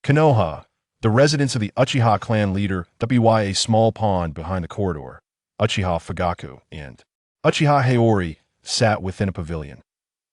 Konoha, the residence of the Uchiha clan leader, a small pond behind the corridor. Uchiha Fugaku and Uchiha Haori sat within a pavilion.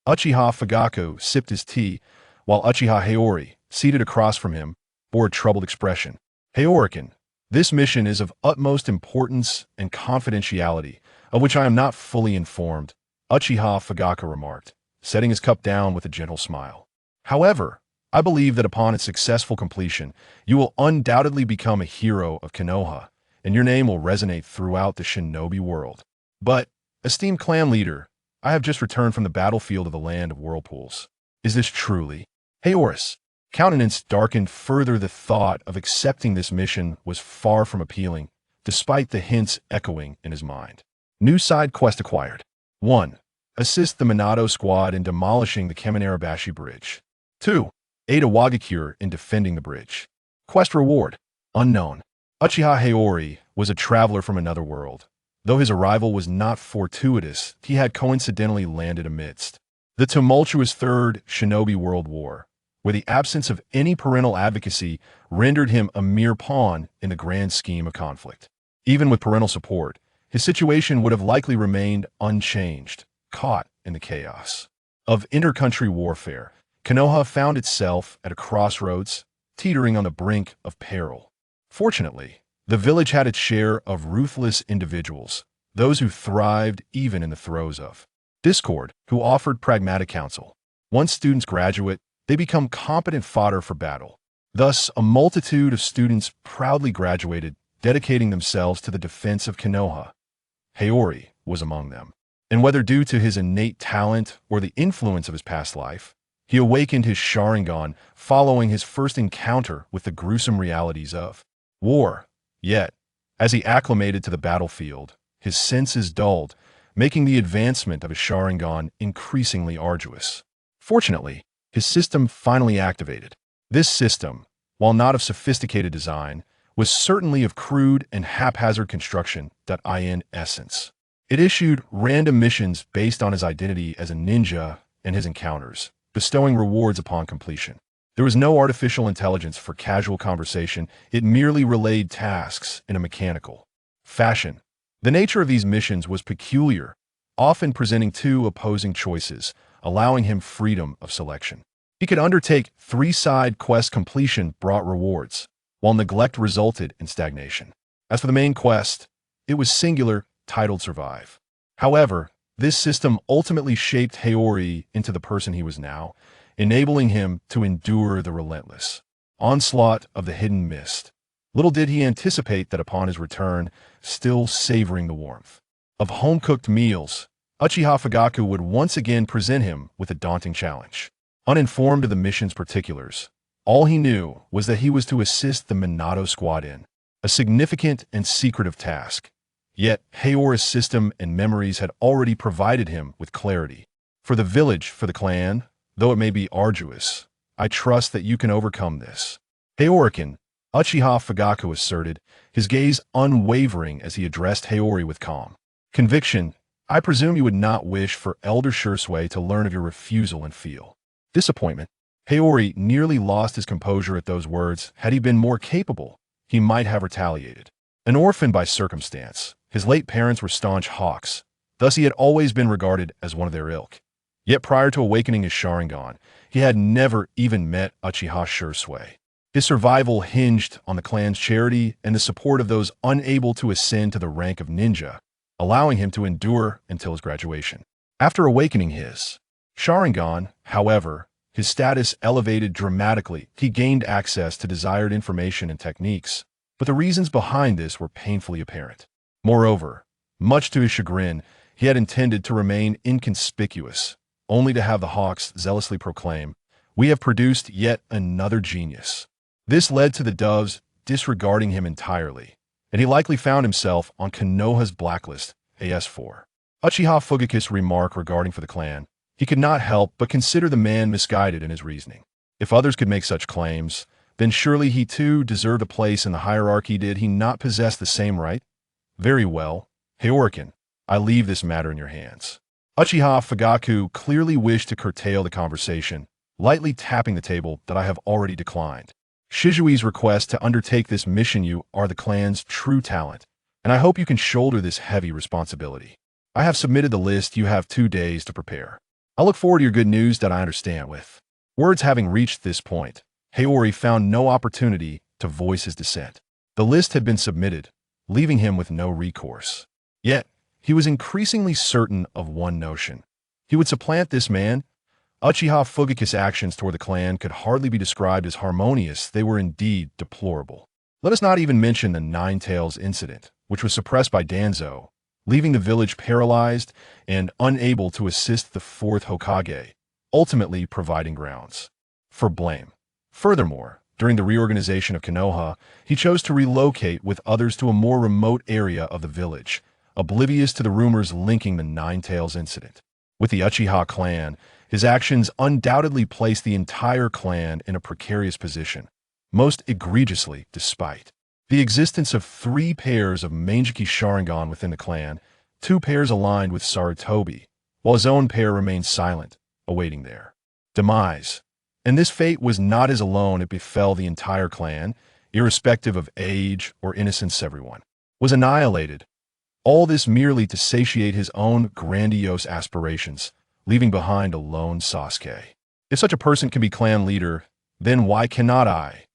Uchiha Fugaku sipped his tea, while Uchiha Haori, seated across from him, bore a troubled expression. Haorikan, this mission is of utmost importance and confidentiality, of which I am not fully informed, Uchiha Fugaku remarked, setting his cup down with a gentle smile. However, I believe that upon its successful completion, you will undoubtedly become a hero of Konoha, and your name will resonate throughout the Shinobi world. But, esteemed clan leader, I have just returned from the battlefield of the Land of Whirlpools. Is this truly? Haori's countenance darkened further. The thought of accepting this mission was far from appealing, despite the hints echoing in his mind. New side quest acquired. 1. Assist the Minato squad in demolishing the Keminarabashi Bridge. 2. Aid a Wagakure in defending the bridge. Quest reward. Unknown. Uchiha Haori was a traveler from another world. Though his arrival was not fortuitous, he had coincidentally landed amidst the tumultuous Third Shinobi World War, where the absence of any parental advocacy rendered him a mere pawn in the grand scheme of conflict. Even with parental support, his situation would have likely remained unchanged, caught in the chaos of inter-country warfare. Konoha found itself at a crossroads, teetering on the brink of peril. Fortunately, the village had its share of ruthless individuals, those who thrived even in the throes of discord, who offered pragmatic counsel. Once students graduate, they become competent fodder for battle. Thus, a multitude of students proudly graduated, dedicating themselves to the defense of Konoha. Haori was among them. And whether due to his innate talent or the influence of his past life, he awakened his Sharingan following his first encounter with the gruesome realities of war. Yet, as he acclimated to the battlefield, his senses dulled, making the advancement of his Sharingan increasingly arduous. Fortunately, his system finally activated. This system, while not of sophisticated design, was certainly of crude and haphazard construction. In essence, it issued random missions based on his identity as a ninja and his encounters, bestowing rewards upon completion. There was no artificial intelligence for casual conversation. It merely relayed tasks in a mechanical fashion. The nature of these missions was peculiar, often presenting two opposing choices, allowing him freedom of selection. He could undertake 3 side quest. Completion brought rewards, while neglect resulted in stagnation. As for the main quest, it was singular, titled Survive. However, this system ultimately shaped Haori into the person he was now, enabling him to endure the relentless onslaught of the hidden mist. Little did he anticipate that upon his return, still savoring the warmth of home-cooked meals, Uchiha Fugaku would once again present him with a daunting challenge. Uninformed of the mission's particulars, all he knew was that he was to assist the Minato squad in a significant and secretive task. Yet, Haori's system and memories had already provided him with clarity. For the village, for the clan, though it may be arduous, I trust that you can overcome this. Haorikan, Uchiha Fugaku asserted, his gaze unwavering as he addressed Haori with calm conviction. I presume you would not wish for Elder Shursui to learn of your refusal and feel disappointment. Haori nearly lost his composure at those words. Had he been more capable, he might have retaliated. An orphan by circumstance, his late parents were staunch hawks, thus he had always been regarded as one of their ilk. Yet prior to awakening his Sharingan, he had never even met Uchiha Shursui. His survival hinged on the clan's charity and the support of those unable to ascend to the rank of ninja, allowing him to endure until his graduation. After awakening his Sharingan, however, his status elevated dramatically. He gained access to desired information and techniques, but the reasons behind this were painfully apparent. Moreover, much to his chagrin, he had intended to remain inconspicuous, only to have the Hawks zealously proclaim, "We have produced yet another genius." This led to the Doves disregarding him entirely, and he likely found himself on Konoha's blacklist, AS4. Uchiha Fugaku's remark regarding for the clan, he could not help but consider the man misguided in his reasoning. If others could make such claims, then surely he too deserved a place in the hierarchy. Did he not possess the same right? Very well, Haorikan, I leave this matter in your hands. Uchiha Fugaku clearly wished to curtail the conversation, lightly tapping the table that I have already declined. Shizui's request to undertake this mission. You are the clan's true talent, and I hope you can shoulder this heavy responsibility. I have submitted the list. You have 2 days to prepare. I look forward to your good news that I understand with. Words having reached this point, Haori found no opportunity to voice his dissent. The list had been submitted, leaving him with no recourse. Yet, he was increasingly certain of one notion. He would supplant this man. Uchiha Fugaku's actions toward the clan could hardly be described as harmonious. They were indeed deplorable. Let us not even mention the Nine Tails incident, which was suppressed by Danzo, leaving the village paralyzed and unable to assist the fourth Hokage, ultimately providing grounds for blame. Furthermore, during the reorganization of Konoha, he chose to relocate with others to a more remote area of the village, oblivious to the rumors linking the Nine Tails incident. With the Uchiha clan, his actions undoubtedly placed the entire clan in a precarious position, most egregiously despite the existence of 3 pairs of Manjiki Sharingan within the clan, 2 pairs aligned with Sarutobi, while his own pair remained silent, awaiting their demise. And this fate was not his alone. It befell the entire clan, irrespective of age or innocence. Everyone was annihilated. All this merely to satiate his own grandiose aspirations, leaving behind a lone Sasuke. If such a person can be clan leader, then why cannot I?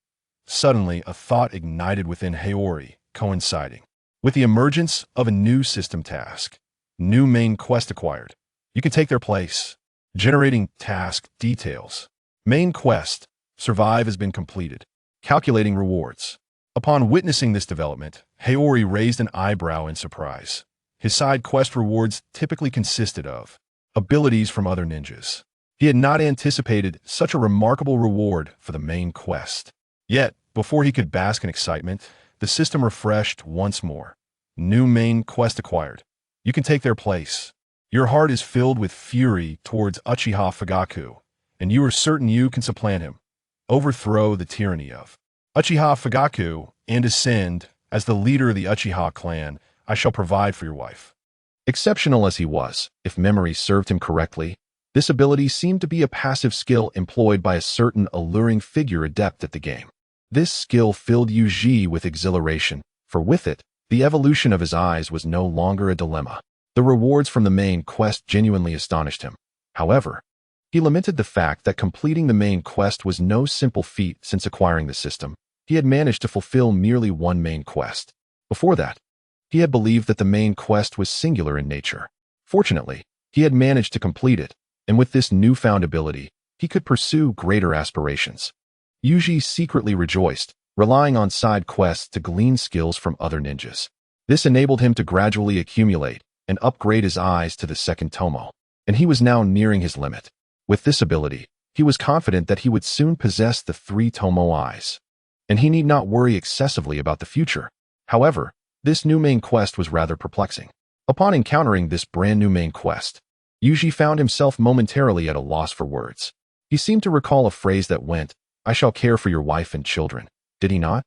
Suddenly, a thought ignited within Haori, coinciding with the emergence of a new system task. New main quest acquired. You can take their place. Generating task details. Main quest, survive, has been completed. Calculating rewards. Upon witnessing this development, Haori raised an eyebrow in surprise. His side quest rewards typically consisted of abilities from other ninjas. He had not anticipated such a remarkable reward for the main quest. Yet, before he could bask in excitement, the system refreshed once more. New main quest acquired. You can take their place. Your heart is filled with fury towards Uchiha Fugaku, and you are certain you can supplant him. Overthrow the tyranny of Uchiha Fugaku and ascend as the leader of the Uchiha clan. I shall provide for your wife. Exceptional as he was, if memory served him correctly, this ability seemed to be a passive skill employed by a certain alluring figure adept at the game. This skill filled Yuji with exhilaration, for with it, the evolution of his eyes was no longer a dilemma. The rewards from the main quest genuinely astonished him. However, he lamented the fact that completing the main quest was no simple feat. Since acquiring the system, he had managed to fulfill merely one main quest. Before that, he had believed that the main quest was singular in nature. Fortunately, he had managed to complete it, and with this newfound ability, he could pursue greater aspirations. Yuji secretly rejoiced, relying on side quests to glean skills from other ninjas. This enabled him to gradually accumulate and upgrade his eyes to the second tomo, and he was now nearing his limit. With this ability, he was confident that he would soon possess the 3 tomo eyes, and he need not worry excessively about the future. However, this new main quest was rather perplexing. Upon encountering this brand new main quest, Yuji found himself momentarily at a loss for words. He seemed to recall a phrase that went, "I shall care for your wife and children." Did he not?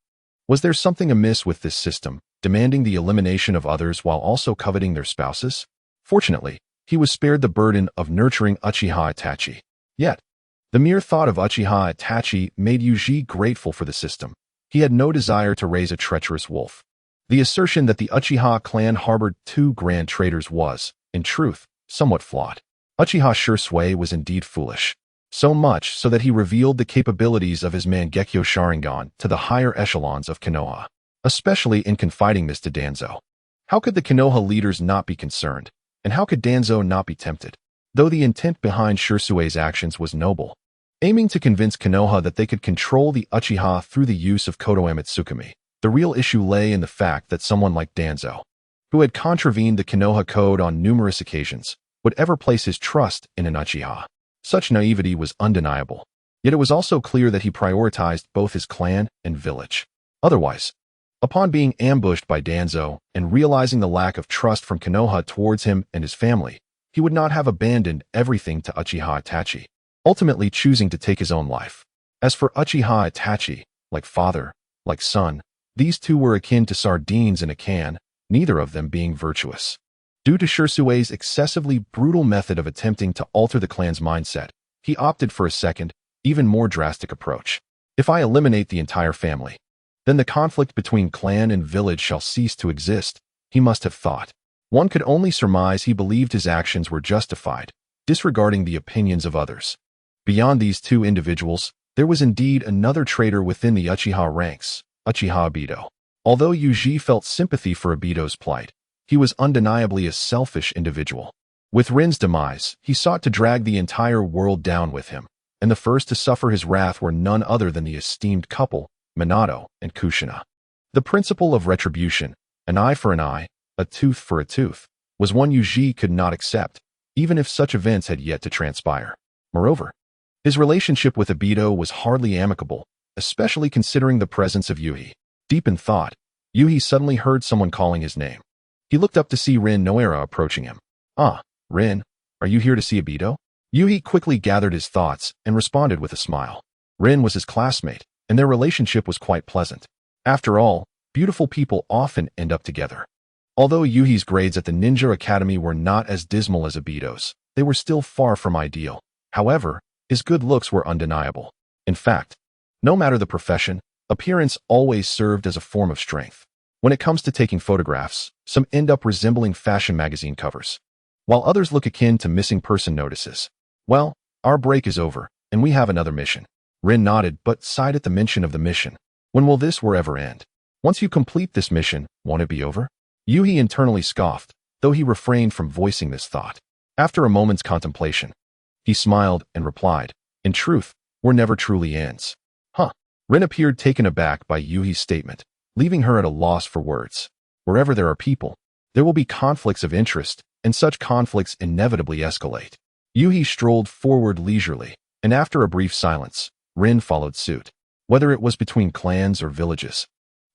Was there something amiss with this system, demanding the elimination of others while also coveting their spouses? Fortunately, he was spared the burden of nurturing Uchiha Itachi. Yet, the mere thought of Uchiha Itachi made Yuji grateful for the system. He had no desire to raise a treacherous wolf. The assertion that the Uchiha clan harbored 2 grand traitors was, in truth, somewhat flawed. Uchiha Shisui was indeed foolish. So much so that he revealed the capabilities of his Mangekyo Sharingan to the higher echelons of Konoha, especially in confiding this to Danzo. How could the Konoha leaders not be concerned, and how could Danzo not be tempted? Though the intent behind Shisui's actions was noble, aiming to convince Konoha that they could control the Uchiha through the use of Kodoame Tsukumi, the real issue lay in the fact that someone like Danzo, who had contravened the Konoha code on numerous occasions, would ever place his trust in an Uchiha. Such naivety was undeniable, yet it was also clear that he prioritized both his clan and village. Otherwise, upon being ambushed by Danzo and realizing the lack of trust from Konoha towards him and his family, he would not have abandoned everything to Uchiha Itachi, ultimately choosing to take his own life. As for Uchiha Itachi, like father, like son, these 2 were akin to sardines in a can, neither of them being virtuous. Due to Shisui's excessively brutal method of attempting to alter the clan's mindset, he opted for a second, even more drastic approach. If I eliminate the entire family, then the conflict between clan and village shall cease to exist, he must have thought. One could only surmise he believed his actions were justified, disregarding the opinions of others. Beyond these two individuals, there was indeed another traitor within the Uchiha ranks, Uchiha Obito. Although Yuji felt sympathy for Obito's plight, he was undeniably a selfish individual. With Rin's demise, he sought to drag the entire world down with him, and the first to suffer his wrath were none other than the esteemed couple, Minato and Kushina. The principle of retribution, an eye for an eye, a tooth for a tooth, was one Yuji could not accept, even if such events had yet to transpire. Moreover, his relationship with Obito was hardly amicable, especially considering the presence of Yuhi. Deep in thought, Yuhi suddenly heard someone calling his name. He looked up to see Rin Noera approaching him. "Ah, Rin, are you here to see Obito?" Yuhi quickly gathered his thoughts and responded with a smile. Rin was his classmate, and their relationship was quite pleasant. After all, beautiful people often end up together. Although Yuhi's grades at the Ninja Academy were not as dismal as Obito's, they were still far from ideal. However, his good looks were undeniable. In fact, no matter the profession, appearance always served as a form of strength. When it comes to taking photographs, some end up resembling fashion magazine covers, while others look akin to missing person notices. Well, our break is over, and we have another mission. Rin nodded but sighed at the mention of the mission. When will this war ever end? Once you complete this mission, won't it be over? Yuhi internally scoffed, though he refrained from voicing this thought. After a moment's contemplation, he smiled and replied, "In truth, war never truly ends." Huh. Rin appeared taken aback by Yuhi's statement, leaving her at a loss for words. Wherever there are people, there will be conflicts of interest, and such conflicts inevitably escalate. Yuhi strolled forward leisurely, and after a brief silence, Rin followed suit. Whether it was between clans or villages,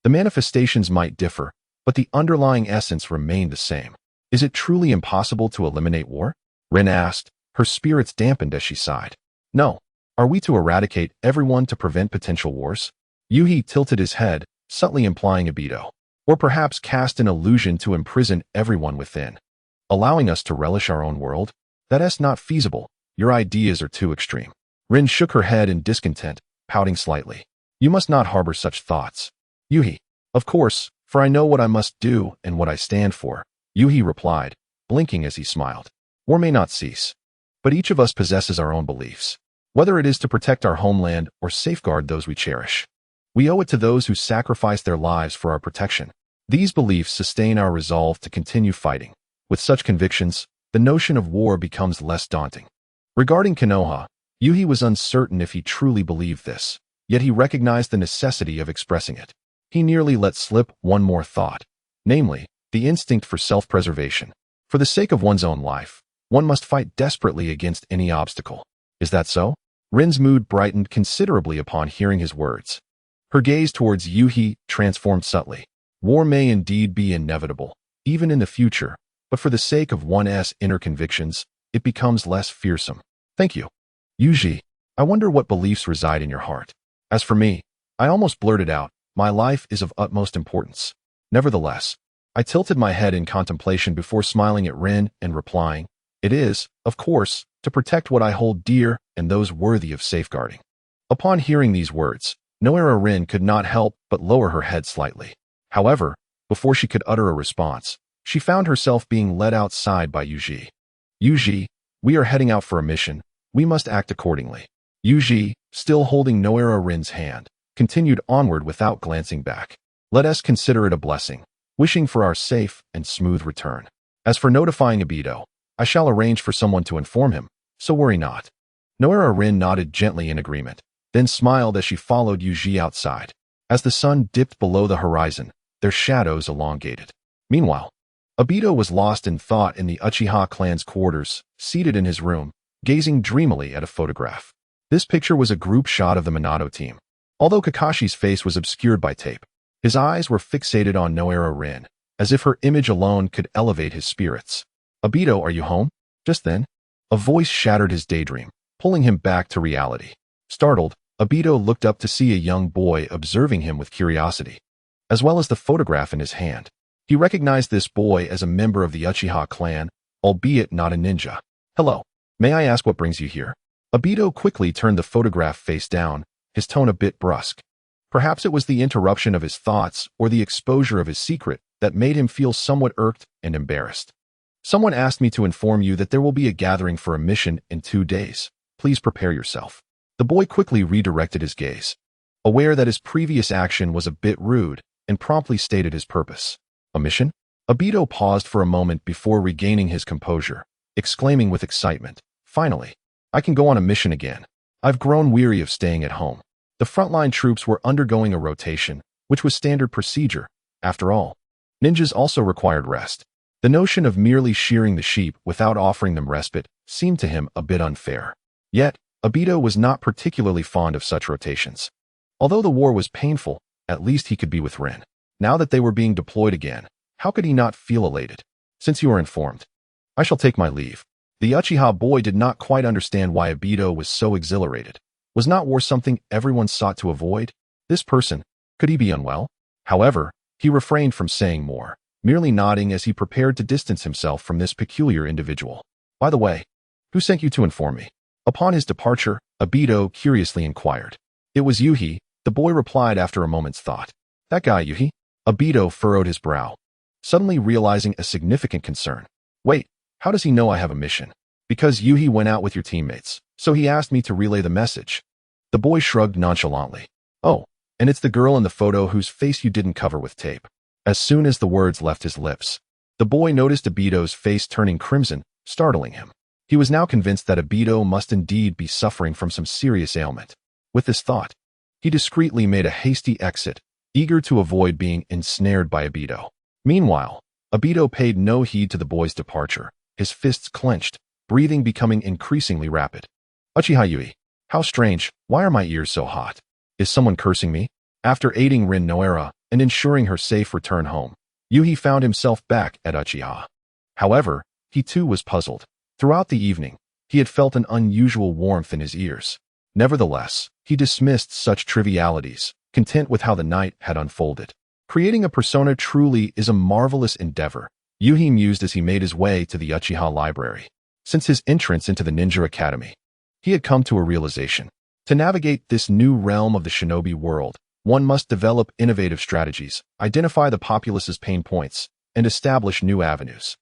the manifestations might differ, but the underlying essence remained the same. Is it truly impossible to eliminate war? Rin asked, her spirits dampened as she sighed. No. Are we to eradicate everyone to prevent potential wars? Yuhi tilted his head, subtly implying Obito. Or perhaps cast an illusion to imprison everyone within, allowing us to relish our own world? That's not feasible. Your ideas are too extreme. Rin shook her head in discontent, pouting slightly. You must not harbor such thoughts. Yuhi. Of course, for I know what I must do and what I stand for, Yuhi replied, blinking as he smiled. War may not cease, but each of us possesses our own beliefs. Whether it is to protect our homeland or safeguard those we cherish, we owe it to those who sacrifice their lives for our protection. These beliefs sustain our resolve to continue fighting. With such convictions, the notion of war becomes less daunting. Regarding Konoha, Yuhi was uncertain if he truly believed this, yet he recognized the necessity of expressing it. He nearly let slip one more thought, namely, the instinct for self-preservation. For the sake of one's own life, one must fight desperately against any obstacle. Is that so? Rin's mood brightened considerably upon hearing his words. Her gaze towards Yuhi transformed subtly. War may indeed be inevitable, even in the future, but for the sake of one's inner convictions, it becomes less fearsome. Thank you. Yuji, I wonder what beliefs reside in your heart. As for me, I almost blurted out, my life is of utmost importance. Nevertheless, I tilted my head in contemplation before smiling at Rin and replying, it is, of course, to protect what I hold dear and those worthy of safeguarding. Upon hearing these words, Noera Rin could not help but lower her head slightly. However, before she could utter a response, she found herself being led outside by Yuji. Yuji, we are heading out for a mission. We must act accordingly. Yuji, still holding Noera Rin's hand, continued onward without glancing back. Let us consider it a blessing, wishing for our safe and smooth return. As for notifying Obito, I shall arrange for someone to inform him, so worry not. Noera Rin nodded gently in agreement, then smiled as she followed Yuji outside. As the sun dipped below the horizon, their shadows elongated. Meanwhile, Obito was lost in thought in the Uchiha clan's quarters, seated in his room, gazing dreamily at a photograph. This picture was a group shot of the Minato team. Although Kakashi's face was obscured by tape, his eyes were fixated on Noera Rin, as if her image alone could elevate his spirits. Obito, are you home? Just then, a voice shattered his daydream, pulling him back to reality. Startled, Obito looked up to see a young boy observing him with curiosity, as well as the photograph in his hand. He recognized this boy as a member of the Uchiha clan, albeit not a ninja. Hello, may I ask what brings you here? Obito quickly turned the photograph face down, his tone a bit brusque. Perhaps it was the interruption of his thoughts or the exposure of his secret that made him feel somewhat irked and embarrassed. Someone asked me to inform you that there will be a gathering for a mission in 2 days. Please prepare yourself. The boy quickly redirected his gaze, aware that his previous action was a bit rude, and promptly stated his purpose. A mission? Obito paused for a moment before regaining his composure, exclaiming with excitement, "Finally, I can go on a mission again. I've grown weary of staying at home." The frontline troops were undergoing a rotation, which was standard procedure. After all, ninjas also required rest. The notion of merely shearing the sheep without offering them respite seemed to him a bit unfair. Yet, Obito was not particularly fond of such rotations. Although the war was painful, at least he could be with Rin. Now that they were being deployed again, how could he not feel elated? "Since you are informed, I shall take my leave." The Uchiha boy did not quite understand why Obito was so exhilarated. Was not war something everyone sought to avoid? This person, could he be unwell? However, he refrained from saying more, merely nodding as he prepared to distance himself from this peculiar individual. "By the way, who sent you to inform me?" Upon his departure, Obito curiously inquired. "It was Yuhi," the boy replied after a moment's thought. "That guy, Yuhi?" Obito furrowed his brow, suddenly realizing a significant concern. "Wait, how does he know I have a mission?" "Because Yuhi went out with your teammates, so he asked me to relay the message." The boy shrugged nonchalantly. "Oh, and it's the girl in the photo whose face you didn't cover with tape." As soon as the words left his lips, the boy noticed Obito's face turning crimson, startling him. He was now convinced that Obito must indeed be suffering from some serious ailment. With this thought, he discreetly made a hasty exit, eager to avoid being ensnared by Obito. Meanwhile, Obito paid no heed to the boy's departure, his fists clenched, breathing becoming increasingly rapid. "Uchiha Yui, how strange, why are my ears so hot? Is someone cursing me?" After aiding Rin Noera and ensuring her safe return home, Yuhi found himself back at Uchiha. However, he too was puzzled. Throughout the evening, he had felt an unusual warmth in his ears. Nevertheless, he dismissed such trivialities, content with how the night had unfolded. Creating a persona truly is a marvelous endeavor, Yuhi mused as he made his way to the Uchiha library. Since his entrance into the ninja academy, he had come to a realization. To navigate this new realm of the shinobi world, one must develop innovative strategies, identify the populace's pain points, and establish new avenues.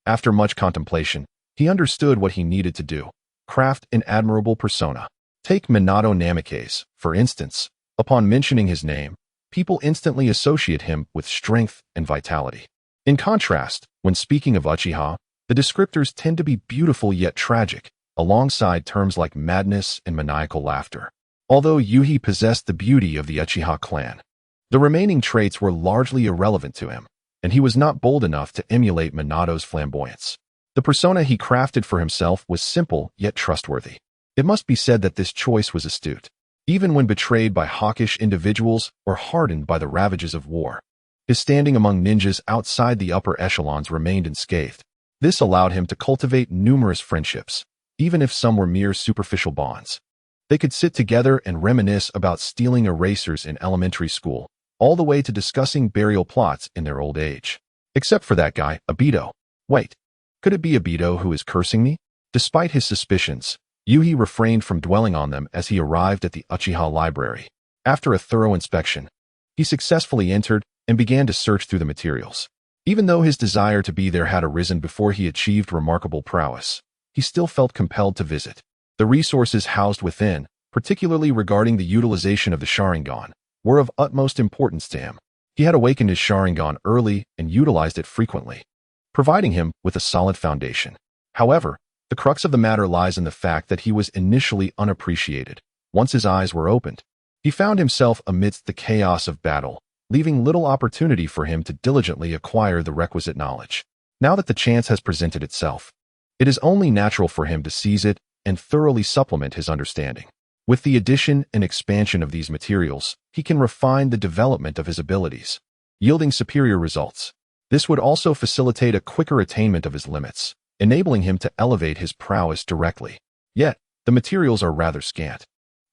After much contemplation, he understood what he needed to do: craft an admirable persona. Take Minato Namikaze, for instance. Upon mentioning his name, people instantly associate him with strength and vitality. In contrast, when speaking of Uchiha, the descriptors tend to be beautiful yet tragic, alongside terms like madness and maniacal laughter. Although Yuhi possessed the beauty of the Uchiha clan, the remaining traits were largely irrelevant to him, and he was not bold enough to emulate Minato's flamboyance. The persona he crafted for himself was simple yet trustworthy. It must be said that this choice was astute. Even when betrayed by hawkish individuals or hardened by the ravages of war, his standing among ninjas outside the upper echelons remained unscathed. This allowed him to cultivate numerous friendships, even if some were mere superficial bonds. They could sit together and reminisce about stealing erasers in elementary school, all the way to discussing burial plots in their old age. Except for that guy, Obito. Wait, could it be Obito who is cursing me? Despite his suspicions, Yuhi refrained from dwelling on them as he arrived at the Uchiha library. After a thorough inspection, he successfully entered and began to search through the materials. Even though his desire to be there had arisen before he achieved remarkable prowess, he still felt compelled to visit. The resources housed within, particularly regarding the utilization of the Sharingan, were of utmost importance to him. He had awakened his Sharingan early and utilized it frequently, providing him with a solid foundation. However, the crux of the matter lies in the fact that he was initially unappreciated. Once his eyes were opened, he found himself amidst the chaos of battle, leaving little opportunity for him to diligently acquire the requisite knowledge. Now that the chance has presented itself, it is only natural for him to seize it and thoroughly supplement his understanding. With the addition and expansion of these materials, he can refine the development of his abilities, yielding superior results. This would also facilitate a quicker attainment of his limits, enabling him to elevate his prowess directly. Yet, the materials are rather scant,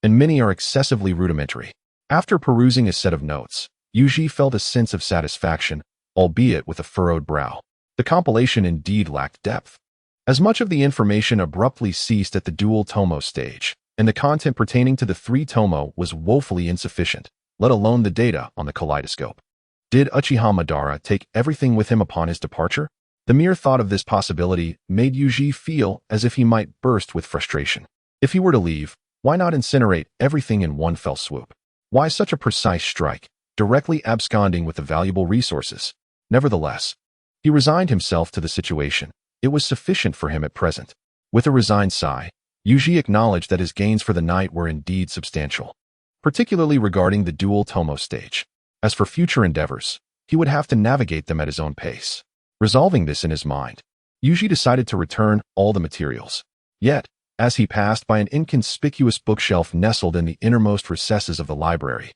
and many are excessively rudimentary. After perusing a set of notes, Yuji felt a sense of satisfaction, albeit with a furrowed brow. The compilation indeed lacked depth. As much of the information abruptly ceased at the dual tomo stage, and the content pertaining to the 3 tomo was woefully insufficient, let alone the data on the kaleidoscope. Did Uchiha Madara take everything with him upon his departure? The mere thought of this possibility made Yuji feel as if he might burst with frustration. If he were to leave, why not incinerate everything in one fell swoop? Why such a precise strike, directly absconding with the valuable resources? Nevertheless, he resigned himself to the situation. It was sufficient for him at present. With a resigned sigh, Yuji acknowledged that his gains for the night were indeed substantial, particularly regarding the dual tomo stage. As for future endeavors, he would have to navigate them at his own pace. Resolving this in his mind, Yuji decided to return all the materials. Yet, as he passed by an inconspicuous bookshelf nestled in the innermost recesses of the library,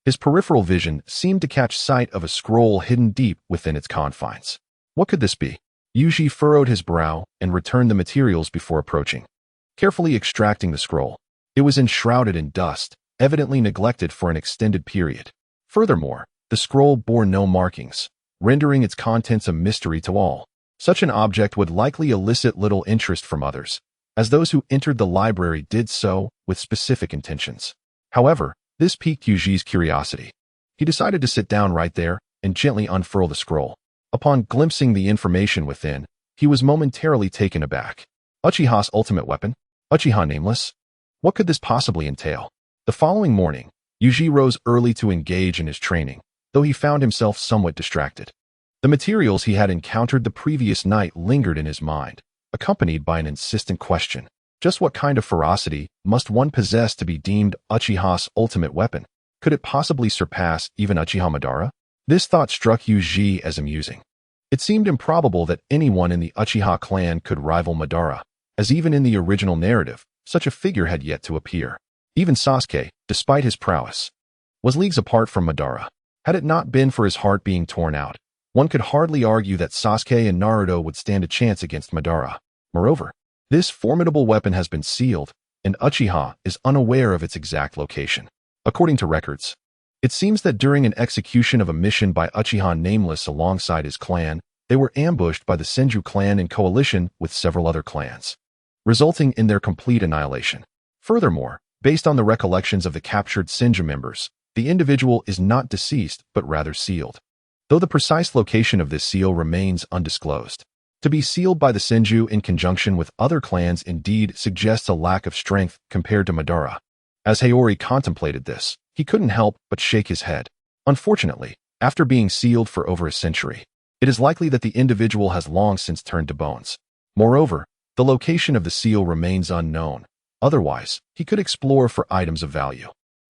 his peripheral vision seemed to catch sight of a scroll hidden deep within its confines. What could this be? Yuji furrowed his brow and returned the materials before approaching, carefully extracting the scroll. It was enshrouded in dust, evidently neglected for an extended period. Furthermore, the scroll bore no markings, rendering its contents a mystery to all. Such an object would likely elicit little interest from others, as those who entered the library did so with specific intentions. However, this piqued Yuji's curiosity. He decided to sit down right there and gently unfurl the scroll. Upon glimpsing the information within, he was momentarily taken aback. Uchiha's ultimate weapon? Uchiha Nameless? What could this possibly entail? The following morning, Yuji rose early to engage in his training, though he found himself somewhat distracted. The materials he had encountered the previous night lingered in his mind, accompanied by an insistent question. Just what kind of ferocity must one possess to be deemed Uchiha's ultimate weapon? Could it possibly surpass even Uchiha Madara? This thought struck Yuji as amusing. It seemed improbable that anyone in the Uchiha clan could rival Madara, as even in the original narrative, such a figure had yet to appear. Even Sasuke, despite his prowess, was leagues apart from Madara. Had it not been for his heart being torn out, one could hardly argue that Sasuke and Naruto would stand a chance against Madara. Moreover, this formidable weapon has been sealed, and Uchiha is unaware of its exact location. According to records, it seems that during an execution of a mission by Uchiha Nameless alongside his clan, they were ambushed by the Senju clan in coalition with several other clans, resulting in their complete annihilation. Furthermore, based on the recollections of the captured Senju members, the individual is not deceased but rather sealed, though the precise location of this seal remains undisclosed. To be sealed by the Senju in conjunction with other clans indeed suggests a lack of strength compared to Madara. As Hiyori contemplated this, he couldn't help but shake his head. Unfortunately, after being sealed for over a century, it is likely that the individual has long since turned to bones. Moreover, the location of the seal remains unknown. Otherwise, he could explore for items of value.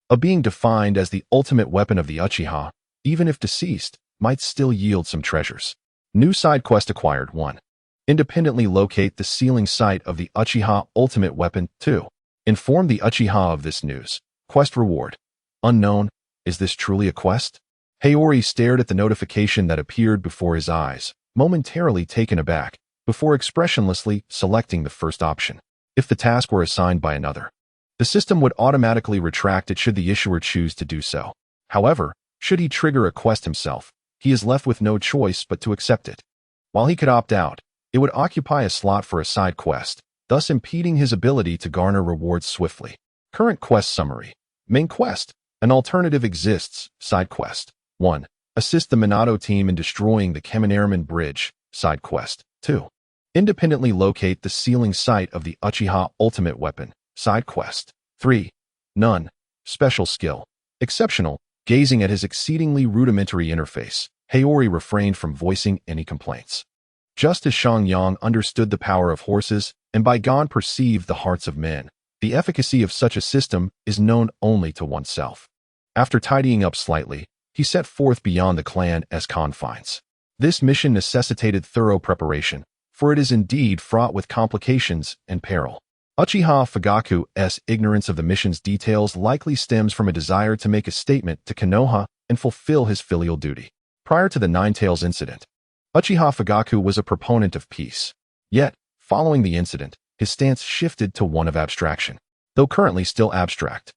A being defined as the ultimate weapon of the Uchiha, even if deceased, might still yield some treasures. New side quest acquired. 1. Independently locate the sealing site of the Uchiha ultimate weapon. 2. Inform the Uchiha of this news. Quest reward. Unknown. Is this truly a quest? Hiyori stared at the notification that appeared before his eyes, momentarily taken aback, before expressionlessly selecting the first option. If the task were assigned by another, the system would automatically retract it should the issuer choose to do so. However, should he trigger a quest himself, he is left with no choice but to accept it. While he could opt out, it would occupy a slot for a side quest, thus impeding his ability to garner rewards swiftly. Current quest summary. Main quest. An alternative exists. Side quest. 1. Assist the Minato team in destroying the Keminareman Bridge. Side quest. 2. Independently locate the sealing site of the Uchiha ultimate weapon. Side quest. 3. None. Special skill. Exceptional. Gazing at his exceedingly rudimentary interface, Hiyori refrained from voicing any complaints. Just as Xiangyang understood the power of horses and by Gon perceived the hearts of men, the efficacy of such a system is known only to oneself. After tidying up slightly, he set forth beyond the clan as confines. This mission necessitated thorough preparation, for it is indeed fraught with complications and peril. Uchiha Fugaku's ignorance of the mission's details likely stems from a desire to make a statement to Konoha and fulfill his filial duty. Prior to the Ninetales incident, Uchiha Fugaku was a proponent of peace. Yet, following the incident, his stance shifted to one of abstraction. Though currently still abstract,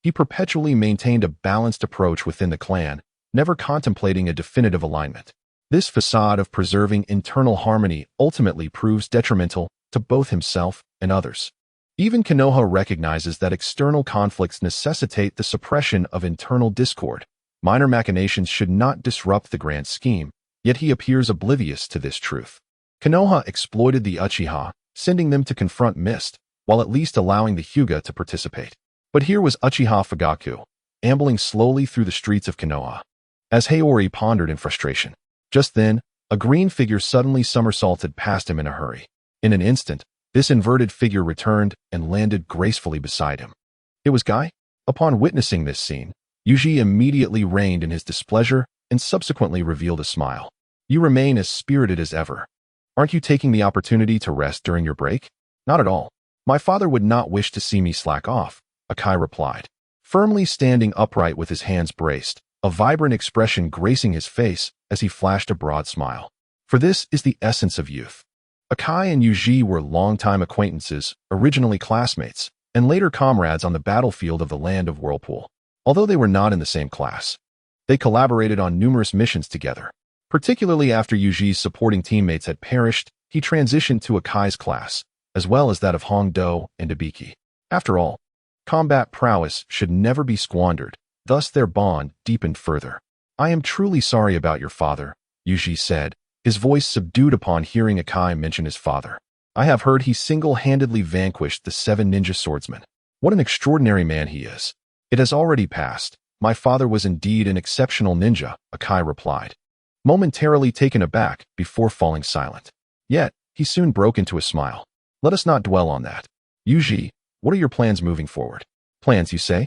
he perpetually maintained a balanced approach within the clan, never contemplating a definitive alignment. This facade of preserving internal harmony ultimately proves detrimental to both himself and others. Even Konoha recognizes that external conflicts necessitate the suppression of internal discord. Minor machinations should not disrupt the grand scheme, yet he appears oblivious to this truth. Konoha exploited the Uchiha, sending them to confront Mist, while at least allowing the Hyuga to participate. But here was Uchiha Fugaku, ambling slowly through the streets of Konoha. As Haori pondered in frustration, just then, a green figure suddenly somersaulted past him in a hurry. In an instant, this inverted figure returned and landed gracefully beside him. It was Guy? Upon witnessing this scene, Yuji immediately reined in his displeasure and subsequently revealed a smile. You remain as spirited as ever. Aren't you taking the opportunity to rest during your break? Not at all. My father would not wish to see me slack off, Akai replied, firmly standing upright with his hands braced, a vibrant expression gracing his face as he flashed a broad smile. For this is the essence of youth. Akai and Yuji were longtime acquaintances, originally classmates, and later comrades on the battlefield of the Land of Whirlpool. Although they were not in the same class, they collaborated on numerous missions together. Particularly after Yuji's supporting teammates had perished, he transitioned to Akai's class, as well as that of Hongdo and Ibiki. After all, combat prowess should never be squandered, thus their bond deepened further. I am truly sorry about your father, Yuji said, his voice subdued upon hearing Akai mention his father. I have heard he single-handedly vanquished the 7 ninja swordsmen. What an extraordinary man he is. It has already passed. My father was indeed an exceptional ninja, Akai replied, momentarily taken aback before falling silent. Yet, he soon broke into a smile. Let us not dwell on that. Yuji, what are your plans moving forward? Plans, you say?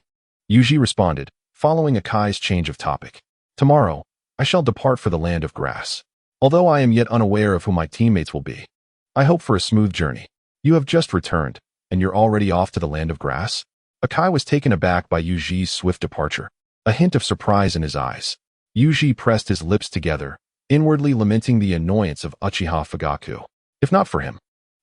Yuji responded, following Akai's change of topic. Tomorrow, I shall depart for the Land of Grass. Although I am yet unaware of who my teammates will be, I hope for a smooth journey. You have just returned, and you're already off to the Land of Grass? Akai was taken aback by Yuji's swift departure, a hint of surprise in his eyes. Yuji pressed his lips together, inwardly lamenting the annoyance of Uchiha Fugaku. If not for him,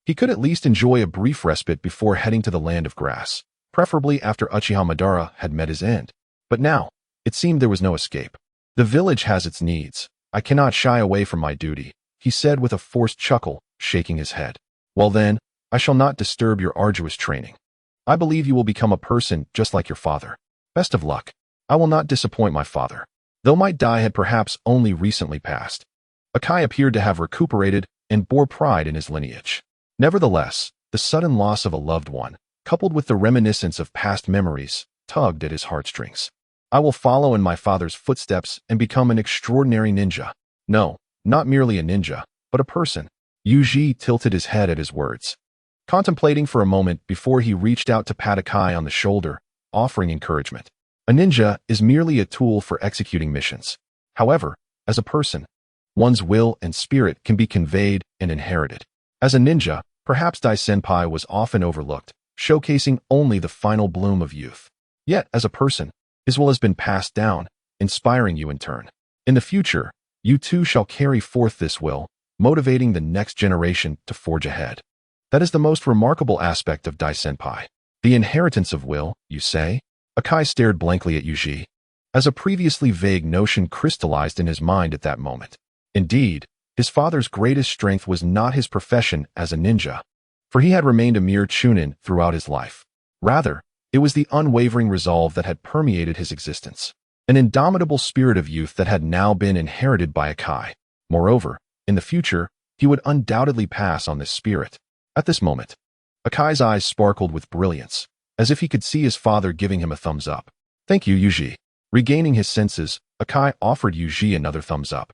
he could at least enjoy a brief respite before heading to the Land of Grass, preferably after Uchiha Madara had met his end. But now, it seemed there was no escape. The village has its needs. I cannot shy away from my duty, he said with a forced chuckle, shaking his head. Well then, I shall not disturb your arduous training. I believe you will become a person just like your father. Best of luck. I will not disappoint my father. Though my dai had perhaps only recently passed, Akai appeared to have recuperated and bore pride in his lineage. Nevertheless, the sudden loss of a loved one, coupled with the reminiscence of past memories, tugged at his heartstrings. I will follow in my father's footsteps and become an extraordinary ninja. No, not merely a ninja, but a person. Yuji tilted his head at his words, contemplating for a moment before he reached out to pat Akai on the shoulder, offering encouragement. A ninja is merely a tool for executing missions. However, as a person, one's will and spirit can be conveyed and inherited. As a ninja, perhaps Dai-senpai was often overlooked, showcasing only the final bloom of youth. Yet, as a person, his will has been passed down, inspiring you in turn. In the future, you too shall carry forth this will, motivating the next generation to forge ahead. That is the most remarkable aspect of Dai-senpai. The inheritance of will, you say? Akai stared blankly at Yuji, as a previously vague notion crystallized in his mind at that moment. Indeed, his father's greatest strength was not his profession as a ninja, for he had remained a mere chunin throughout his life. Rather, it was the unwavering resolve that had permeated his existence, an indomitable spirit of youth that had now been inherited by Akai. Moreover, in the future, he would undoubtedly pass on this spirit. At this moment, Akai's eyes sparkled with brilliance, as if he could see his father giving him a thumbs up. Thank you, Yuji. Regaining his senses, Akai offered Yuji another thumbs up,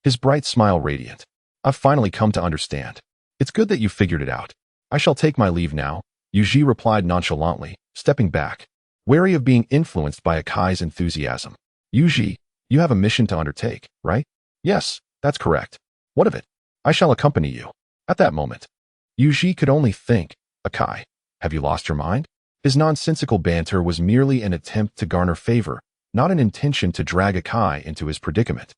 his bright smile radiant. I've finally come to understand. It's good that you figured it out. I shall take my leave now, Yuji replied nonchalantly, stepping back, wary of being influenced by Akai's enthusiasm. Yuji, you have a mission to undertake, right? Yes, that's correct. What of it? I shall accompany you. At that moment, Yuji could only think, Akai, have you lost your mind? His nonsensical banter was merely an attempt to garner favor, not an intention to drag Akai into his predicament.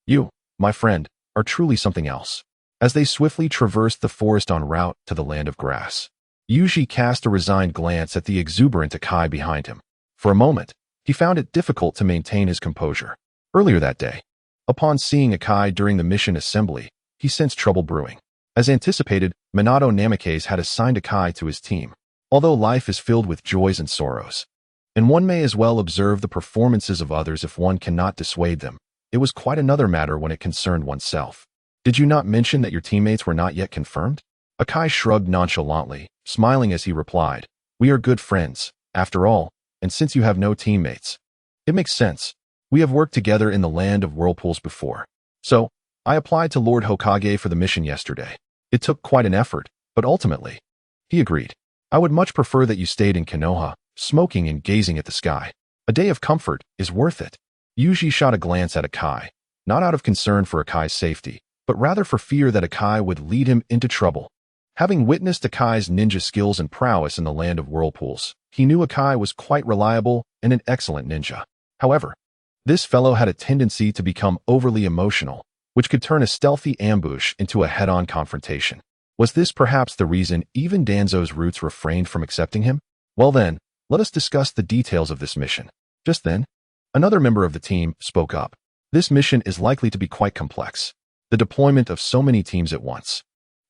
You, my friend, are truly something else. As they swiftly traversed the forest en route to the Land of Grass, Yuji cast a resigned glance at the exuberant Akai behind him. For a moment, he found it difficult to maintain his composure. Earlier that day, upon seeing Akai during the mission assembly, he sensed trouble brewing. As anticipated, Minato Namikaze had assigned Akai to his team. although life is filled with joys and sorrows. And one may as well observe the performances of others if one cannot dissuade them. It was quite another matter when it concerned oneself. Did you not mention that your teammates were not yet confirmed? Akai shrugged nonchalantly, smiling as he replied, "We are good friends, after all, and since you have no teammates, it makes sense. We have worked together in the Land of Whirlpools before. So, I applied to Lord Hokage for the mission yesterday. It took quite an effort, but ultimately, he agreed. I would much prefer that you stayed in Konoha, smoking and gazing at the sky. A day of comfort is worth it." Yuji shot a glance at Akai, not out of concern for Akai's safety, but rather for fear that Akai would lead him into trouble. Having witnessed Akai's ninja skills and prowess in the Land of Whirlpools, he knew Akai was quite reliable and an excellent ninja. However, this fellow had a tendency to become overly emotional, which could turn a stealthy ambush into a head-on confrontation. Was this perhaps the reason even Danzo's roots refrained from accepting him? Well then, let us discuss the details of this mission. Just then, another member of the team spoke up. This mission is likely to be quite complex. The deployment of so many teams at once,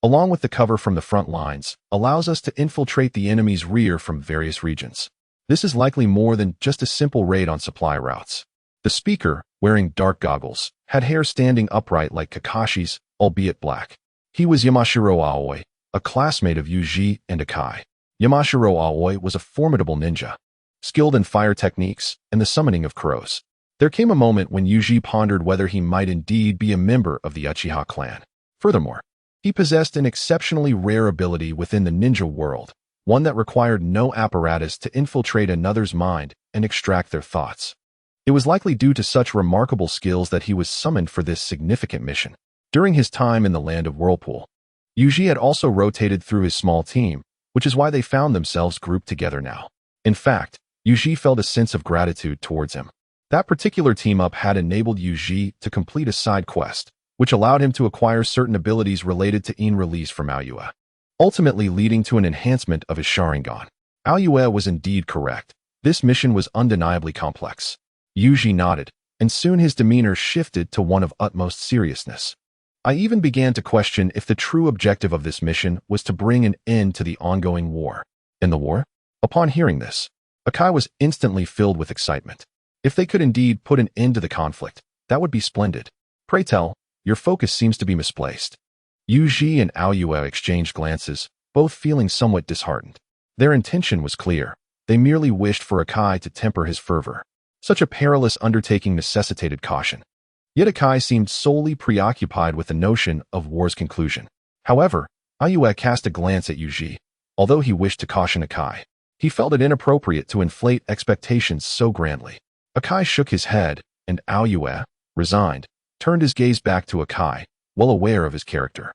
along with the cover from the front lines, allows us to infiltrate the enemy's rear from various regions. This is likely more than just a simple raid on supply routes. The speaker, wearing dark goggles, had hair standing upright like Kakashi's, albeit black. He was Yamashiro Aoi, a classmate of Yuji and Akai. Yamashiro Aoi was a formidable ninja, skilled in fire techniques and the summoning of crows. There came a moment when Yuji pondered whether he might indeed be a member of the Uchiha clan. Furthermore, he possessed an exceptionally rare ability within the ninja world, one that required no apparatus to infiltrate another's mind and extract their thoughts. It was likely due to such remarkable skills that he was summoned for this significant mission. During his time in the Land of Whirlpool, Yuji had also rotated through his small team, which is why they found themselves grouped together now. In fact, Yuji felt a sense of gratitude towards him. That particular team-up had enabled Yuji to complete a side quest, which allowed him to acquire certain abilities related to in-release from Outlier, ultimately leading to an enhancement of his Sharingan. Outlier was indeed correct. This mission was undeniably complex. Yuji nodded, and soon his demeanor shifted to one of utmost seriousness. I even began to question if the true objective of this mission was to bring an end to the ongoing war. In the war? Upon hearing this, Akai was instantly filled with excitement. If they could indeed put an end to the conflict, that would be splendid. Pray tell, your focus seems to be misplaced. Yuji and Aoyue exchanged glances, both feeling somewhat disheartened. Their intention was clear. They merely wished for Akai to temper his fervor. Such a perilous undertaking necessitated caution. Yet Akai seemed solely preoccupied with the notion of war's conclusion. However, Aoyue cast a glance at Yuji. Although he wished to caution Akai, he felt it inappropriate to inflate expectations so grandly. Akai shook his head, and Aoyue, resigned, turned his gaze back to Akai, well aware of his character.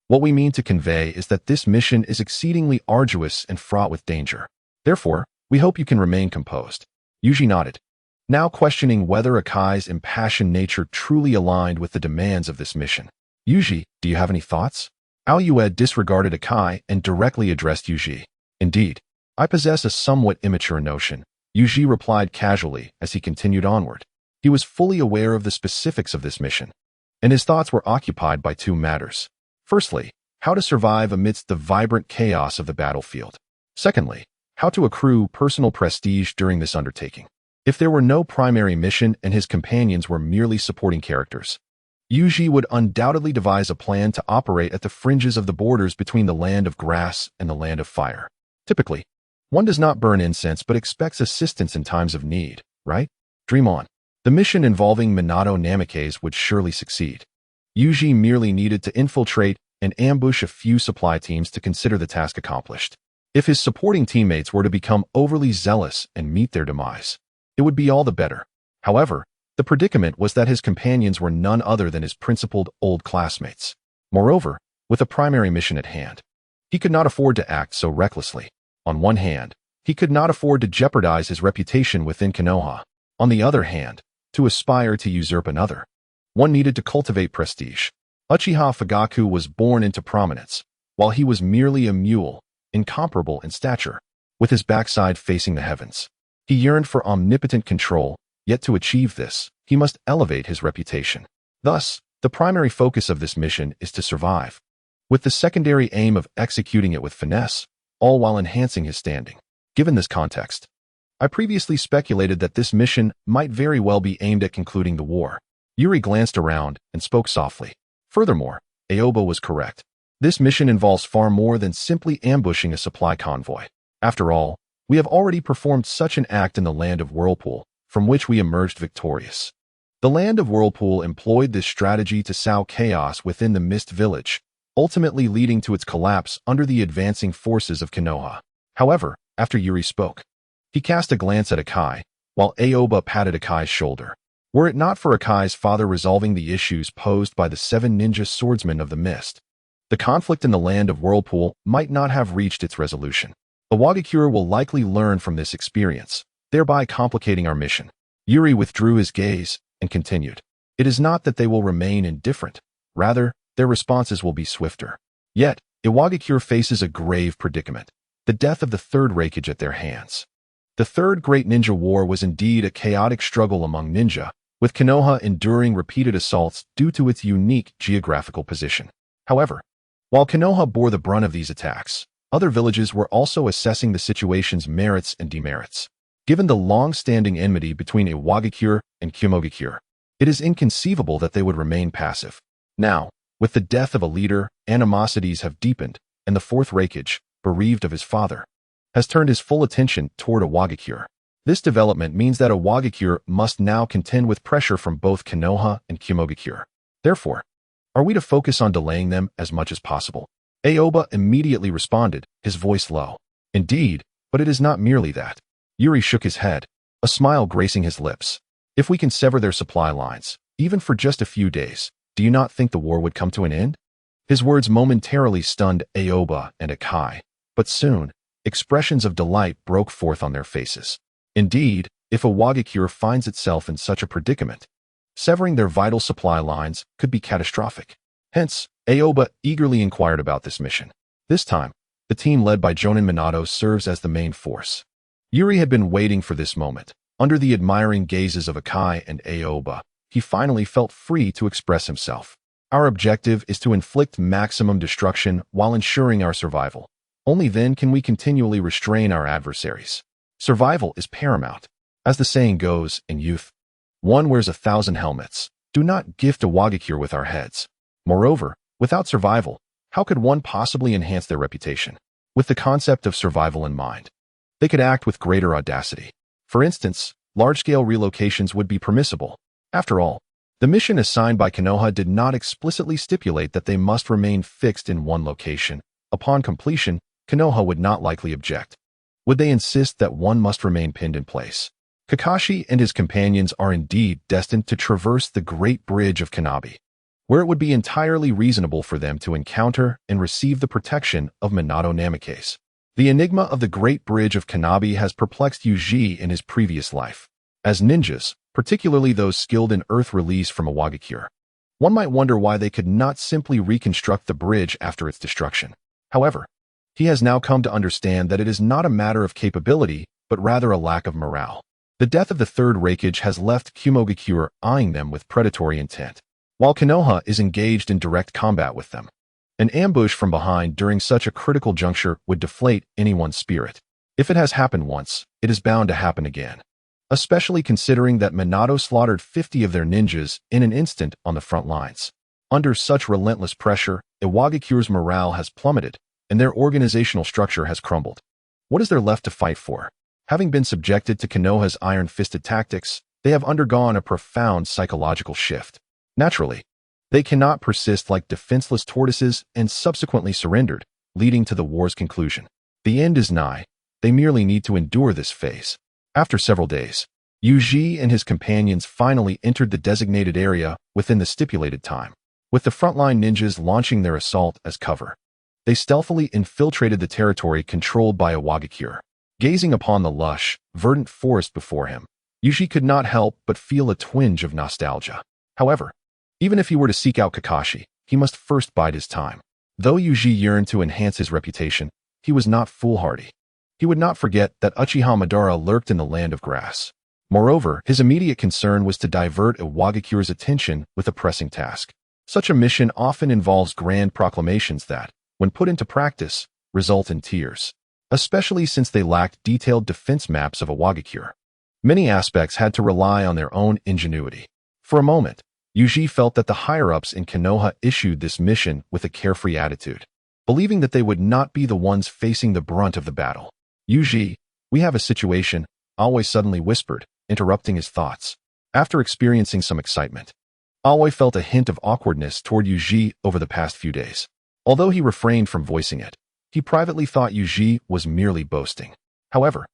What we mean to convey is that this mission is exceedingly arduous and fraught with danger. Therefore, we hope you can remain composed. Yuji nodded, now questioning whether Akai's impassioned nature truly aligned with the demands of this mission. Yuji, do you have any thoughts? Aoyue disregarded Akai and directly addressed Yuji. Indeed, I possess a somewhat immature notion, Yuji replied casually as he continued onward. He was fully aware of the specifics of this mission, and his thoughts were occupied by two matters. Firstly, how to survive amidst the vibrant chaos of the battlefield. Secondly, how to accrue personal prestige during this undertaking. If there were no primary mission and his companions were merely supporting characters, Yuji would undoubtedly devise a plan to operate at the fringes of the borders between the Land of Grass and the Land of Fire. Typically, one does not burn incense but expects assistance in times of need, right? Dream on. The mission involving Minato Namikaze would surely succeed. Yuji merely needed to infiltrate and ambush a few supply teams to consider the task accomplished. If his supporting teammates were to become overly zealous and meet their demise, it would be all the better. However, the predicament was that his companions were none other than his principled old classmates. Moreover, with a primary mission at hand, he could not afford to act so recklessly. On one hand, he could not afford to jeopardize his reputation within Konoha. On the other hand, to aspire to usurp another, one needed to cultivate prestige. Uchiha Fugaku was born into prominence, while he was merely a mule, incomparable in stature, with his backside facing the heavens. He yearned for omnipotent control, yet to achieve this, he must elevate his reputation. Thus, the primary focus of this mission is to survive, with the secondary aim of executing it with finesse, all while enhancing his standing. Given this context, I previously speculated that this mission might very well be aimed at concluding the war. Yuri glanced around and spoke softly. Furthermore, Aoba was correct. This mission involves far more than simply ambushing a supply convoy. After all, we have already performed such an act in the Land of Whirlpool, from which we emerged victorious. The Land of Whirlpool employed this strategy to sow chaos within the Mist Village, ultimately leading to its collapse under the advancing forces of Konoha. However, after Yuri spoke, he cast a glance at Akai, while Aoba patted Akai's shoulder. Were it not for Akai's father resolving the issues posed by the 7 ninja swordsmen of the mist, the conflict in the Land of Whirlpool might not have reached its resolution. The Wagakure will likely learn from this experience, thereby complicating our mission. Yuri withdrew his gaze and continued. It is not that they will remain indifferent. Rather, their responses will be swifter. Yet, Iwagakure faces a grave predicament, the death of the third Raikage at their hands. The Third Great Ninja War was indeed a chaotic struggle among ninja, with Konoha enduring repeated assaults due to its unique geographical position. However, while Konoha bore the brunt of these attacks, other villages were also assessing the situation's merits and demerits. Given the long-standing enmity between Iwagakure and Kyomogakure, it is inconceivable that they would remain passive. Now, with the death of a leader, animosities have deepened, and the fourth Raikage, bereaved of his father, has turned his full attention toward Iwagakure. This development means that Iwagakure must now contend with pressure from both Konoha and Kyomogakure. Therefore, are we to focus on delaying them as much as possible? Aoba immediately responded, his voice low. Indeed, but it is not merely that. Yuri shook his head, a smile gracing his lips. If we can sever their supply lines, even for just a few days, do you not think the war would come to an end? His words momentarily stunned Aoba and Akai, but soon, expressions of delight broke forth on their faces. Indeed, if Iwagakure finds itself in such a predicament, severing their vital supply lines could be catastrophic. Hence, Aoba eagerly inquired about this mission. This time, the team led by Jonin Minato serves as the main force. Yuri had been waiting for this moment. Under the admiring gazes of Akai and Aoba, he finally felt free to express himself. Our objective is to inflict maximum destruction while ensuring our survival. Only then can we continually restrain our adversaries. Survival is paramount. As the saying goes, in youth, one wears 1,000 helmets. Do not gift Iwagakure with our heads. Moreover, without survival, how could one possibly enhance their reputation? With the concept of survival in mind, they could act with greater audacity. For instance, large-scale relocations would be permissible. After all, the mission assigned by Konoha did not explicitly stipulate that they must remain fixed in one location. Upon completion, Konoha would not likely object. Would they insist that one must remain pinned in place? Kakashi and his companions are indeed destined to traverse the Great Bridge of Kanabi, where it would be entirely reasonable for them to encounter and receive the protection of Minato Namikaze. The enigma of the Great Bridge of Kanabi has perplexed Yuji in his previous life. As ninjas, particularly those skilled in earth release from Iwagakure, one might wonder why they could not simply reconstruct the bridge after its destruction. However, he has now come to understand that it is not a matter of capability, but rather a lack of morale. The death of the third Raikage has left Kyomogakure eyeing them with predatory intent, while Konoha is engaged in direct combat with them. An ambush from behind during such a critical juncture would deflate anyone's spirit. If it has happened once, it is bound to happen again, especially considering that Minato slaughtered 50 of their ninjas in an instant on the front lines. Under such relentless pressure, Iwagakure's morale has plummeted, and their organizational structure has crumbled. What is there left to fight for? Having been subjected to Konoha's iron-fisted tactics, they have undergone a profound psychological shift. Naturally, they cannot persist like defenseless tortoises and subsequently surrendered, leading to the war's conclusion. The end is nigh. They merely need to endure this phase. After several days, Yuji and his companions finally entered the designated area within the stipulated time. With the frontline ninjas launching their assault as cover, they stealthily infiltrated the territory controlled by Iwagakure. Gazing upon the lush, verdant forest before him, Yuji could not help but feel a twinge of nostalgia. However, even if he were to seek out Kakashi, he must first bide his time. Though Yuji yearned to enhance his reputation, he was not foolhardy. He would not forget that Uchiha Madara lurked in the land of grass. Moreover, his immediate concern was to divert Iwagakure's attention with a pressing task. Such a mission often involves grand proclamations that, when put into practice, result in tears. especially since they lacked detailed defense maps of a Wagakure. Many aspects had to rely on their own ingenuity. For a moment, Yuji felt that the higher-ups in Konoha issued this mission with a carefree attitude, believing that they would not be the ones facing the brunt of the battle. "Yuji, we have a situation," Aoi suddenly whispered, interrupting his thoughts. After experiencing some excitement, Aoi felt a hint of awkwardness toward Yuji over the past few days. Although he refrained from voicing it, he privately thought Yuji was merely boasting. However,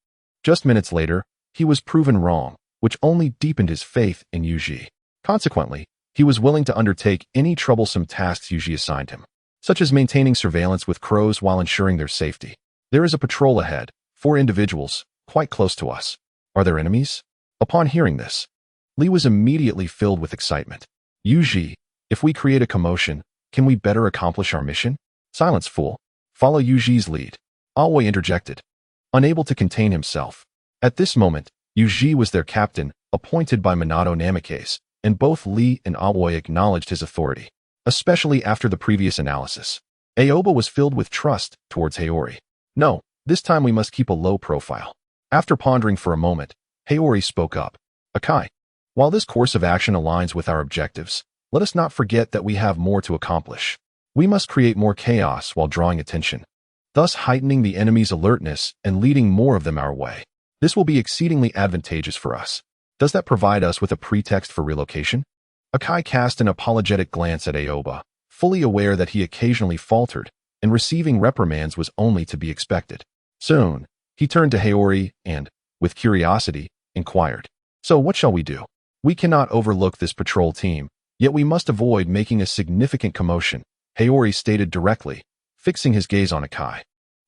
just minutes later, he was proven wrong, which only deepened his faith in Yuji. Consequently, he was willing to undertake any troublesome tasks Yuji assigned him, such as maintaining surveillance with crows while ensuring their safety. "There is a patrol ahead, 4 individuals, quite close to us. Are there enemies?" Upon hearing this, Lee was immediately filled with excitement. "Yuji, if we create a commotion, can we better accomplish our mission?" "Silence, fool. Follow Yuji's lead," Aoi interjected, unable to contain himself. At this moment, Yuji was their captain, appointed by Minato Namikaze, and both Lee and Aoi acknowledged his authority, especially after the previous analysis. Aoba was filled with trust towards Haori. "No, this time we must keep a low profile." After pondering for a moment, Haori spoke up. "Akai, while this course of action aligns with our objectives, let us not forget that we have more to accomplish. We must create more chaos while drawing attention, thus heightening the enemy's alertness and leading more of them our way. This will be exceedingly advantageous for us. Does that provide us with a pretext for relocation?" Akai cast an apologetic glance at Aoba, fully aware that he occasionally faltered, and receiving reprimands was only to be expected. Soon, he turned to Haori and, with curiosity, inquired, "So what shall we do? We cannot overlook this patrol team, yet we must avoid making a significant commotion," Haori stated directly, fixing his gaze on Akai.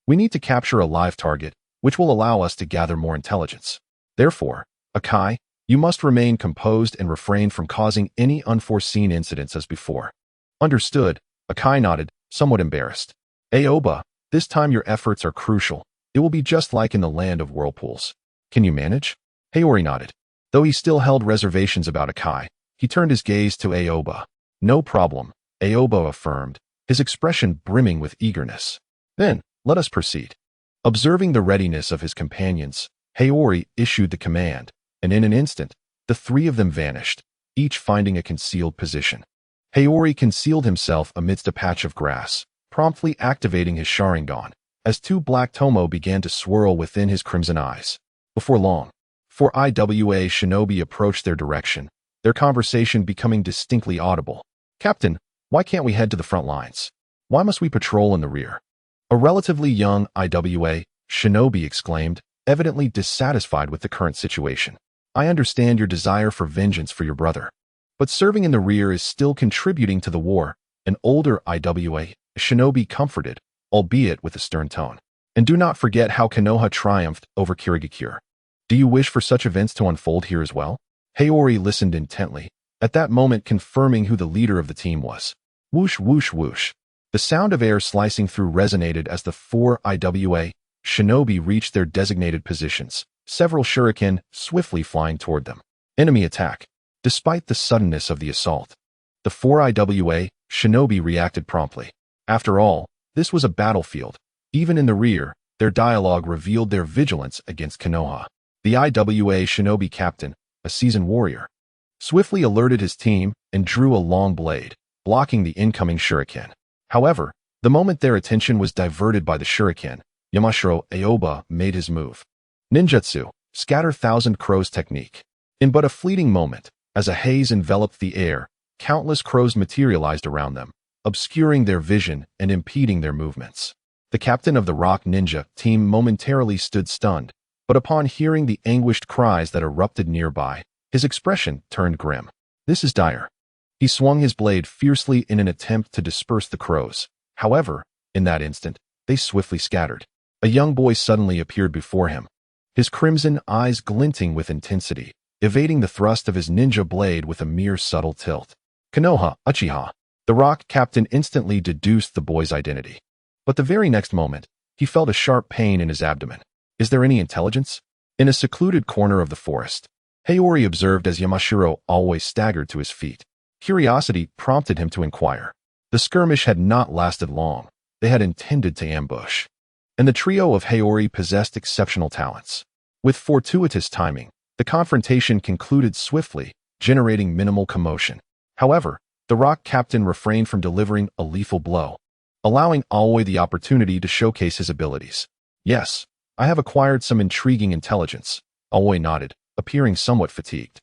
"We need to capture a live target, which will allow us to gather more intelligence. Therefore, Akai, you must remain composed and refrain from causing any unforeseen incidents as before." "Understood," Akai nodded, somewhat embarrassed. "Aoba, this time your efforts are crucial. It will be just like in the Land of Whirlpools. Can you manage?" Haori nodded. Though he still held reservations about Akai, he turned his gaze to Aoba. "No problem," Aoba affirmed, his expression brimming with eagerness. "Then, let us proceed." Observing the readiness of his companions, Haori issued the command, and in an instant, the 3 of them vanished, each finding a concealed position. Haori concealed himself amidst a patch of grass, promptly activating his Sharingan, as 2 black tomo began to swirl within his crimson eyes. Before long, 4 IWA Shinobi approached their direction, their conversation becoming distinctly audible. "Captain, why can't we head to the front lines? Why must we patrol in the rear?" A relatively young IWA Shinobi exclaimed, evidently dissatisfied with the current situation. "I understand your desire for vengeance for your brother, but serving in the rear is still contributing to the war," an older IWA Shinobi comforted, albeit with a stern tone. "And do not forget how Konoha triumphed over Kirigakure. Do you wish for such events to unfold here as well?" Haori listened intently, at that moment confirming who the leader of the team was. Whoosh, whoosh, whoosh. The sound of air slicing through resonated as the 4 IWA Shinobi reached their designated positions, several shuriken swiftly flying toward them. Enemy attack. Despite the suddenness of the assault, the 4 IWA Shinobi reacted promptly. After all, this was a battlefield. Even in the rear, their dialogue revealed their vigilance against Konoha. The IWA Shinobi captain, a seasoned warrior, swiftly alerted his team and drew a long blade, blocking the incoming shuriken. However, the moment their attention was diverted by the shuriken, Yamashiro Aoba made his move. Ninjutsu, scatter thousand crows technique. In but a fleeting moment, as a haze enveloped the air, countless crows materialized around them, obscuring their vision and impeding their movements. The captain of the Rock Ninja team momentarily stood stunned, but upon hearing the anguished cries that erupted nearby, his expression turned grim. "This is dire." He swung his blade fiercely in an attempt to disperse the crows. However, in that instant, they swiftly scattered. A young boy suddenly appeared before him, his crimson eyes glinting with intensity, evading the thrust of his ninja blade with a mere subtle tilt. Konoha, Uchiha. The Rock captain instantly deduced the boy's identity. But the very next moment, he felt a sharp pain in his abdomen. Is there any intelligence? In a secluded corner of the forest, Haori observed as Yamashiro always staggered to his feet. Curiosity prompted him to inquire. The skirmish had not lasted long. They had intended to ambush. and the trio of Haori possessed exceptional talents. With fortuitous timing, the confrontation concluded swiftly, generating minimal commotion. However, the rock captain refrained from delivering a lethal blow, allowing Aoi the opportunity to showcase his abilities. Yes, I have acquired some intriguing intelligence, Aoi nodded, appearing somewhat fatigued.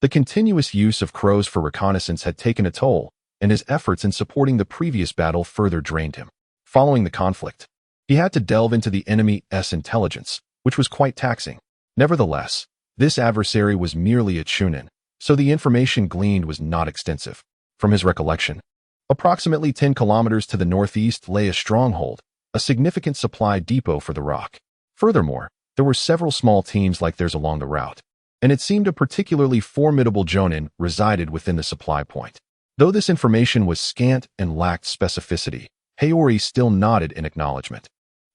The continuous use of crows for reconnaissance had taken a toll, and his efforts in supporting the previous battle further drained him. Following the conflict, he had to delve into the enemy's intelligence, which was quite taxing. Nevertheless, this adversary was merely a chunin, so the information gleaned was not extensive. From his recollection, approximately 10 kilometers to the northeast lay a stronghold, a significant supply depot for the rock. Furthermore, there were several small teams like theirs along the route, and it seemed a particularly formidable jonin resided within the supply point. Though this information was scant and lacked specificity, Haori still nodded in acknowledgement.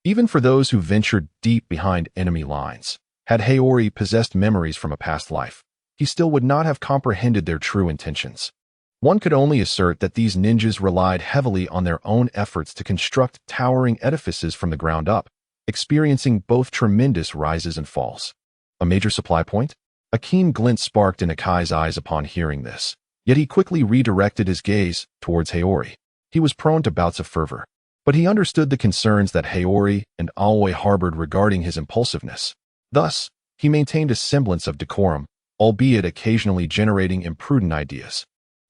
Even for those who ventured deep behind enemy lines, had Haori possessed memories from a past life, he still would not have comprehended their true intentions. One could only assert that these ninjas relied heavily on their own efforts to construct towering edifices from the ground up, experiencing both tremendous rises and falls. A major supply point? A keen glint sparked in Akai's eyes upon hearing this, yet he quickly redirected his gaze towards Haori. He was prone to bouts of fervor, but he understood the concerns that Haori and Aoi harbored regarding his impulsiveness. Thus, he maintained a semblance of decorum, albeit occasionally generating imprudent ideas.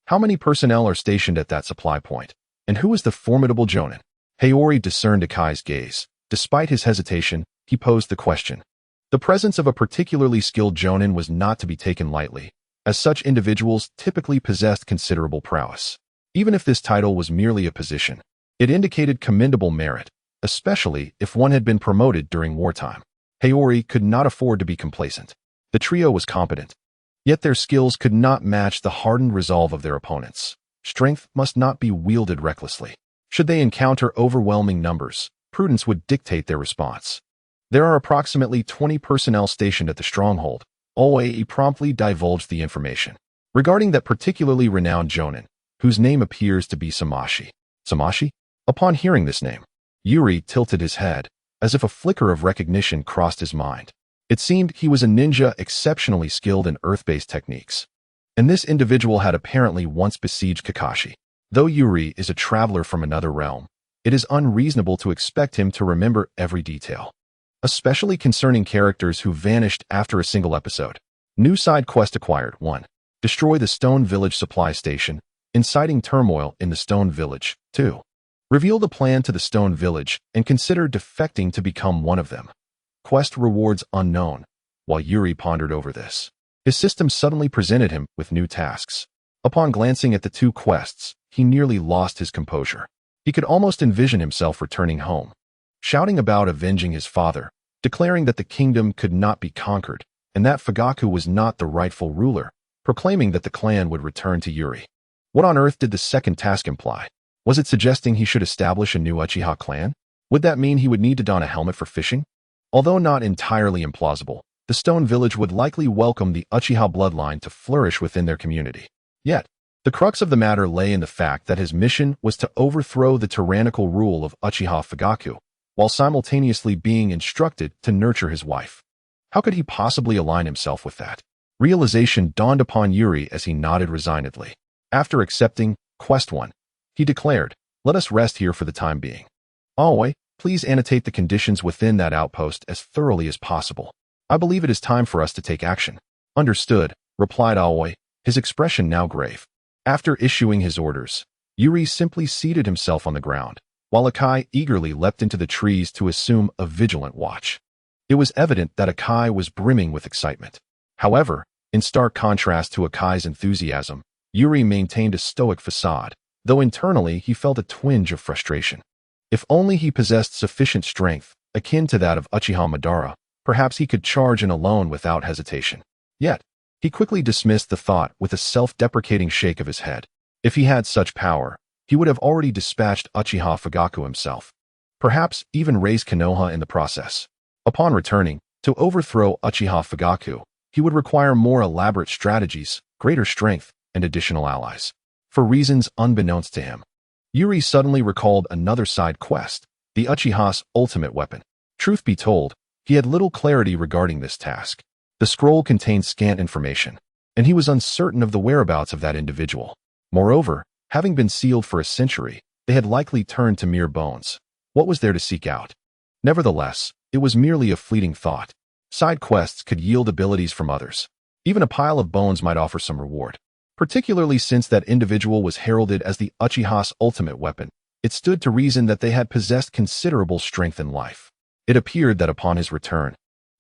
How many personnel are stationed at that supply point? And who is the formidable jonin? Haori discerned Akai's gaze. Despite his hesitation, he posed the question. The presence of a particularly skilled jonin was not to be taken lightly, as such individuals typically possessed considerable prowess. Even if this title was merely a position, it indicated commendable merit, especially if one had been promoted during wartime. Haori could not afford to be complacent. The trio was competent, yet their skills could not match the hardened resolve of their opponents. Strength must not be wielded recklessly. Should they encounter overwhelming numbers, prudence would dictate their response. There are approximately 20 personnel stationed at the stronghold. Aoi promptly divulged the information regarding that particularly renowned jonin, whose name appears to be Samashi. Samashi? Upon hearing this name, Yuri tilted his head, as if a flicker of recognition crossed his mind. It seemed he was a ninja exceptionally skilled in earth-based techniques, and this individual had apparently once besieged Kakashi. Though Yuri is a traveler from another realm, it is unreasonable to expect him to remember every detail, especially concerning characters who vanished after a single episode. New side quest acquired. 1. Destroy the Stone Village supply station, inciting turmoil in the Stone Village. 2. Reveal the plan to the Stone Village and consider defecting to become one of them. Quest rewards unknown. While Yuri pondered over this, his system suddenly presented him with new tasks. Upon glancing at the two quests, he nearly lost his composure. He could almost envision himself returning home, shouting about avenging his father, declaring that the kingdom could not be conquered, and that Fugaku was not the rightful ruler, proclaiming that the clan would return to Yuri. What on earth did the second task imply? Was it suggesting he should establish a new Uchiha clan? Would that mean he would need to don a helmet for fishing? Although not entirely implausible, the Stone Village would likely welcome the Uchiha bloodline to flourish within their community. Yet, the crux of the matter lay in the fact that his mission was to overthrow the tyrannical rule of Uchiha Fugaku, while simultaneously being instructed to nurture his wife. How could he possibly align himself with that? Realization dawned upon Yuri as he nodded resignedly. After accepting Quest 1, he declared, "Let us rest here for the time being. Aoi, please annotate the conditions within that outpost as thoroughly as possible. I believe it is time for us to take action." "Understood," replied Aoi, his expression now grave. After issuing his orders, Yuri simply seated himself on the ground, while Akai eagerly leapt into the trees to assume a vigilant watch. It was evident that Akai was brimming with excitement. However, in stark contrast to Akai's enthusiasm, Yuri maintained a stoic facade, though internally he felt a twinge of frustration. If only he possessed sufficient strength, akin to that of Uchiha Madara, perhaps he could charge in alone without hesitation. Yet, he quickly dismissed the thought with a self-deprecating shake of his head. If he had such power, he would have already dispatched Uchiha Fugaku himself, perhaps even raised Konoha in the process. Upon returning, to overthrow Uchiha Fugaku, he would require more elaborate strategies, greater strength, and additional allies. For reasons unbeknownst to him, Yuri suddenly recalled another side quest, the Uchiha's ultimate weapon. Truth be told, he had little clarity regarding this task. The scroll contained scant information, and he was uncertain of the whereabouts of that individual. Moreover, having been sealed for a century, they had likely turned to mere bones. What was there to seek out? Nevertheless, it was merely a fleeting thought. Side quests could yield abilities from others. Even a pile of bones might offer some reward. Particularly since that individual was heralded as the Uchiha's ultimate weapon, it stood to reason that they had possessed considerable strength in life. It appeared that upon his return,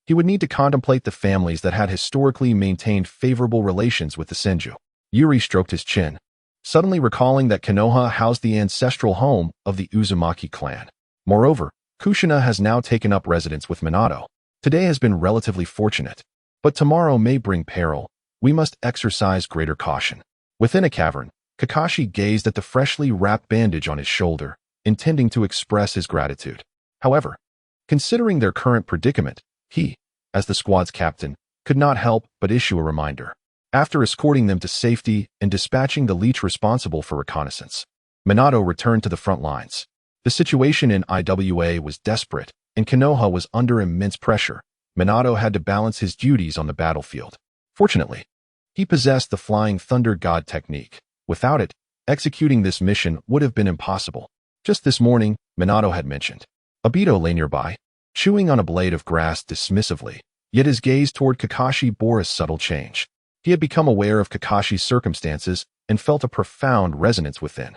he would need to contemplate the families that had historically maintained favorable relations with the Senju. Yuri stroked his chin, suddenly recalling that Konoha housed the ancestral home of the Uzumaki clan. Moreover, Kushina has now taken up residence with Minato. Today has been relatively fortunate, but tomorrow may bring peril. We must exercise greater caution. Within a cavern, Kakashi gazed at the freshly wrapped bandage on his shoulder, intending to express his gratitude. However, considering their current predicament, he, as the squad's captain, could not help but issue a reminder. After escorting them to safety and dispatching the leech responsible for reconnaissance, Minato returned to the front lines. The situation in IWA was desperate, and Konoha was under immense pressure. Minato had to balance his duties on the battlefield. Fortunately, he possessed the Flying Thunder God technique. Without it, executing this mission would have been impossible. Just this morning, Minato had mentioned. Obito lay nearby, chewing on a blade of grass dismissively, yet his gaze toward Kakashi bore a subtle change. He had become aware of Kakashi's circumstances and felt a profound resonance within.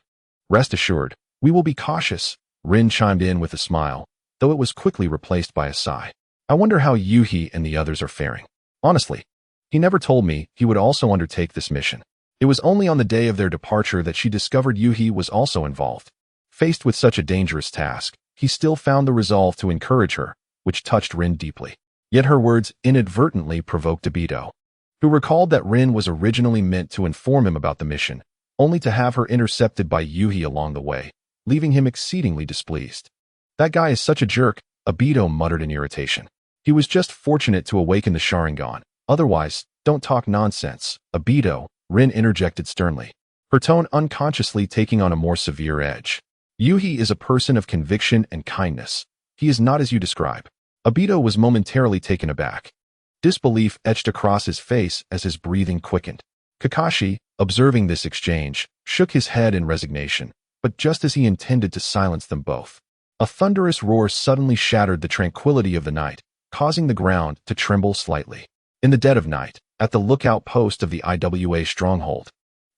Rest assured, we will be cautious, Rin chimed in with a smile, though it was quickly replaced by a sigh. I wonder how Yuhi and the others are faring. Honestly, he never told me he would also undertake this mission. It was only on the day of their departure that she discovered Yuhi was also involved. Faced with such a dangerous task, he still found the resolve to encourage her, which touched Rin deeply. Yet her words inadvertently provoked Obito, who recalled that Rin was originally meant to inform him about the mission, only to have her intercepted by Yuhi along the way, leaving him exceedingly displeased. That guy is such a jerk, Obito muttered in irritation. He was just fortunate to awaken the Sharingan. Otherwise, don't talk nonsense, Obito, Rin interjected sternly, her tone unconsciously taking on a more severe edge. Yuhi is a person of conviction and kindness. He is not as you describe. Obito was momentarily taken aback. Disbelief etched across his face as his breathing quickened. Kakashi, observing this exchange, shook his head in resignation, but just as he intended to silence them both, a thunderous roar suddenly shattered the tranquility of the night, causing the ground to tremble slightly. In the dead of night, at the lookout post of the IWA stronghold,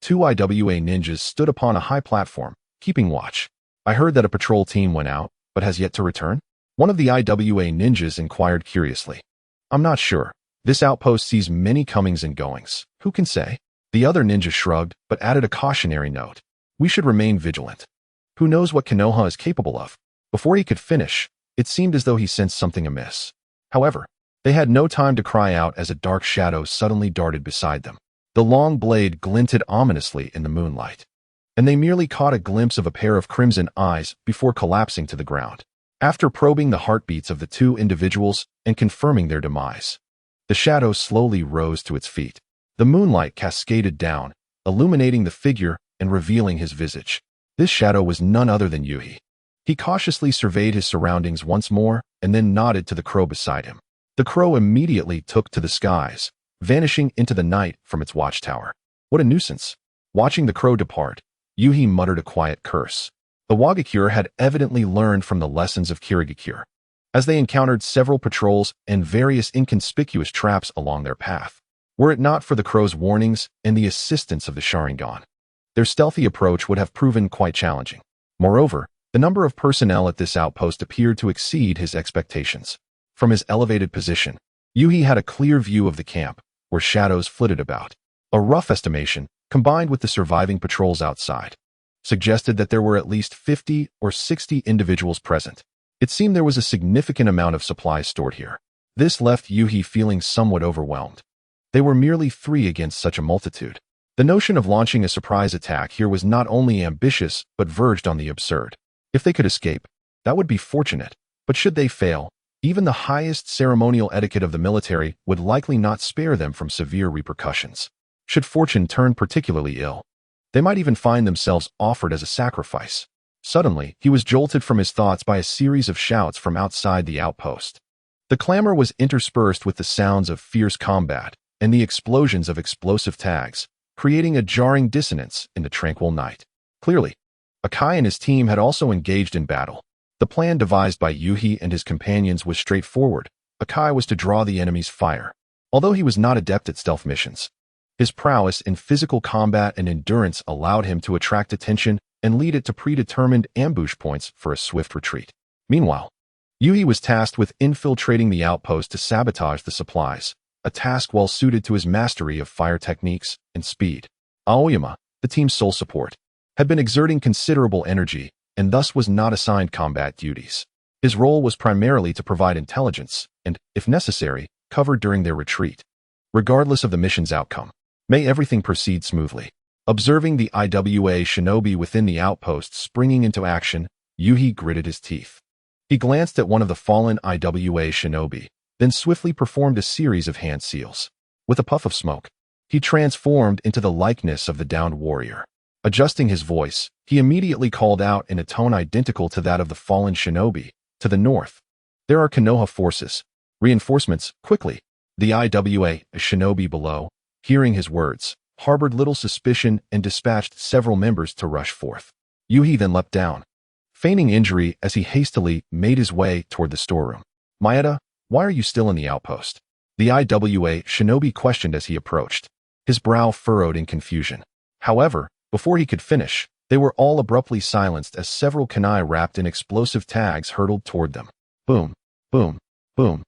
2 IWA ninjas stood upon a high platform, keeping watch. I heard that a patrol team went out, but has yet to return? One of the IWA ninjas inquired curiously. I'm not sure. This outpost sees many comings and goings. Who can say? The other ninja shrugged, but added a cautionary note. We should remain vigilant. Who knows what Konoha is capable of? Before he could finish, it seemed as though he sensed something amiss. However, they had no time to cry out as a dark shadow suddenly darted beside them. The long blade glinted ominously in the moonlight, and they merely caught a glimpse of a pair of crimson eyes before collapsing to the ground. After probing the heartbeats of the 2 individuals and confirming their demise, the shadow slowly rose to its feet. The moonlight cascaded down, illuminating the figure and revealing his visage. This shadow was none other than Yuhi. He cautiously surveyed his surroundings once more and then nodded to the crow beside him. The crow immediately took to the skies, vanishing into the night from its watchtower. What a nuisance. Watching the crow depart, Yuhi muttered a quiet curse. The Wagakure had evidently learned from the lessons of Kirigakure, as they encountered several patrols and various inconspicuous traps along their path. Were it not for the crow's warnings and the assistance of the Sharingan, their stealthy approach would have proven quite challenging. Moreover, the number of personnel at this outpost appeared to exceed his expectations. From his elevated position, Yuhi had a clear view of the camp, where shadows flitted about. A rough estimation, combined with the surviving patrols outside, suggested that there were at least 50 or 60 individuals present. It seemed there was a significant amount of supplies stored here. This left Yuhi feeling somewhat overwhelmed. They were merely 3 against such a multitude. The notion of launching a surprise attack here was not only ambitious, but verged on the absurd. If they could escape, that would be fortunate, but should they fail, even the highest ceremonial etiquette of the military would likely not spare them from severe repercussions. Should fortune turn particularly ill, they might even find themselves offered as a sacrifice. Suddenly, he was jolted from his thoughts by a series of shouts from outside the outpost. The clamor was interspersed with the sounds of fierce combat and the explosions of explosive tags, creating a jarring dissonance in the tranquil night. Clearly, Akai and his team had also engaged in battle. The plan devised by Yuhi and his companions was straightforward. Akai was to draw the enemy's fire. Although he was not adept at stealth missions, his prowess in physical combat and endurance allowed him to attract attention and lead it to predetermined ambush points for a swift retreat. Meanwhile, Yuhi was tasked with infiltrating the outpost to sabotage the supplies, a task well suited to his mastery of fire techniques and speed. Aoyama, the team's sole support, had been exerting considerable energy and thus was not assigned combat duties. His role was primarily to provide intelligence and, if necessary, cover during their retreat. Regardless of the mission's outcome, may everything proceed smoothly. Observing the IWA shinobi within the outpost springing into action, Yuhi gritted his teeth. He glanced at one of the fallen IWA shinobi, then swiftly performed a series of hand seals. With a puff of smoke, he transformed into the likeness of the downed warrior. Adjusting his voice, he immediately called out in a tone identical to that of the fallen shinobi. To the north, there are Konoha forces. Reinforcements, quickly. The IWA shinobi below, hearing his words, harbored little suspicion and dispatched several members to rush forth. Yuhi then leapt down, feigning injury as he hastily made his way toward the storeroom. Maeda, why are you still in the outpost? The IWA shinobi questioned as he approached, his brow furrowed in confusion. However, before he could finish, they were all abruptly silenced as several kunai wrapped in explosive tags hurtled toward them. Boom, boom, boom.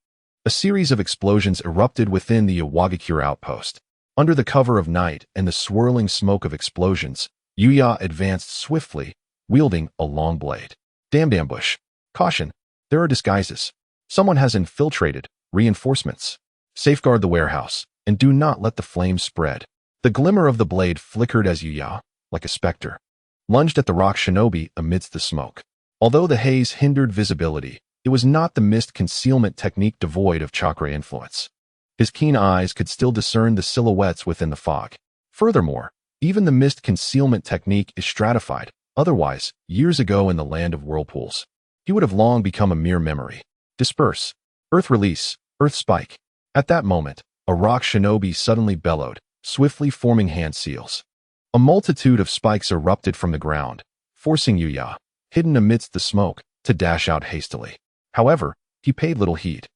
A series of explosions erupted within the Iwagakure outpost. Under the cover of night and the swirling smoke of explosions, Yuya advanced swiftly, wielding a long blade. Damned ambush. Caution, there are disguises. Someone has infiltrated. Reinforcements. Safeguard the warehouse, and do not let the flames spread. The glimmer of the blade flickered as Yuya, like a specter, lunged at the rock shinobi amidst the smoke. Although the haze hindered visibility, it was not the mist concealment technique devoid of chakra influence. His keen eyes could still discern the silhouettes within the fog. Furthermore, even the mist concealment technique is stratified. Otherwise, years ago in the Land of Whirlpools, he would have long become a mere memory. Disperse. Earth release. Earth spike. At that moment, a rock shinobi suddenly bellowed, swiftly forming hand seals. A multitude of spikes erupted from the ground, forcing Yuya, hidden amidst the smoke, to dash out hastily. However, he paid little heed,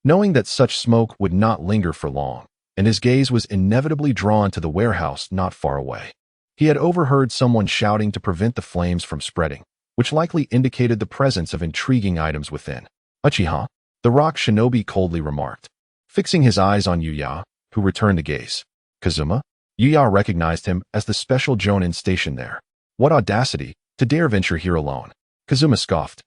knowing that such smoke would not linger for long, and his gaze was inevitably drawn to the warehouse not far away. He had overheard someone shouting to prevent the flames from spreading, which likely indicated the presence of intriguing items within. Uchiha, the rock shinobi coldly remarked, fixing his eyes on Yuya, who returned the gaze. Kazuma? Yuya recognized him as the special jonin stationed there. What audacity, to dare venture here alone. Kazuma scoffed,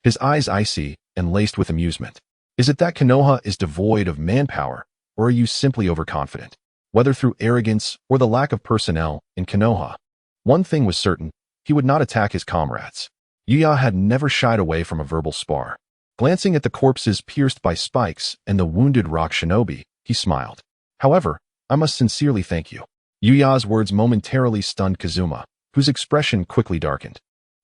his eyes icy and laced with amusement. Is it that Konoha is devoid of manpower, or are you simply overconfident? Whether through arrogance or the lack of personnel in Konoha, one thing was certain, he would not attack his comrades. Yuya had never shied away from a verbal spar. Glancing at the corpses pierced by spikes and the wounded rock shinobi, he smiled. However, I must sincerely thank you. Yuya's words momentarily stunned Kazuma, whose expression quickly darkened.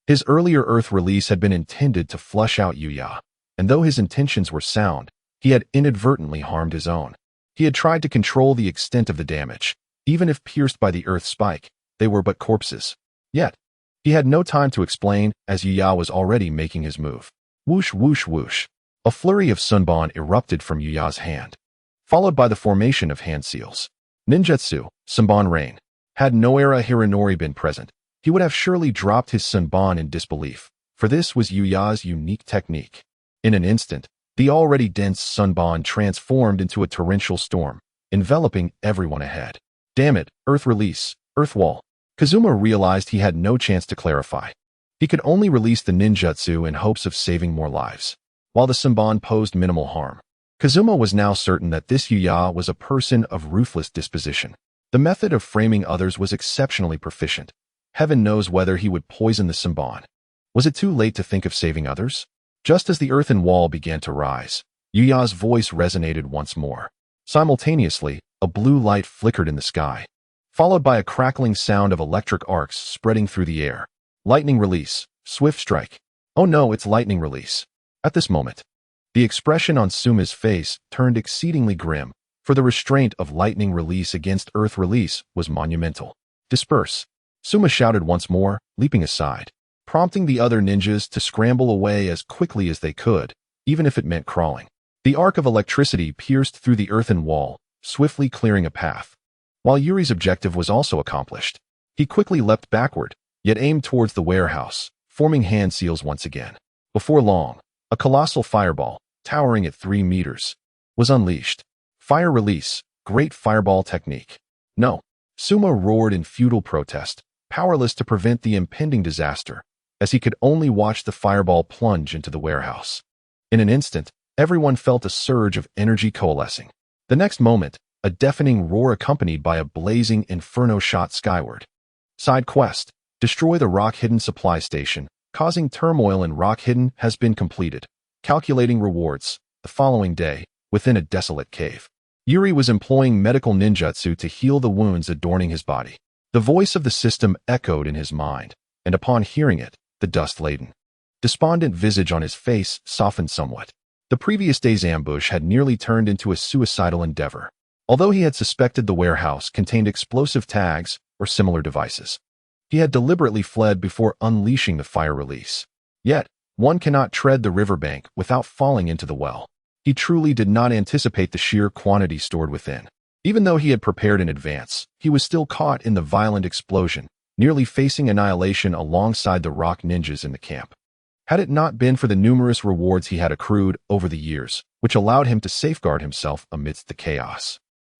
His earlier Earth release had been intended to flush out Yuya, and though his intentions were sound, he had inadvertently harmed his own. He had tried to control the extent of the damage. Even if pierced by the Earth spike, they were but corpses. Yet, he had no time to explain, as Yuya was already making his move. Whoosh, whoosh, whoosh. A flurry of sunban erupted from Yuya's hand, followed by the formation of hand seals. Ninjutsu, sunban rain. Had Noera Hironori been present, he would have surely dropped his sunban in disbelief, for this was Yuya's unique technique. In an instant, the already dense sunban transformed into a torrential storm, enveloping everyone ahead. Damn it, Earth release, Earth wall. Kazuma realized he had no chance to clarify. He could only release the ninjutsu in hopes of saving more lives. While the sunban posed minimal harm, Kazuma was now certain that this Yuya was a person of ruthless disposition. The method of framing others was exceptionally proficient. Heaven knows whether he would poison the sunban. Was it too late to think of saving others? Just as the earthen wall began to rise, Yuya's voice resonated once more. Simultaneously, a blue light flickered in the sky, followed by a crackling sound of electric arcs spreading through the air. Lightning release, Swift strike. Oh no, it's lightning release. At this moment, the expression on Suma's face turned exceedingly grim, for the restraint of lightning release against earth release was monumental. Disperse. Suma shouted once more, leaping aside, prompting the other ninjas to scramble away as quickly as they could, even if it meant crawling. The arc of electricity pierced through the earthen wall, swiftly clearing a path. While Yuri's objective was also accomplished, he quickly leapt backward, yet aimed towards the warehouse, forming hand seals once again. Before long, a colossal fireball, towering at 3 meters, was unleashed. Fire release, great fireball technique. No, Suma roared in futile protest, powerless to prevent the impending disaster, as he could only watch the fireball plunge into the warehouse. In an instant, everyone felt a surge of energy coalescing. The next moment, a deafening roar accompanied by a blazing inferno shot skyward. Side quest: destroy the Rock Hidden supply station, causing turmoil in Rock Hidden has been completed. Calculating rewards. The following day, within a desolate cave, Yuri was employing medical ninjutsu to heal the wounds adorning his body. The voice of the system echoed in his mind, and upon hearing it, the dust-laden, despondent visage on his face softened somewhat. The previous day's ambush had nearly turned into a suicidal endeavor. Although he had suspected the warehouse contained explosive tags or similar devices, he had deliberately fled before unleashing the fire release. Yet, one cannot tread the riverbank without falling into the well. He truly did not anticipate the sheer quantity stored within. Even though he had prepared in advance, he was still caught in the violent explosion, nearly facing annihilation alongside the rock ninjas in the camp. Had it not been for the numerous rewards he had accrued over the years, which allowed him to safeguard himself amidst the chaos,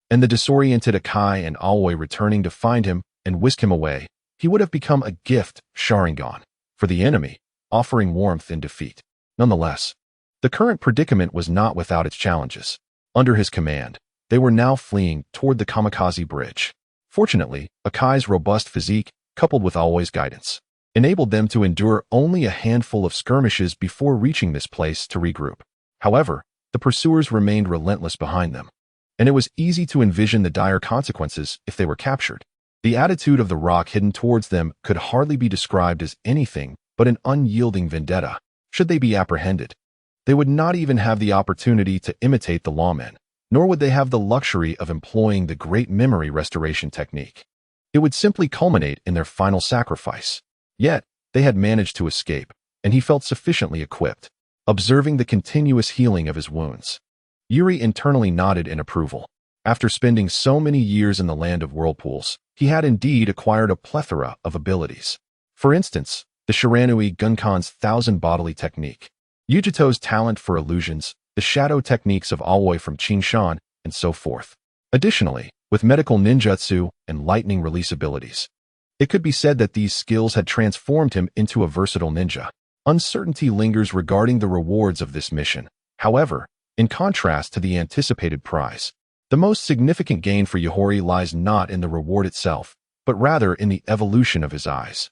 and the disoriented Akai and Aoi returning to find him and whisk him away, he would have become a gift, Sharingan, for the enemy, offering warmth in defeat. Nonetheless, the current predicament was not without its challenges. Under his command, they were now fleeing toward the Kamikaze Bridge. Fortunately, Akai's robust physique, coupled with Aoi's guidance, enabled them to endure only a handful of skirmishes before reaching this place to regroup. However, the pursuers remained relentless behind them, and it was easy to envision the dire consequences if they were captured. The attitude of the Rock Hidden towards them could hardly be described as anything but an unyielding vendetta. Should they be apprehended, they would not even have the opportunity to imitate the lawmen, nor would they have the luxury of employing the great memory restoration technique. It would simply culminate in their final sacrifice. Yet, they had managed to escape, and he felt sufficiently equipped. Observing the continuous healing of his wounds, Yuri internally nodded in approval. After spending so many years in the Land of Whirlpools, he had indeed acquired a plethora of abilities. For instance, the Shiranui Gunkan's 1,000 bodily technique, Yujito's talent for illusions, the shadow techniques of Aoi from Qinshan, and so forth. Additionally, with medical ninjutsu and lightning release abilities, it could be said that these skills had transformed him into a versatile ninja. Uncertainty lingers regarding the rewards of this mission. However, in contrast to the anticipated prize, the most significant gain for Yahori lies not in the reward itself, but rather in the evolution of his eyes.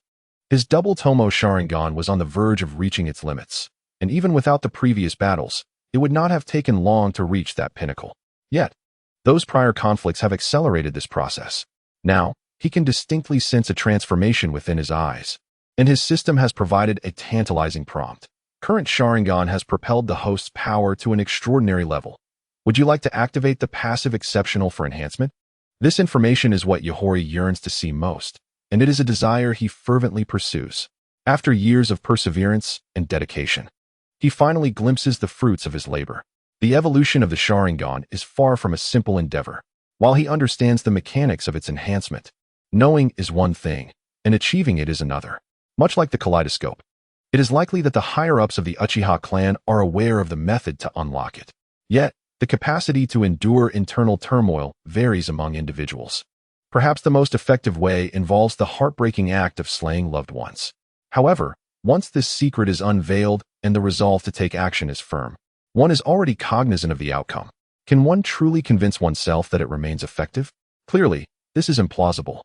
His double Tomo Sharingan was on the verge of reaching its limits, and even without the previous battles, it would not have taken long to reach that pinnacle. Yet, those prior conflicts have accelerated this process. Now, he can distinctly sense a transformation within his eyes, and his system has provided a tantalizing prompt. Current Sharingan has propelled the host's power to an extraordinary level. Would you like to activate the passive exceptional for enhancement? This information is what Yahori yearns to see most, and it is a desire he fervently pursues. After years of perseverance and dedication, he finally glimpses the fruits of his labor. The evolution of the Sharingan is far from a simple endeavor. While he understands the mechanics of its enhancement, knowing is one thing, and achieving it is another. Much like the kaleidoscope, it is likely that the higher-ups of the Uchiha clan are aware of the method to unlock it. Yet, the capacity to endure internal turmoil varies among individuals. Perhaps the most effective way involves the heartbreaking act of slaying loved ones. However, once this secret is unveiled and the resolve to take action is firm, one is already cognizant of the outcome. Can one truly convince oneself that it remains effective? Clearly, this is implausible.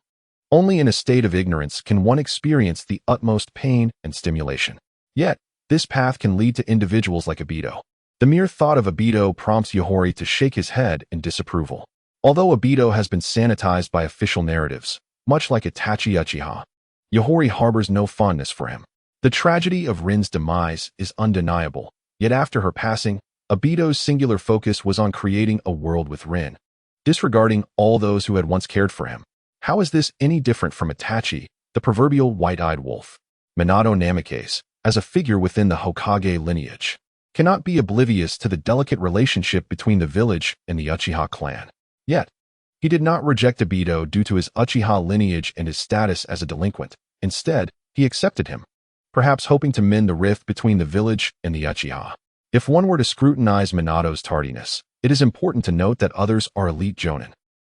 Only in a state of ignorance can one experience the utmost pain and stimulation. Yet, this path can lead to individuals like Obito. The mere thought of Obito prompts Yahori to shake his head in disapproval. Although Obito has been sanitized by official narratives, much like Itachi Uchiha, Yahori harbors no fondness for him. The tragedy of Rin's demise is undeniable, yet after her passing, Obito's singular focus was on creating a world with Rin, disregarding all those who had once cared for him. How is this any different from Itachi, the proverbial white-eyed wolf? Minato Namikaze, as a figure within the Hokage lineage, cannot be oblivious to the delicate relationship between the village and the Uchiha clan. Yet, he did not reject Obito due to his Uchiha lineage and his status as a delinquent. Instead, he accepted him, perhaps hoping to mend the rift between the village and the Uchiha. If one were to scrutinize Minato's tardiness, it is important to note that others are elite jonin,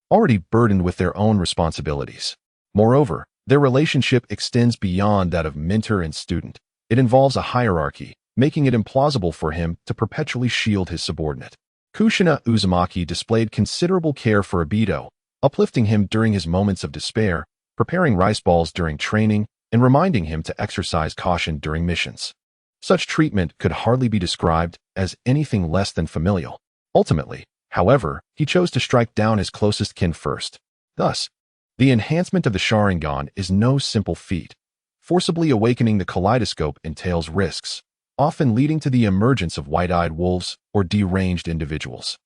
already burdened with their own responsibilities. Moreover, their relationship extends beyond that of mentor and student. It involves a hierarchy, making it implausible for him to perpetually shield his subordinate. Kushina Uzumaki displayed considerable care for Obito, uplifting him during his moments of despair, preparing rice balls during training, and reminding him to exercise caution during missions. Such treatment could hardly be described as anything less than familial. Ultimately, however, he chose to strike down his closest kin first. Thus, the enhancement of the Sharingan is no simple feat. Forcibly awakening the kaleidoscope entails risks, often leading to the emergence of white-eyed wolves or deranged individuals.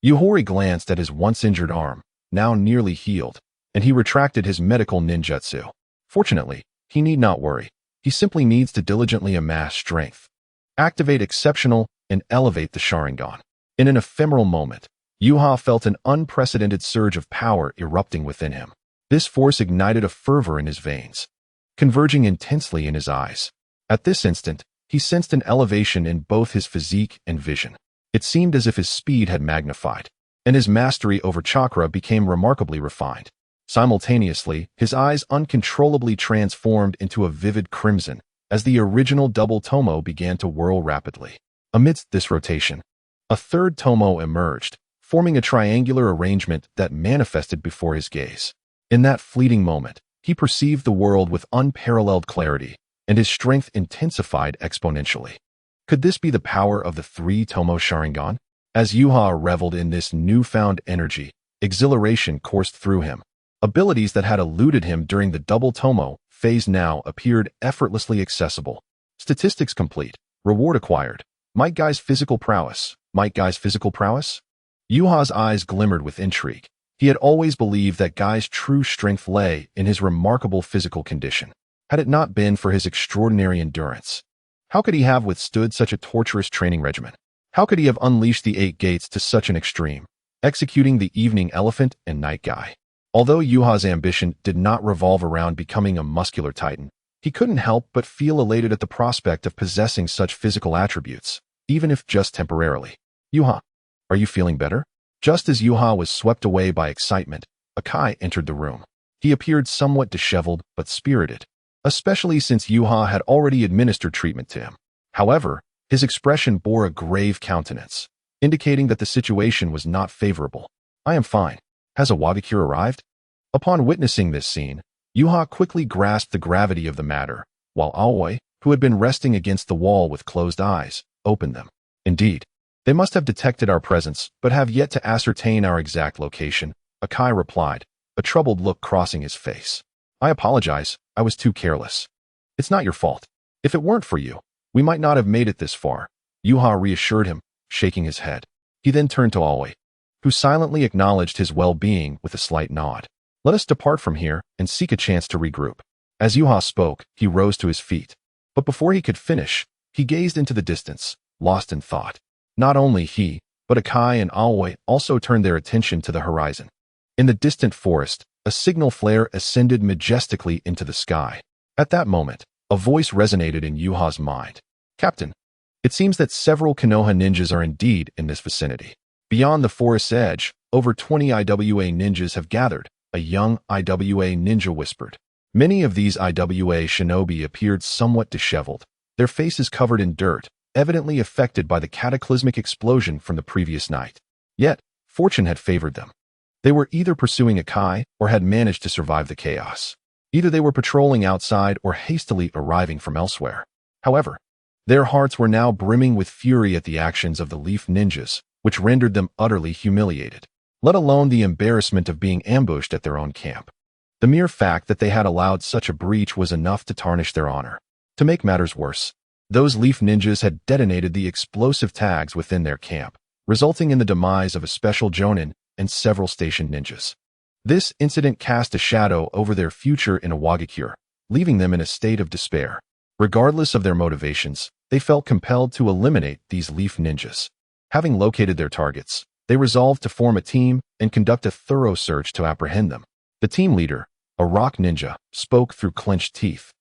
Yuhori glanced at his once-injured arm, now nearly healed, and he retracted his medical ninjutsu. Fortunately, he need not worry. He simply needs to diligently amass strength, activate exceptional, and elevate the Sharingan. In an ephemeral moment, Yuha felt an unprecedented surge of power erupting within him. This force ignited a fervor in his veins, converging intensely in his eyes. At this instant, he sensed an elevation in both his physique and vision. It seemed as if his speed had magnified, and his mastery over chakra became remarkably refined. Simultaneously, his eyes uncontrollably transformed into a vivid crimson as the original double tomo began to whirl rapidly. Amidst this rotation, a third tomo emerged, forming a triangular arrangement that manifested before his gaze. In that fleeting moment, he perceived the world with unparalleled clarity, and his strength intensified exponentially. Could this be the power of the three-tomo Sharingan? As Yuha reveled in this newfound energy, exhilaration coursed through him. Abilities that had eluded him during the double tomo phase now appeared effortlessly accessible. Statistics complete. Reward acquired. Might Guy's physical prowess. Might Guy's physical prowess? Yuha's eyes glimmered with intrigue. He had always believed that Guy's true strength lay in his remarkable physical condition. Had it not been for his extraordinary endurance, how could he have withstood such a torturous training regimen? How could he have unleashed the 8 gates to such an extreme, executing the evening elephant and night guy? Although Yuha's ambition did not revolve around becoming a muscular titan, he couldn't help but feel elated at the prospect of possessing such physical attributes, even if just temporarily. Yuha, are you feeling better? Just as Yuha was swept away by excitement, Akai entered the room. He appeared somewhat disheveled but spirited, especially since Yuha had already administered treatment to him. However, his expression bore a grave countenance, indicating that the situation was not favorable. I am fine. Has a Wagakure arrived? Upon witnessing this scene, Yuha quickly grasped the gravity of the matter, while Aoi, who had been resting against the wall with closed eyes, opened them. Indeed, they must have detected our presence, but have yet to ascertain our exact location, Akai replied, a troubled look crossing his face. I apologize, I was too careless. It's not your fault. If it weren't for you, we might not have made it this far, Yuha reassured him, shaking his head. He then turned to Aoi, who silently acknowledged his well-being with a slight nod. Let us depart from here and seek a chance to regroup. As Yuha spoke, he rose to his feet. But before he could finish, he gazed into the distance, lost in thought. Not only he, but Akai and Aoi also turned their attention to the horizon. In the distant forest, a signal flare ascended majestically into the sky. At that moment, a voice resonated in Yuha's mind. Captain, it seems that several Konoha ninjas are indeed in this vicinity. Beyond the forest's edge, over 20 IWA ninjas have gathered, a young IWA ninja whispered. Many of these IWA shinobi appeared somewhat disheveled, their faces covered in dirt, evidently affected by the cataclysmic explosion from the previous night. Yet, fortune had favored them. They were either pursuing Akai or had managed to survive the chaos. Either they were patrolling outside or hastily arriving from elsewhere. However, their hearts were now brimming with fury at the actions of the Leaf Ninjas, which rendered them utterly humiliated, let alone the embarrassment of being ambushed at their own camp. The mere fact that they had allowed such a breach was enough to tarnish their honor. To make matters worse, those leaf ninjas had detonated the explosive tags within their camp, resulting in the demise of a special jonin and several station ninjas. This incident cast a shadow over their future in Awagakure, leaving them in a state of despair. Regardless of their motivations, they felt compelled to eliminate these leaf ninjas. Having located their targets, they resolved to form a team and conduct a thorough search to apprehend them. The team leader, a rock ninja, spoke through clenched teeth.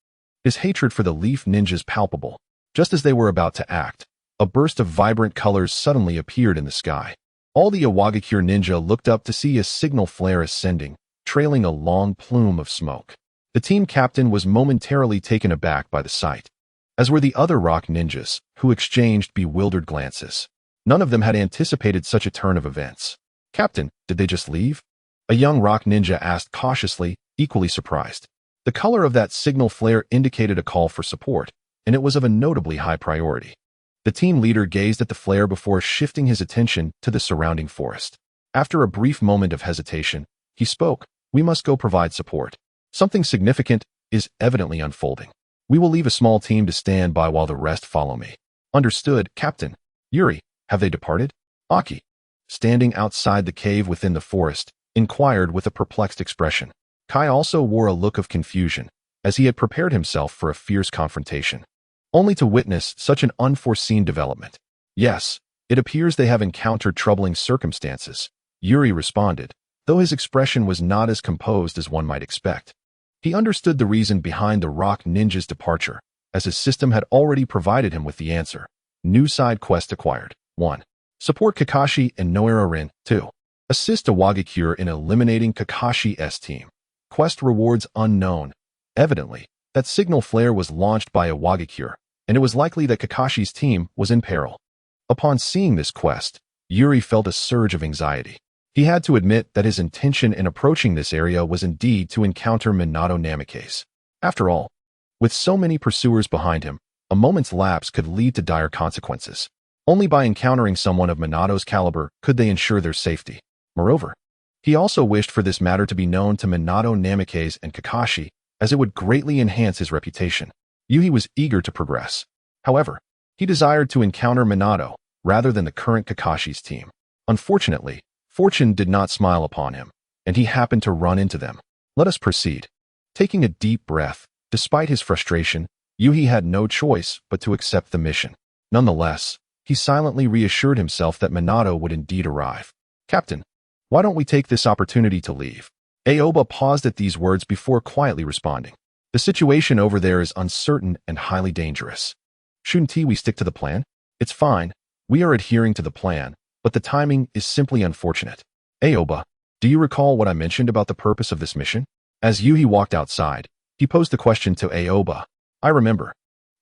His hatred for the leaf ninjas palpable. Just as they were about to act, a burst of vibrant colors suddenly appeared in the sky. All the Awagakure ninja looked up to see a signal flare ascending, trailing a long plume of smoke. The team captain was momentarily taken aback by the sight, as were the other rock ninjas, who exchanged bewildered glances. None of them had anticipated such a turn of events. "Captain, did they just leave?" A young rock ninja asked cautiously, equally surprised. The color of that signal flare indicated a call for support, and it was of a notably high priority. The team leader gazed at the flare before shifting his attention to the surrounding forest. After a brief moment of hesitation, he spoke, "We must go provide support. Something significant is evidently unfolding. We will leave a small team to stand by while the rest follow me." "Understood, Captain." "Yuri, have they departed?" Aki, standing outside the cave within the forest, inquired with a perplexed expression. Kai also wore a look of confusion, as he had prepared himself for a fierce confrontation, only to witness such an unforeseen development. "Yes, it appears they have encountered troubling circumstances," Yuri responded, though his expression was not as composed as one might expect. He understood the reason behind the rock ninja's departure, as his system had already provided him with the answer. New side quest acquired. 1. Support Kakashi and Noira-rin. 2. Assist Awagakure in eliminating Kakashi's team. Quest rewards unknown. Evidently, that signal flare was launched by Awagakure, and it was likely that Kakashi's team was in peril. Upon seeing this quest, Yuri felt a surge of anxiety. He had to admit that his intention in approaching this area was indeed to encounter Minato Namikaze. After all, with so many pursuers behind him, a moment's lapse could lead to dire consequences. Only by encountering someone of Minato's caliber could they ensure their safety. Moreover, he also wished for this matter to be known to Minato Namikaze and Kakashi, as it would greatly enhance his reputation. Yuhi was eager to progress. However, he desired to encounter Minato rather than the current Kakashi's team. Unfortunately, fortune did not smile upon him, and he happened to run into them. Let us proceed. Taking a deep breath, despite his frustration, Yuhi had no choice but to accept the mission. Nonetheless, he silently reassured himself that Minato would indeed arrive. "Captain, why don't we take this opportunity to leave?" Aoba paused at these words before quietly responding. "The situation over there is uncertain and highly dangerous. Shouldn't we stick to the plan?" "It's fine. We are adhering to the plan, but the timing is simply unfortunate." "Aoba, do you recall what I mentioned about the purpose of this mission?" As Yuhi walked outside, he posed the question to Aoba. "I remember.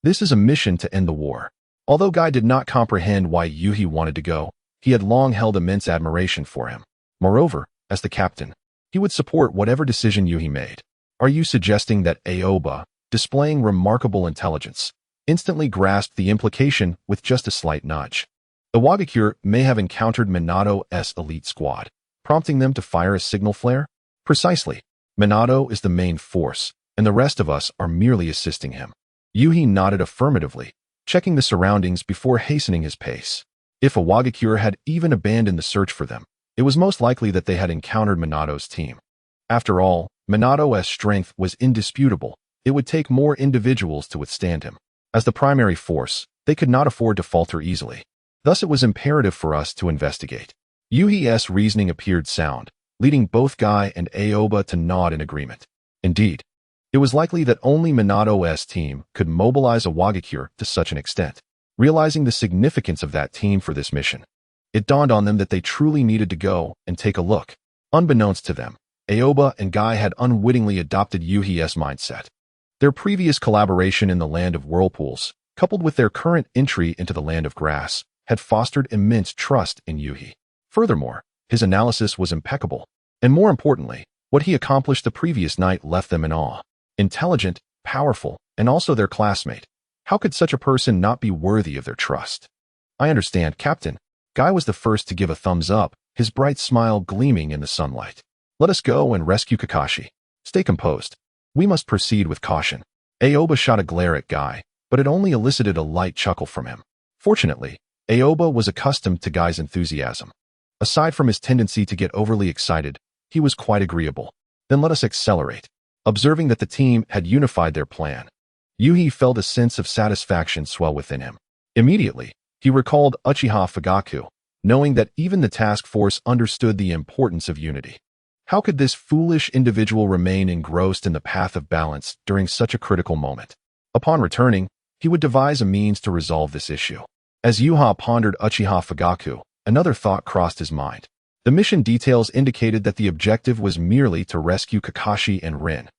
This is a mission to end the war." Although Guy did not comprehend why Yuhi wanted to go, he had long held immense admiration for him. Moreover, as the captain, he would support whatever decision Yuhi made. "Are you suggesting that Aoba, displaying remarkable intelligence, instantly grasped the implication with just a slight nudge? Awagakure may have encountered Minato's elite squad, prompting them to fire a signal flare?" "Precisely. Minato is the main force, and the rest of us are merely assisting him." Yuhi nodded affirmatively, checking the surroundings before hastening his pace. If Awagakure had even abandoned the search for them, it was most likely that they had encountered Minato's team. After all, Minato's strength was indisputable. It would take more individuals to withstand him. As the primary force, they could not afford to falter easily. Thus it was imperative for us to investigate. Yuhi's reasoning appeared sound, leading both Guy and Aoba to nod in agreement. Indeed, it was likely that only Minato's team could mobilize Awagakure to such an extent. Realizing the significance of that team for this mission, it dawned on them that they truly needed to go and take a look. Unbeknownst to them, Aoba and Guy had unwittingly adopted Yuhi's mindset. Their previous collaboration in the Land of Whirlpools, coupled with their current entry into the Land of Grass, had fostered immense trust in Yuhi. Furthermore, his analysis was impeccable, and more importantly, what he accomplished the previous night left them in awe. Intelligent, powerful, and also their classmate. How could such a person not be worthy of their trust? "I understand, Captain." Guy was the first to give a thumbs up, his bright smile gleaming in the sunlight. "Let us go and rescue Kakashi. Stay composed. We must proceed with caution." Aoba shot a glare at Guy, but it only elicited a light chuckle from him. Fortunately, Aoba was accustomed to Guy's enthusiasm. Aside from his tendency to get overly excited, he was quite agreeable. Then let us accelerate. Observing that the team had unified their plan, Yuhi felt a sense of satisfaction swell within him. Immediately, he recalled Uchiha Fugaku, knowing that even the task force understood the importance of unity. How could this foolish individual remain engrossed in the path of balance during such a critical moment? Upon returning, he would devise a means to resolve this issue. As Yuha pondered Uchiha Fugaku, another thought crossed his mind. The mission details indicated that the objective was merely to rescue Kakashi and Rin,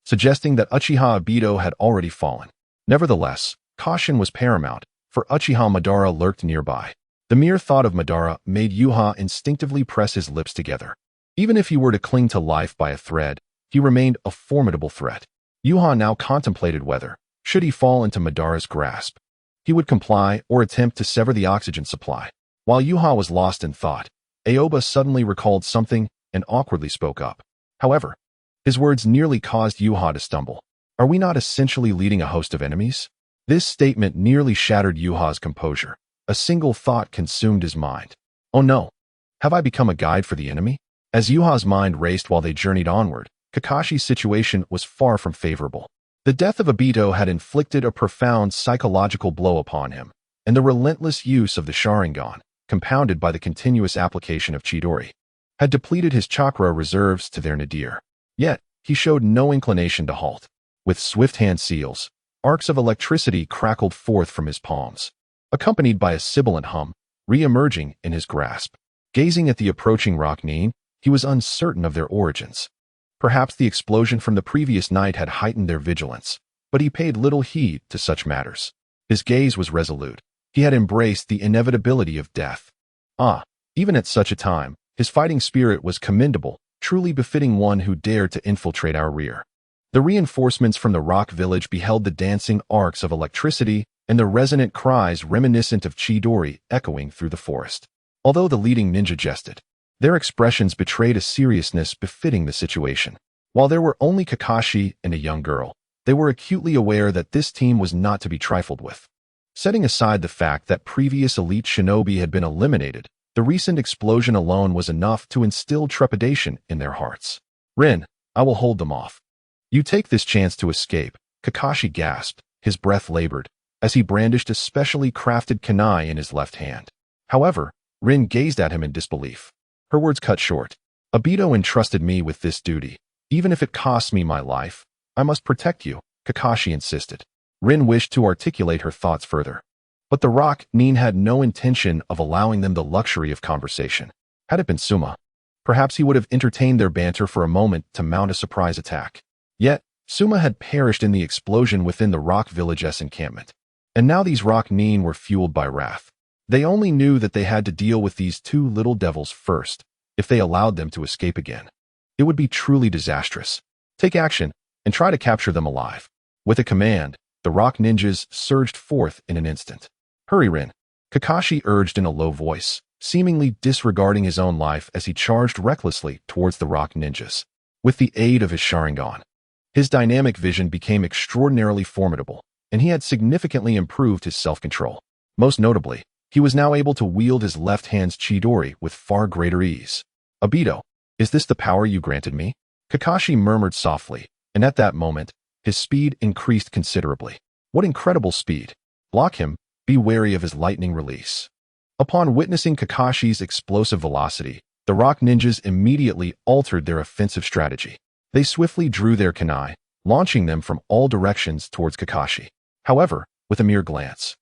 suggesting that Uchiha Obito had already fallen. Nevertheless, caution was paramount, for Uchiha Madara lurked nearby. The mere thought of Madara made Yuha instinctively press his lips together. Even if he were to cling to life by a thread, he remained a formidable threat. Yuha now contemplated whether, should he fall into Madara's grasp, he would comply or attempt to sever the oxygen supply. While Yuha was lost in thought, Aoba suddenly recalled something and awkwardly spoke up. However, his words nearly caused Yuha to stumble. Are we not essentially leading a host of enemies? This statement nearly shattered Yuha's composure. A single thought consumed his mind. Oh no, have I become a guide for the enemy? As Yuha's mind raced while they journeyed onward, Kakashi's situation was far from favorable. The death of Obito had inflicted a profound psychological blow upon him, and the relentless use of the Sharingan, compounded by the continuous application of Chidori, had depleted his chakra reserves to their nadir. Yet, he showed no inclination to halt. With swift hand seals, arcs of electricity crackled forth from his palms, accompanied by a sibilant hum, re-emerging in his grasp. Gazing at the approaching Rocknin, he was uncertain of their origins. Perhaps the explosion from the previous night had heightened their vigilance, but he paid little heed to such matters. His gaze was resolute. He had embraced the inevitability of death. Even at such a time, his fighting spirit was commendable, truly befitting one who dared to infiltrate our rear. The reinforcements from the rock village beheld the dancing arcs of electricity and the resonant cries reminiscent of Chidori echoing through the forest. Although the leading ninja jested, their expressions betrayed a seriousness befitting the situation. While there were only Kakashi and a young girl, they were acutely aware that this team was not to be trifled with. Setting aside the fact that previous elite shinobi had been eliminated, the recent explosion alone was enough to instill trepidation in their hearts. Rin, I will hold them off. You take this chance to escape, Kakashi gasped, his breath labored, as he brandished a specially crafted kunai in his left hand. However, Rin gazed at him in disbelief. Her words cut short. Obito entrusted me with this duty. Even if it costs me my life, I must protect you, Kakashi insisted. Rin wished to articulate her thoughts further, but the Rocknin had no intention of allowing them the luxury of conversation. Had it been Suma, perhaps he would have entertained their banter for a moment to mount a surprise attack. Yet, Suma had perished in the explosion within the Rock Village's encampment, and now these Rocknin were fueled by wrath. They only knew that they had to deal with these two little devils first. If they allowed them to escape again, it would be truly disastrous. Take action and try to capture them alive. With a command, the rock ninjas surged forth in an instant. Hurry, Rin, Kakashi urged in a low voice, seemingly disregarding his own life as he charged recklessly towards the rock ninjas. With the aid of his Sharingan, his dynamic vision became extraordinarily formidable, and he had significantly improved his self-control. Most notably, he was now able to wield his left hand's Chidori with far greater ease. Obito, is this the power you granted me? Kakashi murmured softly, and at that moment, his speed increased considerably. What incredible speed! Block him, be wary of his lightning release. Upon witnessing Kakashi's explosive velocity, the rock ninjas immediately altered their offensive strategy. They swiftly drew their kunai, launching them from all directions towards Kakashi. However, with a mere glance,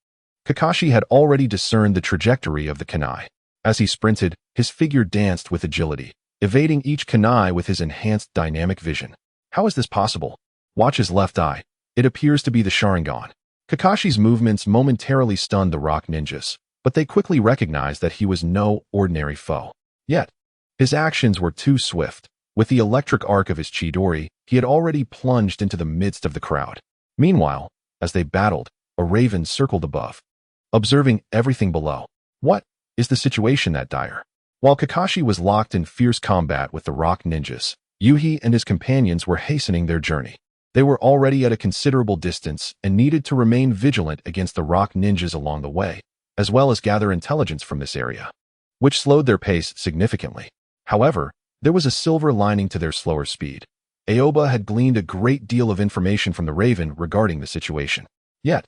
Kakashi had already discerned the trajectory of the kunai. As he sprinted, his figure danced with agility, evading each kunai with his enhanced dynamic vision. How is this possible? Watch his left eye. It appears to be the Sharingan. Kakashi's movements momentarily stunned the rock ninjas, but they quickly recognized that he was no ordinary foe. Yet, his actions were too swift. With the electric arc of his Chidori, he had already plunged into the midst of the crowd. Meanwhile, as they battled, a raven circled above, observing everything below. What is the situation that dire? While Kakashi was locked in fierce combat with the rock ninjas, Yuhi and his companions were hastening their journey. They were already at a considerable distance and needed to remain vigilant against the rock ninjas along the way, as well as gather intelligence from this area, which slowed their pace significantly. However, there was a silver lining to their slower speed. Aoba had gleaned a great deal of information from the Raven regarding the situation. Yet,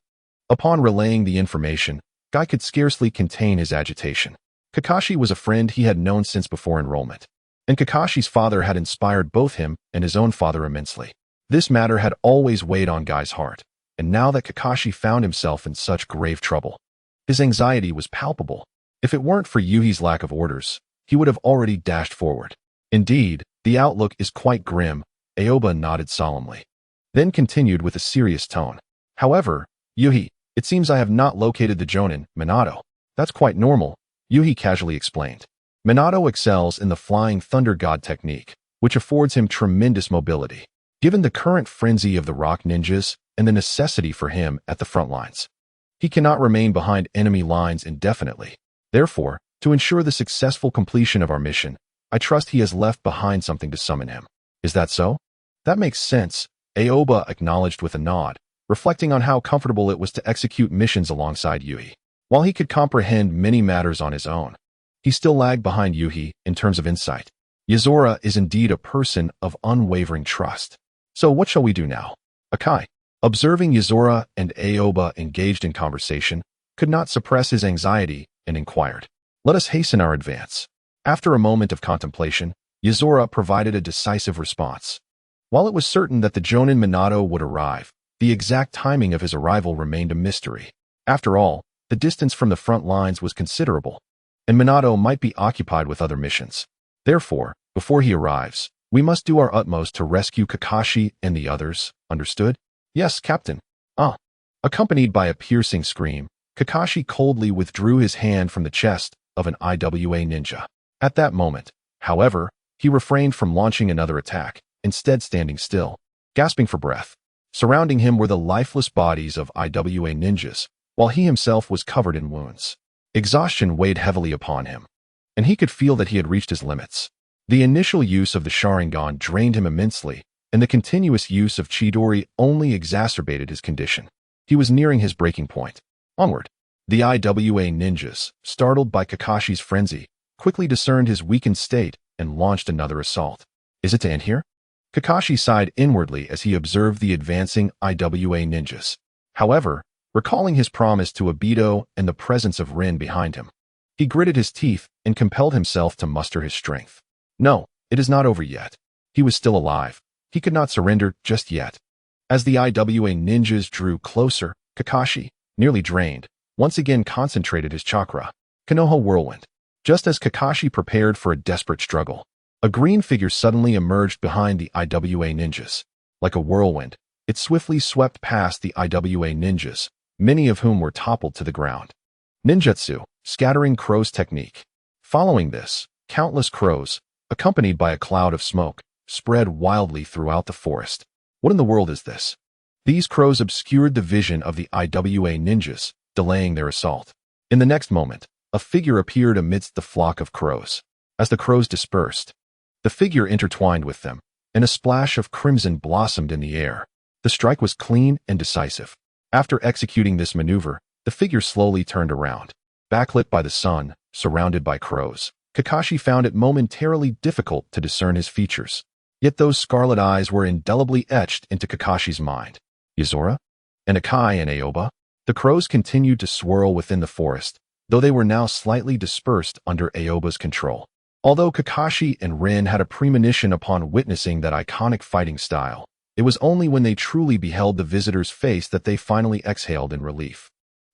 upon relaying the information, Guy could scarcely contain his agitation. Kakashi was a friend he had known since before enrollment, and Kakashi's father had inspired both him and his own father immensely. This matter had always weighed on Guy's heart, and now that Kakashi found himself in such grave trouble, his anxiety was palpable. If it weren't for Yuhi's lack of orders, he would have already dashed forward. Indeed, the outlook is quite grim, Aoba nodded solemnly, then continued with a serious tone. However, Yuhi, it seems I have not located the Jonin, Minato. That's quite normal, Yuhi casually explained. Minato excels in the flying thunder god technique, which affords him tremendous mobility, given the current frenzy of the rock ninjas and the necessity for him at the front lines. He cannot remain behind enemy lines indefinitely. Therefore, to ensure the successful completion of our mission, I trust he has left behind something to summon him. Is that so? That makes sense, Aoba acknowledged with a nod, reflecting on how comfortable it was to execute missions alongside Yuhi. While he could comprehend many matters on his own, he still lagged behind Yuhi in terms of insight. Yozora is indeed a person of unwavering trust. So what shall we do now? Akai, observing Yozora and Aoba engaged in conversation, could not suppress his anxiety and inquired, "Let us hasten our advance." After a moment of contemplation, Yozora provided a decisive response. While it was certain that the Jonin Minato would arrive, the exact timing of his arrival remained a mystery. After all, the distance from the front lines was considerable, and Minato might be occupied with other missions. Therefore, before he arrives, we must do our utmost to rescue Kakashi and the others, understood? Yes, Captain. Accompanied by a piercing scream, Kakashi coldly withdrew his hand from the chest of an IWA ninja. At that moment, however, he refrained from launching another attack, instead standing still, gasping for breath. Surrounding him were the lifeless bodies of IWA ninjas, while he himself was covered in wounds. Exhaustion weighed heavily upon him, and he could feel that he had reached his limits. The initial use of the Sharingan drained him immensely, and the continuous use of Chidori only exacerbated his condition. He was nearing his breaking point. Onward. The IWA ninjas, startled by Kakashi's frenzy, quickly discerned his weakened state and launched another assault. Is it to end here? Kakashi sighed inwardly as he observed the advancing IWA ninjas. However, recalling his promise to Obito and the presence of Rin behind him, he gritted his teeth and compelled himself to muster his strength. No, it is not over yet. He was still alive. He could not surrender just yet. As the IWA ninjas drew closer, Kakashi, nearly drained, once again concentrated his chakra. Konoha whirlwind. Just as Kakashi prepared for a desperate struggle, a green figure suddenly emerged behind the IWA ninjas. Like a whirlwind, it swiftly swept past the IWA ninjas, many of whom were toppled to the ground. Ninjutsu, scattering crows technique. Following this, countless crows, accompanied by a cloud of smoke, spread wildly throughout the forest. What in the world is this? These crows obscured the vision of the IWA ninjas, delaying their assault. In the next moment, a figure appeared amidst the flock of crows. As the crows dispersed, the figure intertwined with them, and a splash of crimson blossomed in the air. The strike was clean and decisive. After executing this maneuver, the figure slowly turned around. Backlit by the sun, surrounded by crows, Kakashi found it momentarily difficult to discern his features. Yet those scarlet eyes were indelibly etched into Kakashi's mind. Yozora? And Akai and Aoba? The crows continued to swirl within the forest, though they were now slightly dispersed under Aoba's control. Although Kakashi and Rin had a premonition upon witnessing that iconic fighting style, it was only when they truly beheld the visitor's face that they finally exhaled in relief.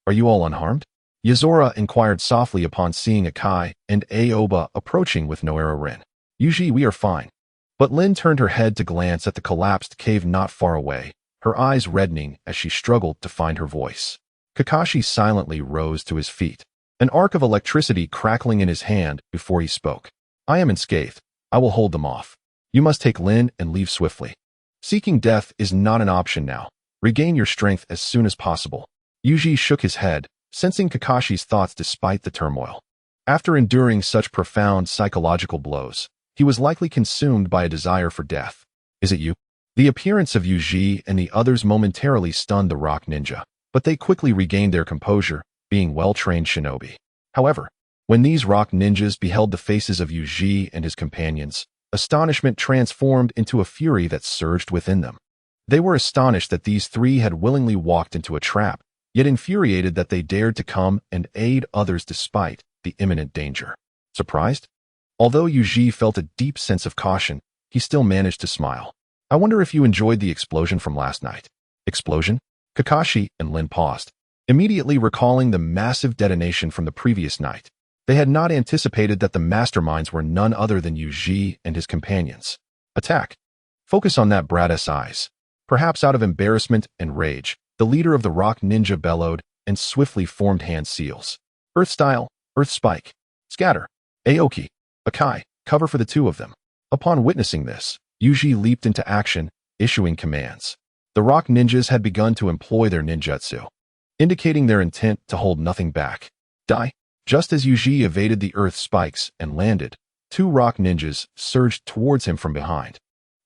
Are you all unharmed? Yozora inquired softly upon seeing Akai and Aoba approaching with Noera Rin. Usually we are fine. But Lin turned her head to glance at the collapsed cave not far away, her eyes reddening as she struggled to find her voice. Kakashi silently rose to his feet, an arc of electricity crackling in his hand before he spoke. I am unscathed. I will hold them off. You must take Lin and leave swiftly. Seeking death is not an option now. Regain your strength as soon as possible. Yuji shook his head, sensing Kakashi's thoughts despite the turmoil. After enduring such profound psychological blows, he was likely consumed by a desire for death. Is it you? The appearance of Yuji and the others momentarily stunned the rock ninja, but they quickly regained their composure, being well-trained shinobi. However, when these rock ninjas beheld the faces of Yuji and his companions, astonishment transformed into a fury that surged within them. They were astonished that these three had willingly walked into a trap, yet infuriated that they dared to come and aid others despite the imminent danger. Surprised? Although Yuji felt a deep sense of caution, he still managed to smile. I wonder if you enjoyed the explosion from last night. Explosion? Kakashi and Lin paused, immediately recalling the massive detonation from the previous night. They had not anticipated that the masterminds were none other than Yuji and his companions. Attack. Focus on that brat's eyes. Perhaps out of embarrassment and rage, the leader of the rock ninja bellowed and swiftly formed hand seals. Earth style, earth spike. Scatter. Aoki. Akai, cover for the two of them. Upon witnessing this, Yuji leaped into action, issuing commands. The rock ninjas had begun to employ their ninjutsu, indicating their intent to hold nothing back. Die. Just as Yuji evaded the earth spikes and landed, two rock ninjas surged towards him from behind.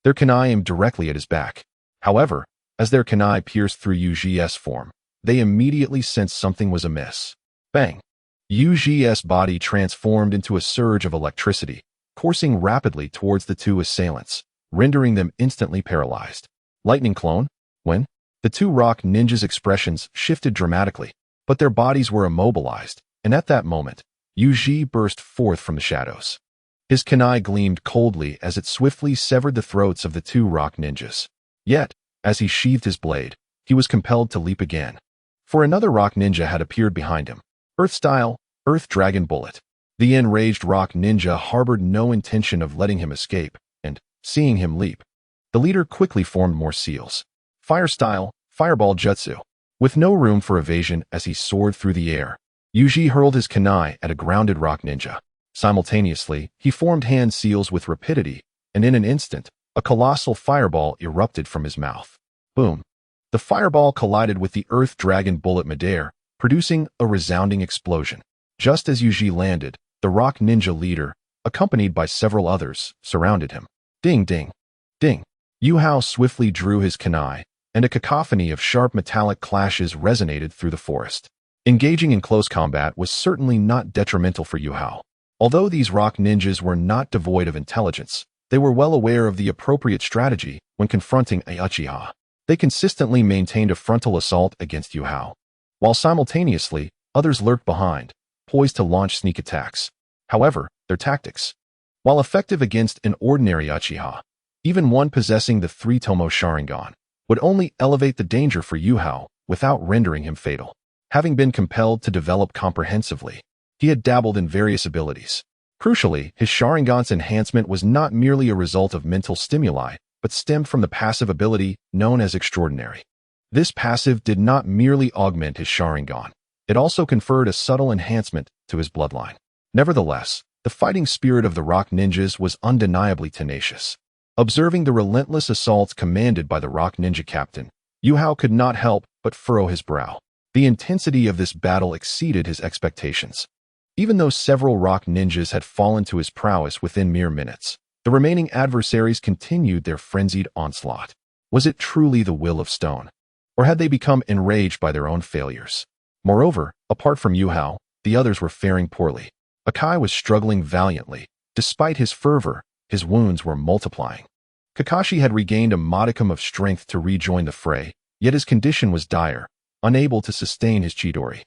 Their kunai aimed directly at his back. However, as their kunai pierced through Yuji's form, they immediately sensed something was amiss. Bang! Yuji's body transformed into a surge of electricity, coursing rapidly towards the two assailants, rendering them instantly paralyzed. Lightning clone? When? The two rock ninjas' expressions shifted dramatically, but their bodies were immobilized, and at that moment, Yuji burst forth from the shadows. His kunai gleamed coldly as it swiftly severed the throats of the two rock ninjas. Yet, as he sheathed his blade, he was compelled to leap again. For another rock ninja had appeared behind him. Earth style, Earth Dragon Bullet. The enraged rock ninja harbored no intention of letting him escape, and, seeing him leap, the leader quickly formed more seals. Fire style, Fireball Jutsu. With no room for evasion as he soared through the air, Yuji hurled his kunai at a grounded rock ninja. Simultaneously, he formed hand seals with rapidity, and in an instant, a colossal fireball erupted from his mouth. Boom! The fireball collided with the Earth Dragon Bullet midair, producing a resounding explosion. Just as Yuji landed, the rock ninja leader, accompanied by several others, surrounded him. Ding ding! Ding! Yuhao swiftly drew his kunai, and a cacophony of sharp metallic clashes resonated through the forest. Engaging in close combat was certainly not detrimental for Yuhao. Although these rock ninjas were not devoid of intelligence, they were well aware of the appropriate strategy when confronting a Uchiha. They consistently maintained a frontal assault against Yuhao, while simultaneously, others lurked behind, poised to launch sneak attacks. However, their tactics, while effective against an ordinary Uchiha, even one possessing the three-tomo Sharingan, would only elevate the danger for Yuhao without rendering him fatal. Having been compelled to develop comprehensively, he had dabbled in various abilities. Crucially, his Sharingan's enhancement was not merely a result of mental stimuli, but stemmed from the passive ability known as Extraordinary. This passive did not merely augment his Sharingan, it also conferred a subtle enhancement to his bloodline. Nevertheless, the fighting spirit of the rock ninjas was undeniably tenacious. Observing the relentless assaults commanded by the rock ninja captain, Yuhao could not help but furrow his brow. The intensity of this battle exceeded his expectations. Even though several rock ninjas had fallen to his prowess within mere minutes, the remaining adversaries continued their frenzied onslaught. Was it truly the will of stone? Or had they become enraged by their own failures? Moreover, apart from Yuhao, the others were faring poorly. Akai was struggling valiantly. Despite his fervor, his wounds were multiplying. Kakashi had regained a modicum of strength to rejoin the fray, yet his condition was dire, unable to sustain his Chidori.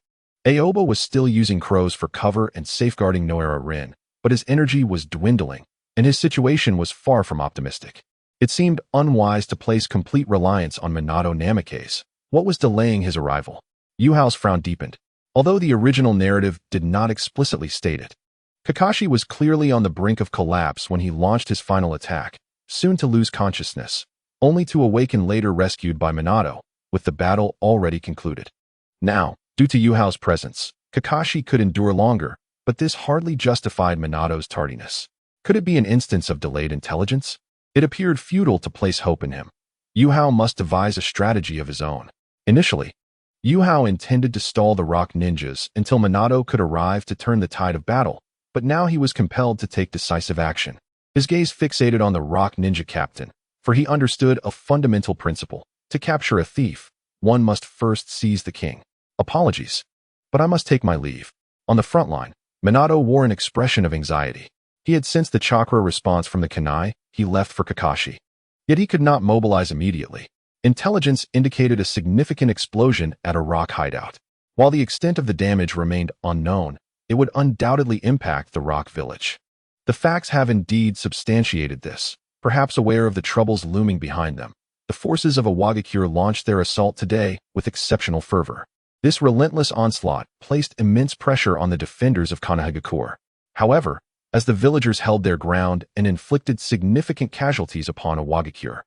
Aoba was still using crows for cover and safeguarding Noara Rin, but his energy was dwindling, and his situation was far from optimistic. It seemed unwise to place complete reliance on Minato Namake's. What was delaying his arrival? Yuhao's frown deepened, although the original narrative did not explicitly state it. Kakashi was clearly on the brink of collapse when he launched his final attack, soon to lose consciousness, only to awaken later rescued by Minato, with the battle already concluded. Now, due to Yuhao's presence, Kakashi could endure longer, but this hardly justified Minato's tardiness. Could it be an instance of delayed intelligence? It appeared futile to place hope in him. Yuhao must devise a strategy of his own. Initially, Yuhao intended to stall the rock ninjas until Minato could arrive to turn the tide of battle, but now he was compelled to take decisive action. His gaze fixated on the rock ninja captain, for he understood a fundamental principle. To capture a thief, one must first seize the king. Apologies, but I must take my leave. On the front line, Minato wore an expression of anxiety. He had sensed the chakra response from the kunai he left for Kakashi. Yet he could not mobilize immediately. Intelligence indicated a significant explosion at a rock hideout. While the extent of the damage remained unknown, it would undoubtedly impact the rock village. The facts have indeed substantiated this. Perhaps aware of the troubles looming behind them, the forces of Awagakure launched their assault today with exceptional fervor. This relentless onslaught placed immense pressure on the defenders of Konoha. However, as the villagers held their ground and inflicted significant casualties upon Awagakure,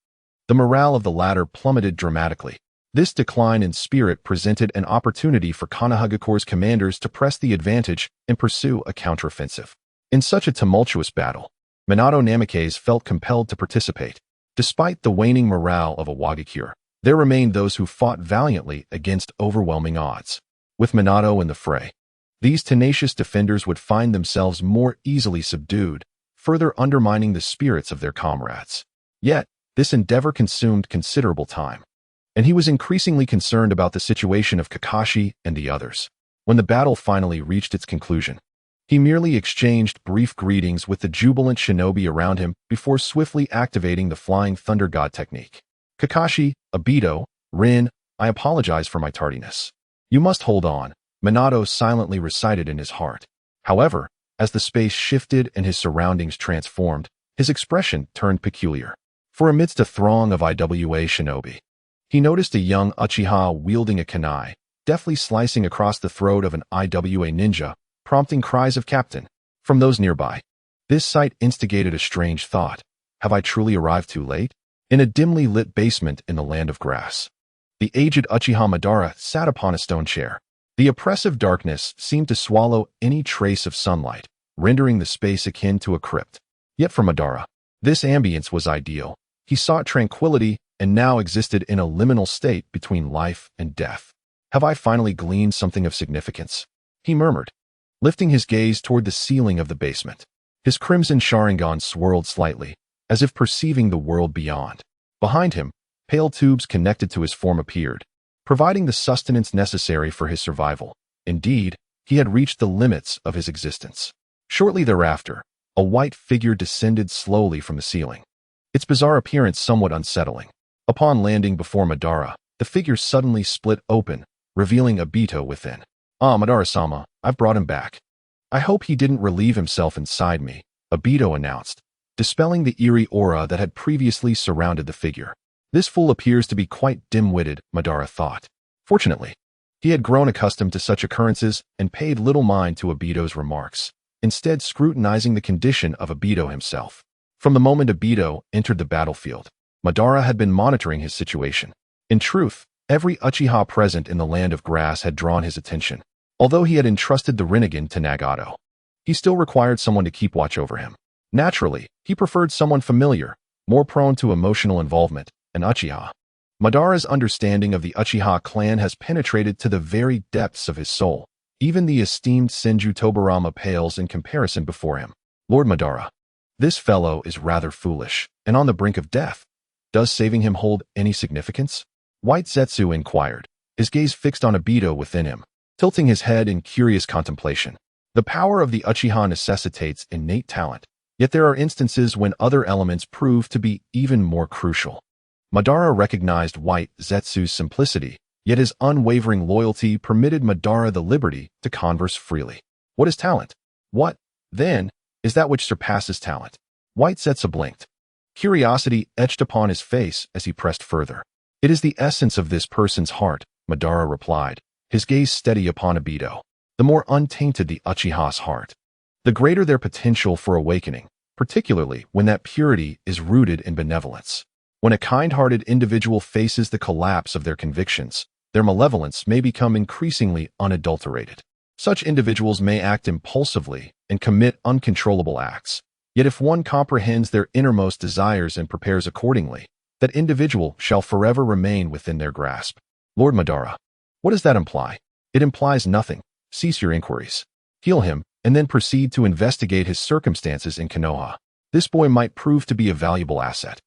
the morale of the latter plummeted dramatically. This decline in spirit presented an opportunity for Konohagakure's commanders to press the advantage and pursue a counteroffensive. In such a tumultuous battle, Minato Namikaze felt compelled to participate. Despite the waning morale of Awagakure, there remained those who fought valiantly against overwhelming odds. With Minato in the fray, these tenacious defenders would find themselves more easily subdued, further undermining the spirits of their comrades. Yet, this endeavor consumed considerable time, and he was increasingly concerned about the situation of Kakashi and the others. When the battle finally reached its conclusion, he merely exchanged brief greetings with the jubilant shinobi around him before swiftly activating the Flying Thunder God technique. Kakashi, Obito, Rin, I apologize for my tardiness. You must hold on, Minato silently recited in his heart. However, as the space shifted and his surroundings transformed, his expression turned peculiar. For amidst a throng of IWA shinobi, he noticed a young Uchiha wielding a kunai, deftly slicing across the throat of an IWA ninja, prompting cries of "Captain!" from those nearby. This sight instigated a strange thought. Have I truly arrived too late? In a dimly lit basement in the Land of Grass, the aged Uchiha Madara sat upon a stone chair. The oppressive darkness seemed to swallow any trace of sunlight, rendering the space akin to a crypt. Yet for Madara, this ambience was ideal. He sought tranquility and now existed in a liminal state between life and death. Have I finally gleaned something of significance? He murmured, lifting his gaze toward the ceiling of the basement. His crimson Sharingan swirled slightly, as if perceiving the world beyond. Behind him, pale tubes connected to his form appeared, providing the sustenance necessary for his survival. Indeed, he had reached the limits of his existence. Shortly thereafter, a white figure descended slowly from the ceiling, its bizarre appearance somewhat unsettling. Upon landing before Madara, the figure suddenly split open, revealing Obito within. Ah, Madara-sama, I've brought him back. I hope he didn't relieve himself inside me, Obito announced, dispelling the eerie aura that had previously surrounded the figure. This fool appears to be quite dim-witted, Madara thought. Fortunately, he had grown accustomed to such occurrences and paid little mind to Obito's remarks, instead scrutinizing the condition of Obito himself. From the moment Obito entered the battlefield, Madara had been monitoring his situation. In truth, every Uchiha present in the Land of Grass had drawn his attention. Although he had entrusted the Rinnegan to Nagato, he still required someone to keep watch over him. Naturally, he preferred someone familiar, more prone to emotional involvement, an Uchiha. Madara's understanding of the Uchiha clan has penetrated to the very depths of his soul. Even the esteemed Senju Tobarama pales in comparison before him. Lord Madara, this fellow is rather foolish, and on the brink of death. Does saving him hold any significance? White Zetsu inquired, his gaze fixed on Obito within him, tilting his head in curious contemplation. The power of the Uchiha necessitates innate talent, yet there are instances when other elements prove to be even more crucial. Madara recognized White Zetsu's simplicity, yet his unwavering loyalty permitted Madara the liberty to converse freely. What is talent? What, then, is that which surpasses talent? White Zetsu blinked. Curiosity etched upon his face as he pressed further. It is the essence of this person's heart, Madara replied, his gaze steady upon Obito. The more untainted the Uchiha's heart, the greater their potential for awakening, particularly when that purity is rooted in benevolence. When a kind-hearted individual faces the collapse of their convictions, their malevolence may become increasingly unadulterated. Such individuals may act impulsively and commit uncontrollable acts. Yet if one comprehends their innermost desires and prepares accordingly, that individual shall forever remain within their grasp. Lord Madara, what does that imply? It implies nothing. Cease your inquiries. Heal him, and then proceed to investigate his circumstances in Konoha. This boy might prove to be a valuable asset.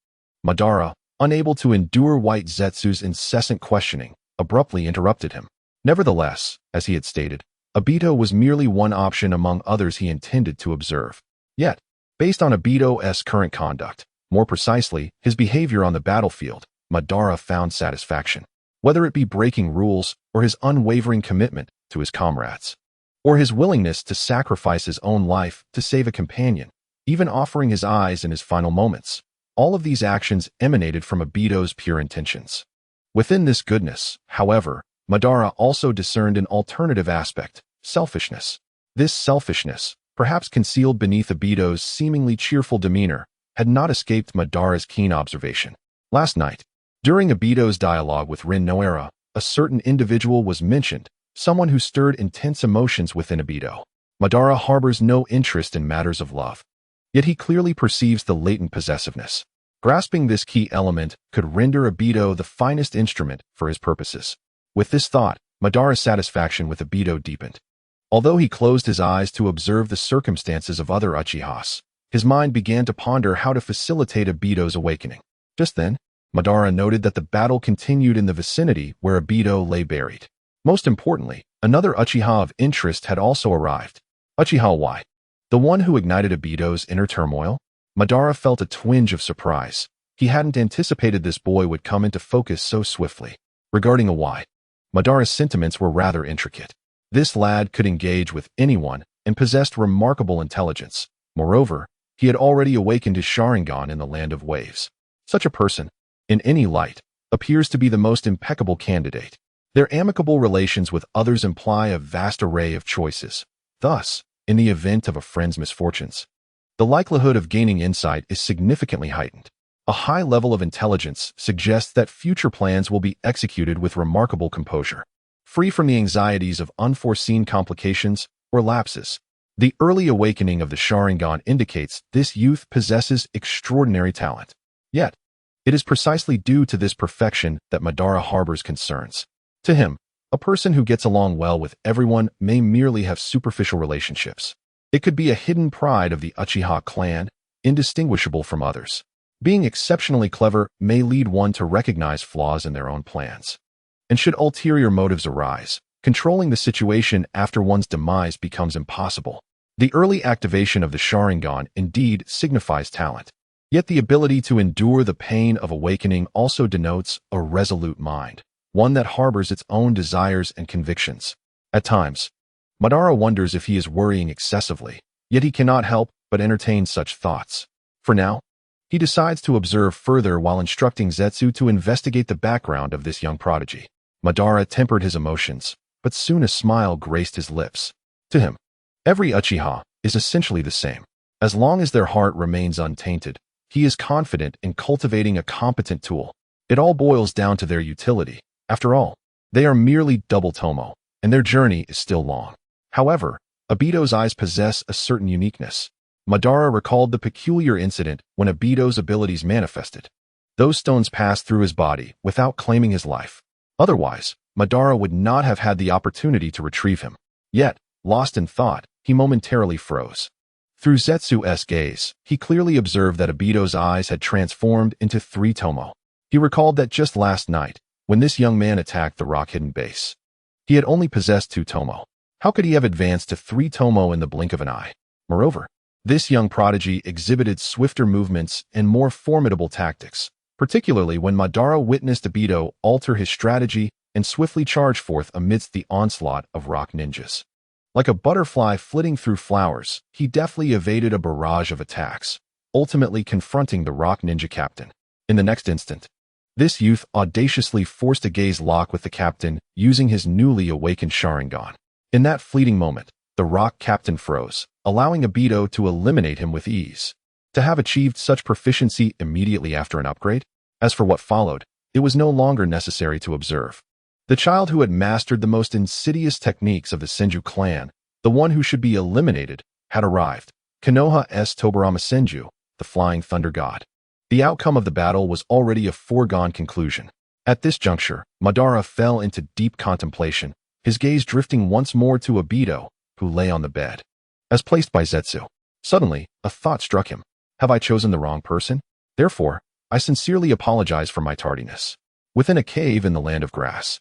Madara, unable to endure White Zetsu's incessant questioning, abruptly interrupted him. Nevertheless, as he had stated, Obito was merely one option among others he intended to observe. Yet, based on Obito's current conduct, more precisely, his behavior on the battlefield, Madara found satisfaction. Whether it be breaking rules or his unwavering commitment to his comrades, or his willingness to sacrifice his own life to save a companion, even offering his eyes in his final moments, all of these actions emanated from Obito's pure intentions. Within this goodness, however, Madara also discerned an alternative aspect, selfishness. This selfishness, perhaps concealed beneath Obito's seemingly cheerful demeanor, had not escaped Madara's keen observation. Last night, during Obito's dialogue with Rin Noara, a certain individual was mentioned, someone who stirred intense emotions within Obito. Madara harbors no interest in matters of love, yet he clearly perceives the latent possessiveness. Grasping this key element could render Obito the finest instrument for his purposes. With this thought, Madara's satisfaction with Obito deepened. Although he closed his eyes to observe the circumstances of other Uchihas, his mind began to ponder how to facilitate Obito's awakening. Just then, Madara noted that the battle continued in the vicinity where Obito lay buried. Most importantly, another Uchiha of interest had also arrived. Uchiha Y, the one who ignited Obito's inner turmoil. Madara felt a twinge of surprise. He hadn't anticipated this boy would come into focus so swiftly. Regarding a Y, Madara's sentiments were rather intricate. This lad could engage with anyone and possessed remarkable intelligence. Moreover, he had already awakened his Sharingan in the Land of Waves. Such a person, in any light, appears to be the most impeccable candidate. Their amicable relations with others imply a vast array of choices. Thus, in the event of a friend's misfortunes, the likelihood of gaining insight is significantly heightened. A high level of intelligence suggests that future plans will be executed with remarkable composure, free from the anxieties of unforeseen complications or lapses. The early awakening of the Sharingan indicates this youth possesses extraordinary talent. Yet, it is precisely due to this perfection that Madara harbors concerns. To him, a person who gets along well with everyone may merely have superficial relationships. It could be a hidden pride of the Uchiha clan, indistinguishable from others. Being exceptionally clever may lead one to recognize flaws in their own plans. And should ulterior motives arise, controlling the situation after one's demise becomes impossible. The early activation of the Sharingan indeed signifies talent. Yet the ability to endure the pain of awakening also denotes a resolute mind, one that harbors its own desires and convictions. At times, Madara wonders if he is worrying excessively, yet he cannot help but entertain such thoughts. For now, he decides to observe further while instructing Zetsu to investigate the background of this young prodigy. Madara tempered his emotions, but soon a smile graced his lips. To him, every Uchiha is essentially the same. As long as their heart remains untainted, he is confident in cultivating a competent tool. It all boils down to their utility. After all, they are merely double tomo, and their journey is still long. However, Obito's eyes possess a certain uniqueness. Madara recalled the peculiar incident when Obito's abilities manifested. Those stones passed through his body without claiming his life. Otherwise, Madara would not have had the opportunity to retrieve him. Yet, lost in thought, he momentarily froze. Through Zetsu's gaze, he clearly observed that Obito's eyes had transformed into 3 tomo. He recalled that just last night, when this young man attacked the rock-hidden base, he had only possessed 2 tomo. How could he have advanced to 3 tomo in the blink of an eye? Moreover, this young prodigy exhibited swifter movements and more formidable tactics, particularly when Madara witnessed Obito alter his strategy and swiftly charge forth amidst the onslaught of rock ninjas. Like a butterfly flitting through flowers, he deftly evaded a barrage of attacks, ultimately confronting the rock ninja captain. In the next instant, this youth audaciously forced a gaze lock with the captain using his newly awakened Sharingan. In that fleeting moment, the rock captain froze, allowing Obito to eliminate him with ease. To have achieved such proficiency immediately after an upgrade? As for what followed, it was no longer necessary to observe. The child who had mastered the most insidious techniques of the Senju clan, the one who should be eliminated, had arrived. Konoha's Tobirama Senju, the Flying Thunder God. The outcome of the battle was already a foregone conclusion. At this juncture, Madara fell into deep contemplation, his gaze drifting once more to Obito, who lay on the bed, as placed by Zetsu. Suddenly, a thought struck him. Have I chosen the wrong person? Therefore, I sincerely apologize for my tardiness. Within a cave in the land of grass,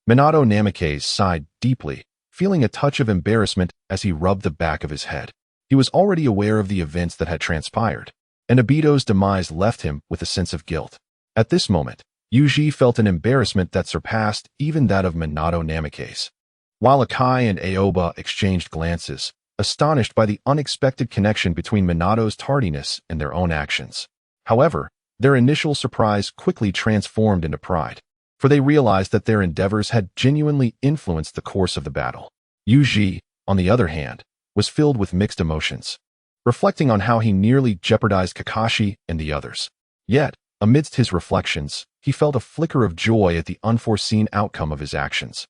Minato Namikaze sighed deeply, feeling a touch of embarrassment as he rubbed the back of his head. He was already aware of the events that had transpired, and Obito's demise left him with a sense of guilt. At this moment, Yuji felt an embarrassment that surpassed even that of Minato Namikaze. While Akai and Aoba exchanged glances, astonished by the unexpected connection between Minato's tardiness and their own actions. However, their initial surprise quickly transformed into pride, for they realized that their endeavors had genuinely influenced the course of the battle. Yuji, on the other hand, was filled with mixed emotions, reflecting on how he nearly jeopardized Kakashi and the others. Yet, amidst his reflections, he felt a flicker of joy at the unforeseen outcome of his actions,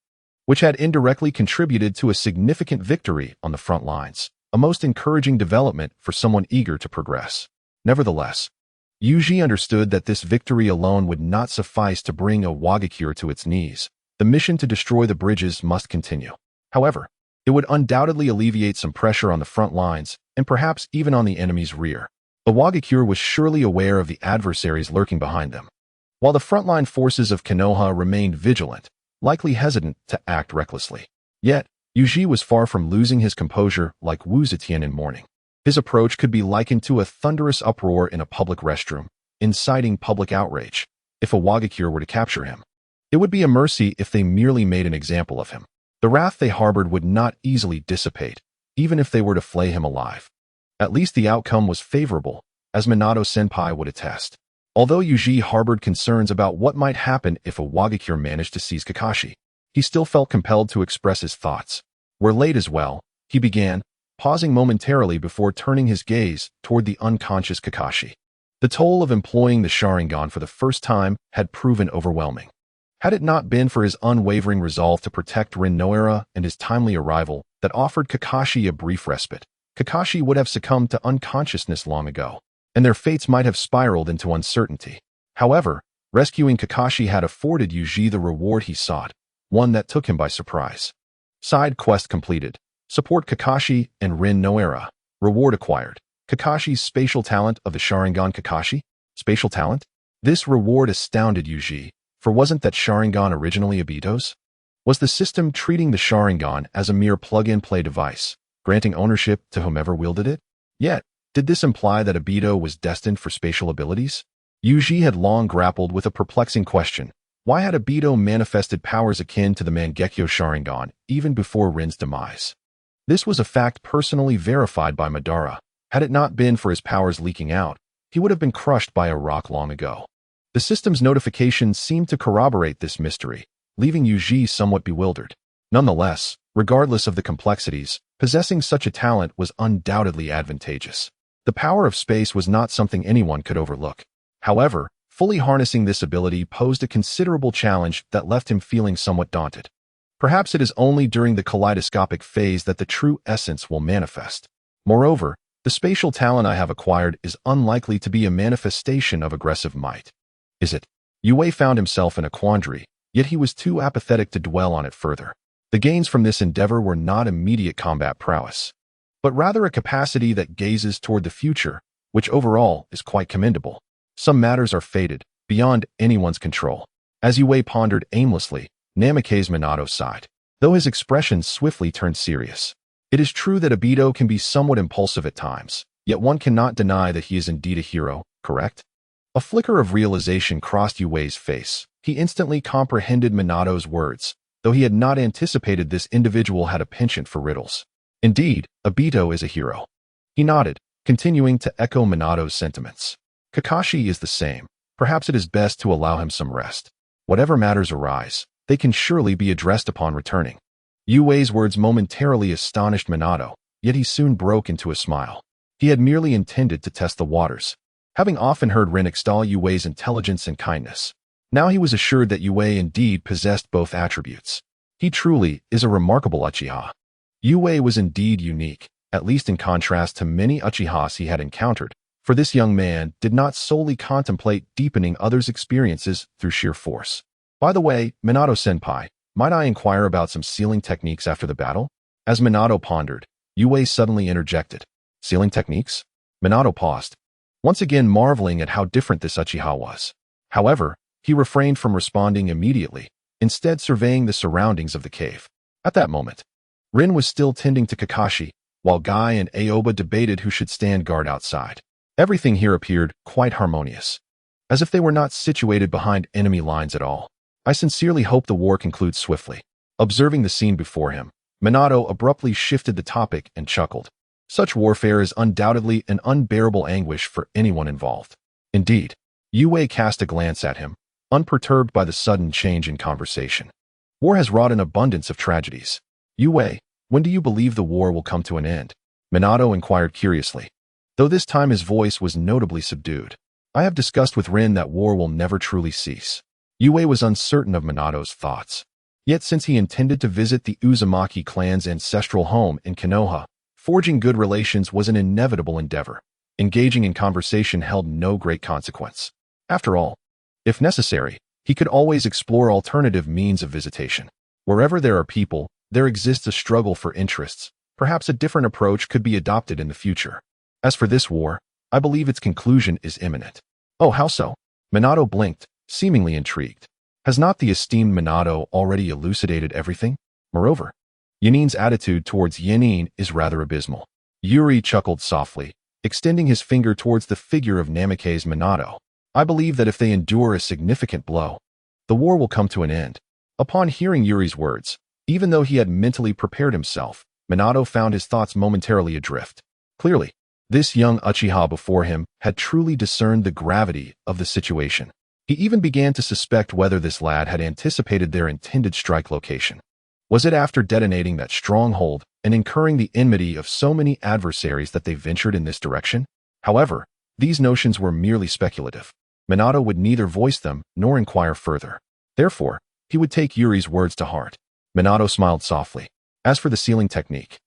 which had indirectly contributed to a significant victory on the front lines, a most encouraging development for someone eager to progress. Nevertheless, Yuji understood that this victory alone would not suffice to bring a Wagakure to its knees. The mission to destroy the bridges must continue. However, it would undoubtedly alleviate some pressure on the front lines and perhaps even on the enemy's rear. The Wagakure was surely aware of the adversaries lurking behind them, while the frontline forces of Konoha remained vigilant, likely hesitant to act recklessly. Yet, Yuji was far from losing his composure like Wu Zetian in mourning. His approach could be likened to a thunderous uproar in a public restroom, inciting public outrage. If a Wagakure were to capture him, it would be a mercy if they merely made an example of him. The wrath they harbored would not easily dissipate, even if they were to flay him alive. At least the outcome was favorable, as Minato-senpai would attest. Although Yuji harbored concerns about what might happen if a Wagakure managed to seize Kakashi, he still felt compelled to express his thoughts. "We're late as well," he began, pausing momentarily before turning his gaze toward the unconscious Kakashi. The toll of employing the Sharingan for the first time had proven overwhelming. Had it not been for his unwavering resolve to protect Rin Noara and his timely arrival that offered Kakashi a brief respite, Kakashi would have succumbed to unconsciousness long ago, and their fates might have spiraled into uncertainty. However, rescuing Kakashi had afforded Yuji the reward he sought, one that took him by surprise. Side quest completed. Support Kakashi and Rin Noara. Reward acquired. Kakashi's spatial talent of the Sharingan Kakashi? Spatial talent? This reward astounded Yuji, for wasn't that Sharingan originally Obito's? Was the system treating the Sharingan as a mere plug-and-play device, granting ownership to whomever wielded it? Yet, did this imply that Obito was destined for spatial abilities? Yuji had long grappled with a perplexing question. Why had Obito manifested powers akin to the Mangekyo Sharingan even before Rin's demise? This was a fact personally verified by Madara. Had it not been for his powers leaking out, he would have been crushed by a rock long ago. The system's notifications seemed to corroborate this mystery, leaving Yuji somewhat bewildered. Nonetheless, regardless of the complexities, possessing such a talent was undoubtedly advantageous. The power of space was not something anyone could overlook. However, fully harnessing this ability posed a considerable challenge that left him feeling somewhat daunted. Perhaps it is only during the kaleidoscopic phase that the true essence will manifest. Moreover, the spatial talent I have acquired is unlikely to be a manifestation of aggressive might. Is it? Yue found himself in a quandary, yet he was too apathetic to dwell on it further. The gains from this endeavor were not immediate combat prowess, but rather a capacity that gazes toward the future, which overall is quite commendable. Some matters are fated, beyond anyone's control. As Yue pondered aimlessly, Namikaze Minato sighed, though his expression swiftly turned serious. It is true that Obito can be somewhat impulsive at times, yet one cannot deny that he is indeed a hero, correct? A flicker of realization crossed Yue's face. He instantly comprehended Minato's words, though he had not anticipated this individual had a penchant for riddles. Indeed, Obito is a hero. He nodded, continuing to echo Minato's sentiments. Kakashi is the same. Perhaps it is best to allow him some rest. Whatever matters arise, they can surely be addressed upon returning. Yue's words momentarily astonished Minato, yet he soon broke into a smile. He had merely intended to test the waters, having often heard Rin extol Yue's intelligence and kindness. Now he was assured that Yue indeed possessed both attributes. He truly is a remarkable Uchiha. Yue was indeed unique, at least in contrast to many Uchihas he had encountered, for this young man did not solely contemplate deepening others' experiences through sheer force. By the way, Minato-senpai, might I inquire about some sealing techniques after the battle? As Minato pondered, Yue suddenly interjected. Sealing techniques? Minato paused. once again marveling at how different this Uchiha was. However, he refrained from responding immediately, instead surveying the surroundings of the cave. At that moment, Rin was still tending to Kakashi, while Guy and Aoba debated who should stand guard outside. Everything here appeared quite harmonious, as if they were not situated behind enemy lines at all. I sincerely hope the war concludes swiftly. Observing the scene before him, Minato abruptly shifted the topic and chuckled. Such warfare is undoubtedly an unbearable anguish for anyone involved. Indeed, Yue cast a glance at him, unperturbed by the sudden change in conversation. War has wrought an abundance of tragedies. Yue, when do you believe the war will come to an end? Minato inquired curiously, though this time his voice was notably subdued. I have discussed with Rin that war will never truly cease. Yue was uncertain of Minato's thoughts. Yet since he intended to visit the Uzumaki clan's ancestral home in Konoha, forging good relations was an inevitable endeavor. Engaging in conversation held no great consequence. After all, if necessary, he could always explore alternative means of visitation. Wherever there are people, there exists a struggle for interests. Perhaps a different approach could be adopted in the future. As for this war, I believe its conclusion is imminent. Oh, how so? Minato blinked, seemingly intrigued. Has not the esteemed Minato already elucidated everything? Moreover, Yanin's attitude towards Yanin is rather abysmal. Yuri chuckled softly, extending his finger towards the figure of Namikaze Minato. I believe that if they endure a significant blow, the war will come to an end. Upon hearing Yuri's words, even though he had mentally prepared himself, Minato found his thoughts momentarily adrift. Clearly, this young Uchiha before him had truly discerned the gravity of the situation. He even began to suspect whether this lad had anticipated their intended strike location. Was it after detonating that stronghold and incurring the enmity of so many adversaries that they ventured in this direction? However, these notions were merely speculative. Minato would neither voice them nor inquire further. Therefore, he would take Yuri's words to heart. Minato smiled softly. As for the sealing technique,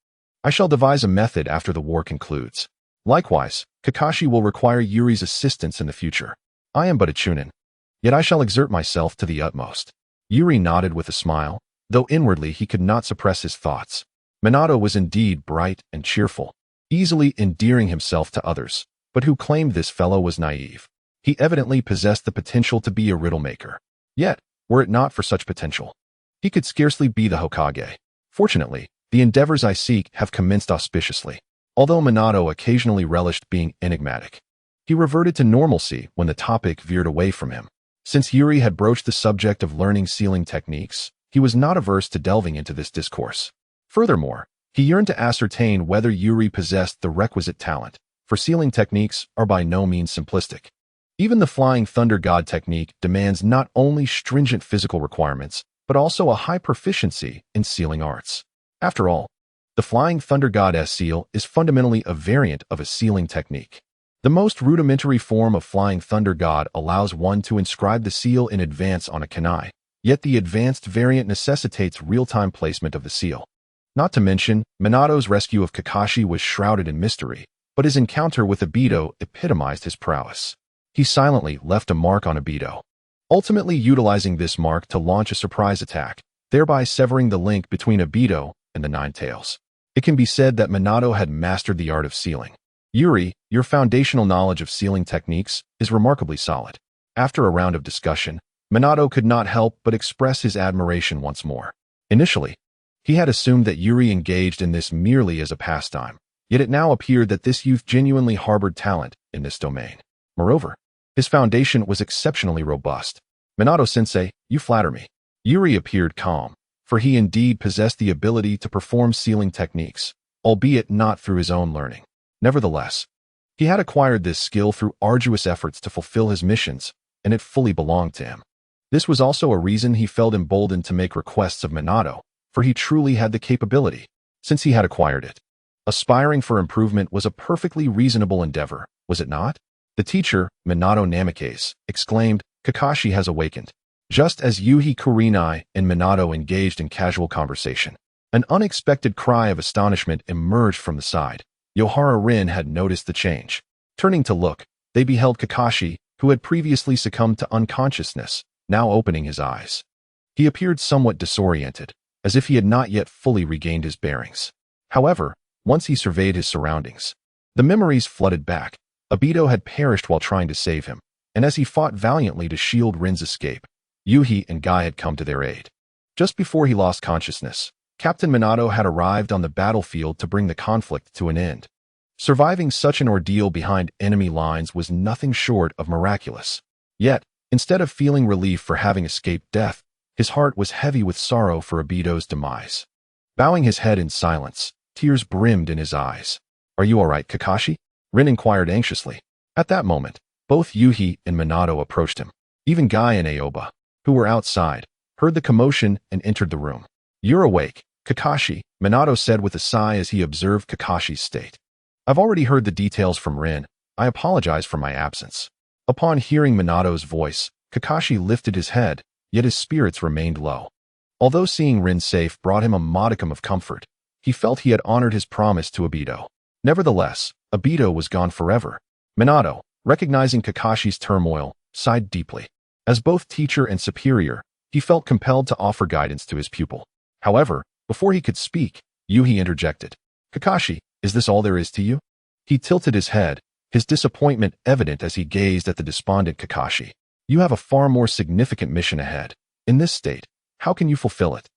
I shall devise a method after the war concludes. Likewise, Kakashi will require Yuri's assistance in the future. I am but a chunin, yet I shall exert myself to the utmost. Yuri nodded with a smile, though inwardly he could not suppress his thoughts. Minato was indeed bright and cheerful, easily endearing himself to others, but who claimed this fellow was naive? He evidently possessed the potential to be a riddle maker. Yet, were it not for such potential, he could scarcely be the Hokage. Fortunately, the endeavors I seek have commenced auspiciously. Although Minato occasionally relished being enigmatic, he reverted to normalcy when the topic veered away from him. Since Yuri had broached the subject of learning sealing techniques, he was not averse to delving into this discourse. Furthermore, he yearned to ascertain whether Yuri possessed the requisite talent, for sealing techniques are by no means simplistic. Even the Flying Thunder God technique demands not only stringent physical requirements, but also a high proficiency in sealing arts. After all, the Flying Thunder God's seal is fundamentally a variant of a sealing technique. The most rudimentary form of Flying Thunder God allows one to inscribe the seal in advance on a kunai, yet the advanced variant necessitates real-time placement of the seal. Not to mention, Minato's rescue of Kakashi was shrouded in mystery, but his encounter with Obito epitomized his prowess. He silently left a mark on Obito, ultimately utilizing this mark to launch a surprise attack, thereby severing the link between Obito and the Nine Tails. It can be said that Minato had mastered the art of sealing. Yuri, your foundational knowledge of sealing techniques is remarkably solid. After a round of discussion, Minato could not help but express his admiration once more. Initially, he had assumed that Yuri engaged in this merely as a pastime, yet it now appeared that this youth genuinely harbored talent in this domain. Moreover, his foundation was exceptionally robust. Minato-sensei, you flatter me. Yuri appeared calm, for he indeed possessed the ability to perform sealing techniques, albeit not through his own learning. Nevertheless, he had acquired this skill through arduous efforts to fulfill his missions, and it fully belonged to him. This was also a reason he felt emboldened to make requests of Minato, for he truly had the capability, since he had acquired it. Aspiring for improvement was a perfectly reasonable endeavor, was it not? The teacher, Minato Namikaze, exclaimed, Kakashi has awakened. Just as Yuhi Kurenai and Minato engaged in casual conversation, an unexpected cry of astonishment emerged from the side. Yohara Rin had noticed the change. Turning to look, they beheld Kakashi, who had previously succumbed to unconsciousness, now opening his eyes. He appeared somewhat disoriented, as if he had not yet fully regained his bearings. However, once he surveyed his surroundings, the memories flooded back. Obito had perished while trying to save him, and as he fought valiantly to shield Rin's escape, Yuhi and Guy had come to their aid. Just before he lost consciousness, Captain Minato had arrived on the battlefield to bring the conflict to an end. Surviving such an ordeal behind enemy lines was nothing short of miraculous. Yet, instead of feeling relief for having escaped death, his heart was heavy with sorrow for Obito's demise. Bowing his head in silence, tears brimmed in his eyes. "Are you all right, Kakashi?" Rin inquired anxiously. At that moment, both Yuhi and Minato approached him. Even Guy and Aoba, who were outside, heard the commotion and entered the room. "You're awake, Kakashi," Minato said with a sigh as he observed Kakashi's state. "I've already heard the details from Rin. I apologize for my absence." Upon hearing Minato's voice, Kakashi lifted his head, yet his spirits remained low. Although seeing Rin safe brought him a modicum of comfort, he felt he had honored his promise to Obito. Nevertheless, Obito was gone forever. Minato, recognizing Kakashi's turmoil, sighed deeply. As both teacher and superior, he felt compelled to offer guidance to his pupil. However, before he could speak, Yuhi interjected. "Kakashi, is this all there is to you?" He tilted his head, his disappointment evident as he gazed at the despondent Kakashi. "You have a far more significant mission ahead. In this state, how can you fulfill it?"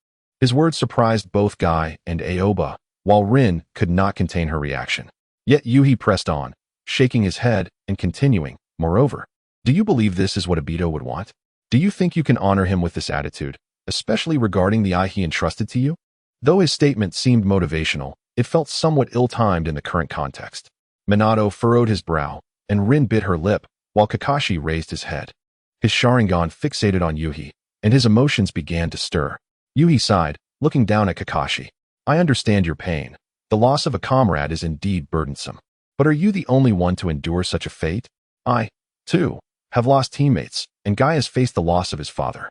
His words surprised both Guy and Aoba, while Rin could not contain her reaction. Yet Yuhi pressed on, shaking his head and continuing, "Moreover, do you believe this is what Obito would want? Do you think you can honor him with this attitude, especially regarding the eye he entrusted to you?" Though his statement seemed motivational, it felt somewhat ill-timed in the current context. Minato furrowed his brow, and Rin bit her lip, while Kakashi raised his head. His Sharingan fixated on Yuhi, and his emotions began to stir. Yuhi sighed, looking down at Kakashi. "I understand your pain. The loss of a comrade is indeed burdensome. But are you the only one to endure such a fate? I, too, have lost teammates, and Guy has faced the loss of his father."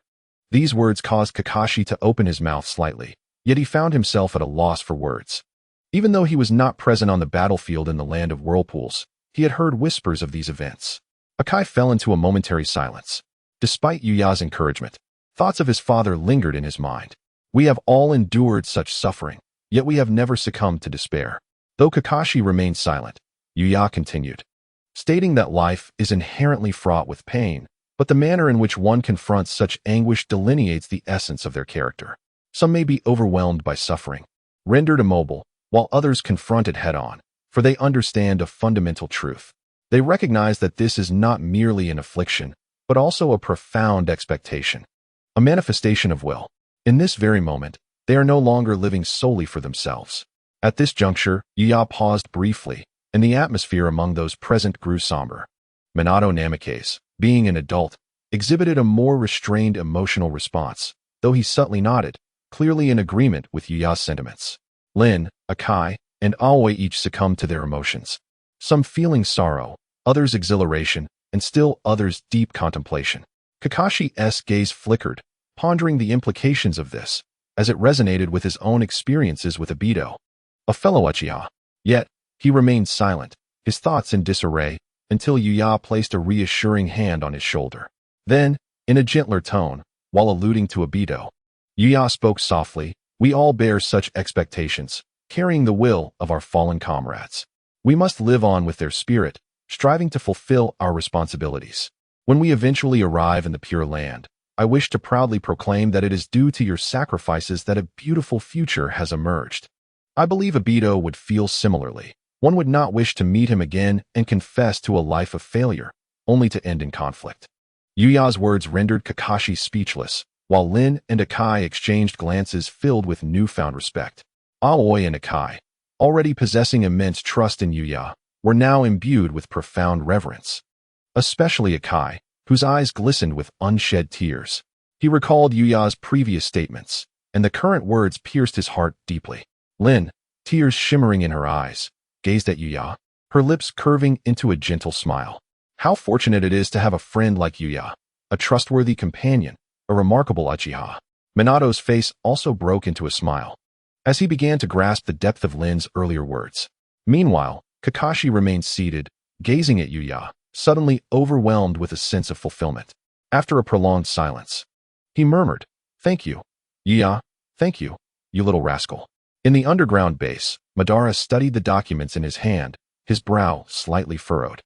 These words caused Kakashi to open his mouth slightly, yet he found himself at a loss for words. Even though he was not present on the battlefield in the Land of Whirlpools, he had heard whispers of these events. Akai fell into a momentary silence. Despite Yuya's encouragement, thoughts of his father lingered in his mind. "We have all endured such suffering, yet we have never succumbed to despair." Though Kakashi remained silent, Yuya continued, stating that life is inherently fraught with pain, but the manner in which one confronts such anguish delineates the essence of their character. Some may be overwhelmed by suffering, rendered immobile, while others confront it head-on, for they understand a fundamental truth. They recognize that this is not merely an affliction, but also a profound expectation, a manifestation of will. In this very moment, they are no longer living solely for themselves. At this juncture, Yuya paused briefly, and the atmosphere among those present grew somber. Minato Namikaze, being an adult, exhibited a more restrained emotional response, though he subtly nodded, clearly in agreement with Yuya's sentiments. Lin, Akai, and Aoi each succumbed to their emotions. Some feeling sorrow, others exhilaration, and still others deep contemplation. Kakashi's gaze flickered, pondering the implications of this, as it resonated with his own experiences with Obito, a fellow Uchiha. Yet, he remained silent, his thoughts in disarray, until Yuya placed a reassuring hand on his shoulder. Then, in a gentler tone, while alluding to Obito, Yuya spoke softly, "We all bear such expectations, carrying the will of our fallen comrades. We must live on with their spirit, striving to fulfill our responsibilities. When we eventually arrive in the Pure Land, I wish to proudly proclaim that it is due to your sacrifices that a beautiful future has emerged." I believe Obito would feel similarly. One would not wish to meet him again and confess to a life of failure, only to end in conflict. Yuya's words rendered Kakashi speechless, while Lin and Akai exchanged glances filled with newfound respect. Aoi and Akai, already possessing immense trust in Yuya, were now imbued with profound reverence. Especially Akai, whose eyes glistened with unshed tears. He recalled Yuya's previous statements, and the current words pierced his heart deeply. Lin, tears shimmering in her eyes, gazed at Yuya, her lips curving into a gentle smile. How fortunate it is to have a friend like Yuya, a trustworthy companion, a remarkable Uchiha. Minato's face also broke into a smile, as he began to grasp the depth of Lin's earlier words. Meanwhile, Kakashi remained seated, gazing at Yuya, suddenly overwhelmed with a sense of fulfillment. After a prolonged silence, he murmured, "Thank you, Yuya, thank you, you little rascal." In the underground base, Madara studied the documents in his hand, his brow slightly furrowed.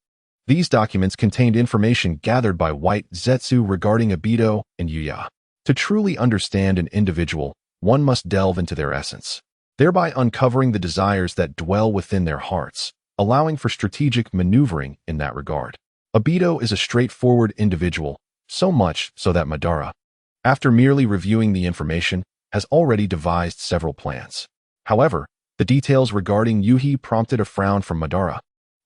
These documents contained information gathered by White Zetsu regarding Obito and Yuya. To truly understand an individual, one must delve into their essence, thereby uncovering the desires that dwell within their hearts, allowing for strategic maneuvering in that regard. Obito is a straightforward individual, so much so that Madara, after merely reviewing the information, has already devised several plans. However, the details regarding Yuhi prompted a frown from Madara,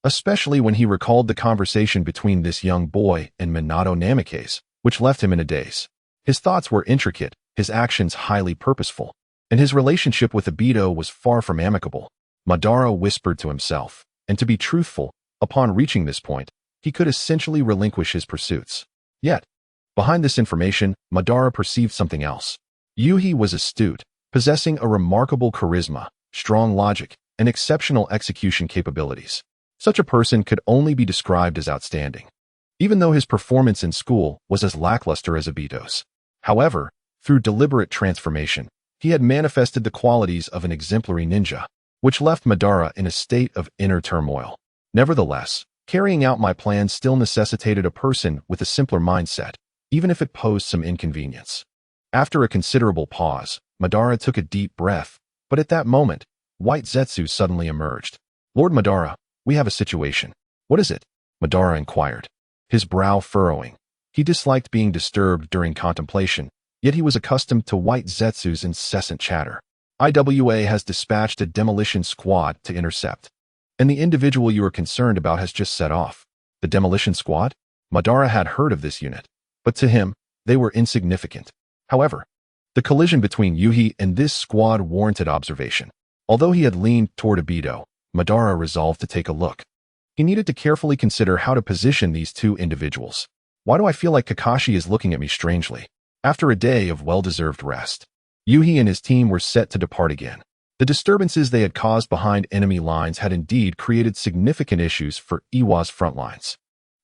especially when he recalled the conversation between this young boy and Minato Namikaze, which left him in a daze. His thoughts were intricate, his actions highly purposeful, and his relationship with Obito was far from amicable. Madara whispered to himself, and to be truthful, upon reaching this point, he could essentially relinquish his pursuits. Yet, behind this information, Madara perceived something else. Yuhi was astute, possessing a remarkable charisma, strong logic, and exceptional execution capabilities. Such a person could only be described as outstanding, even though his performance in school was as lackluster as Obito's. However, through deliberate transformation, he had manifested the qualities of an exemplary ninja, which left Madara in a state of inner turmoil. Nevertheless, carrying out my plan still necessitated a person with a simpler mindset, even if it posed some inconvenience. After a considerable pause, Madara took a deep breath, but at that moment, White Zetsu suddenly emerged. "Lord Madara, we have a situation." "What is it?" Madara inquired, his brow furrowing. He disliked being disturbed during contemplation, yet he was accustomed to White Zetsu's incessant chatter. "IWA has dispatched a demolition squad to intercept, and the individual you are concerned about has just set off." The demolition squad? Madara had heard of this unit, but to him, they were insignificant. However, the collision between Yuhi and this squad warranted observation. Although he had leaned toward Obito, Madara resolved to take a look. He needed to carefully consider how to position these two individuals. Why do I feel like Kakashi is looking at me strangely? After a day of well-deserved rest, Yuhi and his team were set to depart again. The disturbances they had caused behind enemy lines had indeed created significant issues for Iwa's front lines.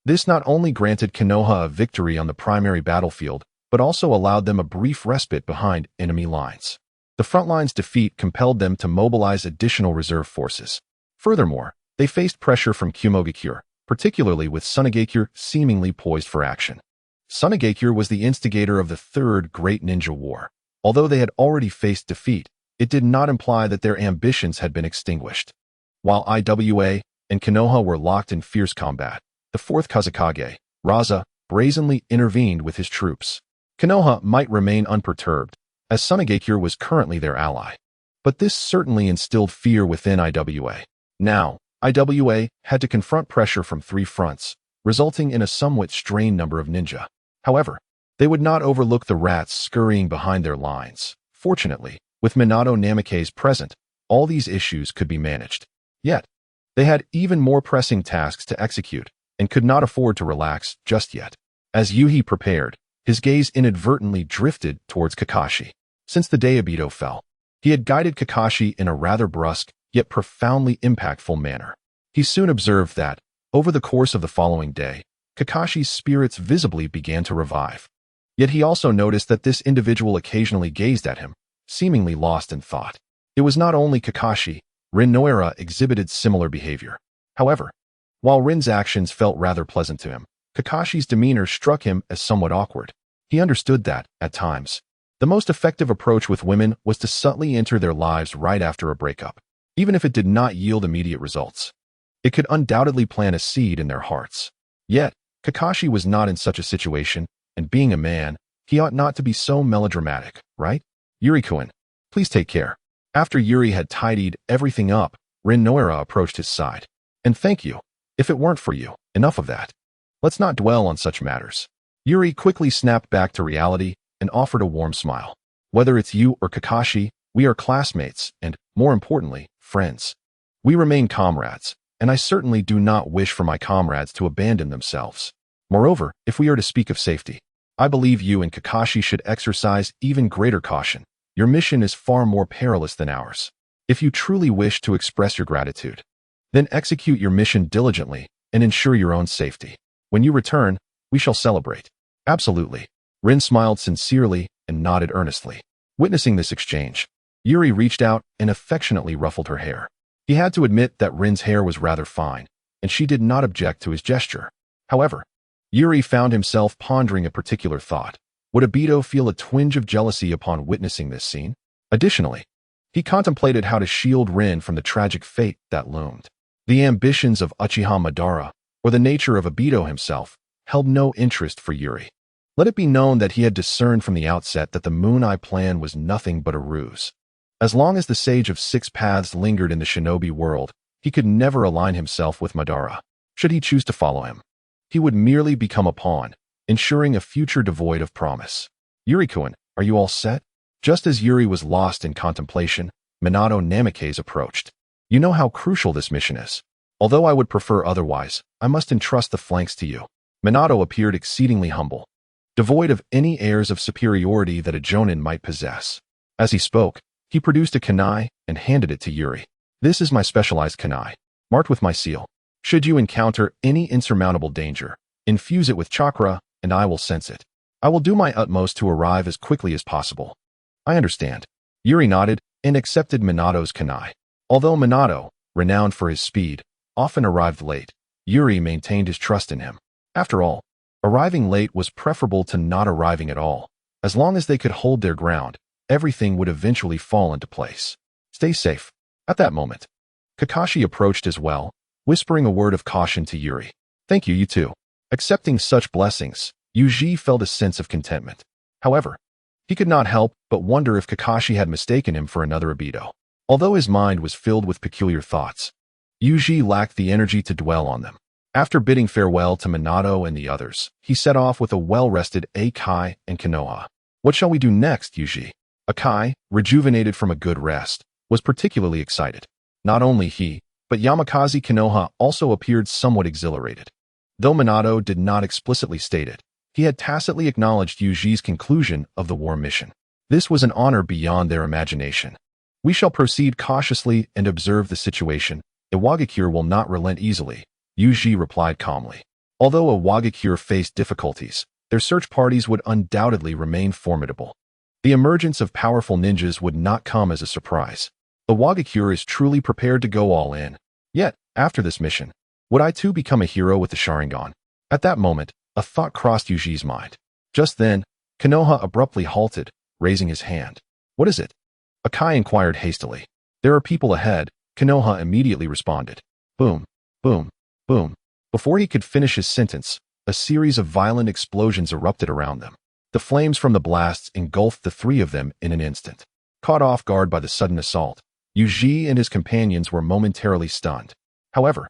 This not only granted Konoha a victory on the primary battlefield, but also allowed them a brief respite behind enemy lines. The front line's defeat compelled them to mobilize additional reserve forces. Furthermore, they faced pressure from Kumogakure, particularly with Tsunagakure seemingly poised for action. Tsunagakure was the instigator of the Third Great Ninja War. Although they had already faced defeat, it did not imply that their ambitions had been extinguished. While IWA and Konoha were locked in fierce combat, the fourth Kazekage, Raza, brazenly intervened with his troops. Konoha might remain unperturbed, as Tsunagakure was currently their ally. But this certainly instilled fear within IWA. Now, IWA had to confront pressure from three fronts, resulting in a somewhat strained number of ninja. However, they would not overlook the rats scurrying behind their lines. Fortunately, with Minato Namikaze present, all these issues could be managed. Yet, they had even more pressing tasks to execute, and could not afford to relax just yet. As Yuhi prepared, his gaze inadvertently drifted towards Kakashi. Since the day Obito fell, he had guided Kakashi in a rather brusque, yet profoundly impactful manner. He soon observed that, over the course of the following day, Kakashi's spirits visibly began to revive. Yet he also noticed that this individual occasionally gazed at him, seemingly lost in thought. It was not only Kakashi, Rin Noira exhibited similar behavior. However, while Rin's actions felt rather pleasant to him, Kakashi's demeanor struck him as somewhat awkward. He understood that, at times, the most effective approach with women was to subtly enter their lives right after a breakup. Even if it did not yield immediate results, it could undoubtedly plant a seed in their hearts. Yet, Kakashi was not in such a situation, and being a man, he ought not to be so melodramatic, right? "Yuri-kun, please take care." After Yuri had tidied everything up, Rin Noira approached his side. "And thank you. If it weren't for you, enough of that. Let's not dwell on such matters." Yuri quickly snapped back to reality and offered a warm smile. "Whether it's you or Kakashi, we are classmates and, more importantly, friends. We remain comrades, and I certainly do not wish for my comrades to abandon themselves. Moreover, if we are to speak of safety, I believe you and Kakashi should exercise even greater caution. Your mission is far more perilous than ours. If you truly wish to express your gratitude, then execute your mission diligently and ensure your own safety. When you return, we shall celebrate." "Absolutely." Rin smiled sincerely and nodded earnestly. Witnessing this exchange, Yuri reached out and affectionately ruffled her hair. He had to admit that Rin's hair was rather fine, and she did not object to his gesture. However, Yuri found himself pondering a particular thought. Would Obito feel a twinge of jealousy upon witnessing this scene? Additionally, he contemplated how to shield Rin from the tragic fate that loomed. The ambitions of Uchiha Madara, or the nature of Obito himself, held no interest for Yuri. Let it be known that he had discerned from the outset that the Moon Eye plan was nothing but a ruse. As long as the Sage of Six Paths lingered in the shinobi world, he could never align himself with Madara. Should he choose to follow him, he would merely become a pawn, ensuring a future devoid of promise. Yuri-kun, are you all set? Just as Yuri was lost in contemplation, Minato Namikaze approached. You know how crucial this mission is. Although I would prefer otherwise, I must entrust the flanks to you. Minato appeared exceedingly humble, devoid of any airs of superiority that a jonin might possess. As he spoke, he produced a kunai and handed it to Yuri. This is my specialized kunai, marked with my seal. Should you encounter any insurmountable danger, infuse it with chakra, and I will sense it. I will do my utmost to arrive as quickly as possible. I understand. Yuri nodded and accepted Minato's kunai. Although Minato, renowned for his speed, often arrived late, Yuri maintained his trust in him. After all, arriving late was preferable to not arriving at all. As long as they could hold their ground, everything would eventually fall into place. Stay safe. At that moment, Kakashi approached as well, whispering a word of caution to Yuri. Thank you, you too. Accepting such blessings, Yuji felt a sense of contentment. However, he could not help but wonder if Kakashi had mistaken him for another Obito. Although his mind was filled with peculiar thoughts, Yuji lacked the energy to dwell on them. After bidding farewell to Minato and the others, he set off with a well-rested Akai and Konoha. What shall we do next, Yuji? Akai, rejuvenated from a good rest, was particularly excited. Not only he, but Yamakaze Konoha also appeared somewhat exhilarated. Though Minato did not explicitly state it, he had tacitly acknowledged Yuji's conclusion of the war mission. This was an honor beyond their imagination. We shall proceed cautiously and observe the situation. A Wagakure will not relent easily, Yuji replied calmly. Although a Wagakure faced difficulties, their search parties would undoubtedly remain formidable. The emergence of powerful ninjas would not come as a surprise. The Wagakure is truly prepared to go all in. Yet, after this mission, would I too become a hero with the Sharingan? At that moment, a thought crossed Yuji's mind. Just then, Konoha abruptly halted, raising his hand. What is it? Akai inquired hastily. There are people ahead, Konoha immediately responded. Boom, boom, boom. Before he could finish his sentence, a series of violent explosions erupted around them. The flames from the blasts engulfed the three of them in an instant. Caught off guard by the sudden assault, Yuji and his companions were momentarily stunned. However,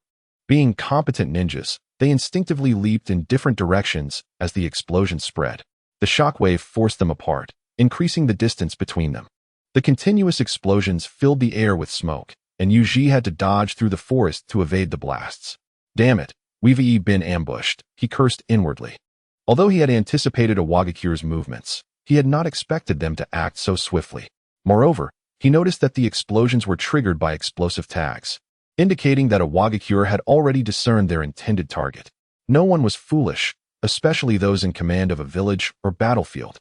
being competent ninjas, they instinctively leaped in different directions as the explosion spread. The shockwave forced them apart, increasing the distance between them. The continuous explosions filled the air with smoke, and Yuji had to dodge through the forest to evade the blasts. Damn it, we've been ambushed, he cursed inwardly. Although he had anticipated a Wagakure's movements, he had not expected them to act so swiftly. Moreover, he noticed that the explosions were triggered by explosive tags, indicating that a Wagakure had already discerned their intended target. No one was foolish, especially those in command of a village or battlefield.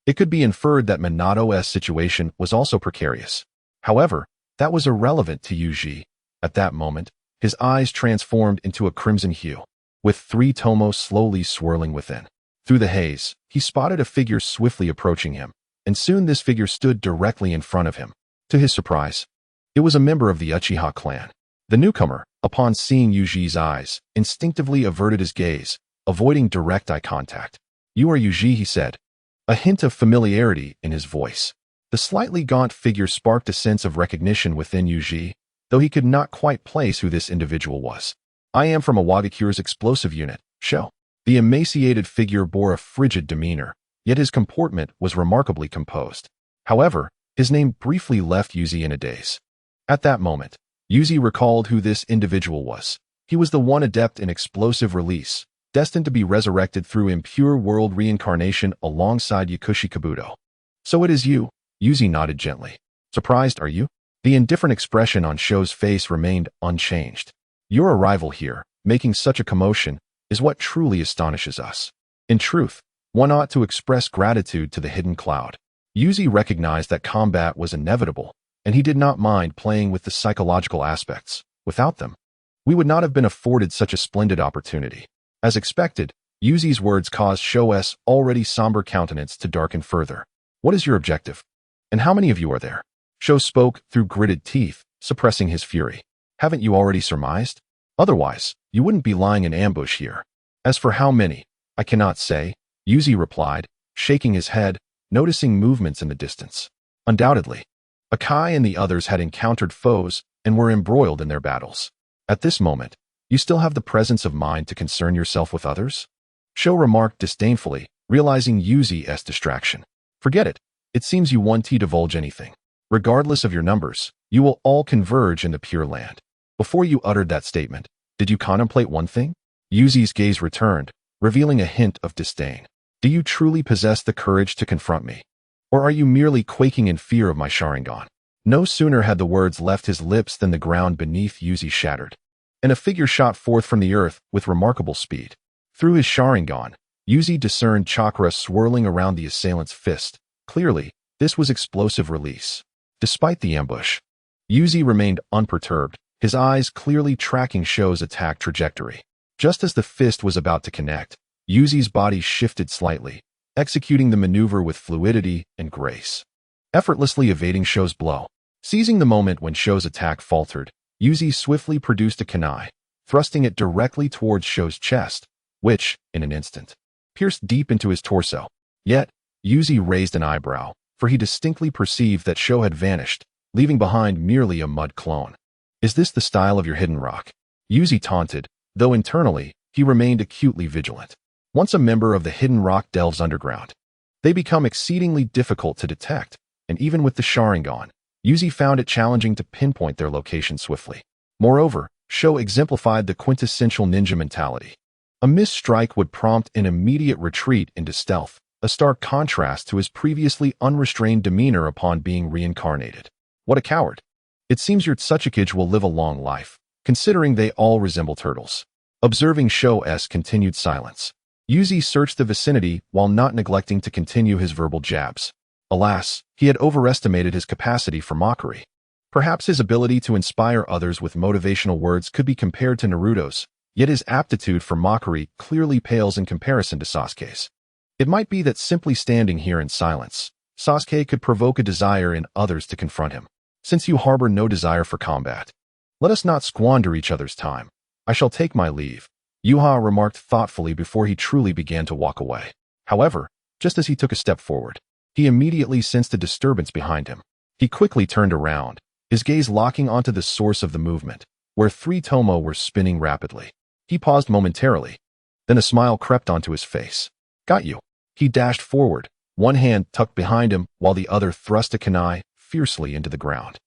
It could be inferred that Minato's situation was also precarious. However, that was irrelevant to Yuji. At that moment, his eyes transformed into a crimson hue, with three tomos slowly swirling within. Through the haze, he spotted a figure swiftly approaching him, and soon this figure stood directly in front of him. To his surprise, it was a member of the Uchiha clan. The newcomer, upon seeing Yuji's eyes, instinctively averted his gaze, avoiding direct eye contact. You are Yuji, he said, a hint of familiarity in his voice. The slightly gaunt figure sparked a sense of recognition within Yuji, though he could not quite place who this individual was. I am from a Wagakure's explosive unit, Sho. The emaciated figure bore a frigid demeanor, yet his comportment was remarkably composed. However, his name briefly left Yuji in a daze. At that moment, Yuji recalled who this individual was. He was the one adept in explosive release, destined to be resurrected through impure world reincarnation alongside Yakushi Kabuto. So it is you, Yuji nodded gently. Surprised, are you? The indifferent expression on Sho's face remained unchanged. Your arrival here, making such a commotion, is what truly astonishes us. In truth, one ought to express gratitude to the hidden cloud. Yuji recognized that combat was inevitable, and he did not mind playing with the psychological aspects. Without them, We would not have been afforded such a splendid opportunity. As expected, Yuzi's words caused Sho's already somber countenance to darken further. What is your objective? And how many of you are there? Sho spoke through gritted teeth, suppressing his fury. Haven't you already surmised? Otherwise, you wouldn't be lying in ambush here. As for how many, I cannot say, Yuzi replied, shaking his head, noticing movements in the distance. Undoubtedly, Akai and the others had encountered foes and were embroiled in their battles. At this moment, you still have the presence of mind to concern yourself with others? Sho remarked disdainfully, realizing Yuzi's distraction. Forget it. It seems you want to divulge anything. Regardless of your numbers, you will all converge in the Pure Land. Before you uttered that statement, did you contemplate one thing? Yuzi's gaze returned, revealing a hint of disdain. Do you truly possess the courage to confront me? Or are you merely quaking in fear of my Sharingan? No sooner had the words left his lips than the ground beneath Yuzi shattered, and a figure shot forth from the earth with remarkable speed. Through his Sharingan, Yuzi discerned chakra swirling around the assailant's fist. Clearly, this was explosive release. Despite the ambush, Yuzi remained unperturbed, his eyes clearly tracking Sho's attack trajectory. Just as the fist was about to connect, Yuzi's body shifted slightly, executing the maneuver with fluidity and grace, effortlessly evading Sho's blow. Seizing the moment when Sho's attack faltered, Yuzi swiftly produced a kunai, thrusting it directly towards Sho's chest, which, in an instant, pierced deep into his torso. Yet, Yuzi raised an eyebrow, for he distinctly perceived that Sho had vanished, leaving behind merely a mud clone. Is this the style of your hidden rock? Yuzi taunted, though internally, he remained acutely vigilant. Once a member of the hidden rock delves underground, they become exceedingly difficult to detect, and even with the Sharingan, Yuzi found it challenging to pinpoint their location swiftly. Moreover, Sho exemplified the quintessential ninja mentality. A missed strike would prompt an immediate retreat into stealth, a stark contrast to his previously unrestrained demeanor upon being reincarnated. What a coward! It seems your Tsuchikage will live a long life, considering they all resemble turtles. Observing Sho's continued silence, Yuzi searched the vicinity while not neglecting to continue his verbal jabs. Alas, he had overestimated his capacity for mockery. Perhaps his ability to inspire others with motivational words could be compared to Naruto's, yet his aptitude for mockery clearly pales in comparison to Sasuke's. It might be that simply standing here in silence, Sasuke could provoke a desire in others to confront him. Since you harbor no desire for combat, let us not squander each other's time. I shall take my leave, Uchiha remarked thoughtfully before he truly began to walk away. However, just as he took a step forward, he immediately sensed a disturbance behind him. He quickly turned around, his gaze locking onto the source of the movement, where three Tomo were spinning rapidly. He paused momentarily, then a smile crept onto his face. Got you. He dashed forward, one hand tucked behind him while the other thrust a kunai fiercely into the ground.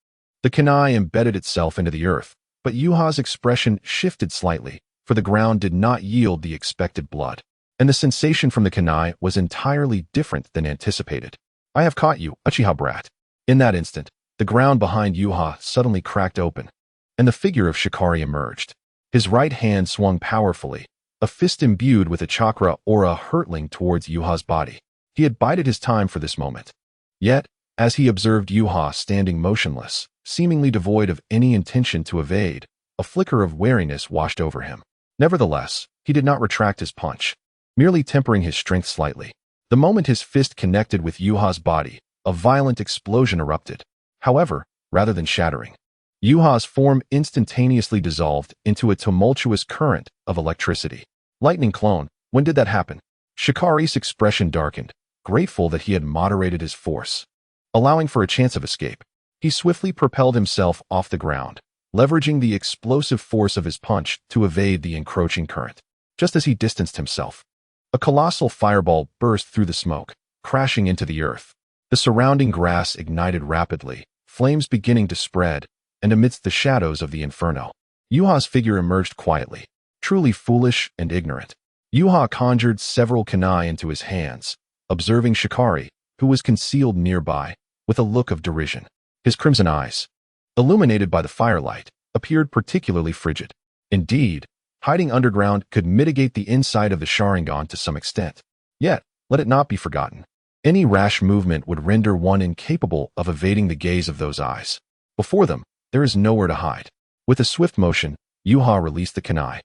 The kunai embedded itself into the earth, but Uchiha's expression shifted slightly, for the ground did not yield the expected blood, and the sensation from the kunai was entirely different than anticipated. I have caught you, Uchiha brat. In that instant, the ground behind Uchiha suddenly cracked open, and the figure of Shikari emerged. His right hand swung powerfully, a fist imbued with a chakra aura hurtling towards Uchiha's body. He had bided his time for this moment. Yet, as he observed Uchiha standing motionless, seemingly devoid of any intention to evade, a flicker of wariness washed over him. Nevertheless, he did not retract his punch, merely tempering his strength slightly. The moment his fist connected with Uchiha's body, a violent explosion erupted. However, rather than shattering, Uchiha's form instantaneously dissolved into a tumultuous current of electricity. Lightning clone, when did that happen? Shikari's expression darkened, grateful that he had moderated his force. Allowing for a chance of escape, he swiftly propelled himself off the ground, leveraging the explosive force of his punch to evade the encroaching current. Just as he distanced himself, a colossal fireball burst through the smoke, crashing into the earth. The surrounding grass ignited rapidly, flames beginning to spread, and amidst the shadows of the inferno, Uchiha's figure emerged quietly, truly foolish and ignorant. Uchiha conjured several kunai into his hands, observing Shikari, who was concealed nearby, with a look of derision. His crimson eyes, illuminated by the firelight, appeared particularly frigid. Indeed, hiding underground could mitigate the inside of the Sharingan to some extent. Yet, let it not be forgotten, any rash movement would render one incapable of evading the gaze of those eyes. Before them, there is nowhere to hide. With a swift motion, Uchiha released the kunai,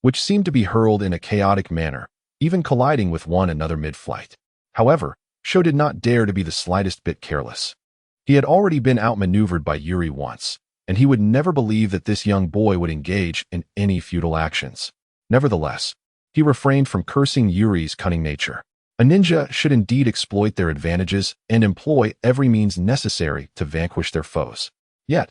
which seemed to be hurled in a chaotic manner, even colliding with one another mid-flight. However, Sho did not dare to be the slightest bit careless. He had already been outmaneuvered by Yuri once, and he would never believe that this young boy would engage in any futile actions. Nevertheless, he refrained from cursing Yuri's cunning nature. A ninja should indeed exploit their advantages and employ every means necessary to vanquish their foes. Yet,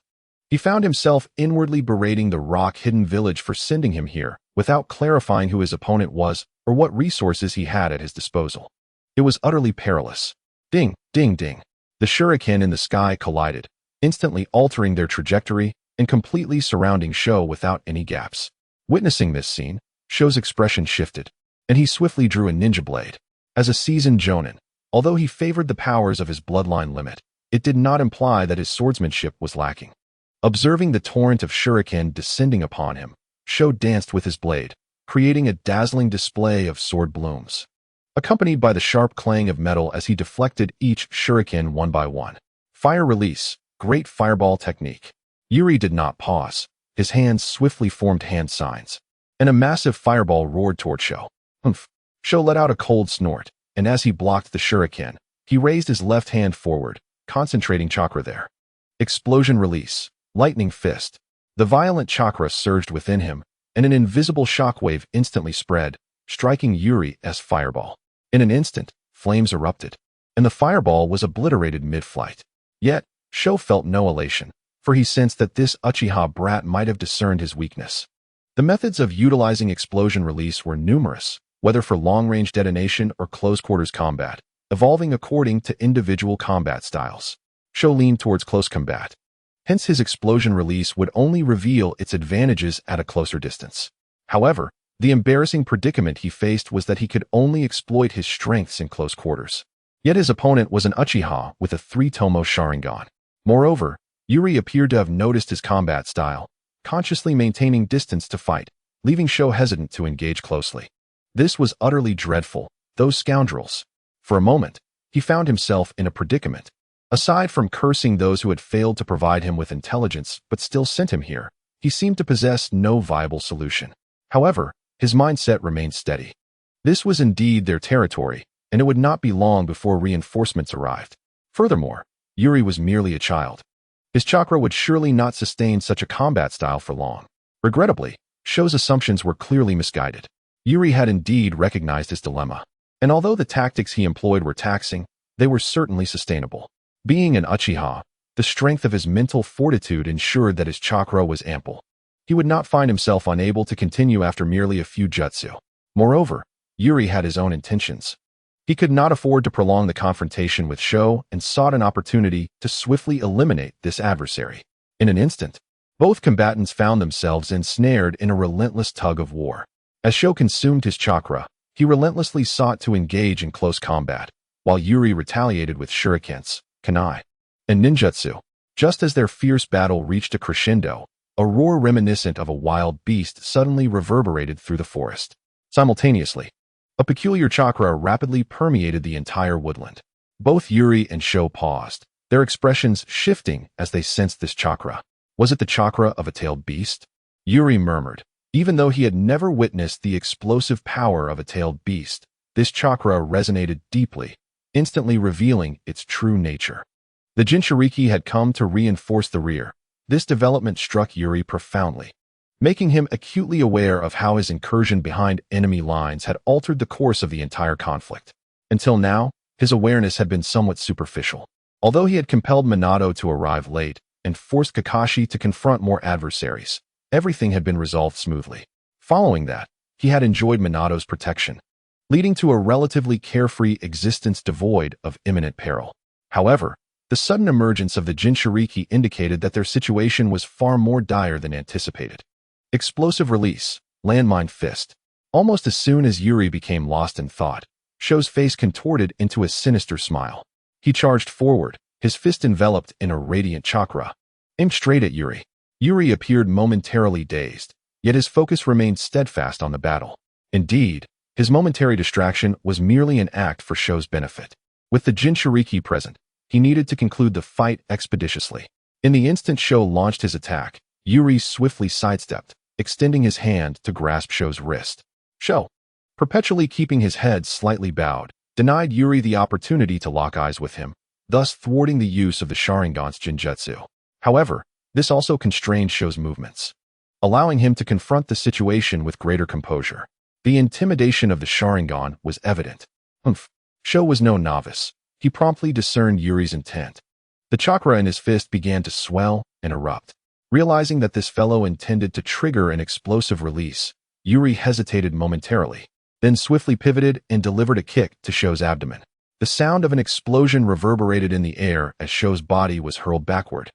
he found himself inwardly berating the rock-hidden village for sending him here, without clarifying who his opponent was or what resources he had at his disposal. It was utterly perilous. Ding, ding, ding. The shuriken in the sky collided, instantly altering their trajectory and completely surrounding Sho without any gaps. Witnessing this scene, Sho's expression shifted, and he swiftly drew a ninja blade. As a seasoned jonin, although he favored the powers of his bloodline limit, it did not imply that his swordsmanship was lacking. Observing the torrent of shuriken descending upon him, Sho danced with his blade, creating a dazzling display of sword blooms, accompanied by the sharp clang of metal as he deflected each shuriken one by one. Fire release, great fireball technique. Yuri did not pause. His hands swiftly formed hand signs, and a massive fireball roared toward Sho. Humph. Sho let out a cold snort, and as he blocked the shuriken, he raised his left hand forward, concentrating chakra there. Explosion release, lightning fist. The violent chakra surged within him, and an invisible shockwave instantly spread, striking Yuri as fireball. In an instant, flames erupted, and the fireball was obliterated mid-flight. Yet, Sho felt no elation, for he sensed that this Uchiha brat might have discerned his weakness. The methods of utilizing explosion release were numerous, whether for long-range detonation or close-quarters combat, evolving according to individual combat styles. Sho leaned towards close combat. Hence his explosion release would only reveal its advantages at a closer distance. However, the embarrassing predicament he faced was that he could only exploit his strengths in close quarters. Yet his opponent was an Uchiha with a 3-tomo Sharingan. Moreover, Yuri appeared to have noticed his combat style, consciously maintaining distance to fight, leaving Sho hesitant to engage closely. This was utterly dreadful, those scoundrels. For a moment, he found himself in a predicament. Aside from cursing those who had failed to provide him with intelligence but still sent him here, he seemed to possess no viable solution. However, his mindset remained steady. This was indeed their territory, and it would not be long before reinforcements arrived. Furthermore, Yuri was merely a child. His chakra would surely not sustain such a combat style for long. Regrettably, Sho's assumptions were clearly misguided. Yuri had indeed recognized his dilemma, and although the tactics he employed were taxing, they were certainly sustainable. Being an Uchiha, the strength of his mental fortitude ensured that his chakra was ample. He would not find himself unable to continue after merely a few jutsu. Moreover, Yuri had his own intentions. He could not afford to prolong the confrontation with Sho and sought an opportunity to swiftly eliminate this adversary. In an instant, both combatants found themselves ensnared in a relentless tug of war. As Sho consumed his chakra, he relentlessly sought to engage in close combat, while Yuri retaliated with shurikens, kunai, and ninjutsu. Just as their fierce battle reached a crescendo, a roar reminiscent of a wild beast suddenly reverberated through the forest. Simultaneously, a peculiar chakra rapidly permeated the entire woodland. Both Yuri and Sho paused, their expressions shifting as they sensed this chakra. Was it the chakra of a tailed beast? Yuri murmured. Even though he had never witnessed the explosive power of a tailed beast, this chakra resonated deeply, instantly revealing its true nature. The Jinchuriki had come to reinforce the rear. This development struck Yuri profoundly, making him acutely aware of how his incursion behind enemy lines had altered the course of the entire conflict. Until now, his awareness had been somewhat superficial. Although he had compelled Minato to arrive late and forced Kakashi to confront more adversaries, everything had been resolved smoothly. Following that, he had enjoyed Minato's protection, leading to a relatively carefree existence devoid of imminent peril. However, the sudden emergence of the Jinchuriki indicated that their situation was far more dire than anticipated. Explosive release, landmine fist. Almost as soon as Yuri became lost in thought, Sho's face contorted into a sinister smile. He charged forward, his fist enveloped in a radiant chakra, aimed straight at Yuri. Yuri appeared momentarily dazed, yet his focus remained steadfast on the battle. Indeed, his momentary distraction was merely an act for Sho's benefit. With the Jinchuriki present, he needed to conclude the fight expeditiously. In the instant Sho launched his attack, Yuri swiftly sidestepped, extending his hand to grasp Sho's wrist. Sho, perpetually keeping his head slightly bowed, denied Yuri the opportunity to lock eyes with him, thus thwarting the use of the Sharingan's Jinjutsu. However, this also constrained Sho's movements, allowing him to confront the situation with greater composure. The intimidation of the Sharingan was evident. Sho was no novice. He promptly discerned Yuri's intent. The chakra in his fist began to swell and erupt. Realizing that this fellow intended to trigger an explosive release, Yuri hesitated momentarily, then swiftly pivoted and delivered a kick to Sho's abdomen. The sound of an explosion reverberated in the air as Sho's body was hurled backward.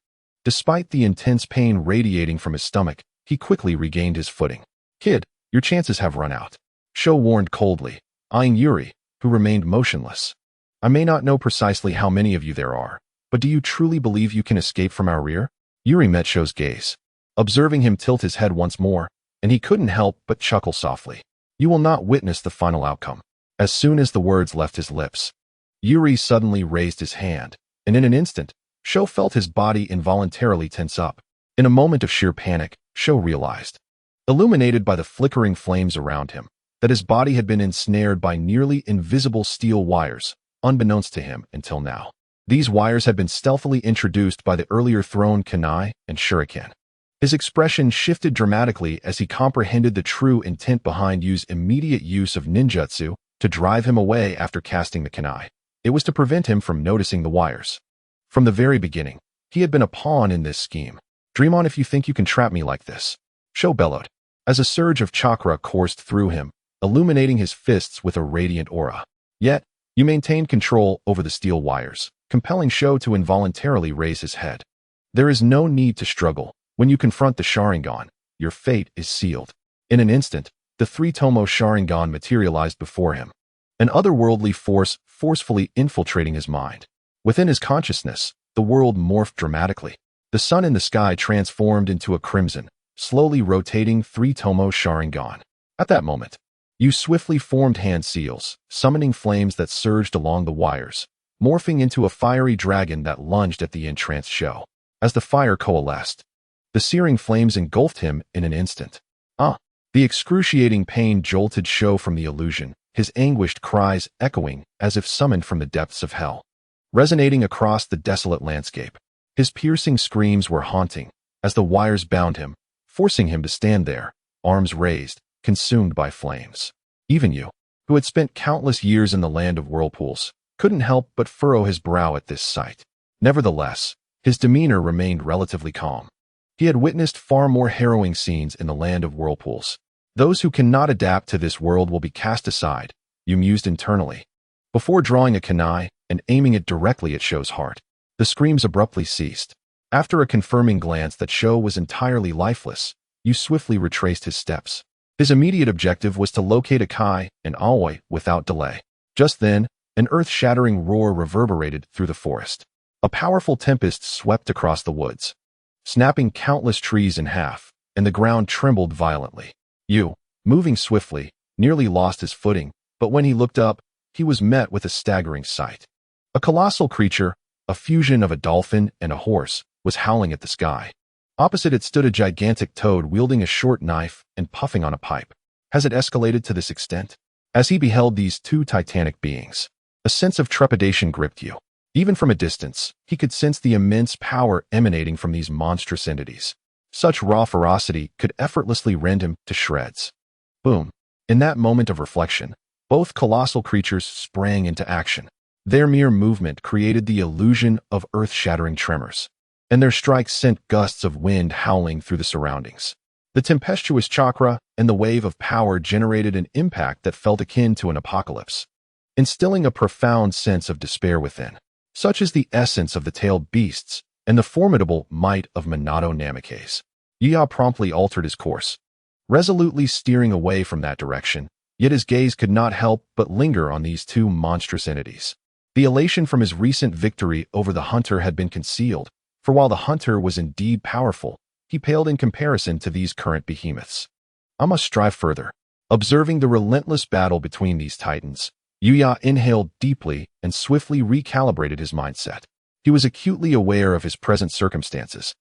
Despite the intense pain radiating from his stomach, he quickly regained his footing. "Kid, your chances have run out," Sho warned coldly, eyeing Yuri, who remained motionless. "I may not know precisely how many of you there are, but do you truly believe you can escape from our rear?" Yuri met Sho's gaze, observing him tilt his head once more, and he couldn't help but chuckle softly. "You will not witness the final outcome." As soon as the words left his lips, Yuri suddenly raised his hand, and in an instant, Sho felt his body involuntarily tense up. In a moment of sheer panic, Sho realized, illuminated by the flickering flames around him, that his body had been ensnared by nearly invisible steel wires, unbeknownst to him until now. These wires had been stealthily introduced by the earlier thrown kunai and shuriken. His expression shifted dramatically as he comprehended the true intent behind Yu's immediate use of ninjutsu to drive him away after casting the kunai. It was to prevent him from noticing the wires. From the very beginning, he had been a pawn in this scheme. "Dream on if you think you can trap me like this," Sho bellowed, as a surge of chakra coursed through him, illuminating his fists with a radiant aura. Yet, you maintained control over the steel wires, compelling Sho to involuntarily raise his head. "There is no need to struggle. When you confront the Sharingan, your fate is sealed." In an instant, the three-tomo Sharingan materialized before him, an otherworldly force forcefully infiltrating his mind. Within his consciousness, the world morphed dramatically. The sun in the sky transformed into a crimson, slowly rotating three-tomo Sharingan. At that moment, Yu swiftly formed hand seals, summoning flames that surged along the wires, morphing into a fiery dragon that lunged at the entranced Sho. As the fire coalesced, the searing flames engulfed him in an instant. The excruciating pain jolted Sho from the illusion, his anguished cries echoing as if summoned from the depths of hell, resonating across the desolate landscape. His piercing screams were haunting as the wires bound him, forcing him to stand there, arms raised, consumed by flames. Even Yu, who had spent countless years in the Land of Whirlpools, couldn't help but furrow his brow at this sight. Nevertheless, his demeanor remained relatively calm. He had witnessed far more harrowing scenes in the Land of Whirlpools. "Those who cannot adapt to this world will be cast aside," Yu mused internally. Before drawing a kunai and aiming it directly at Sho's heart, the screams abruptly ceased. After a confirming glance that Sho was entirely lifeless, Yu swiftly retraced his steps. His immediate objective was to locate Akai and Aoi without delay. Just then, an earth-shattering roar reverberated through the forest. A powerful tempest swept across the woods, snapping countless trees in half, and the ground trembled violently. Yu, moving swiftly, nearly lost his footing, but when he looked up, he was met with a staggering sight. A colossal creature, a fusion of a dolphin and a horse, was howling at the sky. Opposite it stood a gigantic toad wielding a short knife and puffing on a pipe. Has it escalated to this extent? As he beheld these two titanic beings, a sense of trepidation gripped Yu. Even from a distance, he could sense the immense power emanating from these monstrous entities. Such raw ferocity could effortlessly rend him to shreds. Boom. In that moment of reflection, both colossal creatures sprang into action. Their mere movement created the illusion of earth-shattering tremors, and their strikes sent gusts of wind howling through the surroundings. The tempestuous chakra and the wave of power generated an impact that felt akin to an apocalypse, instilling a profound sense of despair within. Such is the essence of the tailed beasts and the formidable might of Minato Namikaze. Yu promptly altered his course, resolutely steering away from that direction, yet his gaze could not help but linger on these two monstrous entities. The elation from his recent victory over the hunter had been concealed, for while the hunter was indeed powerful, he paled in comparison to these current behemoths. I must strive further. Observing the relentless battle between these titans, Yuya inhaled deeply and swiftly recalibrated his mindset. He was acutely aware of his present circumstances.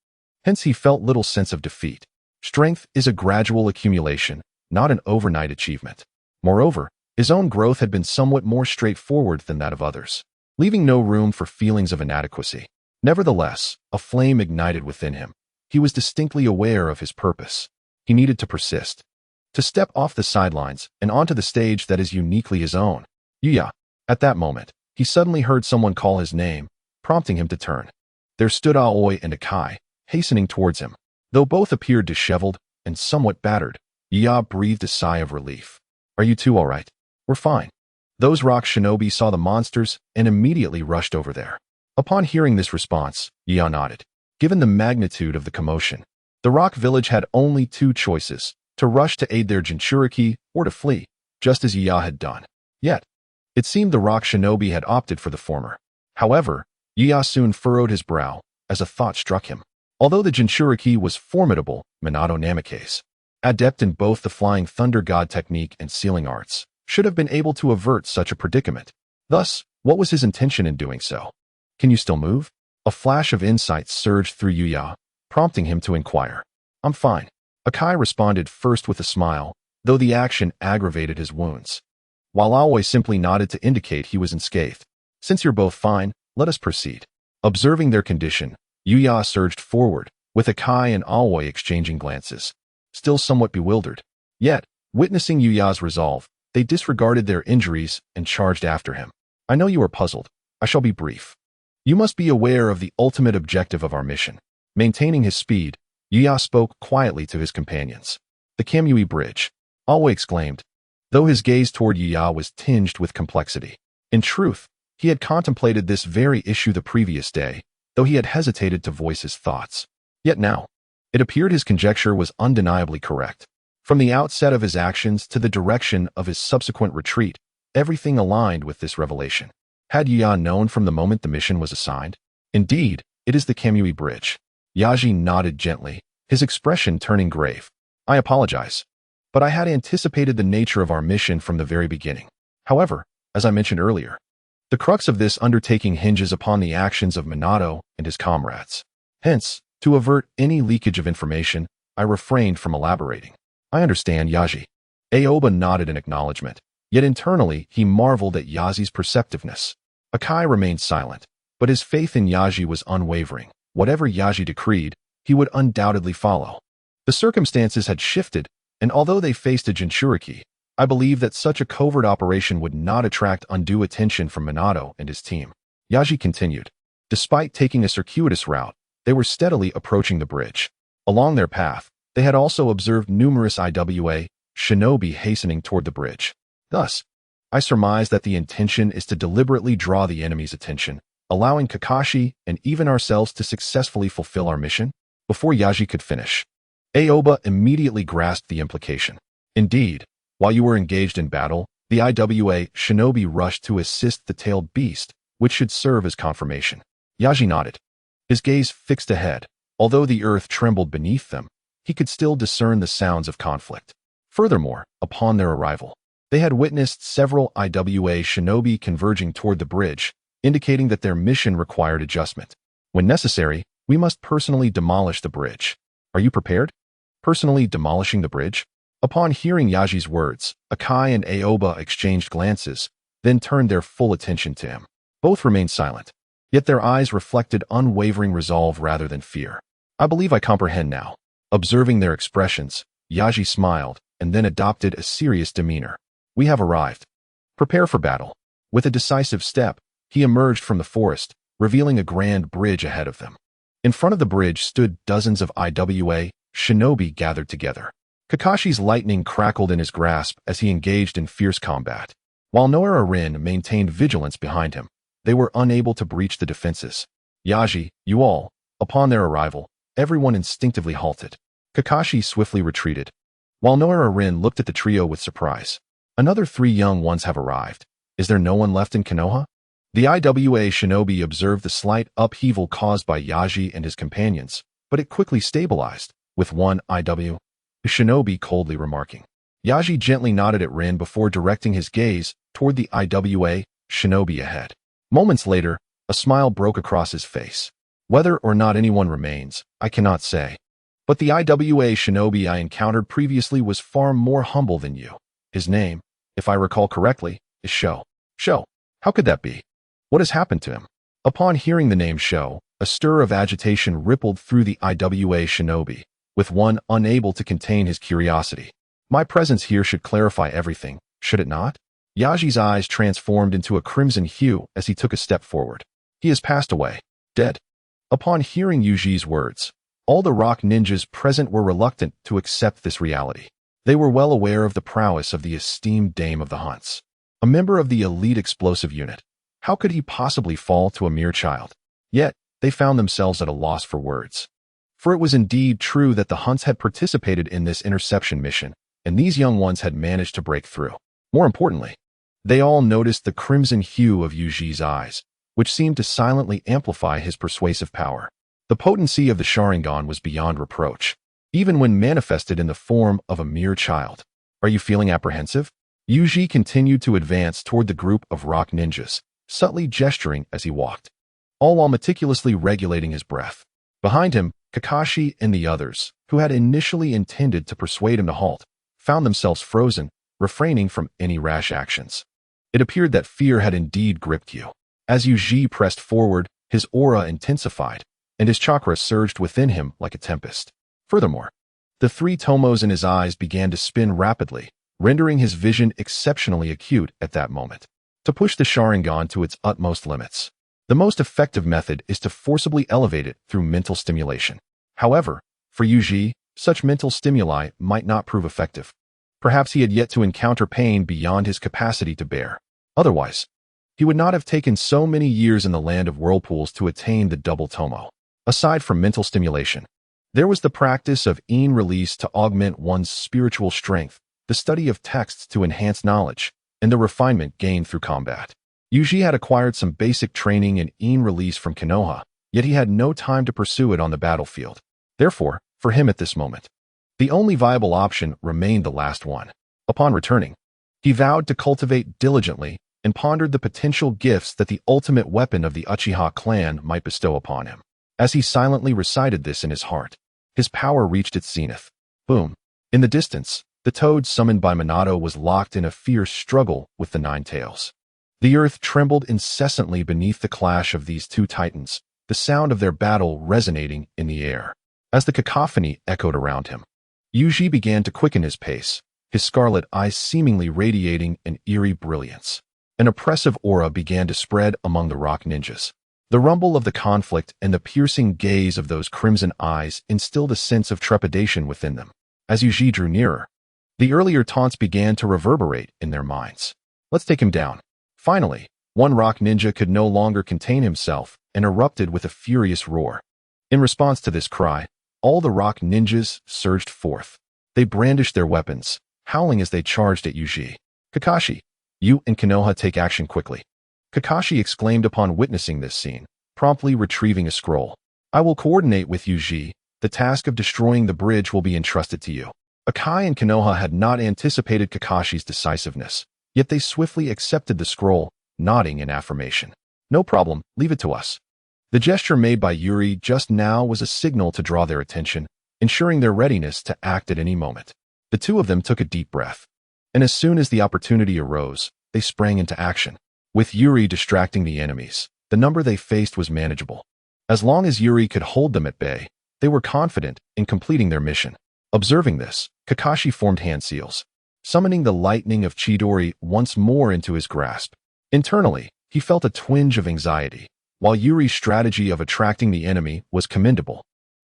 Hence he felt little sense of defeat. Strength is a gradual accumulation, not an overnight achievement. Moreover, his own growth had been somewhat more straightforward than that of others, leaving no room for feelings of inadequacy. Nevertheless, a flame ignited within him. He was distinctly aware of his purpose. He needed to persist, to step off the sidelines and onto the stage that is uniquely his own. Yuya. At that moment, he suddenly heard someone call his name, prompting him to turn. There stood Aoi and Akai, hastening towards him. Though both appeared disheveled and somewhat battered, Yuya breathed a sigh of relief. Are you two all right? We're fine. Those rock shinobi saw the monsters and immediately rushed over there. Upon hearing this response, Yuya nodded. Given the magnitude of the commotion, the rock village had only two choices: to rush to aid their Jinchuriki or to flee, just as Yuya had done. Yet, it seemed the rock shinobi had opted for the former. However, Yuya soon furrowed his brow as a thought struck him. Although the Jinchuriki was formidable, Minato Namikaze, adept in both the Flying Thunder God technique and sealing arts, should have been able to avert such a predicament. Thus, what was his intention in doing so? Can you still move? A flash of insight surged through Yuya, prompting him to inquire. I'm fine. Akai responded first with a smile, though the action aggravated his wounds, while Aoi simply nodded to indicate he was unscathed. Since you're both fine, let us proceed. Observing their condition, Yuya surged forward, with Akai and Aoi exchanging glances, still somewhat bewildered. Yet, witnessing Yuya's resolve, they disregarded their injuries and charged after him. I know you are puzzled. I shall be brief. You must be aware of the ultimate objective of our mission. Maintaining his speed, Yuya spoke quietly to his companions. The Kamui Bridge, Aoi exclaimed, though his gaze toward Yuya was tinged with complexity. In truth, he had contemplated this very issue the previous day, though he had hesitated to voice his thoughts. Yet now, it appeared his conjecture was undeniably correct. From the outset of his actions to the direction of his subsequent retreat, everything aligned with this revelation. Had Yuya known from the moment the mission was assigned? Indeed, it is the Kamui Bridge. Yaji nodded gently, his expression turning grave. I apologize, but I had anticipated the nature of our mission from the very beginning. However, as I mentioned earlier, the crux of this undertaking hinges upon the actions of Minato and his comrades. Hence, to avert any leakage of information, I refrained from elaborating. I understand, Yaji. Aoba nodded in acknowledgement, yet internally he marveled at Yaji's perceptiveness. Akai remained silent, but his faith in Yaji was unwavering. Whatever Yaji decreed, he would undoubtedly follow. The circumstances had shifted, and although they faced a Jinchuriki, I believe that such a covert operation would not attract undue attention from Minato and his team. Yaji continued. Despite taking a circuitous route, they were steadily approaching the bridge. Along their path, they had also observed numerous IWA shinobi hastening toward the bridge. Thus, I surmise that the intention is to deliberately draw the enemy's attention, allowing Kakashi and even ourselves to successfully fulfill our mission. Before Yaji could finish, Aoba immediately grasped the implication. Indeed, while you were engaged in battle, the IWA shinobi rushed to assist the tailed beast, which should serve as confirmation. Yaji nodded, his gaze fixed ahead. Although the earth trembled beneath them, he could still discern the sounds of conflict. Furthermore, upon their arrival, they had witnessed several IWA shinobi converging toward the bridge, indicating that their mission required adjustment. When necessary, we must personally demolish the bridge. Are you prepared? Personally demolishing the bridge? Upon hearing Yaji's words, Akai and Aoba exchanged glances, then turned their full attention to him. Both remained silent, yet their eyes reflected unwavering resolve rather than fear. I believe I comprehend now. Observing their expressions, Yaji smiled and then adopted a serious demeanor. We have arrived. Prepare for battle. With a decisive step, he emerged from the forest, revealing a grand bridge ahead of them. In front of the bridge stood dozens of IWA shinobi gathered together. Kakashi's lightning crackled in his grasp as he engaged in fierce combat. While Noara Rin maintained vigilance behind him, they were unable to breach the defenses. Yaji, you all, upon their arrival, everyone instinctively halted. Kakashi swiftly retreated, while Noara Rin looked at the trio with surprise. Another 3 young ones have arrived. Is there no one left in Konoha? The IWA shinobi observed the slight upheaval caused by Yaji and his companions, but it quickly stabilized, with one IW shinobi coldly remarking. Yaji gently nodded at Rin before directing his gaze toward the IWA shinobi ahead. Moments later, a smile broke across his face. Whether or not anyone remains, I cannot say. But the IWA shinobi I encountered previously was far more humble than you. His name, if I recall correctly, is Sho. Sho. How could that be? What has happened to him? Upon hearing the name Sho, a stir of agitation rippled through the IWA shinobi, with one unable to contain his curiosity. My presence here should clarify everything, should it not? Yaji's eyes transformed into a crimson hue as he took a step forward. He has passed away. Dead. Upon hearing Yuji's words, all the rock ninjas present were reluctant to accept this reality. They were well aware of the prowess of the esteemed Dame of the Hunts. A member of the elite explosive unit. How could he possibly fall to a mere child? Yet, they found themselves at a loss for words. For it was indeed true that the Hunts had participated in this interception mission, and these young ones had managed to break through. More importantly, they all noticed the crimson hue of Yuji's eyes, which seemed to silently amplify his persuasive power. The potency of the Sharingan was beyond reproach, even when manifested in the form of a mere child. Are you feeling apprehensive? Yuji continued to advance toward the group of rock ninjas, subtly gesturing as he walked, all while meticulously regulating his breath. Behind him, Kakashi and the others, who had initially intended to persuade him to halt, found themselves frozen, refraining from any rash actions. It appeared that fear had indeed gripped you. As Yuji pressed forward, his aura intensified, and his chakra surged within him like a tempest. Furthermore, the three tomos in his eyes began to spin rapidly, rendering his vision exceptionally acute at that moment. To push the Sharingan to its utmost limits, the most effective method is to forcibly elevate it through mental stimulation. However, for Yuji, such mental stimuli might not prove effective. Perhaps he had yet to encounter pain beyond his capacity to bear. Otherwise, he would not have taken so many years in the Land of Whirlpools to attain the double tomo. Aside from mental stimulation, there was the practice of yin release to augment one's spiritual strength, the study of texts to enhance knowledge, and the refinement gained through combat. Yuji had acquired some basic training in yin release from Konoha, yet he had no time to pursue it on the battlefield. Therefore, for him at this moment, the only viable option remained the last one. Upon returning, he vowed to cultivate diligently and pondered the potential gifts that the ultimate weapon of the Uchiha clan might bestow upon him. As he silently recited this in his heart, his power reached its zenith. Boom. In the distance, the toad summoned by Minato was locked in a fierce struggle with the Nine Tails. The earth trembled incessantly beneath the clash of these two titans, the sound of their battle resonating in the air. As the cacophony echoed around him, Yuji began to quicken his pace, his scarlet eyes seemingly radiating an eerie brilliance. An oppressive aura began to spread among the rock ninjas. The rumble of the conflict and the piercing gaze of those crimson eyes instilled a sense of trepidation within them. As Yuji drew nearer, the earlier taunts began to reverberate in their minds. Let's take him down. Finally, one rock ninja could no longer contain himself and erupted with a furious roar. In response to this cry, all the rock ninjas surged forth. They brandished their weapons, howling as they charged at Yuji. Kakashi, you and Konoha take action quickly. Kakashi exclaimed upon witnessing this scene, promptly retrieving a scroll. I will coordinate with Yuji. The task of destroying the bridge will be entrusted to you. Akai and Konoha had not anticipated Kakashi's decisiveness, yet they swiftly accepted the scroll, nodding in affirmation. No problem, leave it to us. The gesture made by Yuri just now was a signal to draw their attention, ensuring their readiness to act at any moment. The two of them took a deep breath, and as soon as the opportunity arose, they sprang into action. With Yuri distracting the enemies, the number they faced was manageable. As long as Yuri could hold them at bay, they were confident in completing their mission. Observing this, Kakashi formed hand seals, summoning the lightning of Chidori once more into his grasp. Internally, he felt a twinge of anxiety. While Yuri's strategy of attracting the enemy was commendable,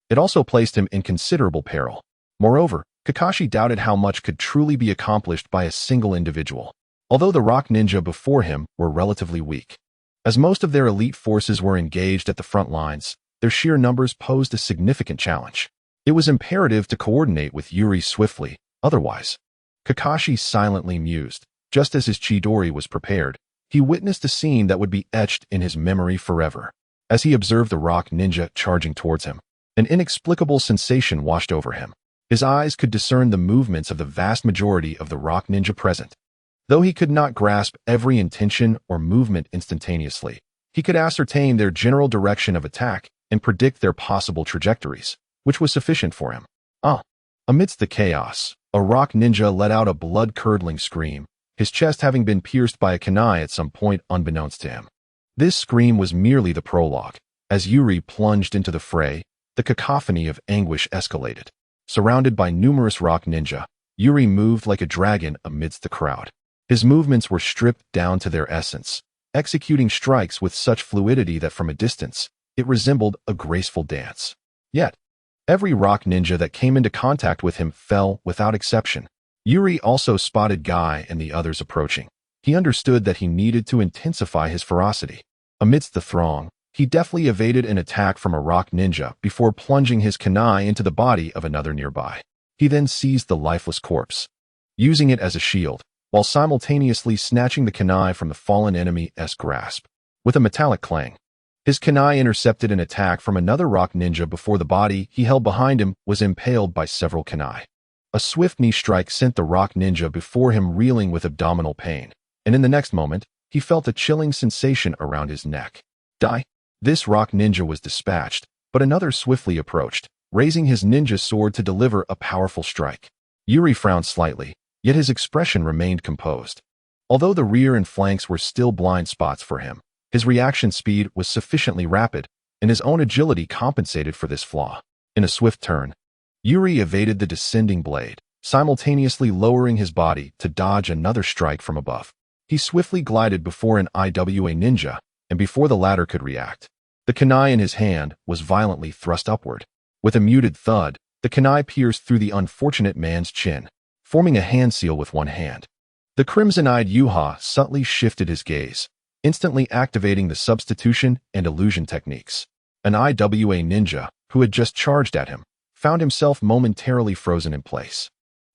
it also placed him in considerable peril. Moreover, Kakashi doubted how much could truly be accomplished by a single individual, although the rock ninja before him were relatively weak. As most of their elite forces were engaged at the front lines, their sheer numbers posed a significant challenge. It was imperative to coordinate with Yuri swiftly, otherwise. Kakashi silently mused. Just as his Chidori was prepared, he witnessed a scene that would be etched in his memory forever. As he observed the rock ninja charging towards him, an inexplicable sensation washed over him. His eyes could discern the movements of the vast majority of the rock ninja present. Though he could not grasp every intention or movement instantaneously, he could ascertain their general direction of attack and predict their possible trajectories, which was sufficient for him. Ah! Amidst the chaos, a rock ninja let out a blood-curdling scream, his chest having been pierced by a kunai at some point unbeknownst to him. This scream was merely the prologue. As Yuri plunged into the fray, the cacophony of anguish escalated. Surrounded by numerous rock ninja, Yuri moved like a dragon amidst the crowd. His movements were stripped down to their essence, executing strikes with such fluidity that from a distance, it resembled a graceful dance. Yet, every rock ninja that came into contact with him fell without exception. Yuri also spotted Guy and the others approaching. He understood that he needed to intensify his ferocity. Amidst the throng, he deftly evaded an attack from a rock ninja before plunging his kunai into the body of another nearby. He then seized the lifeless corpse, using it as a shield, while simultaneously snatching the kunai from the fallen enemy's grasp. With a metallic clang, his kunai intercepted an attack from another rock ninja before the body he held behind him was impaled by several kunai. A swift knee strike sent the rock ninja before him reeling with abdominal pain, and in the next moment, he felt a chilling sensation around his neck. Die! This rock ninja was dispatched, but another swiftly approached, raising his ninja sword to deliver a powerful strike. Yuri frowned slightly, yet his expression remained composed. Although the rear and flanks were still blind spots for him, his reaction speed was sufficiently rapid, and his own agility compensated for this flaw. In a swift turn, Yuri evaded the descending blade, simultaneously lowering his body to dodge another strike from above. He swiftly glided before an IWA ninja, and before the latter could react, the kunai in his hand was violently thrust upward. With a muted thud, the kunai pierced through the unfortunate man's chin, forming a hand seal with one hand. The crimson-eyed Uchiha subtly shifted his gaze, instantly activating the substitution and illusion techniques. An IWA ninja, who had just charged at him, found himself momentarily frozen in place,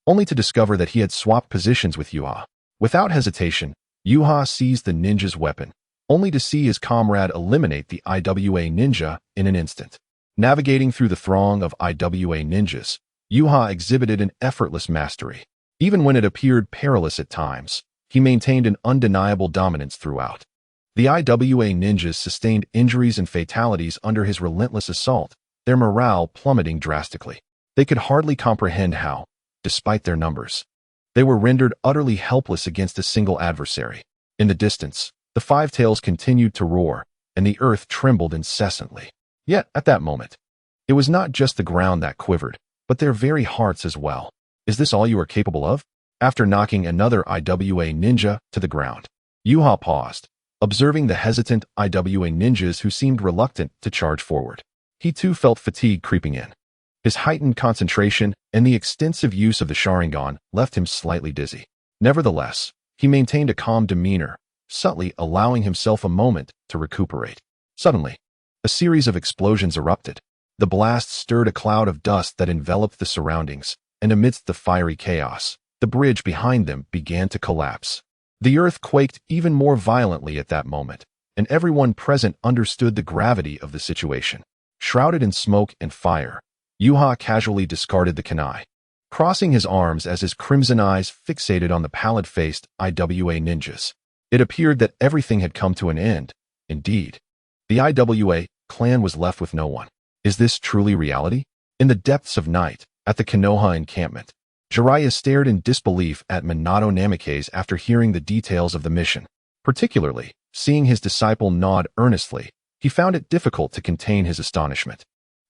only to discover that he had swapped positions with Uchiha. Without hesitation, Uchiha seized the ninja's weapon, only to see his comrade eliminate the IWA ninja in an instant. Navigating through the throng of IWA ninjas, Uchiha exhibited an effortless mastery. Even when it appeared perilous at times, he maintained an undeniable dominance throughout. The IWA ninjas sustained injuries and fatalities under his relentless assault, their morale plummeting drastically. They could hardly comprehend how, despite their numbers, they were rendered utterly helpless against a single adversary. In the distance, the five tails continued to roar, and the earth trembled incessantly. Yet, at that moment, it was not just the ground that quivered, but their very hearts as well. Is this all you are capable of? After knocking another IWA ninja to the ground, Uchiha paused, observing the hesitant IWA ninjas who seemed reluctant to charge forward. He too felt fatigue creeping in. His heightened concentration and the extensive use of the Sharingan left him slightly dizzy. Nevertheless, he maintained a calm demeanor, subtly allowing himself a moment to recuperate. Suddenly, a series of explosions erupted. The blast stirred a cloud of dust that enveloped the surroundings, and amidst the fiery chaos, the bridge behind them began to collapse. The earth quaked even more violently at that moment, and everyone present understood the gravity of the situation. Shrouded in smoke and fire, Uchiha casually discarded the kunai, crossing his arms as his crimson eyes fixated on the pallid-faced IWA ninjas. It appeared that everything had come to an end. Indeed, the IWA clan was left with no one. Is this truly reality? In the depths of night, at the Konoha encampment, Jiraiya stared in disbelief at Minato Namikaze after hearing the details of the mission. Particularly, seeing his disciple nod earnestly, he found it difficult to contain his astonishment.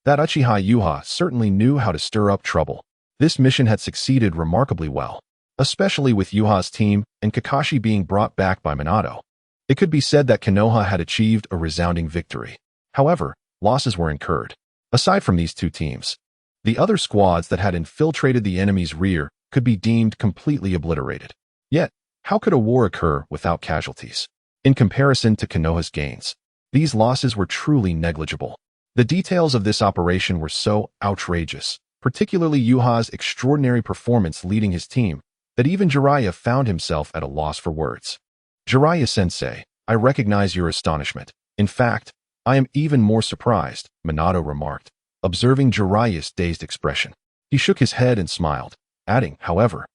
That Uchiha Uchiha certainly knew how to stir up trouble. This mission had succeeded remarkably well, especially with Uchiha's team and Kakashi being brought back by Minato. It could be said that Konoha had achieved a resounding victory. However, losses were incurred. Aside from these two teams, the other squads that had infiltrated the enemy's rear could be deemed completely obliterated. Yet, how could a war occur without casualties? In comparison to Konoha's gains, these losses were truly negligible. The details of this operation were so outrageous, particularly Uchiha's extraordinary performance leading his team, that even Jiraiya found himself at a loss for words. Jiraiya-sensei, I recognize your astonishment. In fact, I am even more surprised, Minato remarked, observing Jiraiya's dazed expression. He shook his head and smiled, adding, however,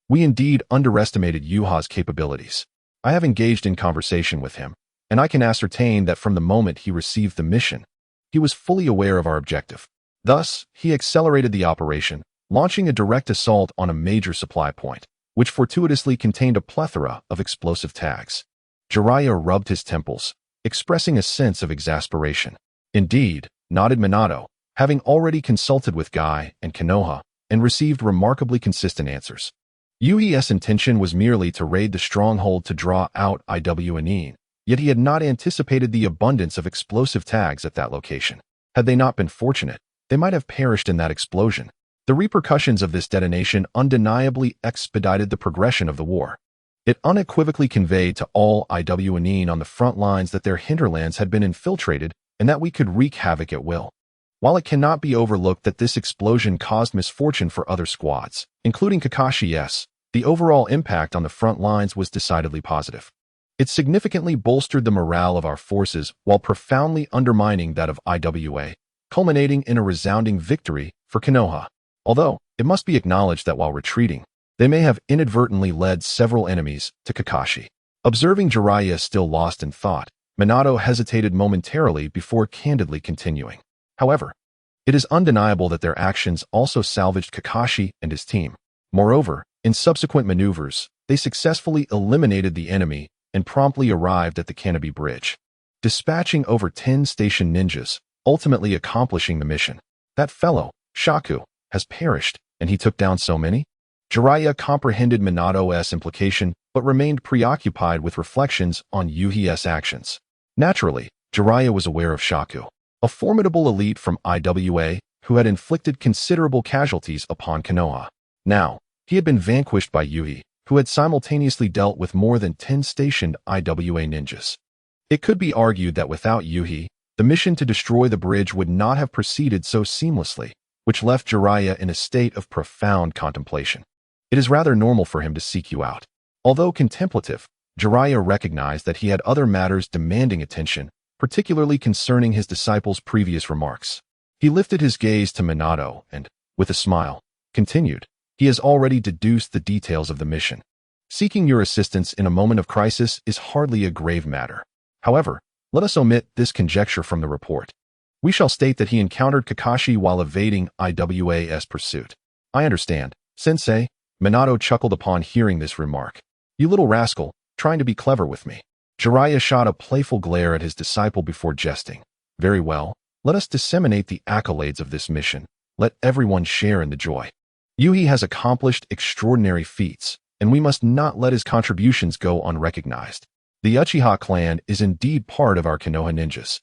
we indeed underestimated Uchiha's capabilities. I have engaged in conversation with him, and I can ascertain that from the moment he received the mission, he was fully aware of our objective. Thus, he accelerated the operation, launching a direct assault on a major supply point, which fortuitously contained a plethora of explosive tags. Jiraiya rubbed his temples, expressing a sense of exasperation. Indeed, nodded Minato, having already consulted with Guy and Konoha, and received remarkably consistent answers. Yuhi's intention was merely to raid the stronghold to draw out Iwnin, yet he had not anticipated the abundance of explosive tags at that location. Had they not been fortunate, they might have perished in that explosion. The repercussions of this detonation undeniably expedited the progression of the war. It unequivocally conveyed to all Iwnin on the front lines that their hinterlands had been infiltrated and that we could wreak havoc at will. While it cannot be overlooked that this explosion caused misfortune for other squads, including Kakashi's, the overall impact on the front lines was decidedly positive. It significantly bolstered the morale of our forces while profoundly undermining that of Iwa, culminating in a resounding victory for Konoha. Although, it must be acknowledged that while retreating, they may have inadvertently led several enemies to Kakashi. Observing Jiraiya still lost in thought, Minato hesitated momentarily before candidly continuing. However, it is undeniable that their actions also salvaged Kakashi and his team. Moreover, in subsequent maneuvers, they successfully eliminated the enemy and promptly arrived at the Kanobi Bridge, dispatching over 10 station ninjas, ultimately accomplishing the mission. That fellow, Shaku, has perished, and he took down so many? Jiraiya comprehended Minato's implication, but remained preoccupied with reflections on Yuhi's actions. Naturally, Jiraiya was aware of Shaku, a formidable elite from Iwa who had inflicted considerable casualties upon Konoha. Now, he had been vanquished by Yuhi, who had simultaneously dealt with more than 10 stationed Iwa ninjas. It could be argued that without Yuhi, the mission to destroy the bridge would not have proceeded so seamlessly, which left Jiraiya in a state of profound contemplation. It is rather normal for him to seek you out. Although contemplative, Jiraiya recognized that he had other matters demanding attention, particularly concerning his disciple's previous remarks. He lifted his gaze to Minato and, with a smile, continued, "He has already deduced the details of the mission. Seeking your assistance in a moment of crisis is hardly a grave matter. However, let us omit this conjecture from the report. We shall state that he encountered Kakashi while evading Iwa's pursuit." "I understand, Sensei." Minato chuckled upon hearing this remark. "You little rascal, trying to be clever with me." Jiraiya shot a playful glare at his disciple before jesting. "Very well, let us disseminate the accolades of this mission. Let everyone share in the joy. Yuhi has accomplished extraordinary feats, and we must not let his contributions go unrecognized. The Uchiha clan is indeed part of our Konoha ninjas.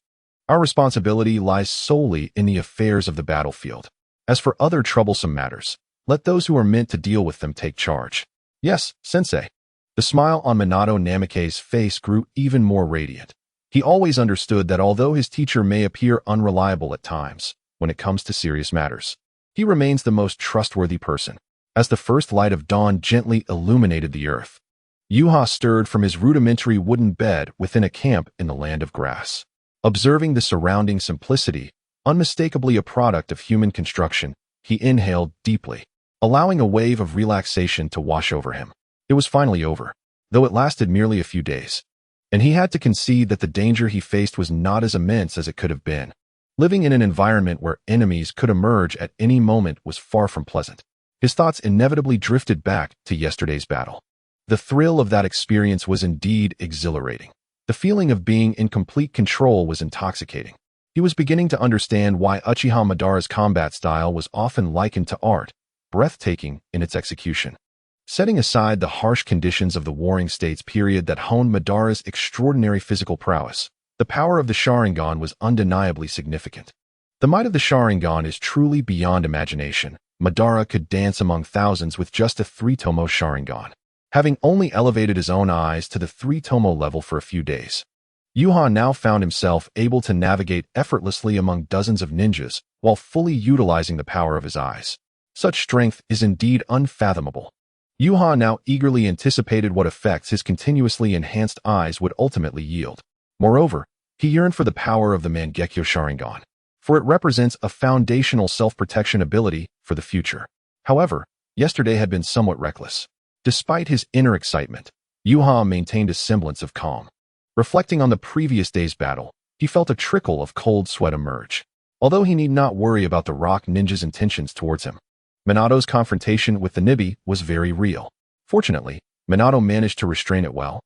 Our responsibility lies solely in the affairs of the battlefield. As for other troublesome matters, let those who are meant to deal with them take charge." "Yes, Sensei." The smile on Minato Namikaze's face grew even more radiant. He always understood that although his teacher may appear unreliable at times, when it comes to serious matters, he remains the most trustworthy person. As the first light of dawn gently illuminated the earth, Yuha stirred from his rudimentary wooden bed within a camp in the land of grass. Observing the surrounding simplicity, unmistakably a product of human construction, he inhaled deeply, allowing a wave of relaxation to wash over him. It was finally over, though it lasted merely a few days, and he had to concede that the danger he faced was not as immense as it could have been. Living in an environment where enemies could emerge at any moment was far from pleasant. His thoughts inevitably drifted back to yesterday's battle. The thrill of that experience was indeed exhilarating. The feeling of being in complete control was intoxicating. He was beginning to understand why Uchiha Madara's combat style was often likened to art, breathtaking in its execution. Setting aside the harsh conditions of the Warring States period that honed Madara's extraordinary physical prowess, the power of the Sharingan was undeniably significant. The might of the Sharingan is truly beyond imagination. Madara could dance among thousands with just a 3-tomo Sharingan, having only elevated his own eyes to the 3-tomo level for a few days. Yuha now found himself able to navigate effortlessly among dozens of ninjas while fully utilizing the power of his eyes. Such strength is indeed unfathomable. Yuha now eagerly anticipated what effects his continuously enhanced eyes would ultimately yield. Moreover, he yearned for the power of the Mangekyo Sharingan, for it represents a foundational self-protection ability for the future. However, yesterday had been somewhat reckless. Despite his inner excitement, Yuha maintained a semblance of calm. Reflecting on the previous day's battle, he felt a trickle of cold sweat emerge. Although he need not worry about the rock ninja's intentions towards him, Minato's confrontation with the Nibi was very real. Fortunately, Minato managed to restrain it well,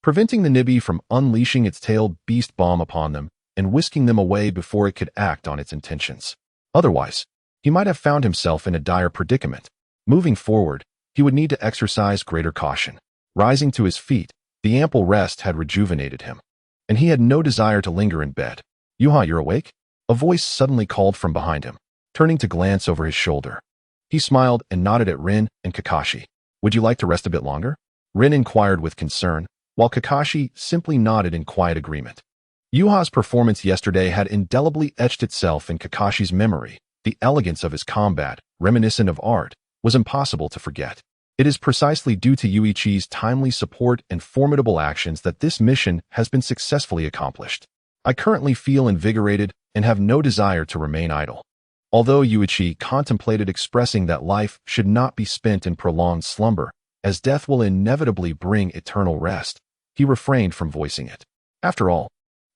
preventing the Nibi from unleashing its tail beast bomb upon them and whisking them away before it could act on its intentions. Otherwise, he might have found himself in a dire predicament. Moving forward, he would need to exercise greater caution. Rising to his feet, the ample rest had rejuvenated him, and he had no desire to linger in bed. "Yuha, you're awake?" A voice suddenly called from behind him. Turning to glance over his shoulder, he smiled and nodded at Rin and Kakashi. "Would you like to rest a bit longer?" Rin inquired with concern, while Kakashi simply nodded in quiet agreement. Yuha's performance yesterday had indelibly etched itself in Kakashi's memory. The elegance of his combat, reminiscent of art, was impossible to forget. It is precisely due to Yuichi's timely support and formidable actions that this mission has been successfully accomplished. I currently feel invigorated and have no desire to remain idle. Although Yuichi contemplated expressing that life should not be spent in prolonged slumber, as death will inevitably bring eternal rest, he refrained from voicing it. After all,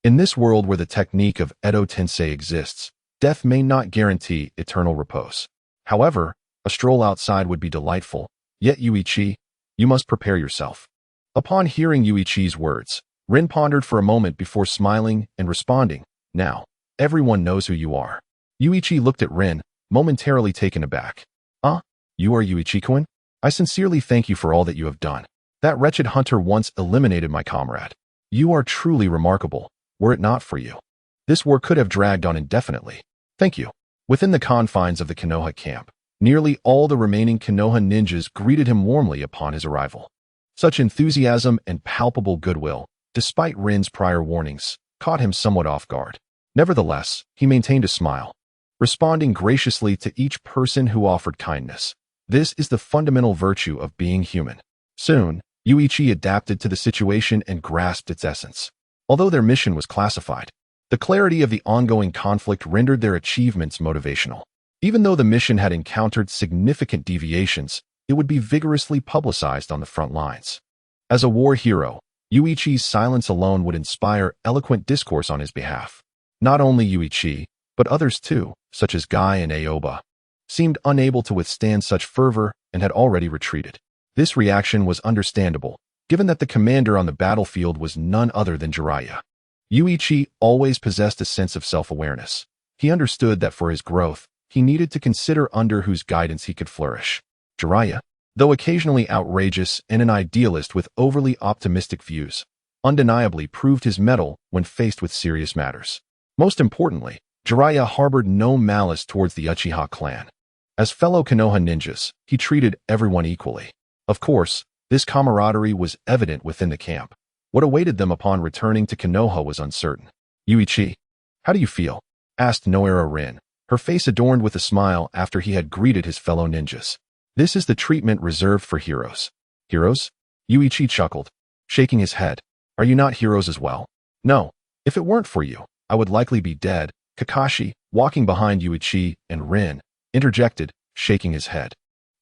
in this world where the technique of Edo Tensei exists, death may not guarantee eternal repose. However, a stroll outside would be delightful. Yet Yuichi, you must prepare yourself. Upon hearing Yuichi's words, Rin pondered for a moment before smiling and responding, "Now, everyone knows who you are." Yuichi looked at Rin, momentarily taken aback. You are Yuichi-kun? I sincerely thank you for all that you have done. That wretched hunter once eliminated my comrade. You are truly remarkable. Were it not for you, this war could have dragged on indefinitely. Thank you." Within the confines of the Konoha camp, nearly all the remaining Konoha ninjas greeted him warmly upon his arrival. Such enthusiasm and palpable goodwill, despite Rin's prior warnings, caught him somewhat off guard. Nevertheless, he maintained a smile, responding graciously to each person who offered kindness. This is the fundamental virtue of being human. Soon, Yuichi adapted to the situation and grasped its essence. Although their mission was classified, the clarity of the ongoing conflict rendered their achievements motivational. Even though the mission had encountered significant deviations, it would be vigorously publicized on the front lines. As a war hero, Yuichi's silence alone would inspire eloquent discourse on his behalf. Not only Yuichi, but others too, such as Guy and Aoba, seemed unable to withstand such fervor and had already retreated. This reaction was understandable, given that the commander on the battlefield was none other than Jiraiya. Yuichi always possessed a sense of self-awareness. He understood that for his growth, he needed to consider under whose guidance he could flourish. Jiraiya, though occasionally outrageous and an idealist with overly optimistic views, undeniably proved his mettle when faced with serious matters. Most importantly, Jiraiya harbored no malice towards the Uchiha clan. As fellow Konoha ninjas, he treated everyone equally. Of course, this camaraderie was evident within the camp. What awaited them upon returning to Konoha was uncertain. "Yuichi, how do you feel?" asked Noera Rin, her face adorned with a smile after he had greeted his fellow ninjas. "This is the treatment reserved for heroes." "Heroes?" Yuichi chuckled, shaking his head. "Are you not heroes as well?" "No. If it weren't for you, I would likely be dead." Kakashi, walking behind Yuichi and Rin, interjected, shaking his head.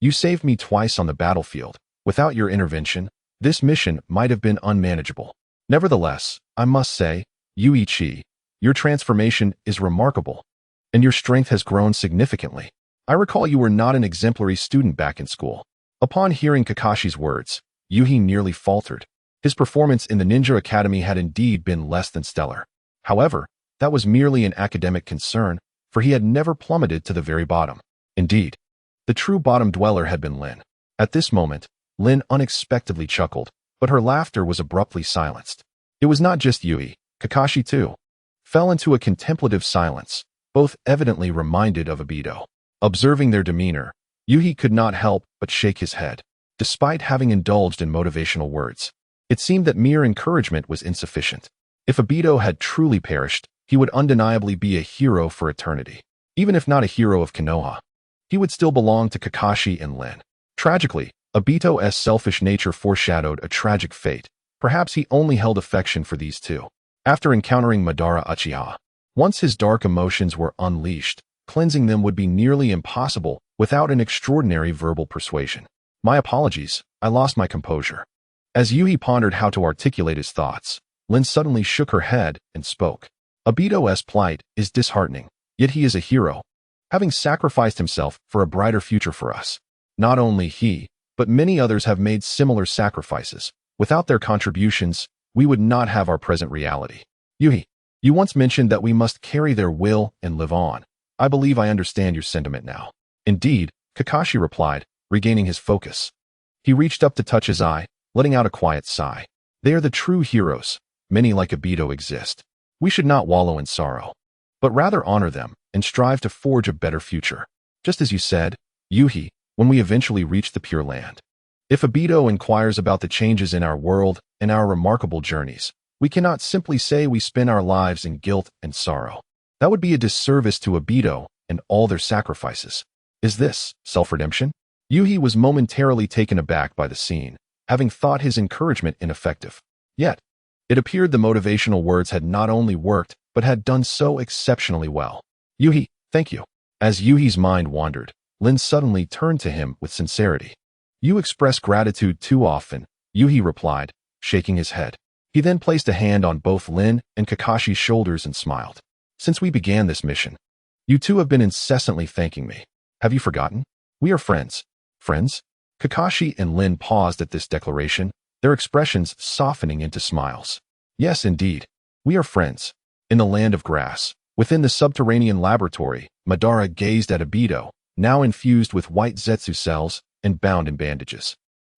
"You saved me twice on the battlefield. Without your intervention, this mission might have been unmanageable. Nevertheless, I must say, Yuichi, your transformation is remarkable, and your strength has grown significantly. I recall you were not an exemplary student back in school." Upon hearing Kakashi's words, Yuhi nearly faltered. His performance in the Ninja Academy had indeed been less than stellar. However, that was merely an academic concern, for he had never plummeted to the very bottom. Indeed, the true bottom dweller had been Lin. At this moment, Lin unexpectedly chuckled, but her laughter was abruptly silenced. It was not just Yui, Kakashi too fell into a contemplative silence, both evidently reminded of Obito. Observing their demeanor, Yuhi could not help but shake his head. Despite having indulged in motivational words, it seemed that mere encouragement was insufficient. If Obito had truly perished, he would undeniably be a hero for eternity. Even if not a hero of Konoha, he would still belong to Kakashi and Lin. Tragically, Obito's selfish nature foreshadowed a tragic fate. Perhaps he only held affection for these two. After encountering Madara Uchiha, once his dark emotions were unleashed, cleansing them would be nearly impossible without an extraordinary verbal persuasion. "My apologies, I lost my composure." As Yuhi pondered how to articulate his thoughts, Lin suddenly shook her head and spoke. "Obito's plight is disheartening, yet he is a hero. having sacrificed himself for a brighter future for us. Not only he, but many others have made similar sacrifices. Without their contributions, we would not have our present reality. Yuhi, you once mentioned that we must carry their will and live on. I believe I understand your sentiment now. Indeed, Kakashi replied, regaining his focus. He reached up to touch his eye, letting out a quiet sigh. They are the true heroes. Many like Obito exist. We should not wallow in sorrow, but rather honor them and strive to forge a better future. Just as you said, Yuhi, when we eventually reach the Pure Land. If Obito inquires about the changes in our world and our remarkable journeys, we cannot simply say we spend our lives in guilt and sorrow. That would be a disservice to Obito and all their sacrifices. Is this self-redemption? Yuhi was momentarily taken aback by the scene, having thought his encouragement ineffective. Yet, it appeared the motivational words had not only worked, but had done so exceptionally well. Yuhi, thank you. As Yuhi's mind wandered, Lin suddenly turned to him with sincerity. You express gratitude too often, Yuhi replied, shaking his head. He then placed a hand on both Lin and Kakashi's shoulders and smiled. Since we began this mission, you two have been incessantly thanking me. Have you forgotten? We are friends. Friends? Kakashi and Lin paused at this declaration, their expressions softening into smiles. Yes, indeed. We are friends. In the land of grass, within the subterranean laboratory, Madara gazed at Obito, now infused with white Zetsu cells and bound in bandages.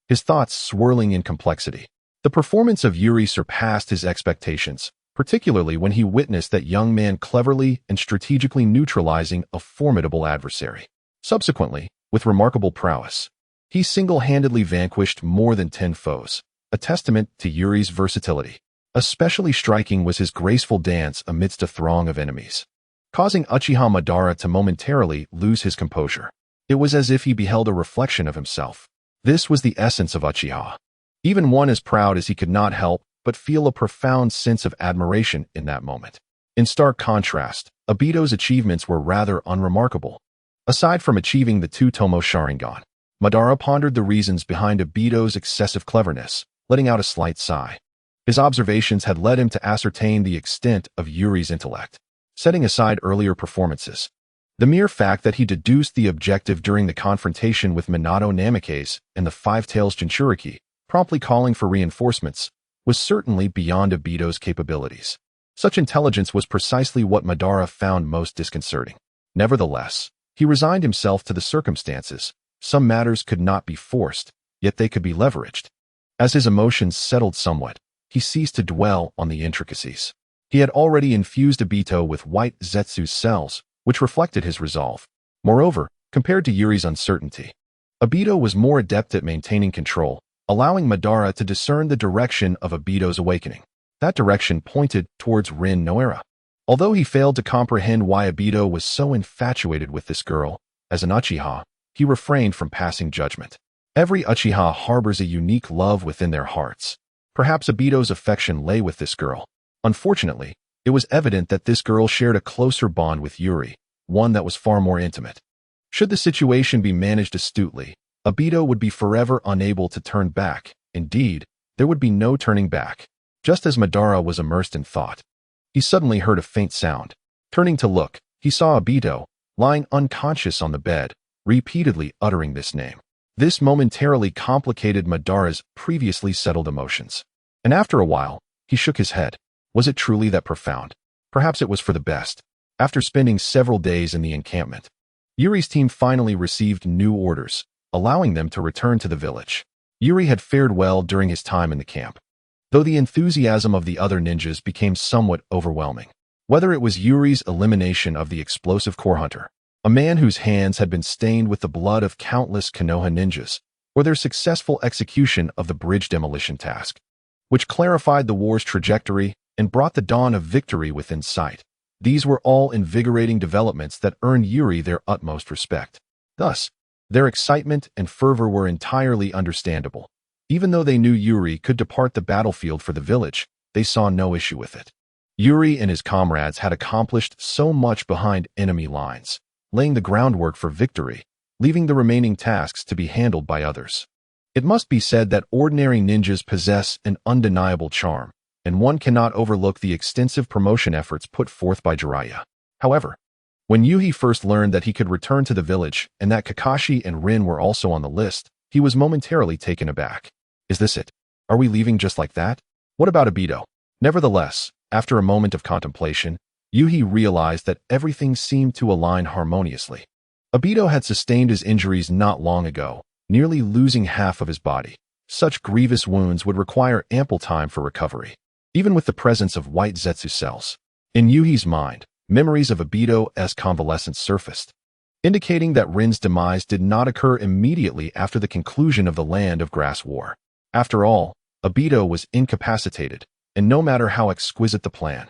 His thoughts swirling in complexity. The performance of Yuri surpassed his expectations, particularly when he witnessed that young man cleverly and strategically neutralizing a formidable adversary. Subsequently, with remarkable prowess, he single-handedly vanquished more than 10 foes, a testament to Yuri's versatility. Especially striking was his graceful dance amidst a throng of enemies, causing Uchiha Madara to momentarily lose his composure. It was as if he beheld a reflection of himself. This was the essence of Uchiha. Even one as proud as he could not help but feel a profound sense of admiration in that moment. In stark contrast, Obito's achievements were rather unremarkable. Aside from achieving the two-tomo Sharingan, Madara pondered the reasons behind Obito's excessive cleverness, letting out a slight sigh. His observations had led him to ascertain the extent of Yuri's intellect. Setting aside earlier performances, the mere fact that he deduced the objective during the confrontation with Minato Namikaze and the Five-Tails Jinchuriki, promptly calling for reinforcements, was certainly beyond Obito's capabilities. Such intelligence was precisely what Madara found most disconcerting. Nevertheless, he resigned himself to the circumstances. Some matters could not be forced, yet they could be leveraged. As his emotions settled somewhat, he ceased to dwell on the intricacies. He had already infused Obito with white Zetsu cells, which reflected his resolve. Moreover, compared to Yuri's uncertainty, Obito was more adept at maintaining control, allowing Madara to discern the direction of Obito's awakening. That direction pointed towards Rin Noara. Although he failed to comprehend why Obito was so infatuated with this girl, as an Uchiha, he refrained from passing judgment. Every Uchiha harbors a unique love within their hearts. Perhaps Obito's affection lay with this girl. Unfortunately, it was evident that this girl shared a closer bond with Yuri, one that was far more intimate. Should the situation be managed astutely, Obito would be forever unable to turn back. Indeed, there would be no turning back. Just as Madara was immersed in thought, he suddenly heard a faint sound. Turning to look, he saw Obito, lying unconscious on the bed, repeatedly uttering this name. This momentarily complicated Madara's previously settled emotions. And after a while, he shook his head. Was it truly that profound? Perhaps it was for the best. After spending several days in the encampment, Yuri's team finally received new orders, allowing them to return to the village. Yuri had fared well during his time in the camp, though the enthusiasm of the other ninjas became somewhat overwhelming. Whether it was Yuri's elimination of the explosive core hunter, a man whose hands had been stained with the blood of countless Konoha ninjas, or their successful execution of the bridge demolition task, which clarified the war's trajectory and brought the dawn of victory within sight. These were all invigorating developments that earned Yuri their utmost respect. Thus, their excitement and fervor were entirely understandable. Even though they knew Yuri could depart the battlefield for the village, they saw no issue with it. Yuri and his comrades had accomplished so much behind enemy lines, laying the groundwork for victory, leaving the remaining tasks to be handled by others. It must be said that ordinary ninjas possess an undeniable charm, and one cannot overlook the extensive promotion efforts put forth by Jiraiya. However, When Yuhi first learned that he could return to the village and that Kakashi and Rin were also on the list, he was momentarily taken aback. Is this it? Are we leaving just like that? What about Obito? Nevertheless, after a moment of contemplation, Yuhi realized that everything seemed to align harmoniously. Obito had sustained his injuries not long ago, nearly losing half of his body. Such grievous wounds would require ample time for recovery, even with the presence of white Zetsu cells. In Yuhi's mind, memories of Obito's convalescence surfaced, indicating that Rin's demise did not occur immediately after the conclusion of the Land of Grass War. After all, Obito was incapacitated, and no matter how exquisite the plan,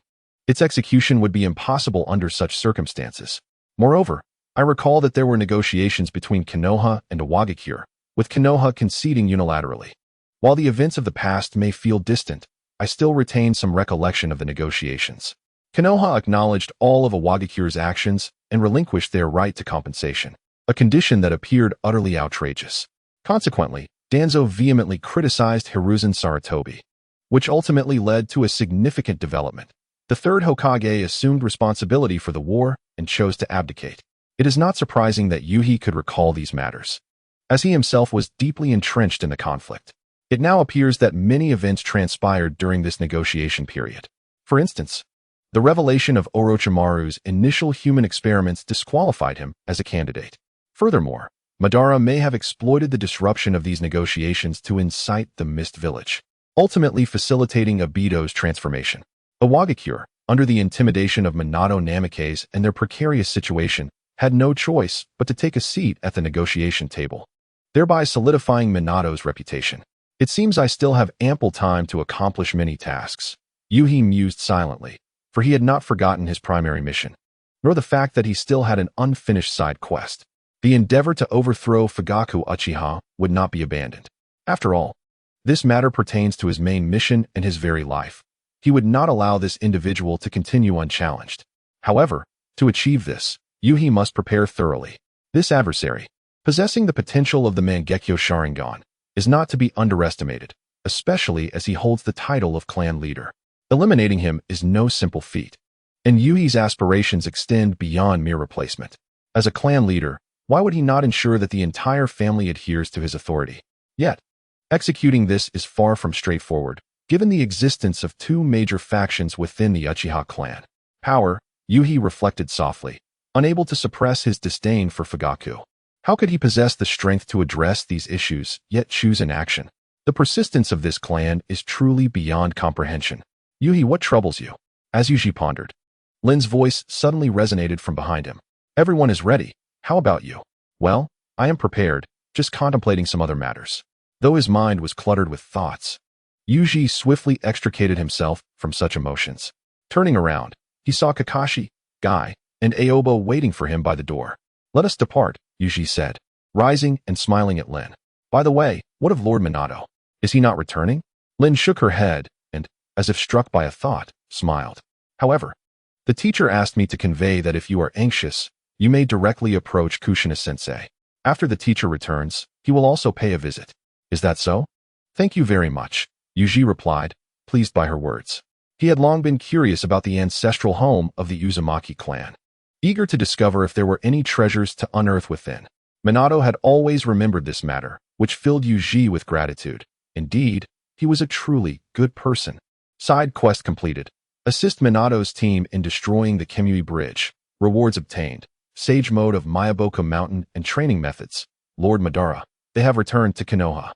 its execution would be impossible under such circumstances. Moreover, I recall that there were negotiations between Konoha and Iwagakure, with Konoha conceding unilaterally. While the events of the past may feel distant, I still retain some recollection of the negotiations. Konoha acknowledged all of Iwagakure's actions and relinquished their right to compensation, a condition that appeared utterly outrageous. Consequently, Danzo vehemently criticized Hiruzen Sarutobi, which ultimately led to a significant development. The third Hokage assumed responsibility for the war and chose to abdicate. It is not surprising that Yuhi could recall these matters, as he himself was deeply entrenched in the conflict. It now appears that many events transpired during this negotiation period. For instance, the revelation of Orochimaru's initial human experiments disqualified him as a candidate. Furthermore, Madara may have exploited the disruption of these negotiations to incite the Mist Village, ultimately facilitating Obito's transformation. Iwagakure, under the intimidation of Minato Namikaze and their precarious situation, had no choice but to take a seat at the negotiation table, thereby solidifying Minato's reputation. It seems I still have ample time to accomplish many tasks. Yuhi mused silently, for he had not forgotten his primary mission, nor the fact that he still had an unfinished side quest. The endeavor to overthrow Fugaku Uchiha would not be abandoned. After all, this matter pertains to his main mission and his very life. He would not allow this individual to continue unchallenged. However, to achieve this, Yuhi must prepare thoroughly. This adversary, possessing the potential of the Mangekyo Sharingan, is not to be underestimated, especially as he holds the title of clan leader. Eliminating him is no simple feat, and Yuhi's aspirations extend beyond mere replacement. As a clan leader, why would he not ensure that the entire family adheres to his authority? Yet, executing this is far from straightforward, given the existence of two major factions within the Uchiha clan. Power, Yuhi reflected softly, unable to suppress his disdain for Fugaku. How could he possess the strength to address these issues, yet choose inaction? The persistence of this clan is truly beyond comprehension. Yuhi, what troubles you? As Yuji pondered, Lin's voice suddenly resonated from behind him. Everyone is ready. How about you? Well, I am prepared, just contemplating some other matters. Though his mind was cluttered with thoughts, Yuji swiftly extricated himself from such emotions. Turning around, he saw Kakashi, Guy, and Aoba waiting for him by the door. Let us depart, Yuji said, rising and smiling at Lin. By the way, what of Lord Minato? Is he not returning? Lin shook her head and, as if struck by a thought, smiled. However, the teacher asked me to convey that if you are anxious, you may directly approach Kushina-sensei. After the teacher returns, he will also pay a visit. Is that so? Thank you very much, Yuji replied, pleased by her words. He had long been curious about the ancestral home of the Uzumaki clan, eager to discover if there were any treasures to unearth within. Minato had always remembered this matter, which filled Yuji with gratitude. Indeed, he was a truly good person. Side quest completed. Assist Minato's team in destroying the Kemui Bridge. Rewards obtained. Sage mode of Mayaboka Mountain and training methods. Lord Madara. They have returned to Konoha.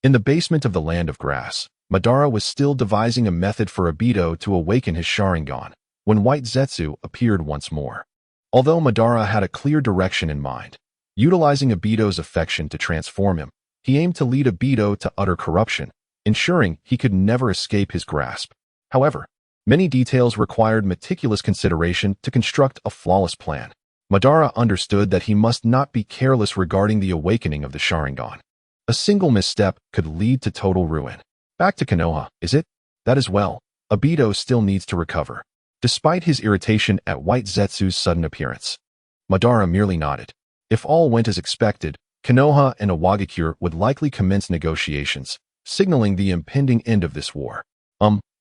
In the basement of the Land of Grass, Madara was still devising a method for Obito to awaken his Sharingan when White Zetsu appeared once more. Although Madara had a clear direction in mind, utilizing Obito's affection to transform him, he aimed to lead Obito to utter corruption, ensuring he could never escape his grasp. However, many details required meticulous consideration to construct a flawless plan. Madara understood that he must not be careless regarding the awakening of the Sharingan. A single misstep could lead to total ruin. Back to Konoha, is it? That is well. Obito still needs to recover. Despite his irritation at White Zetsu's sudden appearance, Madara merely nodded. If all went as expected, Konoha and Iwagakure would likely commence negotiations, signaling the impending end of this war.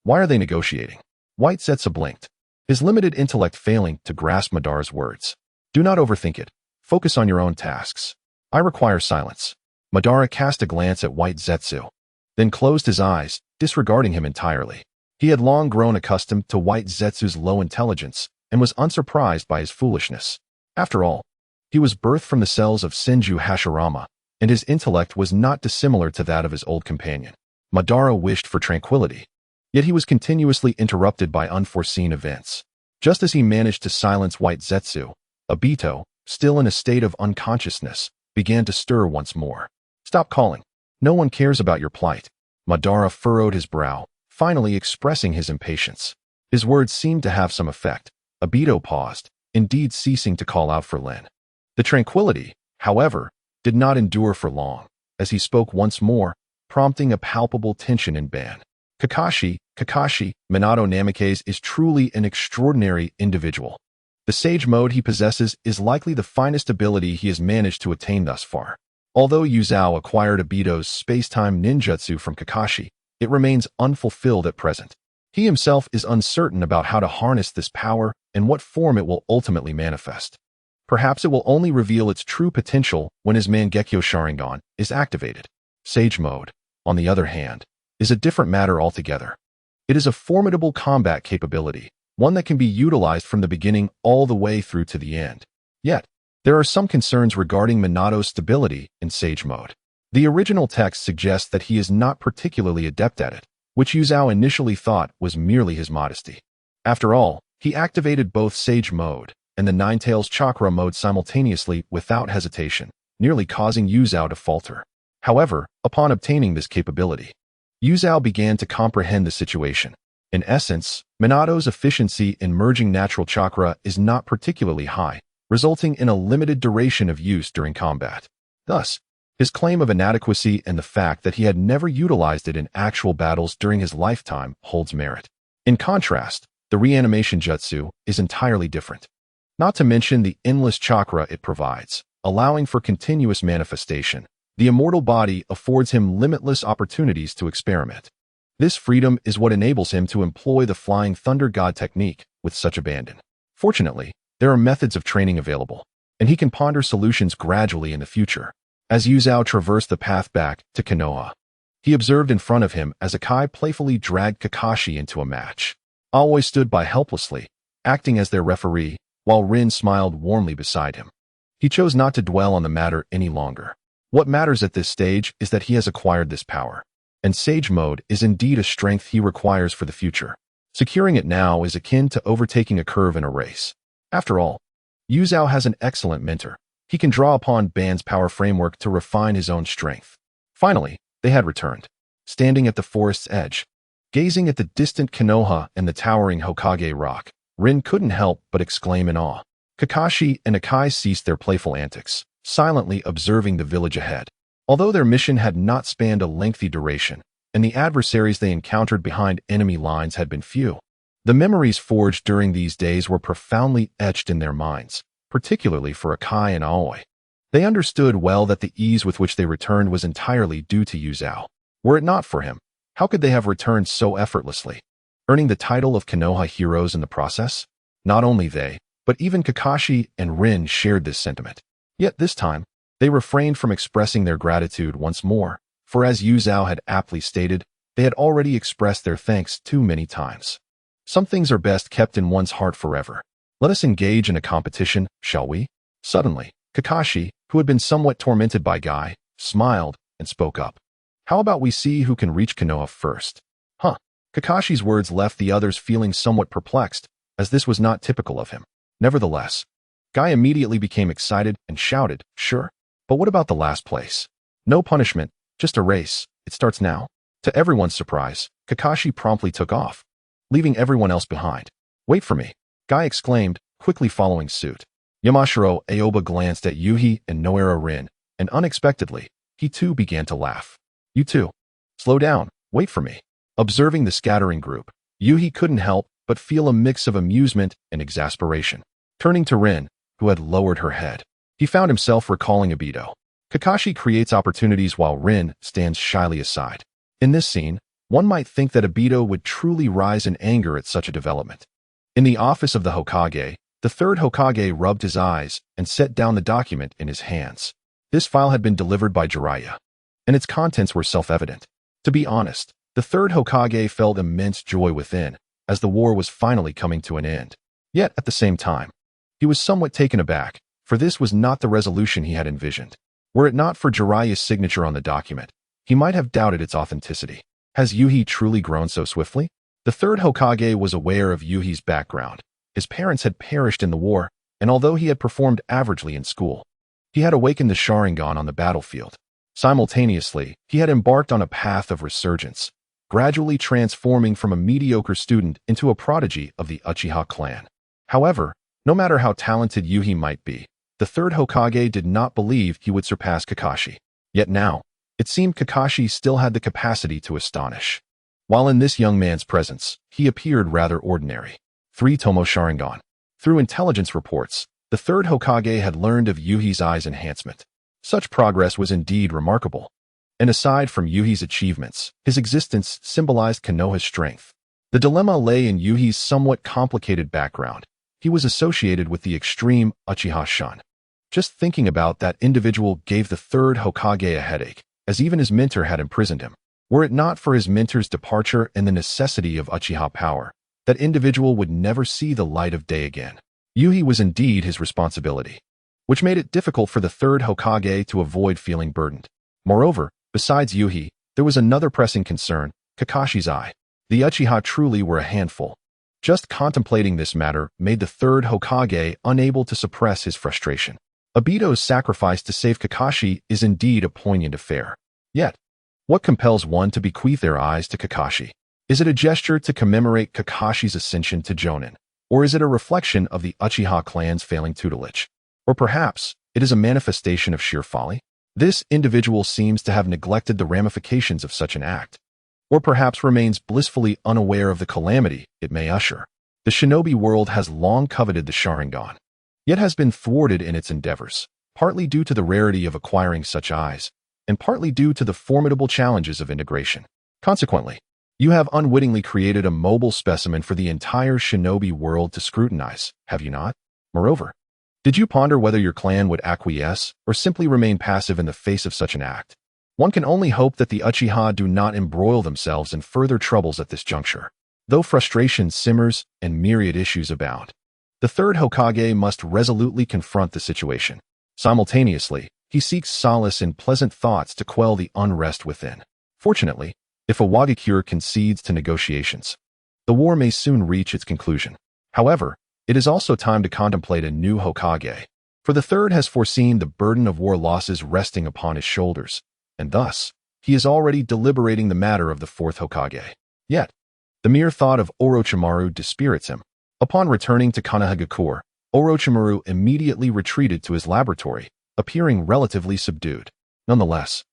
Why are they negotiating? White Zetsu blinked, his limited intellect failing to grasp Madara's words. Do not overthink it. Focus on your own tasks. I require silence. Madara cast a glance at White Zetsu, then closed his eyes, disregarding him entirely. He had long grown accustomed to White Zetsu's low intelligence and was unsurprised by his foolishness. After all, he was birthed from the cells of Senju Hashirama, and his intellect was not dissimilar to that of his old companion. Madara wished for tranquility, yet he was continuously interrupted by unforeseen events. Just as he managed to silence White Zetsu, Obito, still in a state of unconsciousness, began to stir once more. Stop calling. No one cares about your plight. Madara furrowed his brow, finally expressing his impatience. His words seemed to have some effect. Obito paused, indeed ceasing to call out for Lin. The tranquility, however, did not endure for long, as he spoke once more, prompting a palpable tension in Ban. Kakashi, Minato Namikaze is truly an extraordinary individual. The sage mode he possesses is likely the finest ability he has managed to attain thus far. Although Yuzao acquired Obito's space-time ninjutsu from Kakashi, it remains unfulfilled at present. He himself is uncertain about how to harness this power and what form it will ultimately manifest. Perhaps it will only reveal its true potential when his Mangekyo Sharingan is activated. Sage mode, on the other hand, is a different matter altogether. It is a formidable combat capability, one that can be utilized from the beginning all the way through to the end. Yet, there are some concerns regarding Minato's stability in Sage mode. The original text suggests that he is not particularly adept at it, which Yuzao initially thought was merely his modesty. After all, he activated both Sage mode and the Ninetales Chakra mode simultaneously without hesitation, nearly causing Yuzao to falter. However, upon obtaining this capability, Yuzao began to comprehend the situation. In essence, Minato's efficiency in merging natural chakra is not particularly high, resulting in a limited duration of use during combat. Thus, his claim of inadequacy and the fact that he had never utilized it in actual battles during his lifetime holds merit. In contrast, the reanimation jutsu is entirely different. Not to mention the endless chakra it provides, allowing for continuous manifestation. The immortal body affords him limitless opportunities to experiment. This freedom is what enables him to employ the Flying Thunder God technique with such abandon. Fortunately, there are methods of training available, and he can ponder solutions gradually in the future. As Yuzao traversed the path back to Konoha, he observed in front of him as Akai playfully dragged Kakashi into a match. Aoi stood by helplessly, acting as their referee, while Rin smiled warmly beside him. He chose not to dwell on the matter any longer. What matters at this stage is that he has acquired this power, and Sage mode is indeed a strength he requires for the future. Securing it now is akin to overtaking a curve in a race. After all, Yuzao has an excellent mentor. He can draw upon Ban's power framework to refine his own strength. Finally, they had returned. Standing at the forest's edge, gazing at the distant Konoha and the towering Hokage rock, Rin couldn't help but exclaim in awe. Kakashi and Akai ceased their playful antics, silently observing the village ahead. Although their mission had not spanned a lengthy duration, and the adversaries they encountered behind enemy lines had been few, the memories forged during these days were profoundly etched in their minds, particularly for Akai and Aoi. They understood well that the ease with which they returned was entirely due to Yuzao. Were it not for him, how could they have returned so effortlessly, earning the title of Konoha heroes in the process? Not only they, but even Kakashi and Rin shared this sentiment. Yet this time, they refrained from expressing their gratitude once more, for as Yuzao had aptly stated, they had already expressed their thanks too many times. Some things are best kept in one's heart forever. Let us engage in a competition, shall we? Suddenly, Kakashi, who had been somewhat tormented by Guy, smiled and spoke up. How about we see who can reach Konoha first? Huh. Kakashi's words left the others feeling somewhat perplexed, as this was not typical of him. Nevertheless, Guy immediately became excited and shouted, "Sure. But what about the last place? No punishment, just a race. It starts now." To everyone's surprise, Kakashi promptly took off, leaving everyone else behind. "Wait for me," Guy exclaimed, quickly following suit. Yamashiro Aoba glanced at Yuhi and Noera Rin, and unexpectedly, he too began to laugh. "You too. Slow down, wait for me." Observing the scattering group, Yuhi couldn't help but feel a mix of amusement and exasperation. Turning to Rin, who had lowered her head, he found himself recalling Obito. Kakashi creates opportunities while Rin stands shyly aside. In this scene, one might think that Obito would truly rise in anger at such a development. In the office of the Hokage, The third Hokage rubbed his eyes and set down the document in his hands. This file had been delivered by Jiraiya, and its contents were self-evident. To be honest, the third Hokage felt immense joy within, as the war was finally coming to an end. Yet, at the same time, he was somewhat taken aback, for this was not the resolution he had envisioned. Were it not for Jiraiya's signature on the document, he might have doubted its authenticity. Has Yuhi truly grown so swiftly? The third Hokage was aware of Yuhi's background. His parents had perished in the war, and although he had performed averagely in school, he had awakened the Sharingan on the battlefield. Simultaneously, he had embarked on a path of resurgence, gradually transforming from a mediocre student into a prodigy of the Uchiha clan. However, no matter how talented Yuhi might be, the third Hokage did not believe he would surpass Kakashi. Yet now, it seemed Kakashi still had the capacity to astonish. While in this young man's presence, he appeared rather ordinary. 3 Tomo Sharingan. Through intelligence reports, the third Hokage had learned of Yuhi's eye's enhancement. Such progress was indeed remarkable. And aside from Yuhi's achievements, his existence symbolized Konoha's strength. The dilemma lay in Yuhi's somewhat complicated background. He was associated with the extreme Uchiha Shun. Just thinking about that individual gave the third Hokage a headache, as even his mentor had imprisoned him. Were it not for his mentor's departure and the necessity of Uchiha power, that individual would never see the light of day again. Yuhi was indeed his responsibility, which made it difficult for the third Hokage to avoid feeling burdened. Moreover, besides Yuhi, there was another pressing concern: Kakashi's eye. The Uchiha truly were a handful. Just contemplating this matter made the third Hokage unable to suppress his frustration. Obito's sacrifice to save Kakashi is indeed a poignant affair. Yet, what compels one to bequeath their eyes to Kakashi? Is it a gesture to commemorate Kakashi's ascension to Jonin? Or is it a reflection of the Uchiha clan's failing tutelage? Or perhaps it is a manifestation of sheer folly? This individual seems to have neglected the ramifications of such an act, or perhaps remains blissfully unaware of the calamity it may usher. The Shinobi world has long coveted the Sharingan, yet has been thwarted in its endeavors, partly due to the rarity of acquiring such eyes, and partly due to the formidable challenges of integration. Consequently, you have unwittingly created a mobile specimen for the entire Shinobi world to scrutinize, have you not? Moreover, did you ponder whether your clan would acquiesce or simply remain passive in the face of such an act? One can only hope that the Uchiha do not embroil themselves in further troubles at this juncture. Though frustration simmers and myriad issues abound, the third Hokage must resolutely confront the situation. Simultaneously, he seeks solace in pleasant thoughts to quell the unrest within. Fortunately, if a Wagakure concedes to negotiations, the war may soon reach its conclusion. However, it is also time to contemplate a new Hokage, for the third has foreseen the burden of war losses resting upon his shoulders, and thus, he is already deliberating the matter of the fourth Hokage. Yet, the mere thought of Orochimaru dispirits him. Upon returning to Konoha, Orochimaru immediately retreated to his laboratory, appearing relatively subdued. Nonetheless,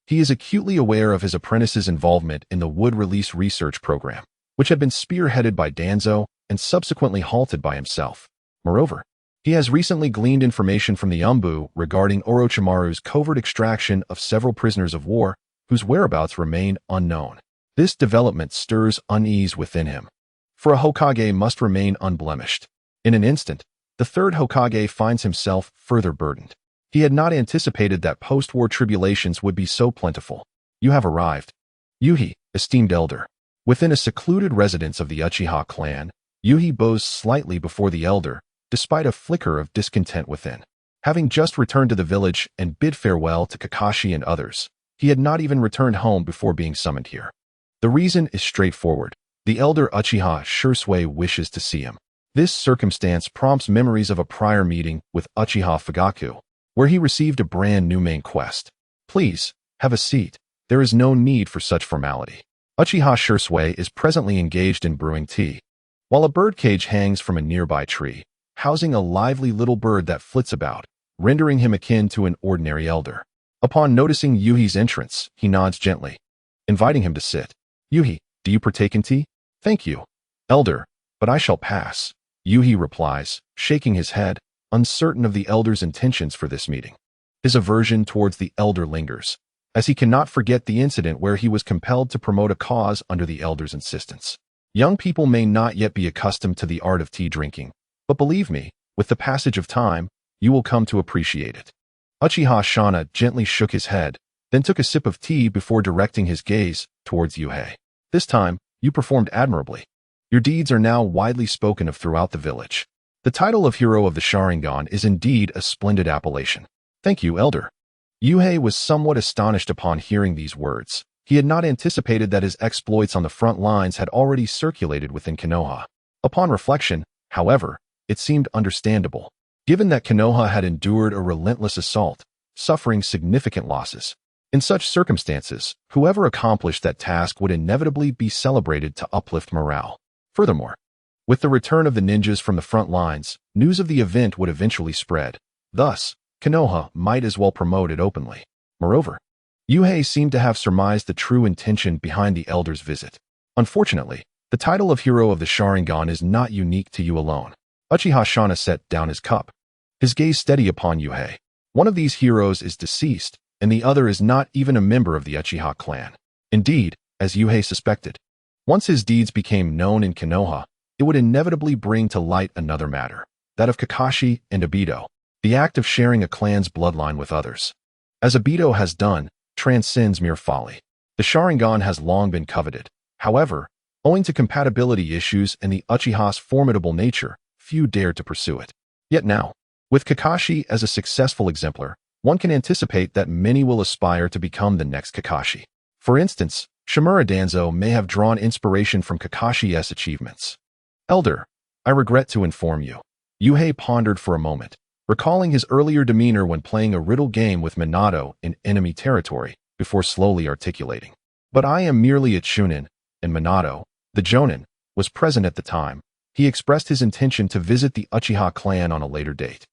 he is acutely aware of his apprentice's involvement in the wood release research program, which had been spearheaded by Danzo and subsequently halted by himself. Moreover, he has recently gleaned information from the Umbu regarding Orochimaru's covert extraction of several prisoners of war whose whereabouts remain unknown. This development stirs unease within him, for a Hokage must remain unblemished. In an instant, the third Hokage finds himself further burdened. He had not anticipated that post-war tribulations would be so plentiful. You have arrived. Yuhi, esteemed elder. Within a secluded residence of the Uchiha clan, Yuhi bows slightly before the elder, despite a flicker of discontent within. Having just returned to the village and bid farewell to Kakashi and others, he had not even returned home before being summoned here. The reason is straightforward. The elder Uchiha Shursui wishes to see him. This circumstance prompts memories of a prior meeting with Uchiha Fugaku, where he received a brand new main quest. Please, have a seat. There is no need for such formality. Uchiha Shursui is presently engaged in brewing tea, while a birdcage hangs from a nearby tree, housing a lively little bird that flits about, rendering him akin to an ordinary elder. Upon noticing Yuhi's entrance, he nods gently, inviting him to sit. Yuhi, do you partake in tea? Thank you, elder, but I shall pass, Yuhi replies, shaking his head, uncertain of the elder's intentions for this meeting. His aversion towards the elder lingers, as he cannot forget the incident where he was compelled to promote a cause under the elder's insistence. Young people may not yet be accustomed to the art of tea drinking, but believe me, With the passage of time, you will come to appreciate it. Uchiha Shana gently shook his head, then took a sip of tea before directing his gaze towards Yuhei. This time, you performed admirably. Your deeds are now widely spoken of throughout the village. The title of Hero of the Sharingan is indeed a splendid appellation. Thank you, Elder. Yuhei was somewhat astonished upon hearing these words. He had not anticipated that his exploits on the front lines had already circulated within Konoha. Upon reflection, however, it seemed understandable, given that Konoha had endured a relentless assault, suffering significant losses. In such circumstances, whoever accomplished that task would inevitably be celebrated to uplift morale. Furthermore, with the return of the ninjas from the front lines, news of the event would eventually spread. Thus, Konoha might as well promote it openly. Moreover, Yuhei seemed to have surmised the true intention behind the elder's visit. Unfortunately, the title of Hero of the Sharingan is not unique to you alone. Uchiha Shana set down his cup, his gaze steady upon Yuhei. One of these heroes is deceased, and the other is not even a member of the Uchiha clan. Indeed, as Yuhei suspected, once his deeds became known in Konoha, it would inevitably bring to light another matter, that of Kakashi and Obito, the act of sharing a clan's bloodline with others. As Obito has done, transcends mere folly. The Sharingan has long been coveted. However, owing to compatibility issues and the Uchiha's formidable nature, few dared to pursue it. Yet now, with Kakashi as a successful exemplar, one can anticipate that many will aspire to become the next Kakashi. For instance, Shimura Danzo may have drawn inspiration from Kakashi's achievements. Elder, I regret to inform you. Yuhei pondered for a moment, recalling his earlier demeanor when playing a riddle game with Minato in enemy territory, before slowly articulating. But I am merely a Chunin, and Minato, the Jonin, was present at the time. He expressed his intention to visit the Uchiha clan on a later date.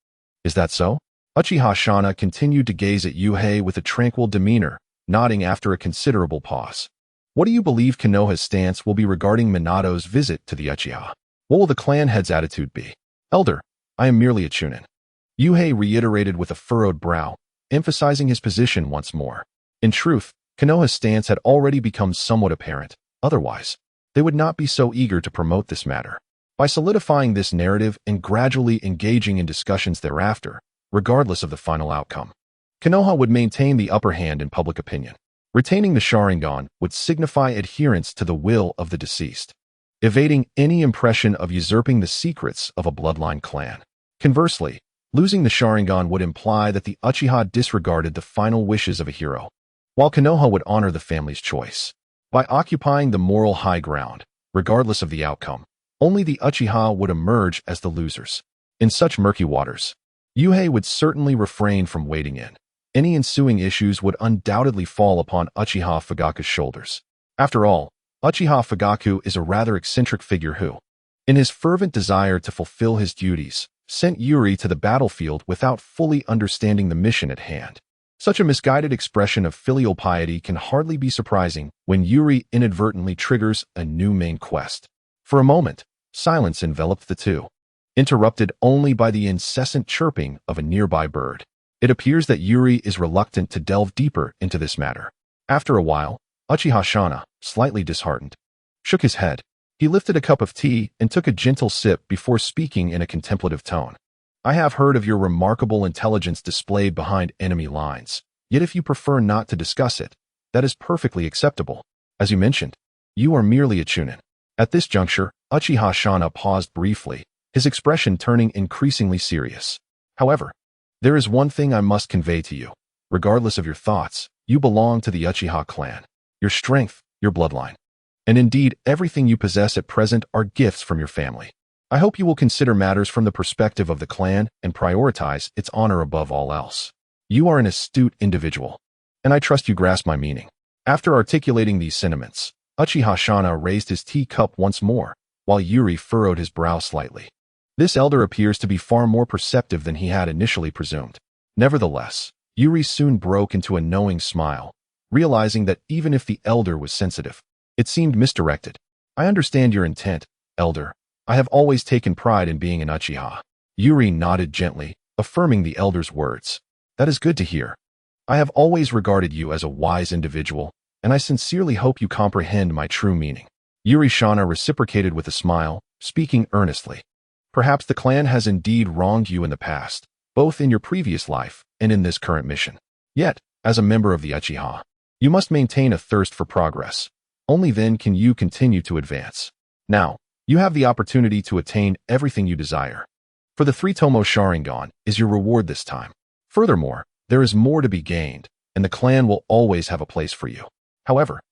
Is that so? Uchiha Shana continued to gaze at Yuhei with a tranquil demeanor, nodding after a considerable pause. What do you believe Konoha's stance will be regarding Minato's visit to the Uchiha? What will the clan head's attitude be? Elder, I am merely a Chunin. Yuhei reiterated with a furrowed brow, emphasizing his position once more. In truth, Konoha's stance had already become somewhat apparent. Otherwise, they would not be so eager to promote this matter. By solidifying this narrative and gradually engaging in discussions thereafter, regardless of the final outcome, Konoha would maintain the upper hand in public opinion. Retaining the Sharingan would signify adherence to the will of the deceased, evading any impression of usurping the secrets of a bloodline clan. Conversely, losing the Sharingan would imply that the Uchiha disregarded the final wishes of a hero, while Konoha would honor the family's choice. By occupying the moral high ground, regardless of the outcome, only the Uchiha would emerge as the losers. In such murky waters, Yuhei would certainly refrain from wading in. Any ensuing issues would undoubtedly fall upon Uchiha Fugaku's shoulders. After all, Uchiha Fugaku is a rather eccentric figure who, in his fervent desire to fulfill his duties, sent Yuri to the battlefield without fully understanding the mission at hand. Such a misguided expression of filial piety can hardly be surprising when Yuri inadvertently triggers a new main quest. For a moment, silence enveloped the two, interrupted only by the incessant chirping of a nearby bird. It appears that Yuri is reluctant to delve deeper into this matter. After a while, Uchiha Shana, slightly disheartened, shook his head. He lifted a cup of tea and took a gentle sip before speaking in a contemplative tone. I have heard of your remarkable intelligence displayed behind enemy lines, yet if you prefer not to discuss it, that is perfectly acceptable. As you mentioned, you are merely a Chunin. At this juncture, Uchiha Shana paused briefly, his expression turning increasingly serious. However, there is one thing I must convey to you. Regardless of your thoughts, you belong to the Uchiha clan. Your strength, your bloodline, and indeed everything you possess at present are gifts from your family. I hope you will consider matters from the perspective of the clan and prioritize its honor above all else. You are an astute individual, and I trust you grasp my meaning. After articulating these sentiments, Uchiha Shana raised his teacup once more, while Yuri furrowed his brow slightly. This elder appears to be far more perceptive than he had initially presumed. Nevertheless, Yuri soon broke into a knowing smile, realizing that even if the elder was sensitive, it seemed misdirected. I understand your intent, elder. I have always taken pride in being an Uchiha. Yuri nodded gently, affirming the elder's words. That is good to hear. I have always regarded you as a wise individual, and I sincerely hope you comprehend my true meaning. Yuri Shana reciprocated with a smile, speaking earnestly. Perhaps the clan has indeed wronged you in the past, both in your previous life and in this current mission. Yet, as a member of the Uchiha, you must maintain a thirst for progress. Only then can you continue to advance. Now, you have the opportunity to attain everything you desire. For the 3-tomo Sharingan is your reward this time. Furthermore, there is more to be gained, and the clan will always have a place for you. However,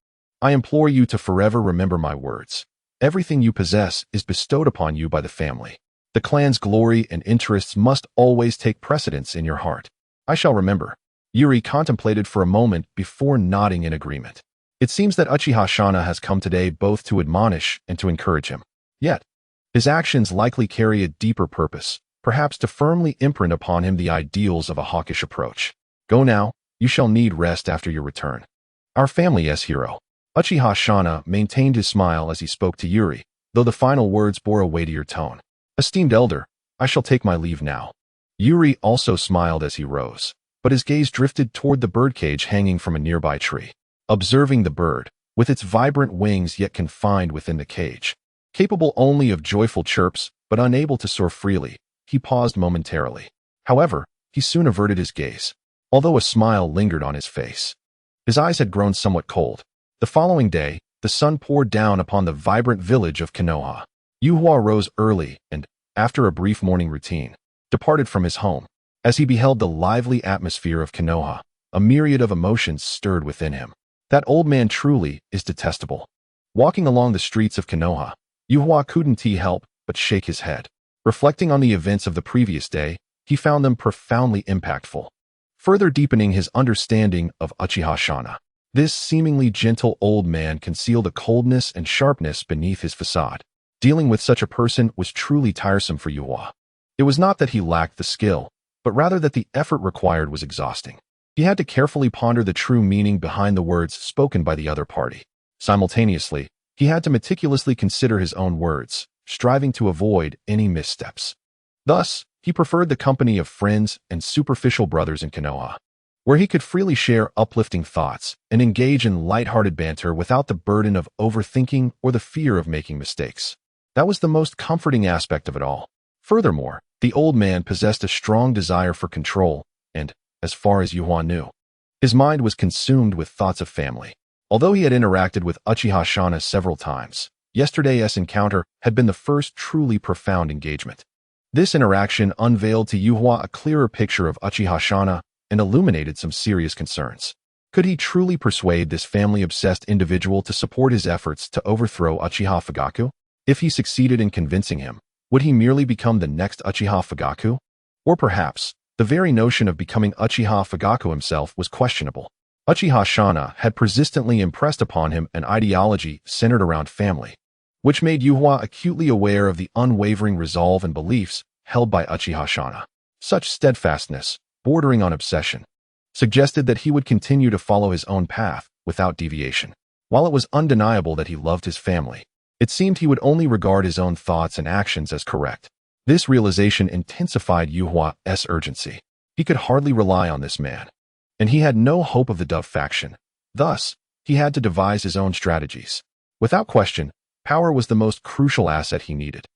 I implore you to forever remember my words. Everything you possess is bestowed upon you by the family. The clan's glory and interests must always take precedence in your heart. I shall remember. Yuri contemplated for a moment before nodding in agreement. It seems that Uchiha Shana has come today both to admonish and to encourage him. Yet, his actions likely carry a deeper purpose, perhaps to firmly imprint upon him the ideals of a hawkish approach. Go now, you shall need rest after your return. Our family as hero. Uchiha Shana maintained his smile as he spoke to Yuri, though the final words bore a weightier tone. Esteemed elder, I shall take my leave now. Yuri also smiled as he rose, but his gaze drifted toward the birdcage hanging from a nearby tree. Observing the bird, with its vibrant wings yet confined within the cage, capable only of joyful chirps but unable to soar freely, he paused momentarily. However, he soon averted his gaze, although a smile lingered on his face. His eyes had grown somewhat cold. The following day, the sun poured down upon the vibrant village of Konoha. Yuhua rose early and, after a brief morning routine, departed from his home. As he beheld the lively atmosphere of Konoha, a myriad of emotions stirred within him. That old man truly is detestable. Walking along the streets of Konoha, Yuhua couldn't help but shake his head. Reflecting on the events of the previous day, he found them profoundly impactful, further deepening his understanding of Uchiha Shana. This seemingly gentle old man concealed a coldness and sharpness beneath his facade. Dealing with such a person was truly tiresome for Yuhua. It was not that he lacked the skill, but rather that the effort required was exhausting. He had to carefully ponder the true meaning behind the words spoken by the other party. Simultaneously, he had to meticulously consider his own words, striving to avoid any missteps. Thus, he preferred the company of friends and superficial brothers in Konoha, where he could freely share uplifting thoughts and engage in light-hearted banter without the burden of overthinking or the fear of making mistakes. That was the most comforting aspect of it all. Furthermore, the old man possessed a strong desire for control, and, as far as Yuhua knew, his mind was consumed with thoughts of family. Although he had interacted with Uchiha Shana several times, yesterday's encounter had been the first truly profound engagement. This interaction unveiled to Yuhua a clearer picture of Uchiha Shana and illuminated some serious concerns. Could he truly persuade this family-obsessed individual to support his efforts to overthrow Uchiha Fugaku? If he succeeded in convincing him, would he merely become the next Uchiha Fugaku? Or perhaps, the very notion of becoming Uchiha Fugaku himself was questionable. Uchiha Shana had persistently impressed upon him an ideology centered around family, which made Yuhua acutely aware of the unwavering resolve and beliefs held by Uchiha Shana. Such steadfastness, bordering on obsession, suggested that he would continue to follow his own path without deviation. While it was undeniable that he loved his family, it seemed he would only regard his own thoughts and actions as correct. This realization intensified Yuhua's urgency. He could hardly rely on this man, and he had no hope of the Dove faction. Thus, he had to devise his own strategies. Without question, power was the most crucial asset he needed,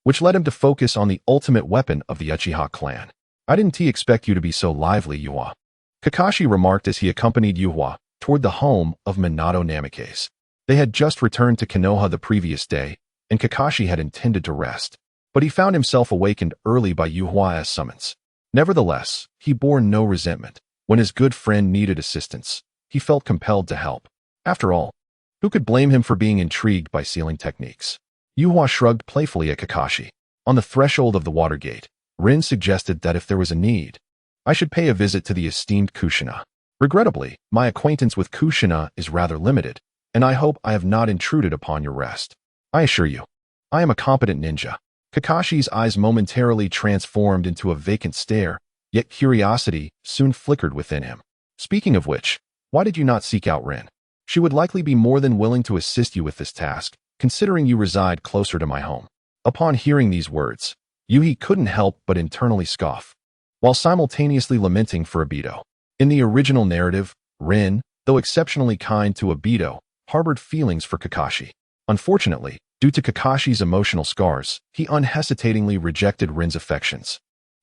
which led him to focus on the ultimate weapon of the Uchiha clan. I didn't expect you to be so lively, Yuhua, Kakashi remarked as he accompanied Yuhua toward the home of Minato Namikaze. They had just returned to Konoha the previous day, and Kakashi had intended to rest, but he found himself awakened early by Yuhua's summons. Nevertheless, he bore no resentment. When his good friend needed assistance, he felt compelled to help. After all, who could blame him for being intrigued by sealing techniques? Yuhua shrugged playfully at Kakashi. On the threshold of the water gate, Rin suggested that if there was a need, I should pay a visit to the esteemed Kushina. Regrettably, my acquaintance with Kushina is rather limited, and I hope I have not intruded upon your rest. I assure you, I am a competent ninja. Kakashi's eyes momentarily transformed into a vacant stare, yet curiosity soon flickered within him. Speaking of which, why did you not seek out Rin? She would likely be more than willing to assist you with this task, considering you reside closer to my home. Upon hearing these words, Yuhi couldn't help but internally scoff, while simultaneously lamenting for Obito. In the original narrative, Rin, though exceptionally kind to Obito, harbored feelings for Kakashi. Unfortunately, Due to Kakashi's emotional scars, he unhesitatingly rejected Rin's affections.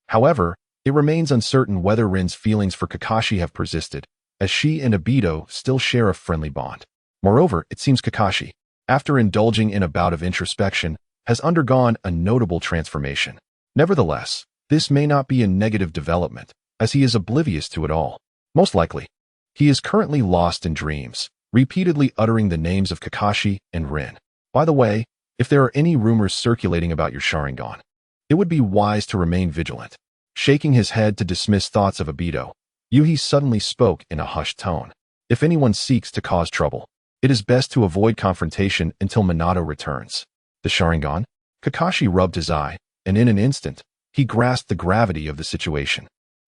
However, it remains uncertain whether Rin's feelings for Kakashi have persisted, as she and Obito still share a friendly bond. Moreover, it seems Kakashi, after indulging in a bout of introspection, has undergone a notable transformation. Nevertheless, this may not be a negative development, as he is oblivious to it all. Most likely, he is currently lost in dreams, repeatedly uttering the names of Kakashi and Rin. By the way, if there are any rumors circulating about your Sharingan, it would be wise to remain vigilant. Shaking his head to dismiss thoughts of Obito, Yuhi suddenly spoke in a hushed tone. If anyone seeks to cause trouble, it is best to avoid confrontation until Minato returns. The Sharingan? Kakashi rubbed his eye, and in an instant, he grasped the gravity of the situation.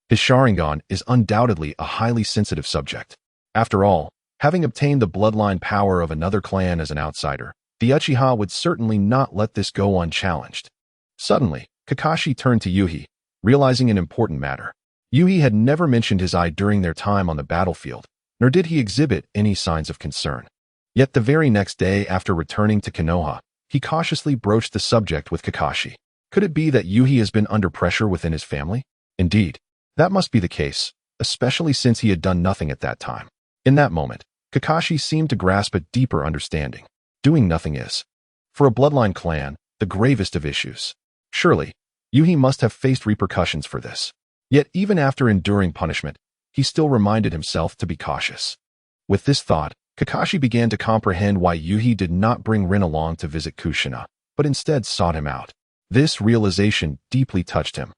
His Sharingan is undoubtedly a highly sensitive subject. After all, having obtained the bloodline power of another clan as an outsider, the Uchiha would certainly not let this go unchallenged. Suddenly, Kakashi turned to Yuhi, realizing an important matter. Yuhi had never mentioned his eye during their time on the battlefield, nor did he exhibit any signs of concern. Yet the very next day after returning to Konoha, he cautiously broached the subject with Kakashi. Could it be that Yuhi has been under pressure within his family? Indeed, that must be the case, especially since he had done nothing at that time. In that moment, Kakashi seemed to grasp a deeper understanding. Doing nothing is, for a bloodline clan, the gravest of issues. Surely, Yuhi must have faced repercussions for this. Yet even after enduring punishment, he still reminded himself to be cautious. With this thought, Kakashi began to comprehend why Yuhi did not bring Rin along to visit Kushina, but instead sought him out. This realization deeply touched him.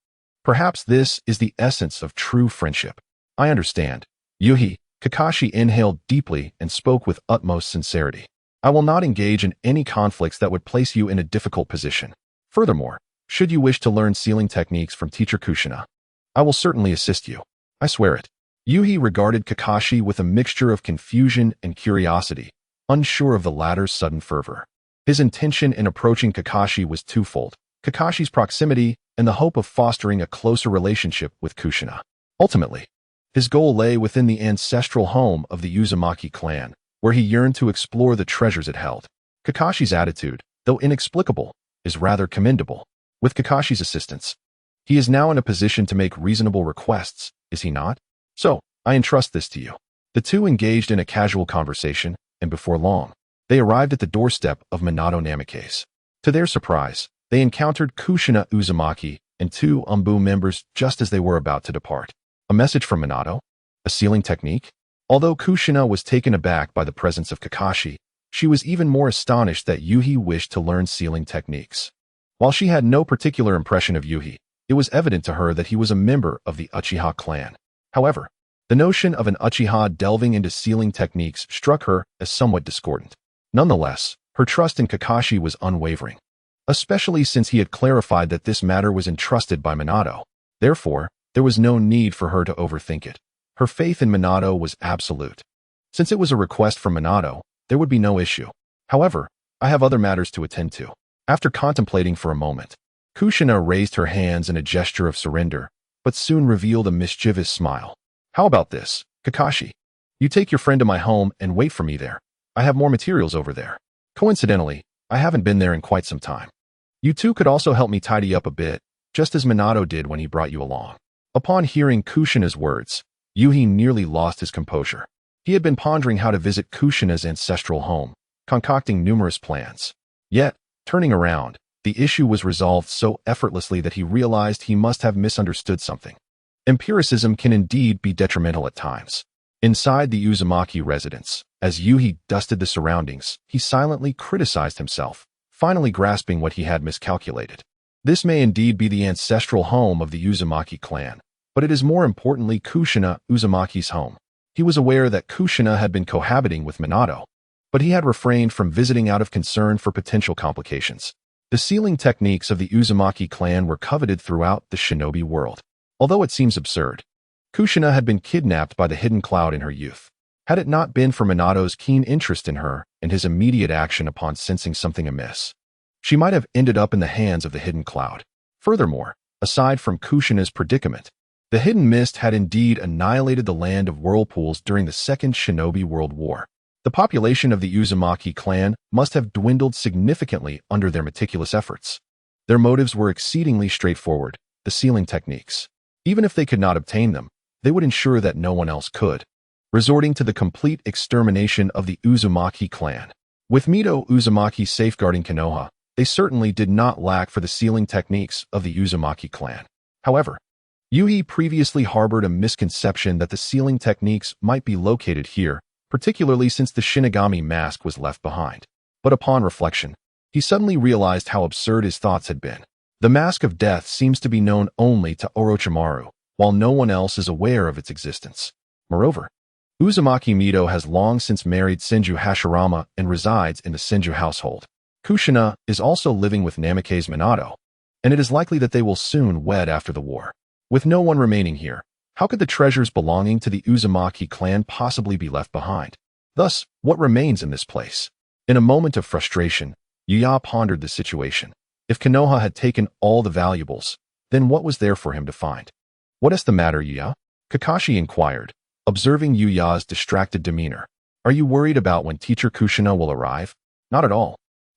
Perhaps this is the essence of true friendship. I understand. Yuhi, Kakashi inhaled deeply and spoke with utmost sincerity. I will not engage in any conflicts that would place you in a difficult position. Furthermore, should you wish to learn sealing techniques from teacher Kushina, I will certainly assist you. I swear it. Yuhi regarded Kakashi with a mixture of confusion and curiosity, unsure of the latter's sudden fervor. His intention in approaching Kakashi was twofold: Kakashi's proximity and the hope of fostering a closer relationship with Kushina. Ultimately, his goal lay within the ancestral home of the Uzumaki clan, where he yearned to explore the treasures it held. Kakashi's attitude, though inexplicable, is rather commendable. With Kakashi's assistance, he is now in a position to make reasonable requests, is he not? So, I entrust this to you. The two engaged in a casual conversation, and before long, they arrived at the doorstep of Minato Namikaze. To their surprise, they encountered Kushina Uzumaki and two Umbu members just as they were about to depart. A message from Minato? A sealing technique? Although Kushina was taken aback by the presence of Kakashi, she was even more astonished that Yuhi wished to learn sealing techniques. While she had no particular impression of Yuhi, it was evident to her that he was a member of the Uchiha clan. However, the notion of an Uchiha delving into sealing techniques struck her as somewhat discordant. Nonetheless, her trust in Kakashi was unwavering, especially since he had clarified that this matter was entrusted by Minato. Therefore, there was no need for her to overthink it. Her faith in Minato was absolute. Since it was a request from Minato, there would be no issue. However, I have other matters to attend to. After contemplating for a moment, Kushina raised her hands in a gesture of surrender, but soon revealed a mischievous smile. How about this, Kakashi? You take your friend to my home and wait for me there. I have more materials over there. Coincidentally, I haven't been there in quite some time. You two could also help me tidy up a bit, just as Minato did when he brought you along. Upon hearing Kushina's words, Yuhi nearly lost his composure. He had been pondering how to visit Kushina's ancestral home, concocting numerous plans. Yet, turning around, the issue was resolved so effortlessly that he realized he must have misunderstood something. Empiricism can indeed be detrimental at times. Inside the Uzumaki residence, as Yuhi dusted the surroundings, he silently criticized himself, finally grasping what he had miscalculated. This may indeed be the ancestral home of the Uzumaki clan, but it is more importantly Kushina Uzumaki's home. He was aware that Kushina had been cohabiting with Minato, but he had refrained from visiting out of concern for potential complications. The sealing techniques of the Uzumaki clan were coveted throughout the Shinobi world. Although it seems absurd, Kushina had been kidnapped by the Hidden Cloud in her youth. Had it not been for Minato's keen interest in her and his immediate action upon sensing something amiss, she might have ended up in the hands of the Hidden Cloud. Furthermore, aside from Kushina's predicament, the Hidden Mist had indeed annihilated the Land of Whirlpools during the Second Shinobi World War. The population of the Uzumaki clan must have dwindled significantly under their meticulous efforts. Their motives were exceedingly straightforward, the sealing techniques. Even if they could not obtain them, they would ensure that no one else could, resorting to the complete extermination of the Uzumaki clan. With Mito Uzumaki safeguarding Konoha, they certainly did not lack for the sealing techniques of the Uzumaki clan. However, Yuhi previously harbored a misconception that the sealing techniques might be located here, particularly since the Shinigami mask was left behind. But upon reflection, he suddenly realized how absurd his thoughts had been. The Mask of Death seems to be known only to Orochimaru, while no one else is aware of its existence. Moreover, Uzumaki Mito has long since married Senju Hashirama and resides in the Senju household. Kushina is also living with Namikaze Minato, and it is likely that they will soon wed after the war. With no one remaining here, how could the treasures belonging to the Uzumaki clan possibly be left behind? Thus, what remains in this place? In a moment of frustration, Yuya pondered the situation. If Konoha had taken all the valuables, then what was there for him to find? What is the matter, Yuya? Kakashi inquired, observing Yuya's distracted demeanor. Are you worried about when teacher Kushina will arrive? Not at all.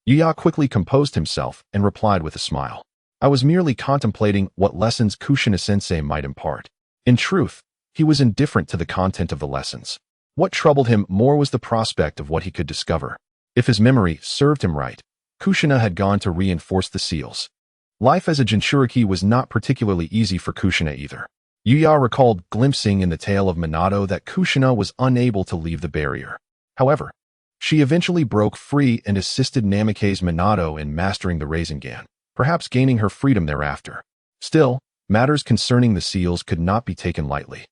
Yuya quickly composed himself and replied with a smile. I was merely contemplating what lessons Kushina-sensei might impart. In truth, he was indifferent to the content of the lessons. What troubled him more was the prospect of what he could discover. If his memory served him right, Kushina had gone to reinforce the seals. Life as a Jinchuriki was not particularly easy for Kushina either. Yuya recalled glimpsing in the tale of Minato that Kushina was unable to leave the barrier. However, she eventually broke free and assisted Namikaze Minato in mastering the Rasengan, perhaps gaining her freedom thereafter. Still, matters concerning the seals could not be taken lightly.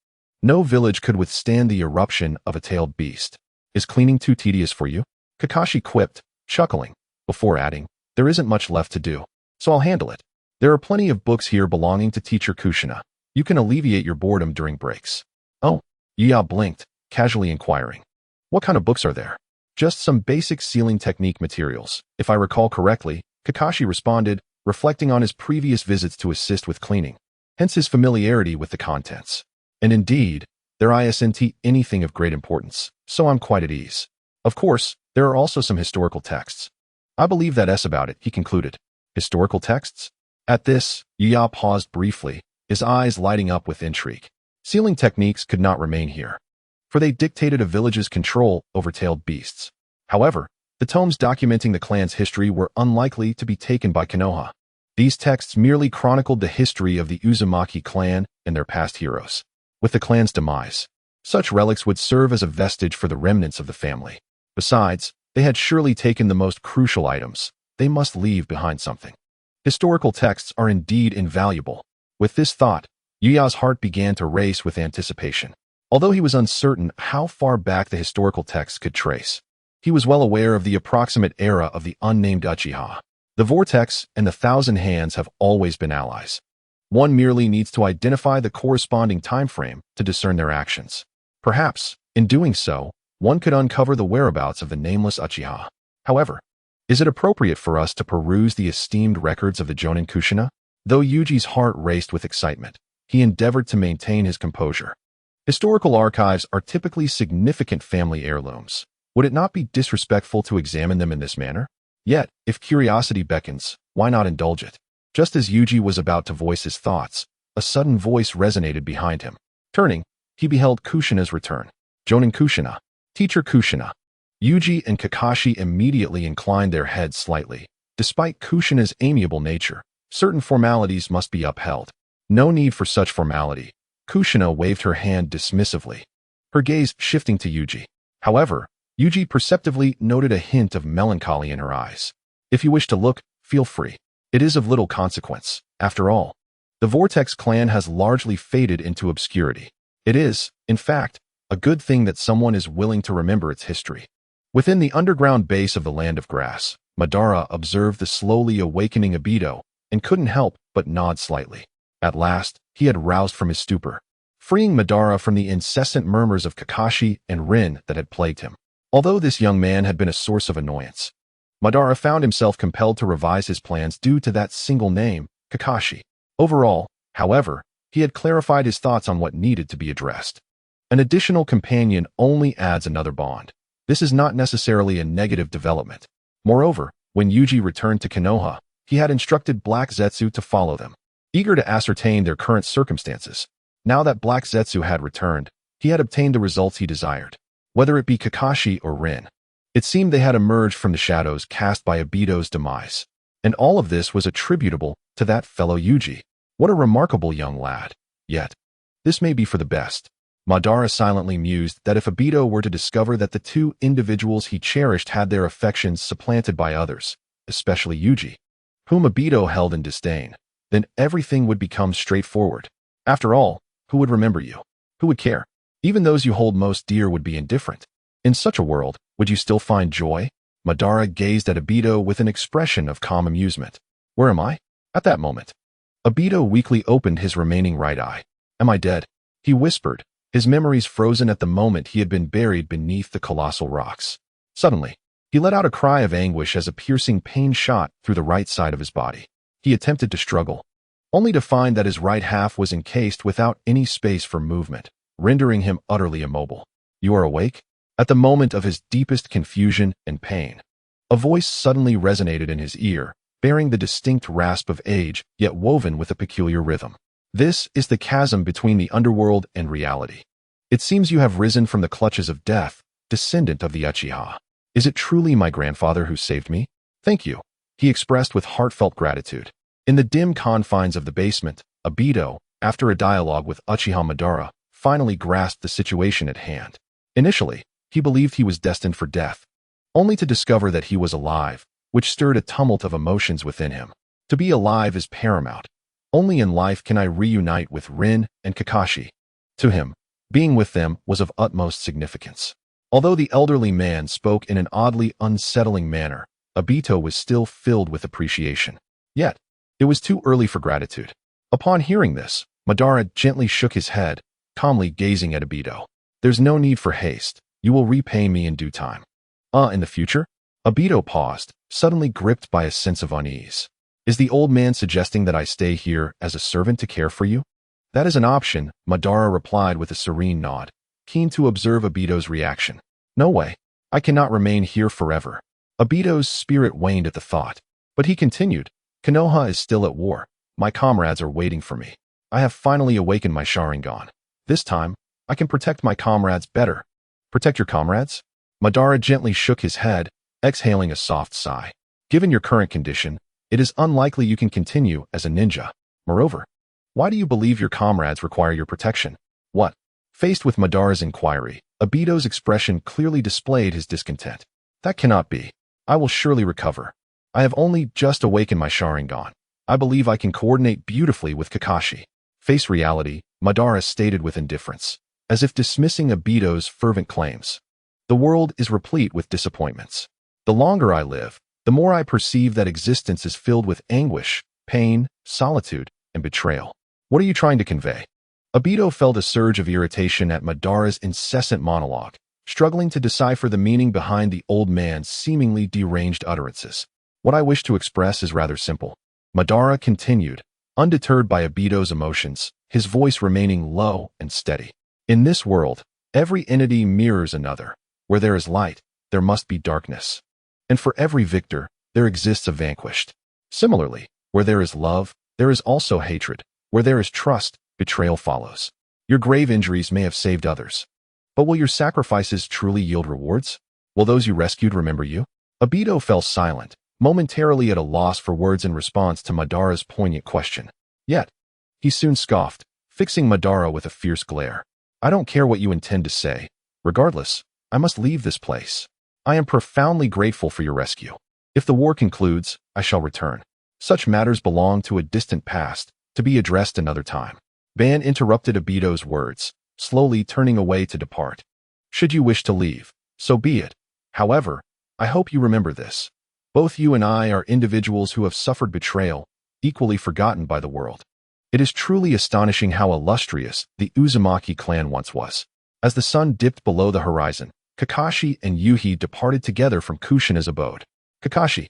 No village could withstand the eruption of a tailed beast. Is cleaning too tedious for you? Kakashi quipped, chuckling, before adding, there isn't much left to do, so I'll handle it. There are plenty of books here belonging to teacher Kushina. You can alleviate your boredom during breaks. Oh, Yuya blinked, casually inquiring. What kind of books are there? Just some basic sealing technique materials. If I recall correctly, Kakashi responded, reflecting on his previous visits to assist with cleaning, hence his familiarity with the contents. And indeed, there isn't anything of great importance, so I'm quite at ease. Of course, there are also some historical texts. I believe that's about it, he concluded. Historical texts? At this, Yuya paused briefly, his eyes lighting up with intrigue. Sealing techniques could not remain here, for they dictated a village's control over tailed beasts. However, the tomes documenting the clan's history were unlikely to be taken by Konoha. These texts merely chronicled the history of the Uzumaki clan and their past heroes. With the clan's demise, such relics would serve as a vestige for the remnants of the family. Besides, they had surely taken the most crucial items. They must leave behind something. Historical texts are indeed invaluable. With this thought, Yuya's heart began to race with anticipation. Although he was uncertain how far back the historical texts could trace, he was well aware of the approximate era of the unnamed Uchiha. The Vortex and the Thousand Hands have always been allies. One merely needs to identify the corresponding time frame to discern their actions. Perhaps, in doing so, one could uncover the whereabouts of the nameless Uchiha. However, is it appropriate for us to peruse the esteemed records of the Jonin Kushina? Though Yuji's heart raced with excitement, he endeavored to maintain his composure. Historical archives are typically significant family heirlooms. Would it not be disrespectful to examine them in this manner? Yet, if curiosity beckons, why not indulge it? Just as Yuji was about to voice his thoughts, a sudden voice resonated behind him. Turning, he beheld Kushina's return. Jonin Kushina. Teacher Kushina. Yuji and Kakashi immediately inclined their heads slightly. Despite Kushina's amiable nature, certain formalities must be upheld. No need for such formality. Kushina waved her hand dismissively, her gaze shifting to Yuji. However, Yuji perceptively noted a hint of melancholy in her eyes. If you wish to look, feel free. It is of little consequence. After all, the Vortex clan has largely faded into obscurity. It is, in fact, a good thing that someone is willing to remember its history. Within the underground base of the Land of Grass, Madara observed the slowly awakening Obito and couldn't help but nod slightly. At last, he had roused from his stupor, freeing Madara from the incessant murmurs of Kakashi and Rin that had plagued him. Although this young man had been a source of annoyance, Madara found himself compelled to revise his plans due to that single name, Kakashi. Overall, however, he had clarified his thoughts on what needed to be addressed. An additional companion only adds another bond. This is not necessarily a negative development. Moreover, when Yuji returned to Konoha, he had instructed Black Zetsu to follow them, eager to ascertain their current circumstances. Now that Black Zetsu had returned, he had obtained the results he desired, whether it be Kakashi or Rin. It seemed they had emerged from the shadows cast by Obito's demise. And all of this was attributable to that fellow Yuji. What a remarkable young lad. Yet, this may be for the best. Madara silently mused that if Obito were to discover that the two individuals he cherished had their affections supplanted by others, especially Yuji, whom Obito held in disdain, then everything would become straightforward. After all, who would remember you? Who would care? Even those you hold most dear would be indifferent. In such a world, would you still find joy? Madara gazed at Obito with an expression of calm amusement. Where am I? At that moment, Obito weakly opened his remaining right eye. Am I dead? He whispered, his memories frozen at the moment he had been buried beneath the colossal rocks. Suddenly, he let out a cry of anguish as a piercing pain shot through the right side of his body. He attempted to struggle, only to find that his right half was encased without any space for movement, rendering him utterly immobile. You are awake? At the moment of his deepest confusion and pain, a voice suddenly resonated in his ear, bearing the distinct rasp of age, yet woven with a peculiar rhythm. This is the chasm between the underworld and reality. It seems you have risen from the clutches of death, descendant of the Uchiha. Is it truly my grandfather who saved me? Thank you, he expressed with heartfelt gratitude. In the dim confines of the basement, Obito, after a dialogue with Uchiha Madara, finally grasped the situation at hand. Initially, he believed he was destined for death, only to discover that he was alive, which stirred a tumult of emotions within him. To be alive is paramount. Only in life can I reunite with Rin and Kakashi. To him, being with them was of utmost significance. Although the elderly man spoke in an oddly unsettling manner, Obito was still filled with appreciation. Yet, it was too early for gratitude. Upon hearing this, Madara gently shook his head, calmly gazing at Obito. There's no need for haste. You will repay me in due time. In the future? Obito paused, suddenly gripped by a sense of unease. Is the old man suggesting that I stay here as a servant to care for you? That is an option, Madara replied with a serene nod, keen to observe Obito's reaction. No way. I cannot remain here forever. Obito's spirit waned at the thought, but he continued. Konoha is still at war. My comrades are waiting for me. I have finally awakened my Sharingan. This time, I can protect my comrades better. Protect your comrades? Madara gently shook his head, exhaling a soft sigh. Given your current condition, it is unlikely you can continue as a ninja. Moreover, why do you believe your comrades require your protection? What? Faced with Madara's inquiry, Obito's expression clearly displayed his discontent. That cannot be. I will surely recover. I have only just awakened my Sharingan. I believe I can coordinate beautifully with Kakashi. Face reality, Madara stated with indifference, as if dismissing Obito's fervent claims. The world is replete with disappointments. The longer I live, the more I perceive that existence is filled with anguish, pain, solitude, and betrayal. What are you trying to convey? Obito felt a surge of irritation at Madara's incessant monologue, struggling to decipher the meaning behind the old man's seemingly deranged utterances. What I wish to express is rather simple. Madara continued, undeterred by Obito's emotions, his voice remaining low and steady. In this world, every entity mirrors another. Where there is light, there must be darkness. And for every victor, there exists a vanquished. Similarly, where there is love, there is also hatred. Where there is trust, betrayal follows. Your grave injuries may have saved others. But will your sacrifices truly yield rewards? Will those you rescued remember you? Obito fell silent, momentarily at a loss for words in response to Madara's poignant question. Yet, he soon scoffed, fixing Madara with a fierce glare. I don't care what you intend to say. Regardless, I must leave this place. I am profoundly grateful for your rescue. If the war concludes, I shall return. Such matters belong to a distant past, to be addressed another time. Ban interrupted Obito's words, slowly turning away to depart. Should you wish to leave, so be it. However, I hope you remember this. Both you and I are individuals who have suffered betrayal, equally forgotten by the world. It is truly astonishing how illustrious the Uzumaki clan once was. As the sun dipped below the horizon, Kakashi and Yuhi departed together from Kushina's abode. Kakashi,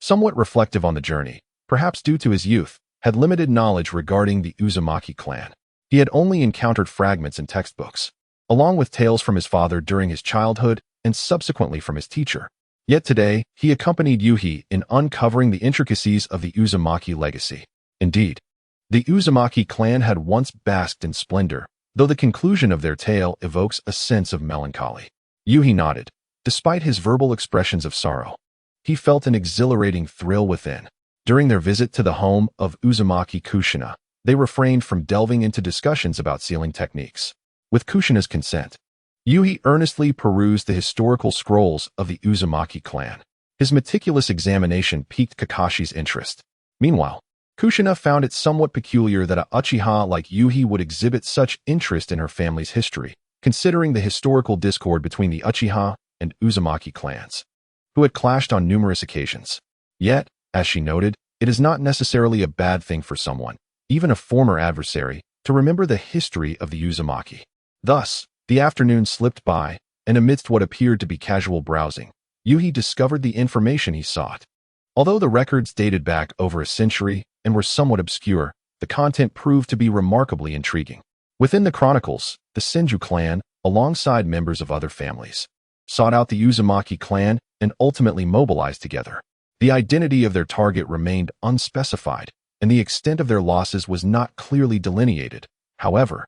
somewhat reflective on the journey, perhaps due to his youth, had limited knowledge regarding the Uzumaki clan. He had only encountered fragments in textbooks. Along with tales from his father during his childhood, and subsequently from his teacher. Yet today, he accompanied Yuhi in uncovering the intricacies of the Uzumaki legacy. Indeed, the Uzumaki clan had once basked in splendor, though the conclusion of their tale evokes a sense of melancholy. Yuhi nodded. Despite his verbal expressions of sorrow, he felt an exhilarating thrill within. During their visit to the home of Uzumaki Kushina, they refrained from delving into discussions about sealing techniques. With Kushina's consent, Yuhi earnestly perused the historical scrolls of the Uzumaki clan. His meticulous examination piqued Kakashi's interest. Meanwhile, Kushina found it somewhat peculiar that a Uchiha like Yuhi would exhibit such interest in her family's history, considering the historical discord between the Uchiha and Uzumaki clans, who had clashed on numerous occasions. Yet, as she noted, it is not necessarily a bad thing for someone, even a former adversary, to remember the history of the Uzumaki. Thus, the afternoon slipped by, and amidst what appeared to be casual browsing, Yuhi discovered the information he sought. Although the records dated back over a century and were somewhat obscure, the content proved to be remarkably intriguing. Within the chronicles, the Senju clan, alongside members of other families, sought out the Uzumaki clan and ultimately mobilized together. The identity of their target remained unspecified, and the extent of their losses was not clearly delineated. However,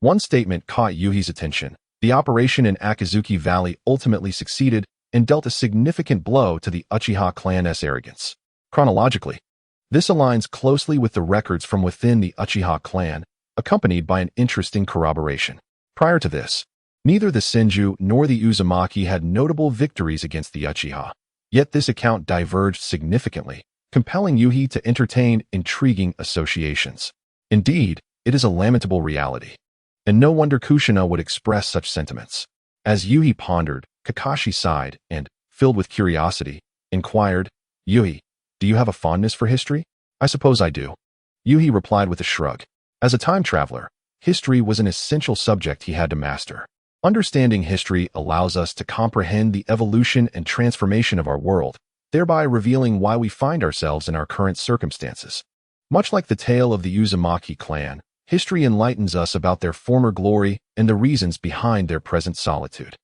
one statement caught Yuhi's attention. The operation in Akizuki Valley ultimately succeeded and dealt a significant blow to the Uchiha clan's arrogance. Chronologically, this aligns closely with the records from within the Uchiha clan, accompanied by an interesting corroboration. Prior to this, neither the Senju nor the Uzumaki had notable victories against the Uchiha. Yet this account diverged significantly, compelling Yuhi to entertain intriguing associations. Indeed, it is a lamentable reality, and no wonder Kushina would express such sentiments. As Yuhi pondered, Kakashi sighed and, filled with curiosity, inquired, "Yuhi, do you have a fondness for history?" "I suppose I do," Yuhi replied with a shrug. As a time traveler, history was an essential subject he had to master. Understanding history allows us to comprehend the evolution and transformation of our world, thereby revealing why we find ourselves in our current circumstances. Much like the tale of the Uzumaki clan, history enlightens us about their former glory and the reasons behind their present solitude.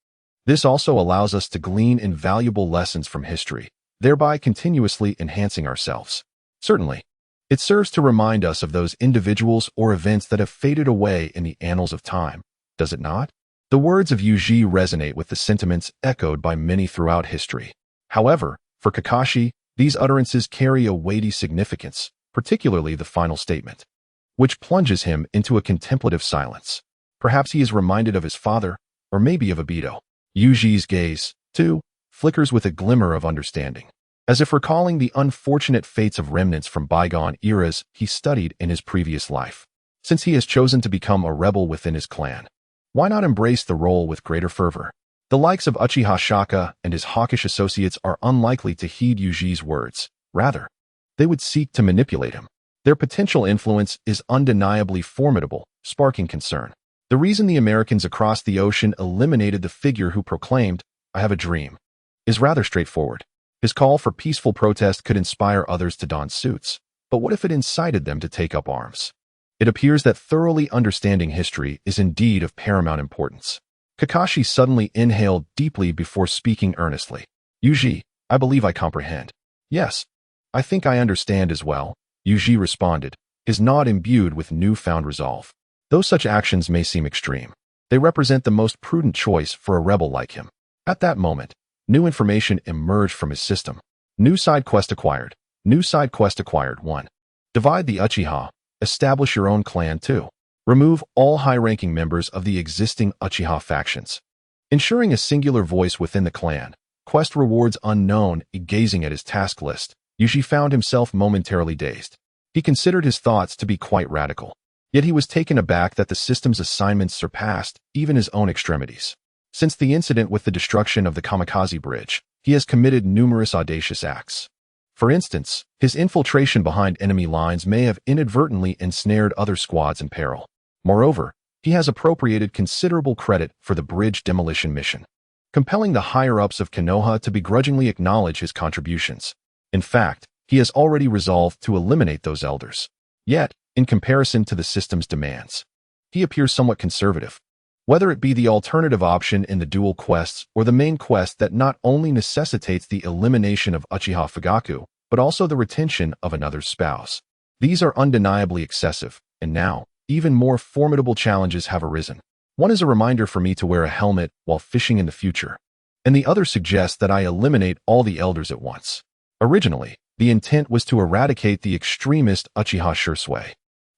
This also allows us to glean invaluable lessons from history, thereby continuously enhancing ourselves. Certainly, it serves to remind us of those individuals or events that have faded away in the annals of time, does it not? The words of Yuji resonate with the sentiments echoed by many throughout history. However, for Kakashi, these utterances carry a weighty significance, particularly the final statement, which plunges him into a contemplative silence. Perhaps he is reminded of his father, or maybe of Obito. Yuji's gaze, too, flickers with a glimmer of understanding, as if recalling the unfortunate fates of remnants from bygone eras he studied in his previous life. Since he has chosen to become a rebel within his clan, why not embrace the role with greater fervor? The likes of Uchiha Shaka and his hawkish associates are unlikely to heed Yuji's words. Rather, they would seek to manipulate him. Their potential influence is undeniably formidable, sparking concern. The reason the Americans across the ocean eliminated the figure who proclaimed, "I have a dream," is rather straightforward. His call for peaceful protest could inspire others to don suits, but what if it incited them to take up arms? It appears that thoroughly understanding history is indeed of paramount importance. Kakashi suddenly inhaled deeply before speaking earnestly. "Yuji, I believe I comprehend." "Yes, I think I understand as well," Yuji responded, his nod imbued with newfound resolve. Though such actions may seem extreme, they represent the most prudent choice for a rebel like him. At that moment, new information emerged from his system. New side quest acquired. New side quest acquired 1. Divide the Uchiha. Establish your own clan 2. Remove all high-ranking members of the existing Uchiha factions, ensuring a singular voice within the clan. Quest rewards unknown. Gazing at his task list, Yuji found himself momentarily dazed. He considered his thoughts to be quite radical, yet he was taken aback that the system's assignments surpassed even his own extremities. Since the incident with the destruction of the Kamikaze Bridge, he has committed numerous audacious acts. For instance, his infiltration behind enemy lines may have inadvertently ensnared other squads in peril. Moreover, he has appropriated considerable credit for the bridge demolition mission, compelling the higher-ups of Konoha to begrudgingly acknowledge his contributions. In fact, he has already resolved to eliminate those elders. Yet, in comparison to the system's demands, he appears somewhat conservative. Whether it be the alternative option in the dual quests or the main quest that not only necessitates the elimination of Uchiha Fugaku, but also the retention of another's spouse. These are undeniably excessive, and now, even more formidable challenges have arisen. One is a reminder for me to wear a helmet while fishing in the future, and the other suggests that I eliminate all the elders at once. Originally, the intent was to eradicate the extremist Uchiha Shursui,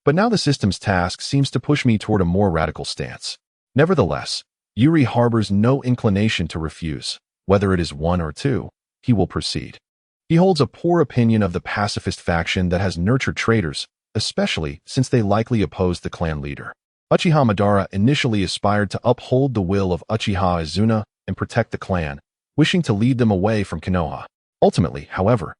but now the system's task seems to push me toward a more radical stance. Nevertheless, Yuri harbors no inclination to refuse. Whether it is 1 or 2, he will proceed. He holds a poor opinion of the pacifist faction that has nurtured traitors, especially since they likely oppose the clan leader. Uchiha Madara initially aspired to uphold the will of Uchiha Izuna and protect the clan, wishing to lead them away from Konoha. Ultimately, however,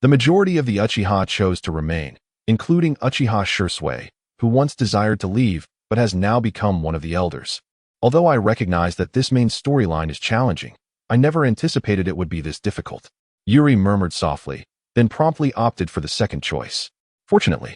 the majority of the Uchiha chose to remain, including Uchiha Shursui, who once desired to leave but has now become one of the elders. Although I recognize that this main storyline is challenging, I never anticipated it would be this difficult. Yuri murmured softly, then promptly opted for the second choice. Fortunately,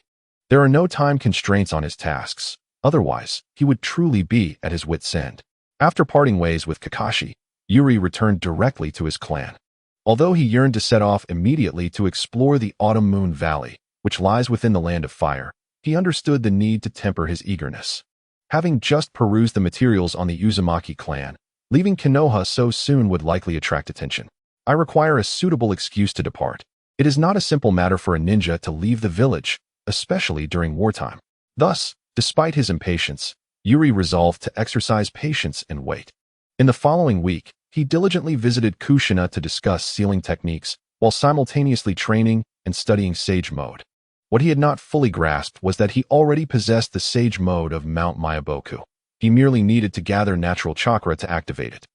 there are no time constraints on his tasks. Otherwise, he would truly be at his wit's end. After parting ways with Kakashi, Yuri returned directly to his clan. Although he yearned to set off immediately to explore the Autumn Moon Valley, which lies within the Land of Fire, he understood the need to temper his eagerness. Having just perused the materials on the Uzumaki clan, leaving Konoha so soon would likely attract attention. I require a suitable excuse to depart. It is not a simple matter for a ninja to leave the village, especially during wartime. Thus, despite his impatience, Yuri resolved to exercise patience and wait. In the following week, he diligently visited Kushina to discuss sealing techniques, while simultaneously training and studying Sage Mode. What he had not fully grasped was that he already possessed the Sage Mode of Mount Myaboku. He merely needed to gather natural chakra to activate it.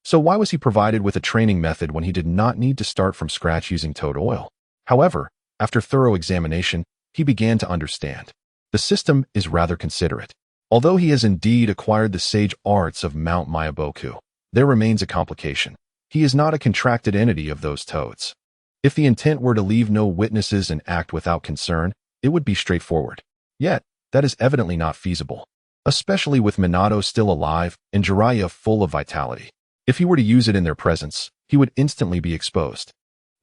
So why was he provided with a training method when he did not need to start from scratch using toad oil? However, after thorough examination, he began to understand. The system is rather considerate. Although he has indeed acquired the sage arts of Mount Myaboku, there remains a complication. He is not a contracted entity of those toads. If the intent were to leave no witnesses and act without concern, it would be straightforward. Yet, that is evidently not feasible, especially with Minato still alive and Jiraiya full of vitality. If he were to use it in their presence, he would instantly be exposed.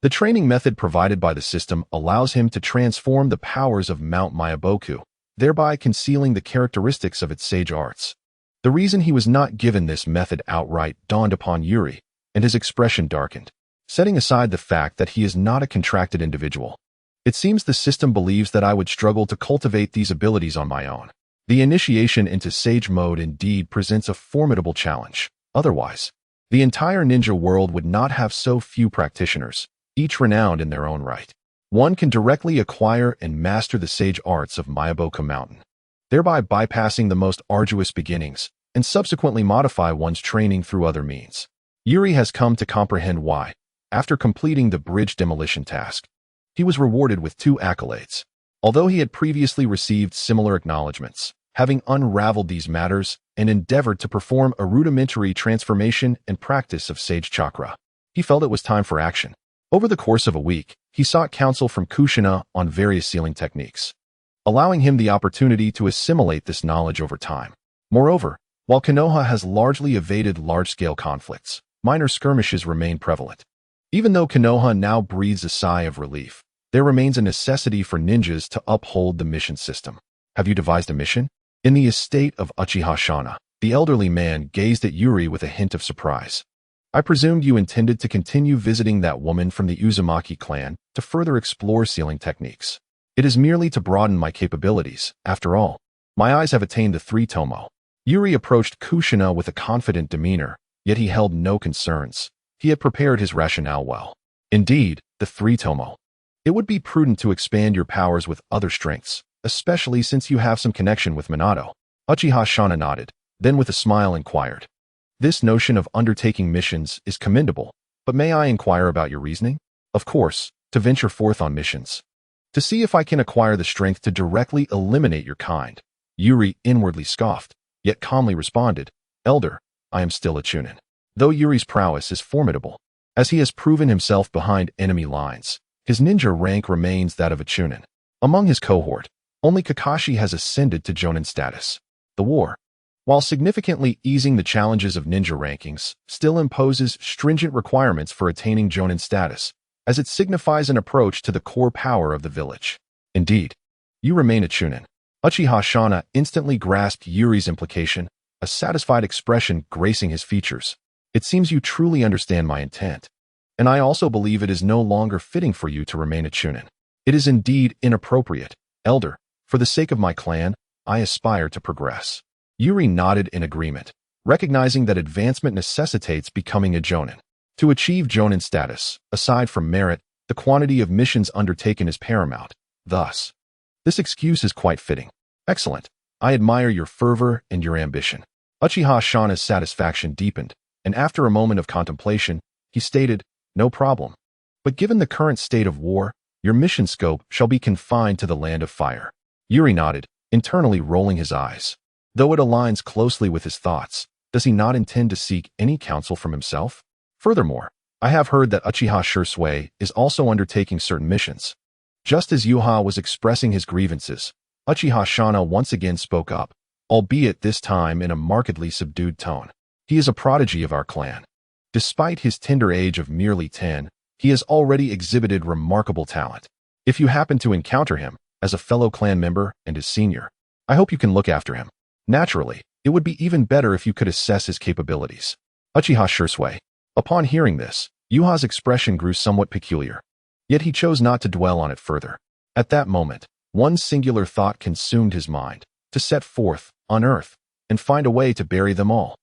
The training method provided by the system allows him to transform the powers of Mount Myaboku, thereby concealing the characteristics of its sage arts. The reason he was not given this method outright dawned upon Yuri, and his expression darkened. Setting aside the fact that he is not a contracted individual, it seems the system believes that I would struggle to cultivate these abilities on my own. The initiation into Sage Mode indeed presents a formidable challenge. Otherwise, the entire ninja world would not have so few practitioners, each renowned in their own right. One can directly acquire and master the sage arts of Myaboku Mountain, thereby bypassing the most arduous beginnings and subsequently modify one's training through other means. Yuri has come to comprehend why, after completing the bridge demolition task, he was rewarded with 2 accolades. Although he had previously received similar acknowledgments, having unraveled these matters and endeavored to perform a rudimentary transformation and practice of sage chakra, he felt it was time for action. Over the course of a week, he sought counsel from Kushina on various sealing techniques, allowing him the opportunity to assimilate this knowledge over time. Moreover, while Konoha has largely evaded large-scale conflicts, minor skirmishes remain prevalent. Even though Konoha now breathes a sigh of relief, there remains a necessity for ninjas to uphold the mission system. Have you devised a mission? In the estate of Uchiha Shana, the elderly man gazed at Yuri with a hint of surprise. I presumed you intended to continue visiting that woman from the Uzumaki clan to further explore sealing techniques. It is merely to broaden my capabilities. After all, my eyes have attained the 3 tomo. Yuri approached Kushina with a confident demeanor, yet he held no concerns. He had prepared his rationale well. Indeed, the 3 tomo. It would be prudent to expand your powers with other strengths, especially since you have some connection with Minato. Uchiha Shana nodded, then with a smile inquired. This notion of undertaking missions is commendable, but may I inquire about your reasoning? Of course, to venture forth on missions. To see if I can acquire the strength to directly eliminate your kind. Yuri inwardly scoffed, yet calmly responded, Elder, I am still a Chunin. Though Yuri's prowess is formidable, as he has proven himself behind enemy lines, his ninja rank remains that of a Chunin. Among his cohort, only Kakashi has ascended to Jonin status. The war. while significantly easing the challenges of ninja rankings, still imposes stringent requirements for attaining Jonin status, as it signifies an approach to the core power of the village. Indeed, you remain a Chunin. Uchiha Shana instantly grasped Yuri's implication, a satisfied expression gracing his features. It seems you truly understand my intent, and I also believe it is no longer fitting for you to remain a Chunin. It is indeed inappropriate, Elder. For the sake of my clan, I aspire to progress. Yuri nodded in agreement, recognizing that advancement necessitates becoming a Jonin. To achieve Jonin status, aside from merit, the quantity of missions undertaken is paramount. Thus, this excuse is quite fitting. Excellent. I admire your fervor and your ambition. Uchiha Shana's satisfaction deepened, and after a moment of contemplation, he stated, no problem. But given the current state of war, your mission scope shall be confined to the Land of Fire. Yuri nodded, internally rolling his eyes. Though it aligns closely with his thoughts, does he not intend to seek any counsel from himself? Furthermore, I have heard that Uchiha Shursui is also undertaking certain missions. Just as Yuha was expressing his grievances, Uchiha Shana once again spoke up, albeit this time in a markedly subdued tone. He is a prodigy of our clan. Despite his tender age of merely 10, he has already exhibited remarkable talent. If you happen to encounter him, as a fellow clan member and his senior, I hope you can look after him. Naturally, it would be even better if you could assess his capabilities. Uchiha Shursui. Upon hearing this, Yuha's expression grew somewhat peculiar. Yet he chose not to dwell on it further. At that moment, one singular thought consumed his mind, to set forth, on earth, and find a way to bury them all.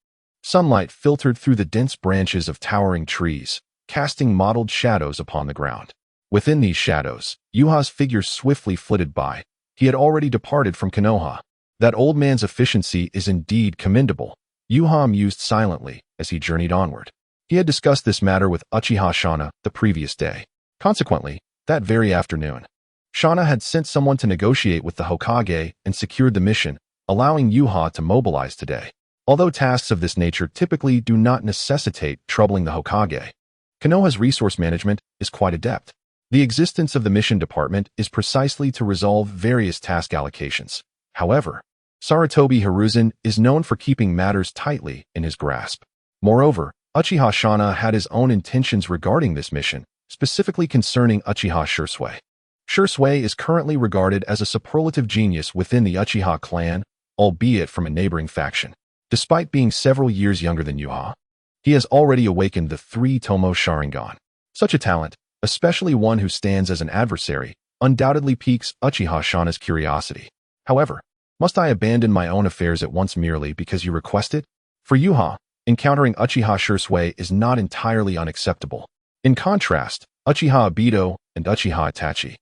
Sunlight filtered through the dense branches of towering trees, casting mottled shadows upon the ground. Within these shadows, Yuha's figure swiftly flitted by. He had already departed from Konoha. That old man's efficiency is indeed commendable. Yuha mused silently as he journeyed onward. He had discussed this matter with Uchiha Shana the previous day. Consequently, that very afternoon, Shana had sent someone to negotiate with the Hokage and secured the mission, allowing Yuha to mobilize today. Although tasks of this nature typically do not necessitate troubling the Hokage, Konoha's resource management is quite adept. The existence of the mission department is precisely to resolve various task allocations. However, Sarutobi Hiruzen is known for keeping matters tightly in his grasp. Moreover, Uchiha Shana had his own intentions regarding this mission, specifically concerning Uchiha Shursui. Shursui is currently regarded as a superlative genius within the Uchiha clan, albeit from a neighboring faction. Despite being several years younger than Yuha, he has already awakened the 3-tomo Sharingan. Such a talent, especially one who stands as an adversary, undoubtedly piques Uchiha Shana's curiosity. However, must I abandon my own affairs at once merely because you request it? For Yuha, encountering Uchiha Shursui is not entirely unacceptable. In contrast, Uchiha Obito and Uchiha Itachi,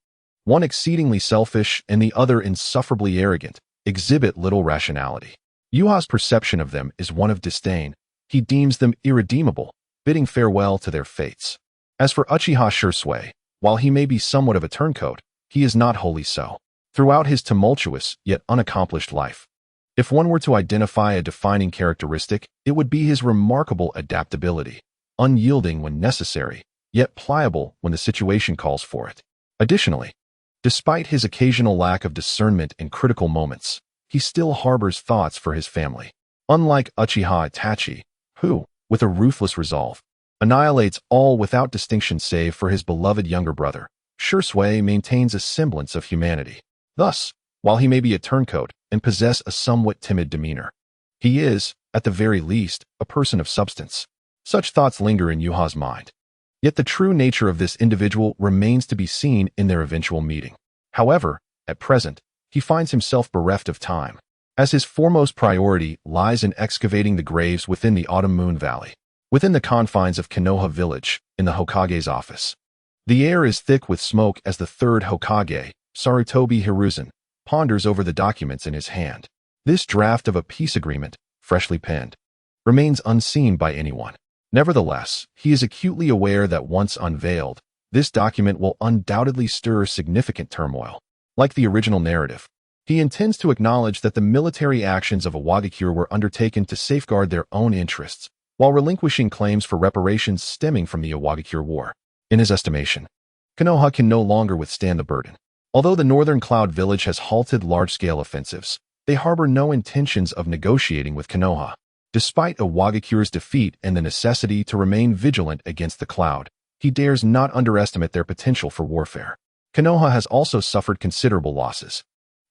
one exceedingly selfish and the other insufferably arrogant, exhibit little rationality. Yuha's perception of them is one of disdain. He deems them irredeemable, bidding farewell to their fates. As for Uchiha Shursui, while he may be somewhat of a turncoat, he is not wholly so. Throughout his tumultuous yet unaccomplished life, if one were to identify a defining characteristic, it would be his remarkable adaptability, unyielding when necessary, yet pliable when the situation calls for it. Additionally, despite his occasional lack of discernment in critical moments, he still harbors thoughts for his family. Unlike Uchiha Itachi, who, with a ruthless resolve, annihilates all without distinction save for his beloved younger brother, Shursui maintains a semblance of humanity. Thus, while he may be a turncoat and possess a somewhat timid demeanor, he is, at the very least, a person of substance. Such thoughts linger in Yuha's mind. Yet the true nature of this individual remains to be seen in their eventual meeting. However, at present, he finds himself bereft of time, as his foremost priority lies in excavating the graves within the Autumn Moon Valley, within the confines of Konoha village, in the Hokage's office. The air is thick with smoke as the third Hokage, Sarutobi Hiruzen, ponders over the documents in his hand. This draft of a peace agreement, freshly penned, remains unseen by anyone. Nevertheless, he is acutely aware that once unveiled, this document will undoubtedly stir significant turmoil. Like the original narrative, he intends to acknowledge that the military actions of Awagakure were undertaken to safeguard their own interests, while relinquishing claims for reparations stemming from the Awagakure War. In his estimation, Konoha can no longer withstand the burden. Although the northern Cloud Village has halted large-scale offensives, They harbor no intentions of negotiating with Konoha. Despite Iwagakure's defeat and the necessity to remain vigilant against the cloud, he dares not underestimate their potential for warfare. Konoha has also suffered considerable losses.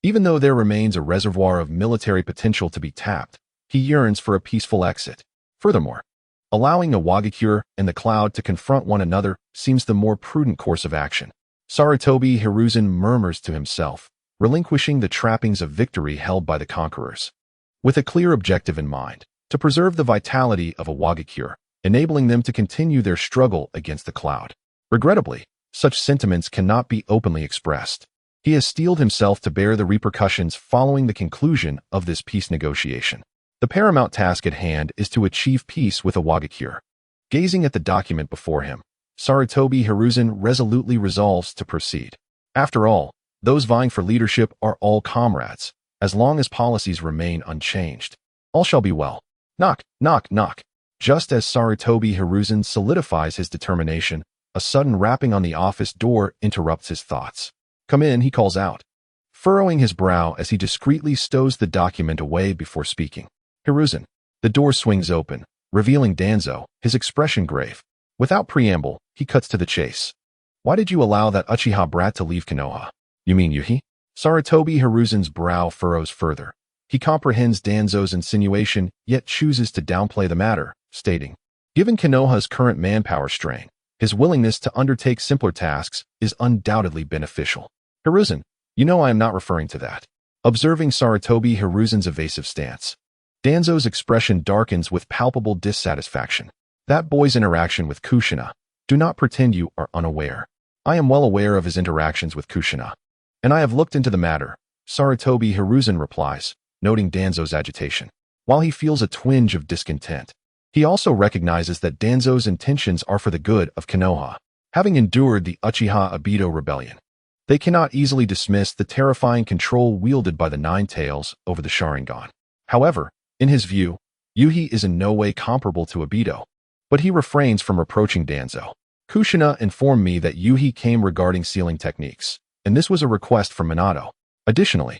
Even though there remains a reservoir of military potential to be tapped, he yearns for a peaceful exit. Furthermore, allowing Iwagakure and the cloud to confront one another seems the more prudent course of action. Sarutobi Hiruzen murmurs to himself, relinquishing the trappings of victory held by the conquerors. With a clear objective in mind, to preserve the vitality of Iwagakure, enabling them to continue their struggle against the cloud. Regrettably, such sentiments cannot be openly expressed. He has steeled himself to bear the repercussions following the conclusion of this peace negotiation. The paramount task at hand is to achieve peace with Iwagakure. Gazing at the document before him, Sarutobi Hiruzen resolutely resolves to proceed. After all, those vying for leadership are all comrades. As long as policies remain unchanged, all shall be well. Knock, knock, knock. Just as Sarutobi Hiruzen solidifies his determination, a sudden rapping on the office door interrupts his thoughts. Come in, he calls out, furrowing his brow as he discreetly stows the document away before speaking. Hiruzen. The door swings open, revealing Danzo, his expression grave. Without preamble, he cuts to the chase. Why did you allow that Uchiha brat to leave Konoha? You mean Yuhi? Sarutobi Hiruzen's brow furrows further. He comprehends Danzo's insinuation, yet chooses to downplay the matter, stating, given Konoha's current manpower strain, his willingness to undertake simpler tasks is undoubtedly beneficial. Hiruzen, you know I am not referring to that. Observing Sarutobi Hiruzen's evasive stance, Danzo's expression darkens with palpable dissatisfaction. That boy's interaction with Kushina. Do not pretend you are unaware. I am well aware of his interactions with Kushina, and I have looked into the matter, Sarutobi Hiruzen replies, noting Danzo's agitation. While he feels a twinge of discontent, he also recognizes that Danzo's intentions are for the good of Konoha. Having endured the Uchiha Obito rebellion, they cannot easily dismiss the terrifying control wielded by the Nine Tails over the Sharingan. However, in his view, Yuhi is in no way comparable to Obito, but he refrains from reproaching Danzo. Kushina informed me that Yuhi came regarding sealing techniques, and this was a request from Minato. Additionally,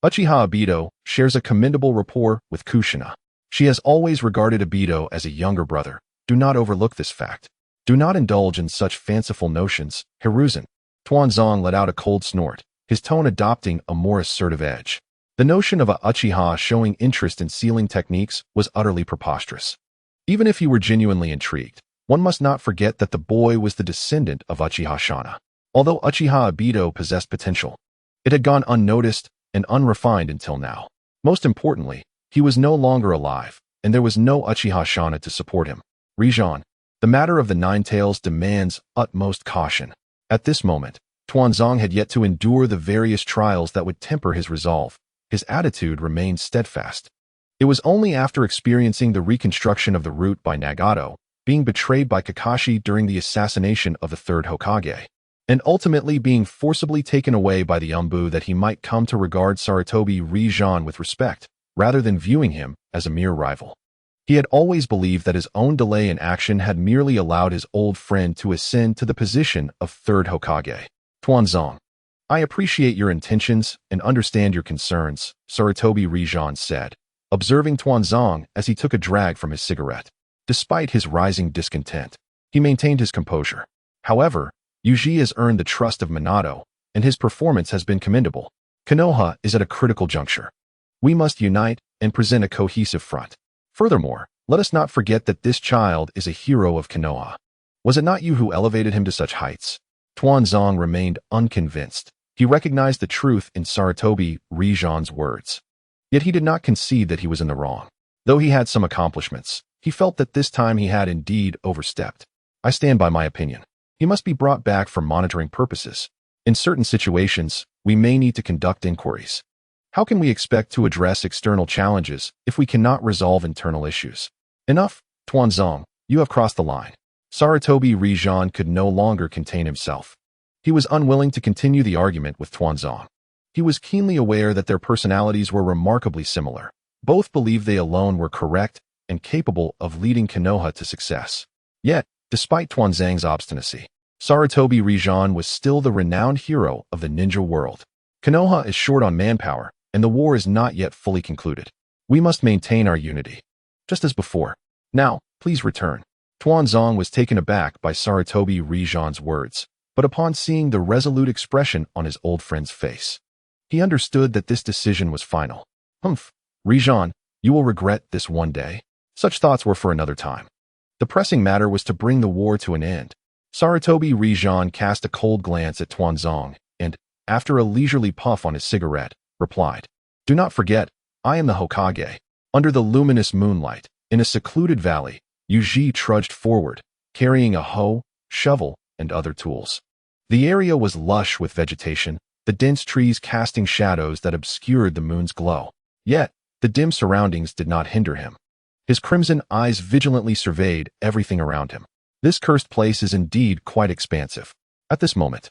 Uchiha Obito shares a commendable rapport with Kushina. She has always regarded Obito as a younger brother. Do not overlook this fact. Do not indulge in such fanciful notions, Hiruzen. Tuanzong let out a cold snort, his tone adopting a more assertive edge. The notion of a Uchiha showing interest in sealing techniques was utterly preposterous. Even if he were genuinely intrigued, one must not forget that the boy was the descendant of Uchiha Shana. Although Uchiha Obito possessed potential, it had gone unnoticed and unrefined until now. Most importantly, he was no longer alive, and there was no Uchiha Shana to support him. Rijan, the matter of the Nine Tails demands utmost caution. At this moment, Tuanzong had yet to endure the various trials that would temper his resolve. His attitude remained steadfast. It was only after experiencing the reconstruction of the route by Nagato, being betrayed by Kakashi during the assassination of the third Hokage, and ultimately being forcibly taken away by the Umbu that he might come to regard Sarutobi Rijan with respect, rather than viewing him as a mere rival. He had always believed that his own delay in action had merely allowed his old friend to ascend to the position of third Hokage. Tuanzong, I appreciate your intentions and understand your concerns, Sarutobi Rijan said, observing Tuanzong as he took a drag from his cigarette. Despite his rising discontent, he maintained his composure. However, Yuji has earned the trust of Minato, and his performance has been commendable. Konoha is at a critical juncture. We must unite and present a cohesive front. Furthermore, let us not forget that this child is a hero of Konoha. Was it not you who elevated him to such heights? Tuanzong remained unconvinced. He recognized the truth in Sarutobi Rijan's words. Yet he did not concede that he was in the wrong. Though he had some accomplishments, he felt that this time he had indeed overstepped. I stand by my opinion. He must be brought back for monitoring purposes. In certain situations, we may need to conduct inquiries. How can we expect to address external challenges if we cannot resolve internal issues? Enough, Tuanzong, you have crossed the line. Sarutobi Rijan could no longer contain himself. He was unwilling to continue the argument with Tuanzong. He was keenly aware that their personalities were remarkably similar. Both believed they alone were correct and capable of leading Konoha to success. Yet, despite Tuanzang's obstinacy, Sarutobi Rijan was still the renowned hero of the ninja world. Konoha is short on manpower, and the war is not yet fully concluded. We must maintain our unity. Just as before. Now, please return. Tuanzong was taken aback by Sarutobi Rijan's words, but upon seeing the resolute expression on his old friend's face, he understood that this decision was final. Humph, Rijan, you will regret this one day. Such thoughts were for another time. The pressing matter was to bring the war to an end. Sarutobi Rijan cast a cold glance at Tuanzong and, after a leisurely puff on his cigarette, replied, "Do not forget, I am the Hokage." Under the luminous moonlight, in a secluded valley, Yuji trudged forward, carrying a hoe, shovel, and other tools. The area was lush with vegetation, the dense trees casting shadows that obscured the moon's glow. Yet, the dim surroundings did not hinder him. His crimson eyes vigilantly surveyed everything around him. This cursed place is indeed quite expansive. At this moment,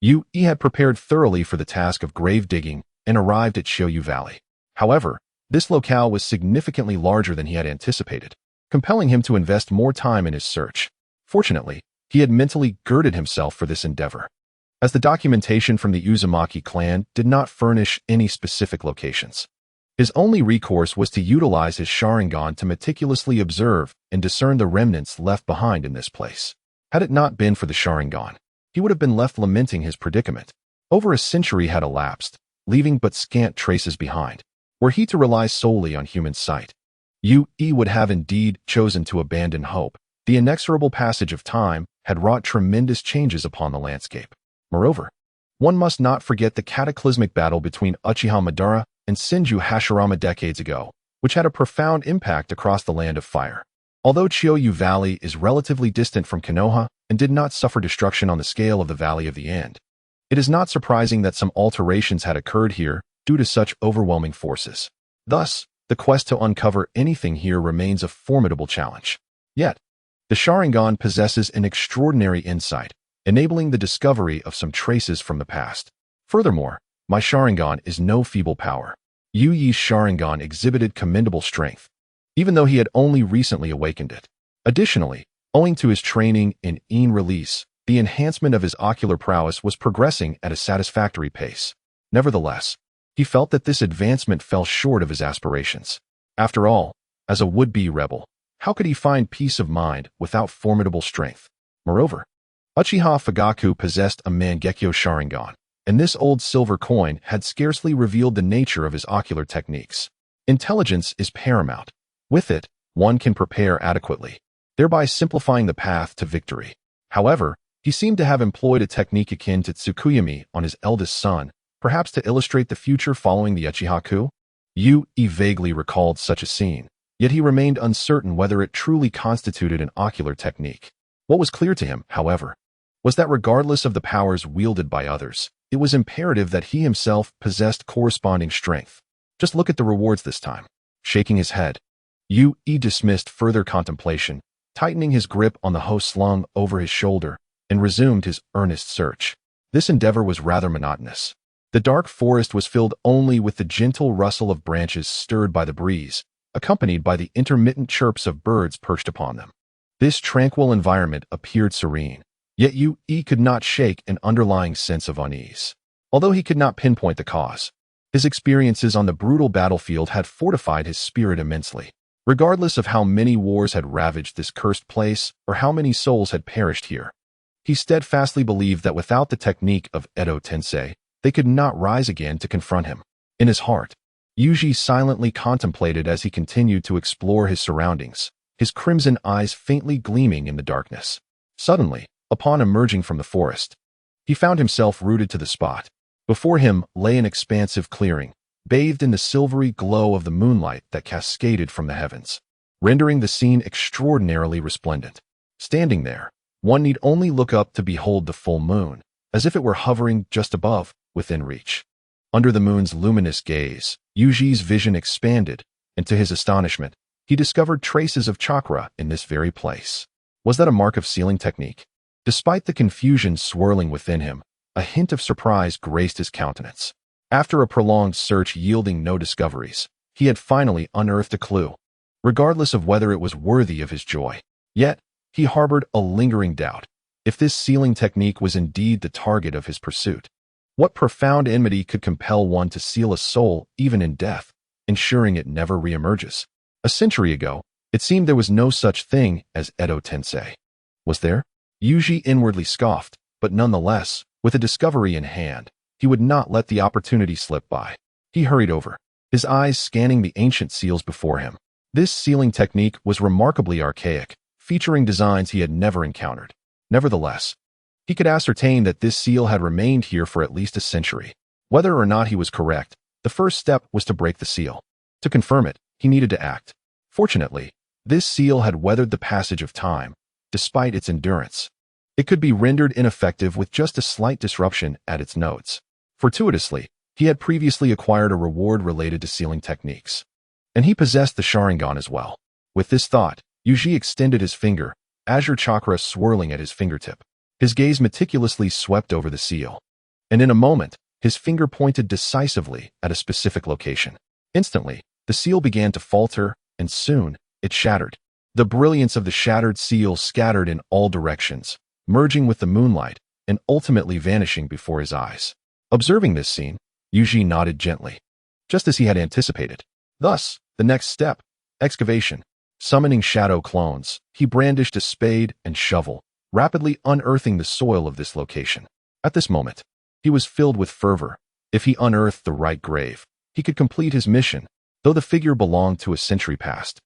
Yu had prepared thoroughly for the task of grave digging and arrived at Shoyu Valley. However, this locale was significantly larger than he had anticipated, compelling him to invest more time in his search. Fortunately, he had mentally girded himself for this endeavor, as the documentation from the Uzumaki clan did not furnish any specific locations. His only recourse was to utilize his Sharingan to meticulously observe and discern the remnants left behind in this place. Had it not been for the Sharingan, he would have been left lamenting his predicament. Over a century had elapsed, leaving but scant traces behind. Were he to rely solely on human sight, Yu would have indeed chosen to abandon hope. The inexorable passage of time had wrought tremendous changes upon the landscape. Moreover, one must not forget the cataclysmic battle between Uchiha Madara and Senju Hashirama decades ago, which had a profound impact across the Land of Fire. Although Chiyoyu Valley is relatively distant from Konoha and did not suffer destruction on the scale of the Valley of the End, it is not surprising that some alterations had occurred here due to such overwhelming forces. Thus, the quest to uncover anything here remains a formidable challenge. Yet, the Sharingan possesses an extraordinary insight, enabling the discovery of some traces from the past. Furthermore, my Sharingan is no feeble power. Yu Yi's Sharingan exhibited commendable strength, even though he had only recently awakened it. Additionally, owing to his training in In release, the enhancement of his ocular prowess was progressing at a satisfactory pace. Nevertheless, he felt that this advancement fell short of his aspirations. After all, as a would-be rebel, how could he find peace of mind without formidable strength? Moreover, Uchiha Fugaku possessed a Mangekyo Sharingan, and this old silver coin had scarcely revealed the nature of his ocular techniques. Intelligence is paramount. With it, one can prepare adequately, thereby simplifying the path to victory. However, he seemed to have employed a technique akin to Tsukuyami on his eldest son, perhaps to illustrate the future following the Uchiha coup. Yu vaguely recalled such a scene, yet he remained uncertain whether it truly constituted an ocular technique. What was clear to him, however, was that regardless of the powers wielded by others, it was imperative that he himself possessed corresponding strength. Just look at the rewards this time. Shaking his head, Yu dismissed further contemplation, tightening his grip on the hoe slung over his shoulder, and resumed his earnest search. This endeavor was rather monotonous. The dark forest was filled only with the gentle rustle of branches stirred by the breeze, accompanied by the intermittent chirps of birds perched upon them. This tranquil environment appeared serene, yet Yu could not shake an underlying sense of unease. Although he could not pinpoint the cause, his experiences on the brutal battlefield had fortified his spirit immensely. Regardless of how many wars had ravaged this cursed place or how many souls had perished here, he steadfastly believed that without the technique of Edo Tensei, they could not rise again to confront him. In his heart, Yuji silently contemplated as he continued to explore his surroundings, his crimson eyes faintly gleaming in the darkness. Suddenly, upon emerging from the forest, he found himself rooted to the spot. Before him lay an expansive clearing, bathed in the silvery glow of the moonlight that cascaded from the heavens, rendering the scene extraordinarily resplendent. Standing there, one need only look up to behold the full moon, as if it were hovering just above, within reach. Under the moon's luminous gaze, Yuji's vision expanded, and to his astonishment, he discovered traces of chakra in this very place. Was that a mark of sealing technique? Despite the confusion swirling within him, a hint of surprise graced his countenance. After a prolonged search yielding no discoveries, he had finally unearthed a clue, regardless of whether it was worthy of his joy. Yet, he harbored a lingering doubt. If this sealing technique was indeed the target of his pursuit, What profound enmity could compel one to seal a soul even in death, ensuring it never reemerges? A century ago, it seemed there was no such thing as Edo Tensei. Was there? Yuji inwardly scoffed, but nonetheless, with a discovery in hand, he would not let the opportunity slip by. He hurried over, his eyes scanning the ancient seals before him. This sealing technique was remarkably archaic, featuring designs he had never encountered. Nevertheless, he could ascertain that this seal had remained here for at least a century. Whether or not he was correct, the first step was to break the seal. To confirm it, he needed to act. Fortunately, this seal had weathered the passage of time, despite its endurance. It could be rendered ineffective with just a slight disruption at its nodes. Fortuitously, he had previously acquired a reward related to sealing techniques. And he possessed the Sharingan as well. With this thought, Yuji extended his finger, azure chakra swirling at his fingertip. His gaze meticulously swept over the seal. And in a moment, his finger pointed decisively at a specific location. Instantly, the seal began to falter, and soon, it shattered. The brilliance of the shattered seal scattered in all directions, merging with the moonlight, and ultimately vanishing before his eyes. Observing this scene, Yuji nodded gently, just as he had anticipated. Thus, the next step, excavation. Summoning shadow clones, he brandished a spade and shovel, rapidly unearthing the soil of this location. At this moment, he was filled with fervor. If he unearthed the right grave, he could complete his mission, though the figure belonged to a century past.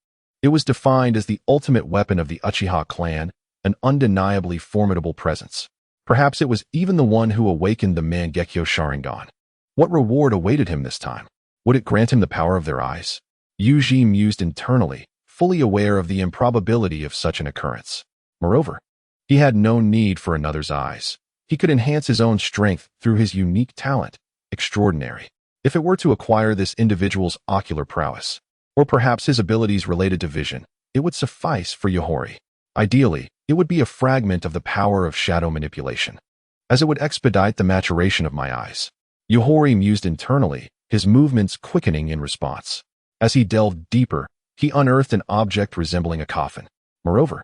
It was defined as the ultimate weapon of the Uchiha clan, an undeniably formidable presence. Perhaps it was even the one who awakened the Mangekyo Sharingan. What reward awaited him this time? Would it grant him the power of their eyes? Yuji mused internally, fully aware of the improbability of such an occurrence. Moreover, he had no need for another's eyes. He could enhance his own strength through his unique talent. Extraordinary. If it were to acquire this individual's ocular prowess, or perhaps his abilities related to vision, it would suffice for Yohori. Ideally, it would be a fragment of the power of shadow manipulation, as it would expedite the maturation of my eyes. Yohori mused internally, his movements quickening in response. As he delved deeper, he unearthed an object resembling a coffin. Moreover,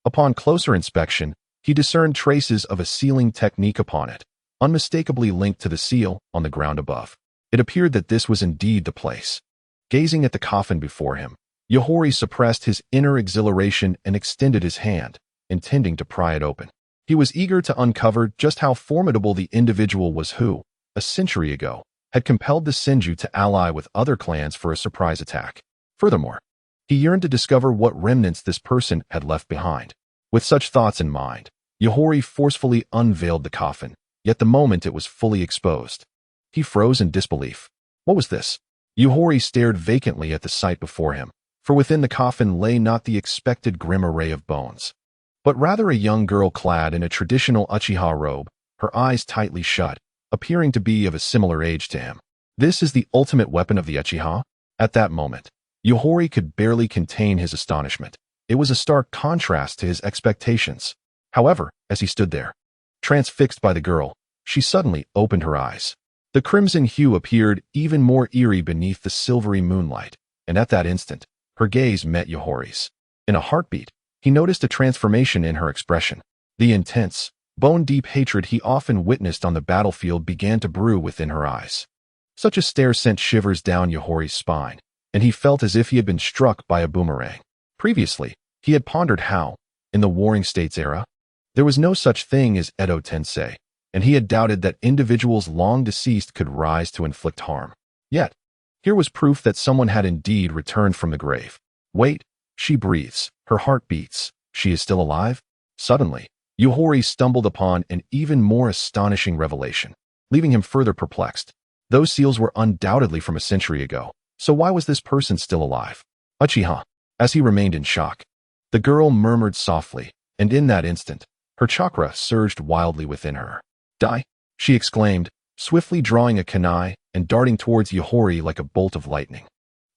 upon closer inspection, he discerned traces of a sealing technique upon it, unmistakably linked to the seal on the ground above. It appeared that this was indeed the place. Gazing at the coffin before him, Yohori suppressed his inner exhilaration and extended his hand, intending to pry it open. He was eager to uncover just how formidable the individual was who, a century ago, had compelled the Senju to ally with other clans for a surprise attack. Furthermore, he yearned to discover what remnants this person had left behind. With such thoughts in mind, Yohori forcefully unveiled the coffin, yet the moment it was fully exposed, he froze in disbelief. What was this? Yohori stared vacantly at the sight before him, for within the coffin lay not the expected grim array of bones, but rather a young girl clad in a traditional Uchiha robe, her eyes tightly shut, appearing to be of a similar age to him. This is the ultimate weapon of the Uchiha? At that moment, Yohori could barely contain his astonishment. It was a stark contrast to his expectations. However, as he stood there, transfixed by the girl, she suddenly opened her eyes. The crimson hue appeared even more eerie beneath the silvery moonlight, and at that instant, her gaze met Yohori's. In a heartbeat, he noticed a transformation in her expression. The intense, bone-deep hatred he often witnessed on the battlefield began to brew within her eyes. Such a stare sent shivers down Yohori's spine, and he felt as if he had been struck by a boomerang. Previously, he had pondered how, in the Warring States era, there was no such thing as Edo Tensei, and he had doubted that individuals long deceased could rise to inflict harm. Yet, here was proof that someone had indeed returned from the grave. Wait, she breathes, her heart beats, she is still alive? Suddenly, Yohori stumbled upon an even more astonishing revelation, leaving him further perplexed. Those seals were undoubtedly from a century ago, so why was this person still alive? Uchiha. As he remained in shock, the girl murmured softly, and in that instant, her chakra surged wildly within her. Die, she exclaimed, swiftly drawing a kunai and darting towards Yohori like a bolt of lightning.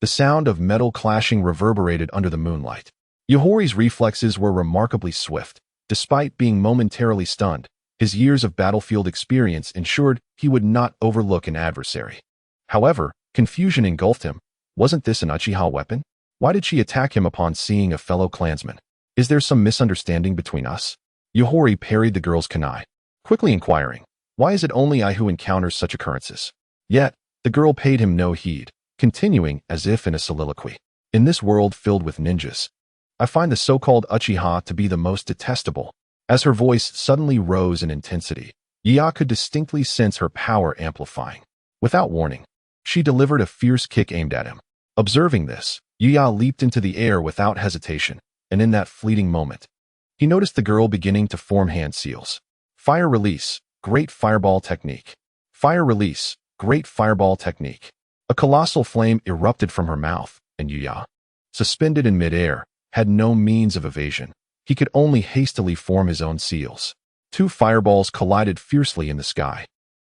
The sound of metal clashing reverberated under the moonlight. Yohori's reflexes were remarkably swift. Despite being momentarily stunned, his years of battlefield experience ensured he would not overlook an adversary. However, confusion engulfed him. Wasn't this an Uchiha weapon? Why did she attack him upon seeing a fellow clansman? Is there some misunderstanding between us? Yohori parried the girl's kunai, quickly inquiring, Why is it only I who encounters such occurrences? Yet, the girl paid him no heed, continuing as if in a soliloquy. In this world filled with ninjas, I find the so-called Uchiha to be the most detestable. As her voice suddenly rose in intensity, Yuya could distinctly sense her power amplifying. Without warning, she delivered a fierce kick aimed at him. Observing this, Yuya leaped into the air without hesitation, and in that fleeting moment, he noticed the girl beginning to form hand seals. Fire release, great fireball technique. Fire release, great fireball technique. A colossal flame erupted from her mouth, and Yuya, suspended in midair, had no means of evasion. He could only hastily form his own seals. Two fireballs collided fiercely in the sky,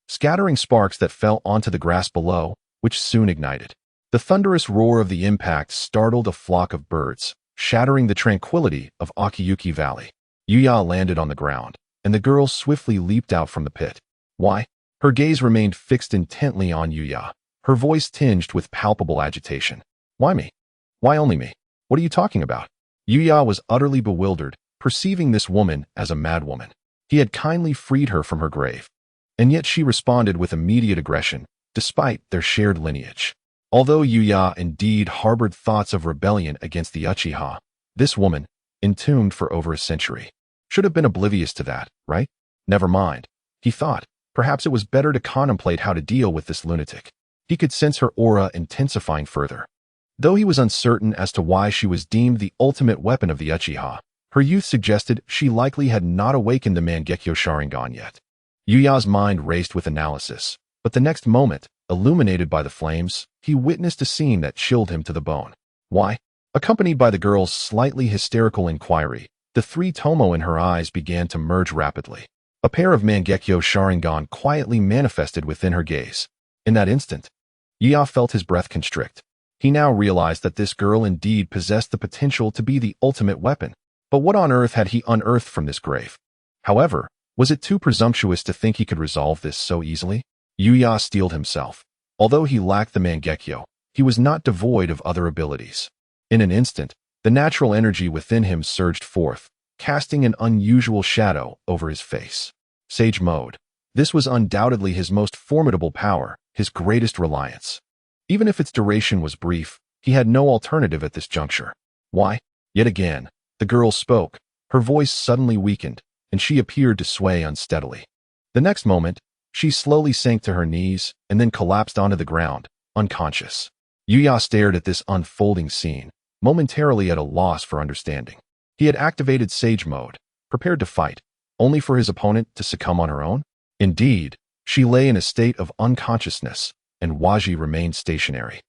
scattering sparks that fell onto the grass below, which soon ignited. The thunderous roar of the impact startled a flock of birds, shattering the tranquility of Akiyuki Valley. Yuya landed on the ground, and the girl swiftly leaped out from the pit. Why? Her gaze remained fixed intently on Yuya, her voice tinged with palpable agitation. Why me? Why only me? What are you talking about? Yuya was utterly bewildered, perceiving this woman as a madwoman. He had kindly freed her from her grave, and yet she responded with immediate aggression, despite their shared lineage. Although Yuya indeed harbored thoughts of rebellion against the Uchiha, this woman, entombed for over a century, should have been oblivious to that, right? Never mind, he thought. Perhaps it was better to contemplate how to deal with this lunatic. He could sense her aura intensifying further. Though he was uncertain as to why she was deemed the ultimate weapon of the Uchiha, her youth suggested she likely had not awakened the Mangekyo Sharingan yet. Yuya's mind raced with analysis, but the next moment, illuminated by the flames, he witnessed a scene that chilled him to the bone. Why? Accompanied by the girl's slightly hysterical inquiry, the three tomo in her eyes began to merge rapidly. A pair of Mangekyo Sharingan quietly manifested within her gaze. In that instant, Yuya felt his breath constrict. He now realized that this girl indeed possessed the potential to be the ultimate weapon. But what on earth had he unearthed from this grave? However, was it too presumptuous to think he could resolve this so easily? Yuya steeled himself. Although he lacked the Mangekyo, he was not devoid of other abilities. In an instant, the natural energy within him surged forth, casting an unusual shadow over his face. Sage Mode. This was undoubtedly his most formidable power, his greatest reliance. Even if its duration was brief, he had no alternative at this juncture. Why? Yet again, the girl spoke. Her voice suddenly weakened, and she appeared to sway unsteadily. The next moment, she slowly sank to her knees and then collapsed onto the ground, unconscious. Yuya stared at this unfolding scene, momentarily at a loss for understanding. He had activated Sage Mode, prepared to fight, only for his opponent to succumb on her own. Indeed, she lay in a state of unconsciousness, and Waji remained stationary,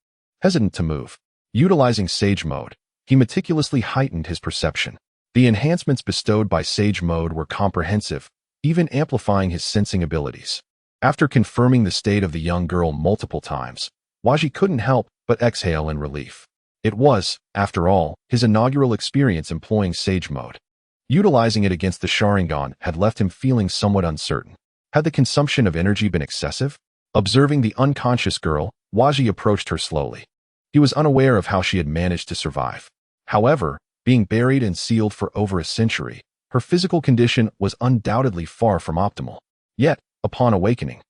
hesitant to move. Utilizing Sage Mode, he meticulously heightened his perception. The enhancements bestowed by Sage Mode were comprehensive, even amplifying his sensing abilities. After confirming the state of the young girl multiple times, Waji couldn't help but exhale in relief. It was, after all, his inaugural experience employing Sage Mode. Utilizing it against the Sharingan had left him feeling somewhat uncertain. Had the consumption of energy been excessive? Observing the unconscious girl, Waji approached her slowly. He was unaware of how she had managed to survive. However, being buried and sealed for over a century, her physical condition was undoubtedly far from optimal. Yet, upon awakening,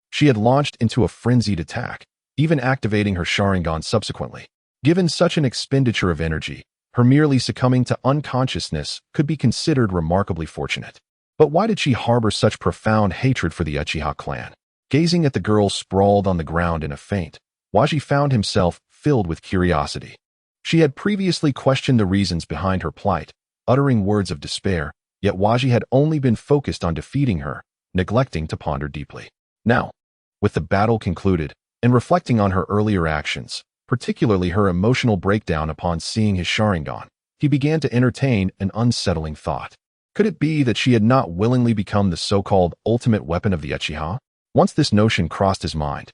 she had launched into a frenzied attack, even activating her Sharingan subsequently. Given such an expenditure of energy, her merely succumbing to unconsciousness could be considered remarkably fortunate. But why did she harbor such profound hatred for the Uchiha clan? Gazing at the girl sprawled on the ground in a faint, Waji found himself filled with curiosity. She had previously questioned the reasons behind her plight, uttering words of despair, yet Waji had only been focused on defeating her, neglecting to ponder deeply. Now, with the battle concluded, and reflecting on her earlier actions, particularly her emotional breakdown upon seeing his Sharingan, he began to entertain an unsettling thought. Could it be that she had not willingly become the so-called ultimate weapon of the Uchiha? Once this notion crossed his mind,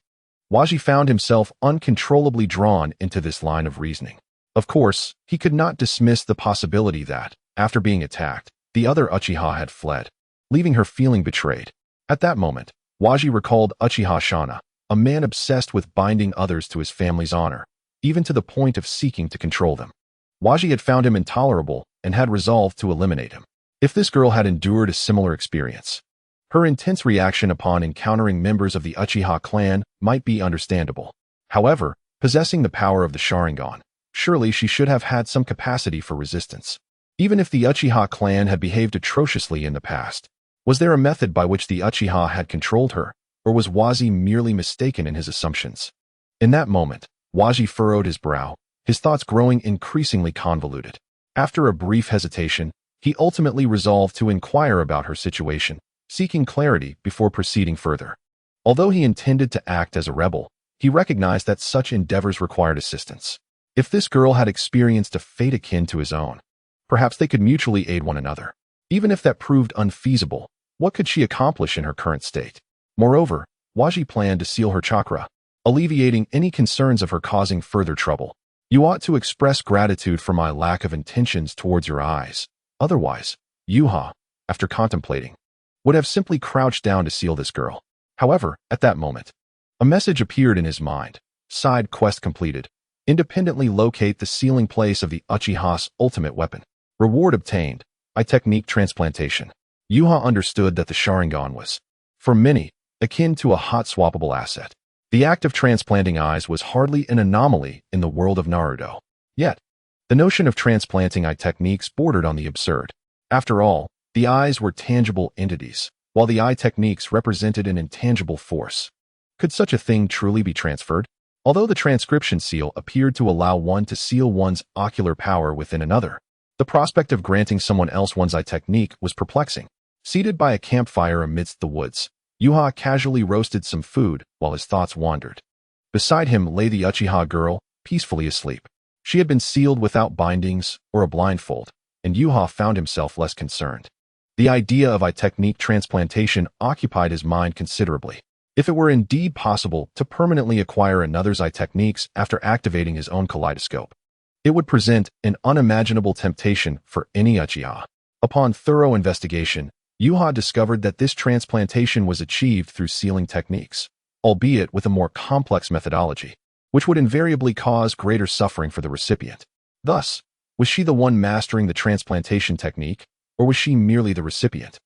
Waji found himself uncontrollably drawn into this line of reasoning. Of course, he could not dismiss the possibility that, after being attacked, the other Uchiha had fled, leaving her feeling betrayed. At that moment, Waji recalled Uchiha Shana, a man obsessed with binding others to his family's honor, even to the point of seeking to control them. Waji had found him intolerable and had resolved to eliminate him. If this girl had endured a similar experience, Her intense reaction upon encountering members of the Uchiha clan might be understandable. However, possessing the power of the Sharingan, surely she should have had some capacity for resistance. Even if the Uchiha clan had behaved atrociously in the past, was there a method by which the Uchiha had controlled her, or was Waji merely mistaken in his assumptions? In that moment, Waji furrowed his brow, his thoughts growing increasingly convoluted. After a brief hesitation, he ultimately resolved to inquire about her situation, seeking clarity before proceeding further. Although he intended to act as a rebel, he recognized that such endeavors required assistance. If this girl had experienced a fate akin to his own, perhaps they could mutually aid one another. Even if that proved unfeasible, what could she accomplish in her current state? Moreover, Waji planned to seal her chakra, alleviating any concerns of her causing further trouble. You ought to express gratitude for my lack of intentions towards your eyes. Otherwise, Uchiha, after contemplating, would have simply crouched down to seal this girl. However, at that moment, a message appeared in his mind. Side quest completed. Independently locate the sealing place of the Uchiha's ultimate weapon. Reward obtained. Eye technique transplantation. Uchiha understood that the Sharingan was, for many, akin to a hot swappable asset. The act of transplanting eyes was hardly an anomaly in the world of Naruto. Yet, the notion of transplanting eye techniques bordered on the absurd. After all, the eyes were tangible entities, while the eye techniques represented an intangible force. Could such a thing truly be transferred? Although the transcription seal appeared to allow one to seal one's ocular power within another, the prospect of granting someone else one's eye technique was perplexing. Seated by a campfire amidst the woods, Uchiha casually roasted some food while his thoughts wandered. Beside him lay the Uchiha girl, peacefully asleep. She had been sealed without bindings or a blindfold, and Uchiha found himself less concerned. The idea of eye technique transplantation occupied his mind considerably. If it were indeed possible to permanently acquire another's eye techniques after activating his own kaleidoscope, it would present an unimaginable temptation for any Uchiha. Upon thorough investigation, Uchiha discovered that this transplantation was achieved through sealing techniques, albeit with a more complex methodology, which would invariably cause greater suffering for the recipient. Thus, was she the one mastering the transplantation technique, or was she merely the recipient?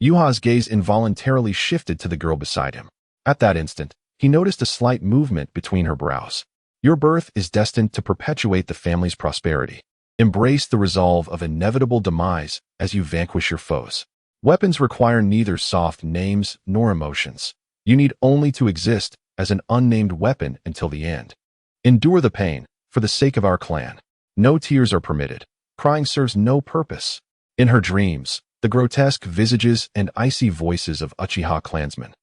Uchiha's gaze involuntarily shifted to the girl beside him. At that instant, he noticed a slight movement between her brows. Your birth is destined to perpetuate the family's prosperity. Embrace the resolve of inevitable demise as you vanquish your foes. Weapons require neither soft names nor emotions. You need only to exist as an unnamed weapon until the end. Endure the pain, for the sake of our clan. No tears are permitted. Crying serves no purpose. In her dreams, the grotesque visages and icy voices of Uchiha clansmen,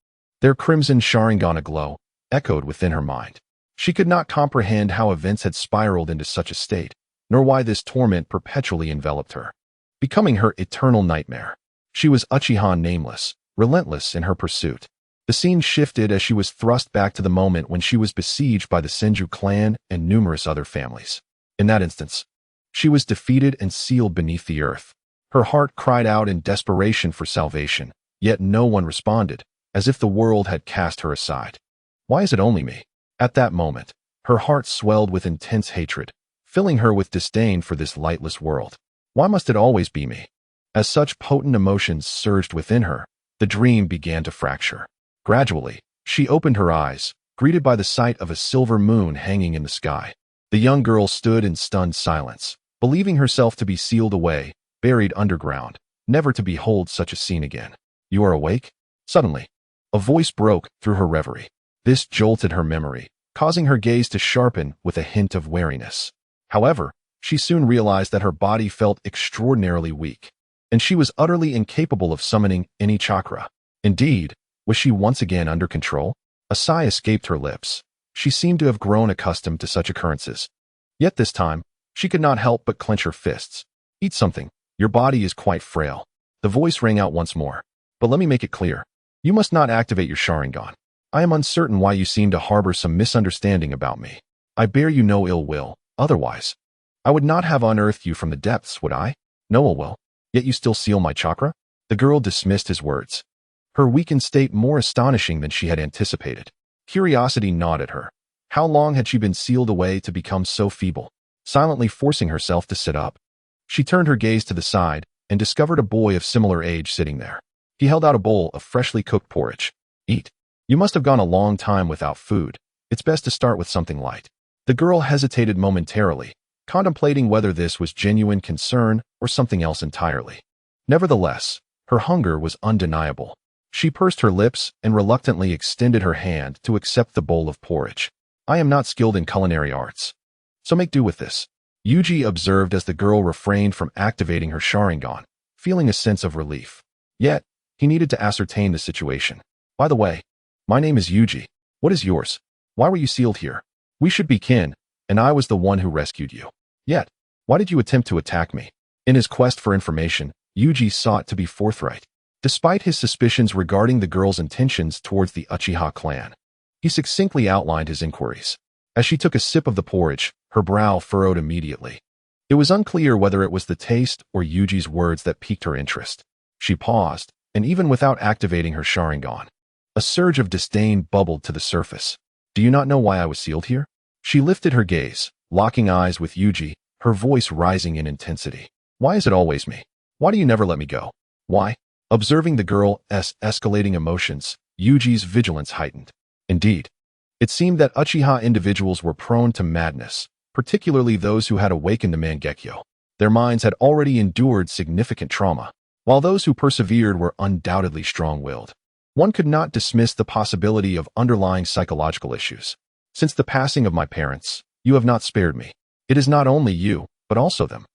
their crimson Sharingan aglow, echoed within her mind. She could not comprehend how events had spiraled into such a state, nor why this torment perpetually enveloped her, becoming her eternal nightmare. She was Uchiha nameless, relentless in her pursuit. The scene shifted as she was thrust back to the moment when she was besieged by the Senju clan and numerous other families. In that instance, she was defeated and sealed beneath the earth. Her heart cried out in desperation for salvation, yet no one responded, as if the world had cast her aside. Why is it only me? At that moment, her heart swelled with intense hatred, filling her with disdain for this lightless world. Why must it always be me? As such potent emotions surged within her, the dream began to fracture. Gradually, she opened her eyes, greeted by the sight of a silver moon hanging in the sky. The young girl stood in stunned silence, believing herself to be sealed away, buried underground, never to behold such a scene again. You are awake? Suddenly, a voice broke through her reverie. This jolted her memory, causing her gaze to sharpen with a hint of wariness. However, she soon realized that her body felt extraordinarily weak, and she was utterly incapable of summoning any chakra. Indeed, was she once again under control? A sigh escaped her lips. She seemed to have grown accustomed to such occurrences. Yet this time, she could not help but clench her fists. Eat something. Your body is quite frail. The voice rang out once more. But let me make it clear. You must not activate your Sharingan. I am uncertain why you seem to harbor some misunderstanding about me. I bear you no ill will, otherwise I would not have unearthed you from the depths, would I? No ill will. Yet you still seal my chakra? The girl dismissed his words, her weakened state more astonishing than she had anticipated. Curiosity gnawed at her. How long had she been sealed away to become so feeble? Silently forcing herself to sit up, she turned her gaze to the side and discovered a boy of similar age sitting there. He held out a bowl of freshly cooked porridge. Eat. You must have gone a long time without food. It's best to start with something light. The girl hesitated momentarily, contemplating whether this was genuine concern or something else entirely. Nevertheless, her hunger was undeniable. She pursed her lips and reluctantly extended her hand to accept the bowl of porridge. I am not skilled in culinary arts, so make do with this, Yuji observed as the girl refrained from activating her Sharingan, feeling a sense of relief. Yet, he needed to ascertain the situation. By the way, my name is Yuji. What is yours? Why were you sealed here? We should be kin, and I was the one who rescued you. Yet, why did you attempt to attack me? In his quest for information, Yuji sought to be forthright. Despite his suspicions regarding the girl's intentions towards the Uchiha clan, he succinctly outlined his inquiries. As she took a sip of the porridge, her brow furrowed immediately. It was unclear whether it was the taste or Yuji's words that piqued her interest. She paused, and even without activating her Sharingan, a surge of disdain bubbled to the surface. Do you not know why I was sealed here? She lifted her gaze, locking eyes with Yuji, her voice rising in intensity. Why is it always me? Why do you never let me go? Why? Observing the girl's escalating emotions, Yuji's vigilance heightened. Indeed, it seemed that Uchiha individuals were prone to madness, particularly those who had awakened the Mangekyo. Their minds had already endured significant trauma, while those who persevered were undoubtedly strong-willed. One could not dismiss the possibility of underlying psychological issues. Since the passing of my parents, you have not spared me. It is not only you, but also them.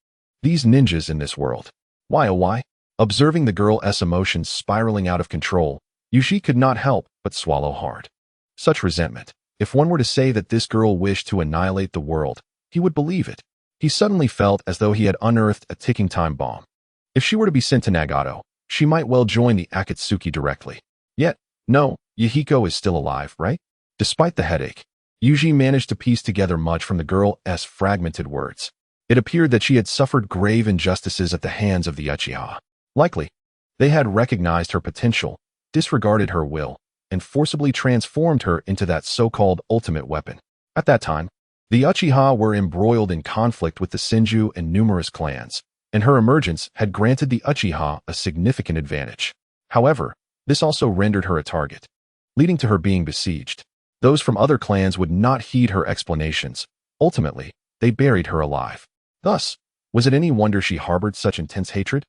These ninjas in this world. Why, oh why? Observing the girl's emotions spiraling out of control, Yuji could not help but swallow hard. Such resentment. If one were to say that this girl wished to annihilate the world, he would believe it. He suddenly felt as though he had unearthed a ticking time bomb. If she were to be sent to Nagato, she might well join the Akatsuki directly. Yet, no, Yahiko is still alive, right? Despite the headache, Yuji managed to piece together much from the girl's fragmented words. It appeared that she had suffered grave injustices at the hands of the Uchiha. Likely, they had recognized her potential, disregarded her will, and forcibly transformed her into that so-called ultimate weapon. At that time, the Uchiha were embroiled in conflict with the Senju and numerous clans, and her emergence had granted the Uchiha a significant advantage. However, this also rendered her a target, leading to her being besieged. Those from other clans would not heed her explanations. Ultimately, they buried her alive. Thus, was it any wonder she harbored such intense hatred?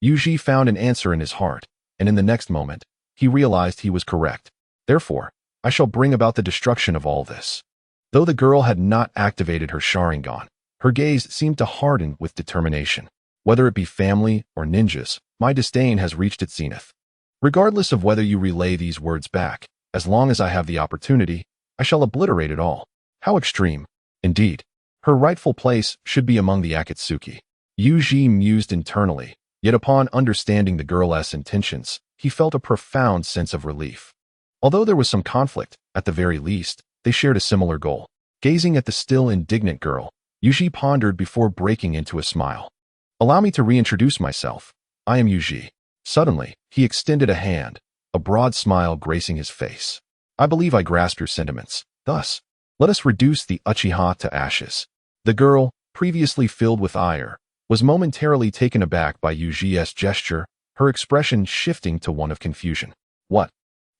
Yuji found an answer in his heart, and in the next moment, he realized he was correct. Therefore, I shall bring about the destruction of all this. Though the girl had not activated her Sharingan, her gaze seemed to harden with determination. Whether it be family or ninjas, my disdain has reached its zenith. Regardless of whether you relay these words back, as long as I have the opportunity, I shall obliterate it all. How extreme. Indeed, her rightful place should be among the Akatsuki. Yuji mused internally, yet upon understanding the girl's intentions, he felt a profound sense of relief. Although there was some conflict, at the very least, they shared a similar goal. Gazing at the still indignant girl, Yuji pondered before breaking into a smile. Allow me to reintroduce myself. I am Yuji. Suddenly, he extended a hand, a broad smile gracing his face. I believe I grasp your sentiments. Thus, let us reduce the Uchiha to ashes. The girl, previously filled with ire, was momentarily taken aback by Yuji's gesture, her expression shifting to one of confusion. What?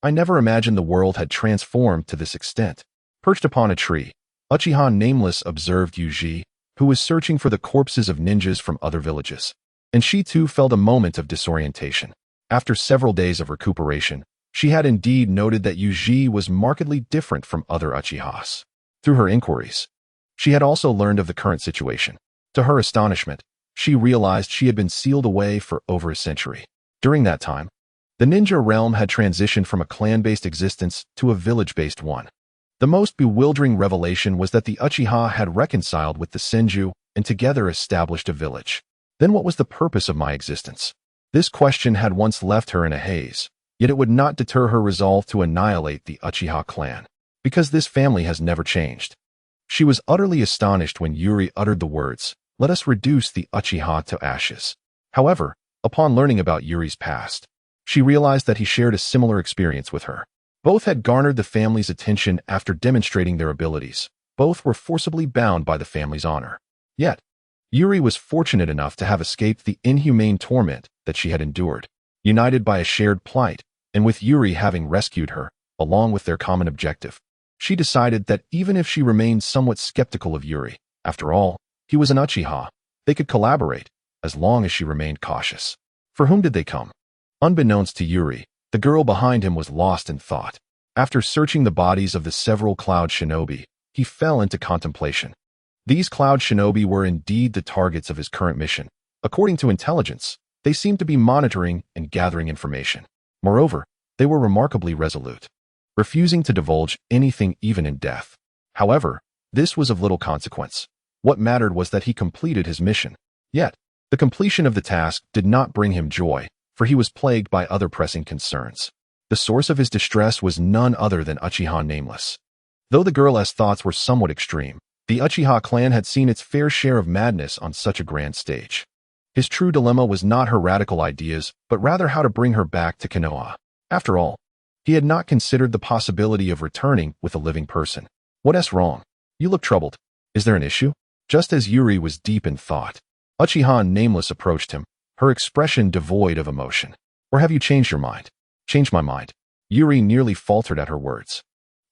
I never imagined the world had transformed to this extent. Perched upon a tree, Uchiha Nameless observed Yuji, who was searching for the corpses of ninjas from other villages. And she too felt a moment of disorientation. After several days of recuperation, she had indeed noted that Yuji was markedly different from other Uchihas. Through her inquiries, she had also learned of the current situation. To her astonishment, she realized she had been sealed away for over a century. During that time, the ninja realm had transitioned from a clan-based existence to a village-based one. The most bewildering revelation was that the Uchiha had reconciled with the Senju and together established a village. Then what was the purpose of my existence? This question had once left her in a haze, yet it would not deter her resolve to annihilate the Uchiha clan, because this family has never changed. She was utterly astonished when Yuri uttered the words, "Let us reduce the Uchiha to ashes." However, upon learning about Yuri's past, she realized that he shared a similar experience with her. Both had garnered the family's attention after demonstrating their abilities. Both were forcibly bound by the family's honor. Yet, Yuri was fortunate enough to have escaped the inhumane torment that she had endured. united by a shared plight, and with Yuri having rescued her, along with their common objective. She decided that even if she remained somewhat skeptical of Yuri, after all, he was an Uchiha, they could collaborate, as long as she remained cautious. For whom did they come? Unbeknownst to Yuri, the girl behind him was lost in thought. After searching the bodies of the several cloud shinobi, he fell into contemplation. These cloud shinobi were indeed the targets of his current mission. According to intelligence, they seemed to be monitoring and gathering information. Moreover, they were remarkably resolute, refusing to divulge anything even in death. However, this was of little consequence. What mattered was that he completed his mission. Yet, the completion of the task did not bring him joy, for he was plagued by other pressing concerns. The source of his distress was none other than Uchiha Nameless. Though the girl's thoughts were somewhat extreme, the Uchiha clan had seen its fair share of madness on such a grand stage. His true dilemma was not her radical ideas, but rather how to bring her back to Konoha. After all, he had not considered the possibility of returning with a living person. What's wrong? You look troubled. Is there an issue? Just as Yuri was deep in thought, Uchiha Nameless approached him, her expression devoid of emotion. Or have you changed your mind? Changed my mind. Yuri nearly faltered at her words.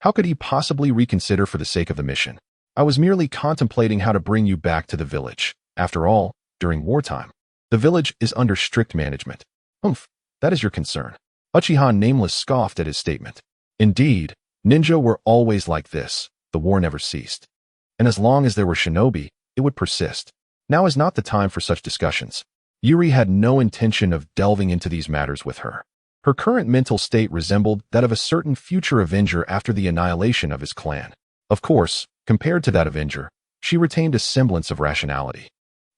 How could he possibly reconsider for the sake of the mission? I was merely contemplating how to bring you back to the village. After all, during wartime, the village is under strict management. Humph, that is your concern. Uchiha Nameless scoffed at his statement. Indeed, ninja were always like this. The war never ceased. And as long as there were shinobi, it would persist. Now is not the time for such discussions. Yuri had no intention of delving into these matters with her. Her current mental state resembled that of a certain future Avenger after the annihilation of his clan. Of course, compared to that Avenger, she retained a semblance of rationality,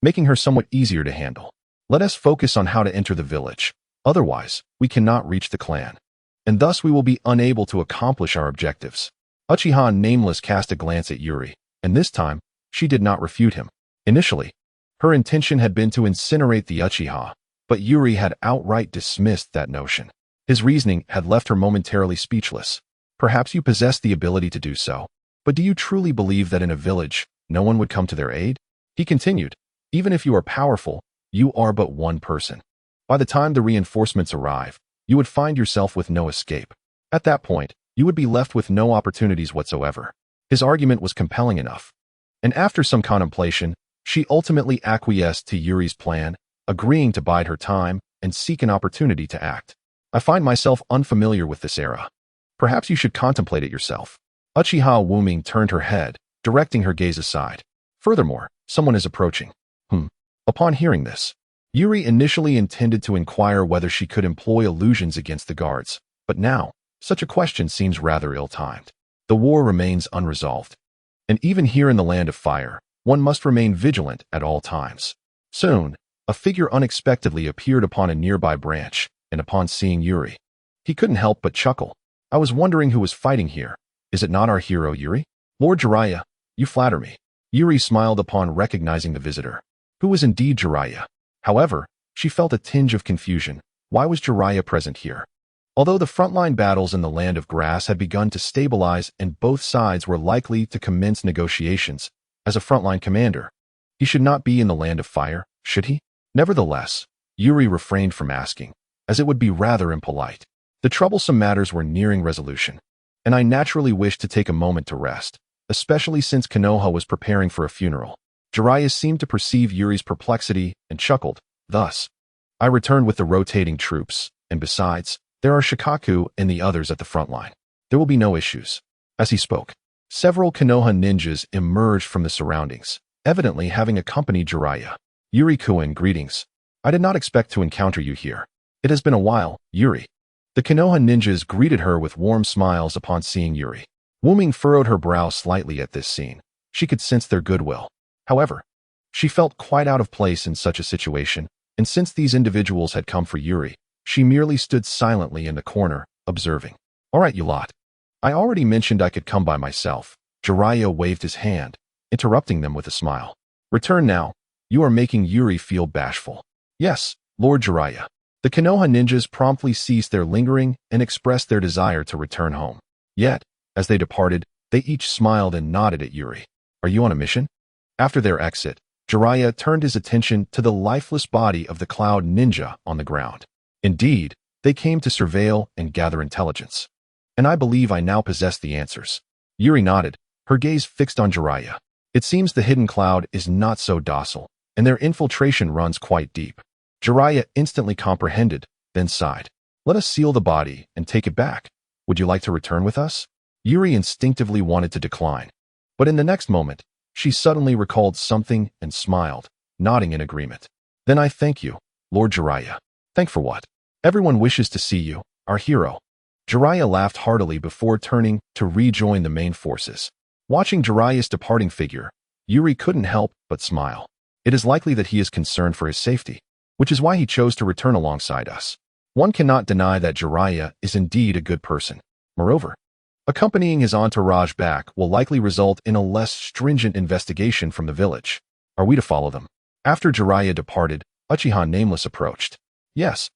making her somewhat easier to handle. Let us focus on how to enter the village. Otherwise, we cannot reach the clan, and thus we will be unable to accomplish our objectives. Uchiha Nameless cast a glance at Yuri, and this time, she did not refute him. Initially, her intention had been to incinerate the Uchiha, but Yuri had outright dismissed that notion. His reasoning had left her momentarily speechless. Perhaps you possess the ability to do so, but do you truly believe that in a village, no one would come to their aid? He continued, even if you are powerful, you are but one person. By the time the reinforcements arrive, you would find yourself with no escape. At that point, you would be left with no opportunities whatsoever. His argument was compelling enough. And after some contemplation, she ultimately acquiesced to Yuri's plan, agreeing to bide her time and seek an opportunity to act. I find myself unfamiliar with this era. Perhaps you should contemplate it yourself. Uchiha Wuming turned her head, directing her gaze aside. Furthermore, someone is approaching. Upon hearing this, Yuri initially intended to inquire whether she could employ illusions against the guards, but now, such a question seems rather ill-timed. The war remains unresolved. And even here in the Land of Fire, one must remain vigilant at all times. Soon, a figure unexpectedly appeared upon a nearby branch, and upon seeing Yuri, he couldn't help but chuckle. I was wondering who was fighting here. Is it not our hero Yuri? Lord Jiraiya, you flatter me. Yuri smiled upon recognizing the visitor, who was indeed Jiraiya. However, she felt a tinge of confusion. Why was Jiraiya present here? Although the frontline battles in the Land of Grass had begun to stabilize and both sides were likely to commence negotiations, as a frontline commander, he should not be in the Land of Fire, should he? Nevertheless, Yuri refrained from asking, as it would be rather impolite. The troublesome matters were nearing resolution, and I naturally wished to take a moment to rest, especially since Konoha was preparing for a funeral. Jiraiya seemed to perceive Yuri's perplexity and chuckled. Thus, I returned with the rotating troops, and besides, there are Shikaku and the others at the front line. There will be no issues. As he spoke, several Konoha ninjas emerged from the surroundings, evidently having accompanied Jiraiya. Yuri-kun, greetings. I did not expect to encounter you here. It has been a while, Yuri. The Konoha ninjas greeted her with warm smiles upon seeing Yuri. Wuming furrowed her brow slightly at this scene. She could sense their goodwill. However, she felt quite out of place in such a situation, and since these individuals had come for Yuri, she merely stood silently in the corner, observing. All right, you lot. I already mentioned I could come by myself. Jiraiya waved his hand, interrupting them with a smile. Return now. You are making Yuri feel bashful. Yes, Lord Jiraiya. The Konoha ninjas promptly ceased their lingering and expressed their desire to return home. Yet, as they departed, they each smiled and nodded at Yuri. Are you on a mission? After their exit, Jiraiya turned his attention to the lifeless body of the cloud ninja on the ground. Indeed, they came to surveil and gather intelligence. And I believe I now possess the answers. Yuri nodded, her gaze fixed on Jiraiya. It seems the hidden cloud is not so docile, and their infiltration runs quite deep. Jiraiya instantly comprehended, then sighed. Let us seal the body and take it back. Would you like to return with us? Yuri instinctively wanted to decline. But in the next moment, she suddenly recalled something and smiled, nodding in agreement. Then I thank you, Lord Jiraiya. Thank for what? Everyone wishes to see you, our hero. Jiraiya laughed heartily before turning to rejoin the main forces. Watching Jiraiya's departing figure, Yuri couldn't help but smile. It is likely that he is concerned for his safety, which is why he chose to return alongside us. One cannot deny that Jiraiya is indeed a good person. Moreover, accompanying his entourage back will likely result in a less stringent investigation from the village. Are we to follow them? After Jiraiya departed, Uchiha Nameless approached. Yes.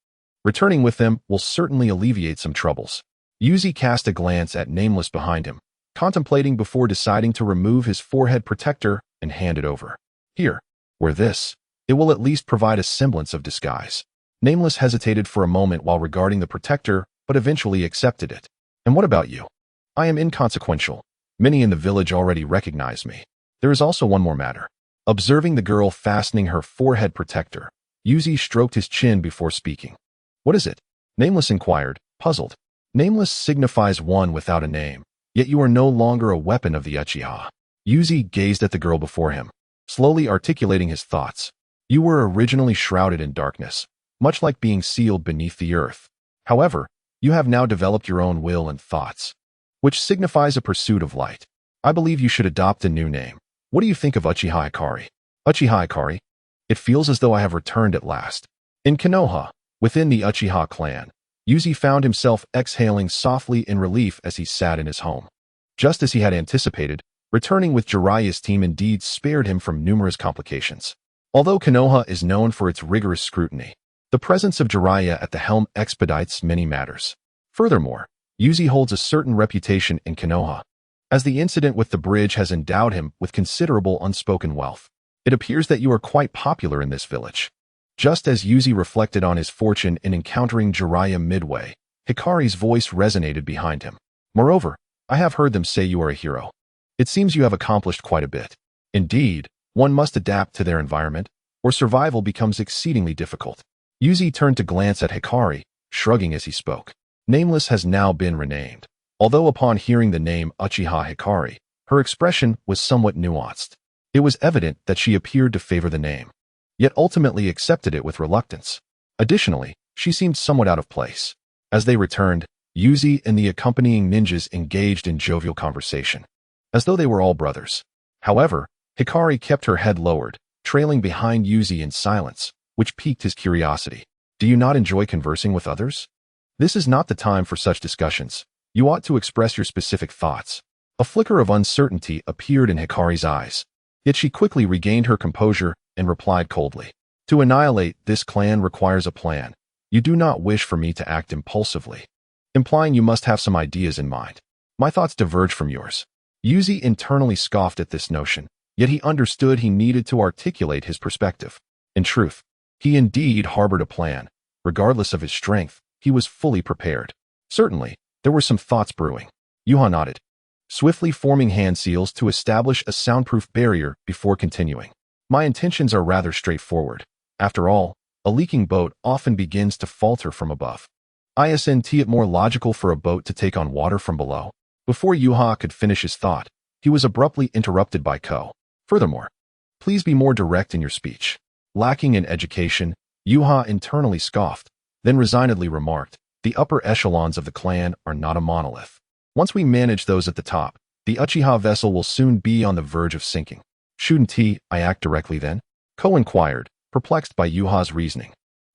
Returning with them will certainly alleviate some troubles. Yuzi cast a glance at Nameless behind him, contemplating before deciding to remove his forehead protector and hand it over. Here, wear this. It will at least provide a semblance of disguise. Nameless hesitated for a moment while regarding the protector, but eventually accepted it. And what about you? I am inconsequential. Many in the village already recognize me. There is also one more matter. Observing the girl fastening her forehead protector, Yuzi stroked his chin before speaking. What is it? Nameless inquired, puzzled. Nameless signifies one without a name, yet you are no longer a weapon of the Uchiha. Yuzi gazed at the girl before him, slowly articulating his thoughts. You were originally shrouded in darkness, much like being sealed beneath the earth. However, you have now developed your own will and thoughts, which signifies a pursuit of light. I believe you should adopt a new name. What do you think of Uchiha Hikari? Uchiha Hikari? It feels as though I have returned at last. In Konoha, within the Uchiha clan, Yuzi found himself exhaling softly in relief as he sat in his home. Just as he had anticipated, returning with Jiraiya's team indeed spared him from numerous complications. Although Konoha is known for its rigorous scrutiny, the presence of Jiraiya at the helm expedites many matters. Furthermore, Yuzi holds a certain reputation in Konoha, as the incident with the bridge has endowed him with considerable unspoken wealth. It appears that you are quite popular in this village. Just as Yuzi reflected on his fortune in encountering Jiraiya midway, Hikari's voice resonated behind him. Moreover, I have heard them say you are a hero. It seems you have accomplished quite a bit. Indeed, one must adapt to their environment, or survival becomes exceedingly difficult. Yuzi turned to glance at Hikari, shrugging as he spoke. Nameless has now been renamed. Although upon hearing the name Uchiha Hikari, her expression was somewhat nuanced. It was evident that she appeared to favor the name, yet ultimately accepted it with reluctance. Additionally, she seemed somewhat out of place. As they returned, Yuzi and the accompanying ninjas engaged in jovial conversation, as though they were all brothers. However, Hikari kept her head lowered, trailing behind Yuzi in silence, which piqued his curiosity. Do you not enjoy conversing with others? This is not the time for such discussions. You ought to express your specific thoughts. A flicker of uncertainty appeared in Hikari's eyes, yet she quickly regained her composure and replied coldly. To annihilate this clan requires a plan. You do not wish for me to act impulsively, implying you must have some ideas in mind. My thoughts diverge from yours. Yuzi internally scoffed at this notion, yet he understood he needed to articulate his perspective. In truth, he indeed harbored a plan. Regardless of his strength, he was fully prepared. Certainly, there were some thoughts brewing. Yuha nodded, swiftly forming hand seals to establish a soundproof barrier before continuing. My intentions are rather straightforward. After all, a leaking boat often begins to falter from above. Isn't it more logical for a boat to take on water from below? Before Yuha could finish his thought, he was abruptly interrupted by Ko. Furthermore, please be more direct in your speech. Lacking in education, Yuha internally scoffed, then resignedly remarked, the upper echelons of the clan are not a monolith. Once we manage those at the top, the Uchiha vessel will soon be on the verge of sinking. Shouldn't I act directly then? Ko inquired, perplexed by Yuha's reasoning.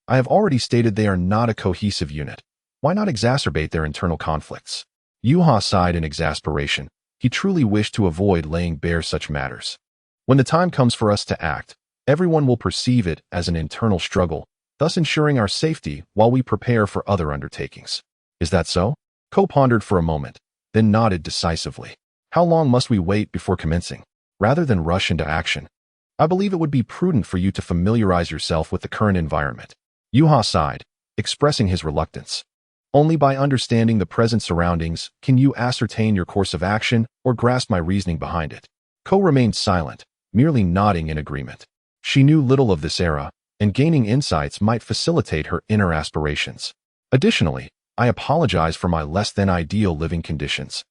I have already stated they are not a cohesive unit. Why not exacerbate their internal conflicts? Yuha sighed in exasperation. He truly wished to avoid laying bare such matters. When the time comes for us to act, everyone will perceive it as an internal struggle, thus ensuring our safety while we prepare for other undertakings. Is that so? Ko pondered for a moment, then nodded decisively. How long must we wait before commencing? Rather than rush into action, I believe it would be prudent for you to familiarize yourself with the current environment. Yuha sighed. expressing his reluctance. Only by understanding the present surroundings can you ascertain your course of action or grasp my reasoning behind it. Ko remained silent, merely nodding in agreement. She knew little of this era, and gaining insights might facilitate her inner aspirations. Additionally, I apologize for my less-than-ideal living conditions.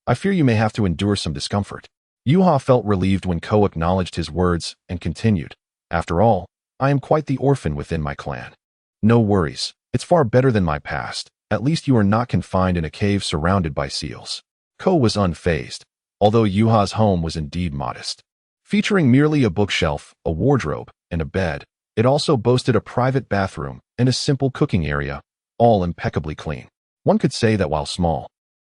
I fear you may have to endure some discomfort. Yuha felt relieved when Ko acknowledged his words and continued. After all, I am quite the orphan within my clan. No worries, it's far better than my past. At least you are not confined in a cave surrounded by seals. Ko was unfazed, although Yuha's home was indeed modest. Featuring merely a bookshelf, a wardrobe, and a bed, it also boasted a private bathroom and a simple cooking area, all impeccably clean. One could say that while small,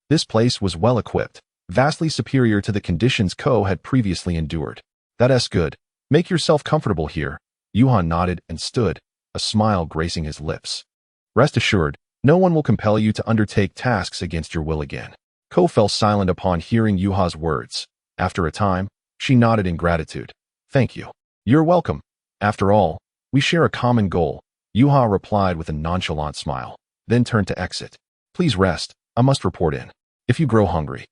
this place was well equipped, vastly superior to the conditions Ko had previously endured. That's good. Make yourself comfortable here. Yuha nodded and stood, a smile gracing his lips. Rest assured, no one will compel you to undertake tasks against your will again. Ko fell silent upon hearing Yuha's words. After a time, she nodded in gratitude. Thank you. You're welcome. After all, we share a common goal, Yuha replied with a nonchalant smile, then turned to exit. Please rest, I must report in. If you grow hungry,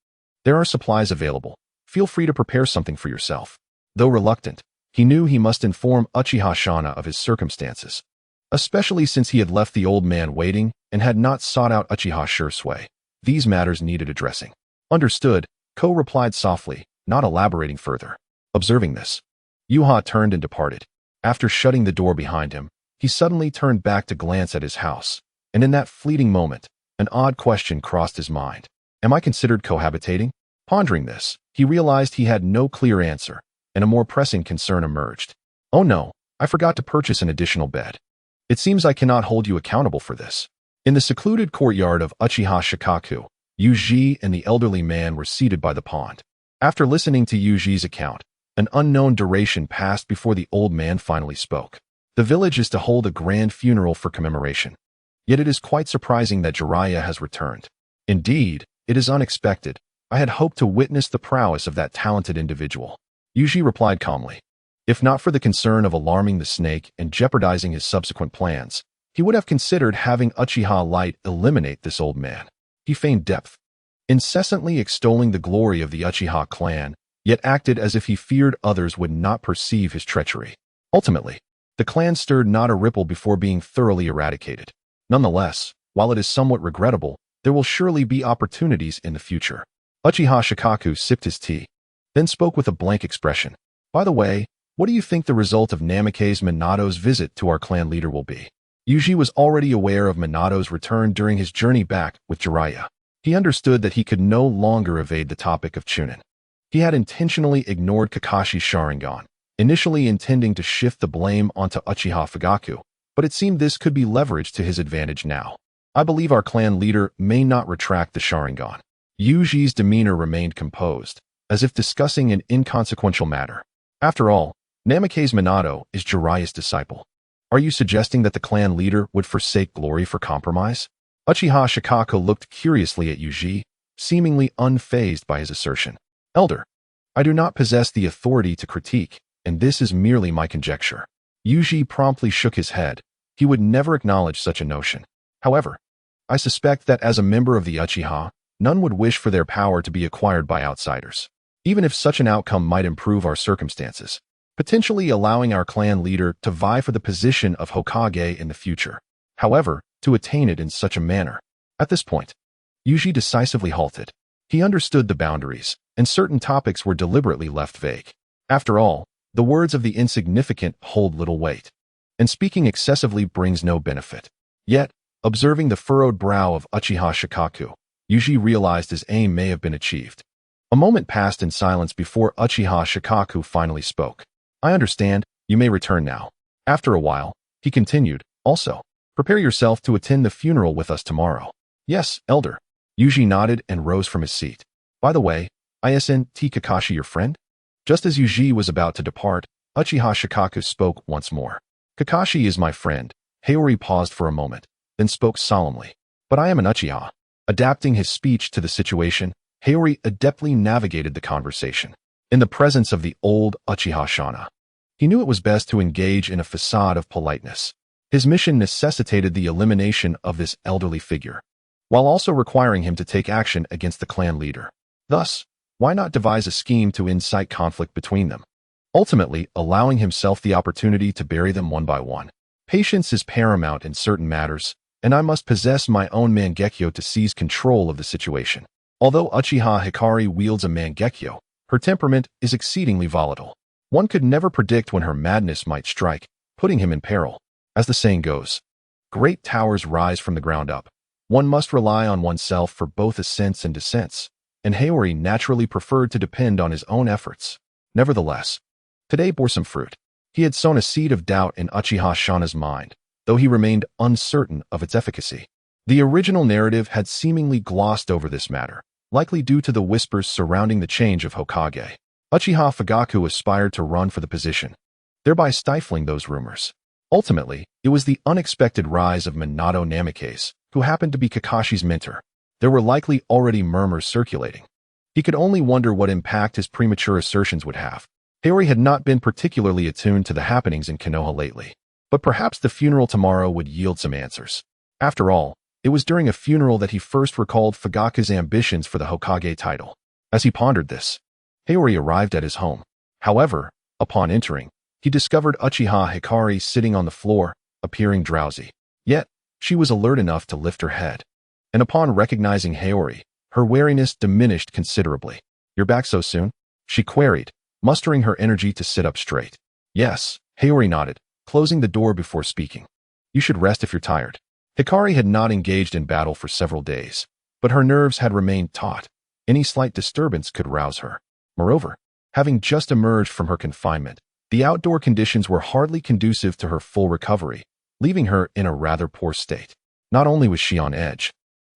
there are supplies available. Feel free to prepare something for yourself. Though reluctant, he knew he must inform Uchiha Shana of his circumstances, especially since he had left the old man waiting and had not sought out Uchiha Shursui. These matters needed addressing. Understood, Ko replied softly, not elaborating further. Observing this, Yuha turned and departed. After shutting the door behind him, he suddenly turned back to glance at his house, and in that fleeting moment, an odd question crossed his mind. Am I considered cohabitating? Pondering this, he realized he had no clear answer, and a more pressing concern emerged. Oh no, I forgot to purchase an additional bed. It seems I cannot hold you accountable for this. In the secluded courtyard of Uchiha Shikaku, Yuji and the elderly man were seated by the pond. After listening to Yuji's account, an unknown duration passed before the old man finally spoke. The village is to hold a grand funeral for commemoration. Yet it is quite surprising that Jiraiya has returned. Indeed, it is unexpected. I had hoped to witness the prowess of that talented individual. Yuji replied calmly. If not for the concern of alarming the snake and jeopardizing his subsequent plans, he would have considered having Uchiha Light eliminate this old man. He feigned depth, incessantly extolling the glory of the Uchiha clan, yet acted as if he feared others would not perceive his treachery. Ultimately, the clan stirred not a ripple before being thoroughly eradicated. Nonetheless, while it is somewhat regrettable, there will surely be opportunities in the future. Uchiha Shikaku sipped his tea, then spoke with a blank expression. By the way, what do you think the result of Namikaze Minato's visit to our clan leader will be? Yuji was already aware of Minato's return during his journey back with Jiraiya. He understood that he could no longer evade the topic of Chunin. He had intentionally ignored Kakashi's Sharingan, initially intending to shift the blame onto Uchiha Fugaku, but it seemed this could be leveraged to his advantage now. I believe our clan leader may not retract the Sharingan. Yuji's demeanor remained composed, as if discussing an inconsequential matter. After all, Namikaze Minato is Jiraiya's disciple. Are you suggesting that the clan leader would forsake glory for compromise? Uchiha Shikaku looked curiously at Yuji, seemingly unfazed by his assertion. Elder, I do not possess the authority to critique, and this is merely my conjecture. Yuji promptly shook his head. He would never acknowledge such a notion. However, I suspect that as a member of the Uchiha, none would wish for their power to be acquired by outsiders. Even if such an outcome might improve our circumstances, potentially allowing our clan leader to vie for the position of Hokage in the future. However, to attain it in such a manner. At this point, Yuji decisively halted. He understood the boundaries, and certain topics were deliberately left vague. After all, the words of the insignificant hold little weight, and speaking excessively brings no benefit. Yet, observing the furrowed brow of Uchiha Shikaku, Yuji realized his aim may have been achieved. A moment passed in silence before Uchiha Shikaku finally spoke. I understand, you may return now. After a while, he continued, also, prepare yourself to attend the funeral with us tomorrow. Yes, elder. Yuji nodded and rose from his seat. By the way, isn't Kakashi your friend? Just as Yuji was about to depart, Uchiha Shikaku spoke once more. Kakashi is my friend. Haori paused for a moment, then spoke solemnly. But I am an Uchiha. Adapting his speech to the situation, Haori adeptly navigated the conversation. In the presence of the old Uchiha Shana, he knew it was best to engage in a facade of politeness. His mission necessitated the elimination of this elderly figure, while also requiring him to take action against the clan leader. Thus, why not devise a scheme to incite conflict between them, ultimately allowing himself the opportunity to bury them one by one? Patience is paramount in certain matters, and I must possess my own Mangekyo to seize control of the situation. Although Uchiha Hikari wields a Mangekyo, her temperament is exceedingly volatile. One could never predict when her madness might strike, putting him in peril. As the saying goes, great towers rise from the ground up. One must rely on oneself for both ascents and descents, and Haori naturally preferred to depend on his own efforts. Nevertheless, today bore some fruit. He had sown a seed of doubt in Uchiha Shana's mind, though he remained uncertain of its efficacy. The original narrative had seemingly glossed over this matter, likely due to the whispers surrounding the change of Hokage. Uchiha Fugaku aspired to run for the position, thereby stifling those rumors. Ultimately, it was the unexpected rise of Minato Namikaze, who happened to be Kakashi's mentor. There were likely already murmurs circulating. He could only wonder what impact his premature assertions would have. Haori had not been particularly attuned to the happenings in Konoha lately, but perhaps the funeral tomorrow would yield some answers. After all, it was during a funeral that he first recalled Fugaku's ambitions for the Hokage title. As he pondered this, Haori arrived at his home. However, upon entering, he discovered Uchiha Hikari sitting on the floor, appearing drowsy. Yet, she was alert enough to lift her head. And upon recognizing Haori, her wariness diminished considerably. "You're back so soon?" she queried, mustering her energy to sit up straight. "Yes," Haori nodded, closing the door before speaking. "You should rest if you're tired." Hikari had not engaged in battle for several days, but her nerves had remained taut. Any slight disturbance could rouse her. Moreover, having just emerged from her confinement, the outdoor conditions were hardly conducive to her full recovery, leaving her in a rather poor state. Not only was she on edge,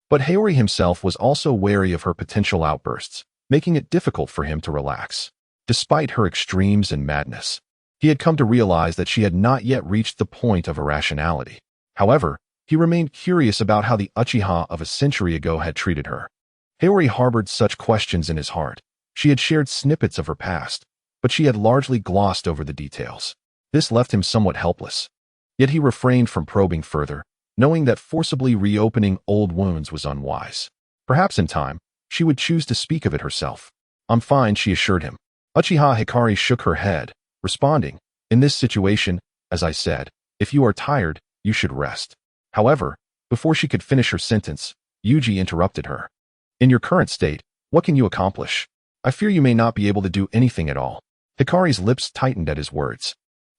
but Haori himself was also wary of her potential outbursts, making it difficult for him to relax. Despite her extremes and madness, he had come to realize that she had not yet reached the point of irrationality. However, he remained curious about how the Uchiha of a century ago had treated her. Haori harbored such questions in his heart. She had shared snippets of her past, but she had largely glossed over the details. This left him somewhat helpless. Yet he refrained from probing further, knowing that forcibly reopening old wounds was unwise. Perhaps in time, she would choose to speak of it herself. "I'm fine," she assured him. Uchiha Hikari shook her head, responding, "In this situation, as I said, if you are tired, you should rest." However, before she could finish her sentence, Yuji interrupted her. "In your current state, what can you accomplish? I fear you may not be able to do anything at all." Hikari's lips tightened at his words.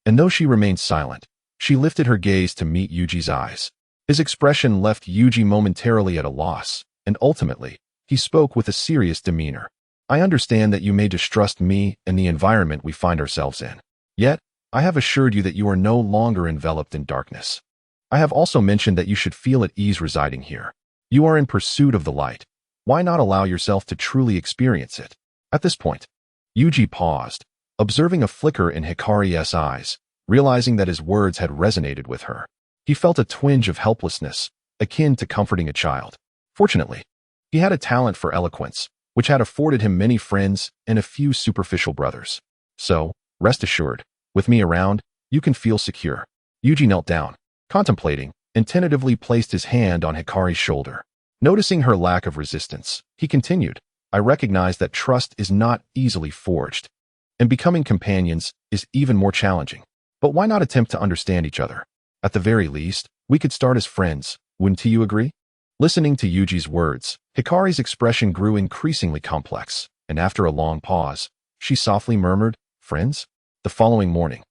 And though she remained silent, she lifted her gaze to meet Yuji's eyes. His expression left Yuji momentarily at a loss, and ultimately, he spoke with a serious demeanor. "I understand that you may distrust me and the environment we find ourselves in. Yet, I have assured you that you are no longer enveloped in darkness. I have also mentioned that you should feel at ease residing here. You are in pursuit of the light. Why not allow yourself to truly experience it?" At this point, Yuji paused, observing a flicker in Hikari's eyes, realizing that his words had resonated with her. He felt a twinge of helplessness, akin to comforting a child. Fortunately, he had a talent for eloquence, which had afforded him many friends and a few superficial brothers. So, rest assured, with me around, you can feel secure. Yuji knelt down, contemplating, and tentatively placed his hand on Hikari's shoulder. Noticing her lack of resistance, he continued, "I recognize that trust is not easily forged, and becoming companions is even more challenging. But why not attempt to understand each other? At the very least, we could start as friends, wouldn't you agree?" Listening to Yuji's words, Hikari's expression grew increasingly complex, and after a long pause, she softly murmured, "Friends?" The following morning,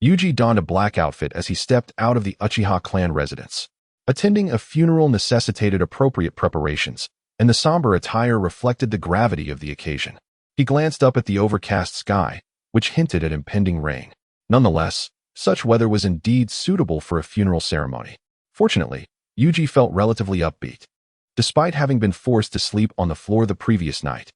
Yuji donned a black outfit as he stepped out of the Uchiha clan residence. Attending a funeral necessitated appropriate preparations, and the somber attire reflected the gravity of the occasion. He glanced up at the overcast sky, which hinted at impending rain. Nonetheless, such weather was indeed suitable for a funeral ceremony. Fortunately, Yuji felt relatively upbeat. Despite having been forced to sleep on the floor the previous night,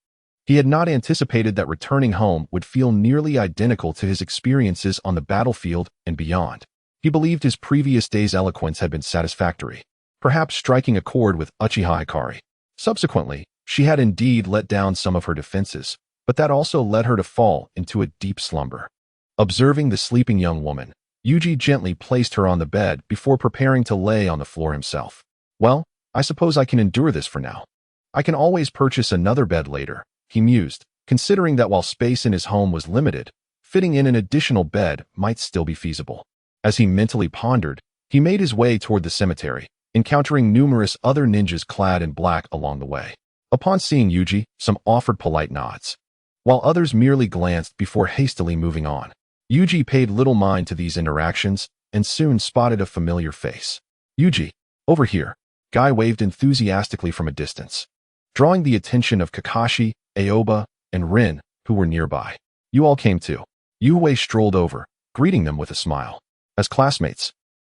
he had not anticipated that returning home would feel nearly identical to his experiences on the battlefield and beyond. He believed his previous day's eloquence had been satisfactory, perhaps striking a chord with Uchiha Hikari. Subsequently, she had indeed let down some of her defenses, but that also led her to fall into a deep slumber. Observing the sleeping young woman, Yuji gently placed her on the bed before preparing to lay on the floor himself. Well, I suppose I can endure this for now. I can always purchase another bed later, he mused, considering that while space in his home was limited, fitting in an additional bed might still be feasible. As he mentally pondered, he made his way toward the cemetery, encountering numerous other ninjas clad in black along the way. Upon seeing Yuji, some offered polite nods, while others merely glanced before hastily moving on. Yuji paid little mind to these interactions and soon spotted a familiar face. Yuji, over here, Guy waved enthusiastically from a distance, drawing the attention of Kakashi, Aoba, and Rin, who were nearby. You all came too. Yue strolled over, greeting them with a smile. As classmates,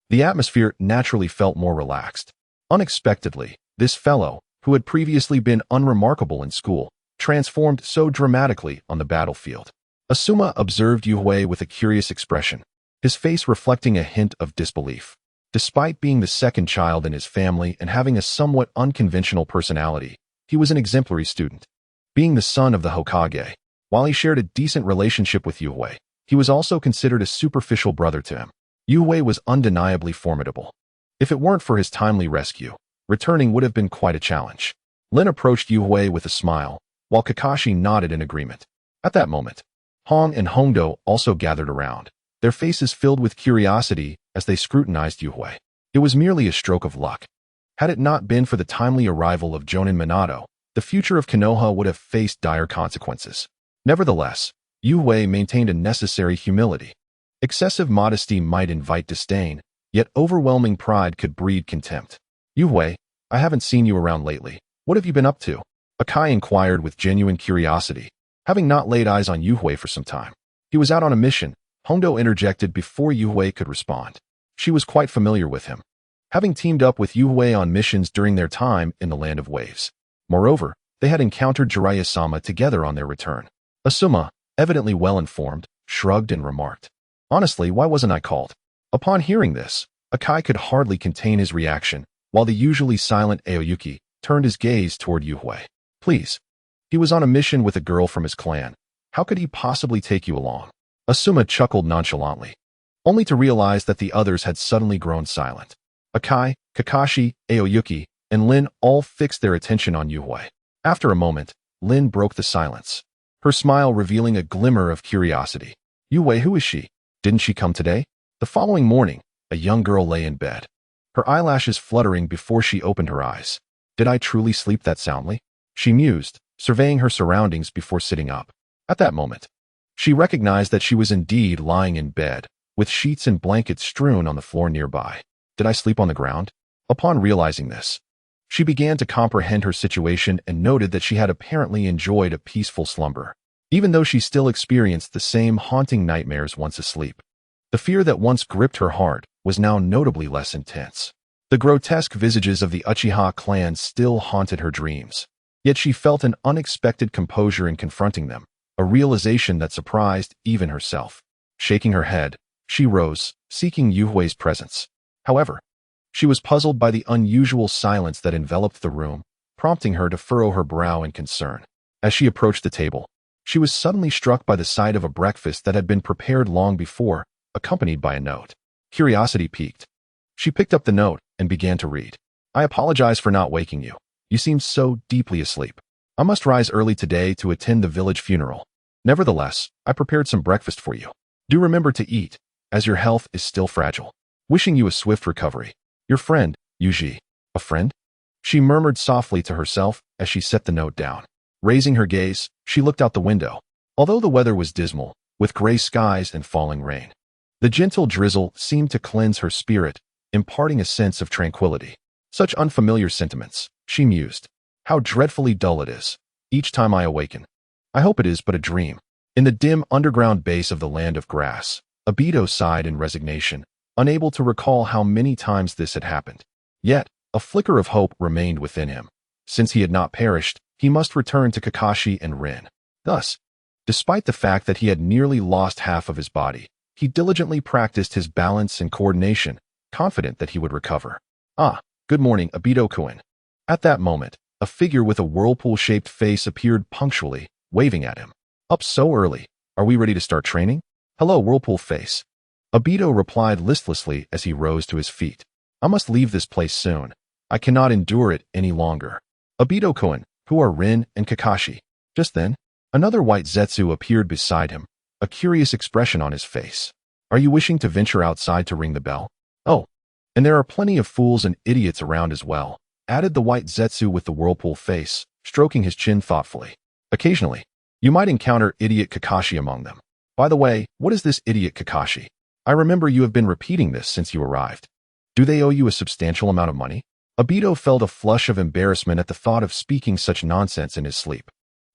the atmosphere naturally felt more relaxed. Unexpectedly, this fellow, who had previously been unremarkable in school, transformed so dramatically on the battlefield. Asuma observed Yue with a curious expression, his face reflecting a hint of disbelief. Despite being the second child in his family and having a somewhat unconventional personality, he was an exemplary student. Being the son of the Hokage, while he shared a decent relationship with Yue, he was also considered a superficial brother to him. Yue was undeniably formidable. If it weren't for his timely rescue, returning would have been quite a challenge. Lin approached Yue with a smile, while Kakashi nodded in agreement. At that moment, Hong and Hongdo also gathered around, their faces filled with curiosity as they scrutinized Yue. It was merely a stroke of luck. Had it not been for the timely arrival of Jonin Minato, the future of Konoha would have faced dire consequences. Nevertheless, Yue maintained a necessary humility. Excessive modesty might invite disdain, yet overwhelming pride could breed contempt. Yue, I haven't seen you around lately. What have you been up to? Akai inquired with genuine curiosity, having not laid eyes on Yue for some time. He was out on a mission, Hongdo interjected before Yue could respond. She was quite familiar with him, having teamed up with Yue on missions during their time in the Land of Waves. Moreover, they had encountered Jiraiya-sama together on their return. Asuma, evidently well-informed, shrugged and remarked, honestly, why wasn't I called? Upon hearing this, Akai could hardly contain his reaction, while the usually silent Aoyuki turned his gaze toward Yue. Please. He was on a mission with a girl from his clan. How could he possibly take you along? Asuma chuckled nonchalantly, only to realize that the others had suddenly grown silent. Akai, Kakashi, Aoyuki, and Lin all fixed their attention on Yue. After a moment, Lin broke the silence, her smile revealing a glimmer of curiosity. Yue, who is she? Didn't she come today? The following morning, a young girl lay in bed, her eyelashes fluttering before she opened her eyes. Did I truly sleep that soundly? She mused, surveying her surroundings before sitting up. At that moment, she recognized that she was indeed lying in bed, with sheets and blankets strewn on the floor nearby. Did I sleep on the ground? Upon realizing this, she began to comprehend her situation and noted that she had apparently enjoyed a peaceful slumber, even though she still experienced the same haunting nightmares once asleep. The fear that once gripped her heart was now notably less intense. The grotesque visages of the Uchiha clan still haunted her dreams, yet she felt an unexpected composure in confronting them, a realization that surprised even herself. Shaking her head, she rose, seeking Yue's presence. However, she was puzzled by the unusual silence that enveloped the room, prompting her to furrow her brow in concern. As she approached the table, she was suddenly struck by the sight of a breakfast that had been prepared long before, accompanied by a note. Curiosity piqued. She picked up the note and began to read. I apologize for not waking you. You seemed so deeply asleep. I must rise early today to attend the village funeral. Nevertheless, I prepared some breakfast for you. Do remember to eat, as your health is still fragile. Wishing you a swift recovery. Your friend, Yuji. A friend? She murmured softly to herself as she set the note down. Raising her gaze, she looked out the window. Although the weather was dismal, with gray skies and falling rain, the gentle drizzle seemed to cleanse her spirit, imparting a sense of tranquility. Such unfamiliar sentiments, she mused. How dreadfully dull it is, each time I awaken. I hope it is but a dream. In the dim underground base of the Land of Grass, Obito sighed in resignation, unable to recall how many times this had happened. Yet, a flicker of hope remained within him. Since he had not perished, he must return to Kakashi and Rin. Thus, despite the fact that he had nearly lost half of his body, he diligently practiced his balance and coordination, confident that he would recover. Ah, good morning, Obito-kun. At that moment, a figure with a whirlpool-shaped face appeared punctually, waving at him. Up so early. Are we ready to start training? Hello, Whirlpool Face. Obito replied listlessly as he rose to his feet. I must leave this place soon. I cannot endure it any longer. Obito-kun, who are Rin and Kakashi? Just then, another white Zetsu appeared beside him, a curious expression on his face. Are you wishing to venture outside to ring the bell? Oh, and there are plenty of fools and idiots around as well, added the white Zetsu with the whirlpool face, stroking his chin thoughtfully. Occasionally, you might encounter idiot Kakashi among them. By the way, what is this idiot Kakashi? I remember you have been repeating this since you arrived. Do they owe you a substantial amount of money? Obito felt a flush of embarrassment at the thought of speaking such nonsense in his sleep.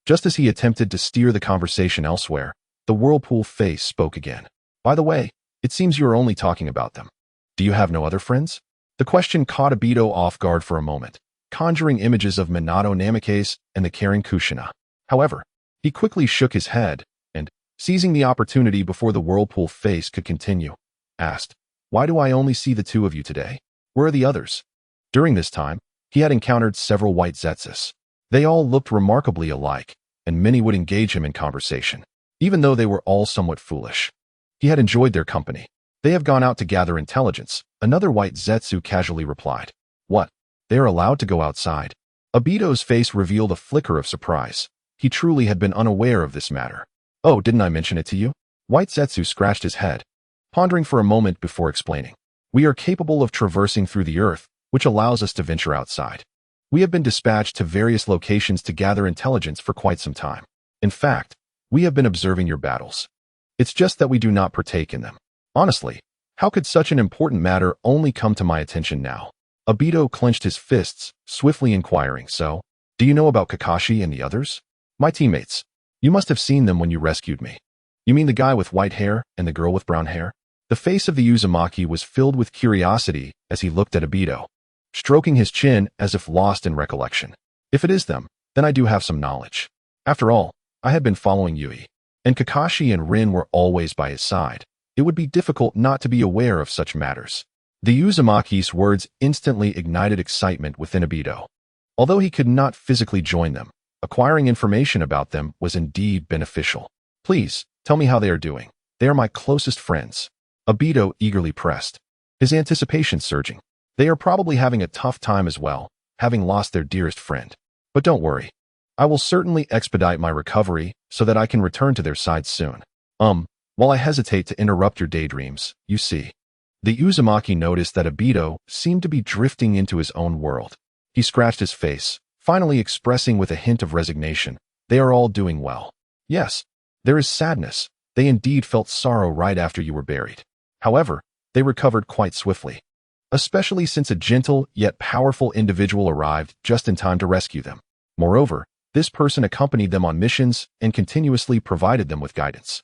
Just as he attempted to steer the conversation elsewhere, the whirlpool face spoke again. By the way, it seems you are only talking about them. Do you have no other friends? The question caught Obito off guard for a moment, conjuring images of Minato Namikaze and the Karen Kushina. However, he quickly shook his head and, seizing the opportunity before the whirlpool face could continue, asked, Why do I only see the two of you today? Where are the others? During this time, he had encountered several white Zetsus. They all looked remarkably alike, and many would engage him in conversation, even though they were all somewhat foolish. He had enjoyed their company. They have gone out to gather intelligence, another white Zetsu casually replied. What? They are allowed to go outside? Obito's face revealed a flicker of surprise. He truly had been unaware of this matter. Oh, didn't I mention it to you? White Zetsu scratched his head, pondering for a moment before explaining. We are capable of traversing through the earth, which allows us to venture outside. We have been dispatched to various locations to gather intelligence for quite some time. In fact, we have been observing your battles. It's just that we do not partake in them. Honestly, how could such an important matter only come to my attention now? Obito clenched his fists, swiftly inquiring, So, do you know about Kakashi and the others? My teammates. You must have seen them when you rescued me. You mean the guy with white hair and the girl with brown hair? The face of the Uzumaki was filled with curiosity as he looked at Obito, stroking his chin as if lost in recollection. If it is them, then I do have some knowledge. After all, I had been following Yui, and Kakashi and Rin were always by his side. It would be difficult not to be aware of such matters. The Uzumaki's words instantly ignited excitement within Obito. Although he could not physically join them, acquiring information about them was indeed beneficial. Please, tell me how they are doing. They are my closest friends. Obito eagerly pressed, his anticipation surging. They are probably having a tough time as well, having lost their dearest friend. But don't worry. I will certainly expedite my recovery so that I can return to their side soon. While I hesitate to interrupt your daydreams, you see. The Uzumaki noticed that Obito seemed to be drifting into his own world. He scratched his face, finally expressing with a hint of resignation, They are all doing well. Yes, there is sadness. They indeed felt sorrow right after you were buried. However, they recovered quite swiftly, especially since a gentle yet powerful individual arrived just in time to rescue them. Moreover, this person accompanied them on missions and continuously provided them with guidance.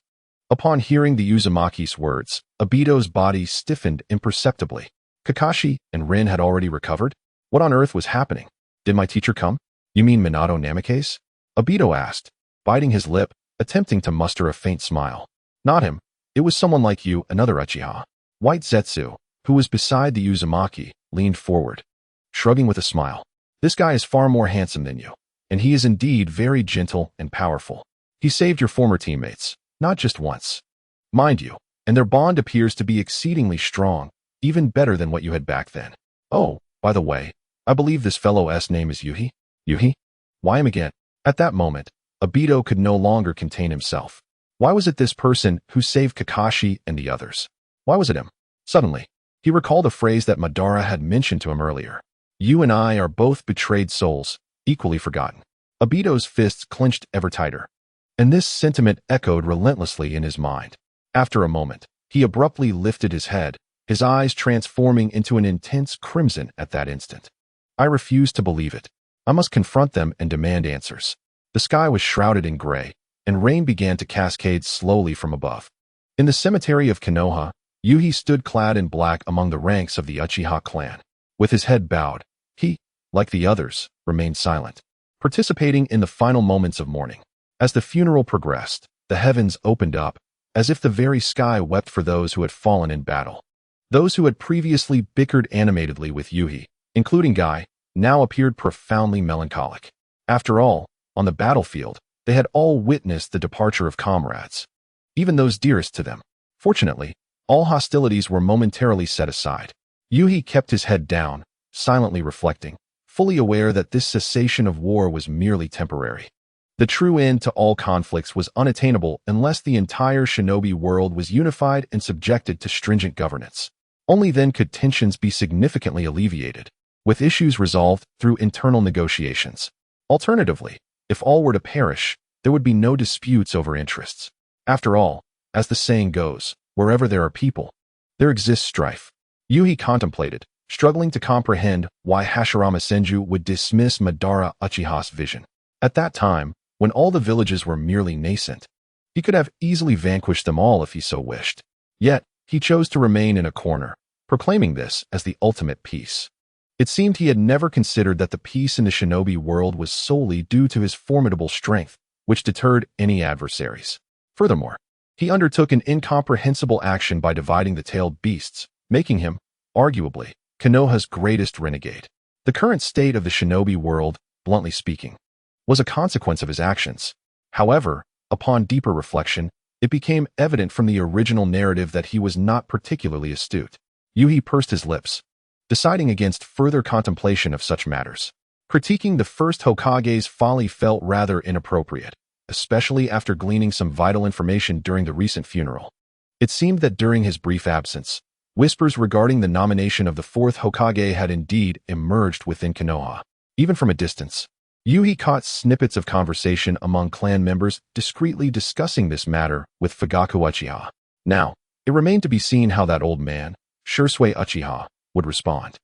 Upon hearing the Uzumaki's words, Obito's body stiffened imperceptibly. Kakashi and Rin had already recovered? What on earth was happening? Did my teacher come? You mean Minato Namikaze? Obito asked, biting his lip, attempting to muster a faint smile. Not him. It was someone like you, another Uchiha. White Zetsu, who was beside the Uzumaki, leaned forward, shrugging with a smile. This guy is far more handsome than you, and he is indeed very gentle and powerful. He saved your former teammates, not just once. Mind you, and their bond appears to be exceedingly strong, even better than what you had back then. Oh, by the way, I believe this fellow's name is Yuhi? Yuhi? Why him again? At that moment, Obito could no longer contain himself. Why was it this person who saved Kakashi and the others? Why was it him? Suddenly, he recalled a phrase that Madara had mentioned to him earlier. You and I are both betrayed souls, equally forgotten. Obito's fists clenched ever tighter, and this sentiment echoed relentlessly in his mind. After a moment, he abruptly lifted his head, his eyes transforming into an intense crimson at that instant. I refuse to believe it. I must confront them and demand answers. The sky was shrouded in gray, and rain began to cascade slowly from above. In the cemetery of Konoha, Yuhi stood clad in black among the ranks of the Uchiha clan. With his head bowed, he, like the others, remained silent, participating in the final moments of mourning. As the funeral progressed, the heavens opened up, as if the very sky wept for those who had fallen in battle. Those who had previously bickered animatedly with Yuhi, including Guy, now appeared profoundly melancholic. After all, on the battlefield, they had all witnessed the departure of comrades, even those dearest to them. Fortunately, All hostilities were momentarily set aside. Yuhi kept his head down, silently reflecting, fully aware that this cessation of war was merely temporary. The true end to all conflicts was unattainable unless the entire shinobi world was unified and subjected to stringent governance. Only then could tensions be significantly alleviated, with issues resolved through internal negotiations. Alternatively, if all were to perish, there would be no disputes over interests. After all, as the saying goes, wherever there are people, there exists strife. Yuhi contemplated, struggling to comprehend why Hashirama Senju would dismiss Madara Uchiha's vision. At that time, when all the villages were merely nascent, he could have easily vanquished them all if he so wished. Yet, he chose to remain in a corner, proclaiming this as the ultimate peace. It seemed he had never considered that the peace in the shinobi world was solely due to his formidable strength, which deterred any adversaries. Furthermore, he undertook an incomprehensible action by dividing the tailed beasts, making him, arguably, Konoha's greatest renegade. The current state of the shinobi world, bluntly speaking, was a consequence of his actions. However, upon deeper reflection, it became evident from the original narrative that he was not particularly astute. Yuhi pursed his lips, deciding against further contemplation of such matters. Critiquing the first Hokage's folly felt rather inappropriate, especially after gleaning some vital information during the recent funeral. It seemed that during his brief absence, whispers regarding the nomination of the fourth Hokage had indeed emerged within Konoha. Even from a distance, Yuhi caught snippets of conversation among clan members discreetly discussing this matter with Fugaku Uchiha. Now, it remained to be seen how that old man, Shursui Uchiha, would respond.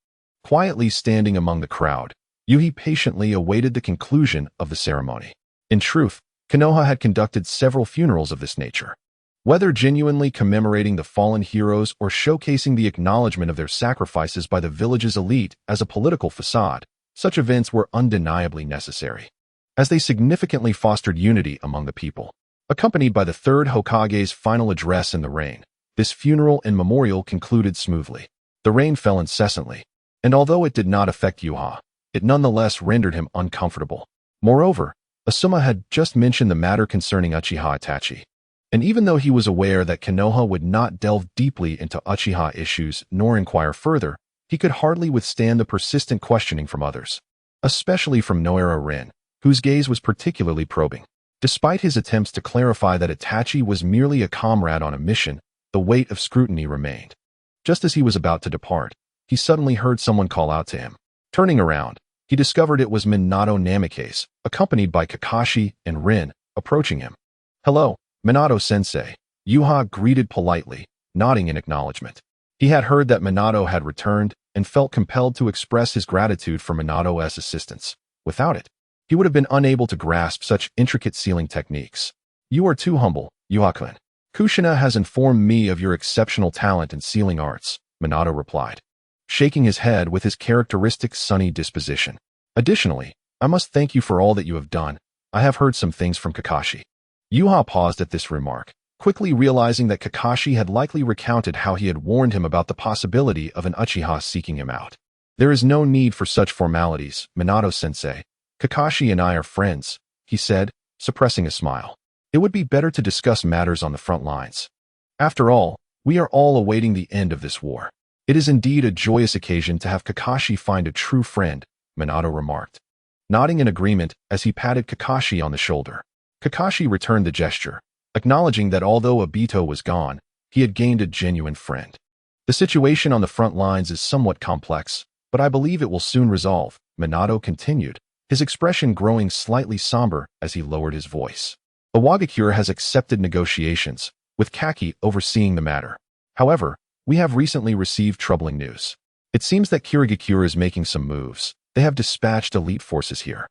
Quietly standing among the crowd, Yuhi patiently awaited the conclusion of the ceremony. In truth, Konoha had conducted several funerals of this nature. Whether genuinely commemorating the fallen heroes or showcasing the acknowledgement of their sacrifices by the village's elite as a political facade, such events were undeniably necessary, as they significantly fostered unity among the people. Accompanied by the third Hokage's final address in the reign, this funeral and memorial concluded smoothly. The rain fell incessantly, and although it did not affect Yuha, it nonetheless rendered him uncomfortable. Moreover, Asuma had just mentioned the matter concerning Uchiha Itachi, and even though he was aware that Konoha would not delve deeply into Uchiha issues nor inquire further, he could hardly withstand the persistent questioning from others, especially from Noara Rin, whose gaze was particularly probing. Despite his attempts to clarify that Itachi was merely a comrade on a mission, the weight of scrutiny remained. Just as he was about to depart, he suddenly heard someone call out to him. Turning around, he discovered it was Minato Namikaze, accompanied by Kakashi and Rin, approaching him. "Hello, Minato-sensei," Yuha greeted politely, nodding in acknowledgement. He had heard that Minato had returned and felt compelled to express his gratitude for Minato's assistance. Without it, he would have been unable to grasp such intricate sealing techniques. "You are too humble, Yuha-kun. Kushina has informed me of your exceptional talent in sealing arts," Minato replied, shaking his head with his characteristic sunny disposition. "Additionally, I must thank you for all that you have done. I have heard some things from Kakashi." Yuha paused at this remark, quickly realizing that Kakashi had likely recounted how he had warned him about the possibility of an Uchiha seeking him out. "There is no need for such formalities, Minato-sensei. Kakashi and I are friends," he said, suppressing a smile. "It would be better to discuss matters on the front lines. After all, we are all awaiting the end of this war. It is indeed a joyous occasion to have Kakashi find a true friend," Minato remarked, nodding in agreement as he patted Kakashi on the shoulder. Kakashi returned the gesture, acknowledging that although Obito was gone, he had gained a genuine friend. "The situation on the front lines is somewhat complex, but I believe it will soon resolve," Minato continued, his expression growing slightly somber as he lowered his voice. "Iwagakure has accepted negotiations, with Kaki overseeing the matter. However, we have recently received troubling news. It seems that Kirigakure is making some moves. They have dispatched elite forces here."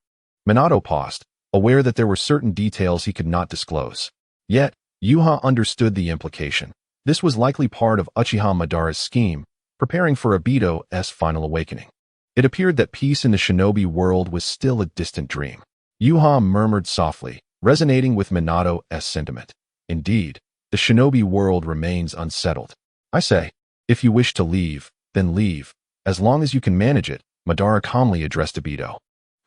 Minato paused, aware that there were certain details he could not disclose. Yet, Yuha understood the implication. This was likely part of Uchiha Madara's scheme, preparing for Obito's final awakening. It appeared that peace in the shinobi world was still a distant dream. Yuha murmured softly, resonating with Minato's sentiment. "Indeed, the shinobi world remains unsettled. I say, if you wish to leave, then leave, as long as you can manage it," Madara calmly addressed Obito,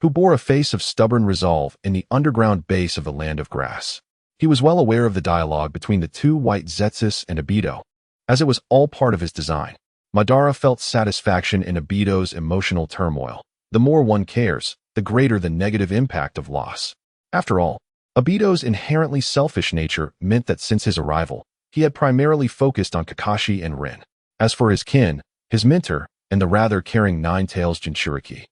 who bore a face of stubborn resolve in the underground base of the Land of Grass. He was well aware of the dialogue between the two white Zetsus and Obito. as it was all part of his design. Madara felt satisfaction in Obito's emotional turmoil. The more one cares, the greater the negative impact of loss. After all, Obito's inherently selfish nature meant that since his arrival, he had primarily focused on Kakashi and Rin. As for his kin, his mentor, and the rather caring Nine-Tails Jinchuriki,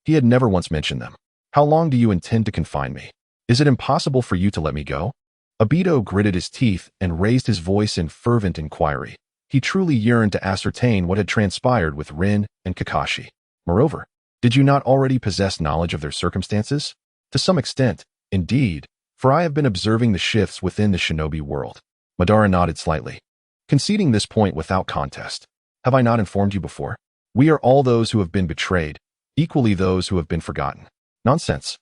he had never once mentioned them. How long do you intend to confine me? Is it impossible for you to let me go? Obito gritted his teeth and raised his voice in fervent inquiry. He truly yearned to ascertain what had transpired with Rin and Kakashi. Moreover, did you not already possess knowledge of their circumstances? To some extent, indeed, for I have been observing the shifts within the shinobi world. Madara nodded slightly, conceding this point without contest. Have I not informed you before? We are all those who have been betrayed, equally those who have been forgotten. Nonsense.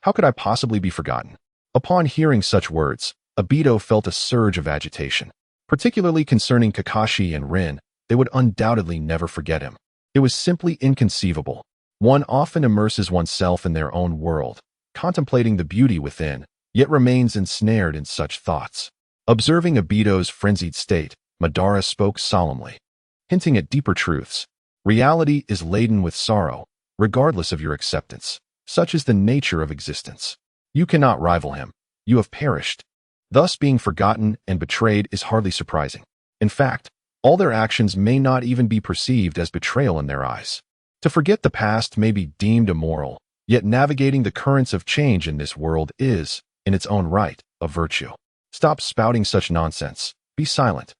How could I possibly be forgotten? Upon hearing such words, Obito felt a surge of agitation. Particularly concerning Kakashi and Rin, they would undoubtedly never forget him. It was simply inconceivable. One often immerses oneself in their own world, contemplating the beauty within, yet remains ensnared in such thoughts. Observing Obito's frenzied state, Madara spoke solemnly, hinting at deeper truths. Reality is laden with sorrow, regardless of your acceptance. Such is the nature of existence. You cannot rival him. You have perished. Thus, being forgotten and betrayed is hardly surprising. In fact, all their actions may not even be perceived as betrayal in their eyes. To forget the past may be deemed immoral, yet navigating the currents of change in this world is, in its own right, a virtue. Stop spouting such nonsense. Be silent.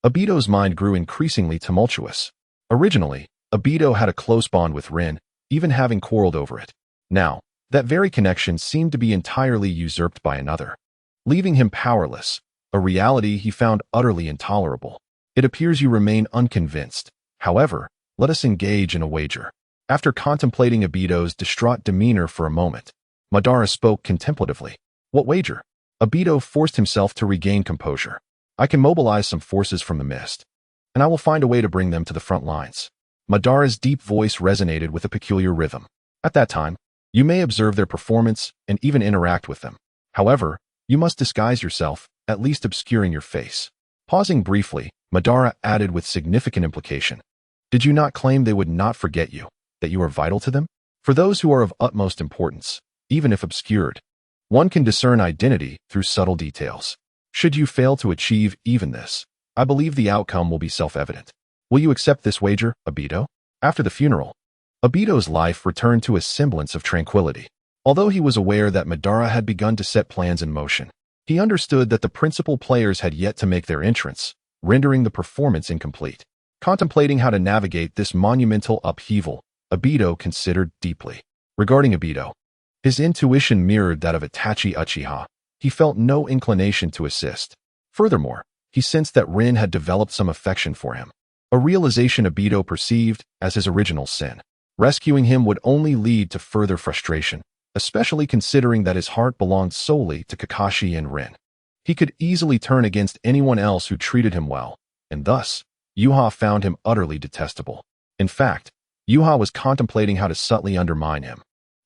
Obito's mind grew increasingly tumultuous. Originally, Obito had a close bond with Rin, even having quarreled over it. Now, that very connection seemed to be entirely usurped by another, leaving him powerless, a reality he found utterly intolerable. It appears you remain unconvinced. However, let us engage in a wager. After contemplating Obito's distraught demeanor for a moment, Madara spoke contemplatively. What wager? Obito forced himself to regain composure. I can mobilize some forces from the mist, and I will find a way to bring them to the front lines. Madara's deep voice resonated with a peculiar rhythm. At that time, you may observe their performance and even interact with them. However, you must disguise yourself, at least obscuring your face. Pausing briefly, Madara added with significant implication. Did you not claim they would not forget you, that you are vital to them? For those who are of utmost importance, even if obscured, one can discern identity through subtle details. Should you fail to achieve even this, I believe the outcome will be self-evident. Will you accept this wager, Obito? After the funeral, Obito's life returned to a semblance of tranquility. Although he was aware that Madara had begun to set plans in motion, he understood that the principal players had yet to make their entrance, rendering the performance incomplete. Contemplating how to navigate this monumental upheaval, Obito considered deeply. Regarding Obito, his intuition mirrored that of Itachi Uchiha. He felt no inclination to assist. Furthermore, he sensed that Rin had developed some affection for him, a realization Obito perceived as his original sin. Rescuing him would only lead to further frustration, especially considering that his heart belonged solely to Kakashi and Rin. He could easily turn against anyone else who treated him well, and thus, Uchiha found him utterly detestable. In fact, Uchiha was contemplating how to subtly undermine him.